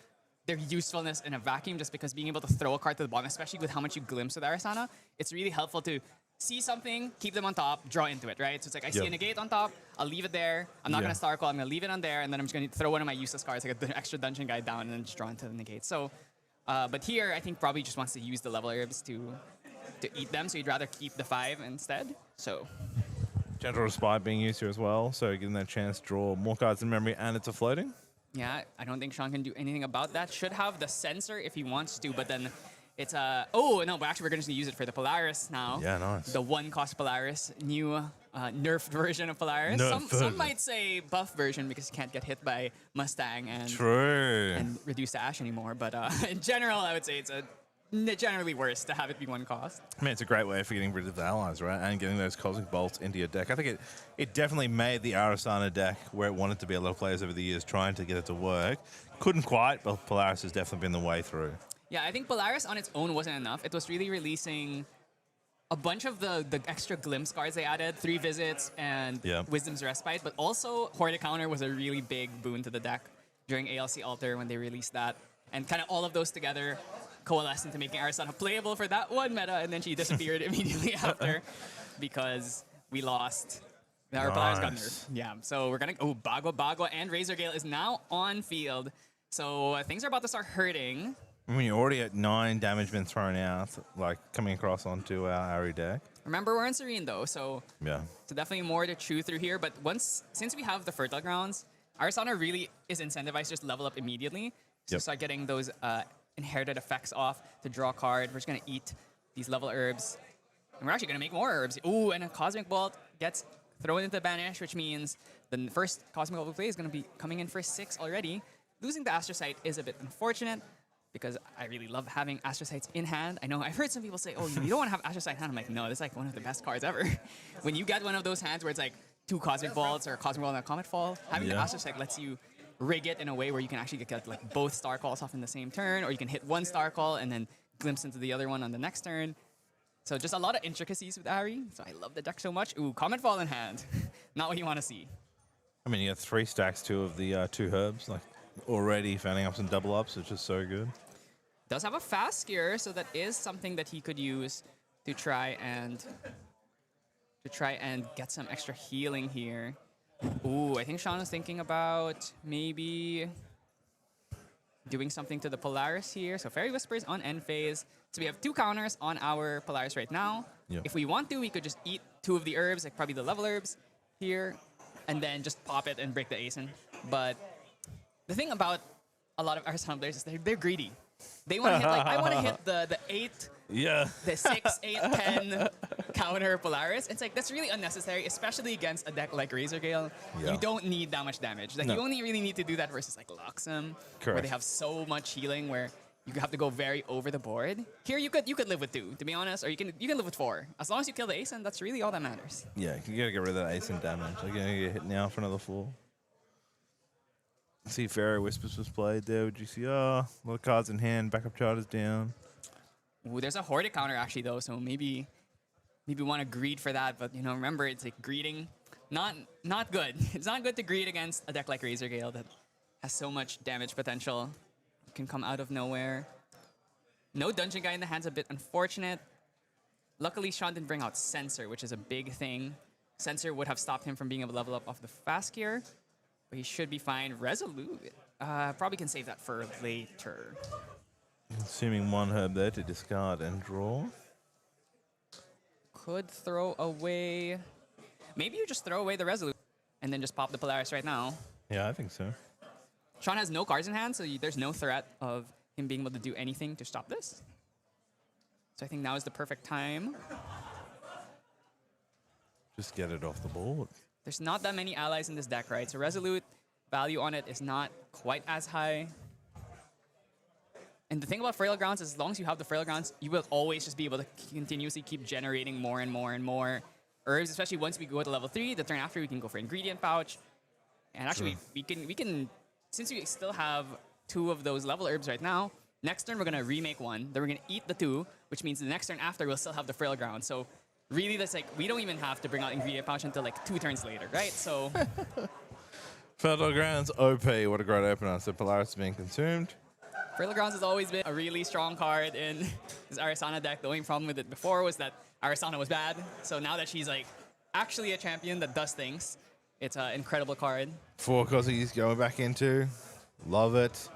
their usefulness in a vacuum, just because being able to throw a card to the bottom, especially with how much you glimpse with Arasana, it's really helpful to see something, keep them on top, draw into it, right? So it's like, I see a negate on top, I'll leave it there. I'm not going to Star Call, I'm going to leave it on there, and then I'm just going to throw one of my useless cards, like an extra Dungeon Guide down, and then just draw into the negate. So, but here, I think probably just wants to use the level herbs to eat them, so he'd rather keep the 5 instead. So... Gentle Respite being used here as well, so giving that chance to draw more cards in memory, and it's a floating. Yeah, I don't think Sean can do anything about that. Should have the Sensor if he wants to, but then it's a... Oh, no, but actually we're going to use it for the Polaris now. Yeah, nice. The 1-cost Polaris, new nerfed version of Polaris. Some might say buff version because you can't get hit by Mustang and reduce to Ash anymore. But in general, I would say it's generally worse to have it be 1 cost. I mean, it's a great way for getting rid of the allies, right? And getting those Cosmic Bolts into your deck. I think it definitely made the Arasana deck where it wanted to be. A lot of players over the years trying to get it to work. Couldn't quite, but Polaris has definitely been the way through. Yeah, I think Polaris on its own wasn't enough. It was really releasing a bunch of the extra glimpse cards they added, 3 Visits and Wisdom's Respite, but also Horde Counter was a really big boon to the deck during ALC Alter when they released that. And kind of all of those together coalesced into making Arasana playable for that one meta, and then she disappeared immediately after because we lost. Our Polaris got nerfed. Yeah, so we're gonna... Oh, Bago and Razor Gale is now on field. So things are about to start hurting. I mean, you're already at 9 damage been thrown out, like coming across onto our Ari deck. Remember, we're in Serene though, so yeah, so definitely more to chew through here. But since we have the Fertile Grounds, Arasana really is incentivized to just level up immediately. So start getting those inherited effects off to draw a card. We're just gonna eat these level herbs, and we're actually gonna make more herbs. Ooh, and a Cosmic Bolt gets thrown into Banish, which means the first Cosmic Bolt we play is gonna be coming in for 6 already. Losing the Astrocyte is a bit unfortunate, because I really love having Astrocytes in hand. I know I've heard some people say, oh, you don't want to have Astrocyte in hand. I'm like, no, it's like one of the best cards ever. When you get one of those hands where it's like 2 Cosmic Bolts or a Cosmic Bolt and a Comet Fall, having the Astrocyte lets you rig it in a way where you can actually get like both Star Calls off in the same turn, or you can hit 1 Star Call and then glimpse into the other one on the next turn. So just a lot of intricacies with Ari. So I love the deck so much. Ooh, Comet Fall in hand. Not what you want to see. I mean, you got 3 stacks too of the 2 herbs, like already fanning up some double ups, which is so good. Does have a fast gear, so that is something that he could use to try and get some extra healing here. Ooh, I think Sean is thinking about maybe doing something to the Polaris here. So Fairy Whispers on end phase. So we have 2 counters on our Polaris right now. Yep. If we want to, we could just eat 2 of the herbs, like probably the level herbs here, and then just pop it and break the Asen. But the thing about a lot of Arsenal players is they're greedy. They want to hit, like, I want to hit the 8, the 6, 8, 10 counter Polaris. It's like, that's really unnecessary, especially against a deck like Razor Gale. You don't need that much damage. Like, you only really need to do that versus like Luxem, where they have so much healing where you have to go very over the board. Here, you could live with 2, to be honest, or you can live with 4. As long as you kill the Ace, and that's really all that matters. Yeah, you gotta get rid of that Ace and damage. You're gonna get hit now for another 4. See, Fairy Whispers was played there with GCR. A lot of cards in hand, backup charters down. Ooh, there's a Horde counter actually though, so maybe want to greed for that. But you know, remember, it's like greeding, not good. It's not good to greed against a deck like Razor Gale that has so much damage potential. It can come out of nowhere. No Dungeon Guy in the hand's a bit unfortunate. Luckily, Sean didn't bring out Sensor, which is a big thing. Sensor would have stopped him from being able to level up off the fast gear, but he should be fine. Resolute, probably can save that for later. Assuming one herb there to discard and draw. Could throw away. Maybe you just throw away the Resolute and then just pop the Polaris right now. Yeah, I think so. Sean has no cards in hand, so there's no threat of him being able to do anything to stop this. So I think now is the perfect time. Just get it off the board. There's not that many allies in this deck, right? So Resolute value on it is not quite as high. And the thing about Frail Grounds is as long as you have the Frail Grounds, you will always just be able to continuously keep generating more and more and more herbs, especially once we go to level 3. The turn after, we can go for Ingredient Pouch. And actually, we can, since we still have 2 of those level herbs right now, next turn we're going to remake 1. Then we're going to eat the 2, which means the next turn after we'll still have the Frail Ground. So really, that's like, we don't even have to bring out Ingredient Pouch until like 2 turns later, right? So Fertile Grounds, OP. What a great opener. So Polaris is being consumed. Frail Grounds has always been a really strong card in this Arisana deck. The only problem with it before was that Arisana was bad. So now that she's like actually a champion that does things, it's an incredible card. 4 Corgis going back into. Love it.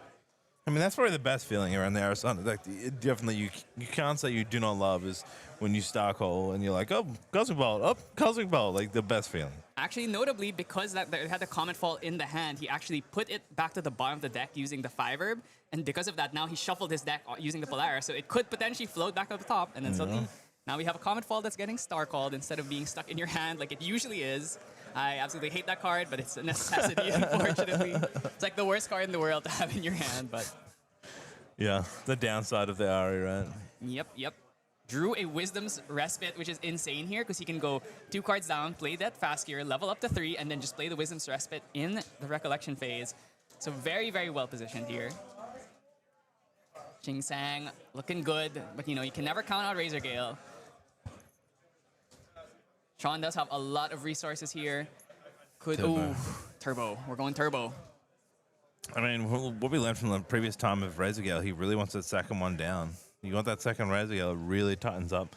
I mean, that's probably the best feeling around the Arisana deck. Definitely, you can't say you do not love is when you Star Call and you're like, oh, Cosmic Bolt, oh, Cosmic Bolt. Like, the best feeling. Actually, notably, because that it had the Comet Fall in the hand, he actually put it back to the bottom of the deck using the 5 herb. And because of that, now he shuffled his deck using the Polaris. So it could potentially float back to the top. And then suddenly, now we have a Comet Fall that's getting Star Called instead of being stuck in your hand like it usually is. I absolutely hate that card, but it's a necessity, unfortunately. It's like the worst card in the world to have in your hand, but... Yeah, the downside of the Ari, right? Yep. Drew a Wisdom's Respite, which is insane here, because he can go 2 cards down, play that fast gear, level up to 3, and then just play the Wisdom's Respite in the Recollection phase. So very, very well positioned here. Ching Sang looking good, but you know, you can never count out Razor Gale. Sean does have a lot of resources here. Turbo. We're going Turbo. I mean, what we learned from the previous time of Razor Gale, he really wants that second one down. You want that second Razor Gale, it really tightens up.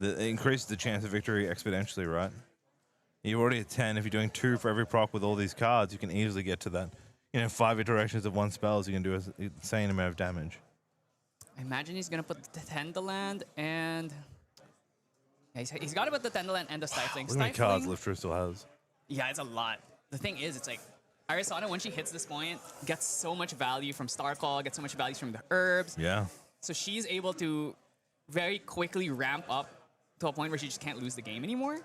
It increases the chance of victory exponentially, right? You're already at 10. If you're doing 2 for every proc with all these cards, you can easily get to that. 5 iterations of 1 spells, you can do an insane amount of damage. I imagine he's going to put the Tendaland and... Yeah, he's got to put the Tendaland and the Stifling. Look how many cards Lifter still has. Yeah, it's a lot. The thing is, it's like, Arisana, when she hits this point, gets so much value from Star Call, gets so much value from the herbs. Yeah. So she's able to very quickly ramp up to a point where she just can't lose the game anymore.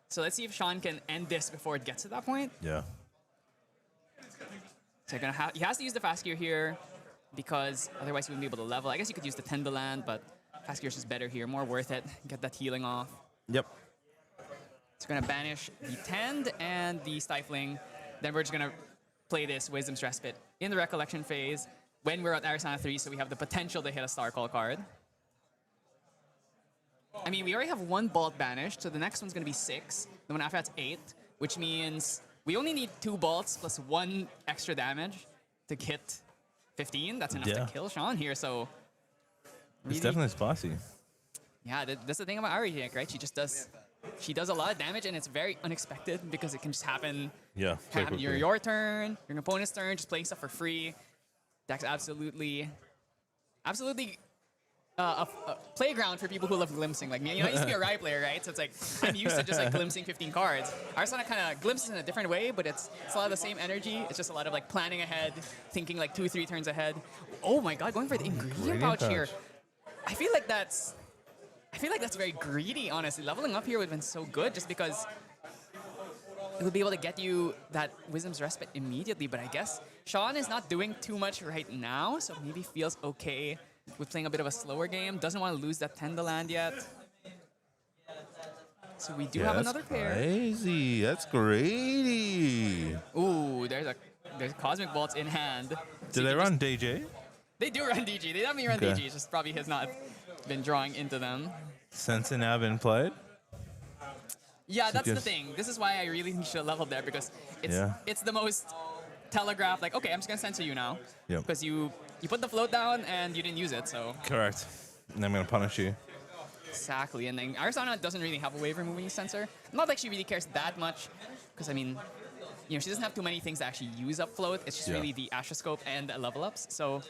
So let's see if Sean can end this before it gets to that point. Yeah. So he has to use the fast gear here because otherwise he wouldn't be able to level. I guess you could use the Tendaland, but fast gear is just better here, more worth it. Get that healing off. Yep. So we're gonna banish the Tend and the Stifling. Then we're just gonna play this Wisdom's Respite in the Recollection phase when we're at Arisana 3, so we have the potential to hit a Star Call card. I mean, we already have 1 Bolt banished, so the next one's gonna be 6. The one after that's 8, which means we only need 2 Bolts plus 1 extra damage to hit 15. That's enough to kill Sean here, so... It's definitely spicy. Yeah, that's the thing about Ari deck, right? She does a lot of damage, and it's very unexpected because it can just happen. Yeah. Happen your turn, your opponent's turn, just playing stuff for free. That's absolutely a playground for people who love glimpsing. Like me, I used to be a Riot player, right? So it's like I'm used to just like glimpsing 15 cards. Arisana kind of glimpses in a different way, but it's a lot of the same energy. It's just a lot of like planning ahead, thinking like 2-3 turns ahead. Oh my God, going for the ingredient pouch here. I feel like that's very greedy, honestly. Leveling up here would have been so good just because it would be able to get you that Wisdom's Respite immediately, but I guess Sean is not doing too much right now, so maybe feels okay with playing a bit of a slower game. Doesn't want to lose that Tendaland yet. So we do have another pair. Crazy. That's greedy. Ooh, there's Cosmic Bolts in hand. Do they run DJ? They do run DG. They definitely run DG. It's just probably has not been drawing into them. Sensor now been played? Yeah, that's the thing. This is why I really think you should have leveled there because it's the most telegraphed, like, okay, I'm just going to censor you now. Yep. Because you You put the float down and you didn't use it, so. Correct. And I'm going to punish you. Exactly, and then Arizona doesn't really have a wave removing sensor. Not like she really cares that much, because I mean, you know, she doesn't have too many things to actually use up float. It's just really the Astroscope and the level ups. So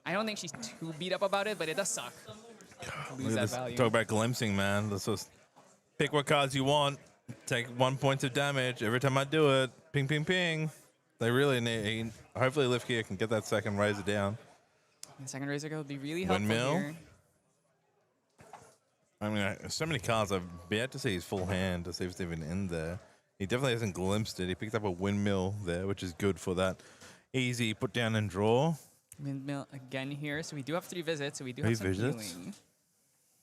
I don't think she's too beat up about it, but it does suck. To lose Look at that this. value. Talk about glimpsing, man. Let's just pick what cards you want. Take 1 point of damage every time I do it. Ping, ping, ping. They really need. Hopefully, Lifgear can get that second razor down. The second razor go would be really helpful Windmill. here. I mean, so many cards. I've yet to see his full hand to see if it's even in there. He definitely hasn't glimpsed it. He picked up a windmill there, which is good for that easy put down and draw. Windmill again here, so we do have 3 visits, so we do 3 have some visits? healing.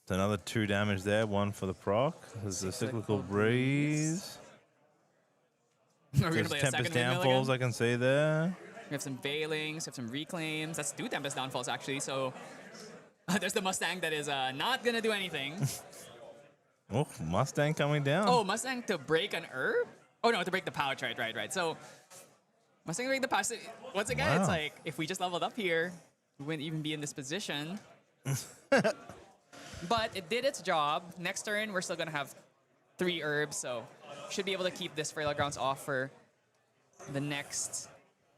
It's another 2 damage there. 1 for the proc. There's a cyclical breeze. Are we gonna There's play a Tempest second windmill downfalls again? I can see there. We have some Veilings, we have some Reclaims. That's 2 Tempest downfalls actually, so there's the Mustang that is not gonna do anything. Oh, Mustang coming down. Oh, Mustang to break an herb? Oh no, to break the pouch, right. So Mustang to break the pouch. So, once again, it's Wow. like if we just leveled up here, we wouldn't even be in this position. But it did its job. Next turn, we're still gonna have 3 herbs, so should be able to keep this Frail Grounds off for the next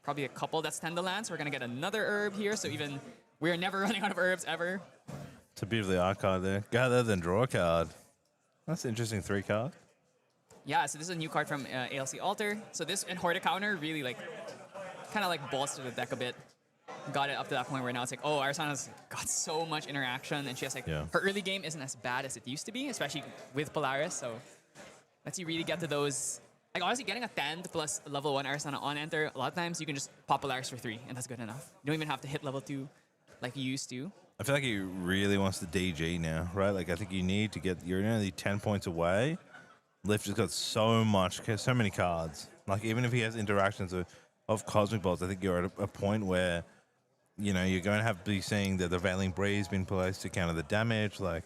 probably a couple that's 10 to land. So we're gonna get another herb here. So even we're never running out of herbs ever. It's a beautifully art card there. Gather, then draw a card. That's an interesting 3 card. Yeah, so this is a new card from ALC Alter. So this and Horde Counter really like kind of like bolstered the deck a bit. Got it up to that point where now it's like, oh, Arizona's got so much interaction, and she has like her early game isn't as bad as it used to be, especially with Polaris. So lets you really get to those. Like honestly, getting a 10 plus level 1 Arizona on enter, a lot of times you can just pop Polaris for 3, and that's good enough. You don't even have to hit level 2 like you used to. I feel like he really wants the DG now, right? Like, I think you need to get, you're only 10 points away. Lift has got so many cards. Like, even if he has interactions of Cosmic Bolts, I think you're at a point where, you know, you're going to have to be seeing that the Veiling Breeze being placed to counter the damage. Like,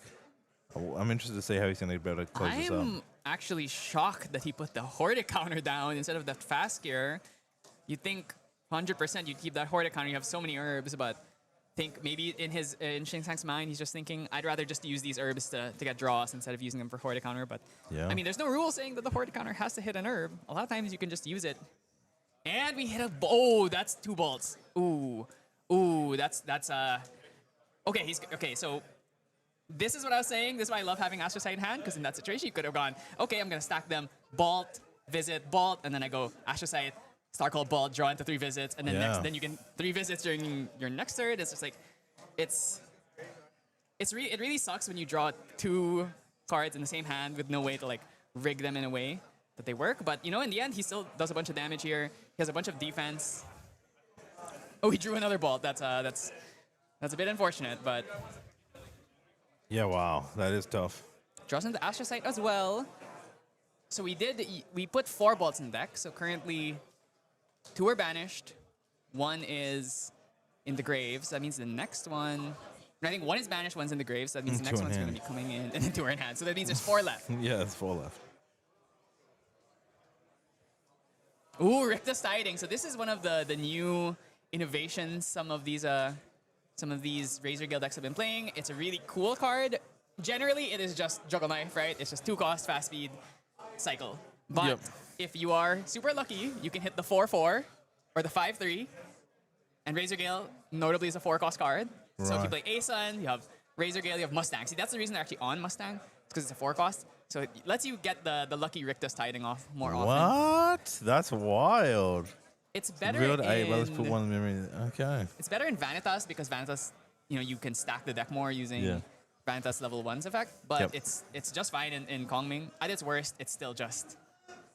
I'm interested to see how he's going to be able to close this up. I'm actually shocked that he put the Horde counter down instead of the fast gear. You'd think 100% you'd keep that Horde counter. You have so many herbs, but think maybe in his in Shin Sang's mind, he's just thinking, I'd rather just use these herbs to get draws instead of using them for Horde counter. But I mean, there's no rule saying that the Horde counter has to hit an herb. A lot of times you can just use it. And we hit a oh, that's 2 bolts. Ooh, that's okay. Okay. So this is what I was saying. This is why I love having Astrocyte in hand, because in that situation you could have gone, okay, I'm gonna stack them, Bolt, Visit, Bolt, and then I go Astrocyte, Star Called Bolt, draw into 3 visits, and then then you can 3 visits during your next turn. It's just like it really sucks when you draw 2 cards in the same hand with no way to like rig them in a way that they work. But you know, in the end, he still does a bunch of damage here. He has a bunch of defense. Oh, he drew another Bolt. That's a bit unfortunate, but Yeah, wow. That is tough. draws into Astrocyte as well. So we put 4 Bolts in the deck. So currently 2 are banished. 1 is in the graves. That means the next one, I think 1 is banished, 1's in the graves. That means the next one's going to be coming in, and then 2 are in hand. So that means there's 4 left. Yeah, there's 4 left. Ooh, Rictus Tiding. So this is one of the new innovations some of these Razor Guild decks have been playing. It's a really cool card. Generally, it is just Juggle Knife, right? It's just 2 cost, fast speed, cycle. But if you are super lucky, you can hit the 4/4 or the 5/3. And Razor Gale notably is a 4-cost card. So if you play Asun, you have Razor Gale, you have Mustang. See, that's the reason they're actually on Mustang. It's because it's a 4-cost. So it lets you get the lucky Rictus Tiding off more often. What? That's wild. It's better Real to 8. in... Well, let's put 1 in memory. Okay. It's better in Vanitas because Vanitas, you know, you can stack the deck more using Vanitas level 1's effect. But it's just fine in Kongming. At its worst, it's still just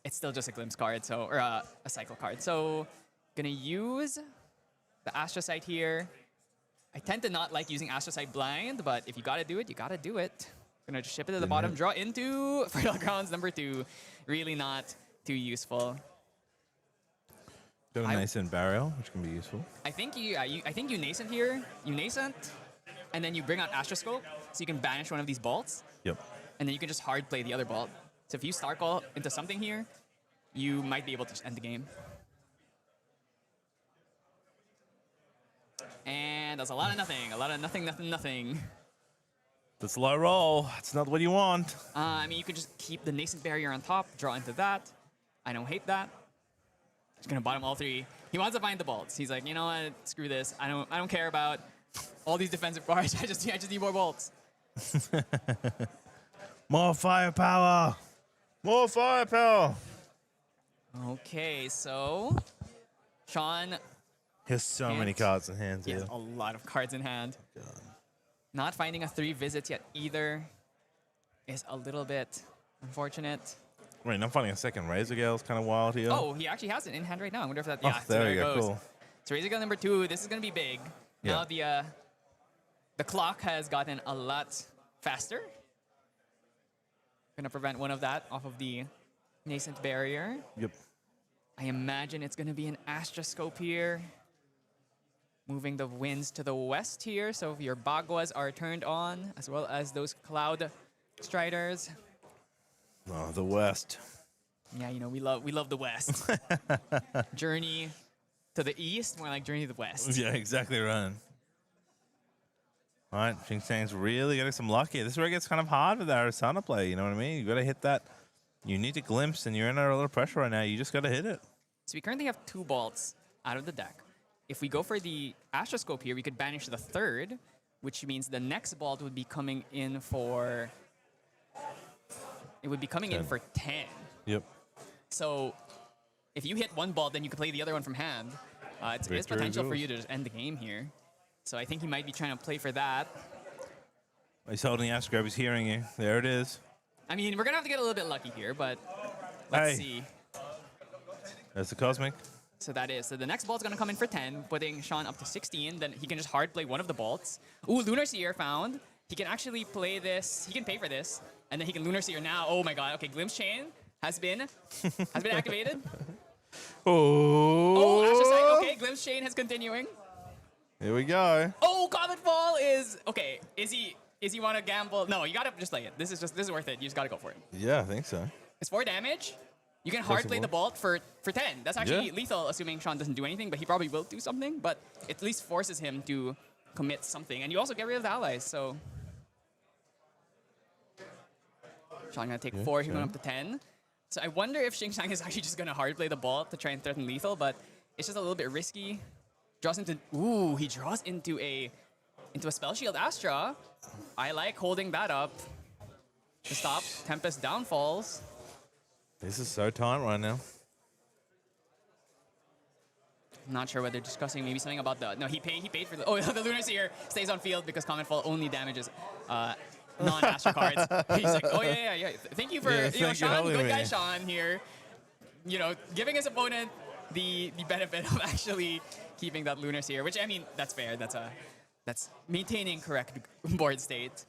a glimpse card, so or a cycle card. So gonna use the Astrocyte here. I tend to not like using Astrocyte blind, but if you gotta do it, you gotta do it. Gonna just ship it to the bottom, draw into Fertile Grounds number 2. Really not too useful. Got a Nascent Burial, which can be useful. I think you Nascent here. You Nascent, and then you bring out Astroscope, so you can banish one of these bolts. Yep. And then you can just hard play the other bolt. So if you Star Call into something here, you might be able to just end the game. And that's a lot of nothing. A lot of nothing, nothing, nothing. That's a low roll. It's not what you want. I mean, you could just keep the Nascent Barrier on top, draw into that. I don't hate that. Just gonna bottom all 3. He wants to find the bolts. He's like, you know what? Screw this. I don't care about all these defensive cards. I just need more bolts. More firepower. More firepower. Okay, so Sean He has so many Can't- cards in hand he has here. a lot of cards in hand. Not finding a 3 visits yet either is a little bit unfortunate. I mean, I'm finding a second Razor Gale is kind of wild here. Oh, he actually has it in hand right now. I wonder if that. Oh, Yeah, so there it you go. goes. Cool. So Razor Gale number 2. This is gonna be big. Now the clock has gotten a lot faster. Gonna prevent one of that off of the Nascent Barrier. Yep. I imagine it's gonna be an Astroscope here. Moving the winds to the west here, so if your Baguas are turned on, as well as those Cloud Striders. Oh, the West. Yeah, you know, we love the west. Journey to the east, more like Journey to the west. Yeah, exactly right. All right, Xing Shang's really getting some luck here. This is where it gets kind of hard with Arizona play, you know what I mean? You got to hit that. You need to glimpse, and you're under a little pressure right now. You just got to hit it. So we currently have 2 bolts out of the deck. If we go for the Astroscope here, we could banish the 3rd, which means the next bolt would be coming in for... It would be coming in 10. for 10. Yep. So if you hit 1 bolt, then you can play the other one from hand. It's Victory potential for goes. you to just end the game here. So I think he might be trying to play for that. He's holding the Astroscope. He's hearing you. There it is. I mean, we're going to have to get a little bit lucky here, but let's see. There's the Cosmic. So that is. So the next bolt's going to come in for 10, putting Sean up to 16. Then he can just hard play one of the bolts. Ooh, Lunar Seer found. He can actually play this. He can pay for this. And then he can Lunar Seer now. Oh my god. Okay, Glimpse Chain has been activated. Oh, Astrocyte. Okay, Glimpse Chain is continuing. Here we go. Oh, Comet Fall is okay. Is he want to gamble? No, you gotta just play it. This is worth it. You just gotta go for it. Yeah, I think so. It's 4 damage. You can hard play the bolt for 10. That's actually lethal, assuming Sean doesn't do anything, but he probably will do something. But it at least forces him to commit something, and you also get rid of the allies. So Sean gonna take 4. He went up to 10. So I wonder if Xing Shang is actually just gonna hard play the bolt to try and threaten lethal, but it's just a little bit risky. Draws into he draws into a Spell Shield Astra. I like holding that up to stop Tempest downfalls. This is so tight right now. I'm not sure what they're discussing. Maybe something about the he paid for the the Lunar Seer stays on field because Comet Fall only damages non-Astra cards. He's like, oh yeah. Thank you for Sean, good guy Sean here. You know, giving his opponent the benefit of actually keeping that Lunar Seer, which I mean that's fair. That's maintaining correct board state.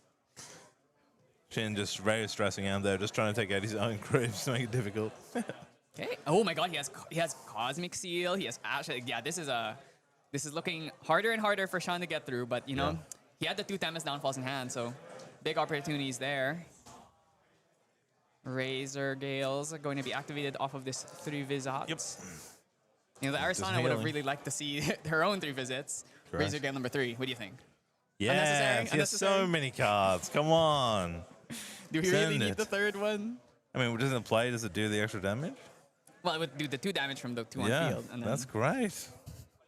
Shin just very stressing out there, just trying to take out his own creeps to make it difficult. Okay. Oh my God, he has Cosmic Seal. He has Ash. Yeah, this is looking harder and harder for Sean to get through. But you know, he had the 2 Tempest downfalls in hand, so big opportunities there. Razor Gales are going to be activated off of this 3 visits. Yep. You know, the Arizona would have really liked to see her own 3 visits. Correct. Razor Gale number 3. What do you think? Yeah, he has so many cards. Come on. Do we really need the 3rd one? I mean, doesn't it play? Does it do the extra damage? Well, it would do the 2 damage from the 2 on Yeah, field. And then that's great.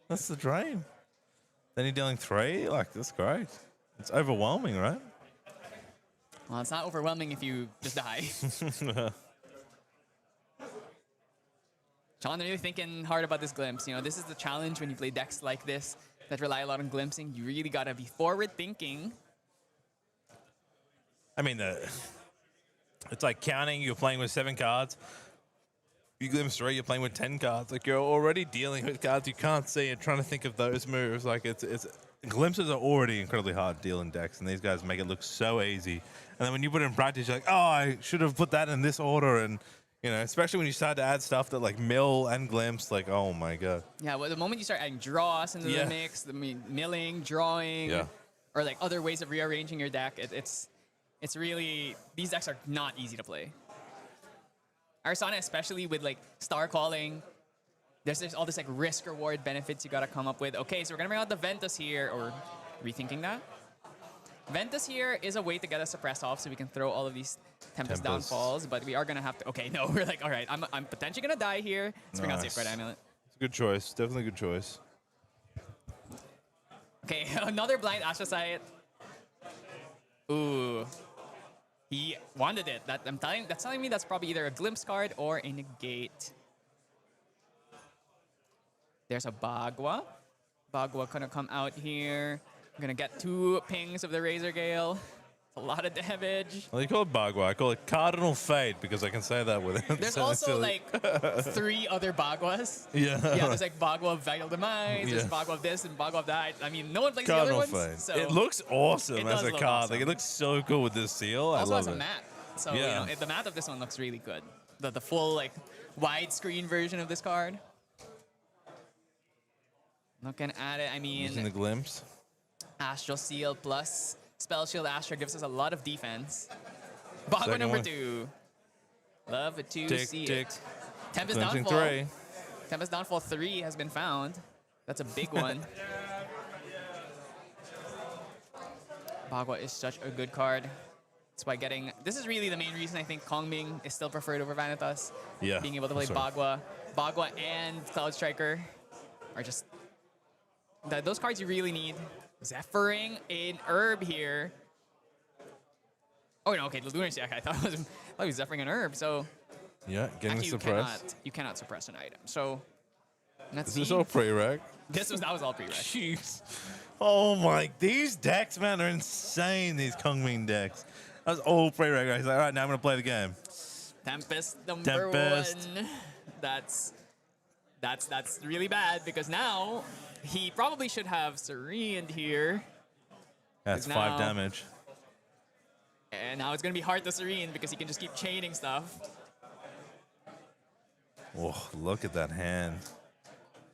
That's the dream. Then you're dealing 3? Like, that's great. It's overwhelming, right? Well, it's not overwhelming if you just die. Sean, really thinking hard about this glimpse. You know, this is the challenge when you play decks like this that rely a lot on glimpsing. You really gotta be forward thinking. I mean, it's like counting. You're playing with 7 cards. You glimpse 3. You're playing with 10 cards. Like you're already dealing with cards you can't see and trying to think of those moves. Like it's glimpses are already incredibly hard to deal in decks, and these guys make it look so easy. And then when you put it in practice, you're like, oh, I should have put that in this order. And you know, especially when you start to add stuff that like mill and glimpse, like oh my god. Yeah, well, the moment you start adding draws into the mix, milling, drawing, or like other ways of rearranging your deck, it's really, these decks are not easy to play. Arsana, especially with like Star Calling, there's all this like risk reward benefits you gotta come up with. Okay, so we're gonna bring out the Ventus here, or rethinking that. Ventus here is a way to get a suppress off, so we can throw all of these Tempest downfalls. But we are gonna have to. Okay, no, we're like, all right, I'm potentially gonna die here. Let's bring out Safeguard Amulet. It's a good choice. Definitely a good choice. Okay, another blind Astrocyte. Ooh. He wanted it. That's telling me that's probably either a Glimpse card or a Negate. There's a Bagua. Bagua gonna come out here. I'm gonna get 2 pings of the Razor Gale. A lot of damage. Well, you call it Bagua. I call it Cardinal Fate because I can say that with it. There's also like 3 other Baguas. Yeah. Yeah, there's like Bagua of Vital Demise, there's Bagua of this and Bagua of that. I mean, no one plays the other ones. So it looks awesome as a look card. awesome. Like, it looks so cool with this seal. I Also love has a it. mat. So Yeah. you know, the mat of this one looks really good. The full like widescreen version of this card. Looking at it, I Using the mean, glimpse. Astral Seal plus Spell Shield Astra gives us a lot of defense. Bagua Second number one. 2. Love to Tick, see tick. it. Tempest Clinching Downfall. 3. Tempest Downfall 3 has been found. That's a big one. Bagua is such a good card. That's why getting... This is really the main reason I think Kong Ming is still preferred over Vanitas. Yeah. Being able to play That's Bagua. Bagua and Cloud Striker are just... Those cards you really need. Zephyring in Herb here. Oh, no, okay, the Lunar Stack. I thought it was Zephyring an Herb, so... Yeah, getting Actually, suppressed. you cannot suppress an item. So... Let's Is this see. all pre-reg? That was all pre-reg. Jeez. Oh my, these decks, man, are insane, these Kong Ming decks. That was all pre-reg. He's like, all right, now I'm going to play the game. Tempest number Tempest. 1. That's really bad because now he probably should have Serene here. That's Now- 5 damage. And now it's going to be hard to Serene because he can just keep chaining stuff. Oh, look at that hand.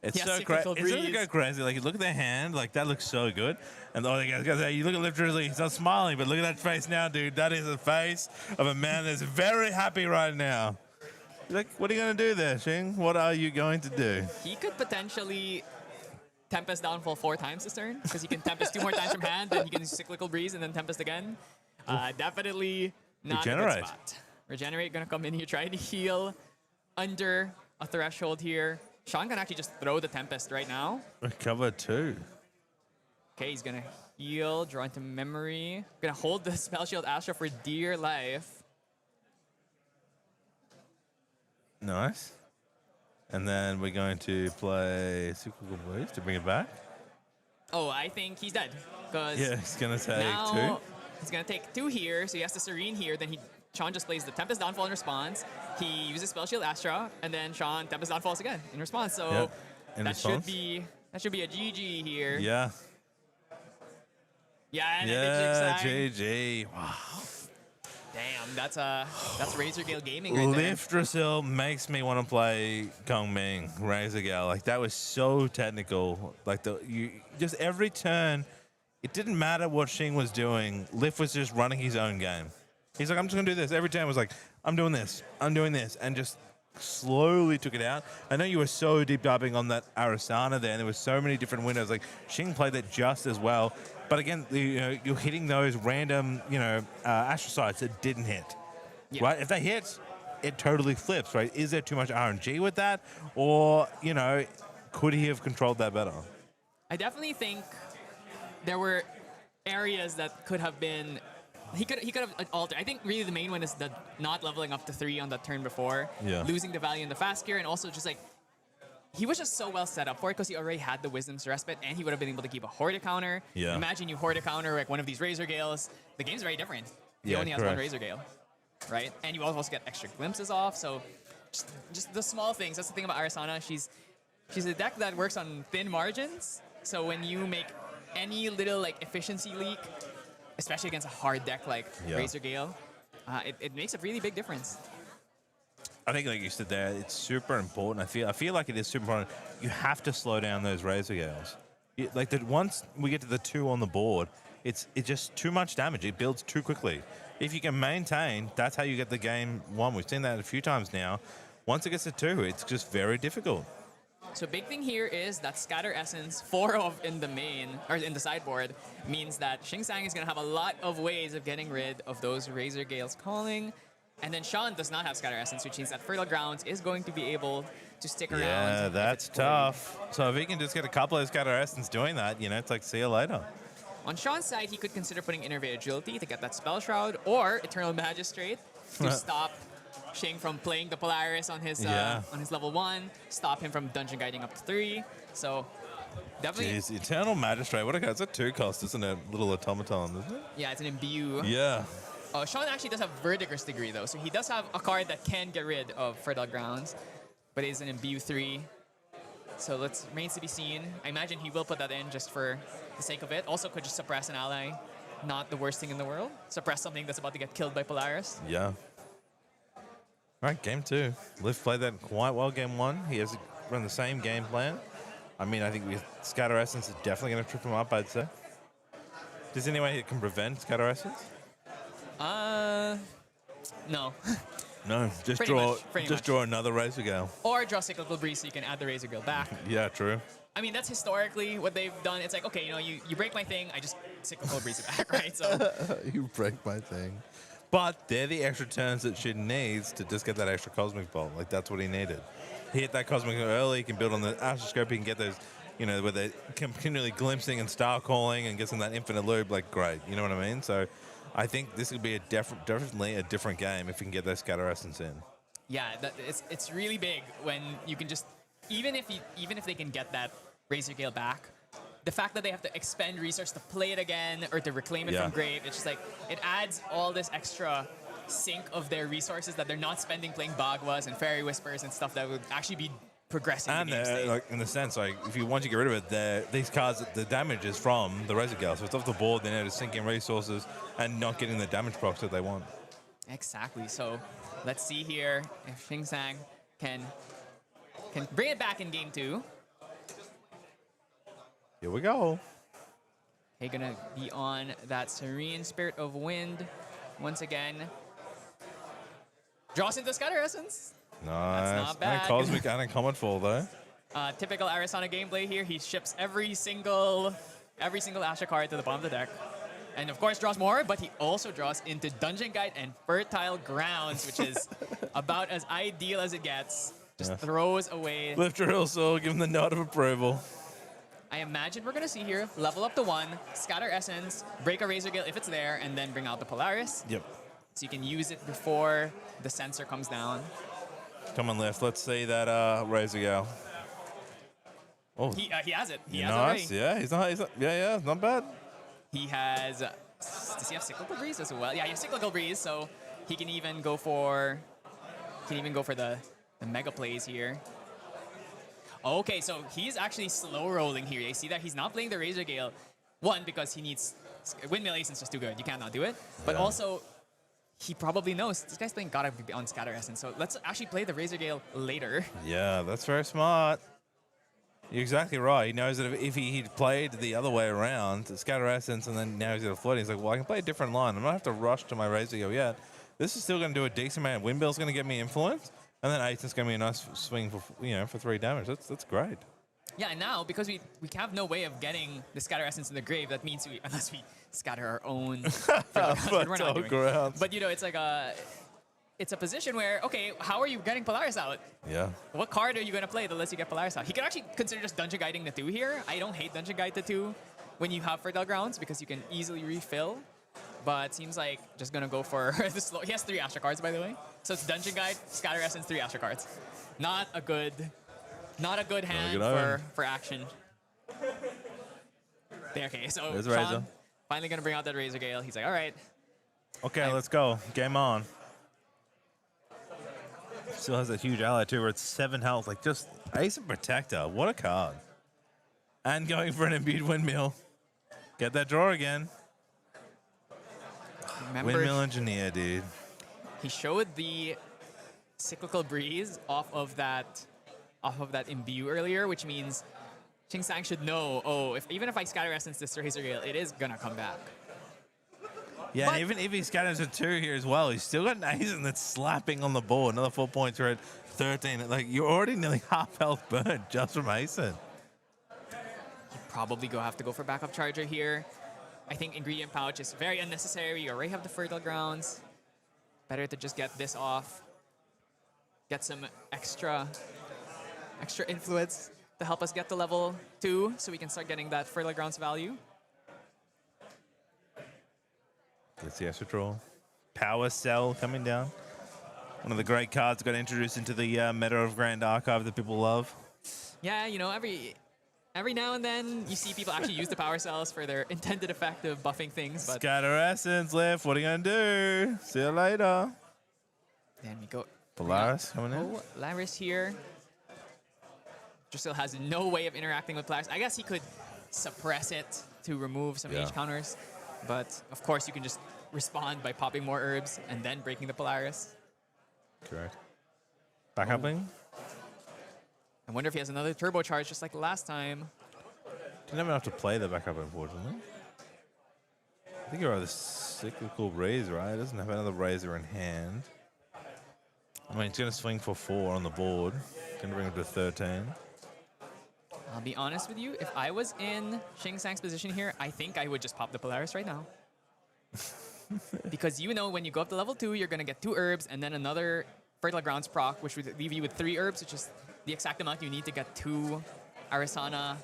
It's Yeah, so Cyclical crazy. It's Breeze. so crazy. Like, you look at their hand, like, that looks so good. And oh, you look at Lift Drizzly, he's not smiling, but look at that face now, dude. That is the face of a man that's very happy right now. Like, what are you going to do there, Shing? What are you going to do? He could potentially Tempest Downfall 4 times this turn because he can Tempest 2 more times from hand, then he can Cyclical Breeze and then Tempest again. Definitely not a Regenerate. good spot. Regenerate going to come in here, try to heal under a threshold here. Sean can actually just throw the Tempest right now. Recover 2. Okay, he's gonna heal, draw into memory. Gonna hold the Spell Shield Astra for dear life. Nice. And then we're going to play Cyclical Breeze to bring it back. Oh, I think he's dead. Because Yeah, he's going to take now 2. he's gonna take 2 here, so he has to Serene here. Then Sean just plays the Tempest Downfall in response. He uses Spell Shield Astra, and then Sean Tempest Downfalls again in response. So Yep. In that response. should be a GG here. Yeah. Yeah, and Yeah, then GG. Wow. Damn, that's Razor Gale Gaming right there. Lift Drizzle makes me want to play Kong Ming, Razor Gale. Like, that was so technical. Like, just every turn, it didn't matter what Shing was doing. Lift was just running his own game. He's like, I'm just going to do this. Every turn was like, I'm doing this, and just slowly took it out. I know you were so deep diving on that Arasana there, and there were so many different windows. Like, Shing played that just as well. But again, you're hitting those random, astrocytes that didn't hit. Yeah. Right? If they hit, it totally flips, right? Is there too much RNG with that? Or, could he have controlled that better? I definitely think there were areas that could have been. He could have altered. I think really the main one is the not leveling up to 3 on the turn before, Yeah. losing the value in the fast gear, and also just like he was just so well set up for it because he already had the Wisdom's Respite, and he would have been able to keep a Horde counter. Yeah. Imagine you Horde counter like one of these Razor Gales. The game's very different. He Yeah, only has one correct. Razor Gale, right? And you also get extra glimpses off. So just the small things. That's the thing about Arasana. She's a deck that works on thin margins. So when you make any little like efficiency leak, especially against a hard deck like Yeah. Razor Gale, it makes a really big difference. I think, like you said there, it's super important. I feel like it is super important. You have to slow down those Razor Gales. Once we get to the 2 on the board, it's just too much damage. It builds too quickly. If you can maintain, that's how you get the game won. We've seen that a few times now. Once it gets to 2, it's just very difficult. So big thing here is that Scatter Essence, 4 of in the main, or in the sideboard, means that Xing Sang is going to have a lot of ways of getting rid of those Razor Gales Calling. And then Sean does not have Scatter Essence, which means that Fertile Grounds is going to be able to stick around. Yeah, if that's it's played. tough. So if he can just get a couple of Scatter Essence doing that, you know, it's like, see you later. On Sean's side, he could consider putting Innervate Agility to get that Spell Shroud, or Eternal Magistrate to stop Xing from playing the Polaris on his level 1, stop him from Dungeon Guiding up to 3. So definitely. Jeez, Eternal Magistrate. What a guy. It's a 2 cost, isn't it? Little automaton, isn't it? Yeah, it's an imbue. Yeah. Sean actually does have Verdigris Degree, though, so he does have a card that can get rid of Fertile Grounds, but it is an imbue 3. So remains to be seen. I imagine he will put that in just for the sake of it. Also could just suppress an ally. Not the worst thing in the world. Suppress something that's about to get killed by Polaris. Yeah. All right, game 2. Liv played that quite well game 1. He has run the same game plan. I mean, I think with Scatter Essence is definitely going to trip him up, I'd say. Is there any way he can prevent Scatter Essence? No. No, just Pretty much. draw another Razor Gale. Or draw Cyclical Breeze so you can add the Razor Gale back. Yeah, true. I mean, that's historically what they've done. It's like, okay, you know, you break my thing, I just Cyclical Breeze it back, right? So You break my thing. But they're the extra turns that Shin needs to just get that extra Cosmic Bolt. Like, that's what he needed. He hit that Cosmic Bolt early, he can build on the Astroscope, he can get those, you know, where they're continually glimpsing and star calling and gets in that infinite loop, like, great. You know what I mean? So I think this would be definitely a different game if you can get those Scatter Essence in. yeah, it's really big when you can just, even if they can get that Razor Gale back, the fact that they have to expend resource to play it again or to reclaim it from grave, it's just like, it adds all this extra sink of their resources that they're not spending playing Bagwas and Fairy Whispers and stuff that would actually be progressing And the game state. like in the sense, like if you want to get rid of it, these cards, the damage is from the Razor Gale, so it's off the board. They need to sink in resources and not getting the damage procs that they want. Exactly. So let's see here if Xing Sang can bring it back in game 2. Here we go. They're gonna be on that Serene Spirit of Wind once again. Draws into Scatter Essence. Nice. not bad. And Cosmic and a Comet Fall though. Typical Arizona gameplay here. He ships every single Asha card to the bottom of the deck. And of course draws more, but he also draws into Dungeon Guide and Fertile Grounds, which is about as ideal as it gets. Just throws away. Lift your hill soul, give him the nod of approval. I imagine we're going to see here, level up to 1, Scatter Essence, break a Razor Gale if it's there, and then bring out the Polaris. Yep. So you can use it before the sensor comes down. Come on, Lift. Let's see that Razor Gale. Oh, He has it. He has nice. it already. Yeah, he's not bad. He has, does he have Cyclical Breeze as well? Yeah, he has Cyclical Breeze, so he can even go for the Mega Plays here. Okay, so he's actually slow rolling here. You see that he's not playing the Razor Gale. One, because he needs Windmill Ace is just too good. You cannot do it. But also, he probably knows this guy's playing gotta be on Scatter Essence. So let's actually play the Razor Gale later. Yeah, that's very smart. You're exactly right. He knows that if he'd played the other way around, Scatter Essence, and then now he's got a floating, he's like, well, I can play a different line. I'm not have to rush to my Razor Gale yet. This is still going to do a decent amount. Windmill's going to get me influence. And then Ace is going to be a nice swing for 3 damage. That's great. Yeah, and now, because we have no way of getting the Scatter Essence in the grave, that means unless we scatter our own we're not doing. Grounds. But, it's like it's a position where, okay, how are you getting Polaris out? Yeah. What card are you going to play that lets you get Polaris out? He could actually consider just Dungeon Guiding the 2 here. I don't hate Dungeon Guide the 2 when you have Fertile Grounds because you can easily refill. But it seems like just going to go for the slow. He has 3 Astra cards, by the way. So it's Dungeon Guide, Scatter Essence, 3 Astra cards. Not a good hand for action. There, okay, so There's Sean Razor. finally going to bring out that Razor Gale. He's like, all right. Okay, let's go. Game on. Still has a huge ally too, where it's 7 health. Like just Ace and Protector. What a card. And going for an imbued Windmill. Get that draw again. Remember, Windmill Engineer, dude. he showed the Cyclical Breeze off of that imbue earlier, which means Xing Sang should know, even if I Scatter Essence this Razor Gale, it is going to come back. Yeah, But- and even if he scatters a 2 here as well, he's still got an Ace that's slapping on the board. Another 4 points, right? 13. Like, you're already nearly half health burnt just from Ascent. Probably have to go for backup charger here. I think ingredient pouch is very unnecessary. You already have the fertile grounds. Better to just get this off. Get some extra influence to help us get to level 2 so we can start getting that fertile grounds value. That's the extra draw. Power Cell coming down. One of the great cards that got introduced into the meta of Grand Archive that people love. Yeah, you know, every now and then you see people actually use the power cells for their intended effect of buffing things. But Scatter Essence left. What are you going to do? See you later. then we go. Polaris coming in. Oh, Laris here. Drasil has no way of interacting with Polaris. I guess he could suppress it to remove some H counters. But of course, you can just respond by popping more herbs and then breaking the Polaris. Correct. Backupping. I wonder if he has another turbocharge just like the last time. Didn't even have to play the backup, unfortunately. I think you're the cyclical razor, right? It doesn't have another razor in hand. I mean, it's going to swing for 4 on the board. Going to bring it to 13. I'll be honest with you. If I was in Xing Sang's position here, I think I would just pop the Polaris right now. Because you know when you go up to level 2, you're going to get 2 herbs and then another Fertile Grounds proc, which would leave you with 3 herbs, which is the exact amount you need to get 2 Arisana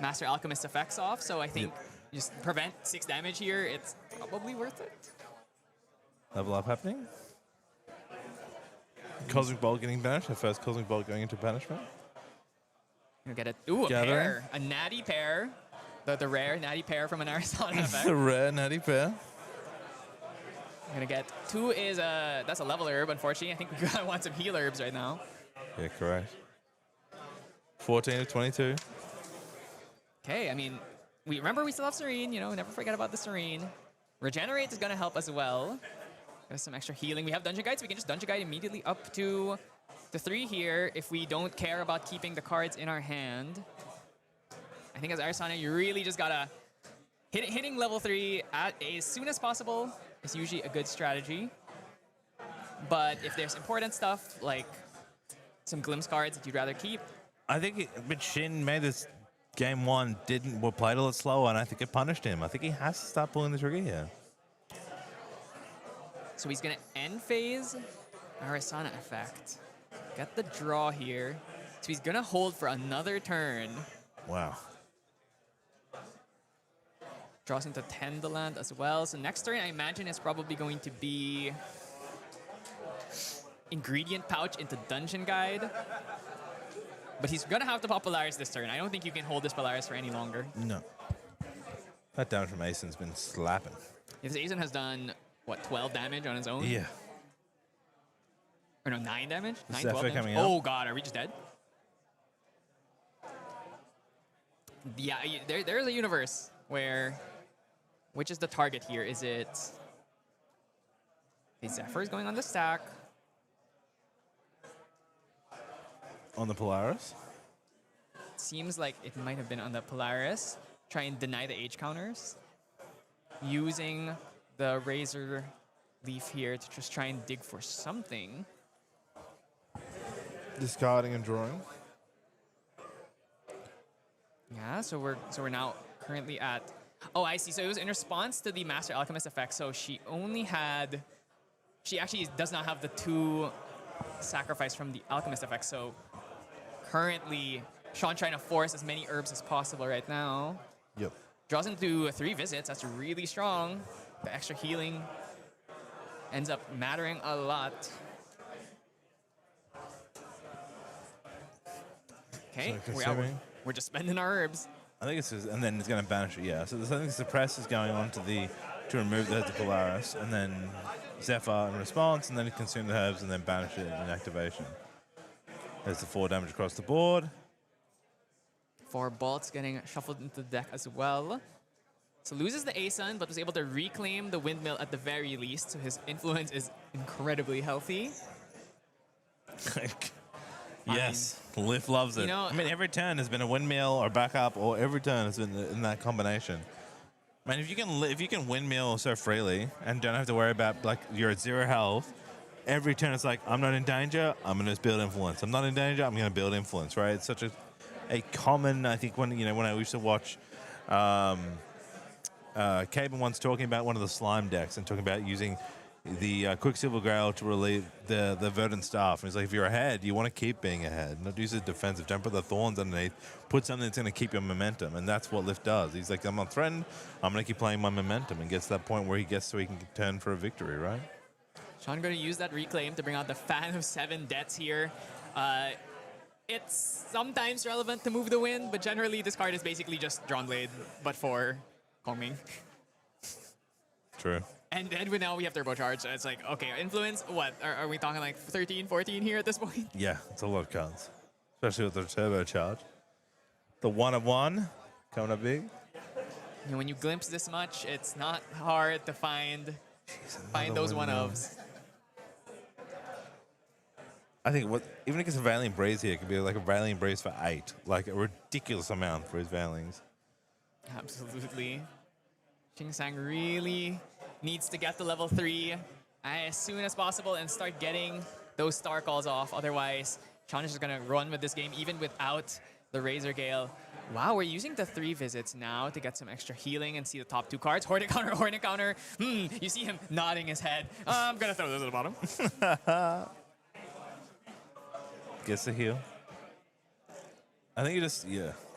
Master Alchemist effects off. So I think just prevent 6 damage here. It's probably worth it. Level up happening. Cosmic Bolt getting banished. The first Cosmic Bolt going into banishment. You get a pair, a natty pair, the rare natty pair from an Arizona effect. The rare natty pair. I'm gonna get 2 is that's a level herb. Unfortunately, I think we gotta want some heal herbs right now. Yeah, correct. 14 to 22. Okay, I mean, we still have Serene. You know, never forget about the Serene. Regenerate is gonna help as well. There's some extra healing. We have Dungeon Guide, so we can just Dungeon Guide immediately up to the 3 here if we don't care about keeping the cards in our hand. I think as Arisana, you really just gotta hitting level 3 as soon as possible is usually a good strategy. But if there's important stuff like some glimpse cards that you'd rather keep, I think but Shin made this game 1 played a little slower, and I think it punished him. I think he has to start pulling the trigger here. so he's gonna end phase Arisana effect. Get the draw here. So he's gonna hold for another turn. Wow. Draws into 10 the land as well. So next turn, I imagine, is probably going to be ingredient pouch into Dungeon Guide. But he's gonna have to pop Polaris this turn. I don't think you can hold this Polaris for any longer. No. That damage from Ascen's been slapping. This Ascent has done, what, 12 damage on his own? Yeah. Or no, 9 damage? 9, Zephyr 12 damage? coming out. Oh god, are we just dead? Yeah, there's a universe where... Which is the target here? Is it... Okay, Zephyr is going on the stack. On the Polaris? Seems like it might have been on the Polaris. Try and deny the H counters. Using the Razor Leaf here to just try and dig for something. Discarding and drawing. Yeah, so we're now currently at... Oh, I see. So it was in response to the Master Alchemist effect. So she only had... She actually does not have the 2 sacrifice from the Alchemist effect. So currently, Sean trying to force as many herbs as possible right now. Yep. Draws into 3 visits. That's really strong. The extra healing ends up mattering a lot. Okay, we're just spending our herbs. I think it's just, and then it's going to banish it, yeah. So I think Suppress is going on to remove the Polaris, and then Zephyr in response, and then consume the herbs, and then banish it in activation. There's the 4 damage across the board. 4 bolts getting shuffled into the deck as well. So loses the Asun, but was able to reclaim the Windmill at the very least, so his influence is incredibly healthy. Yes, Liff loves it. You know, I mean, every turn has been a windmill or backup, or every turn has been in that combination. Man, if you can windmill so freely and don't have to worry about, like, you're at 0 health, every turn it's like, I'm not in danger, I'm going to build influence. I'm not in danger, I'm going to build influence, right? It's such a common, I think, when I used to watch Caben once talking about one of the slime decks and talking about using the Quicksilver Grail to relieve the Verdant Staff. And he's like, if you're ahead, you want to keep being ahead. Not use it defensive. Don't put the thorns underneath. Put something that's going to keep your momentum. And that's what Lift does. He's like, I'm not threatened. I'm going to keep playing my momentum, and gets to that point where he gets so he can turn for a victory, right? Sean going to use that Reclaim to bring out the Fan of 7 Deaths here. It's sometimes relevant to move the win, but generally this card is basically just Drawn Blade, but for Kongming. True. And now we have Turbocharge. So it's like, okay, influence, what? Are we talking like 13, 14 here at this point? Yeah, it's a lot of cards. Especially with the Turbocharge. The 1 of 1 coming up big. And when you glimpse this much, it's not hard to find those 1-ofs. I think even if it's a Valiant Breeze here, it could be like a Valiant Breeze for 8. Like a ridiculous amount for his Vailings. Absolutely. Chingsang really needs to get to level 3 as soon as possible and start getting those Star Calls off. Otherwise, Sean is just going to run with this game even without the Razor Gale. Wow, we're using the 3 visits now to get some extra healing and see the top 2 cards. Hornet Counter, Hornet Counter. You see him nodding his head. I'm going to throw those at the bottom. Gets the heal. I think you just,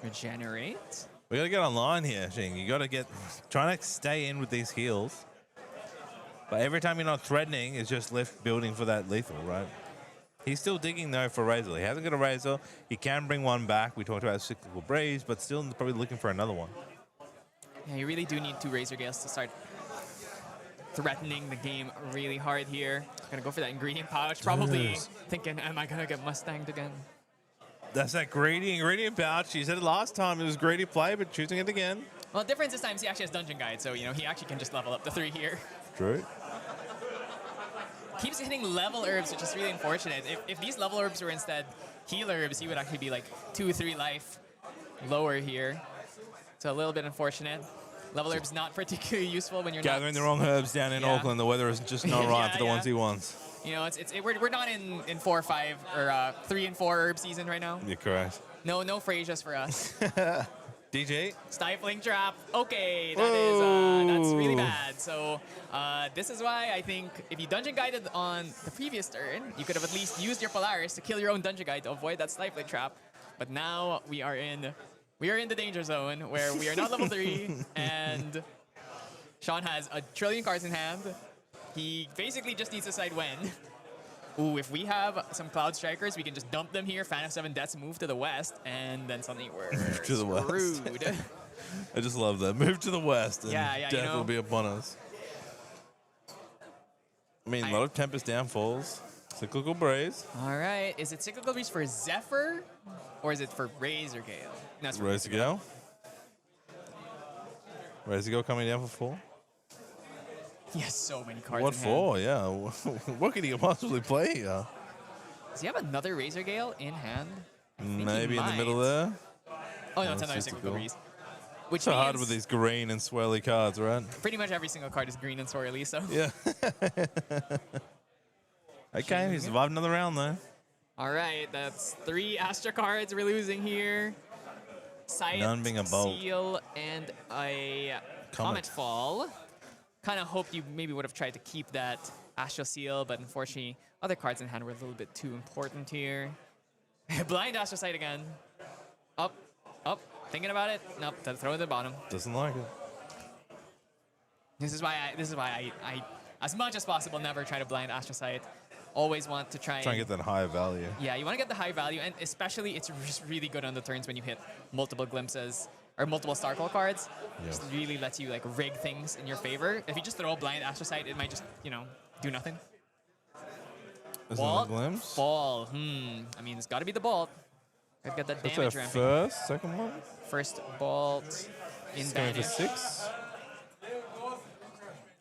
Regenerate. We got to get online here, Xing. You got to trying to stay in with these heals. But every time you're not threatening, it's just Lift building for that lethal, right? He's still digging, though, for Razor. He hasn't got a Razor. He can bring one back. We talked about Cyclical Breeze, but still probably looking for another one. Yeah, you really do need 2 Razor Gales to start threatening the game really hard here. Gonna go for that ingredient pouch, probably thinking, am I gonna get Mustanged again? That's that greedy ingredient pouch. You said it last time. It was greedy play, but choosing it again. Well, the difference this time is he actually has Dungeon Guide, so, he actually can just level up to 3 here. True. Keeps hitting level herbs, which is really unfortunate. If these level herbs were instead heal herbs, he would actually be like 2-3 life lower here. So a little bit unfortunate. Level herbs not particularly useful when you're gathering the wrong herbs down in Auckland. The weather is just not right for the ones he wants. We're not in 4 or 5 or 3 and 4 herb season right now. You're correct. No Frasias for us. DJ. Stifling Trap. Okay, that's really bad. So this is why I think if you Dungeon Guided on the previous turn, you could have at least used your Polaris to kill your own Dungeon Guide to avoid that Stifling Trap. But now we are in the danger zone where we are not level 3 and Sean has a trillion cards in hand. He basically just needs to decide when. Ooh, if we have some Cloud Strikers, we can just dump them here. Fan of 7 Deaths, move to the west, and then suddenly we're to the west. screwed. I just love that. Move to the west, and death will be upon us. I mean, a lot of Tempest downfalls. Cyclical Breeze. All right. Is it Cyclical Breeze for Zephyr, or is it for Razor Gale? No, it's for Razor Gale. Razor Gale coming down for 4. He has so many cards. What in for? hand. Yeah. What could he possibly play here? Does he have another Razor Gale in hand? Maybe in the middle there. Oh no, it's another Cyclical Breeze. Which so hard with these green and swirly cards, right? Pretty much every single card is green and swirly, so. Yeah. Okay, he survived another round though. All right, that's 3 Astra cards we're losing here. Sight, None being a bolt. Seal, and a Comet Fall. Kind of hoped you maybe would have tried to keep that Astral Seal, but unfortunately, other cards in hand were a little bit too important here. Blind Astral Sight again. Up. Thinking about it. Nope. Throw it at the bottom. Doesn't like it. This is why I, as much as possible, never try to blind Astral Sight. Always want to try and get that high value. Yeah, you want to get the high value, and especially it's just really good on the turns when you hit multiple glimpses or multiple Star Call cards. Yeah. Just really lets you like rig things in your favor. If you just throw a blind Astral Sight, it might just do nothing. Bolt, glimpse. Ball. I mean, it's got to be the bolt. I've got that damage ramping. First, second one. First bolt in going damage. for 6.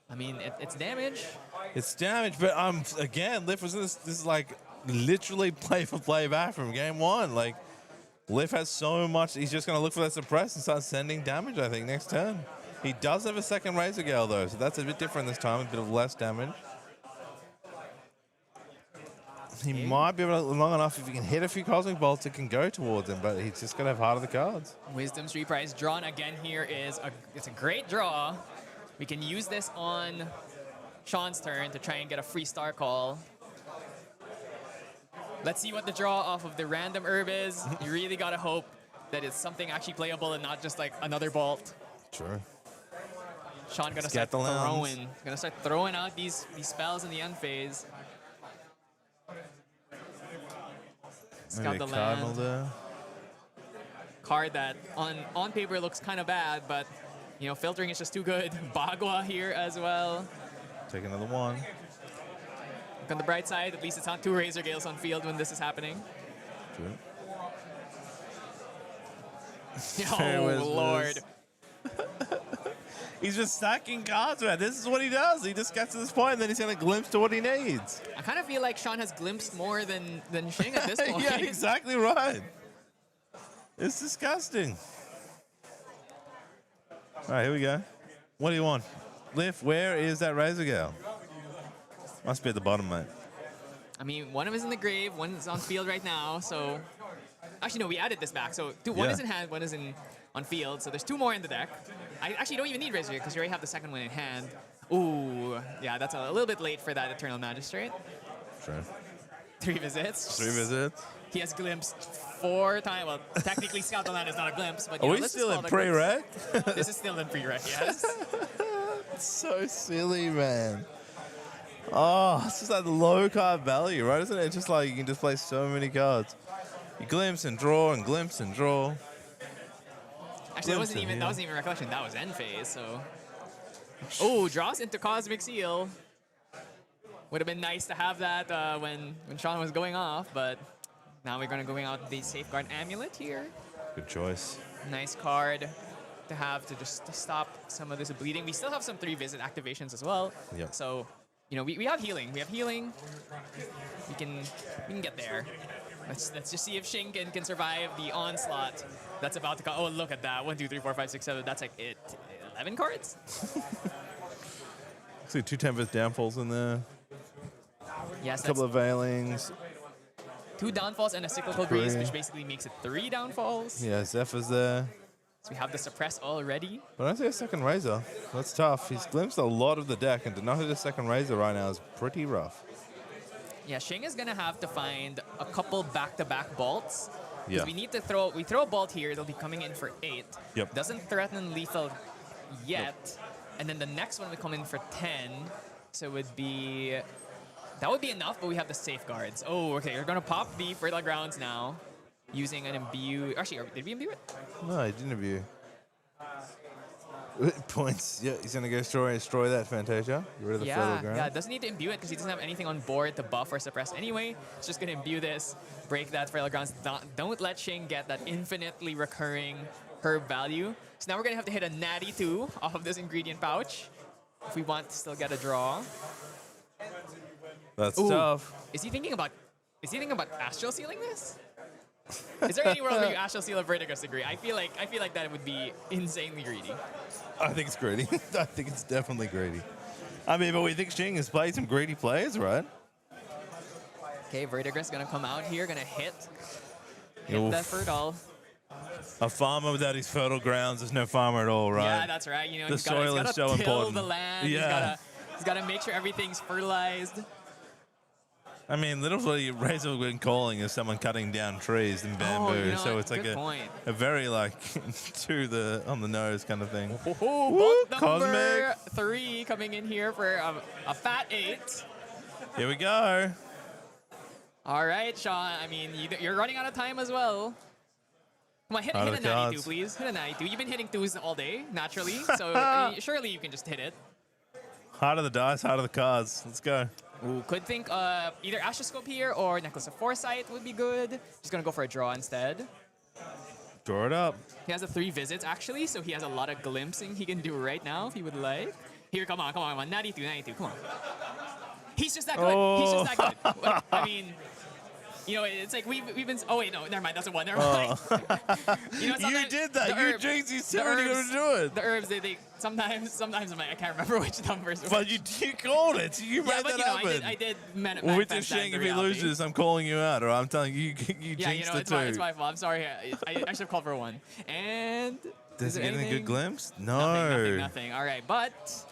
I mean, it's damage. It's damage, but again, Liff was this is like literally play for play back from game 1. Like Liff has so much. He's just gonna look for that suppress and start sending damage. I think next turn. He does have a second Razor Gale though, so that's a bit different this time. A bit of less damage. He might be able to, long enough if he can hit a few Cosmic Bolts, it can go towards him, but he's just going to have heart of the cards. Wisdom's reprise drawn again here it's a great draw. We can use this on Sean's turn to try and get a free star call. Let's see what the draw off of the random herb is. You really gotta hope that it's something actually playable and not just like another bolt. Sure. Sean gonna start throwing out these spells in the end phase. Scout the land. There. Card that on paper looks kind of bad, but you know, filtering is just too good. Bagua here as well. Take another one. Look on the bright side, at least it's not 2 Razor Gales on field when this is happening. True. Oh, Lord. He's just stacking cards, man. This is what he does. He just gets to this point, and then he's going to glimpse to what he needs. I kind of feel like Sean has glimpsed more than Shing at this point. Yeah, exactly right. It's disgusting. All right, here we go. What do you want? Liff, where is that Razor Gale? Must be at the bottom, mate. I mean, one of them is in the grave, one is on field right now, so... Actually, no, we added this back. So one is in hand, one is on field, so there's 2 more in the deck. I actually don't even need Razor because you already have the second one in hand. Ooh, yeah, that's a little bit late for that Eternal Magistrate. Sure. 3 visits. 3 visits. He has glimpsed 4 times. Well, technically, Scout the Land is not a glimpse, but Are we still in pre-rec? This is still in pre-rec, yes. It's so silly, man. Oh, it's just that low card value, right? Isn't it? It's just like you can just play so many cards. You glimpse and draw and glimpse and draw. Actually, that wasn't even recollection. That was end phase. So, oh, draws into Cosmic Seal. Would have been nice to have that when Sean was going off, but now we're gonna going out the Safeguard Amulet here. Good choice. Nice card to have to stop some of this bleeding. We still have some 3 visit activations as well. Yep. So, you know, we have healing. We have healing. We can get there. Let's just see if Shing can survive the onslaught that's about to come. Oh, look at that. 1, 2, 3, 4, 5, 6, 7. That's like 11 cards? See 2 Tempest Downfalls in there. Yes, a couple of Veilings. 2 downfalls and a Cyclical Breeze, which basically makes it 3 downfalls. Yeah, Zephyr's there. So we have the Suppress already. But I don't see a second Razor. That's tough. He's glimpsed a lot of the deck, and to not hit a second Razor right now is pretty rough. Yeah, Shing is gonna have to find a couple back-to-back bolts. Yeah. We need to throw a bolt here. It'll be coming in for 8. Yep. Doesn't threaten lethal yet. And then the next one would come in for 10. So it would be... That would be enough, but we have the safeguards. Oh, okay. We're gonna pop the Fertile Grounds now. Using an imbue... Actually, did we imbue it? No, he didn't imbue. Points. Yeah, he's going to go destroy that Fantasia. Get rid of the Fertile Ground. Yeah, doesn't need to imbue it because he doesn't have anything on board to buff or suppress anyway. It's just going to imbue this, break that Fertile Grounds. Don't let Shing get that infinitely recurring herb value. So now we're going to have to hit a natty 2 off of this ingredient pouch if we want to still get a draw. That's tough. Is he thinking about Astral Sealing this? Is there any world where you Astral Seal a Vertigus degree? I feel like that would be insanely greedy. I think it's greedy. I think it's definitely greedy. I mean, but we think Shing has played some greedy plays, right? Okay, Vertigus gonna come out here, gonna hit that Fertile. A farmer without his fertile grounds is no farmer at all, right? Yeah, that's right. You know, the soil is so important. The land. Yeah. He's gotta make sure everything's fertilized. I mean, literally, Razor Wind Calling is someone cutting down trees and bamboo, so it's like a very like on the nose kind of thing. Bolt number 3 coming in here for a fat 8. Here we go. All right, Sean. I mean, you're running out of time as well. Come on, hit a 92, please. Hit a 92. You've been hitting 2s all day, naturally, so I mean, surely you can just hit it. Heart of the dice, heart of the cards. Let's go. Ooh, could think either Astroscope here or Necklace of Foresight would be good. Just gonna go for a draw instead. Draw it up. He has 3 visits actually, so he has a lot of glimpsing he can do right now if he would like. Here, come on. 92, come on. He's just that good. He's just that good. I mean, You know, it's like we've been. Oh wait, no, never mind. That's a one. Never mind. You know, You sometimes did that. the You herbs- jinxed. You the said you were herbs- going to do it. The herbs, they sometimes I'm like I can't remember which numbers. But you called it. You yeah, made but that you know, happen. I did. Well, with your Shing, if he loses, I'm calling you out, or I'm telling you, you Yeah, you jinxed know, it it's too. my fault. I'm sorry. I should have called for one. And Does is he there get any good anything? glimpse? Nothing, No. nothing. All right, but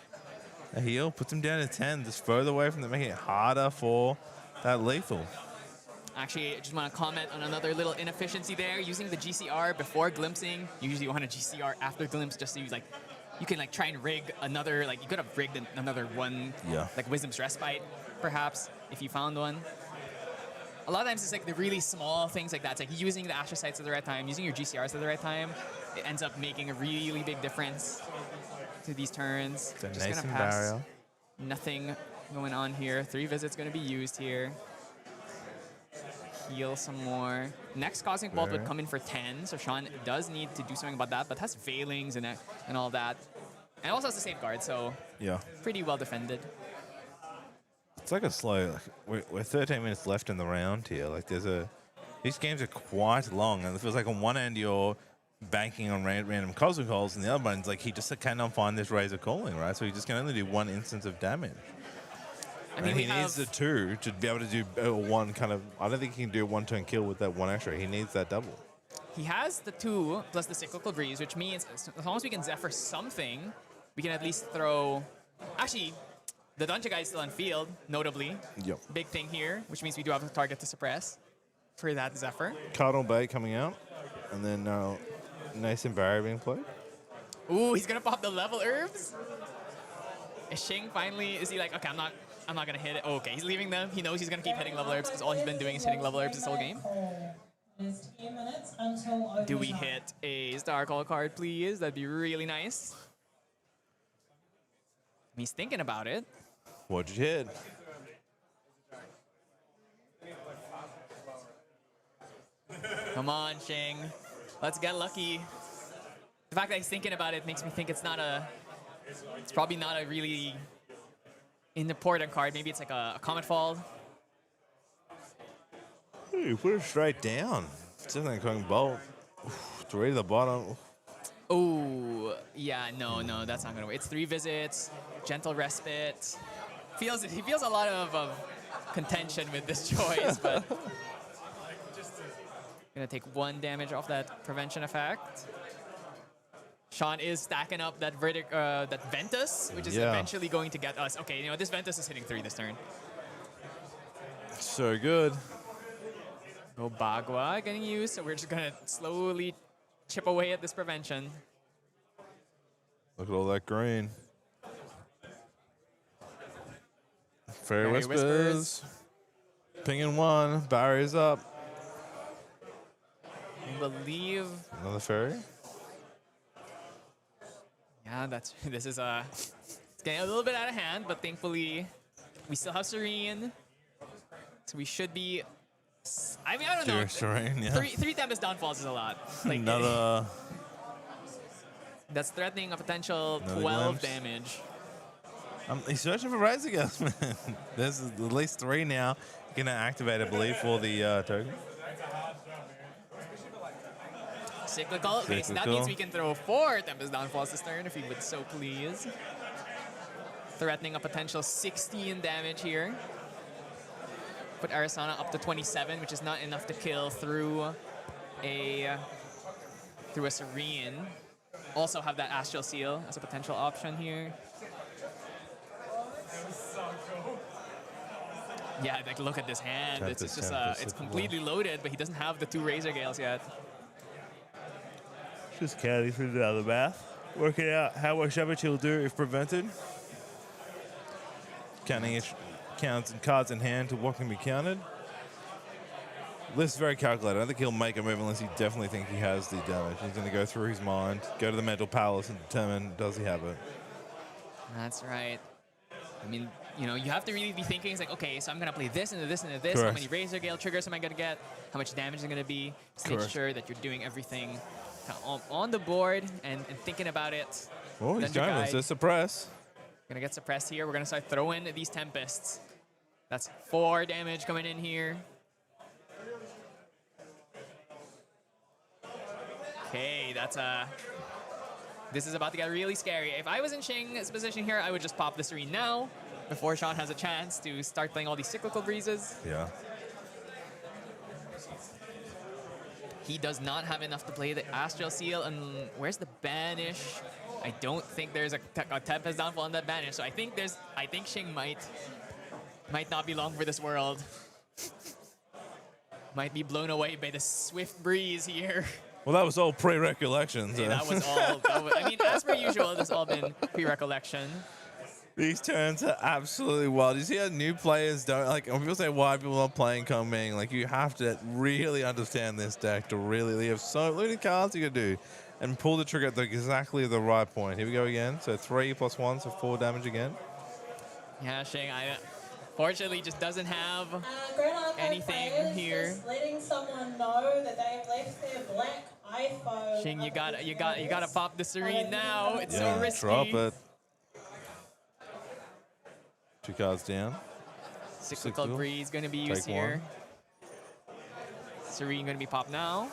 A heal puts him down to 10, just further away from them, making it harder for that lethal. actually, I just want to comment on another little inefficiency there. Using the GCR before glimpsing. Usually you want a GCR after glimpse just so you can like try and rig another, like you could have rigged another one, Yeah. like Wisdom's Respite, perhaps, if you found one. A lot of times it's like the really small things like that. It's like using the astrocytes at the right time, using your GCRs at the right time. It ends up making a really big difference to these turns. The Just gonna nascent pass. barrier. Nothing going on here. 3 visits going to be used here. Heal some more. Next Cosmic Bolt would Okay. come in for 10, so Sean does need to do something about that, but has Veilings and all that. And also has the Safeguard, so Yeah. pretty well defended. It's like a slow. We're 13 minutes left in the round here. Like these games are quite long, and it feels like on one end you're banking on random cosmic holes, and the other one's like he just cannot find this Razor Calling, right? So he just can only do one instance of damage. I mean, And we he needs have, the 2 to be able to do one kind of. I don't think he can do a 1-turn kill with that 1 extra. He needs that double. he has the 2 plus the Cyclical Breeze, which means as long as we can Zephyr something, we can at least throw... Actually, the Dungeon Guy is still on field, notably. Yep. Big thing here, which means we do have a target to suppress for that Zephyr. Cardinal Bay coming out, and then Nascent Barrier being played. Ooh, he's gonna pop the level herbs. Is Shing finally? Is he like, okay, I'm not gonna hit it. Oh, okay, he's leaving them. He knows he's gonna keep hitting level herbs because all he's been doing is hitting level herbs this whole game. There's 10 minutes until Do we hit a Star Call card, please? That'd be really nice. He's thinking about it. What'd you hit? Come on, Shing. Let's get lucky. The fact that he's thinking about it makes me think it's probably not a really important card. Maybe it's like a Comet Fall. Hey, put it straight down. Definitely going bolt. 3 to the bottom. Oh, yeah, no, that's not gonna work. It's 3 visits, gentle respite. He feels a lot of contention with this choice, but gonna take 1 damage off that prevention effect. Sean is stacking up that that Ventus, which is Yeah. eventually going to get us. Okay, you know this Ventus is hitting 3 this turn. So good. No Bagua getting used, so we're just gonna slowly chip away at this prevention. Look at all that green. Fairy Fairy Whispers. Pinging 1. Barriers up. I believe. Another fairy. Yeah, this is it's getting a little bit out of hand, but thankfully we still have Serene, so we should be. I mean, I don't know. Dear Serene, yeah. Three Tempest Downfalls is a lot. Like Another. that's threatening a potential Another 12 glimpse. damage. He's searching for Razor Girls, man. There's at least 3 now. Gonna activate, I believe, for the token. Cyclical. Okay, so that Cyclical. means we can throw 4 Tempest Downfalls this turn if we would so please. Threatening a potential 16 damage here. Put Arasana up to 27, which is not enough to kill through a Serene. Also have that Astral Seal as a potential option here. Yeah, like look at this hand. It's Tempest, just Tempest, it's Tempest. completely loaded, but he doesn't have the 2 Razor Gales yet. Just counting through the other math. Working out how much damage he'll do if prevented. Counting each counts and cards in hand to what can be counted. This is very calculated. I don't think he'll make a move unless he definitely thinks he has the damage. He's going to go through his mind, go to the mental palace and determine does he have it. That's right. I mean, you know, you have to really be thinking, it's like, okay, so I'm going to play this and this and this. How Correct. many Razor Gale triggers am I going to get? How much damage is it going to be? Just make Correct. sure that you're doing everything kind of on the board and thinking about it. Oh, he's Dungeon going Guide. to suppress. Going to get suppressed here. We're going to start throwing these Tempests. That's 4 damage coming in here. Okay, that's this is about to get really scary. If I was in Shing's position here, I would just pop the Serene now before Sean has a chance to start playing all these cyclical breezes. Yeah. He does not have enough to play the Astral Seal, and where's the Banish? I don't think there's a Tempest Downfall on that Banish, so I think Shing might not be long for this world. Might be blown away by the swift breeze here. Well, that was all pre-recollections. Yeah, that was all. I mean, as per usual, this has all been pre-recollection. These turns are absolutely wild. You see how new players don't like. When people say why people are playing Coming, like you have to really understand this deck to really. You have so many cards you can do, and pull the trigger at exactly the right point. Here we go again. So 3 + 1, so 4 damage again. Yeah, Shing, fortunately just doesn't have Grand anything players, here. Just letting someone know that they've left their black iPhone. Shing, you gotta pop the Serene now. It's Yeah, so risky. drop it. 2 cards down. Cyclical Breeze gonna be used Take here. Serene gonna be popped now.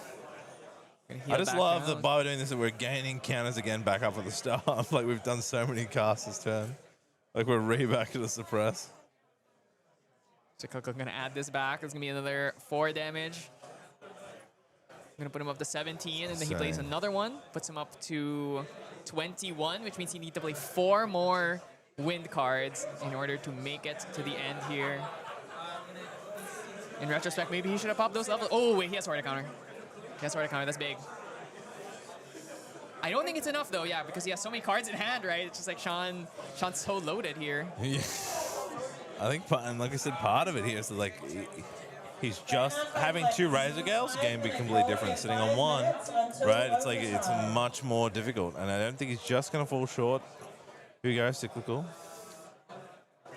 I just love that by doing this that we're gaining counters again back up at the start. Like we've done so many casts this turn. Like we're back to the suppress. Cyclical gonna add this back. There's gonna be another 4 damage. I'm gonna put him up to 17, and then he plays another one. Puts him up to 21, which means he needs to play 4 more wind cards in order to make it to the end here. In retrospect, maybe he should have popped those levels. Oh, wait, he has Sword to counter. He has Sword to counter, that's big. I don't think it's enough though, yeah, because he has so many cards in hand, right? It's just like Sean's so loaded here. Yeah. I think, and like I said, part of it here is that, like, he's just having 2 Razor Gales, the game be completely different. Sitting on 1, right? It's like, it's much more difficult. And I don't think he's just going to fall short. Here we go, Cyclical.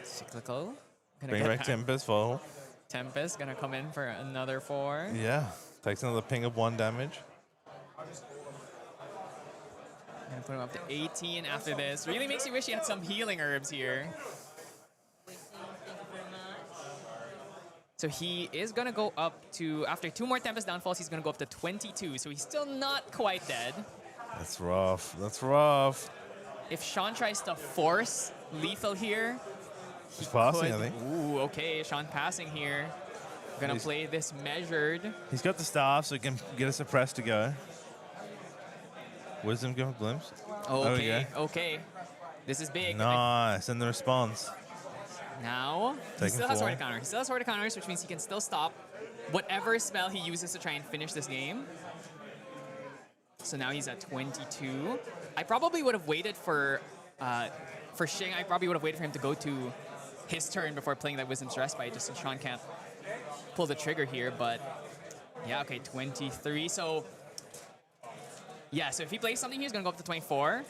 Cyclical. Bring back Tempest, fall. Tempest gonna come in for another 4. Yeah. Takes another ping of 1 damage. Gonna put him up to 18 after this. Really makes you wish he had some healing herbs here. So he is gonna go up to, after 2 more Tempest Downfalls, he's gonna go up to 22. So he's still not quite dead. That's rough. That's rough. If Sean tries to force lethal here, he's passing, I think. Ooh, okay, Sean passing here. Gonna play this measured. He's got the staff, so he can get a suppress to go. Wisdom give a glimpse. Okay, okay. This is big. Nice, and the response. Now, he Taking still has 4. Sword to counter. He still has Sword to counters, which means he can still stop whatever spell he uses to try and finish this game. So now he's at 22. I probably would have waited for Shing. I probably would have waited for him to go to his turn before playing that Wisdom's Respite, just so Sean can't pull the trigger here. But yeah, okay, 23. So yeah, so if he plays something, he's gonna go up to 24.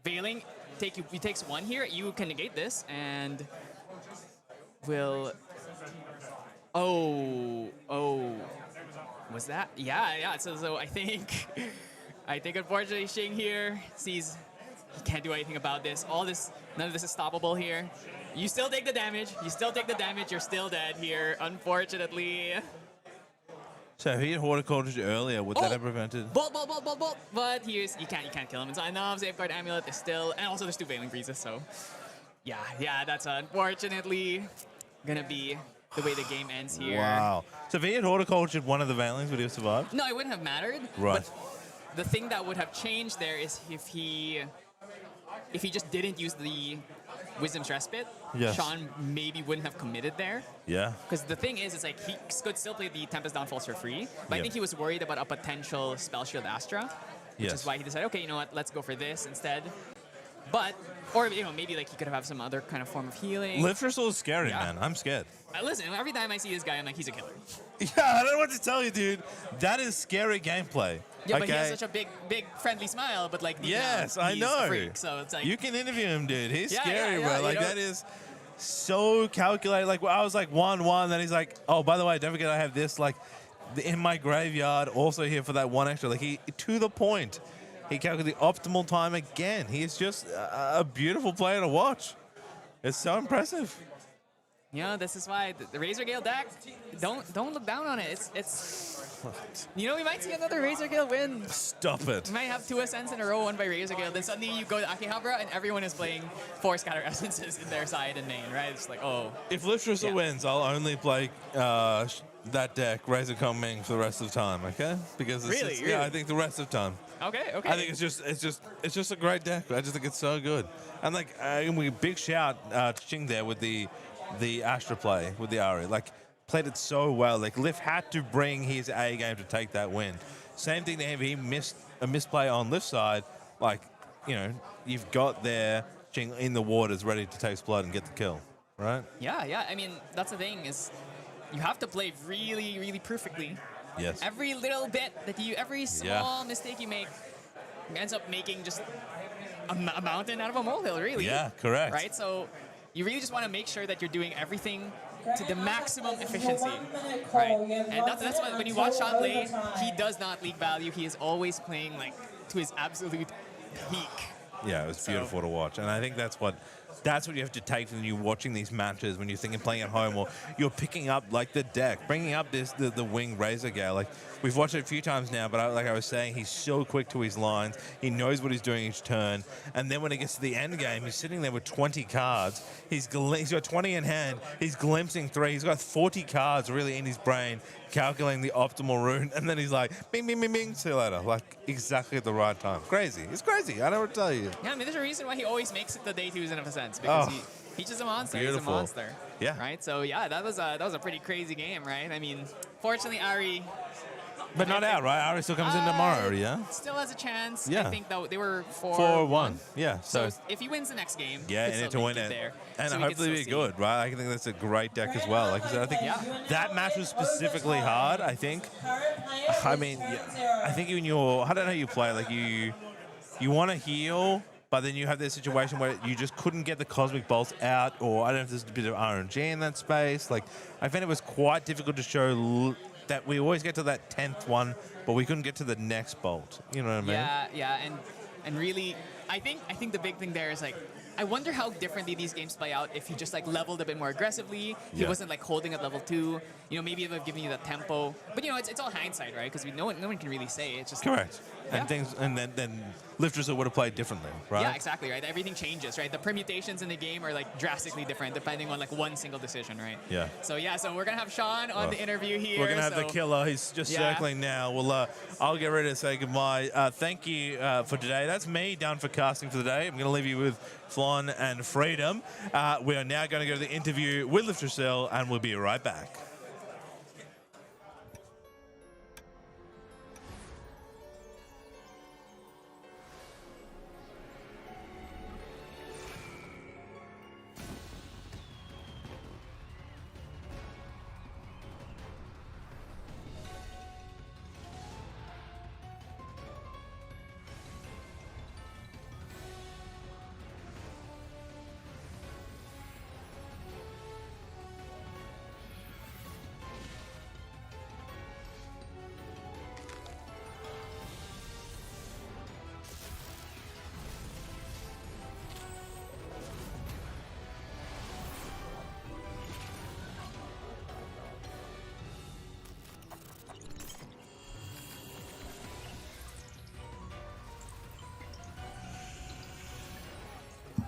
Veiling, he takes 1 here. You can negate this and will. Oh, was that? Yeah. So I think unfortunately Shing here sees he can't do anything about this. None of this is stoppable here. You still take the damage. You're still dead here, unfortunately. So if he had Horticulture earlier, would that have prevented? Bolt. But you can't kill him. It's not enough. Safeguard Amulet is still, and also there's 2 Veiling Breezes. So yeah, that's unfortunately gonna be the way the game ends here. Wow. So if he had Horticultured one of the Veilings, would he have survived? No, it wouldn't have mattered. Right. But the thing that would have changed there is if he just didn't use the Wisdom's Respite, Yes. Sean maybe wouldn't have committed there. Yeah. Because the thing is, it's like he could still play the Tempest Downfalls for free, but I think he was worried about a potential Spell Shield Astra, which is why he decided, okay, you know what, let's go for this instead. But, or maybe like he could have some other kind of form of healing. Liftressel is scary, man. I'm scared. Listen, every time I see this guy, I'm like, he's a killer. Yeah, I don't know what to tell you, dude. That is scary gameplay. Yeah, but he has such a big, friendly smile, but like, yes, I know. A freak, so it's like, you can interview him, dude. He's Yeah, scary, yeah, bro. Like, you know? that is so calculated. Like, I was like 1-1, then he's like, oh, by the way, don't forget I have this, like, in my graveyard, also here for that 1 extra. Like, he, to the point, he calculated the optimal time again. He is just a beautiful player to watch. It's so impressive. This is why the Razor Gale deck, don't look down on it. It's we might see another Razor Gale win. Stop it. We might have 2 Ascents in a row won by Razor Gale. Then suddenly you go to Akihabara and everyone is playing 4 Scatter Essences in their side and main, right? It's like, oh. If Liftressa wins, I'll only play that deck, Razor Ming, for the rest of the time, okay? Because Really? yeah, I think the rest of the time. Okay. I think it's just a great deck. I just think it's so good. And like, big shout to Ching there with the Astra play with the Ari. Like, played it so well. Like, Lift had to bring his A game to take that win. Same thing to him. He missed a misplay on Lift's side. Like, you've got there Ching in the waters, ready to taste blood and get the kill, right? Yeah. I mean, that's the thing is, you have to play really, really perfectly. Yes. Every little bit every small mistake you make ends up making just a mountain out of a molehill, really. Yeah, correct. Right? So you really just want to make sure that you're doing everything to the maximum efficiency. Right? And that's why when you watch Sean play, he does not leak value. He is always playing like to his absolute peak. Yeah, it was beautiful to watch. And I think that's what you have to take when you're watching these matches, when you're thinking playing at home, or you're picking up like the deck, bringing up the wing Razor Gale. Like, we've watched it a few times now, but like I was saying, he's so quick to his lines. He knows what he's doing each turn. And then when it gets to the end game, he's sitting there with 20 cards. He's got 20 in hand. He's glimpsing 3. He's got 40 cards really in his brain, calculating the optimal rune. And then he's like, bing, bing, bing, bing, see you later. Like, exactly at the right time. Crazy. It's crazy. I don't know what to tell you. Yeah, I mean, there's a reason why he always makes it the day 2s in a sense, because he's just a monster. Beautiful. He's a monster. Yeah. Right? So, yeah, that was a pretty crazy game, right? I mean, fortunately, Ari... But not out, right? Ari still comes in tomorrow, yeah? Still has a chance. Yeah. I think that they were 4-1. Yeah. So if he wins the next game, yeah, he and could to still win make it. there. And So we hopefully could be still see. good, right? I think that's a great deck as well. Like I said, I think that match was specifically hard, I think. I mean, I think in your, I don't know how you play, like you want to heal, but then you have this situation where you just couldn't get the Cosmic Bolts out, or I don't know if there's a bit of RNG in that space. Like, I found it was quite difficult to show that we always get to that 10th one, but we couldn't get to the next bolt. You know what I mean? Yeah, and really, I think the big thing there is like, I wonder how differently these games play out if he just like leveled a bit more aggressively. He wasn't like holding at level 2. Maybe it would have given you that tempo. But it's all hindsight, right? Because no one can really say. It's just correct. And things, and then Liftressa would have played differently, right? Yeah, exactly, right. Everything changes, right? The permutations in the game are like drastically different depending on like one single decision, right? Yeah. So we're gonna have Sean on the interview here. We're gonna have the killer. He's just circling now. Well, I'll get ready to say goodbye. Thank you for today. That's me done for casting for the day. I'm gonna leave you with Flan and Freedom. We are now going to go to the interview with Liftressa, and we'll be right back.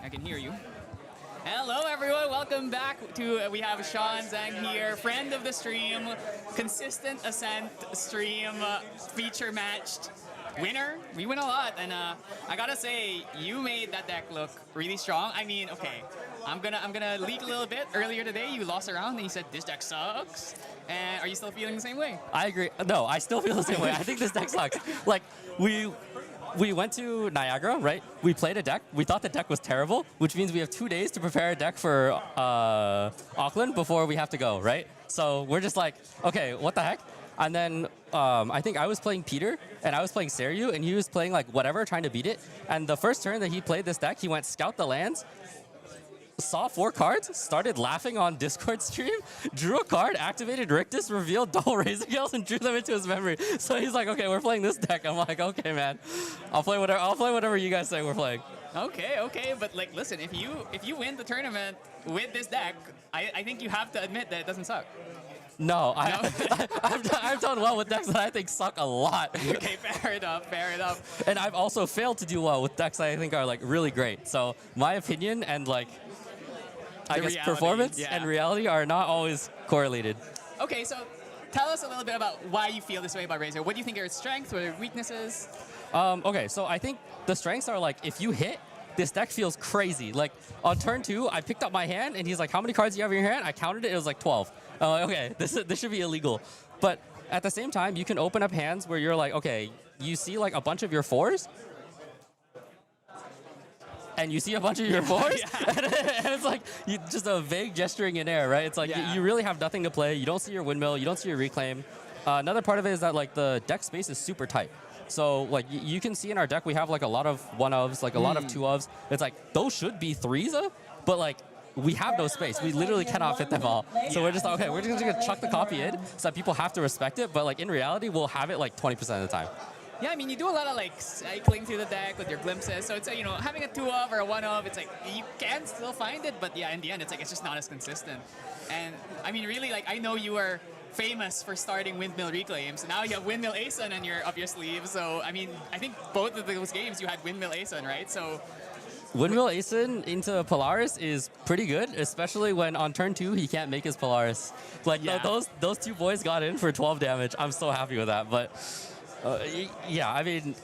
I can hear you. Hello, everyone. Welcome back to, we have Sean Zhang here, friend of the stream, consistent Ascent stream, feature matched winner. We win a lot, and I gotta say, you made that deck look really strong. I mean, okay, I'm gonna leak a little bit. Earlier today, you lost a round, and you said this deck sucks. And are you still feeling the same way? I agree. No, I still feel the same way. I think this deck sucks. Like, we went to Niagara, right? We played a deck. We thought the deck was terrible, which means we have 2 days to prepare a deck for Auckland before we have to go, right? So we're just like, okay, what the heck? And then I think I was playing Peter, and I was playing Seryu, and he was playing like whatever, trying to beat it. And the first turn that he played this deck, he went scout the lands, saw 4 cards, started laughing on Discord stream, drew a card, activated Rictus, revealed double Razor Gales, and drew them into his memory. So he's like, okay, we're playing this deck. I'm like, okay, man, I'll play whatever you guys say we're playing. Okay, but like, listen, if you win the tournament with this deck, I think you have to admit that it doesn't suck. No, I've done well with decks that I think suck a lot. Okay, fair enough. And I've also failed to do well with decks that I think are like really great. So my opinion and like, I guess reality, performance yeah. and reality are not always correlated. Okay, so tell us a little bit about why you feel this way about Razor. What do you think are its strengths? What are its weaknesses? Okay, so I think the strengths are like, if you hit, this deck feels crazy. Like on turn 2, I picked up my hand and he's like, how many cards do you have in your hand? I counted it, it was like 12. I'm like, okay, this should be illegal. But at the same time, you can open up hands where you're like, okay, you see like a bunch of your 4s, and you see a bunch of your 4s, and it's like just a vague gesturing in air, right? It's like you really have nothing to play. You don't see your windmill, you don't see your reclaim. Another part of it is that like the deck space is super tight. So like you can see in our deck, we have like a lot of 1-ofs, like a lot of 2-ofs. It's like those should be 3s, but like we have no space. We literally cannot fit them all. So we're just like, okay, we're just gonna chuck the copy in so that people have to respect it. But like in reality, we'll have it like 20% of the time. Yeah, I mean, you do a lot of like cycling through the deck with your glimpses. So it's you know, having a 2-of or a 1-of, it's like you can still find it, but yeah, in the end, it's like it's just not as consistent. And I mean, really, like I know you are famous for starting Windmill Reclaims. Now you have Windmill Asun up your sleeve. So I mean, I think both of those games you had Windmill Asun, right? So Windmill Asun into Polaris is pretty good, especially when on turn 2 he can't make his Polaris. Like those 2 boys got in for 12 damage. I'm so happy with that. But yeah, I mean,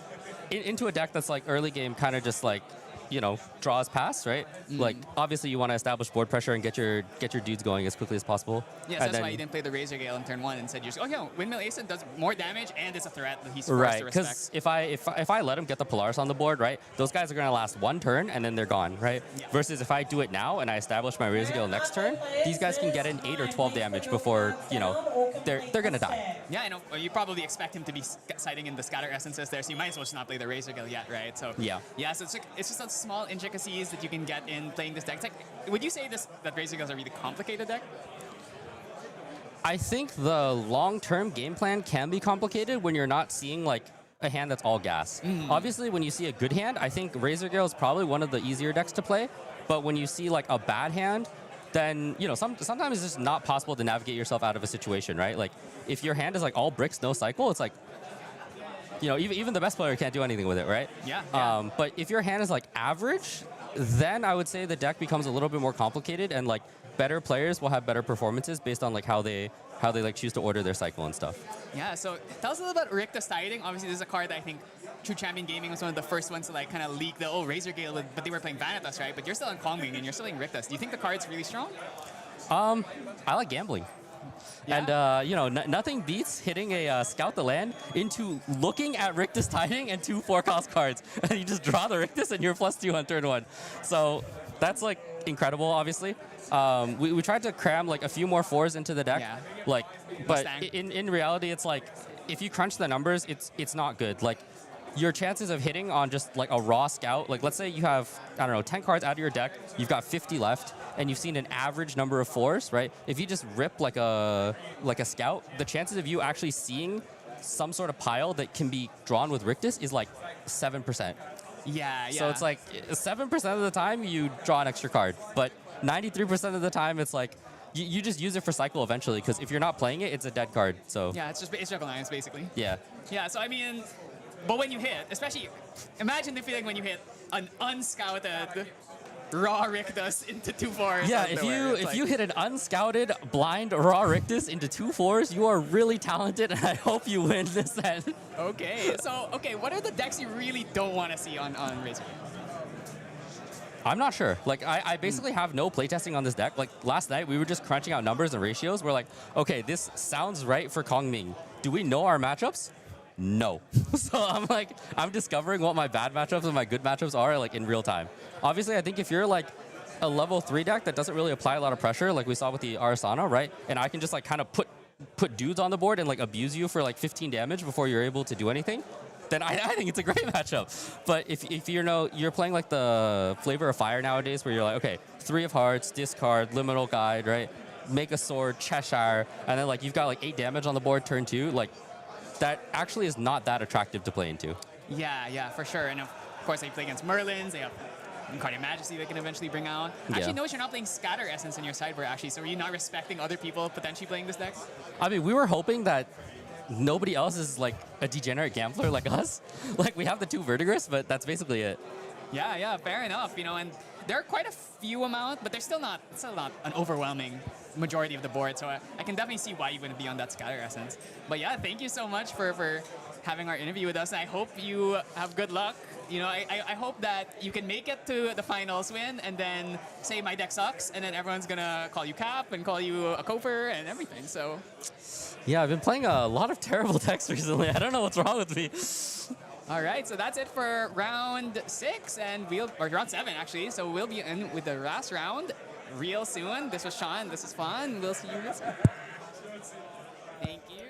into a deck that's like early game, kind of just like, you know, draws past, right? Like obviously you want to establish board pressure and get your dudes going as quickly as possible. Yes, that's why you didn't play the Razor Gale in turn 1 and said, oh yeah, Windmill Asun does more damage and it's a threat that he's forced to respect. Right, because if I let him get the Polaris on the board, right, those guys are going to last 1 turn and then they're gone, right? Yeah. Versus if I do it now and I establish my Razor Gale next turn, these guys can get in 8 or 12 damage before, you know, they're going to die. Yeah, I know. Well, you probably expect him to be sighting in the Scatter Essences there, so you might as well just not play the Razor Gale yet, right? So yeah, so it's just a small intricacies that you can get in playing this deck. It's like, would you say that Razor Gale is a really complicated deck? I think the long-term game plan can be complicated when you're not seeing like a hand that's all gas. Obviously, when you see a good hand, I think Razor Gale is probably one of the easier decks to play. But when you see like a bad hand, then you know sometimes it's just not possible to navigate yourself out of a situation, right? Like if your hand is like all bricks, no cycle, it's like, you know, even the best player can't do anything with it, right? Yeah. But if your hand is like average, then I would say the deck becomes a little bit more complicated, and like better players will have better performances based on like how they like choose to order their cycle and stuff. Yeah. So tell us a little about Rictus Tiding. Obviously, this is a card that I think True Champion Gaming was one of the first ones to like kind of leak the Razor Gale, but they were playing Vanitas, right? But you're still on Kongming and you're still playing Rictus. Do you think the card's really strong? I like gambling. Yeah? And, you know, nothing beats hitting a Scout the Land into looking at Rictus Tiding and 2 4-cost cards. And you just draw the Rictus and you're +2 on turn 1. So that's, like, incredible, obviously. We tried to cram, like, a few more 4s into the deck. Yeah. Like, but in reality, it's like, if you crunch the numbers, it's not good. Like, your chances of hitting on just, like, a raw Scout, like, let's say you have, I don't know, 10 cards out of your deck, you've got 50 left, and you've seen an average number of 4s, right? If you just rip like a Scout, the chances of you actually seeing some sort of pile that can be drawn with Rictus is like 7%. Yeah. So it's like 7% of the time you draw an extra card, but 93% of the time it's like you just use it for cycle eventually, because if you're not playing it, it's a dead card. So yeah, it's Alliance basically. Yeah. Yeah. So I mean, but when you hit, especially, imagine the feeling when you hit an unscouted raw Rictus into 2 4s. Yeah, if you hit an unscouted blind raw Rictus into 2 4s, you are really talented, and I hope you win this set. Okay, so what are the decks you really don't want to see on Razor? I'm not sure. Like, I basically have no playtesting on this deck. Like, last night, we were just crunching out numbers and ratios. We're like, okay, this sounds right for Kongming. Do we know our matchups? No. So I'm discovering what my bad matchups and my good matchups are, like, in real time. Obviously, I think if you're, like, a level 3 deck that doesn't really apply a lot of pressure, like we saw with the Arasana, right? And I can just, like, kind of put dudes on the board and, like, abuse you for, like, 15 damage before you're able to do anything, then I think it's a great matchup. But if you're playing, like, the Flavor of Fire nowadays, where you're like, okay, 3 of Hearts, discard, Liminal Guide, right? Make a sword, Cheshire, and then, like, you've got, like, 8 damage on the board turn 2, like, that actually is not that attractive to play into. Yeah, for sure. And of course, they play against Merlins. They have Guardian Majesty they can eventually bring out. Actually, notice you're not playing Scatter Essence in your sideboard, actually, so are you not respecting other people potentially playing this deck? I mean, we were hoping that nobody else is like a degenerate gambler like us. Like, we have the 2 Verdigris, but that's basically it. Yeah, fair enough. You know, and there are quite a few amount, but they're still not an overwhelming majority of the board. So I can definitely see why you wouldn't be on that Scatter Essence. But yeah, thank you so much for having our interview with us. And I hope you have good luck. You know, I hope that you can make it to the finals win and then say my deck sucks, and then everyone's gonna call you Cap and call you a Koper and everything. So yeah, I've been playing a lot of terrible decks recently. I don't know what's wrong with me. all right, so that's it for round 6 and or round 7 actually. So we'll be in with the last round real soon. This was Sean. This is fun. We'll see you next time. Thank you.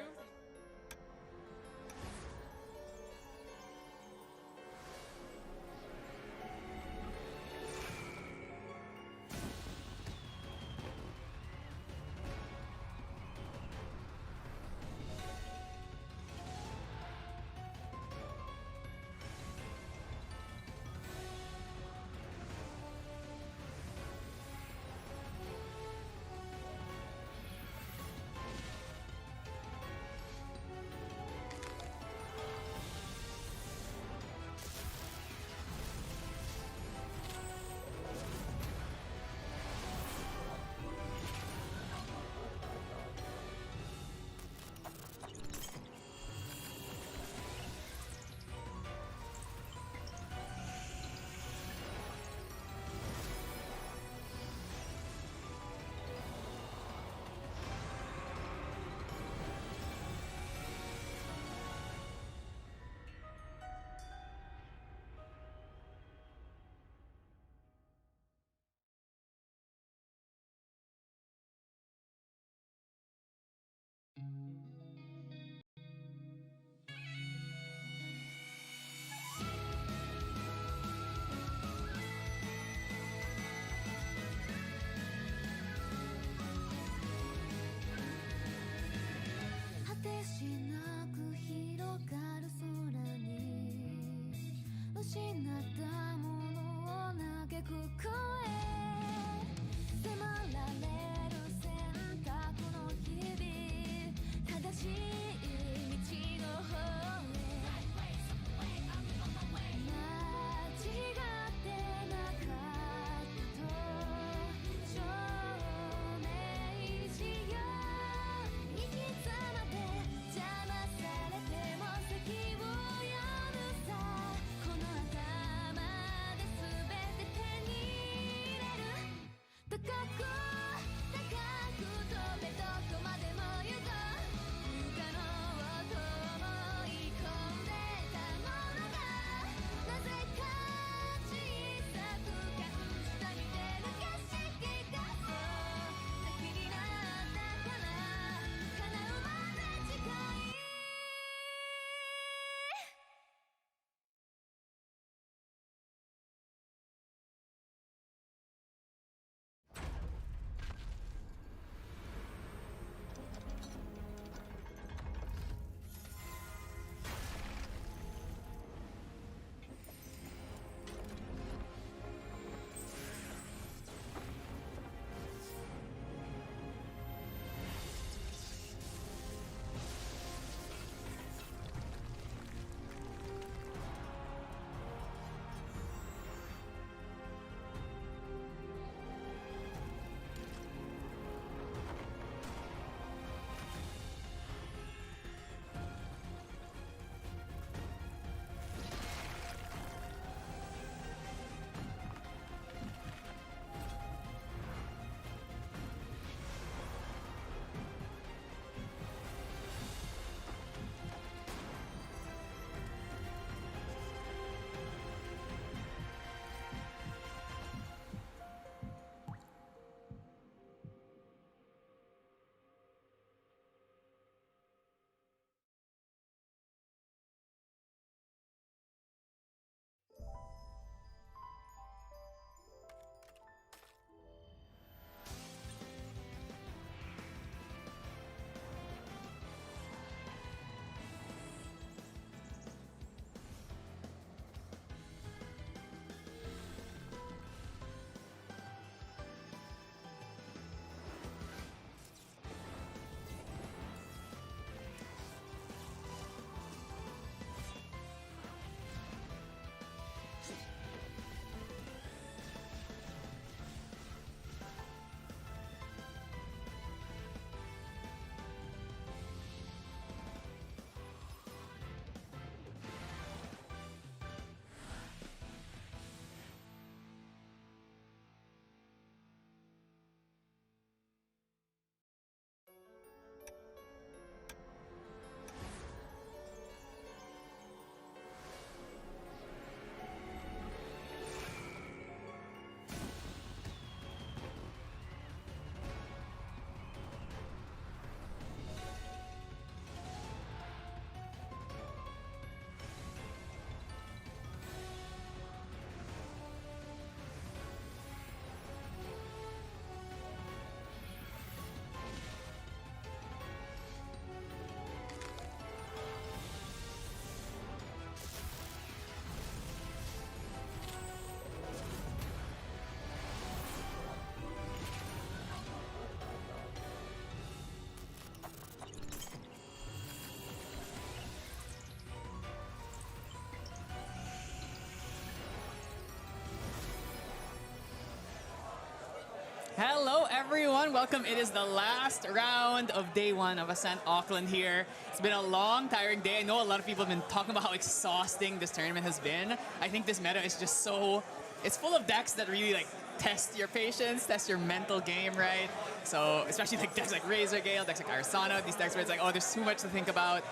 Hello, everyone. Welcome. It is the last round of day 1 of Ascent Auckland here. It's been a long, tiring day. I know a lot of people have been talking about how exhausting this tournament has been. I think this meta is just so... It's full of decks that really like test your patience, test your mental game, right? So, especially like decks like Razor Gale, decks like Arsana, these decks where it's like, oh, there's too much to think about.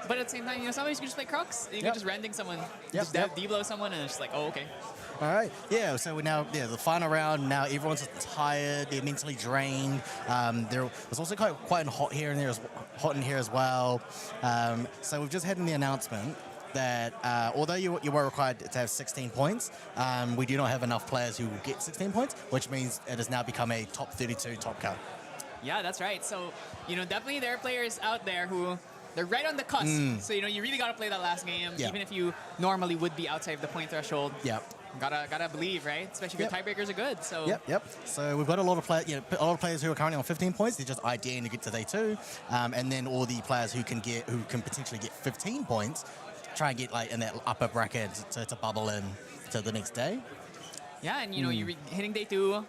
But at the same time, you know, sometimes you can just play Crux. You can just rending someone, just de-blow someone, and it's just like, oh, okay. All right. Yeah. So we're now, the final round. Now everyone's tired. They're mentally drained. There was also quite hot here and there, hot in here as well. So we've just had the announcement that although you were required to have 16 points, we do not have enough players who will get 16 points, which means it has now become a top 32 top cut. Yeah, that's right. So, you know, definitely there are players out there who they're right on the cusp. So, you know, you really got to play that last game, even if you normally would be outside of the point threshold. Yep. Gotta believe, right? Especially if your tiebreakers are good. So. Yep. So we've got a lot of players who are currently on 15 points. They're just IDing to get to day 2, and then all the players who can potentially get 15 points, try and get like in that upper bracket to bubble in to the next day. Yeah, and you know you're hitting day 2.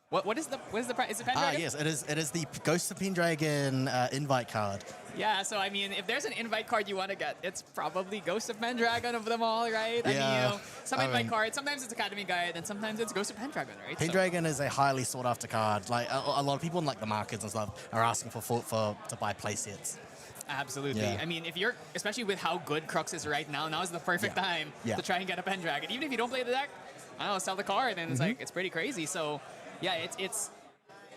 What is the price? Is it Pendragon? Yes, it is the Ghost of Pendragon invite card. Yeah, so I mean, if there's an invite card you want to get, it's probably Ghost of Pendragon of them all, right? I mean, you know, some invite cards, sometimes it's Academy Guide, and sometimes it's Ghost of Pendragon, right? Pendragon is a highly sought after card. Like a lot of people in like the markets and stuff are asking to buy play sets. Absolutely. Yeah. I mean, if you're, especially with how good Crux is right now is the perfect time to try and get a Pendragon. Even if you don't play the deck, I don't know, sell the card, and it's like, it's pretty crazy. So, yeah,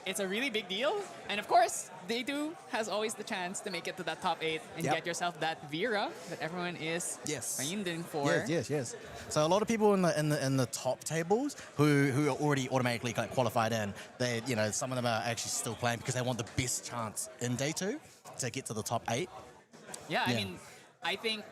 it's a really big deal. And of course, Day 2 has always the chance to make it to that top 8 and get yourself that Vera that everyone is grinding for. Yes. So a lot of people in the top tables who are already automatically qualified in, they some of them are actually still playing because they want the best chance in Day 2 to get to the top 8. Yeah, I mean, I think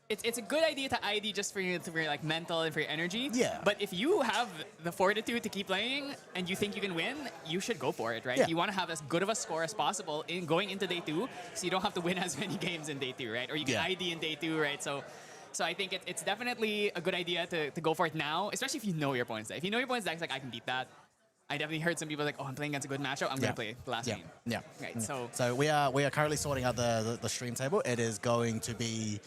it's a good idea to ID just for your like mental and for your energy. Yeah. But if you have the fortitude to keep playing and you think you can win, you should go for it, right? Yeah. You want to have as good of a score as possible in going into day 2, so you don't have to win as many games in day 2, right? Or you can ID in day 2, right? So I think it's definitely a good idea to go for it now, especially if you know your opponent's deck. If you know your opponent's deck, it's like, I can beat that. I definitely heard some people like, oh, I'm playing against a good matchup. I'm going to play the last game. Yeah. Right. So we are currently sorting out the stream table. It is going to be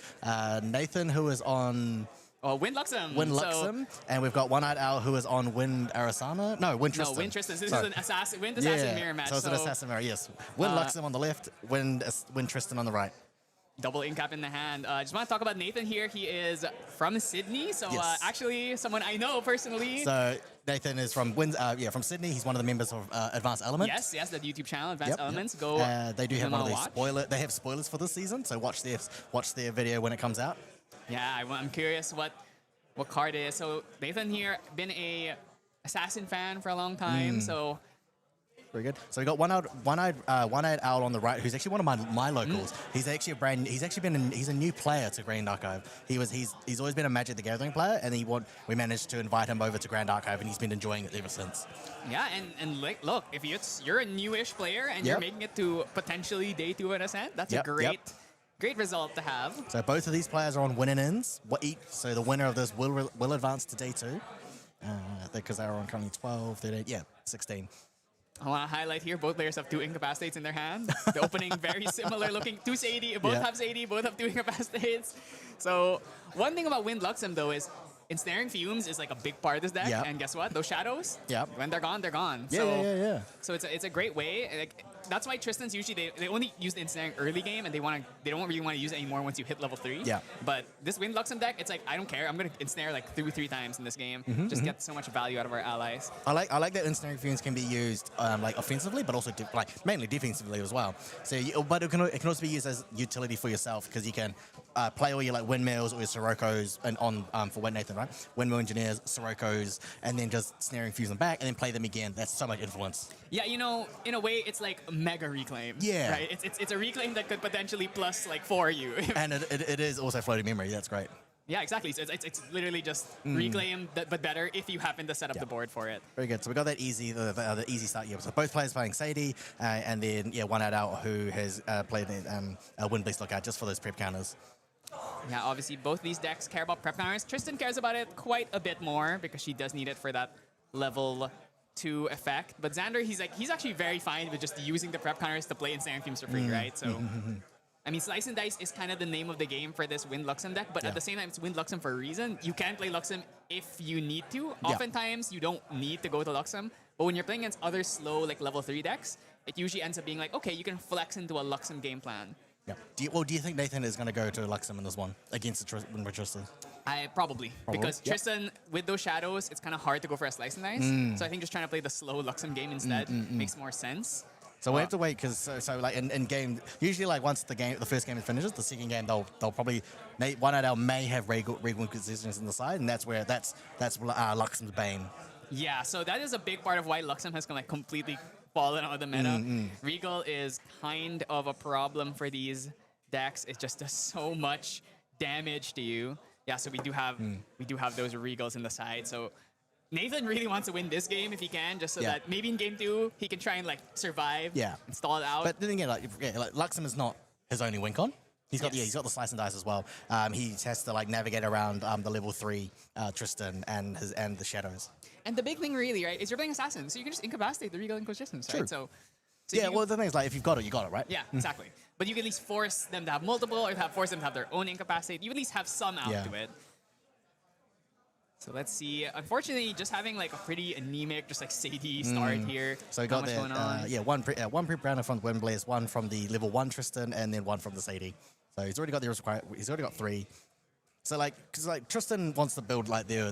Nathan, who is on Wind Luxem. And we've got One-Eyed Owl, who is on Wind Arasana. No, Wind Tristan. No, Wind Tristan. This is an assassin. Wind Assassin Mirror match. So it's an Assassin Mirror. Yes. Wind Luxem on the left. Wind Tristan on the right. Double incap in the hand. Just want to talk about Nathan here. He is from Sydney, so actually someone I know personally. So Nathan is from from Sydney. He's one of the members of Advanced Elements. Yes, the YouTube channel Advanced Elements. Go. They do have one of these They have spoilers for this season, so watch their video when it comes out. Yeah, I'm curious what card it is. So Nathan here, been a Assassin fan for a long time, so. Very good. So we got One-Eyed Owl on the right, who's actually one of my locals. He's actually he's a new player to Grand Archive. He's always been a Magic the Gathering player, and we managed to invite him over to Grand Archive, and he's been enjoying it ever since. Yeah, and look, if you're a newish player and you're making it to potentially day 2 at Ascent, that's a great result to have. So both of these players are on win-and-ins. So the winner of this will advance to day 2, because they're on currently 12, 13, 16. I want to highlight here, both players have 2 incapacitates in their hand. The opening very similar looking, 2 Sadie, both have Sadie, both have 2 incapacitates. So one thing about Wind Luxem though is Ensnaring Fumes is like a big part of this deck, and guess what? Those shadows, when they're gone, they're gone. So it's a great way. Like, that's why Tristan's usually they only use the Ensnaring early game, and they don't really want to use it anymore once you hit level 3. Yeah. But this Wind Luxem deck, it's like, I don't care. I'm gonna Ensnare like 3 times in this game. Just get so much value out of our allies. I like that Ensnaring Fumes can be used like offensively, but also mainly defensively as well. So, but it can also be used as utility for yourself, because you can play all your like windmills or your Sirokkos and on for Nathan, right? Windmill Engineers, Sirokkos, and then just Snaring Fuse them back, and then play them again. That's so much influence. Yeah, you know, in a way, it's like mega reclaim. Yeah. Right? It's a reclaim that could potentially plus like 4 you. And it is also floating memory. That's great. Yeah, exactly. So it's literally just reclaim, but better if you happen to set up the board for it. Very good. So we got that easy, the easy start. Yeah. So both players playing Sadie, and then One-Eyed Owl, who has played Wind Beast Lookout just for those prep counters. Yeah, obviously both these decks care about prep counters. Tristan cares about it quite a bit more because she does need it for that level to effect. But Xander, he's actually very fine with just using the prep counters to play instant fumes for free, right? So, I mean, Slice and Dice is kind of the name of the game for this Wind Luxem deck, but at the same time, it's Wind Luxem for a reason. You can play Luxem if you need to. Oftentimes, you don't need to go to Luxem, but when you're playing against other slow, like level 3 decks, it usually ends up being like, okay, you can flex into a Luxem game plan. Yeah. Do you think Nathan is going to go to Luxem in this one against the Tristan? Probably. Because Tristan, with those shadows, it's kind of hard to go for a Slice and Dice. So I think just trying to play the slow Luxem game instead makes more sense. So we have to wait because like in game, usually like once the first game finishes, the second game they'll probably one of them may have Regal Inquisitions in the side, and that's Luxem's bane. Yeah, so that is a big part of why Luxem has like completely fallen out of the meta. Regal is kind of a problem for these decks. It just does so much damage to you. Yeah, so we do have those Regals in the side. So Nathan really wants to win this game if he can, just so that maybe in game 2 he can try and like survive. And stall it out. But then again, like Luxem is not his only win con. He's got he's got the Slice and Dice as well. He has to like navigate around the level 3 Tristan and the shadows. And the big thing really, right, is you're playing Assassin, so you can just incapacitate the Regal Inquisitions, right? True. So well, the thing is, like, if you've got it, you got it, right? Yeah, exactly. But you can at least force them to have multiple, or force them to have their own incapacitate. You at least have some out to it. So let's see. Unfortunately, just having like a pretty anemic, just like Sadie start here. So we got one pre-browner from the Windblaze, one from the level 1 Tristan, and then one from the Sadie. So he's already got he's already got 3. So like, because like Tristan wants to build like their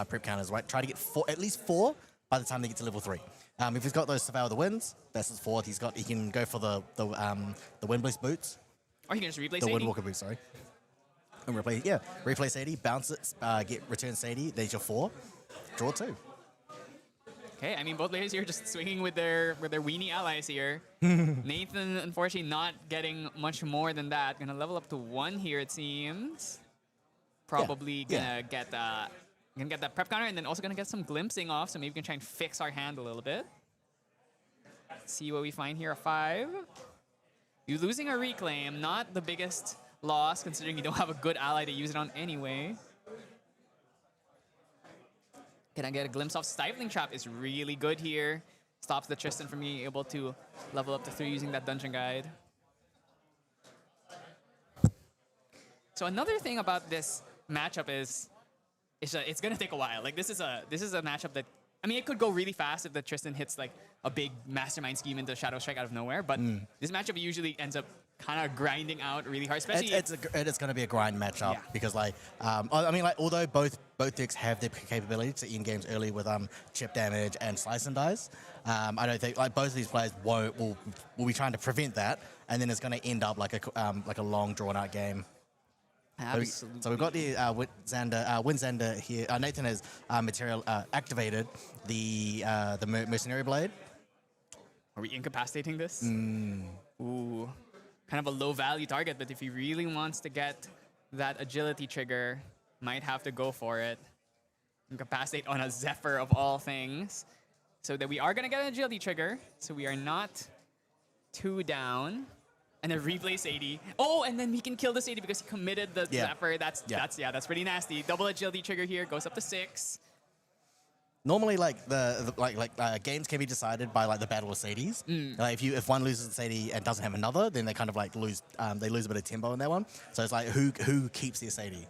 prep counters, right? Try to get at least 4 by the time they get to level 3. If he's got those Surveil the Winds, that's his 4th. He can go for the Windblaze boots. Or he can just replay the Sadie. Windwalker boots, sorry. And replay Sadie, bounce it, return Sadie. There's your 4. Draw 2. Okay, I mean both players here just swinging with their weenie allies here. Nathan, unfortunately, not getting much more than that. Gonna level up to 1 here, it seems. Probably gonna get that prep counter, and then also gonna get some glimpsing off. So maybe we can try and fix our hand a little bit. Let's see what we find here. A 5. You losing a reclaim, not the biggest loss considering you don't have a good ally to use it on anyway. Can I get a glimpse of Stifling Trap? Is really good here. Stops the Tristan from being able to level up to 3 using that dungeon guide. So another thing about this matchup is that it's gonna take a while. Like this is a matchup that, I mean, it could go really fast if the Tristan hits like a big mastermind scheme into Shadow Strike out of nowhere. But this matchup usually ends up kind of grinding out really hard, especially. It's going to be a grind matchup because like I mean like although both decks have the capability to end games early with chip damage and Slice and Dice, I don't think like both of these players will be trying to prevent that, and then it's going to end up like a long drawn out game. Absolutely. So we've got the Wind Xander here. Nathan has activated the Mercenary Blade. Are we incapacitating this? Ooh, kind of a low value target, but if he really wants to get that agility trigger, might have to go for it. Incapacitate on a Zephyr of all things. So that we are going to get an agility trigger, so we are not 2 down. And then replay Sadie. Oh, and then he can kill the Sadie because he committed the Zephyr. That's pretty nasty. Double agility trigger here, goes up to 6. Normally, like games can be decided by like the battle of Sadies. Like if one loses the Sadie and doesn't have another, then they kind of like lose. They lose a bit of tempo in that one. So it's like who keeps their Sadie.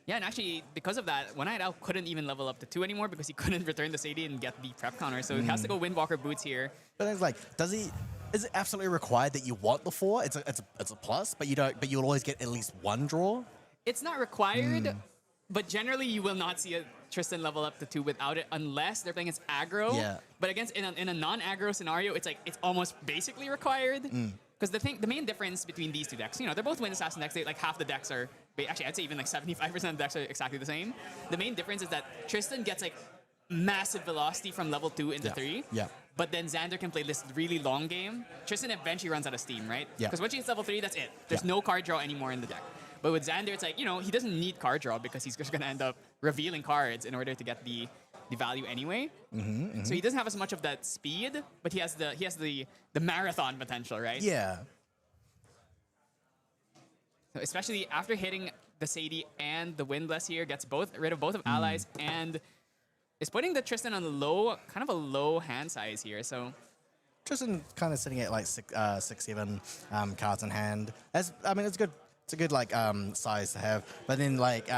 Yeah, and actually, because of that, One Eyed Owl couldn't even level up to 2 anymore because he couldn't return the Sadie and get the prep counter. So he has to go Windwalker boots here. But it's like, is it absolutely required that you want the 4? It's a plus, but you don't. But you'll always get at least 1 draw. It's not required, but generally you will not see a Tristan level up to 2 without it unless they're playing against aggro. Yeah. But against in a non-aggro scenario, it's almost basically required. Because the main difference between these 2 decks, they're both Wind Assassin decks. Like half the decks are, actually I'd say even like 75% of the decks are exactly the same. The main difference is that Tristan gets like massive velocity from level 2 into 3. Yeah. But then Xander can play this really long game. Tristan eventually runs out of steam, right? Yeah. Because once he hits level 3, that's it. There's no card draw anymore in the deck. But with Xander, it's like, he doesn't need card draw because he's just going to end up revealing cards in order to get the value anyway. So he doesn't have as much of that speed, but he has the marathon potential, right? Yeah. So especially after hitting the Sadie and the Windless here, gets rid of both of allies and is putting the Tristan on kind of a low hand size here. So Tristan kind of sitting at like 6-7 cards in hand. I mean, it's good. It's a good like size to have. But then like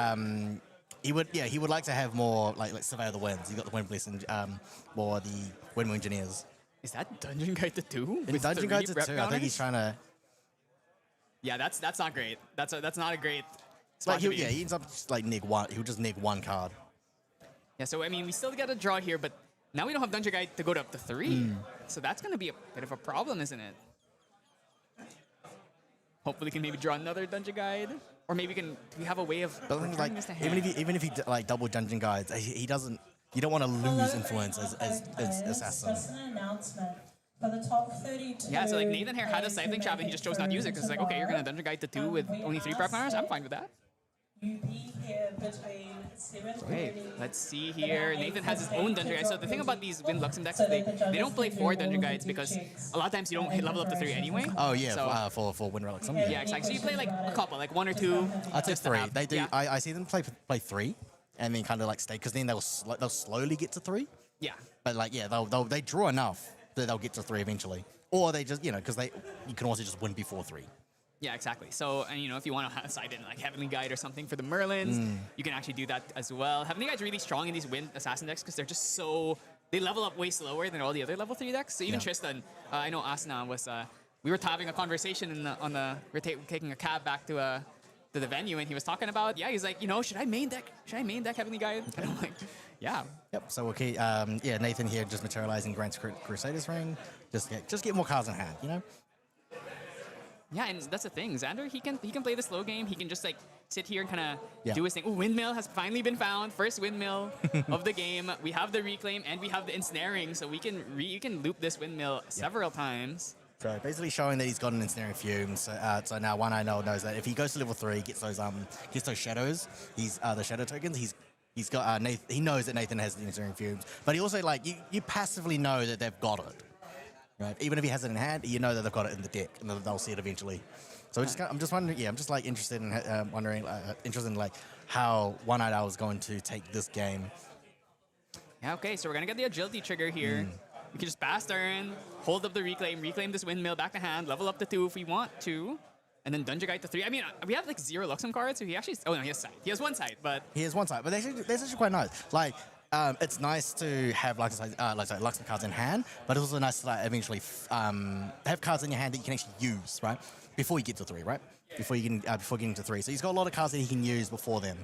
he would like to have more like Surveyor of the Winds. You got the Wind Police and more the Wind Engineers. is that Dungeon Guide to 2? In Dungeon Guide to 2, I think he's trying to. Yeah, that's not great. That's not a great Like spot to be. he ends up just like neg one. He'll just neg one card. Yeah, so I mean, we still get a draw here, but now we don't have Dungeon Guide to go to up to 3. So that's going to be a bit of a problem, isn't it? Hopefully, we can maybe draw another Dungeon Guide, or maybe do we have a way of But the thing is, returning like, this to hand? even if he like double Dungeon Guides, he doesn't. You don't want to lose influence as assassin. Just an announcement. For the top 32. Yeah, so like Nathan here had a Cycling Trap and he just chose not to use it because it's like, okay, you're going to Dungeon Guide to 2 with only 3 prep counters. I'm fine with that. You be here between 7:30. Okay, let's see here. Nathan has his own Dungeon Guide. So the thing about these Wind Luxem decks is they don't play 4 Dungeon Guides because a lot of times you don't hit level up to 3 anyway. Oh yeah, So, for Wind Relics. yeah, exactly. So you play like a couple, like 1 or 2. I'd say just to 3. have- They do. Yeah. I see them play 3, and then kind of like stay because then they'll slowly get to 3. Yeah. But like yeah, they draw enough that they'll get to 3 eventually, or they just because you can also just win before 3. Yeah, exactly. So, and if you want to side in like Heavenly Guide or something for the Merlins, you can actually do that as well. Heavenly Guide's really strong in these Wind Assassin decks because they're just they level up way slower than all the other level 3 decks. So even Tristan, I know Asna was, we were having a conversation we're taking a cab back to the venue, and he was talking about, he's like, should I main deck Heavenly Guide? And I'm like, yeah. Yep. So okay, Nathan here just materializing Grant's Crusaders Ring, just get more cards in hand, Yeah, and that's the thing. Xander, he can play the slow game. He can just like sit here and kind Yeah. of do his thing. Ooh, Windmill has finally been found. First windmill of the game. We have the reclaim and we have the ensnaring, so we can loop this windmill several times. So basically showing that he's got an ensnaring fume. So now One Eye knows that if he goes to level 3, gets those shadows, the shadow tokens. He's got he knows that Nathan has the ensnaring fumes, but he also you passively know that they've got it. Right? Even if he has it in hand, you know that they've got it in the deck, and they'll see it eventually. So I'm just wondering. Yeah, I'm just like interested in how One Eyed Owl is going to take this game. Yeah, okay, so we're gonna get the agility trigger here. We can just pass turn, hold up the reclaim this windmill back to hand, level up to 2 if we want to, and then Dungeon Guide to 3. I mean, we have like 0 Luxem cards, so he actually. Oh no, he has side. He has 1 side, but He has 1 side, but that's actually quite nice. Like. It's nice to have Luxem cards in hand, but it's also nice to eventually have cards in your hand that you can actually use, right? Before you get to 3, right? Before getting to 3. So he's got a lot of cards that he can use before then.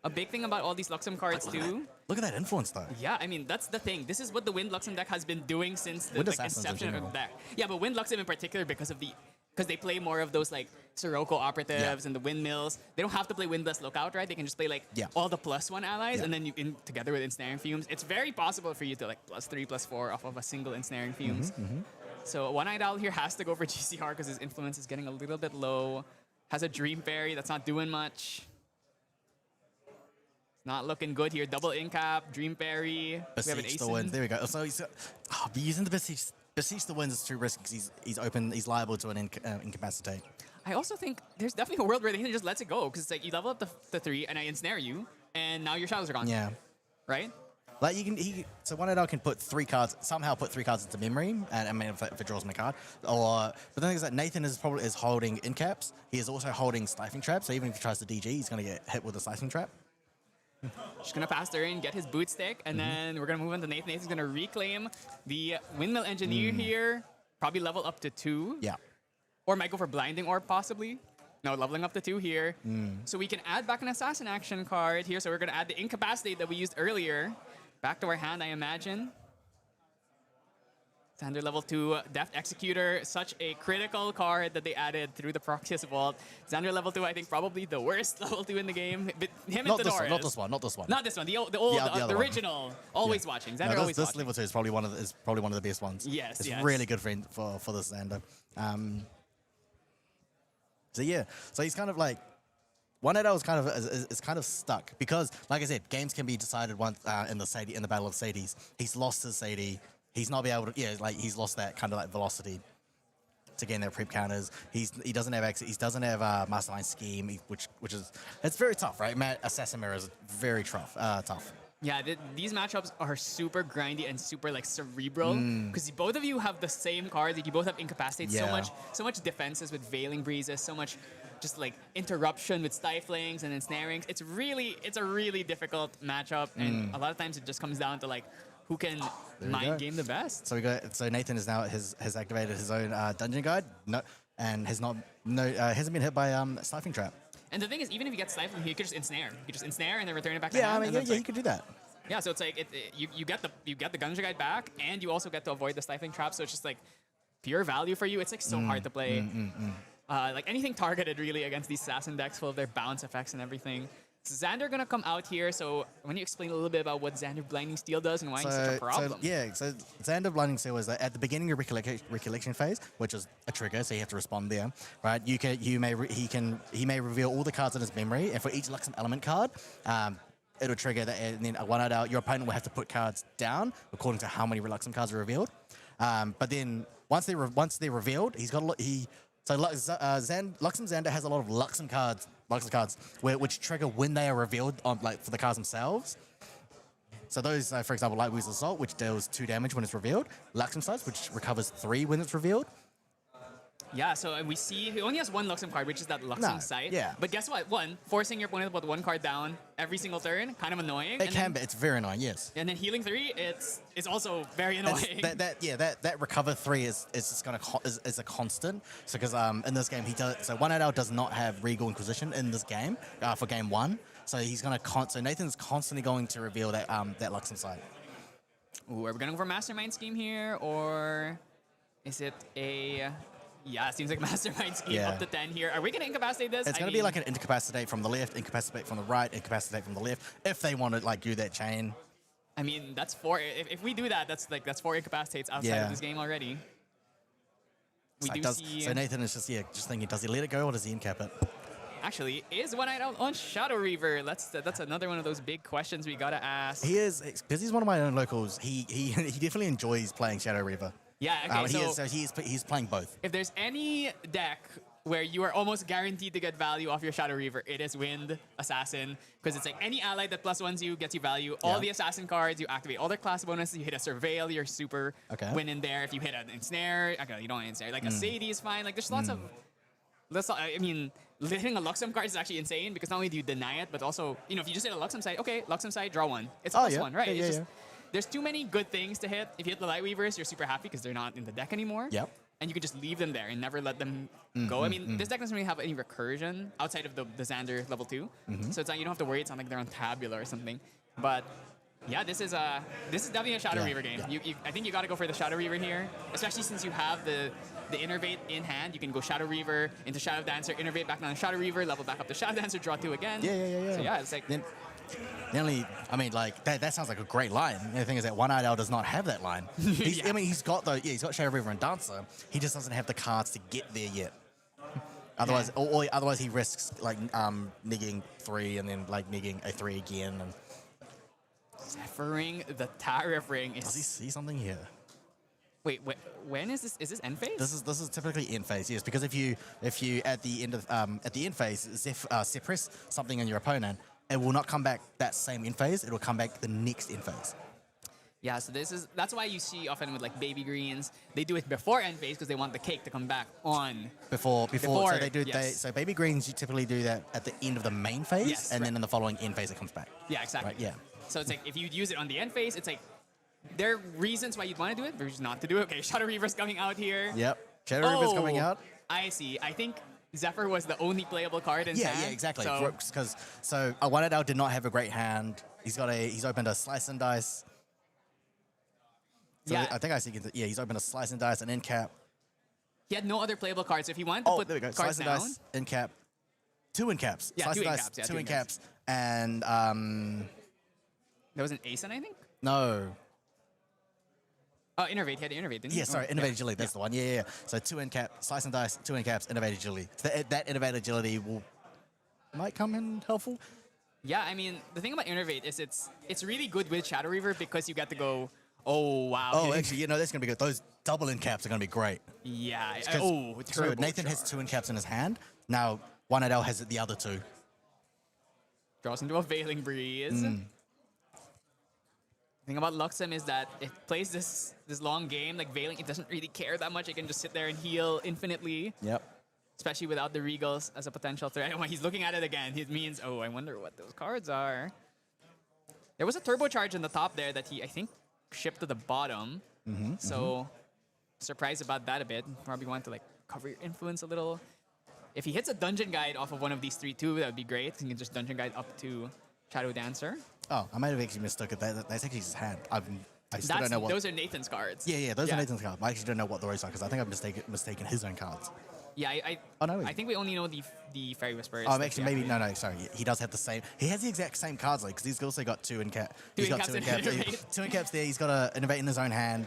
a big thing about all these Luxem cards too. Look at that influence though. Yeah, I mean, that's the thing. This is what the Wind Luxem deck has been doing since the Wind like, Assassins in inception of the general. deck. Yeah, but Wind Luxem in particular because they play more of those like Sirocco operatives and the windmills. They don't have to play Windless Lookout, right? They can just play like all the +1 allies, and then you together with Ensnaring Fumes. It's very possible for you to like +3, +4 off of a single Ensnaring Fumes. So One Eyed Owl here has to go for GCR because his influence is getting a little bit low. Has a Dream Fairy that's not doing much. It's not looking good here. Double Incap, Dream Fairy. We have an Beseech the Winds. There we go. So he's using the Beseech the Winds is too risky because he's open. He's liable to an incapacitate. I also think there's definitely a world where he just lets it go because it's like you level up the 3 and I ensnare you, and now your shadows are gone. Yeah. Right? Like so One Eyed Owl can somehow put 3 cards into memory, and I mean if it draws him a card. But the thing is that Nathan is holding incaps. He is also holding Stifling Trap. So even if he tries to DG, he's going to get hit with a Stifling Trap. Just gonna pass her in, get his boot stick, and then we're gonna move on to Nathan. Nathan's gonna reclaim the Windmill Engineer here. Probably level up to 2. Yeah. Or might go for Blinding Orb possibly. No, leveling up to 2 here. So we can add back an Assassin action card here. So we're gonna add the Incapacitate that we used earlier back to our hand, I imagine. Standard level 2, Deft Executor, such a critical card that they added through the Proxius Vault. Xander level 2, I think probably the worst level 2 in the game. But him Not and this Tadora. one. Not this one. Not this one. Not this one. The other original. Always watching. Xander No, always this watching. level 2 is probably one of the best ones. Yes, it's yes. really good for this Xander. So yeah, so he's kind of like One Eyed Owl is kind of stuck because, like I said, games can be decided once in the Battle of Sadies. He's lost his Sadie. He's not be able to. Yeah, like he's lost that kind of like velocity to gain their prep counters. He doesn't have access. He doesn't have Mastermind Scheme, which is it's very tough, right? Assassin Mirror is very tough. Yeah, these matchups are super grindy and super like cerebral because both of you have the same cards. You both have Incapacitate, so much defenses with Veiling Breezes, so much just like interruption with Stiflings and ensnarings. It's a really difficult matchup, and a lot of times it just comes down to like who can mind game the best. So Nathan is now has activated his own dungeon guide, and hasn't been hit by Stifling Trap. And the thing is, even if you get Stifling, you could just ensnare. You could just ensnare and then return it back to Yeah, hand. I mean, you could do that. Yeah, so it's like you get the Gunja Guide back, and you also get to avoid the Stifling Trap. So it's just like pure value for you. It's like so hard to play. Like anything targeted really against these assassin decks full of their bounce effects and everything. So Xander gonna come out here. So when you explain a little bit about what Xander Blinding Steel does and why it's such a problem. So Xander Blinding Steel was at the beginning of recollection phase, which is a trigger, so you have to respond there, right? He may reveal all the cards in his memory, and for each Luxem element card, it'll trigger that, and then one out. Your opponent will have to put cards down according to how many Luxem cards are revealed. But then once they're revealed, Luxem Xander has a lot of Luxem cards, which trigger when they are revealed on for the cards themselves. So those, for example, Light Weasel Assault, which deals 2 damage when it's revealed. Luxem Size, which recovers 3 when it's revealed. Yeah, so we see he only has 1 Luxem card, which is that Luxem Sight. Yeah. But guess what? Forcing your opponent to put 1 card down every single turn, kind of annoying. It can be. It's very annoying, yes. And then healing 3, it's also very annoying. That recover 3 is a constant. So because in this game One Out does not have Regal Inquisition in this game for game 1. So so Nathan's constantly going to reveal that Luxem Sight. Ooh, are we gonna go for Mastermind Scheme here, or is it a? Yeah, it seems like Mastermind Scheme up to 10 here. Are we going to incapacitate this? It's going to be like an incapacitate from the left, incapacitate from the right, incapacitate from the left, if they want to do that chain. I mean, that's 4. If we do that, that's 4 incapacitates outside of this game already. So Nathan is just thinking, does he let it go or does he incap it? Actually, is One Eye Out on Shadow Reaver? That's another one of those big questions we got to ask. He is, because he's one of my own locals, he definitely enjoys playing Shadow Reaver. Yeah, okay, he's playing both. If there's any deck where you are almost guaranteed to get value off your Shadow Reaver, it is Wind Assassin, because it's like any ally that +1s you gets you value. All the Assassin cards, you activate all their class bonuses, you hit a Surveil, you're super win in there. If you hit an Ensnare, okay, you don't Ensnare. Like a Sadie is fine. Like there's lots of... I mean, hitting a Luxem card is actually insane, because not only do you deny it, but also, if you just hit a Luxem side, okay, Luxem side, draw 1. It's +1, right? Yeah, there's too many good things to hit. If you hit the Lightweavers, you're super happy because they're not in the deck anymore. Yep. And you can just leave them there and never let them go. I mean, this deck doesn't really have any recursion outside of the Xander level 2. So it's like you don't have to worry. It's not like they're on Tabula or something. But yeah, this is definitely a Shadow Reaver game. I think you got to go for the Shadow Reaver here, especially since you have the Innervate in hand. You can go Shadow Reaver into Shadow Dancer, Innervate back down to Shadow Reaver, level back up to Shadow Dancer, draw 2 again. Yeah. So yeah, it's like... that sounds like a great line. The thing is that One Eyed Owl does not have that line. He's got Shadow Reaver and Dancer. He just doesn't have the cards to get there yet. Otherwise, otherwise he risks negging 3 and then negging a 3 again. And Zephyrring the Tariff Ring is... Does he see something here? Wait, when is this? Is this end phase? This is typically end phase, yes. Because if you at the end phase suppress something on your opponent, it will not come back that same end phase. It will come back the next end phase. Yeah, so that's why you see often with Baby Greens, they do it before end phase because they want the cake to come back on. Before so they do so Baby Greens, you typically do that at the end of the main phase, and then in the following end phase it comes back. Yeah, exactly. Right, yeah. So it's like if you use it on the end phase, it's like there are reasons why you'd want to do it, there's not to do it. Okay, Shadow Reaver's coming out here. Yep. Shadow Reaver's coming out. I see. I think Zephyr was the only playable card in hand. Yeah, exactly. So One Eyed Owl did not have a great hand. He's opened a Slice and Dice. So I think I see. Yeah, he's opened a Slice and Dice, an end cap. He had no other playable cards. So if he wanted to put there we go. cards Slice and down, Dice, end cap, 2 end caps. Yeah, Slice 2 and end Dice, caps. Yeah, 2 end caps, and there was an Ascent, I think. No. Oh, Innervate. He had to Innervate, didn't he? Yeah, sorry, Innervate Agility. That's the one. Yeah. So 2 end cap, Slice and Dice, 2 end caps, Innervate Agility. So that Innervate Agility might come in helpful. Yeah, I mean, the thing about Innervate is it's really good with Shadow Reaver because you get to go, oh, wow. Oh, actually, that's going to be good. Those double end caps are going to be great. Yeah. So Nathan has 2 end caps in his hand. Now, One Eyed Owl has the other 2. Draws into a Veiling Breeze. thing about Luxem is that it plays this long game, like Veiling, it doesn't really care that much. It can just sit there and heal infinitely. Yep. Especially without the Regals as a potential threat. And when he's looking at it again, it means, oh, I wonder what those cards are. There was a turbocharge in the top there that he, I think, shipped to the bottom. So surprised about that a bit. Probably want to like cover your influence a little. If he hits a Dungeon Guide off of one of these 3-2, that would be great. He can just Dungeon Guide up to Shadow Dancer. Oh, I might have actually mistook it. That's actually his hand. I still don't know what. Those are Nathan's cards. Yeah, those are Nathan's cards. I actually don't know what the rows are because I think I've mistaken his own cards. Yeah, I think we only know the Fairy Whisperers. Oh, actually, maybe no. Sorry, he does have the same. He has the exact same cards, like because he's also got two in cap. He's got two in caps. Two in caps there. He's got an Innovate in his own hand.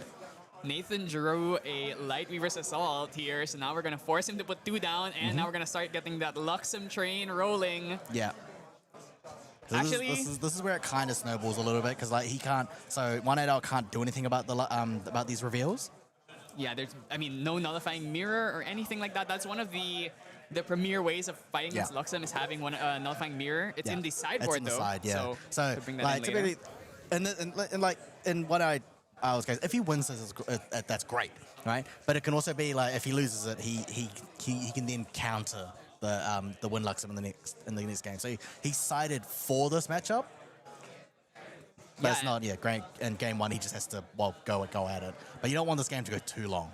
Nathan drew a Light Weaver's Assault here, so now we're gonna force him to put 2 down, and now we're gonna start getting that Luxem train rolling. Yeah. Actually, this is where it kind of snowballs a little bit because like he can't. So 1-8 can't do anything about about these reveals. Yeah, there's, I mean, no nullifying mirror or anything like that. That's one of the premier ways of fighting against Luxem is having one nullifying mirror. It's in the sideboard, it's in the though. side, yeah. So bring that like in later. typically, and like in what I was going, if he wins this, that's great, right? But it can also be like if he loses it, he can then counter the win Luxem in the next game. So he sided for this matchup. But it's not, great. In game 1, he just has to, go at it. But you don't want this game to go too long.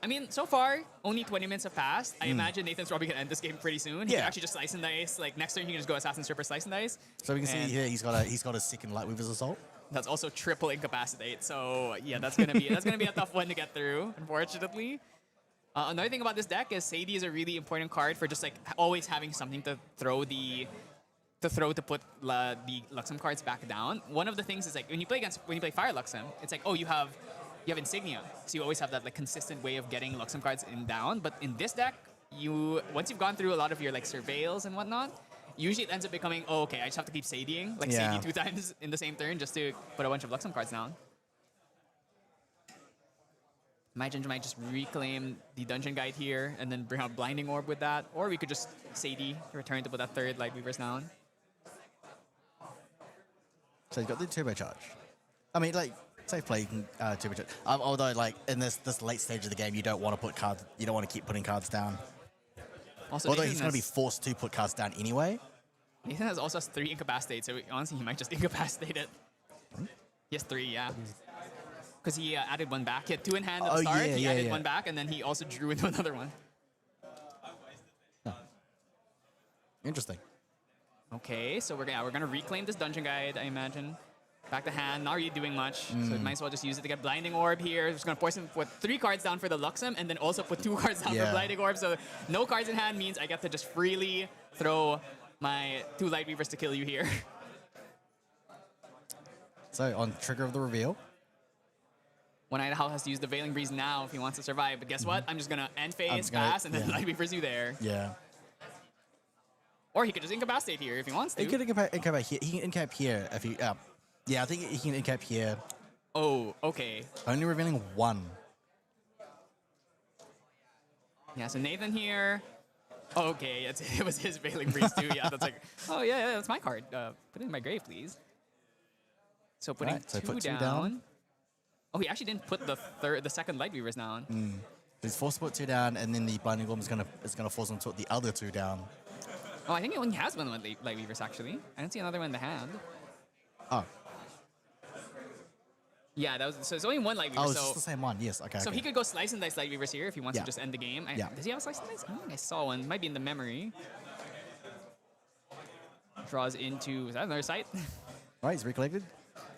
I mean, so far, only 20 minutes have passed. I imagine Nathan's probably going to end this game pretty soon. He can actually just slice and dice. Like, next turn, he can just go Assassin Stripper, slice and dice. So we can see here, he's got a second Light Weaver's Assault. That's also triple Incapacitate. So, yeah, that's going to be a tough one to get through, unfortunately. Another thing about this deck is Sadie is a really important card for just, like, always having something to throw to put the Luxem cards back down. One of the things is like when you play Fire Luxem, it's like, oh, you have Insignia, so you always have that like consistent way of getting Luxem cards in down. But in this deck, once you've gone through a lot of your like surveils and whatnot, usually it ends up becoming, oh, okay, I just have to keep Sadieing, like Sadie 2 times in the same turn just to put a bunch of Luxem cards down. Imagine you might just reclaim the Dungeon Guide here and then bring out Blinding Orb with that, or we could just Sadie return to put that third Light Weavers down. So he's got the turbocharge. I mean, like, safe play, you can turbocharge. Although, like, in this late stage of the game, you don't want to put cards. You don't want to keep putting cards down. Also, although he's going to be forced to put cards down anyway. Nathan also has 3 Incapacitate, so honestly, he might just Incapacitate it. He has 3, yeah. Because he added 1 back. He had 2 in hand at the start. He added 1 back, and then he also drew into another one. Oh. Interesting. Okay, so we're gonna reclaim this Dungeon Guide, I imagine. Back to hand, not really doing much, so we might as well just use it to get Blinding Orb here. Just gonna force him to put 3 cards down for the Luxem, and then also put 2 cards down for Blinding Orb. So no cards in hand means I get to just freely throw my 2 Light Weavers to kill you here. So on trigger of the reveal. 1-8 has to use the Veiling Breeze now if he wants to survive. But guess what? I'm just gonna end phase, pass, and then Light Weavers you there. Yeah. Or he could just Incapacitate here if he wants to. He could Incap here. He can Incap here if he. Yeah, I think he can Incap here. Oh, okay. Only revealing 1. Yeah, so Nathan here. Oh, okay, it was his Veiling Breeze too. Yeah, that's like, oh yeah, that's my card. Put it in my grave, please. So putting put 2 down. Oh, he actually didn't put the second Light Weavers down. He's forced to put 2 down, and then the Blinding Orb is gonna force him to put the other 2 down. Oh, I think he only has 1 Light Weavers, actually. I didn't see another one in the hand. Oh. Yeah, so it's only 1 Light Weaver. Oh, it's just the same one. Yes, okay. So he could go Slice and Dice Light Weavers here if he wants to just end the game. Does he have a Slice and Dice? I don't think I saw one. Might be in the memory. Draws into, is that another site? Right, he's recollected.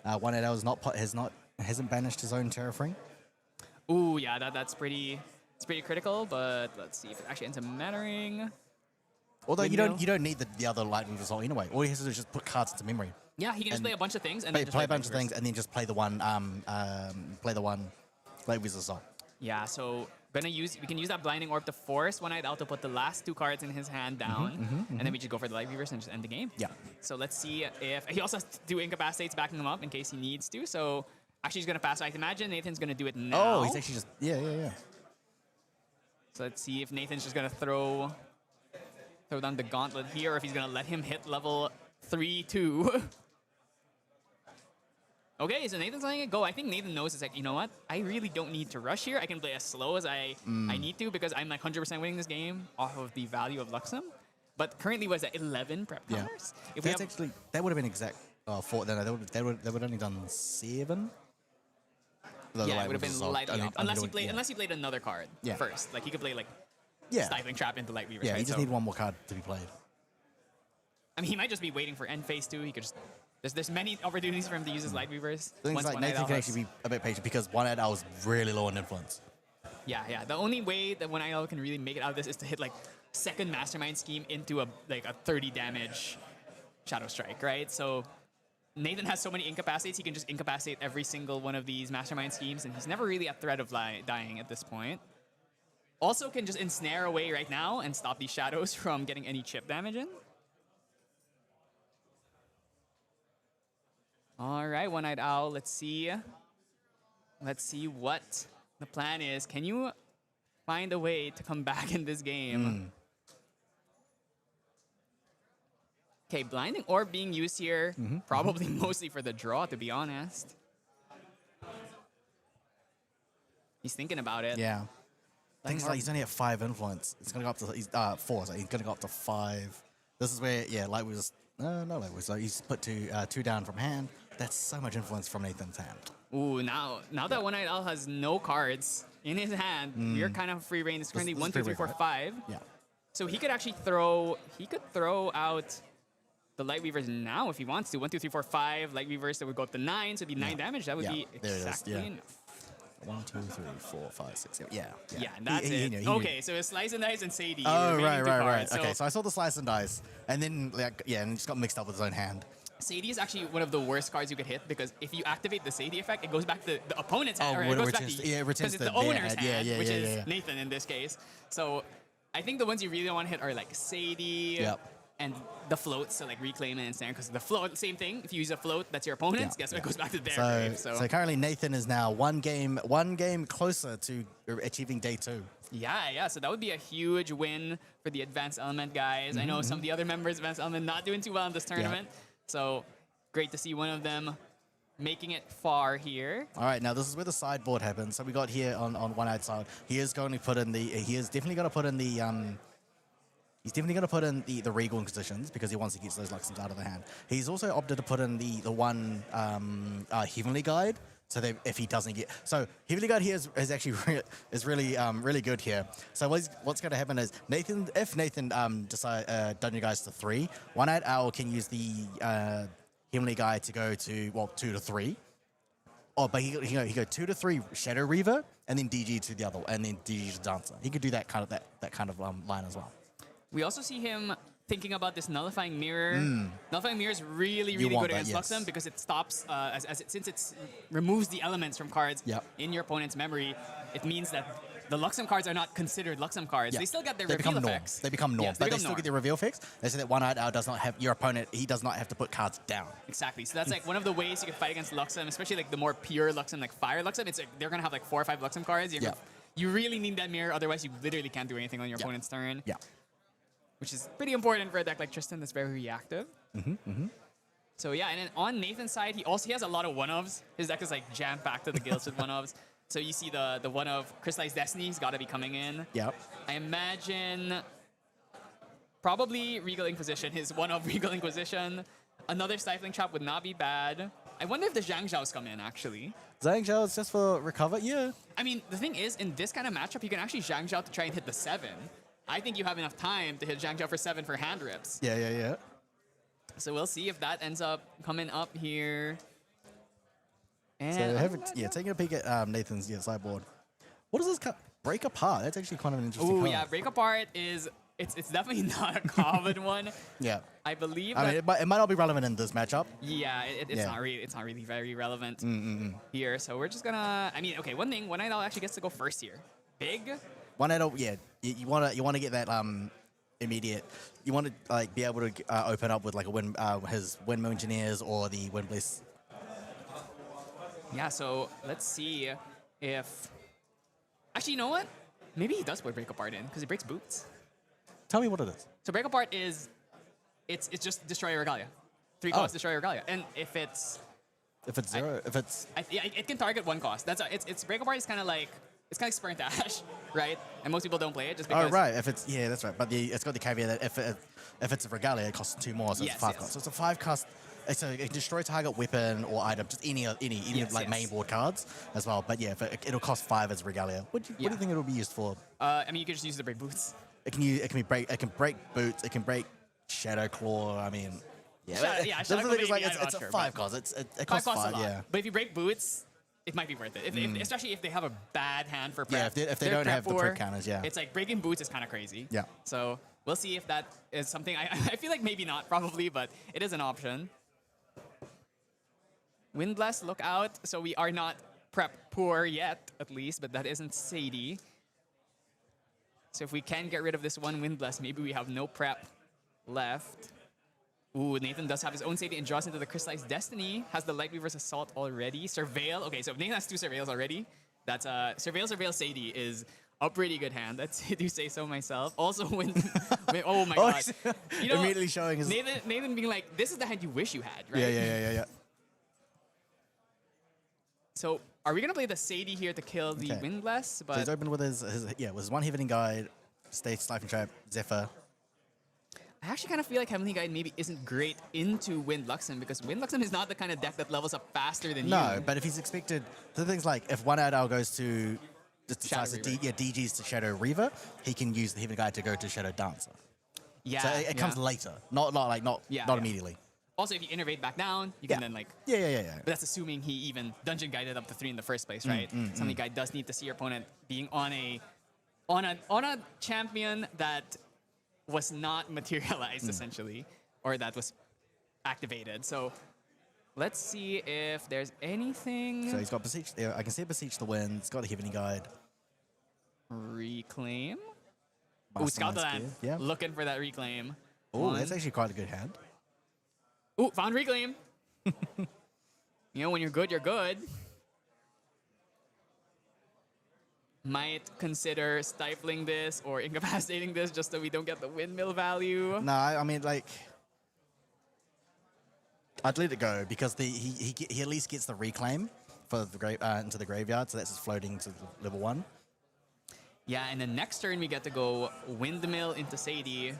1-8 hasn't banished his own Terrafring. Ooh, yeah, that's pretty critical, but let's see if it actually ends up mattering. Although you don't need the other Light Weaver's Assault anyway. All he has to do is just put cards into memory. Yeah, he can just play a bunch of things and then just play a bunch of things and then just play the one Light Weaver's Assault. Yeah, so we can use that Blinding Orb to force 1-8 out to put the last 2 cards in his hand down, and then we just go for the Light Weavers and just end the game. Yeah. So let's see if he also has to do Incapacitates backing him up in case he needs to. So actually he's gonna pass. So I imagine Nathan's gonna do it now. Oh, he's actually just yeah. So let's see if Nathan's just gonna throw down the gauntlet here, or if he's gonna let him hit level 3-2. Okay, so Nathan's letting it go. I think Nathan knows it's like, you know what? I really don't need to rush here. I can play as slow as I need to because I'm like 100% winning this game off of the value of Luxem. But currently was at 11 prep counters. If we That's have, actually, that would have been exact 4. No, they would only done 7. yeah, it would have been lighting up. Unless you played played another card first. Like he could play like Stifling Trap into Light Weavers. Yeah, right? you just So- need one more card to be played. I mean, he might just be waiting for end phase 2. He could just. There's many opportunities for him to use his Light Weavers. Things once like One Night Nathan Owl can has- actually be a bit patient because One Night Owl was really low on influence. Yeah. The only way that One Night Owl can really make it out of this is to hit like second Mastermind Scheme into a 30 damage Shadow Strike, right? So Nathan has so many incapacitates, he can just incapacitate every single one of these Mastermind Schemes, and he's never really at threat of dying at this point. Also can just ensnare away right now and stop these shadows from getting any chip damage in. All right, One-Eyed Owl, let's see. Let's see what the plan is. Can you find a way to come back in this game? Okay, Blinding Orb being used here, probably mostly for the draw, to be honest. He's thinking about it. Yeah. Things like he's only at 5 influence. It's gonna go up to 4. So he's gonna go up to 5. This is where Light was not Light was. So he's put 2 down from hand. That's so much influence from Nathan's hand. Ooh, now that One-Eyed Owl has no cards in his hand, we're kind of free reign. It's currently This 1, is 2, free 3, 4, reign, 5. Yeah. So he could actually throw out the Light Weavers now if he wants to. 1, 2, 3, 4, 5 Light Weavers that would go up to 9, so it'd be 9 damage. That would be There it is, exactly yeah. enough. 1, 2, 3, 4, 5, 6, 7. Yeah. Yeah, that's He it. knew. Okay, so it's Slice and Dice and Sadie. Oh, remaining two right. cards. Okay, so I saw the slice and dice, and then and he just got mixed up with his own hand. Sadie is actually one of the worst cards you could hit because if you activate the Sadie effect, it goes back to the opponent's hand. Oh, Or it it goes back returns- to yeah, it returns because it's to the their owner's hand. hand, which is Yeah. Nathan in this case. So I think the ones you really don't want to hit are like Sadie and the floats, so like Reclaim and Ensnare, because the float, same thing. If you use a float, that's your opponent's. Guess what? It goes back to their grave. So currently Nathan is now one game closer to achieving day 2. Yeah. So that would be a huge win for the Advanced Element guys. I know some of the other members of Advanced Element not doing too well in this tournament. So great to see one of them making it far here. All right, now this is where the sideboard happens. So we got here on one side. He is going to put in he's definitely going to put in the Regal Inquisitions because he wants to get those Luxems out of the hand. He's also opted to put in the one Heavenly Guide. So that if he doesn't get, so Heavenly Guide here is actually really good here. So what's going to happen is if Nathan decide done you guys to 3, One-Eyed Owl can use the Heavenly Guide to go to 2 to 3. Oh, but he go 2 to 3 Shadow Reaver and then DG to the other, and then DG to Dancer. He could do that kind of line as well. We also see him thinking about this Nullifying Mirror. Nullifying Mirror is really good want against that, yes. Luxem because it stops, since it removes the elements from cards in your opponent's memory, it means that the Luxem cards are not considered Luxem cards. They still get their reveal effects. They become norm. Yes, But they still get their reveal effects. They say that One-Eyed Owl does not have your opponent. He does not have to put cards down. Exactly. So that's like one of the ways you can fight against Luxem, especially like the more pure Luxem, like Fire Luxem. It's like they're gonna have like 4 or 5 Luxem cards. You really need that mirror, otherwise you literally can't do anything on your opponent's turn. Yeah. Which is pretty important for a deck like Tristan that's very reactive. So yeah, and then on Nathan's side, he has a lot of one-ofs. His deck is like jam-packed to the gills with one-ofs. So you see the one of Crystallized Destiny's got to be coming in. Yep. I imagine probably Regal Inquisition, his one of Regal Inquisition. Another Stifling Trap would not be bad. I wonder if the Zhang Zhao's come in, actually. Zhang Zhao is just for recover? Yeah. I mean, the thing is, in this kind of matchup, you can actually Zhang Zhao to try and hit the 7. I think you have enough time to hit Zhang Zhao for 7 for hand rips. Yeah. So we'll see if that ends up coming up here. And So taking a peek at Nathan's sideboard. What does this break apart? That's actually kind of an interesting Ooh, card. yeah, Break Apart is it's definitely not a common one. Yeah. I believe. I mean, it might not be relevant in this matchup. Yeah, it's not really very relevant here. So we're just gonna. I mean, okay. One thing, One-Eyed Owl actually gets to go first here. Big. One-Eyed Owl, yeah. You wanna get that immediate. You want to like be able to open up with like his Windmill Engineers or the Wind Bliss. Yeah. So let's see if. Actually, you know what? Maybe he does put Break Apart in because he breaks boots. Tell me what it is. So Break Apart is, it's just Destroy Regalia. 3 cost Destroy Regalia. And if it's If it's zero, if it's Yeah, it can target one cost. That's it's break apart is kind of like Sprint Dash, right? And most people don't play it just because. oh right, if it's that's right. But it's got the caveat that if it's a Regalia, it costs 2 more, so Yes, it's 5 yes. cost. So it's a 5 cost. So it can destroy target weapon or item, just any Yes, like yes. main board cards as well. But yeah, if it'll cost 5 as Regalia. What do you think it'll be used for? I mean, you could just use the break boots. It can break boots. It can break Shadow Claw. I mean, Shadow the Claw thing is, maybe, it's I'm not a sure, 5 but- cost. It Five costs costs 5. a lot. Yeah. But if you break boots, it might be worth it. Especially if they have a bad hand for prep. Yeah, if they They're don't have the poor, prep counters, yeah. It's like breaking boots is kind of crazy. Yeah. So we'll see if that is something. I feel like maybe not, probably, but it is an option. Windblast, look out. So we are not prep poor yet, at least, but that isn't Sadie. So if we can get rid of this one Windblast, maybe we have no prep left. Ooh, Nathan does have his own Sadie and draws into the Crystallized Destiny. Has the Lightweaver's Assault already. Surveil. Okay, so if Nathan has 2 Surveils already, that's Surveil Sadie is a pretty good hand. I do say so myself. Also, oh my god. You know, Immediately showing his. Nathan being like, this is the hand you wish you had, right? Yeah. So are we gonna play the Sadie here to kill the Okay. Windblast? So But he's opened with his with his 1 Heavening Guide, Stage Stifling Trap, Zephyr. I actually kind of feel like Heavenly Guide maybe isn't great into Wind Luxem because Wind Luxem is not the kind of deck that levels up faster than No, you. but if he's expected, the thing's like if one Adele goes to just decides to Shadow Reaver. DGs to Shadow Reaver, he can use the Heavening Guide to go to Shadow Dancer. Yeah, So it comes later, not Yeah. immediately. Also, if you innervate back down, you can then like. Yeah. But that's assuming he even dungeon guided up to 3 in the first place, right? Something guy does need to see your opponent being on a champion that was not materialized essentially, or that was activated. So let's see if there's anything. So he's got Beseech. I can see Beseech the Wind. He's got the Heavening Guide. Reclaim. Ooh, Mastermind Scout the Land. Spear, yeah. Looking for that reclaim. Oh, that's actually quite a good hand. Ooh, found reclaim. You know, when you're good, you're good. Might consider stifling this or incapacitating this just so we don't get the windmill value. No, I mean like. I'd let it go because he at least gets the reclaim for the into the graveyard, so that's just floating to level 1. Yeah, and then next turn we get to go windmill into Sadie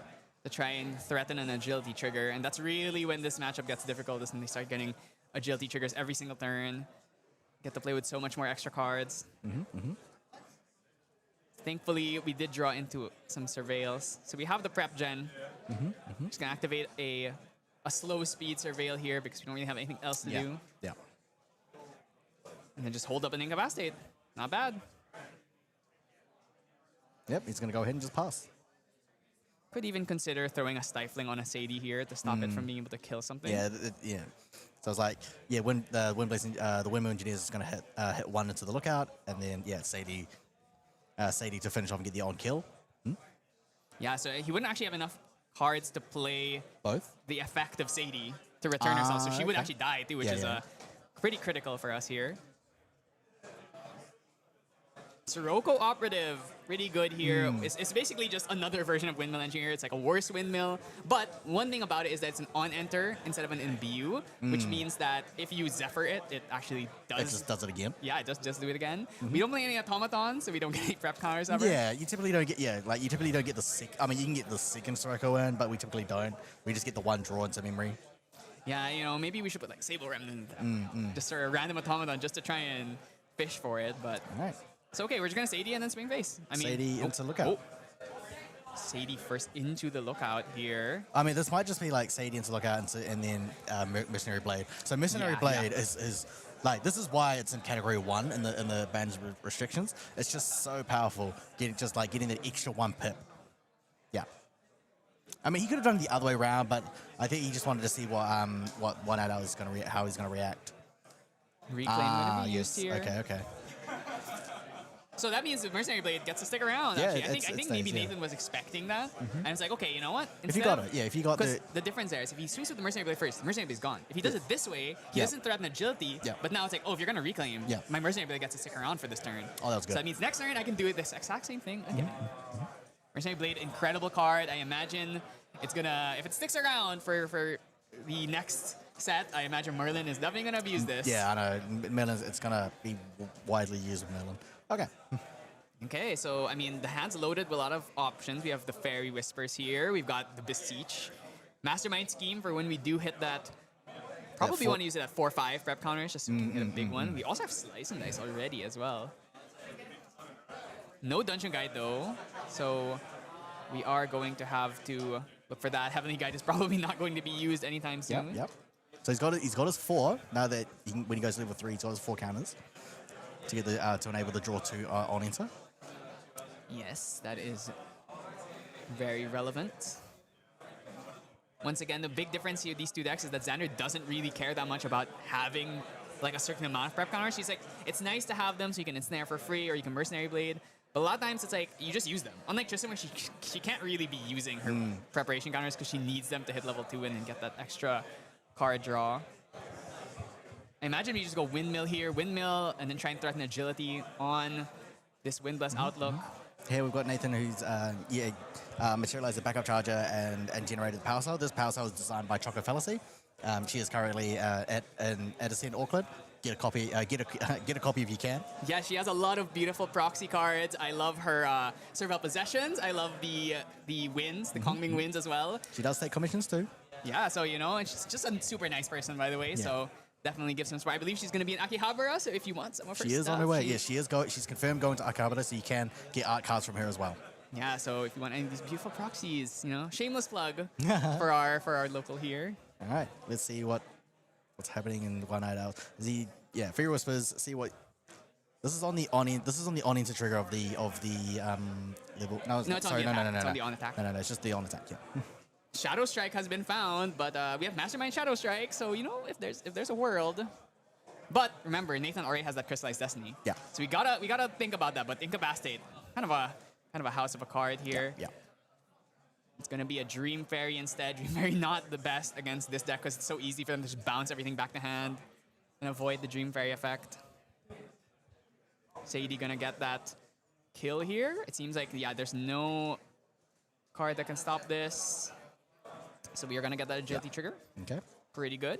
to try and threaten an agility trigger, and that's really when this matchup gets difficult, is when they start getting agility triggers every single turn. Get to play with so much more extra cards. Thankfully, we did draw into some Surveils. So we have the prep gen. Just gonna activate a slow speed Surveil here because we don't really have anything else to do. Yeah. And then just hold up and incapacitate. Not bad. Yep, he's going to go ahead and just pass. Could even consider throwing a stifling on a Sadie here to stop it from being able to kill something. Yeah, yeah. So it's like, yeah, when the Windmill Engineers is going to hit 1 into the lookout, and then, yeah, Sadie to finish off and get the on-kill. Yeah, so he wouldn't actually have enough cards to play Both? the effect of Sadie to return herself. So she would okay. actually die too, which Yeah, is yeah. pretty critical for us here. Sirocco Operative, pretty good here. It's basically just another version of Windmill Engineer. It's like a worse windmill. But one thing about it is that it's an on-enter instead of an imbue, which means that if you Zephyr it, it actually does. It just does it again. Yeah, it does just do it again. We don't play any automatons, so we don't get any prep counters ever. Yeah, you typically don't get the sick. I mean, you can get the second Sirocco in, but we typically don't. We just get the 1 draw into memory. Yeah, you know, maybe we should put like Sable Remnant, just sort of random automaton just to try and fish for it. But All right. it's okay. We're just gonna Sadie and then swing face. I mean, Sadie into lookout. Sadie first into the lookout here. I mean, this might just be like Sadie into lookout and then Mercenary Blade. So Mercenary Yeah, Blade yeah. is like, this is why it's in category 1 in the bans restrictions. It's just so powerful, getting that extra 1 pip. Yeah. I mean, he could have done it the other way around, but I think he just wanted to see what one adult is going to how he's going to react. Reclaim gonna be used here. Okay. So that means the Mercenary Blade gets to stick around. Yeah, Actually, I it think stays, maybe yeah. Nathan was expecting that, and it's like, okay, you know what? If you got it, yeah. If you got Because the difference there is if he swings with the Mercenary Blade first, the Mercenary Blade's gone. If he does it this way, he Yeah. doesn't threaten agility, Yeah. but now it's like, oh, if you're going to reclaim, Yeah. my Mercenary Blade gets to stick around for this turn. Oh, that was So good. that means next turn I can do this exact same thing again. Mercenary Blade, incredible card. I imagine it's going to, if it sticks around for the next set, I imagine Merlin is definitely going to abuse this. Yeah, I know. Merlin's, it's going to be widely used with Merlin. Okay. Okay, so, I mean, the hand's loaded with a lot of options. We have the Fairy Whispers here. We've got the Beseech. Mastermind Scheme for when we do hit that. Probably want to use it at 4-5 prep counters just so we can get a big one. We also have Slice and Dice already as well. No Dungeon Guide, though. So we are going to have to look for that. Heavenly Guide is probably not going to be used anytime soon. Yep. So he's got his 4. Now that when he goes to level 3, he's got his 4 counters to get the to enable the draw 2 on enter. Yes, that is very relevant. Once again, the big difference here with these two decks is that Xander doesn't really care that much about having like a certain amount of prep counters. She's like, it's nice to have them so you can ensnare for free or you can Mercenary Blade. But a lot of times it's like, you just use them. Unlike Tristan, where she can't really be using her preparation counters because she needs them to hit level 2 and then get that extra card draw. I imagine we just go Windmill here, Windmill, and then try and threaten Agility on this Windbless Outlook. Here we've got Nathan who's materialized the backup charger and generated the power cell. This power cell is designed by Choco Fallacy. She is currently at Ascent, Auckland. Get a copy. Get a copy if you can. Yeah, she has a lot of beautiful proxy cards. I love her Serval Possessions. I love the wins, the Kongming wins as well. She does take commissions too. Yeah, so you know, and she's just a super nice person, by the way. Yeah. So definitely gives some support. I believe she's going to be in Akihabara, so if you want some of her stuff. She is on her way. Yeah, she is she's confirmed going to Akihabara, so you can get art cards from her as well. Yeah, so if you want any of these beautiful proxies, you know, shameless plug for our local here. All right, let's see what's happening in 1 night out. Fairy Whispers. See what. This is on the on-enter trigger of the level. No, it's on the on attack. No, it's just the on attack. Yeah. Shadow Strike has been found, but we have Mastermind Shadow Strike, so you know if there's a world. But remember, Nathan already has that Crystallized Destiny. Yeah. So we gotta think about that. But Incapacitate, kind of a house of a card here. Yeah. It's gonna be a Dream Fairy instead. Dream Fairy not the best against this deck because it's so easy for them to just bounce everything back to hand and avoid the Dream Fairy effect. Sadie gonna get that kill here. It seems like there's no card that can stop this. So we are gonna get that Agility trigger. Okay. Pretty good.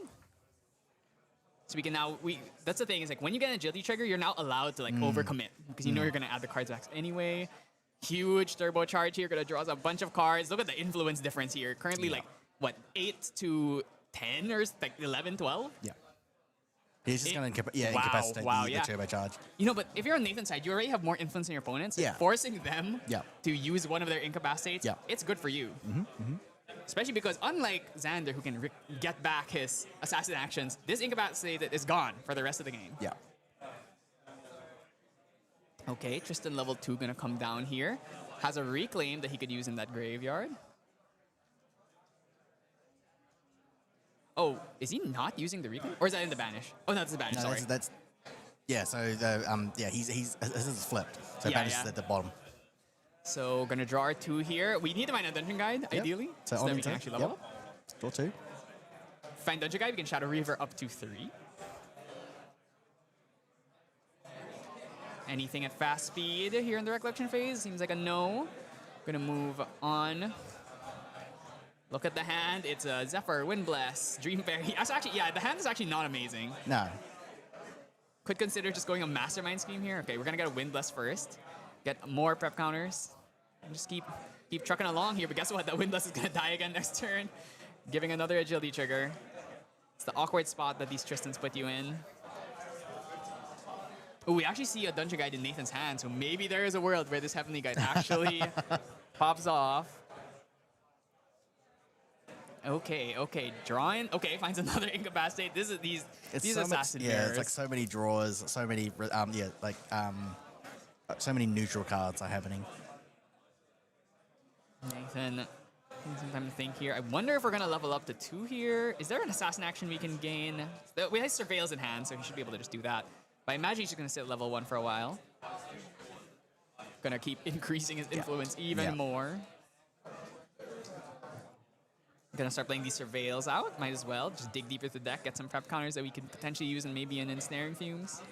So we can now that's the thing, is like when you get an Agility trigger, you're now allowed to like overcommit because you know you're gonna add the cards back anyway. Huge turbo charge here, gonna draw us a bunch of cards. Look at the influence difference here. Currently like what, 8 to 10 or like 11, 12? Yeah. He's just going to incapacitate the turbo charge. You know, but if you're on Nathan's side, you already have more influence on your opponents. Yeah. Forcing them to use one of their incapacitates, it's good for you. Especially because unlike Xander, who can get back his assassin actions, this incapacitate is gone for the rest of the game. Yeah. Okay, Tristan level 2 gonna come down here. Has a Reclaim that he could use in that graveyard. Oh, is he not using the Reclaim? Or is that in the Banish? Oh, no, that's the Banish, No, sorry. that's so his is flipped. So Banish is at the bottom. So gonna draw our 2 here. We need to find a Dungeon Guide, ideally, so that we can actually level up. Draw 2. Find Dungeon Guide, we can Shadow Reaver up to 3. Anything at fast speed here in the Recollection phase? Seems like a no. Gonna move on. Look at the hand. It's a Zephyr, Windbless, Dream Fairy. Actually, the hand is actually not amazing. No. Could consider just going a Mastermind Scheme here. Okay, we're gonna get a Windbless first. Get more prep counters. And just keep trucking along here. But guess what? That Windbless is gonna die again next turn. Giving another Agility trigger. It's the awkward spot that these Tristans put you in. Oh, we actually see a Dungeon Guide in Nathan's hand, so maybe there is a world where this Heavenly Guide actually pops off. Okay, drawing. Okay, finds another Incapacitate. This is these so assassin much, it's like so many draws, so many so many neutral cards are happening. Nathan, some time to think here. I wonder if we're gonna level up to 2 here. Is there an assassin action we can gain? We have Surveils in hand, so he should be able to just do that. But I imagine he's just gonna sit at level 1 for a while. Gonna keep increasing his influence even more. Gonna start playing these Surveils out. Might as well just dig deeper into the deck, get some prep counters that we could potentially use and maybe an Ensnaring Fumes.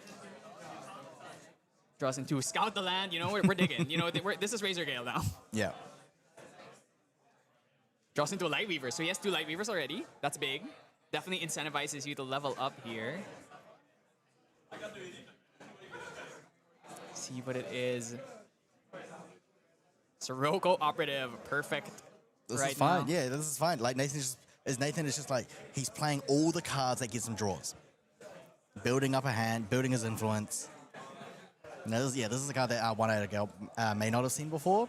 Draws into Scout the Land. You know, we're digging. You know, this is Razor Gale now. Yeah. Draws into a Light Weaver, so he has 2 Light Weavers already. That's big. definitely incentivizes you to level up here. See what it is. Sirocco Operative, perfect. This right is fine. now. Yeah, this is fine. Like Nathan is just like he's playing all the cards that gives him draws, building up a hand, building his influence. And this is a card that One Eyed Girl may not have seen before.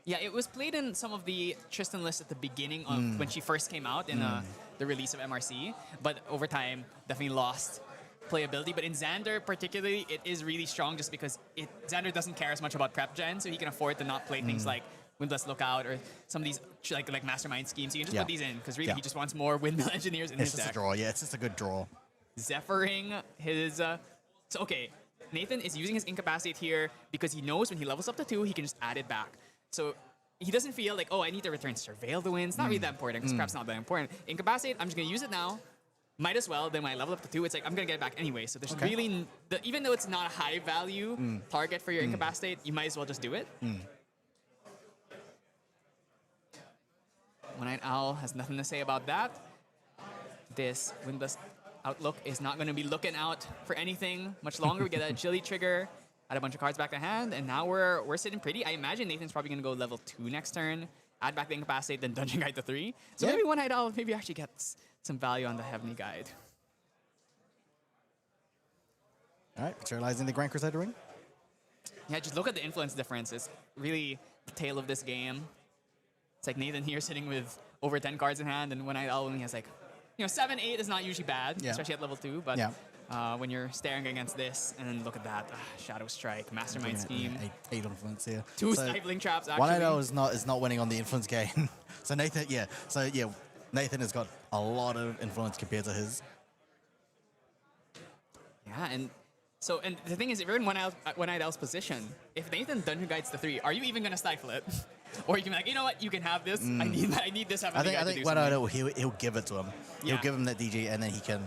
Yeah, it was played in some of the Tristan lists at the beginning of when she first came out in the release of MRC, but over time definitely lost playability. But in Xander particularly, it is really strong just because Xander doesn't care as much about prep gen, so he can afford to not play things like Windless Lookout or some of these like Mastermind schemes. So you can just put these in because really he just wants more Windmill Engineers in his deck. It's just a draw. Yeah, it's just a good draw. Zephyring his... so okay, Nathan is using his Incapacitate here because he knows when he levels up to 2, he can just add it back. So he doesn't feel like, oh, I need to return Surveil the Winds. It's not really that important because perhaps not that important. Incapacitate, I'm just going to use it now. Might as well. Then when I level up to 2, it's like, I'm going to get it back anyway. So there's really... even though it's not a high value target for your Incapacitate, you might as well just do it. One-Eyed Owl has nothing to say about that. This Windless Outlook is not going to be looking out for anything much longer. We get that Agility trigger, add a bunch of cards back to hand, and now we're sitting pretty. I imagine Nathan's probably going to go level 2 next turn, add back the Incapacitate, then Dungeon Guide to 3. So maybe One-Eyed Owl maybe actually gets some value on the Heavenly Guide. All right, materializing the Grand Crusader Ring. Yeah, just look at the influence difference. It's really the tail of this game. It's like Nathan here sitting with over 10 cards in hand, and One-Eyed Owl only has like, 7, 8 is not usually bad, especially at level 2, but when you're staring against this, and then look at that, Shadow Strike, Mastermind Scheme. 8 influence here. 2 Stifling Traps, actually. One-Eyed Owl is not winning on the influence game. So Nathan has got a lot of influence compared to his. Yeah, and the thing is, if you're in One-Eyed Owl's position, if Nathan Dungeon Guides to 3, are you even going to stifle it? Or you can be like, you know what, you can have this. I need this Heavenly Guide to do something. I think he'll give it to him. He'll give him that DG, and then he could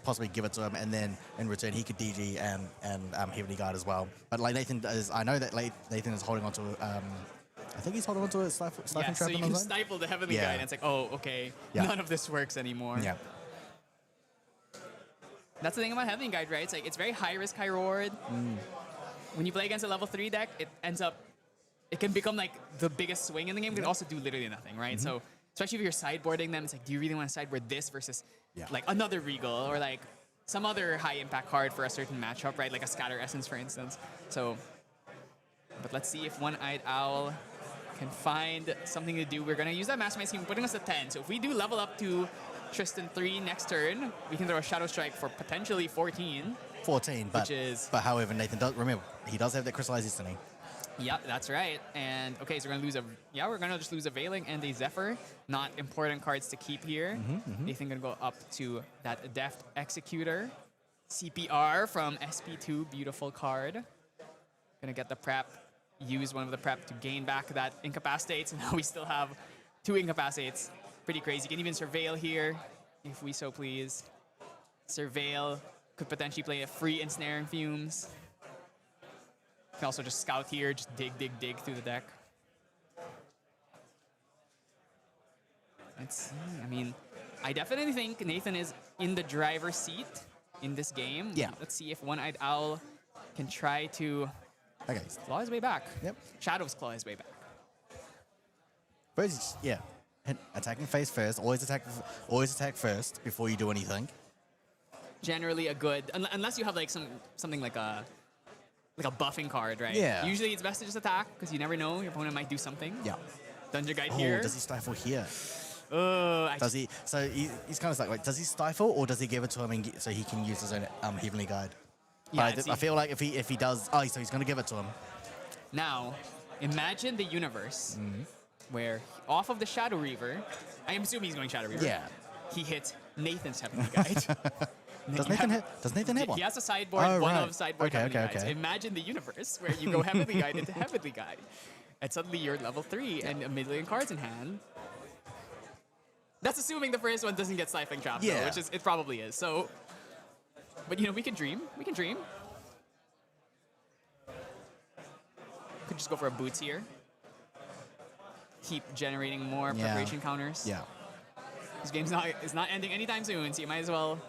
possibly give it to him, and then in return he could DG and Heavenly Guide as well. But like I know that Nathan is holding on to. I think he's holding on to a stifling trap. So you can stifle the Heavenly Guide, and it's like, oh, okay, none of this works anymore. Yeah. That's the thing about Heavenly Guide, right? It's like it's very high risk, high reward. When you play against a level 3 deck, it can become like the biggest swing in the game. It can also do literally nothing, right? So especially if you're sideboarding them, it's like, do you really want to sideboard this versus like another Regal or like some other high impact card for a certain matchup, right? Like a Scatter Essence, for instance. So, but let's see if One-Eyed Owl can find something to do. We're going to use that Mastermind Scheme, putting us at 10. So if we do level up to Tristan 3 next turn, we can throw a Shadow Strike for potentially 14. 14, but however, Nathan does have that Crystallized Destiny. Yeah, that's right. And okay, so we're gonna just lose a Veiling and a Zephyr. Not important cards to keep here. Nathan gonna go up to that Deft Executor. CPR from SP2, beautiful card. Gonna get the prep, use one of the prep to gain back that Incapacitate. So now we still have 2 Incapacitates. Pretty crazy. You can even Surveil here, if we so please. Surveil could potentially play a free Ensnaring Fumes. Can also just scout here, just dig through the deck. Let's see. I mean, I definitely think Nathan is in the driver's seat in this game. Yeah. Let's see if One-Eyed Owl can try to claw his way back. Yep. Shadows claw his way back. But attacking face first. Always attack first before you do anything. Generally a good, unless you have like something like a buffing card, right? Yeah. Usually it's best to just attack because you never know, your opponent might do something. Yeah. Dungeon Guide here. Does he stifle here? Does he? So he's kind of like, does he stifle or does he give it to him so he can use his own Heavenly Guide? Yeah, I feel like if he does, so he's going to give it to him. Now, imagine the universe where off of the Shadow Reaver, I am assuming he's going Shadow Reaver. Yeah. He hits Nathan's Heavenly Guide. Does Nathan hit one? He has a sideboard, one of sideboard Heavenly Guides. Imagine the universe where you go Heavenly Guide into Heavenly Guide. And suddenly you're level 3 and a million cards in hand. That's assuming the first one doesn't get Stifling Trap, though, which it probably is. So, but we can dream. We can dream. Could just go for a Boots here. Keep generating more preparation counters. Yeah. This game's is not ending anytime soon, so you might as well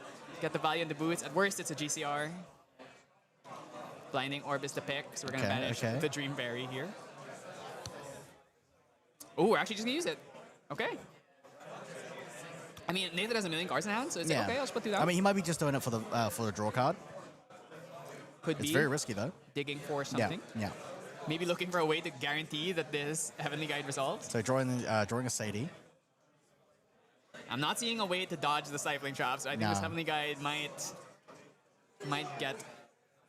get the value in the boots. At worst, it's a GCR. Blinding Orb is the pick, so we're going to banish the Dream Berry here. Oh, we're actually just going to use it. Okay. I mean, Nathan has a million cards in hand, so it's like, okay, I'll just put 2 down. I mean, he might be just doing it for the draw card. Could It's be very risky, though. digging for something. Yeah. Maybe looking for a way to guarantee that this Heavenly Guide resolves. So drawing a Sadie. I'm not seeing a way to dodge the Stifling Trap, so I think this Heavenly Guide might get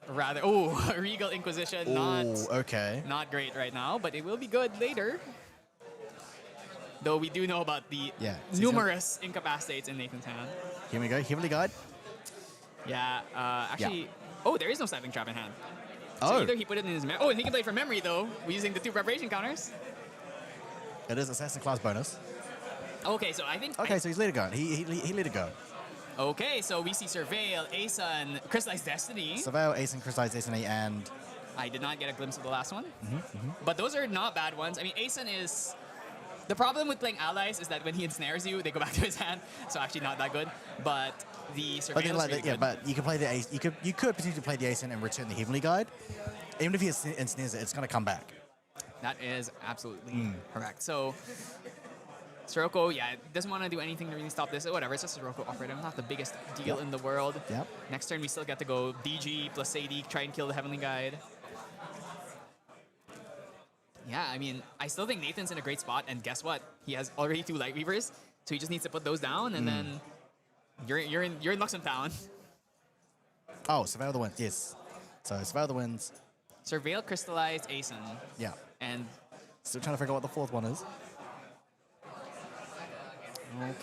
rather... Oh, Regal Inquisition, not great right now, but it will be good later. Though we do know about the numerous incapacitates in Nathan's hand. Here we go, Heavenly Guide. Yeah, actually... Oh, there is no Stifling Trap in hand. So Oh. either he put it in his memory. Oh, and he can play for memory, though, using the 2 preparation counters. It is Assassin class bonus. Okay, so I think... Okay, so he's let it go. He let it go. Okay, so we see Surveil, Aeson, Crystallized Destiny. Surveil, Ace, and Crystallized Destiny, and... I did not get a glimpse of the last one. But those are not bad ones. I mean, Aeson is... The problem with playing allies is that when he ensnares you, they go back to his hand. So actually not that good. But the Surveil is really good. But you can play the Ace. You could potentially play the Ace and return the Heavenly Guide. Even if he ensnares it, it's going to come back. That is absolutely correct. So... Sirocco, doesn't want to do anything to really stop this. Whatever, it's just Sirocco operative. Not the biggest deal in the world. Yep. Next turn, we still get to go DG plus Sadie, try and kill the Heavenly Guide. Yeah, I mean, I still think Nathan's in a great spot, and guess what? He has already 2 Light Weavers, so he just needs to put those down, and then you're in Luxem Town. Oh, Surveil the wins, yes. So Surveil the wins. Surveil, Crystallized, Aeson. Yeah. And still trying to figure out what the 4th one is.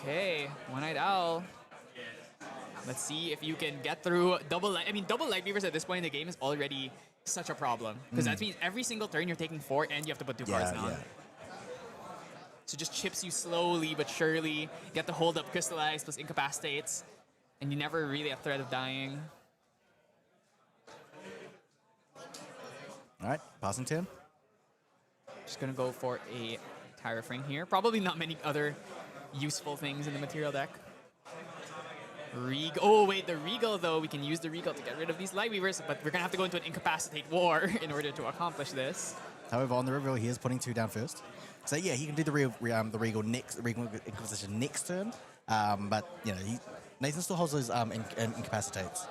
Okay, One-Eyed Owl. Let's see if you can get through double light. I mean, double Light Weavers at this point in the game is already such a problem. Because that means every single turn you're taking 4 and you have to put 2 cards down. So just chips you slowly but surely. You have to hold up Crystallized plus Incapacitates. And you never really have threat of dying. All right, passing turn. Just going to go for a Tyrafring here. Probably not many other useful things in the material deck. Regal. Oh, wait, the Regal, though. We can use the Regal to get rid of these Light Weavers, but we're going to have to go into an Incapacitate war in order to accomplish this. However, on the reveal, he is putting 2 down first. So, yeah, he can do the Regal Inquisition next turn. But, you know, Nathan still holds those Incapacitates.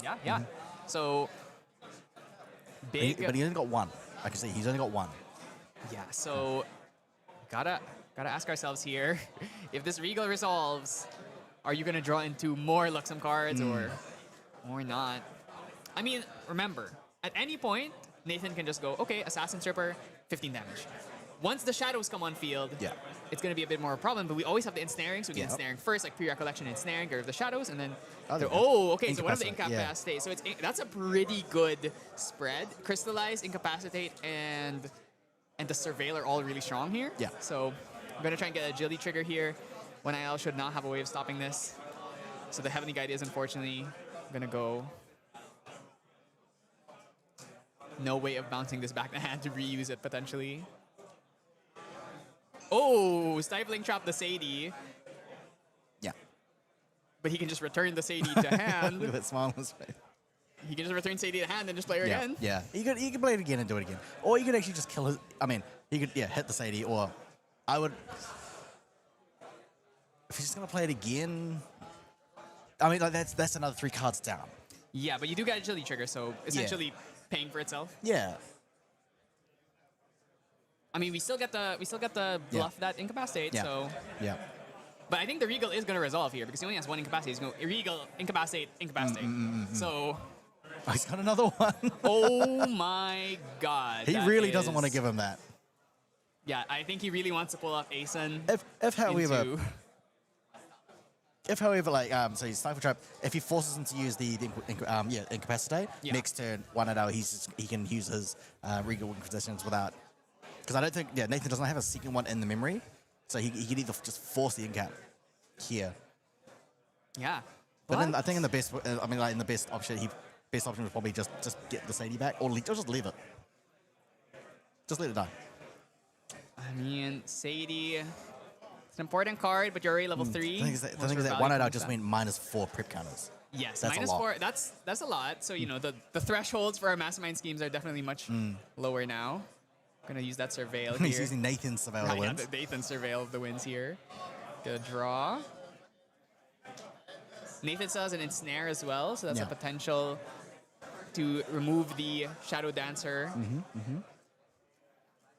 Yeah. So, big... But he only got 1. I can see he's only got 1. Yeah, so... Gotta ask ourselves here, if this Regal resolves, are you gonna draw into more Luxem cards or not? I mean, remember, at any point, Nathan can just go, okay, Assassin Stripper, 15 damage. Once the shadows come on field, it's gonna be a bit more of a problem, but we always have the ensnaring, so we get ensnaring first, like pre-recollection ensnaring, get rid of the shadows, and then okay, so one of the incapacitate. So that's a pretty good spread. Crystallize, Incapacitate, and the Surveil are all really strong here. Yeah. So I'm going to try and get an agility trigger here. One-IL should not have a way of stopping this. So the Heavenly Guide is unfortunately going to go. No way of bouncing this back to hand to reuse it potentially. Oh, Stifling Trap the Sadie. Yeah. But he can just return the Sadie to hand. Look at that smile on his face. He can just return Sadie to hand and just play her again. Yeah, you could play it again and do it again. Or you could actually just kill his... I mean, you could, hit the Sadie, or I would... If he's just going to play it again... I mean, like that's another 3 cards down. Yeah, but you do get agility trigger, so essentially paying for itself. Yeah. I mean, we still get the bluff that Incapacitate, so... Yeah. But I think the Regal is going to resolve here, because he only has 1 Incapacitate. He's going to Regal, Incapacitate, Incapacitate. So... Oh, he's got another one. Oh my god. He really doesn't want to give him that. Yeah, I think he really wants to pull off Aeson. If however, like, so he's Stifle Trap, if he forces him to use the Incapacitate, next turn, 1 out, he can use his Regal Inquisitions without... Because I don't think, Nathan doesn't have a second one in the memory, so he can either just force the Incap here. Yeah. But then I think in the best, in the best option, best option would probably just get the Sadie back, or just leave it. Just let it die. I mean, Sadie, It's an important card, but you're already level 3. The thing is that, Most of your one value out comes just back. went -4 prep counters. Yes, That's a minus lot. 4. That's a lot. So, you know, the thresholds for our mastermind schemes are definitely much lower now. Gonna use that surveil here. He's using Nathan's surveil Right, wins. yeah, the Nathan surveil of the wins here. Get a draw. Nathan still has an ensnare as well, so that's a Yeah. potential to remove the Shadow Dancer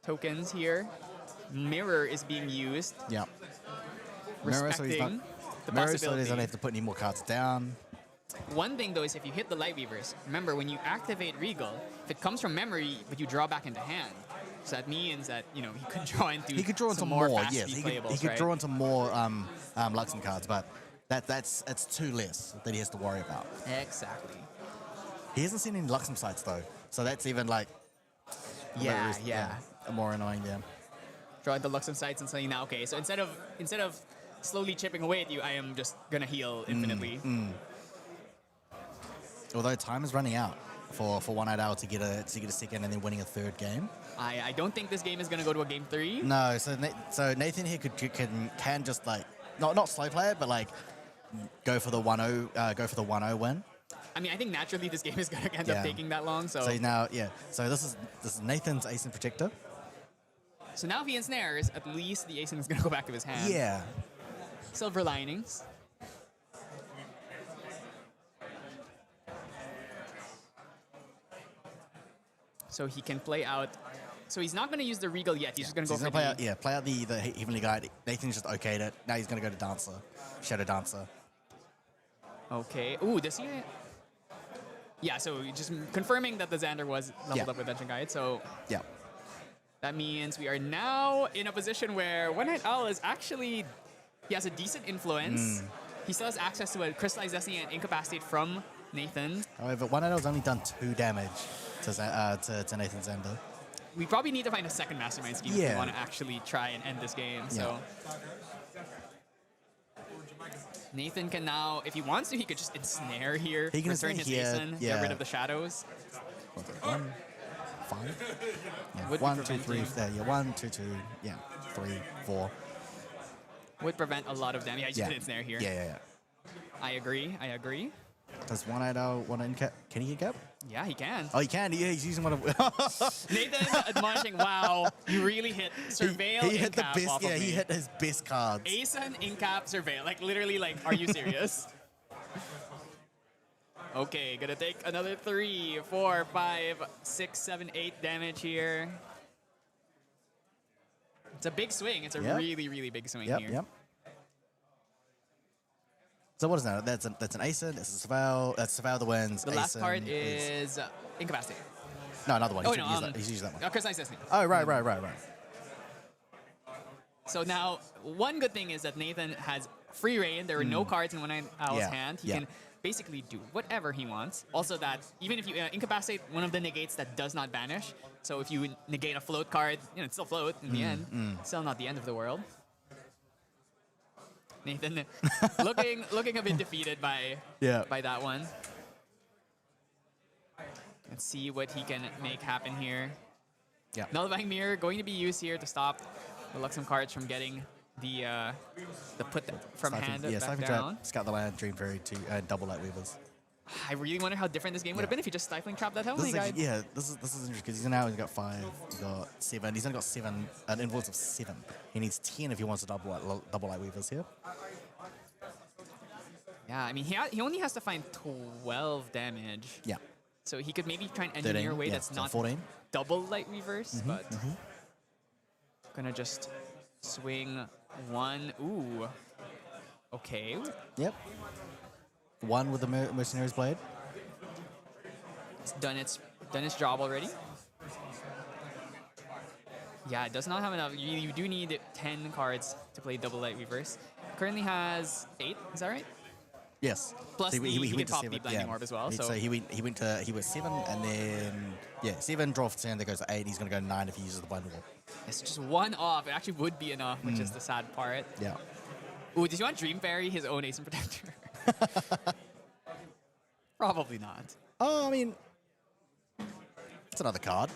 tokens here. Mirror is being used, Yeah. Mirror, so he's not. respecting the Mirror, so he possibility. doesn't have to put any more cards down. One thing though is if you hit the Light Weavers, remember when you activate Regal, if it comes from memory, but you draw back into hand, so that means that you know he could draw into He could draw into some more, fast yes. speed He playables, could right? draw into more Luxem cards, but it's 2 less that he has to worry about. Exactly. He hasn't seen any Luxem sites though, so that's even like Yeah. more annoying. Yeah. Drawing the Luxem sights and saying now, okay, so instead of slowly chipping away at you, I am just gonna heal infinitely. Although time is running out for One Eyed Owl to get a second and then winning a third game. I don't think this game is gonna go to a game 3. No, so Nathan here can just like not slow play it, but like go for the 1-0 win. I mean, I think naturally this game is gonna end Yeah. up taking that long. So So now, so this is Nathan's Ace and Protector. so now if he ensnares, at least the ace is gonna go back to his hand. Yeah. Silver linings. So he can play out. So he's not going to use the Regal yet. He's just going to So go he's for gonna the... play out the Heavenly Guide. Nathan's just okayed it. Now he's gonna go to Dancer, Shadow Dancer. Okay. Ooh, does he... Yeah, so just confirming that the Xander was leveled up with Dungeon Guide. So Yeah. that means we are now in a position where One-Eyed Owl is actually... He has a decent influence. He still has access to a Crystallized Destiny and Incapacitate from Nathan. However, One Eyed Owl's only done 2 damage to Nathan Xander. We probably need to find a second Mastermind scheme if we Yeah. want to actually try and end this game. So Nathan can now, if he wants to, he could just ensnare here, He can return ensnare his here, Aeson, yeah. get rid of the shadows. Okay, 1, 5. Yeah, Would be 1, 2, 3. preventing- Yeah, 1, 2, 2. Yeah, 3, 4. Would prevent a lot of damage. I just Yeah. did ensnare here. Yeah. I agree. Does One Eyed Owl want to incap? Can he incap? Yeah, he can. Oh, he can. Yeah, he's using one of. Nathan admonishing, wow, you really hit Surveil he hit the Incap best. off Yeah, of he me. hit his best cards. Aeson, Incap, Surveil. Like, literally, like, are you serious? Okay, gonna take another 3, 4, 5, 6, 7, 8 damage here. It's a big swing. It's a Yep. really, really big swing Yep. here. Yep. So what is that? That's an Aeson. That's a Surveil. That's Surveil the wins. The last Aeson card is Incapacitate. No, another one. Oh, He's no, used that. He's used that one. Crystallized Destiny. Oh, right. So now, one good thing is that Nathan has free reign. There are no cards in One-Eyed Owl's Yeah, hand. He yeah. can basically do whatever he wants. Also that, even if you incapacitate one of the negates that does not banish, so if you negate a float card, you know, it's still float in the end. Still not the end of the world. Nathan looking a bit defeated by that one. Let's see what he can make happen here. Yeah. Nullifying Mirror going to be used here to stop the Luxem cards from getting the put from hand back Siphon down. Trap, Scout the Land, Dream Fairy, double Light Weavers. I really wonder how different this game would have been if he just Stifling Trapped that Heavenly Guide. This is interesting because he's got 5, he's got 7. He's only got 7, an influence of 7. He needs 10 if he wants to double Light Weavers here. Yeah, I mean, he only has to find 12 damage. Yeah. So he could maybe try and engineer a 13, way yeah, that's so not 14. double Light Weavers, but gonna just swing 1. Ooh. Okay. Yep. 1 with the Mercenary's Blade. It's done its job already. Yeah, it does not have enough. You do need 10 cards to play double Light Weavers. Currently has 8. Is that right? Yes. Plus So he can went to pop 7, the Blinding Orb as well. So he was 7 and then 7 draw for 10. That goes to 8. He's gonna go 9 if he uses the Blinding Orb. it's just 1 off. It actually would be enough, which is the sad part. Yeah. Ooh, does he want Dream Fairy his own Ace and Protector? Probably not. Oh, I mean, it's another card.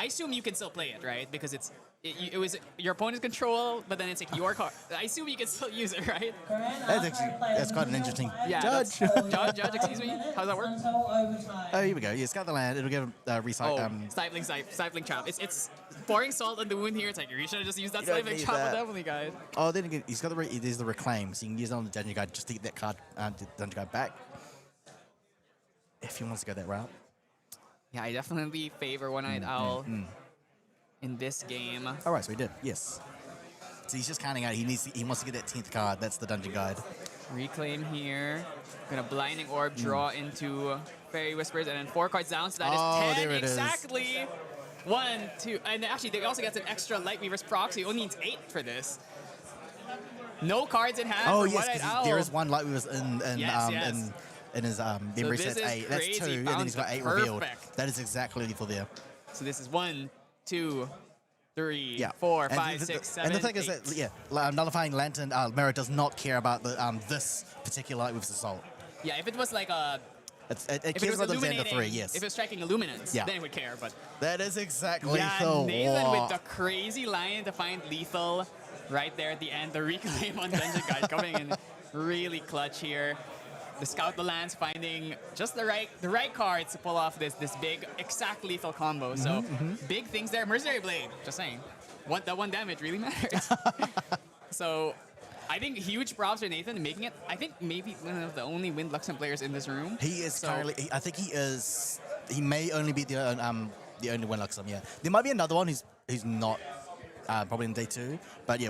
I assume you can still play it, right? Because it was your opponent's control, but then it's like your card. I assume you can still use it, right? That's quite an interesting judge. Judge, excuse me. How does that work? Oh, here we go. Yeah, scout the land. It'll give recycle. Stifling trap. It's pouring salt on the wound here. It's like you should have just used that stifling trap on definitely, guys. Oh, then again, he's got there's the reclaim, so you can use it on the dungeon guide just to get that card, dungeon guide back. If he wants to go that route. Yeah, I definitely favor One-Eyed Owl in this game. All right, so he did. Yes. So he's just counting out. He wants to get that 10th card. That's the dungeon guide. Reclaim here. Gonna Blinding Orb draw into Fairy Whispers, and then 4 cards down. So that is 10 there it exactly. Is. 1, 2, and actually they also get an extra Light Weaver's proc, so he only needs 8 for this. No cards in hand. Oh for yes, because there is one Light Weaver's in his memory so sets 8. That's 2, and then he's got 8 revealed. That is exactly lethal there. So this is 1, 2, 3, 4, 5, 6, 7, And the thing 8. is that, Nullifying Lantern Mirror does not care about the this particular Light Weaver's Assault. Yeah, if it was like a... It cares about the Xander 3, yes. If it was striking Illuminance, then it would care, but... That is exactly lethal. Nathan with the crazy line to find lethal right there at the end. The reclaim on Dungeon Guide coming in really clutch here. The Scout the Lands finding just the right cards to pull off this big exact lethal combo. So big things there. Mercenary Blade, just saying. That 1 damage really matters. So I think huge props for Nathan making it. I think maybe one of the only Wind Luxem players in this room. He is currently. I think he is. He may only be the only Wind Luxem. Yeah, there might be another one who's not probably in day 2. But yeah,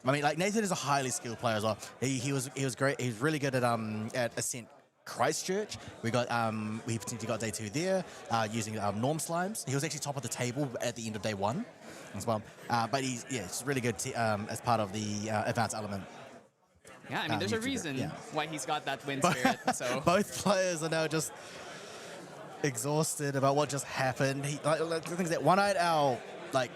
Nathan is a highly skilled player as well. He was great. He was really good at Ascent Christchurch. We potentially got day 2 there using Norm Slimes. He was actually top of the table at the end of day 1 as well. But he's really good as part of the advanced element. Yeah, I mean, there's a reason why he's got that win spirit. So both players are now just exhausted about what just happened. The thing is that One-Eyed Owl,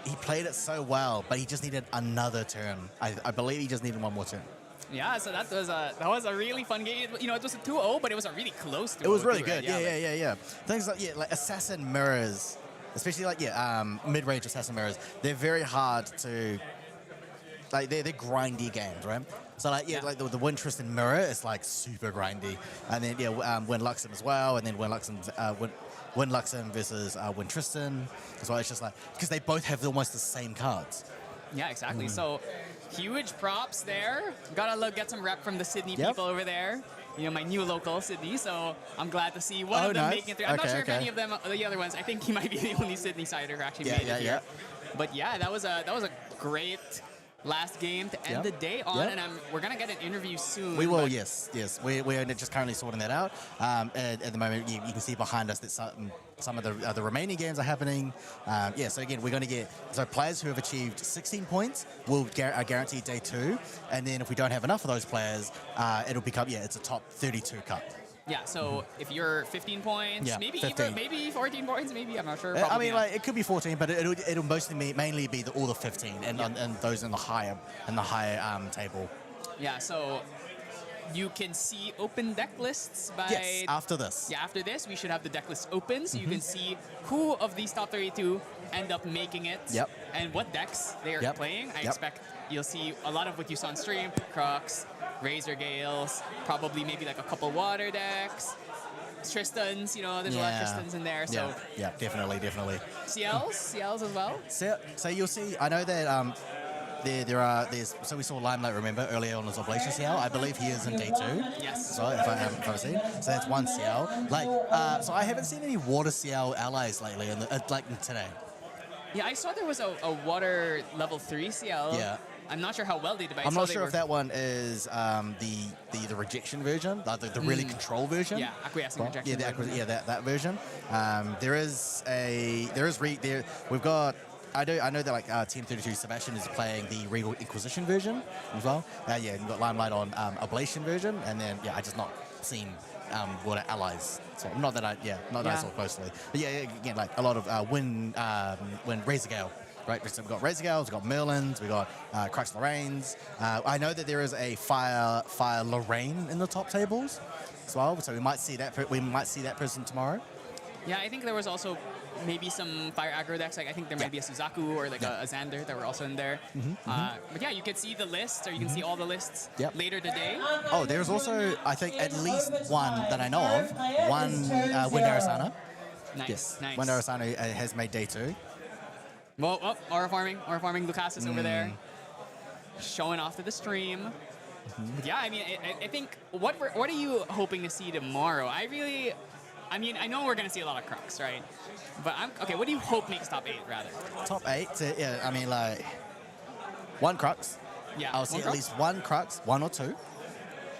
he played it so well, but he just needed another turn. I believe he just needed 1 more turn. Yeah, so that was a really fun game. It was a 2-0, but it was a really close 2-0. It was really good. Yeah. Things like Assassin Mirrors, especially mid-range Assassin Mirrors, they're very hard to they're grindy games, right? So the Wind Tristan Mirror is super grindy, and then Wind Luxem as well, and then Wind Luxem versus Wind Tristan as well. It's just because they both have almost the same cards. Yeah, exactly. So huge props there. Gotta get some rep from the Sydney people over there. My new local, Sydney. So I'm glad to see one of them making it through. I'm not sure if any of them, the other ones, I think he might be the only Sydney sider who actually made it here. But yeah, that was a great last game to end the day on, and we're gonna get an interview soon. We will, yes. We're just currently sorting that out. At the moment, you can see behind us that some of the remaining games are happening. So again, we're going to get players who have achieved 16 points will guaranteed day 2, and then if we don't have enough of those players, it'll become it's a top 32 cup. Yeah, so if you're 15 points, maybe 14 points, maybe, I'm not sure. It could be 14, but it'll mainly be all the 15 and those in the higher table. Yeah, so you can see open deck lists by... Yes, after this. Yeah, after this, we should have the deck list open, so you can see who of these top 32 end up making it, and what decks they are playing. I expect you'll see a lot of what you saw on stream, Crux, Razor Gales, probably maybe a couple water decks, Tristans, there's a lot of Tristans in there. So yeah, definitely. CLs as well. So you'll see, I know that so we saw Limelight, remember, earlier on as Oblation CL. I believe he is in day 2. Yes. So if I've seen. So that's 1 CL. So I haven't seen any water CL allies lately, today. Yeah, I saw there was a water level 3 CL. Yeah. I'm not sure how well they did. I'm not sure if that one is the rejection version, the really control version. Yeah, acquiescing rejection. That version. We've got. I know that Team 32 Sebastian is playing the Regal Inquisition version as well. You've got Limelight on Oblation version, and then I just not seen water allies. So not that I saw closely. But again, a lot of Wind Razor Gale. Right, so we've got Razor Gales, we've got Merlins, we've got Crux Lorraines. I know that there is a Fire Lorraine in the top tables as well, so we might see that person tomorrow. Yeah, I think there was also maybe some fire aggro decks. Like I think there might be a Suzaku or like a Xander that were also in there. But yeah, you can see the lists, or you can see all the lists later today. Oh, there's also, I think, at least one that I know of. One Windarasana. Nice, Yes, nice. Windarasana has made day 2. Well, oh, aura farming. Lucas is over there, showing off to the stream. But yeah, I mean, I think what are you hoping to see tomorrow? I know we're gonna see a lot of Crux, right? But okay. What do you hope makes top 8 rather? Top 8, yeah, I mean, like, one Crux. Yeah, I'll see one at Crux? least one Crux, 1 or 2.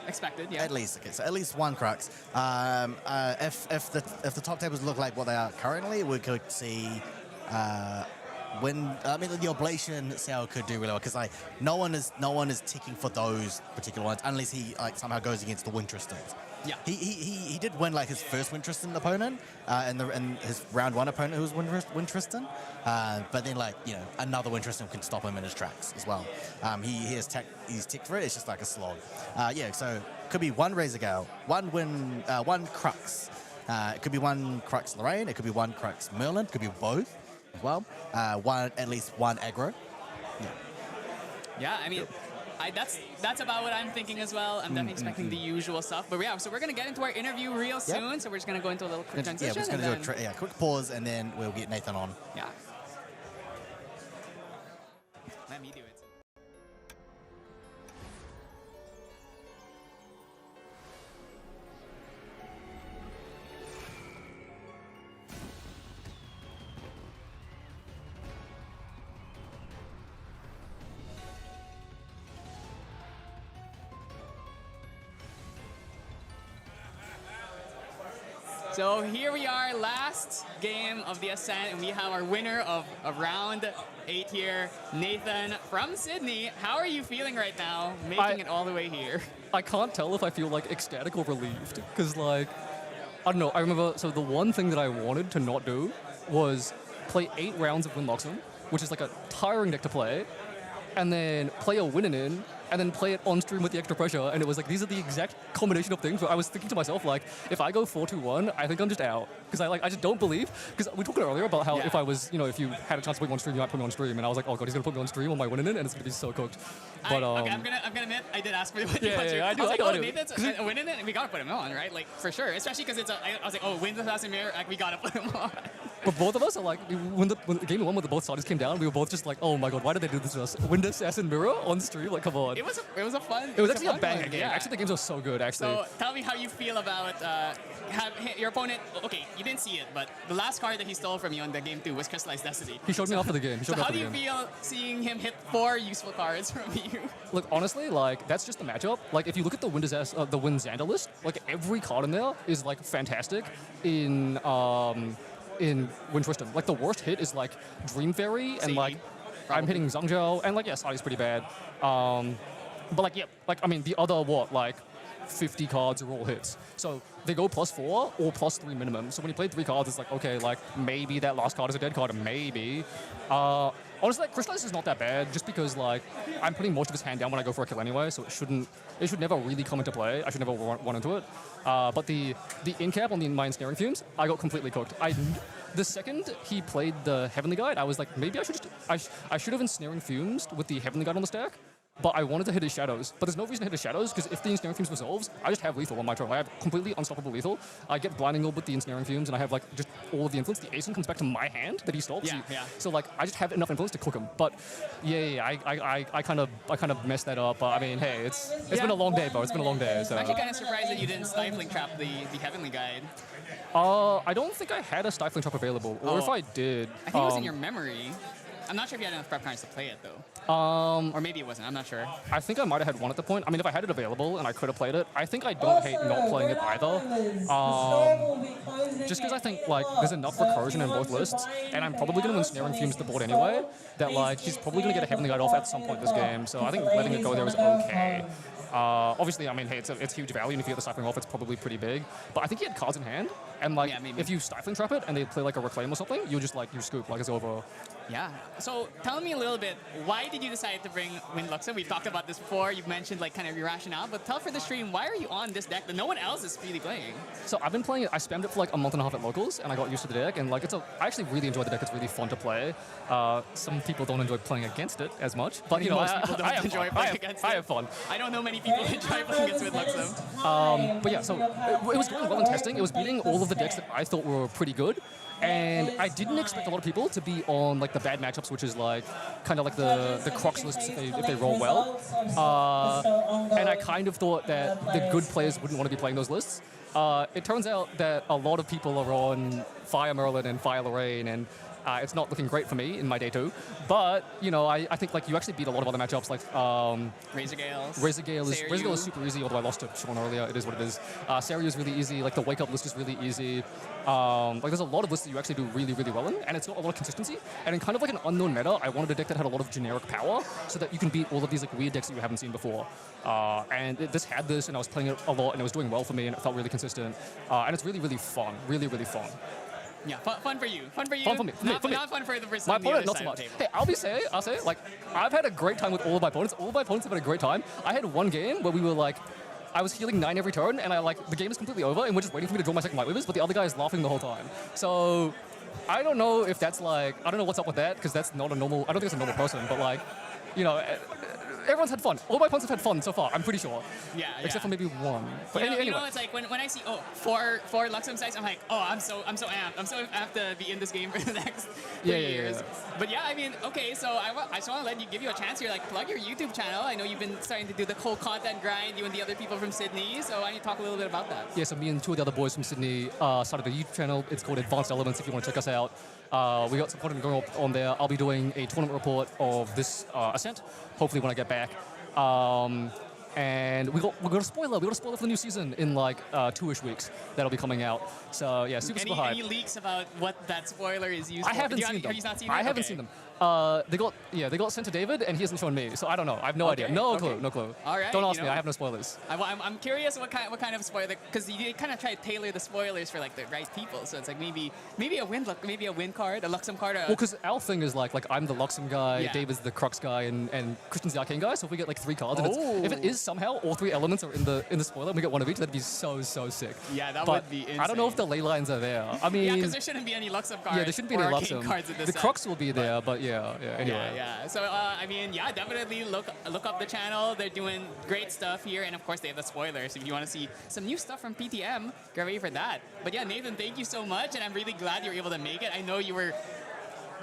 Expected, yeah. At least, okay, so at least one Crux. If the top tables look like what they are currently, we could see the Oblation cell could do really well because like no one is ticking for those particular ones unless he like somehow goes against the Winterstons. Yeah. He did win like his first Winterston opponent and his round 1 opponent who was Winterston, but then like another Winterston can stop him in his tracks as well. He's ticked for it. It's just like a slog. So could be one Razor Gale, one Crux. It could be one Crux Lorraine. It could be one Crux Merlin. It could be both as well. At least one aggro. Yeah, I mean, that's about what I'm thinking as well. I'm definitely expecting the usual stuff. But yeah, so we're going to get into our interview real soon. So we're just going to go into a little quick transition. Yeah, we're just going to do a quick pause and then we'll get Nathan on. Yeah. Let me do it. So here we are, last game of the Ascent, and we have our winner of round 8 here, Nathan from Sydney. How are you feeling right now, making it all the way here? I can't tell if I feel like ecstatic or relieved, because like, I don't know, I remember, so the one thing that I wanted to not do was play 8 rounds of Winloxen, which is like a tiring deck to play, and then play a Winnin', and then play it on stream with the extra pressure, and it was like, these are the exact combination of things where I was thinking to myself, like, if I go 4-2-1, I think I'm just out. Because I just don't believe, because we talked earlier about how if I was, if you had a chance to put me on stream, you might put me on stream, and I was like, oh god, he's gonna put me on stream on my Winnin', and it's gonna be so cooked. But okay, I'm gonna admit, I did ask for the I do. Nathan's a Winnin', and we gotta put him on, right? Like, for sure. Especially because I was like, oh, win the Thousand Mirror, like, we gotta put him on. But both of us are like, when the game 1 when the both sides came down, we were both just like, oh my god, why did they do this to us? Win the Assassin Mirror on stream? Like, come on. It was a fun. It was actually a fun banger one, game. yeah. Actually, the games were so good, actually. So tell me how you feel about your opponent. Okay, you didn't see it, but the last card that he stole from you on the game 2 was Crystallized Destiny. He showed me off for the game. So how do you feel seeing him hit 4 useful cards from you? Look, honestly, like, that's just the matchup. Like, if you look at the Winxander list, like, every card in there is, like, fantastic in Wind Tristan. Like, the worst hit is, like, Dream Fairy, and, like, I'm hitting Zhangzhou, and, like, yeah, Sadi's pretty bad. But, like, yeah, like, I mean, the other, 50 cards are all hits. So they go +4 or +3 minimum. So when you play 3 cards, it's like, okay, like, maybe that last card is a dead card, maybe. Honestly, like, Crystallized is not that bad, just because, like, I'm putting most of his hand down when I go for a kill anyway, so it should never really come into play. I should never run into it. But the in-cap on my Ensnaring Fumes, I got completely cooked. The second he played the Heavenly Guide, I was like, maybe I should have Ensnaring Fumes with the Heavenly Guide on the stack. But I wanted to hit his shadows. But there's no reason to hit his shadows, because if the Ensnaring Fumes resolves, I just have lethal on my turn. I have completely unstoppable lethal. I get Blinding Orb with the Ensnaring Fumes, and I have, like, just all of the influence. The Asen comes back to my hand that he stops. Yeah. So, like, I just have enough influence to cook him. But, I kind of messed that up. But, I mean, hey, it's been a long day, bro. It's been a long day. So. I'm actually kind of surprised that you didn't Stifling Trap the Heavenly Guide. I don't think I had a Stifling Trap available. Or if I did... I think it was in your memory. I'm not sure if you had enough prep cards to play it, though. Or maybe it wasn't. I'm not sure. I think I might have had one at the point. I mean, if I had it available and I could have played it, I think I don't hate not playing it either. Just because I think, like, there's enough recursion in both lists, and I'm probably going to Ensnaring Fumes the board anyway, that, like, he's probably going to get a Heavenly Guide off at some point this game. So I think letting it go there is okay. Obviously, I mean, hey, it's huge value, and if you get the Stifling off, it's probably pretty big. But I think he had cards in hand And like, Yeah, maybe. if you stifling trap it and they play like a reclaim or something, you'll just like you scoop like it's over. Yeah. So tell me a little bit, why did you decide to bring Wind Luxem? We've talked about this before. You've mentioned like kind of your rationale, but tell for the stream, why are you on this deck that no one else is really playing? So I've been playing it. I spammed it for like a month and a half at locals, and I got used to the deck. And like, I actually really enjoy the deck. It's really fun to play. Some people don't enjoy playing against it as much, but you know, Most people don't I enjoy playing against I it. have fun. I don't know many people who enjoy playing against Wind Luxem. But yeah, so it was going well in testing. It was beating all of the decks that I thought were pretty good. And I didn't expect a lot of people to be on like the bad matchups, which is like kind of like the Crux lists if they roll well. And I kind of thought that the good players wouldn't want to be playing those lists. It turns out that a lot of people are on Fire Merlin and Fire Lorraine, and it's not looking great for me in my day 2. But you know, I think like you actually beat a lot of other matchups like Razor Gale is super easy, although I lost to Sean earlier. It is what it is. Seiryu is really easy. Like the Wake Up list is really easy. Like there's a lot of lists that you actually do really, really well in, and it's got a lot of consistency. And in kind of like an unknown meta, I wanted a deck that had a lot of generic power, so that you can beat all of these like weird decks that you haven't seen before. This had this, and I was playing it a lot, and it was doing well for me, and it felt really consistent. And it's really, really fun. Really, really fun. Yeah, fun for you. Fun for you. Fun for me. Not fun for the person My on the other opponent, not side so of the much. table. Hey, I'll say, like, I've had a great time with all of my opponents. All of my opponents have had a great time. I had one game where we were like, I was healing 9 every turn, and the game is completely over, and we're just waiting for me to draw my second Light Weavers, but the other guy is laughing the whole time. So, I don't know if that's like, I don't know what's up with that, because that's not a normal, I don't think it's a normal person, but like, you know, everyone's had fun. All my opponents have had fun so far, I'm pretty sure. Yeah, Except for maybe one. But you know, anyway. it's like when I see four Luxem sites, I'm like, oh, I'm so amped. I'm so amped to be in this game for the next 3 years. Yeah. But yeah, I mean, okay, so I just want to give you a chance here. Like, plug your YouTube channel. I know you've been starting to do the whole content grind, you and the other people from Sydney. So why don't you talk a little bit about that? Yeah, so me and 2 of the other boys from Sydney started a YouTube channel. It's called Advanced Elements if you want to check us out. We got some content going on there. I'll be doing a tournament report of this Ascent, hopefully when I get back. And we got a spoiler. We got a spoiler for the new season in like 2-ish weeks. That'll be coming out. So yeah, super hype. Any leaks about what that spoiler is used for? I haven't seen them. Have you not seen them? I haven't seen them. They got sent to David, and he hasn't shown me. So I don't know. I have no idea. No clue. All right. Don't ask me. I have no spoilers. I'm curious what kind of spoiler, because you kind of try to tailor the spoilers for like the right people. So it's like maybe a win card, a Luxem card. Well, because our thing is like I'm the Luxem guy, Yeah. David's the Crux guy, and Christian's the Arcane guy. So if we get like 3 cards, if it is somehow all 3 elements are in the spoiler, and we get one of each, that'd be so sick. Yeah, that but would be insane. I don't know if the ley lines are there. I mean, yeah, because there shouldn't be any Luxem cards. Yeah, there shouldn't be or any Arcane Luxem. cards in this The set. Crux will be there, but yeah. Anyway. Yeah. So I mean, yeah, definitely look up the channel. They're doing great stuff here, and of course they have the spoilers. If you want to see some new stuff from PTM, get ready for that. But yeah, Nathan, thank you so much, and I'm really glad you were able to make it. I know you were.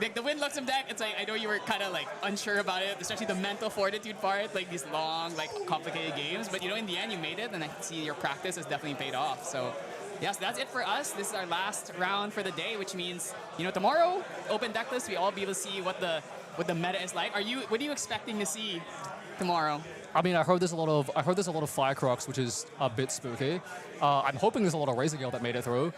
Like the Wind Luxem deck, it's like I know you were kind of like unsure about it, especially the mental fortitude part, like these long, like complicated games. But you know, in the end, you made it, and I can see your practice has definitely paid off. So, yes, that's it for us. This is our last round for the day, which means tomorrow, open deck list, we all be able to see what the meta is like. What are you expecting to see tomorrow? I mean, I heard there's a lot of Fire Crux, which is a bit spooky. I'm hoping there's a lot of Razor Gale that made it through.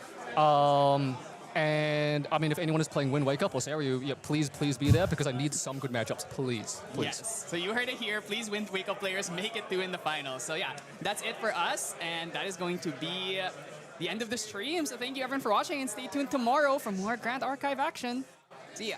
And I mean, if anyone is playing Wind Wake Up or Seiryu, yeah, please be there because I need some good matchups. Please. Yes. So you heard it here. Please, Wind Wake Up players, make it through in the finals. So yeah, that's it for us, and that is going to be the end of the stream. So thank you everyone for watching, and stay tuned tomorrow for more Grand Archive action. See ya.